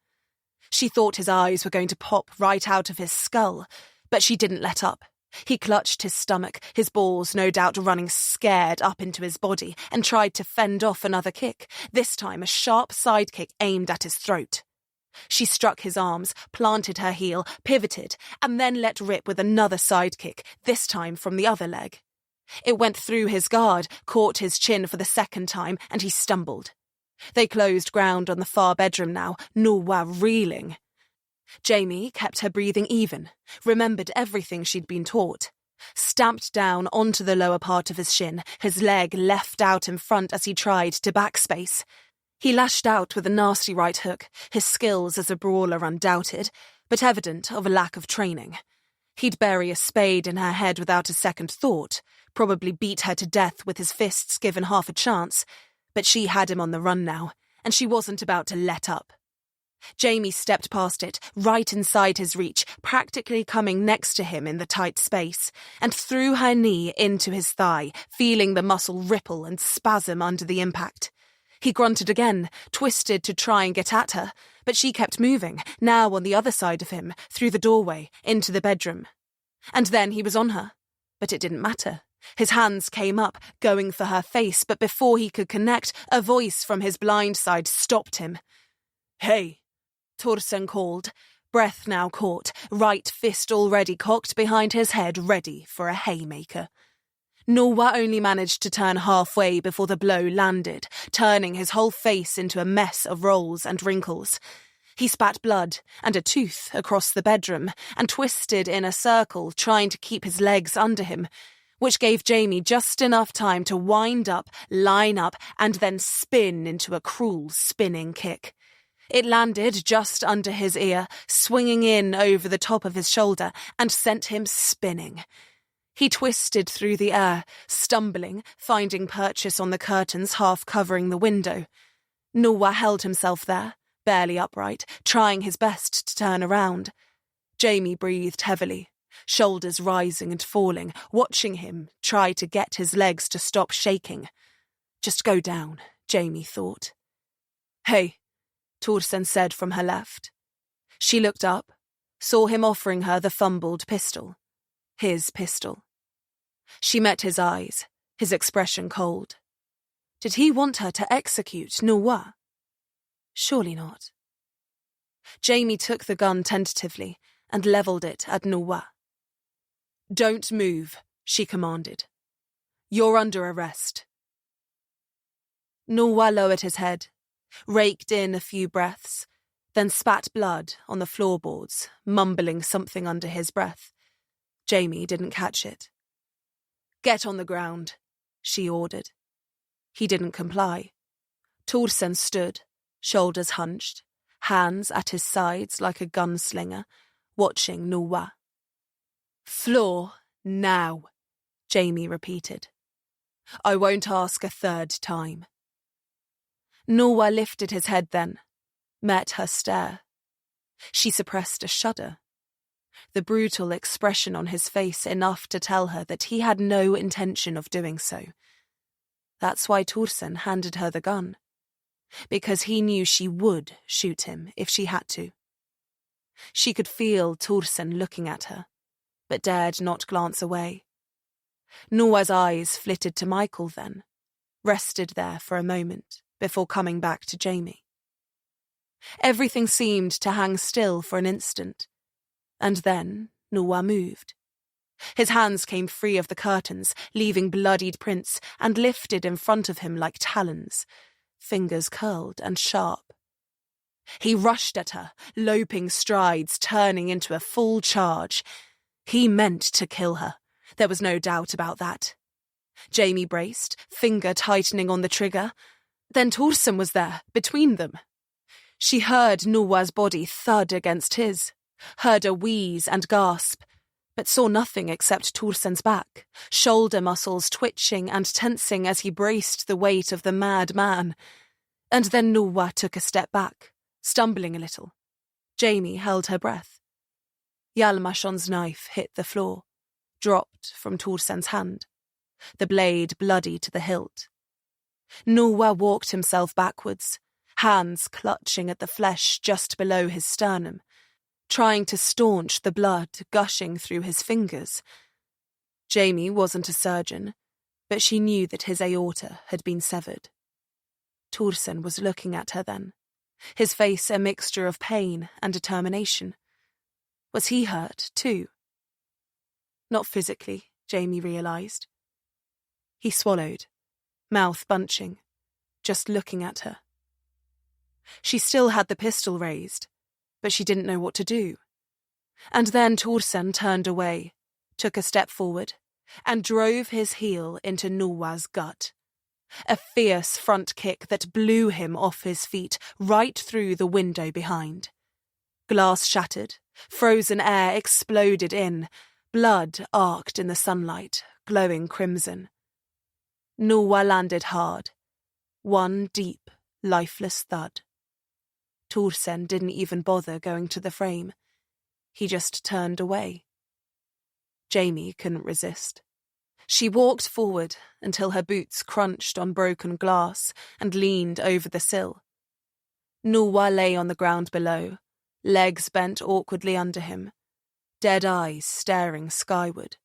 She thought his eyes were going to pop right out of his skull, but she didn't let up. He clutched his stomach, his balls no doubt running scared up into his body, and tried to fend off another kick, this time a sharp side kick aimed at his throat. She struck his arms, planted her heel, pivoted, and then let rip with another side kick, this time from the other leg. It went through his guard, caught his chin for the second time, and he stumbled. They closed ground on the far bedroom now, Noah reeling. Jamie kept her breathing even, remembered everything she'd been taught. Stamped down onto the lower part of his shin, his leg left out in front as he tried to backspace. He lashed out with a nasty right hook, his skills as a brawler undoubted, but evident of a lack of training. He'd bury a spade in her head without a second thought, probably beat her to death with his fists given half a chance, but she had him on the run now, and she wasn't about to let up. Jamie stepped past it, right inside his reach, practically coming next to him in the tight space, and threw her knee into his thigh, feeling the muscle ripple and spasm under the impact. He grunted again, twisted to try and get at her, but she kept moving, now on the other side of him, through the doorway, into the bedroom. And then he was on her, but it didn't matter. His hands came up, going for her face, but before he could connect, a voice from his blind side stopped him. "Hey," Torsen called, breath now caught, right fist already cocked behind his head, ready for a haymaker. Noah only managed to turn halfway before the blow landed, turning his whole face into a mess of rolls and wrinkles. He spat blood and a tooth across the bedroom and twisted in a circle, trying to keep his legs under him, which gave Jamie just enough time to wind up, line up, and then spin into a cruel spinning kick. It landed just under his ear, swinging in over the top of his shoulder, and sent him spinning. He twisted through the air, stumbling, finding purchase on the curtains half covering the window. Noah held himself there, barely upright, trying his best to turn around. Jamie breathed heavily, shoulders rising and falling, watching him try to get his legs to stop shaking. Just go down, Jamie thought. "Hey," Torsen said from her left. She looked up, saw him offering her the fumbled pistol. His pistol. She met his eyes, his expression cold. Did he want her to execute Nuwa? Surely not. Jamie took the gun tentatively and levelled it at Nuwa. "Don't move," she commanded. "You're under arrest." Nuwa lowered his head, raked in a few breaths, then spat blood on the floorboards, mumbling something under his breath. Jamie didn't catch it. "Get on the ground," she ordered. He didn't comply. Torsen stood, shoulders hunched, hands at his sides like a gunslinger, watching Nuwa. "Floor, now," Jamie repeated. "I won't ask a third time." Nuwa lifted his head then, met her stare. She suppressed a shudder. The brutal expression on his face enough to tell her that he had no intention of doing so. That's why Torsen handed her the gun. Because he knew she would shoot him if she had to. She could feel Torsen looking at her, but dared not glance away. Nuwa's eyes flitted to Michael then, rested there for a moment before coming back to Jamie. Everything seemed to hang still for an instant, and then Nuwa moved. His hands came free of the curtains, leaving bloodied prints, and lifted in front of him like talons, fingers curled and sharp. He rushed at her, loping strides, turning into a full charge. He meant to kill her. There was no doubt about that. Jamie braced, finger tightening on the trigger. Then Torsen was there, between them. She heard Nuwa's body thud against his, heard a wheeze and gasp, but saw nothing except Torsen's back, shoulder muscles twitching and tensing as he braced the weight of the mad man. And then Nuwa took a step back, stumbling a little. Jamie held her breath. Yalmashon's knife hit the floor, dropped from Torsen's hand, the blade bloody to the hilt. Nuwa walked himself backwards, hands clutching at the flesh just below his sternum, trying to staunch the blood gushing through his fingers. Jamie wasn't a surgeon, but she knew that his aorta had been severed. Torsen was looking at her then, his face a mixture of pain and determination. Was he hurt, too? Not physically, Jamie realised. He swallowed, mouth bunching, just looking at her. She still had the pistol raised, but she didn't know what to do. And then Torsen turned away, took a step forward, and drove his heel into Nuwa's gut. A fierce front kick that blew him off his feet, right through the window behind. Glass shattered, frozen air exploded in, blood arced in the sunlight, glowing crimson. Nuwa landed hard, one deep, lifeless thud. Torsen didn't even bother going to the frame. He just turned away. Jamie couldn't resist. She walked forward until her boots crunched on broken glass and leaned over the sill. Nuwa lay on the ground below, legs bent awkwardly under him, dead eyes staring skyward,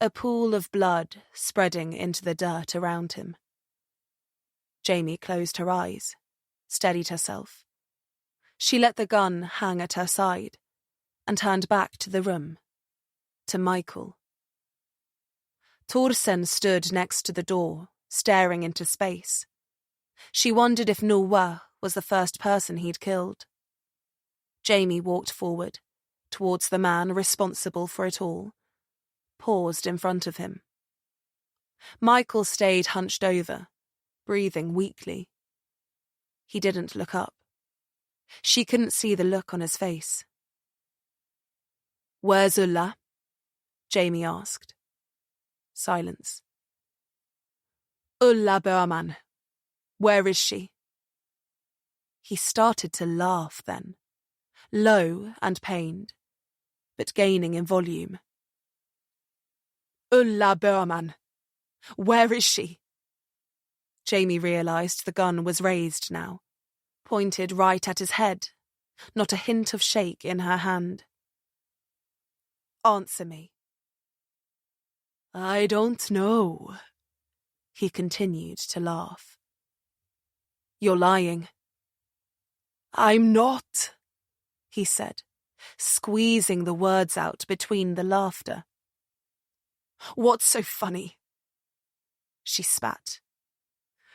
a pool of blood spreading into the dirt around him. Jamie closed her eyes, steadied herself. She let the gun hang at her side and turned back to the room, to Michael. Torsen stood next to the door, staring into space. She wondered if Nuwa was the first person he'd killed. Jamie walked forward, towards the man responsible for it all, paused in front of him. Michael stayed hunched over, breathing weakly. He didn't look up. She couldn't see the look on his face. "Where's Ulla?" Jamie asked. Silence. "Ulla Berman. Where is she?" He started to laugh then, low and pained, but gaining in volume. "Ulla Berman. Where is she?" Jamie realised the gun was raised now, pointed right at his head, not a hint of shake in her hand. "Answer me." "I don't know." He continued to laugh. "You're lying." "I'm not," he said, squeezing the words out between the laughter. "What's so funny?" She spat.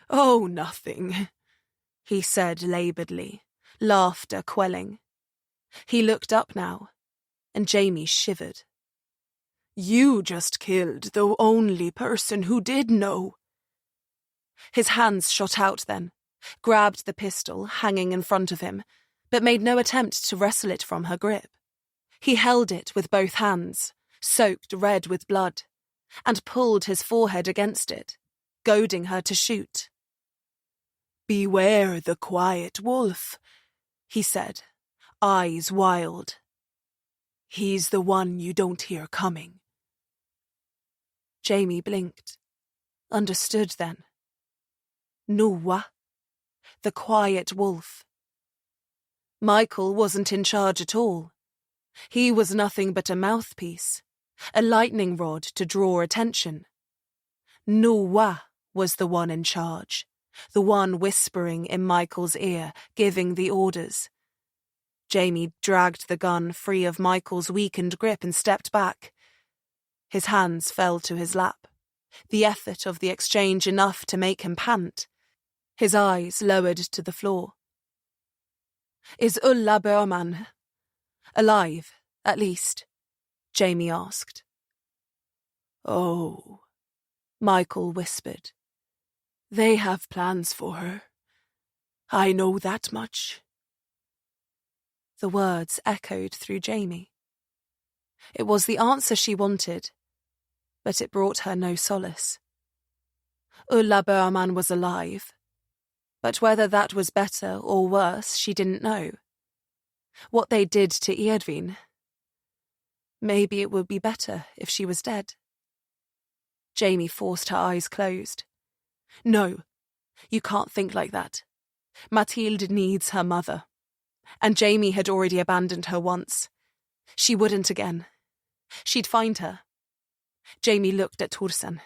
"Oh, nothing," he said labouredly, laughter quelling. He looked up now, and Jamie shivered. "You just killed the only person who did know." His hands shot out then, grabbed the pistol hanging in front of him, but made no attempt to wrestle it from her grip. He held it with both hands, soaked red with blood, and pulled his forehead against it, goading her to shoot. "Beware the quiet wolf," he said, eyes wild. "He's the one you don't hear coming." Jamie blinked. Understood then. Nuwa, the quiet wolf. Michael wasn't in charge at all. He was nothing but a mouthpiece, a lightning rod to draw attention. Nuwa was the one in charge, the one whispering in Michael's ear, giving the orders. Jamie dragged the gun free of Michael's weakened grip and stepped back. His hands fell to his lap, the effort of the exchange enough to make him pant. His eyes lowered to the floor. "Is Lman alive, at least?" Jamie asked. "Oh," Michael whispered. "They have plans for her. I know that much." The words echoed through Jamie. It was the answer she wanted, but it brought her no solace. Lman was alive, but whether that was better or worse she didn't know. What they did to Eardvine, maybe it would be better if she was dead. Jamie forced her eyes closed. "No, you can't think like that. Mathilde needs her mother. And Jamie had already abandoned her once. She wouldn't again. She'd find her." Jamie looked at Torsen.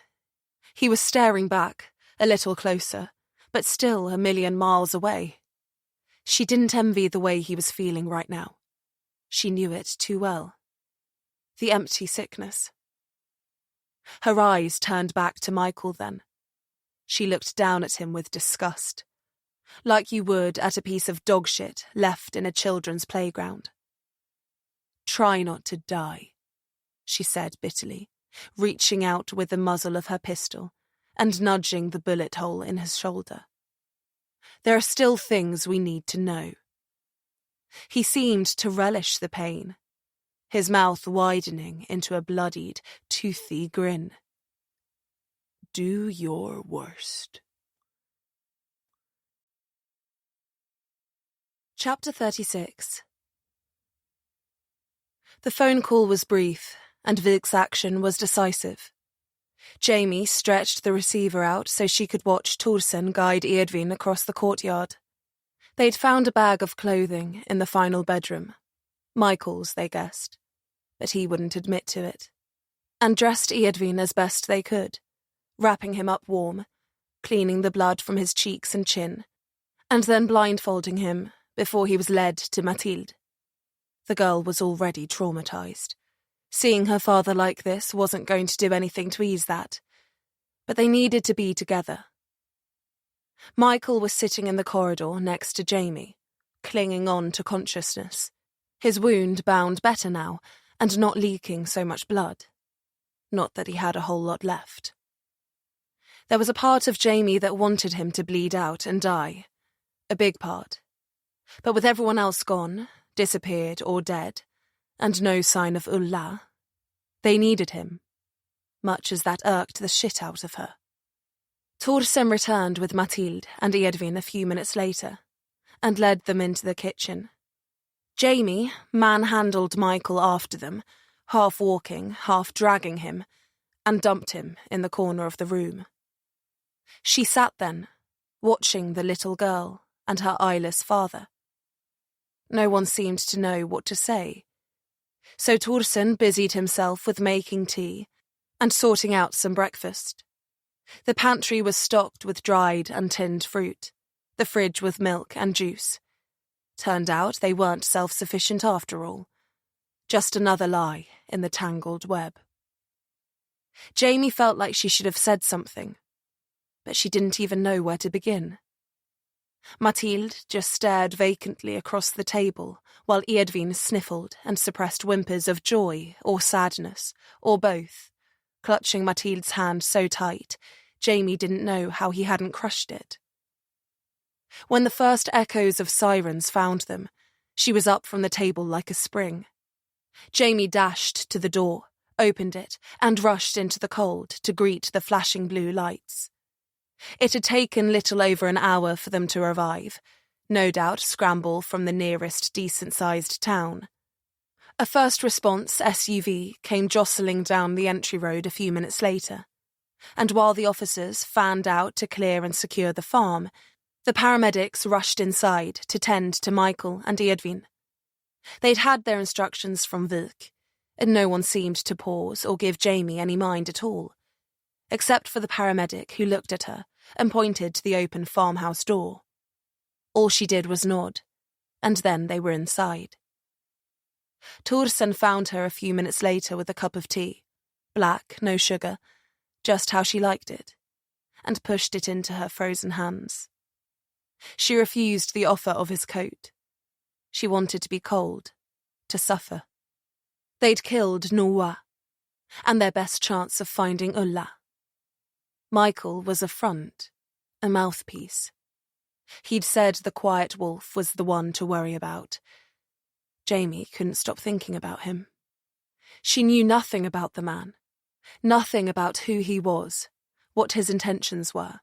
He was staring back, a little closer, but still a million miles away. She didn't envy the way he was feeling right now. She knew it too well. The empty sickness. Her eyes turned back to Michael then. She looked down at him with disgust, like you would at a piece of dog shit left in a children's playground. "Try not to die," she said bitterly, reaching out with the muzzle of her pistol and nudging the bullet hole in his shoulder. "There are still things we need to know." He seemed to relish the pain, his mouth widening into a bloodied, toothy grin. "Do your worst." Chapter 36. The phone call was brief, and Vig's action was decisive. Jamie stretched the receiver out so she could watch Torsen guide Eardvine across the courtyard. They'd found a bag of clothing in the final bedroom. Michael's, they guessed, but he wouldn't admit to it. And dressed Eardvine as best they could, wrapping him up warm, cleaning the blood from his cheeks and chin, and then blindfolding him before he was led to Mathilde. The girl was already traumatized. Seeing her father like this wasn't going to do anything to ease that. But they needed to be together. Michael was sitting in the corridor next to Jamie, clinging on to consciousness. His wound bound better now, and not leaking so much blood. Not that he had a whole lot left. There was a part of Jamie that wanted him to bleed out and die. A big part. But with everyone else gone, disappeared or dead, and no sign of Ulla, they needed him, much as that irked the shit out of her. Torsen returned with Mathilde and Eardvine a few minutes later, and led them into the kitchen. Jamie manhandled Michael after them, half walking, half dragging him, and dumped him in the corner of the room. She sat then, watching the little girl and her eyeless father. No one seemed to know what to say. So Torsen busied himself with making tea and sorting out some breakfast. The pantry was stocked with dried and tinned fruit, the fridge with milk and juice. Turned out they weren't self-sufficient after all. Just another lie in the tangled web. Jamie felt like she should have said something, but she didn't even know where to begin. Mathilde just stared vacantly across the table while Edwin sniffled and suppressed whimpers of joy or sadness, or both, clutching Mathilde's hand so tight, Jamie didn't know how he hadn't crushed it. When the first echoes of sirens found them, she was up from the table like a spring. Jamie dashed to the door, opened it, and rushed into the cold to greet the flashing blue lights. It had taken little over an hour for them to arrive, no doubt scramble from the nearest decent-sized town. A first response SUV came jostling down the entry road a few minutes later, and while the officers fanned out to clear and secure the farm, the paramedics rushed inside to tend to Michael and Edwin. They'd had their instructions from Wilk, and no one seemed to pause or give Jamie any mind at all, except for the paramedic who looked at her and pointed to the open farmhouse door. All she did was nod, and then they were inside. Torsen found her a few minutes later with a cup of tea, black, no sugar, just how she liked it, and pushed it into her frozen hands. She refused the offer of his coat. She wanted to be cold, to suffer. They'd killed Noua, and their best chance of finding Ulla. Michael was a front, a mouthpiece. He'd said the quiet wolf was the one to worry about. Jamie couldn't stop thinking about him. She knew nothing about the man, nothing about who he was, what his intentions were,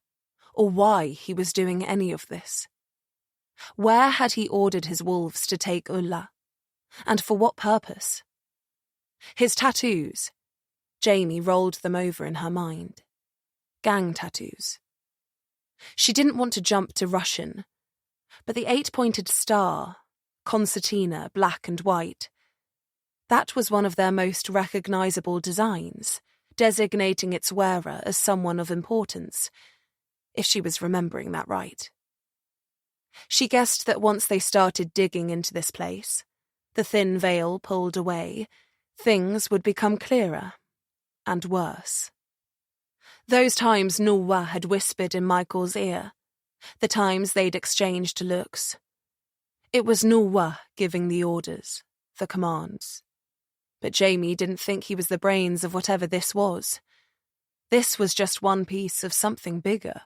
or why he was doing any of this. Where had he ordered his wolves to take Ulla? And for what purpose? His tattoos. Jamie rolled them over in her mind. Gang tattoos. She didn't want to jump to Russian, but the 8-pointed star, concertina, black and white, that was one of their most recognizable designs, designating its wearer as someone of importance, if she was remembering that right. She guessed that once they started digging into this place, the thin veil pulled away, things would become clearer and worse. Those times Noua had whispered in Michael's ear, the times they'd exchanged looks. It was Noua giving the orders, the commands. But Jamie didn't think he was the brains of whatever this was. This was just one piece of something bigger.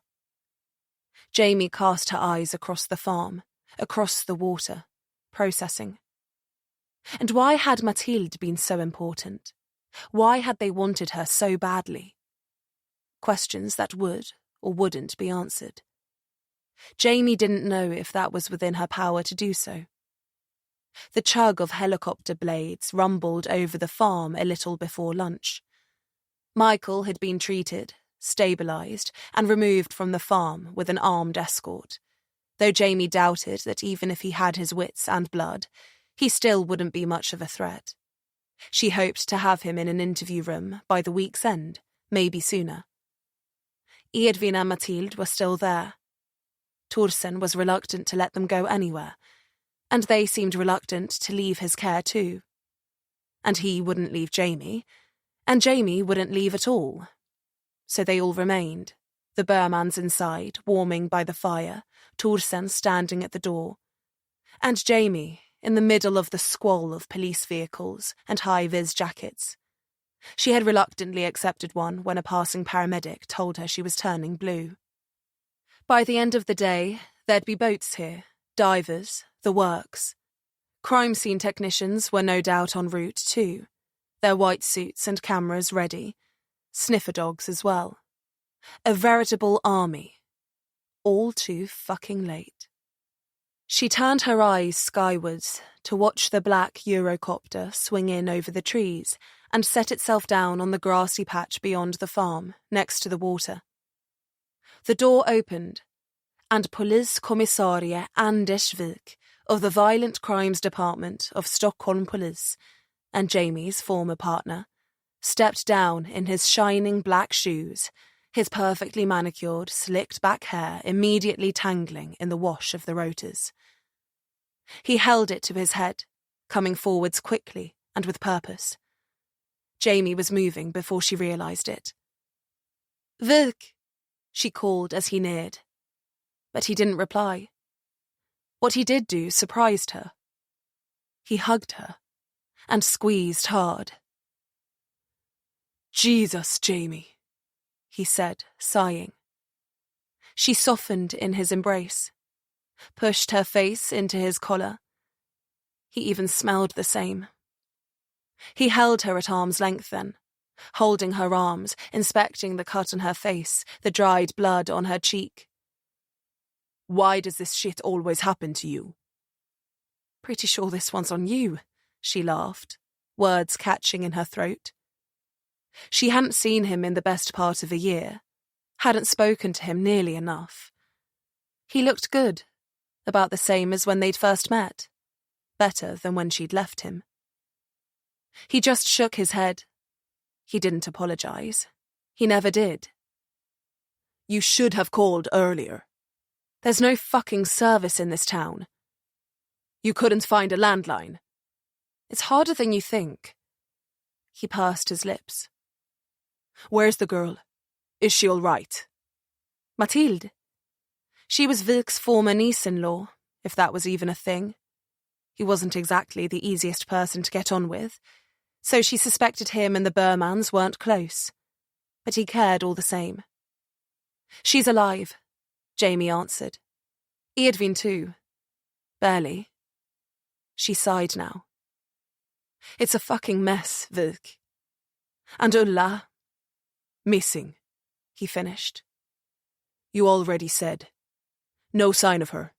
Jamie cast her eyes across the farm, across the water, processing. And why had Mathilde been so important? Why had they wanted her so badly? Questions that would or wouldn't be answered. Jamie didn't know if that was within her power to do so. The chug of helicopter blades rumbled over the farm a little before lunch. Michael had been treated, stabilised, and removed from the farm with an armed escort, though Jamie doubted that even if he had his wits and blood, he still wouldn't be much of a threat. She hoped to have him in an interview room by the week's end, maybe sooner. Edwin and Mathilde were still there. Torsen was reluctant to let them go anywhere, and they seemed reluctant to leave his care too. And he wouldn't leave Jamie, and Jamie wouldn't leave at all. So they all remained, the Burmans inside, warming by the fire, Torsen standing at the door, and Jamie in the middle of the squall of police vehicles and high-vis jackets. She had reluctantly accepted one when a passing paramedic told her she was turning blue. By the end of the day, there'd be boats here, divers, the works. Crime scene technicians were no doubt en route too, their white suits and cameras ready, sniffer dogs as well. A veritable army. All too fucking late. She turned her eyes skywards to watch the black Eurocopter swing in over the trees and set itself down on the grassy patch beyond the farm, next to the water. The door opened, and Poliskommissarie Anders Wilk of the Violent Crimes Department of Stockholm Police, and Jamie's former partner, stepped down in his shining black shoes, his perfectly manicured, slicked-back hair immediately tangling in the wash of the rotors. He held it to his head, coming forwards quickly and with purpose. Jamie was moving before she realised it. "Vic," she called as he neared. But he didn't reply. What he did do surprised her. He hugged her and squeezed hard. "Jesus, Jamie," he said, sighing. She softened in his embrace, pushed her face into his collar. He even smelled the same. He held her at arm's length then, holding her arms, inspecting the cut on her face, the dried blood on her cheek. "Why does this shit always happen to you?" "Pretty sure this one's on you," she laughed, words catching in her throat. She hadn't seen him in the best part of a year, hadn't spoken to him nearly enough. He looked good, about the same as when they'd first met, better than when she'd left him. He just shook his head. He didn't apologise. He never did. "You should have called earlier. There's no fucking service in this town. You couldn't find a landline. It's harder than you think." He pursed his lips. "Where's the girl? Is she all right?" "Mathilde. She was Vilk's former niece-in-law, if that was even a thing. He wasn't exactly the easiest person to get on with, so she suspected him and the Burmans weren't close. But he cared all the same. "She's alive," Jamie answered. "Edvin too. Barely." She sighed now. "It's a fucking mess, Vilk. And Ulla, missing," he finished. "You already said. No sign of her."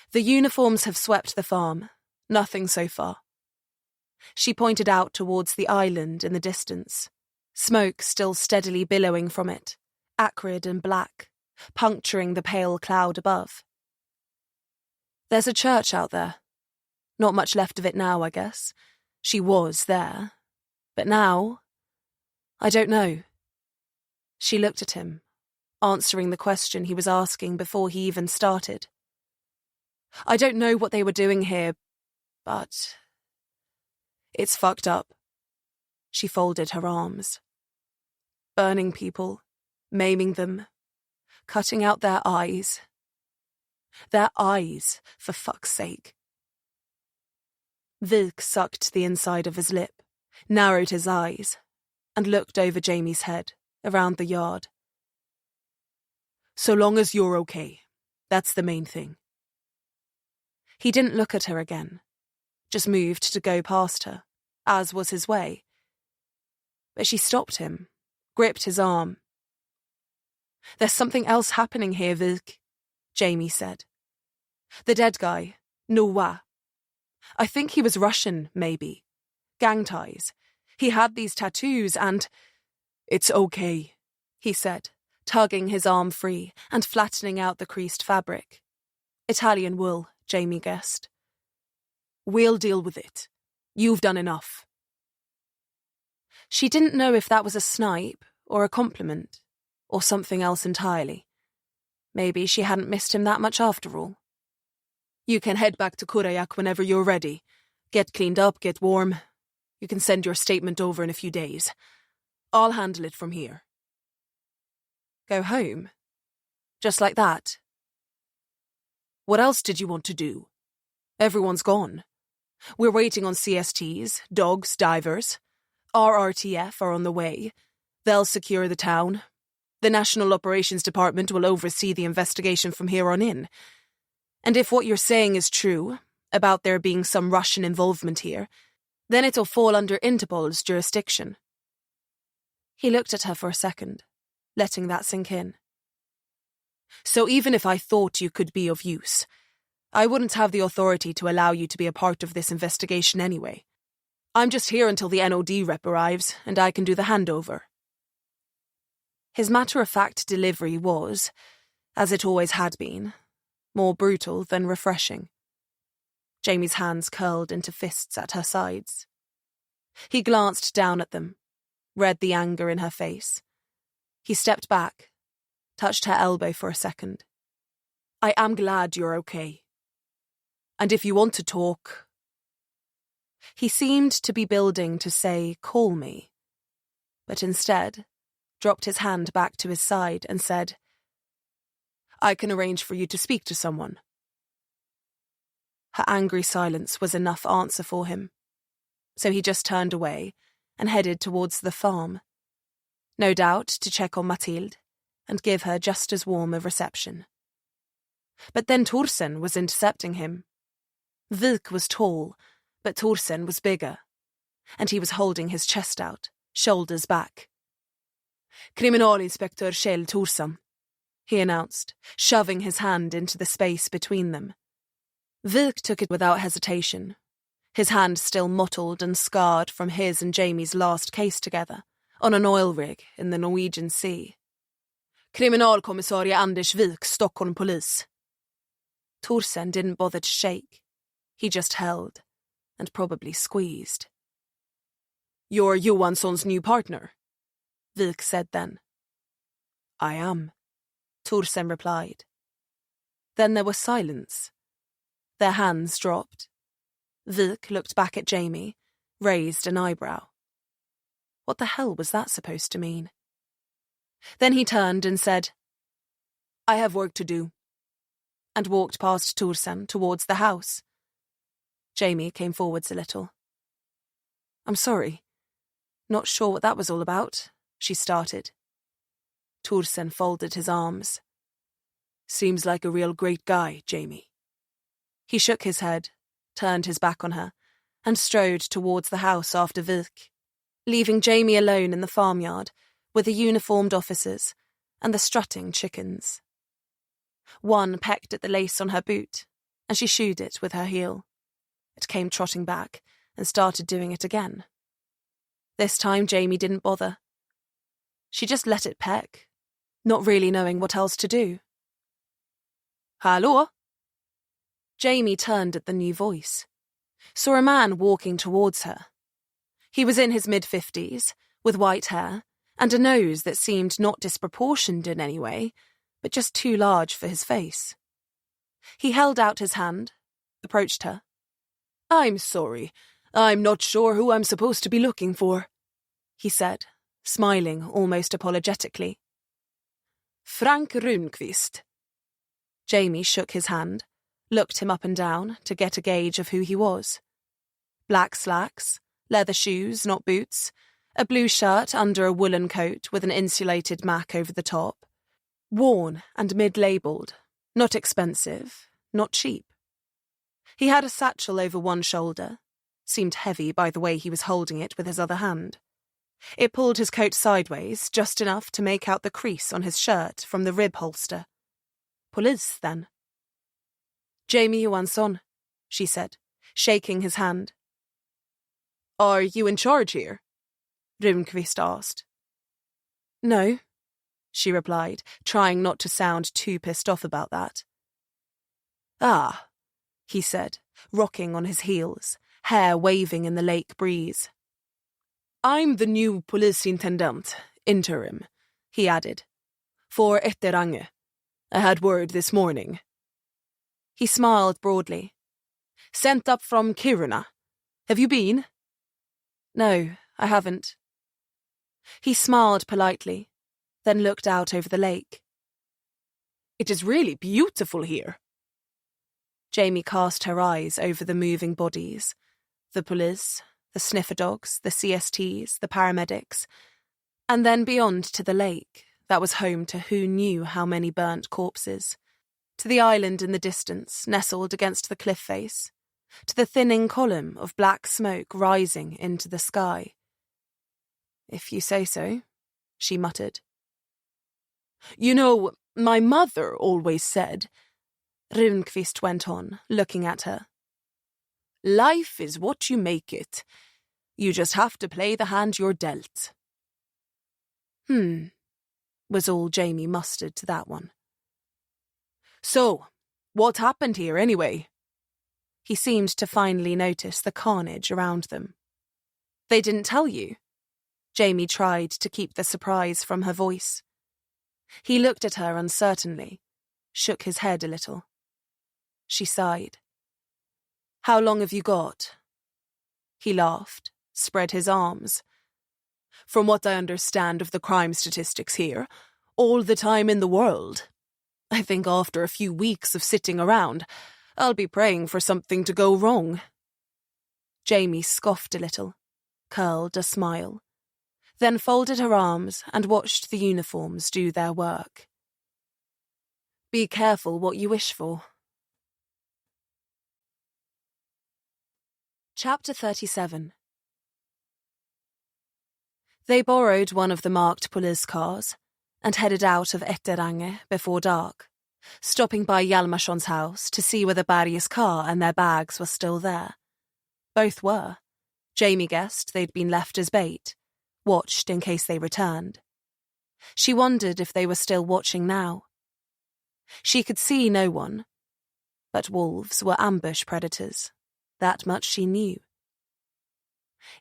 "The uniforms have swept the farm. Nothing so far." She pointed out towards the island in the distance, smoke still steadily billowing from it, acrid and black, puncturing the pale cloud above. "There's a church out there. Not much left of it now, I guess. She was there. But now, I don't know." She looked at him, answering the question he was asking before he even started. "I don't know what they were doing here, but it's fucked up." She folded her arms. "Burning people, maiming them, cutting out their eyes. Their eyes, for fuck's sake." Vilk sucked the inside of his lip, narrowed his eyes, and looked over Jamie's head, around the yard. "So long as you're okay, that's the main thing." He didn't look at her again, just moved to go past her, as was his way. But she stopped him, gripped his arm. "There's something else happening here, Vilk," Jamie said. "The dead guy, Noah. I think he was Russian, maybe. Gang ties. He had these tattoos and—" "It's okay," he said, tugging his arm free and flattening out the creased fabric. Italian wool, Jamie guessed. "We'll deal with it. You've done enough." She didn't know if that was a snipe or a compliment, or something else entirely. Maybe she hadn't missed him that much after all. "You can head back to Kurayak whenever you're ready. Get cleaned up, get warm. You can send your statement over in a few days. I'll handle it from here." "Go home? Just like that?" "What else did you want to do? Everyone's gone. We're waiting on CSTs, dogs, divers. Our RTF are on the way. They'll secure the town. The National Operations Department will oversee the investigation from here on in. And if what you're saying is true, about there being some Russian involvement here, then it'll fall under Interpol's jurisdiction." He looked at her for a second, letting that sink in. "So even if I thought you could be of use, I wouldn't have the authority to allow you to be a part of this investigation anyway. I'm just here until the NOD rep arrives, and I can do the handover." His matter-of-fact delivery was, as it always had been, more brutal than refreshing. Jamie's hands curled into fists at her sides. He glanced down at them, read the anger in her face. He stepped back, touched her elbow for a second. I am glad you're okay. And if you want to talk... He seemed to be building to say, call me, but instead dropped his hand back to his side and said, I can arrange for you to speak to someone. Her angry silence was enough answer for him, so he just turned away and headed towards the farm, no doubt to check on Mathilde and give her just as warm a reception. But then Thorsen was intercepting him. Vik was tall, but Thorsen was bigger, and he was holding his chest out, shoulders back. Kriminalinspektör Kjell Thorsen, he announced, shoving his hand into the space between them. Vik took it without hesitation, his hand still mottled and scarred from his and Jamie's last case together, on an oil rig in the Norwegian Sea. Kriminalkommissarie Anders Vik, Stockholm Police. Thorsen didn't bother to shake. He just held, and probably squeezed. You're Johansson's new partner, Vik said then. I am, Thorsen replied. Then there was silence. Their hands dropped. Vik looked back at Jamie, raised an eyebrow. What the hell was that supposed to mean? Then he turned and said, I have work to do, and walked past Thorsen towards the house. Jamie came forwards a little. I'm sorry. Not sure what that was all about, she started. Thorsen folded his arms. Seems like a real great guy, Jamie. He shook his head, turned his back on her, and strode towards the house after Vik, leaving Jamie alone in the farmyard with the uniformed officers and the strutting chickens. One pecked at the lace on her boot, and she shooed it with her heel. It came trotting back and started doing it again. This time Jamie didn't bother. She just let it peck, not really knowing what else to do. Hallå? Jamie turned at the new voice, saw a man walking towards her. He was in his mid-50s, with white hair, and a nose that seemed not disproportioned in any way, but just too large for his face. He held out his hand, approached her. I'm sorry, I'm not sure who I'm supposed to be looking for, he said, smiling almost apologetically. Frank Runqvist. Jamie shook his hand, looked him up and down to get a gauge of who he was. Black slacks, leather shoes, not boots, a blue shirt under a woolen coat with an insulated mac over the top. Worn and mid-labelled, not expensive, not cheap. He had a satchel over one shoulder, seemed heavy by the way he was holding it with his other hand. It pulled his coat sideways, just enough to make out the crease on his shirt from the rib holster. Police, then. Jamie Johansson, she said, shaking his hand. Are you in charge here? Runqvist asked. No, she replied, trying not to sound too pissed off about that. Ah, he said, rocking on his heels, hair waving in the lake breeze. I'm the new police intendant, interim, he added, for Etterange. I had word this morning. He smiled broadly. Sent up from Kiruna. Have you been? No, I haven't. He smiled politely, then looked out over the lake. It is really beautiful here. Jamie cast her eyes over the moving bodies, the police, the sniffer dogs, the CSTs, the paramedics, and then beyond to the lake that was home to who knew how many burnt corpses, to the island in the distance nestled against the cliff face, to the thinning column of black smoke rising into the sky. If you say so, she muttered. You know, my mother always said, Runqvist went on, looking at her. Life is what you make it. You just have to play the hand you're dealt. Was all Jamie mustered to that one. So, what happened here anyway? He seemed to finally notice the carnage around them. "They didn't tell you?" Jamie tried to keep the surprise from her voice. He looked at her uncertainly, shook his head a little. She sighed. "How long have you got?" He laughed, spread his arms. "From what I understand of the crime statistics here, all the time in the world. I think after a few weeks of sitting around, I'll be praying for something to go wrong." Jamie scoffed a little, curled a smile, then folded her arms and watched the uniforms do their work. "Be careful what you wish for." Chapter 37. They borrowed one of the marked police cars and headed out of Etterange before dark, stopping by Hjalmarsson's house to see whether Barry's car and their bags were still there. Both were. Jamie guessed they'd been left as bait, watched in case they returned. She wondered if they were still watching now. She could see no one, but wolves were ambush predators. That much she knew.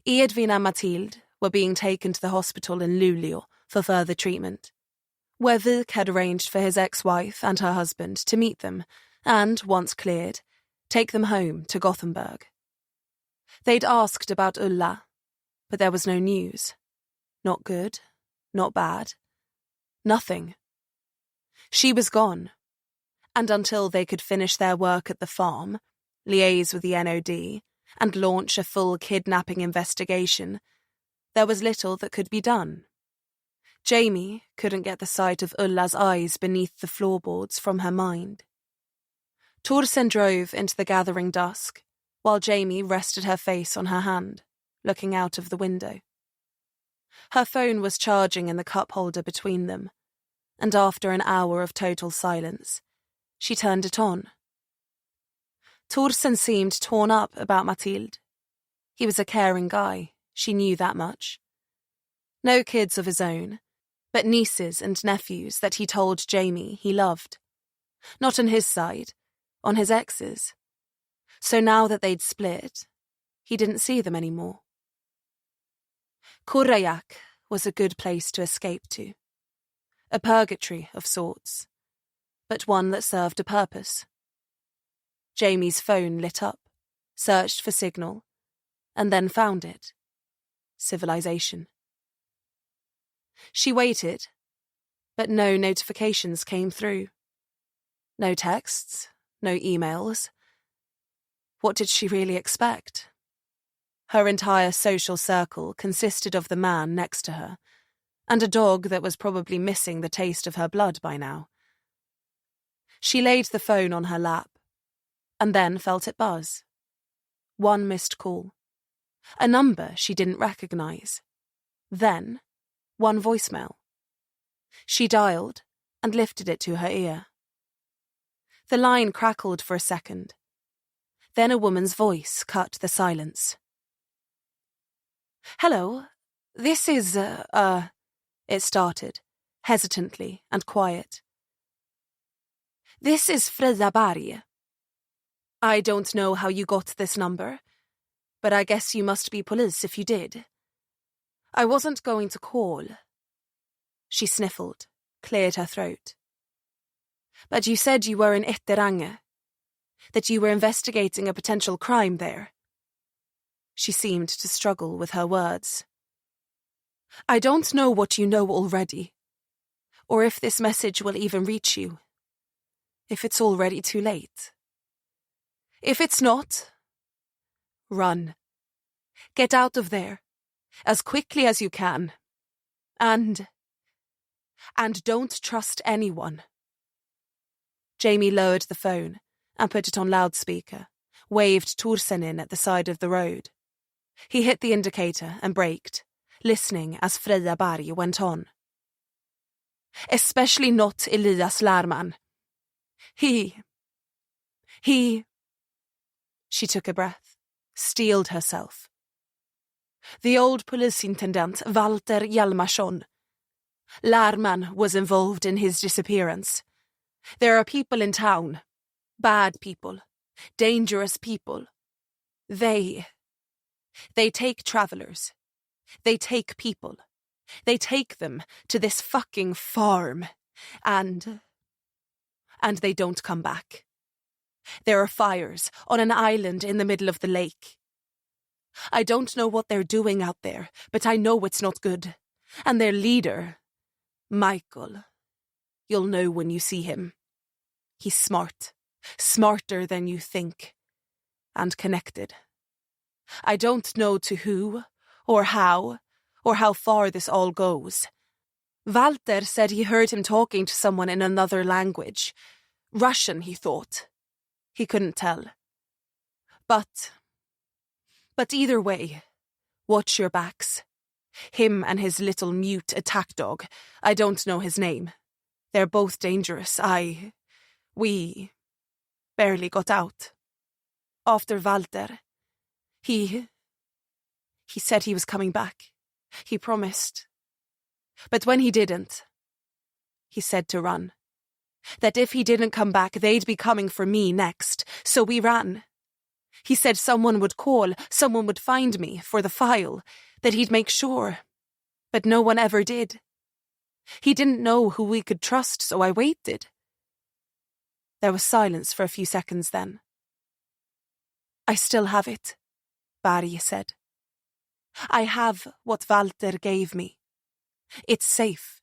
Edvin and Mathilde were being taken to the hospital in Luleå for further treatment, where Vik had arranged for his ex-wife and her husband to meet them and, once cleared, take them home to Gothenburg. They'd asked about Ulla, but there was no news. Not good, not bad. Nothing. She was gone, and until they could finish their work at the farm, liaise with the NOD, and launch a full kidnapping investigation, there was little that could be done. Jamie couldn't get the sight of Ulla's eyes beneath the floorboards from her mind. Torsen drove into the gathering dusk, while Jamie rested her face on her hand, looking out of the window. Her phone was charging in the cup holder between them, and after an hour of total silence, she turned it on. Torsen seemed torn up about Mathilde. He was a caring guy, she knew that much. No kids of his own, but nieces and nephews that he told Jamie he loved. Not on his side, on his ex's. So now that they'd split, he didn't see them anymore. Kurajak was a good place to escape to. A purgatory of sorts, but one that served a purpose. Jamie's phone lit up, searched for signal, and then found it. Civilization. She waited, but no notifications came through. No texts, no emails. What did she really expect? Her entire social circle consisted of the man next to her, and a dog that was probably missing the taste of her blood by now. She laid the phone on her lap, and then felt it buzz. One missed call. A number she didn't recognize. Then, one voicemail. She dialed and lifted it to her ear. The line crackled for a second. Then a woman's voice cut the silence. "Hello, this is, It started, hesitantly and quiet. "This is Freja Berg. I don't know how you got this number, but I guess you must be police if you did. I wasn't going to call." She sniffled, cleared her throat. "But you said you were in Etterange, that you were investigating a potential crime there." She seemed to struggle with her words. "I don't know what you know already, or if this message will even reach you. If it's already too late. If it's not, run. Get out of there, as quickly as you can. And don't trust anyone." Jamie lowered the phone and put it on loudspeaker, waved Torsen in at the side of the road. He hit the indicator and braked, listening as Freja Berg went on. "Especially not Elias Lman. He... She took a breath, steeled herself. "The old police intendant, Walter Hjalmarsson. Lman was involved in his disappearance. There are people in town, bad people, Dangerous people. They take travelers. They take people. They take them to this fucking farm. And they don't come back. There are fires on an island in the middle of the lake. I don't know what they're doing out there, but I know it's not good. And their leader, Michael, you'll know when you see him. He's smart, smarter than you think, and connected. I don't know to who, or how far this all goes. Walter said he heard him talking to someone in another language. Russian, he thought. He couldn't tell. But either way, watch your backs. Him and his little mute attack dog. I don't know his name. They're both dangerous. We barely got out. After Walter, he said he was coming back. He promised. But when he didn't, he said to run. That if he didn't come back, they'd be coming for me next. So we ran. He said someone would call, someone would find me for the file, that he'd make sure. But no one ever did. He didn't know who we could trust, so I waited. There was silence for a few seconds then. I still have it, Barry said. I have what Walter gave me. It's safe.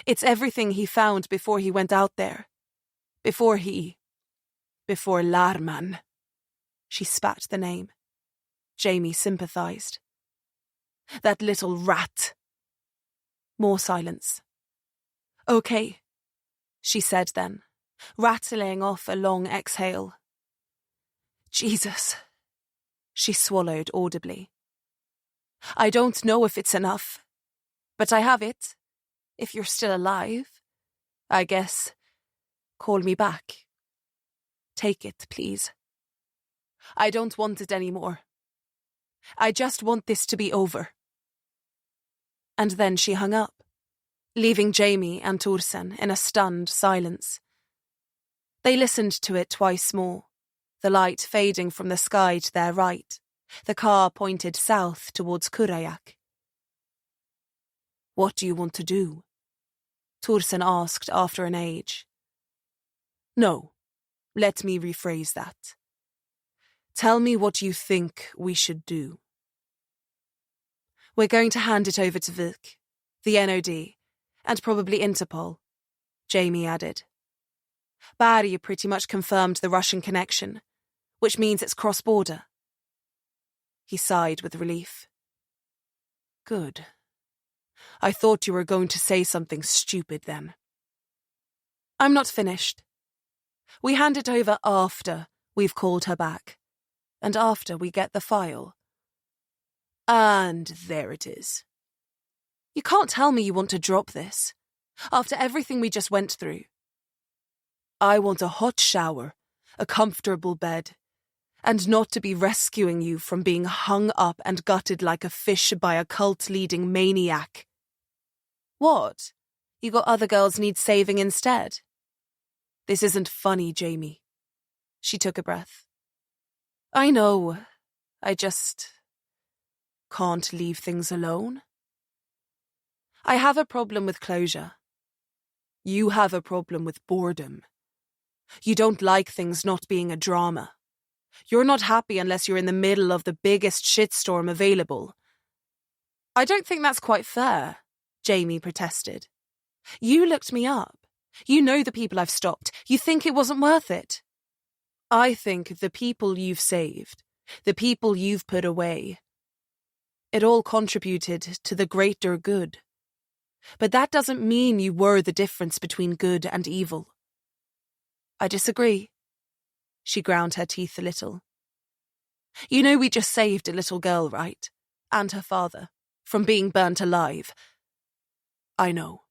It's everything he found before he went out there. Before Lman. She spat the name. Jamie sympathized. That little rat. More silence. Okay, she said then, rattling off a long exhale. Jesus. She swallowed audibly. I don't know if it's enough, but I have it. If you're still alive, I guess, call me back. Take it, please. I don't want it anymore. I just want this to be over. And then she hung up, leaving Jamie and Torsen in a stunned silence. They listened to it twice more, the light fading from the sky to their right, the car pointed south towards Kurayak. What do you want to do? Torsen asked after an age. No, let me rephrase that. Tell me what you think we should do. We're going to hand it over to Vic, the NOD, and probably Interpol, Jamie added. Barry pretty much confirmed the Russian connection, which means it's cross-border. He sighed with relief. Good. I thought you were going to say something stupid then. I'm not finished. We hand it over after we've called her back, and after we get the file. And there it is. You can't tell me you want to drop this, after everything we just went through. I want a hot shower, a comfortable bed, and not to be rescuing you from being hung up and gutted like a fish by a cult-leading maniac. What? You got other girls need saving instead? This isn't funny, Jamie. She took a breath. I know. I just can't leave things alone. I have a problem with closure. You have a problem with boredom. You don't like things not being a drama. You're not happy unless you're in the middle of the biggest shitstorm available. I don't think that's quite fair, Jamie protested. You looked me up. You know the people I've stopped. You think it wasn't worth it. I think the people you've saved, the people you've put away, it all contributed to the greater good. But that doesn't mean you were the difference between good and evil. I disagree. She ground her teeth a little. You know we just saved a little girl, right? And her father, from being burnt alive. I know.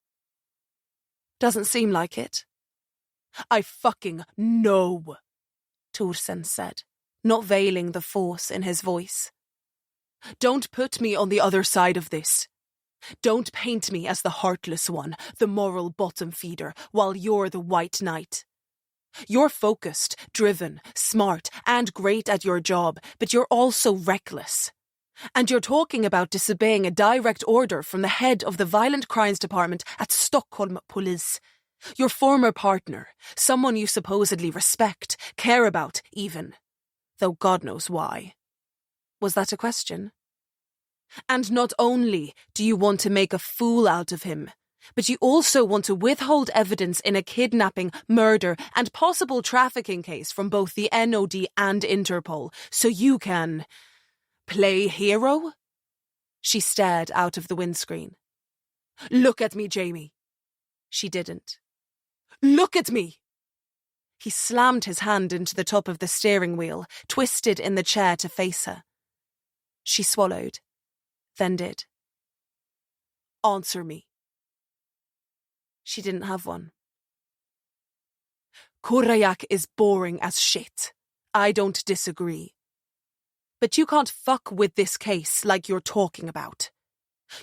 Doesn't seem like it. I fucking know, Torsen said, not veiling the force in his voice. Don't put me on the other side of this. Don't paint me as the heartless one, the moral bottom feeder, while you're the white knight. You're focused, driven, smart, and great at your job, but you're also reckless. And you're talking about disobeying a direct order from the head of the Violent Crimes Department at Stockholm Police. Your former partner, someone you supposedly respect, care about even. Though God knows why. Was that a question? And not only do you want to make a fool out of him, but you also want to withhold evidence in a kidnapping, murder, and possible trafficking case from both the NOD and Interpol, so you can play hero? She stared out of the windscreen. Look at me, Jamie. She didn't. Look at me! He slammed his hand into the top of the steering wheel, twisted in the chair to face her. She swallowed, then did. Answer me. She didn't have one. Kurajak is boring as shit. I don't disagree. But you can't fuck with this case like you're talking about.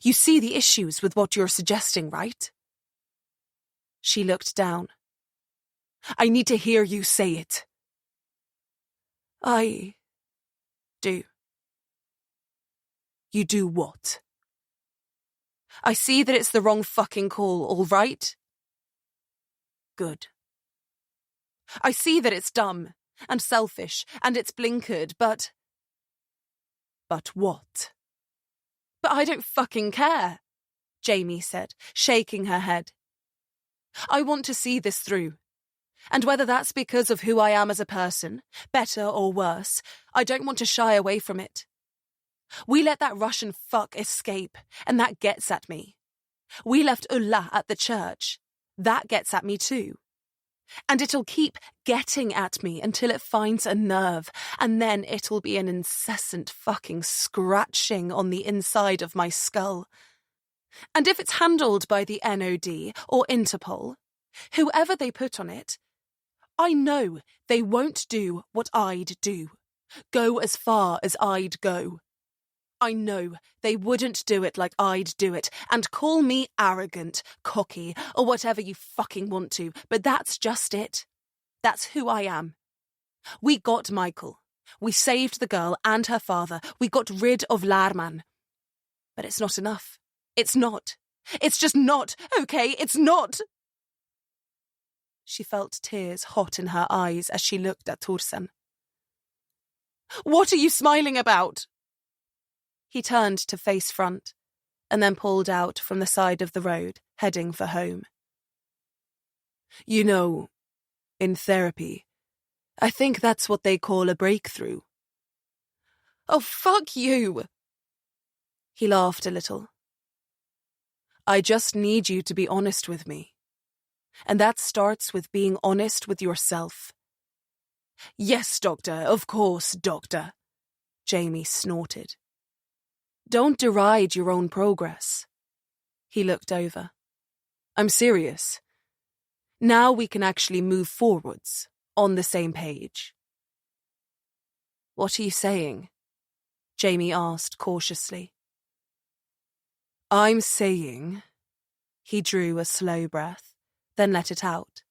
You see the issues with what you're suggesting, right? She looked down. I need to hear you say it. I do. You do what? I see that it's the wrong fucking call, all right? Good. I see that it's dumb and selfish and it's blinkered, but... But what? But I don't fucking care, Jamie said, shaking her head. I want to see this through. And whether that's because of who I am as a person, better or worse, I don't want to shy away from it. We let that Russian fuck escape, and that gets at me. We left Ulla at the church. That gets at me too. And it'll keep getting at me until it finds a nerve, and then it'll be an incessant fucking scratching on the inside of my skull. And if it's handled by the NOD or Interpol, whoever they put on it, I know they won't do what I'd do, go as far as I'd go. I know they wouldn't do it like I'd do it, and call me arrogant, cocky, or whatever you fucking want to, but that's just it. That's who I am. We got Michael. We saved the girl and her father. We got rid of Lman. But it's not enough. It's not. It's just not, okay? It's not. She felt tears hot in her eyes as she looked at Thorsen. What are you smiling about? He turned to face front, and then pulled out from the side of the road, heading for home. You know, in therapy, I think that's what they call a breakthrough. Oh, fuck you! He laughed a little. I just need you to be honest with me. And that starts with being honest with yourself. Yes, Doctor, of course, Doctor, Jamie snorted. Don't deride your own progress. He looked over. I'm serious. Now we can actually move forwards, on the same page. What are you saying? Jamie asked cautiously. I'm saying... He drew a slow breath, then let it out.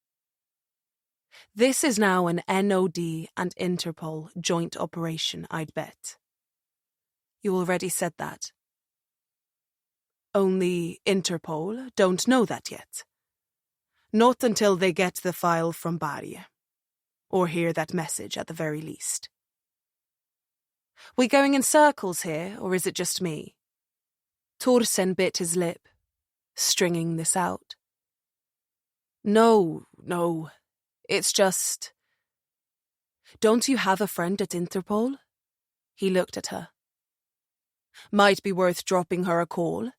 This is now an NOD and Interpol joint operation, I'd bet. You already said that. Only Interpol don't know that yet. Not until they get the file from Bari. Or hear that message at the very least. We going in circles here, or is it just me? Thorsen bit his lip, stringing this out. No. It's just... Don't you have a friend at Interpol? He looked at her. Might be worth dropping her a call.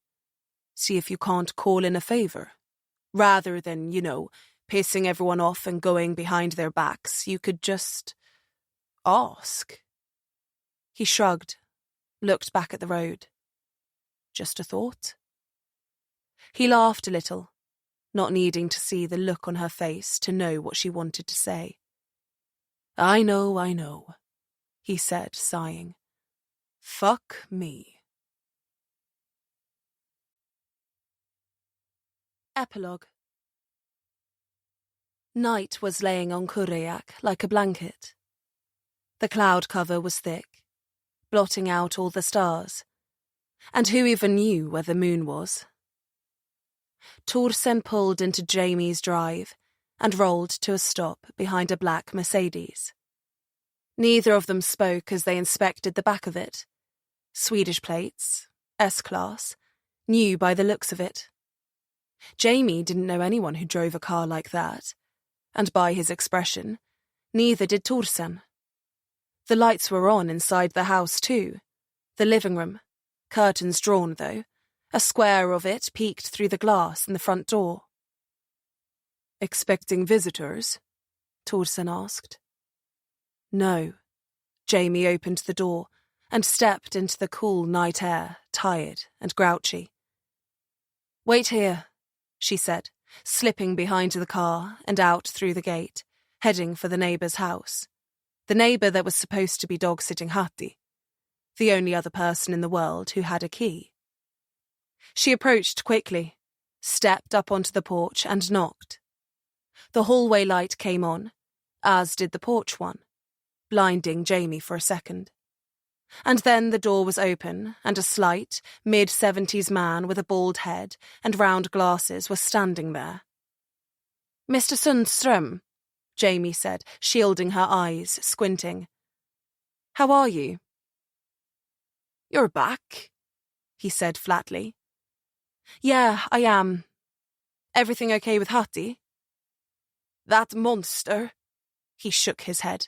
See if you can't call in a favour. Rather than, pissing everyone off and going behind their backs, you could just... ask. He shrugged, looked back at the road. Just a thought? He laughed a little, not needing to see the look on her face to know what she wanted to say. I know, he said, sighing. Fuck me. Epilogue. Night was laying on Kureyak like a blanket. The cloud cover was thick, blotting out all the stars. And who even knew where the moon was? Thorsen pulled into Jamie's drive and rolled to a stop behind a black Mercedes. Neither of them spoke as they inspected the back of it. Swedish plates, S-Class, new by the looks of it. Jamie didn't know anyone who drove a car like that, and by his expression, neither did Thorsen. The lights were on inside the house too, the living room, curtains drawn though, a square of it peeked through the glass in the front door. "Expecting visitors?" Thorsen asked. No. Jamie opened the door and stepped into the cool night air, tired and grouchy. "Wait here," she said, slipping behind the car and out through the gate, heading for the neighbour's house. The neighbour that was supposed to be dog-sitting Hatti, the only other person in the world who had a key. She approached quickly, stepped up onto the porch and knocked. The hallway light came on, as did the porch one, blinding Jamie for a second. And then the door was open, and a slight, mid-70s man with a bald head and round glasses was standing there. "Mr. Sundström," Jamie said, shielding her eyes, squinting. "How are you?" "You're back," he said flatly. "Yeah, I am. Everything okay with Hatti?" "That monster," he shook his head.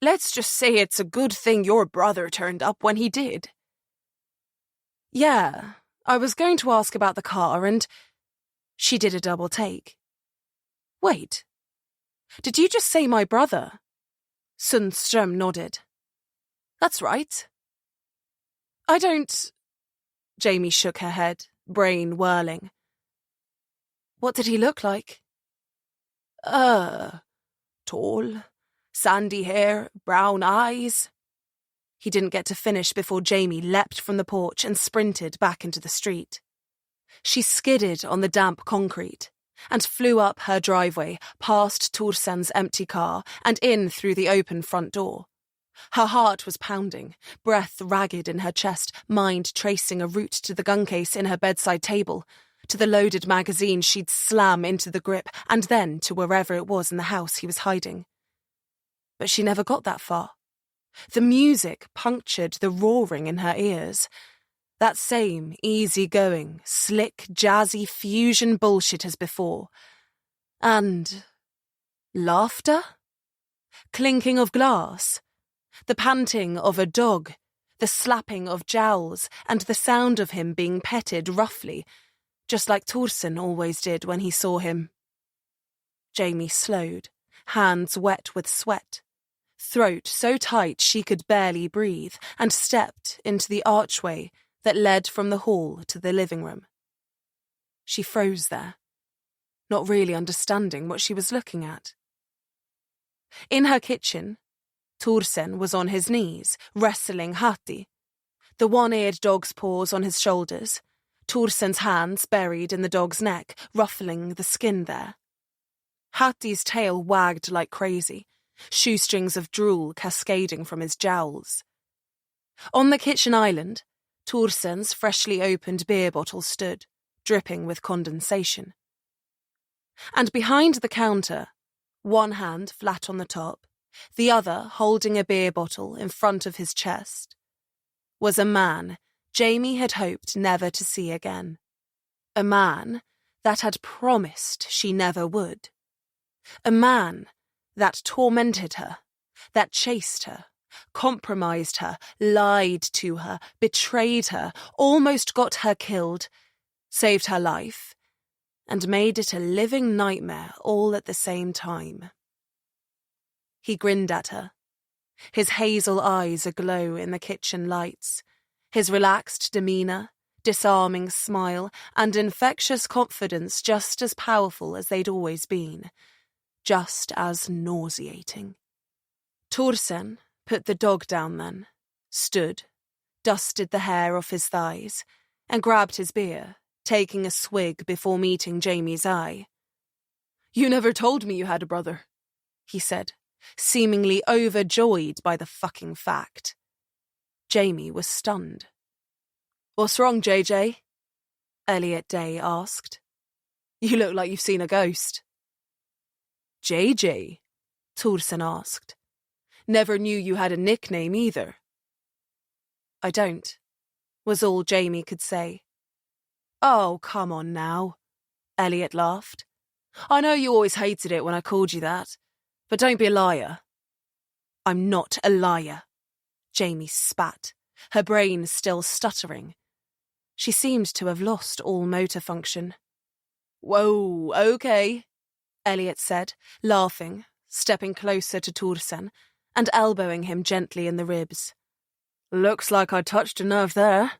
"Let's just say it's a good thing your brother turned up when he did." "Yeah, I was going to ask about the car and—" She did a double take. "Wait, did you just say my brother?" Sundström nodded. "That's right." "I don't—" Jamie shook her head, brain whirling. "What did he look like?" Tall, sandy hair, brown eyes." He didn't get to finish before Jamie leapt from the porch and sprinted back into the street. She skidded on the damp concrete and flew up her driveway, past Thorsen's empty car and in through the open front door. Her heart was pounding, breath ragged in her chest, mind tracing a route to the gun case in her bedside table, to the loaded magazine she'd slam into the grip, and then to wherever it was in the house he was hiding. But she never got that far. The music punctured the roaring in her ears. That same easy-going, slick, jazzy fusion bullshit as before. And laughter? Clinking of glass? The panting of a dog? The slapping of jowls? And the sound of him being petted roughly, just like Thorsen always did when he saw him. Jamie slowed, hands wet with sweat, throat so tight she could barely breathe, and stepped into the archway that led from the hall to the living room. She froze there, not really understanding what she was looking at. In her kitchen, Thorsen was on his knees, wrestling Hatti, the one-eared dog's paws on his shoulders, Thorsen's hands buried in the dog's neck, ruffling the skin there. Hatti's tail wagged like crazy, shoestrings of drool cascading from his jowls. On the kitchen island, Thorsen's freshly opened beer bottle stood, dripping with condensation. And behind the counter, one hand flat on the top, the other holding a beer bottle in front of his chest, was a man Jamie had hoped never to see again. A man that had promised she never would. A man that tormented her, that chased her, compromised her, lied to her, betrayed her, almost got her killed, saved her life, and made it a living nightmare all at the same time. He grinned at her, his hazel eyes aglow in the kitchen lights, his relaxed demeanour, disarming smile, and infectious confidence just as powerful as they'd always been, just as nauseating. Thorsen put the dog down then, stood, dusted the hair off his thighs, and grabbed his beer, taking a swig before meeting Jamie's eye. You never told me you had a brother, he said, seemingly overjoyed by the fucking fact. Jamie was stunned. What's wrong, JJ? Elliot Day asked. You look like you've seen a ghost. JJ? Thorsen asked. Never knew you had a nickname either. I don't, was all Jamie could say. Oh, come on now, Elliot laughed. I know you always hated it when I called you that, but don't be a liar. I'm not a liar, Jamie spat, her brain still stuttering. She seemed to have lost all motor function. Whoa, okay, Elliot said, laughing, stepping closer to Thorsen and elbowing him gently in the ribs. Looks like I touched a nerve there,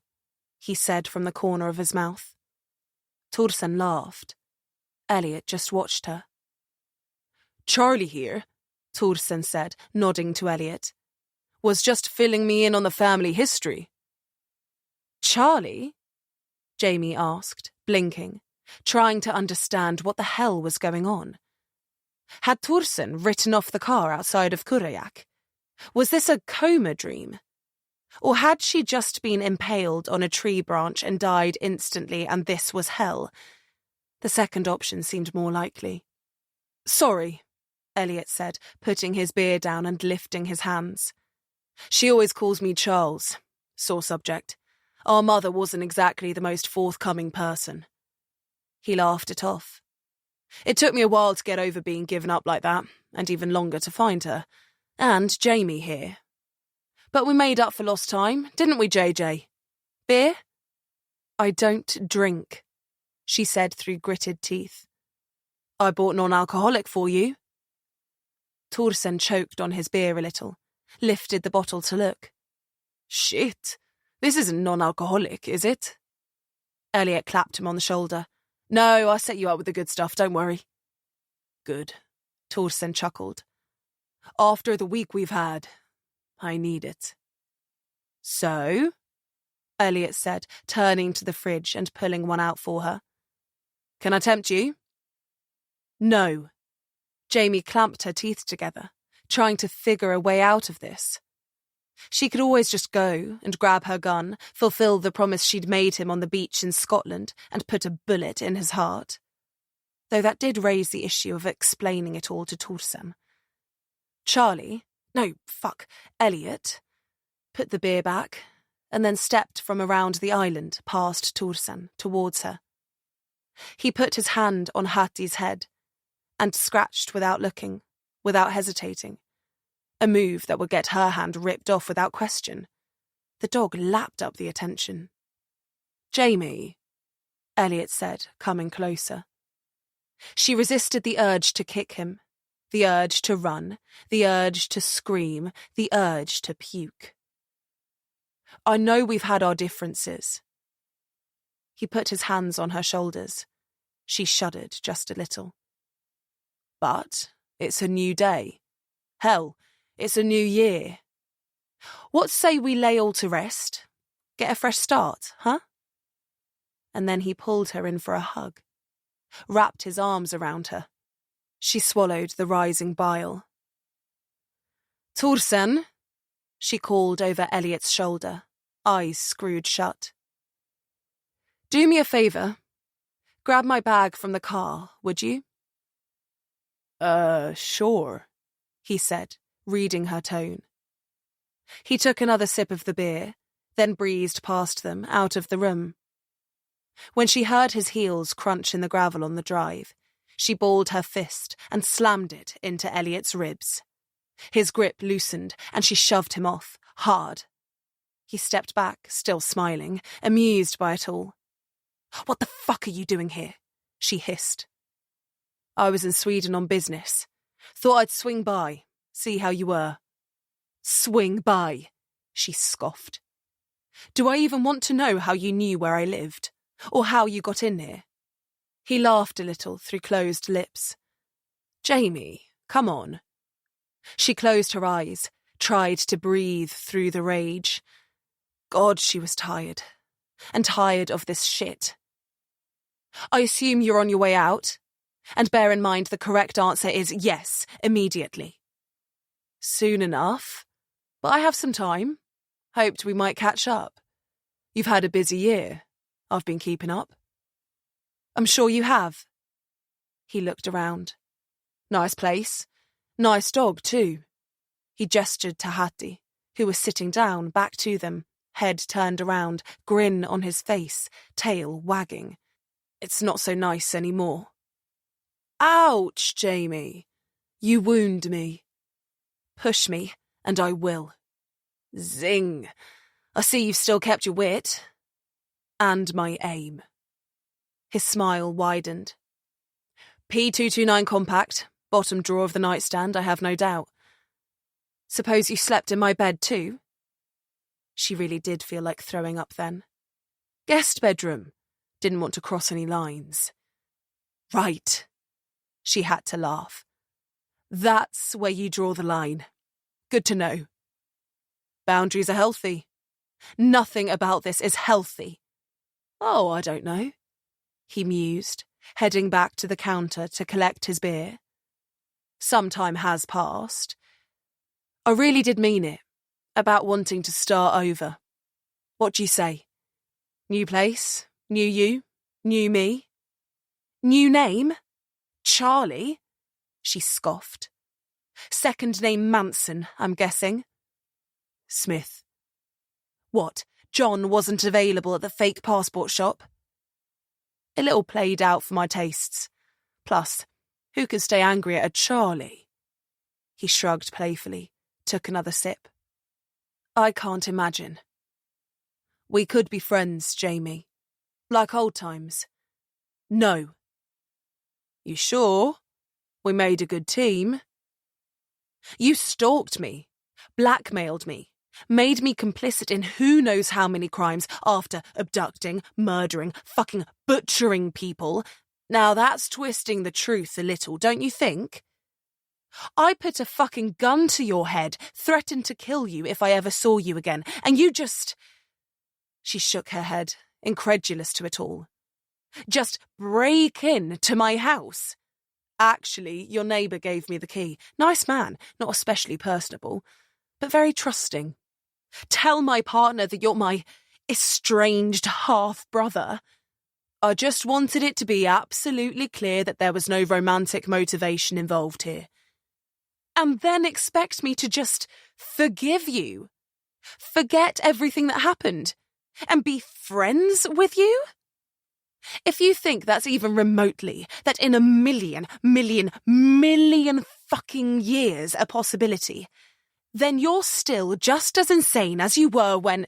he said from the corner of his mouth. Thorsen laughed. Elliot just watched her. Charlie here, Thorsen said, nodding to Elliot, was just filling me in on the family history. Charlie? Jamie asked, blinking, trying to understand what the hell was going on. Had Thorsen written off the car outside of Kurajak? Was this a coma dream? Or had she just been impaled on a tree branch and died instantly and this was hell? The second option seemed more likely. Sorry, Elliot said, putting his beer down and lifting his hands. She always calls me Charles. Sore subject. Our mother wasn't exactly the most forthcoming person. He laughed it off. It took me a while to get over being given up like that, and even longer to find her. And Jamie here. But we made up for lost time, didn't we, JJ? Beer? I don't drink, she said through gritted teeth. I bought non-alcoholic for you. Thorsen choked on his beer a little, lifted the bottle to look. Shit, this isn't non-alcoholic, is it? Elliot clapped him on the shoulder. No, I set you up with the good stuff, don't worry. Good, Thorsen chuckled. After the week we've had, I need it. So? Elliot said, turning to the fridge and pulling one out for her. Can I tempt you? No. Jamie clamped her teeth together, trying to figure a way out of this. She could always just go and grab her gun, fulfill the promise she'd made him on the beach in Scotland, and put a bullet in his heart. Though that did raise the issue of explaining it all to Thorsen. Elliot, put the beer back, and then stepped from around the island past Thorsen towards her. He put his hand on Hatti's head and scratched without looking, without hesitating. A move that would get her hand ripped off without question. The dog lapped up the attention. Jamie, Elliot said, coming closer. She resisted the urge to kick him, the urge to run, the urge to scream, the urge to puke. I know we've had our differences. He put his hands on her shoulders. She shuddered just a little. But it's a new day. Hell, it's a new year. What say we lay all to rest? Get a fresh start, huh? And then he pulled her in for a hug, wrapped his arms around her. She swallowed the rising bile. Thorsen, she called over Elliot's shoulder, eyes screwed shut. Do me a favour. Grab my bag from the car, would you? Sure, he said, reading her tone. He took another sip of the beer, then breezed past them, out of the room. When she heard his heels crunch in the gravel on the drive, she balled her fist and slammed it into Elliot's ribs. His grip loosened, and she shoved him off, hard. He stepped back, still smiling, amused by it all. What the fuck are you doing here? She hissed. I was in Sweden on business. Thought I'd swing by, see how you were. Swing by, she scoffed. Do I even want to know how you knew where I lived? Or how you got in here? He laughed a little through closed lips. Jamie, come on. She closed her eyes, tried to breathe through the rage. God, she was tired. And tired of this shit. I assume you're on your way out? And bear in mind the correct answer is yes, immediately. Soon enough. But I have some time. Hoped we might catch up. You've had a busy year. I've been keeping up. I'm sure you have. He looked around. Nice place. Nice dog, too. He gestured to Hattie, who was sitting down back to them, head turned around, grin on his face, tail wagging. It's not so nice anymore. Ouch, Jamie. You wound me. Push me, and I will. Zing. I see you've still kept your wit. And my aim. His smile widened. P229 compact, bottom drawer of the nightstand, I have no doubt. Suppose you slept in my bed too? She really did feel like throwing up then. Guest bedroom. Didn't want to cross any lines. Right. She had to laugh. That's where you draw the line. Good to know. Boundaries are healthy. Nothing about this is healthy. Oh, I don't know. He mused, heading back to the counter to collect his beer. Some time has passed. I really did mean it, about wanting to start over. What do you say? New place, new you, new me? New name? Charlie? She scoffed. Second name Manson, I'm guessing. Smith. What, John wasn't available at the fake passport shop? A little played out for my tastes. Plus, who could stay angry at a Charlie? He shrugged playfully, took another sip. I can't imagine. We could be friends, Jamie. Like old times. No. You sure? We made a good team. You stalked me, blackmailed me, made me complicit in who knows how many crimes after abducting, murdering, fucking butchering people. Now that's twisting the truth a little, don't you think? I put a fucking gun to your head, threatened to kill you if I ever saw you again, and you just... She shook her head, incredulous to it all. Just break in to my house. Actually, your neighbour gave me the key. Nice man, not especially personable, but very trusting. Tell my partner that you're my estranged half-brother. I just wanted it to be absolutely clear that there was no romantic motivation involved here. And then expect me to just forgive you. Forget everything that happened. And be friends with you? If you think that's even remotely, that in a million fucking years a possibility, then you're still just as insane as you were when...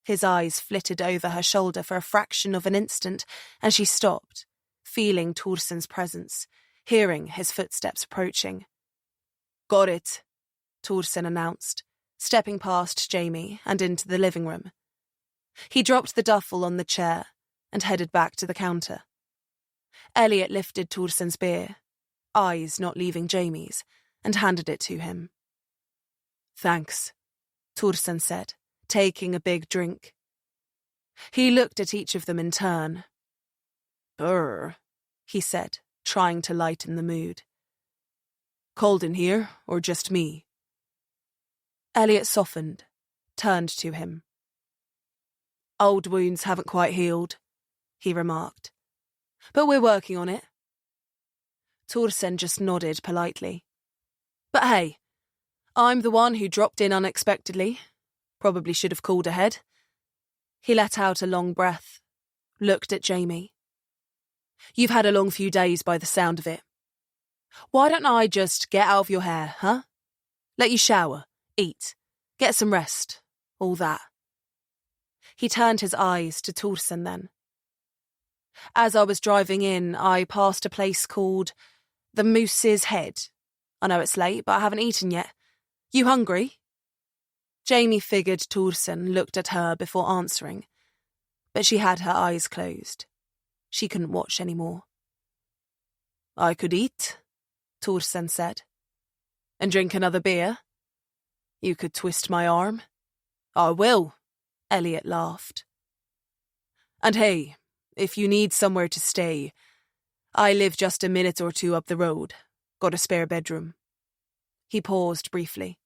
His eyes flitted over her shoulder for a fraction of an instant, and she stopped, feeling Torsen's presence, hearing his footsteps approaching. Got it, Torsen announced, stepping past Jamie and into the living room. He dropped the duffel on the chair and headed back to the counter. Elliot lifted Torsen's beer, eyes not leaving Jamie's, and handed it to him. Thanks, Torsen said, taking a big drink. He looked at each of them in turn. Brr, he said, trying to lighten the mood. Cold in here, or just me? Elliot softened, turned to him. Old wounds haven't quite healed, he remarked. But we're working on it. Torsen just nodded politely. But hey, I'm the one who dropped in unexpectedly. Probably should have called ahead. He let out a long breath, looked at Jamie. You've had a long few days by the sound of it. Why don't I just get out of your hair, huh? Let you shower, eat, get some rest, all that. He turned his eyes to Torsen then. As I was driving in, I passed a place called the Moose's Head. I know it's late, but I haven't eaten yet. You hungry? Jamie figured Torsen looked at her before answering, but she had her eyes closed. She couldn't watch anymore. I could eat, Torsen said. And drink another beer? You could twist my arm. I will, Elliot laughed. And hey, if you need somewhere to stay, I live just a minute or two up the road. Got a spare bedroom. He paused briefly.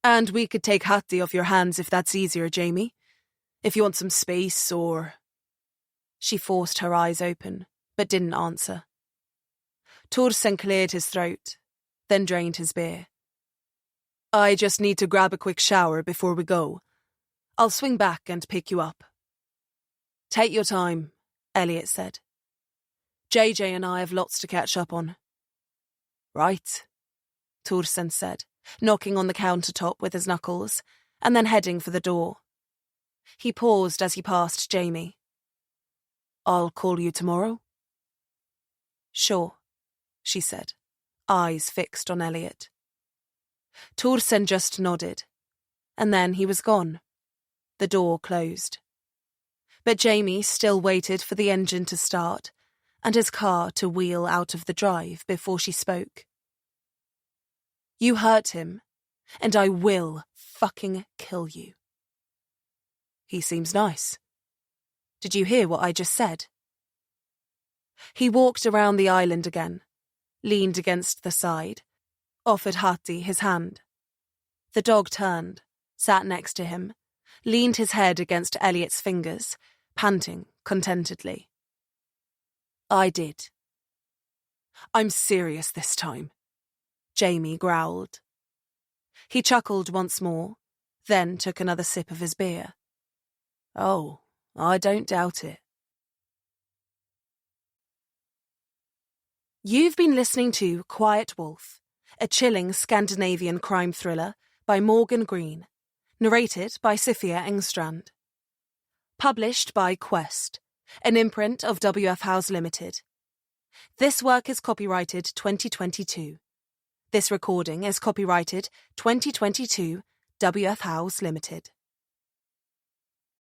And we could take Hattie off your hands if that's easier, Jamie. If you want some space or... She forced her eyes open, but didn't answer. Torsen cleared his throat, then drained his beer. I just need to grab a quick shower before we go. I'll swing back and pick you up. Take your time, Elliot said. JJ and I have lots to catch up on. Right, Torsen said, knocking on the countertop with his knuckles, and then heading for the door. He paused as he passed Jamie. I'll call you tomorrow? Sure, she said, eyes fixed on Elliot. Torsen just nodded, and then he was gone. The door closed. But Jamie still waited for the engine to start and his car to wheel out of the drive before she spoke. You hurt him, and I will fucking kill you. He seems nice. Did you hear what I just said? He walked around the island again, leaned against the side, offered Hattie his hand. The dog turned, sat next to him, leaned his head against Elliot's fingers, panting contentedly. I did. I'm serious this time, Jamie growled. He chuckled once more, then took another sip of his beer. Oh, I don't doubt it. You've been listening to Quiet Wolf, a chilling Scandinavian crime thriller by Morgan Greene, narrated by Sophia Engstrand. Published by Quest, an imprint of W.F. House Limited. This work is copyrighted 2022. This recording is copyrighted 2022 W.F. House Limited.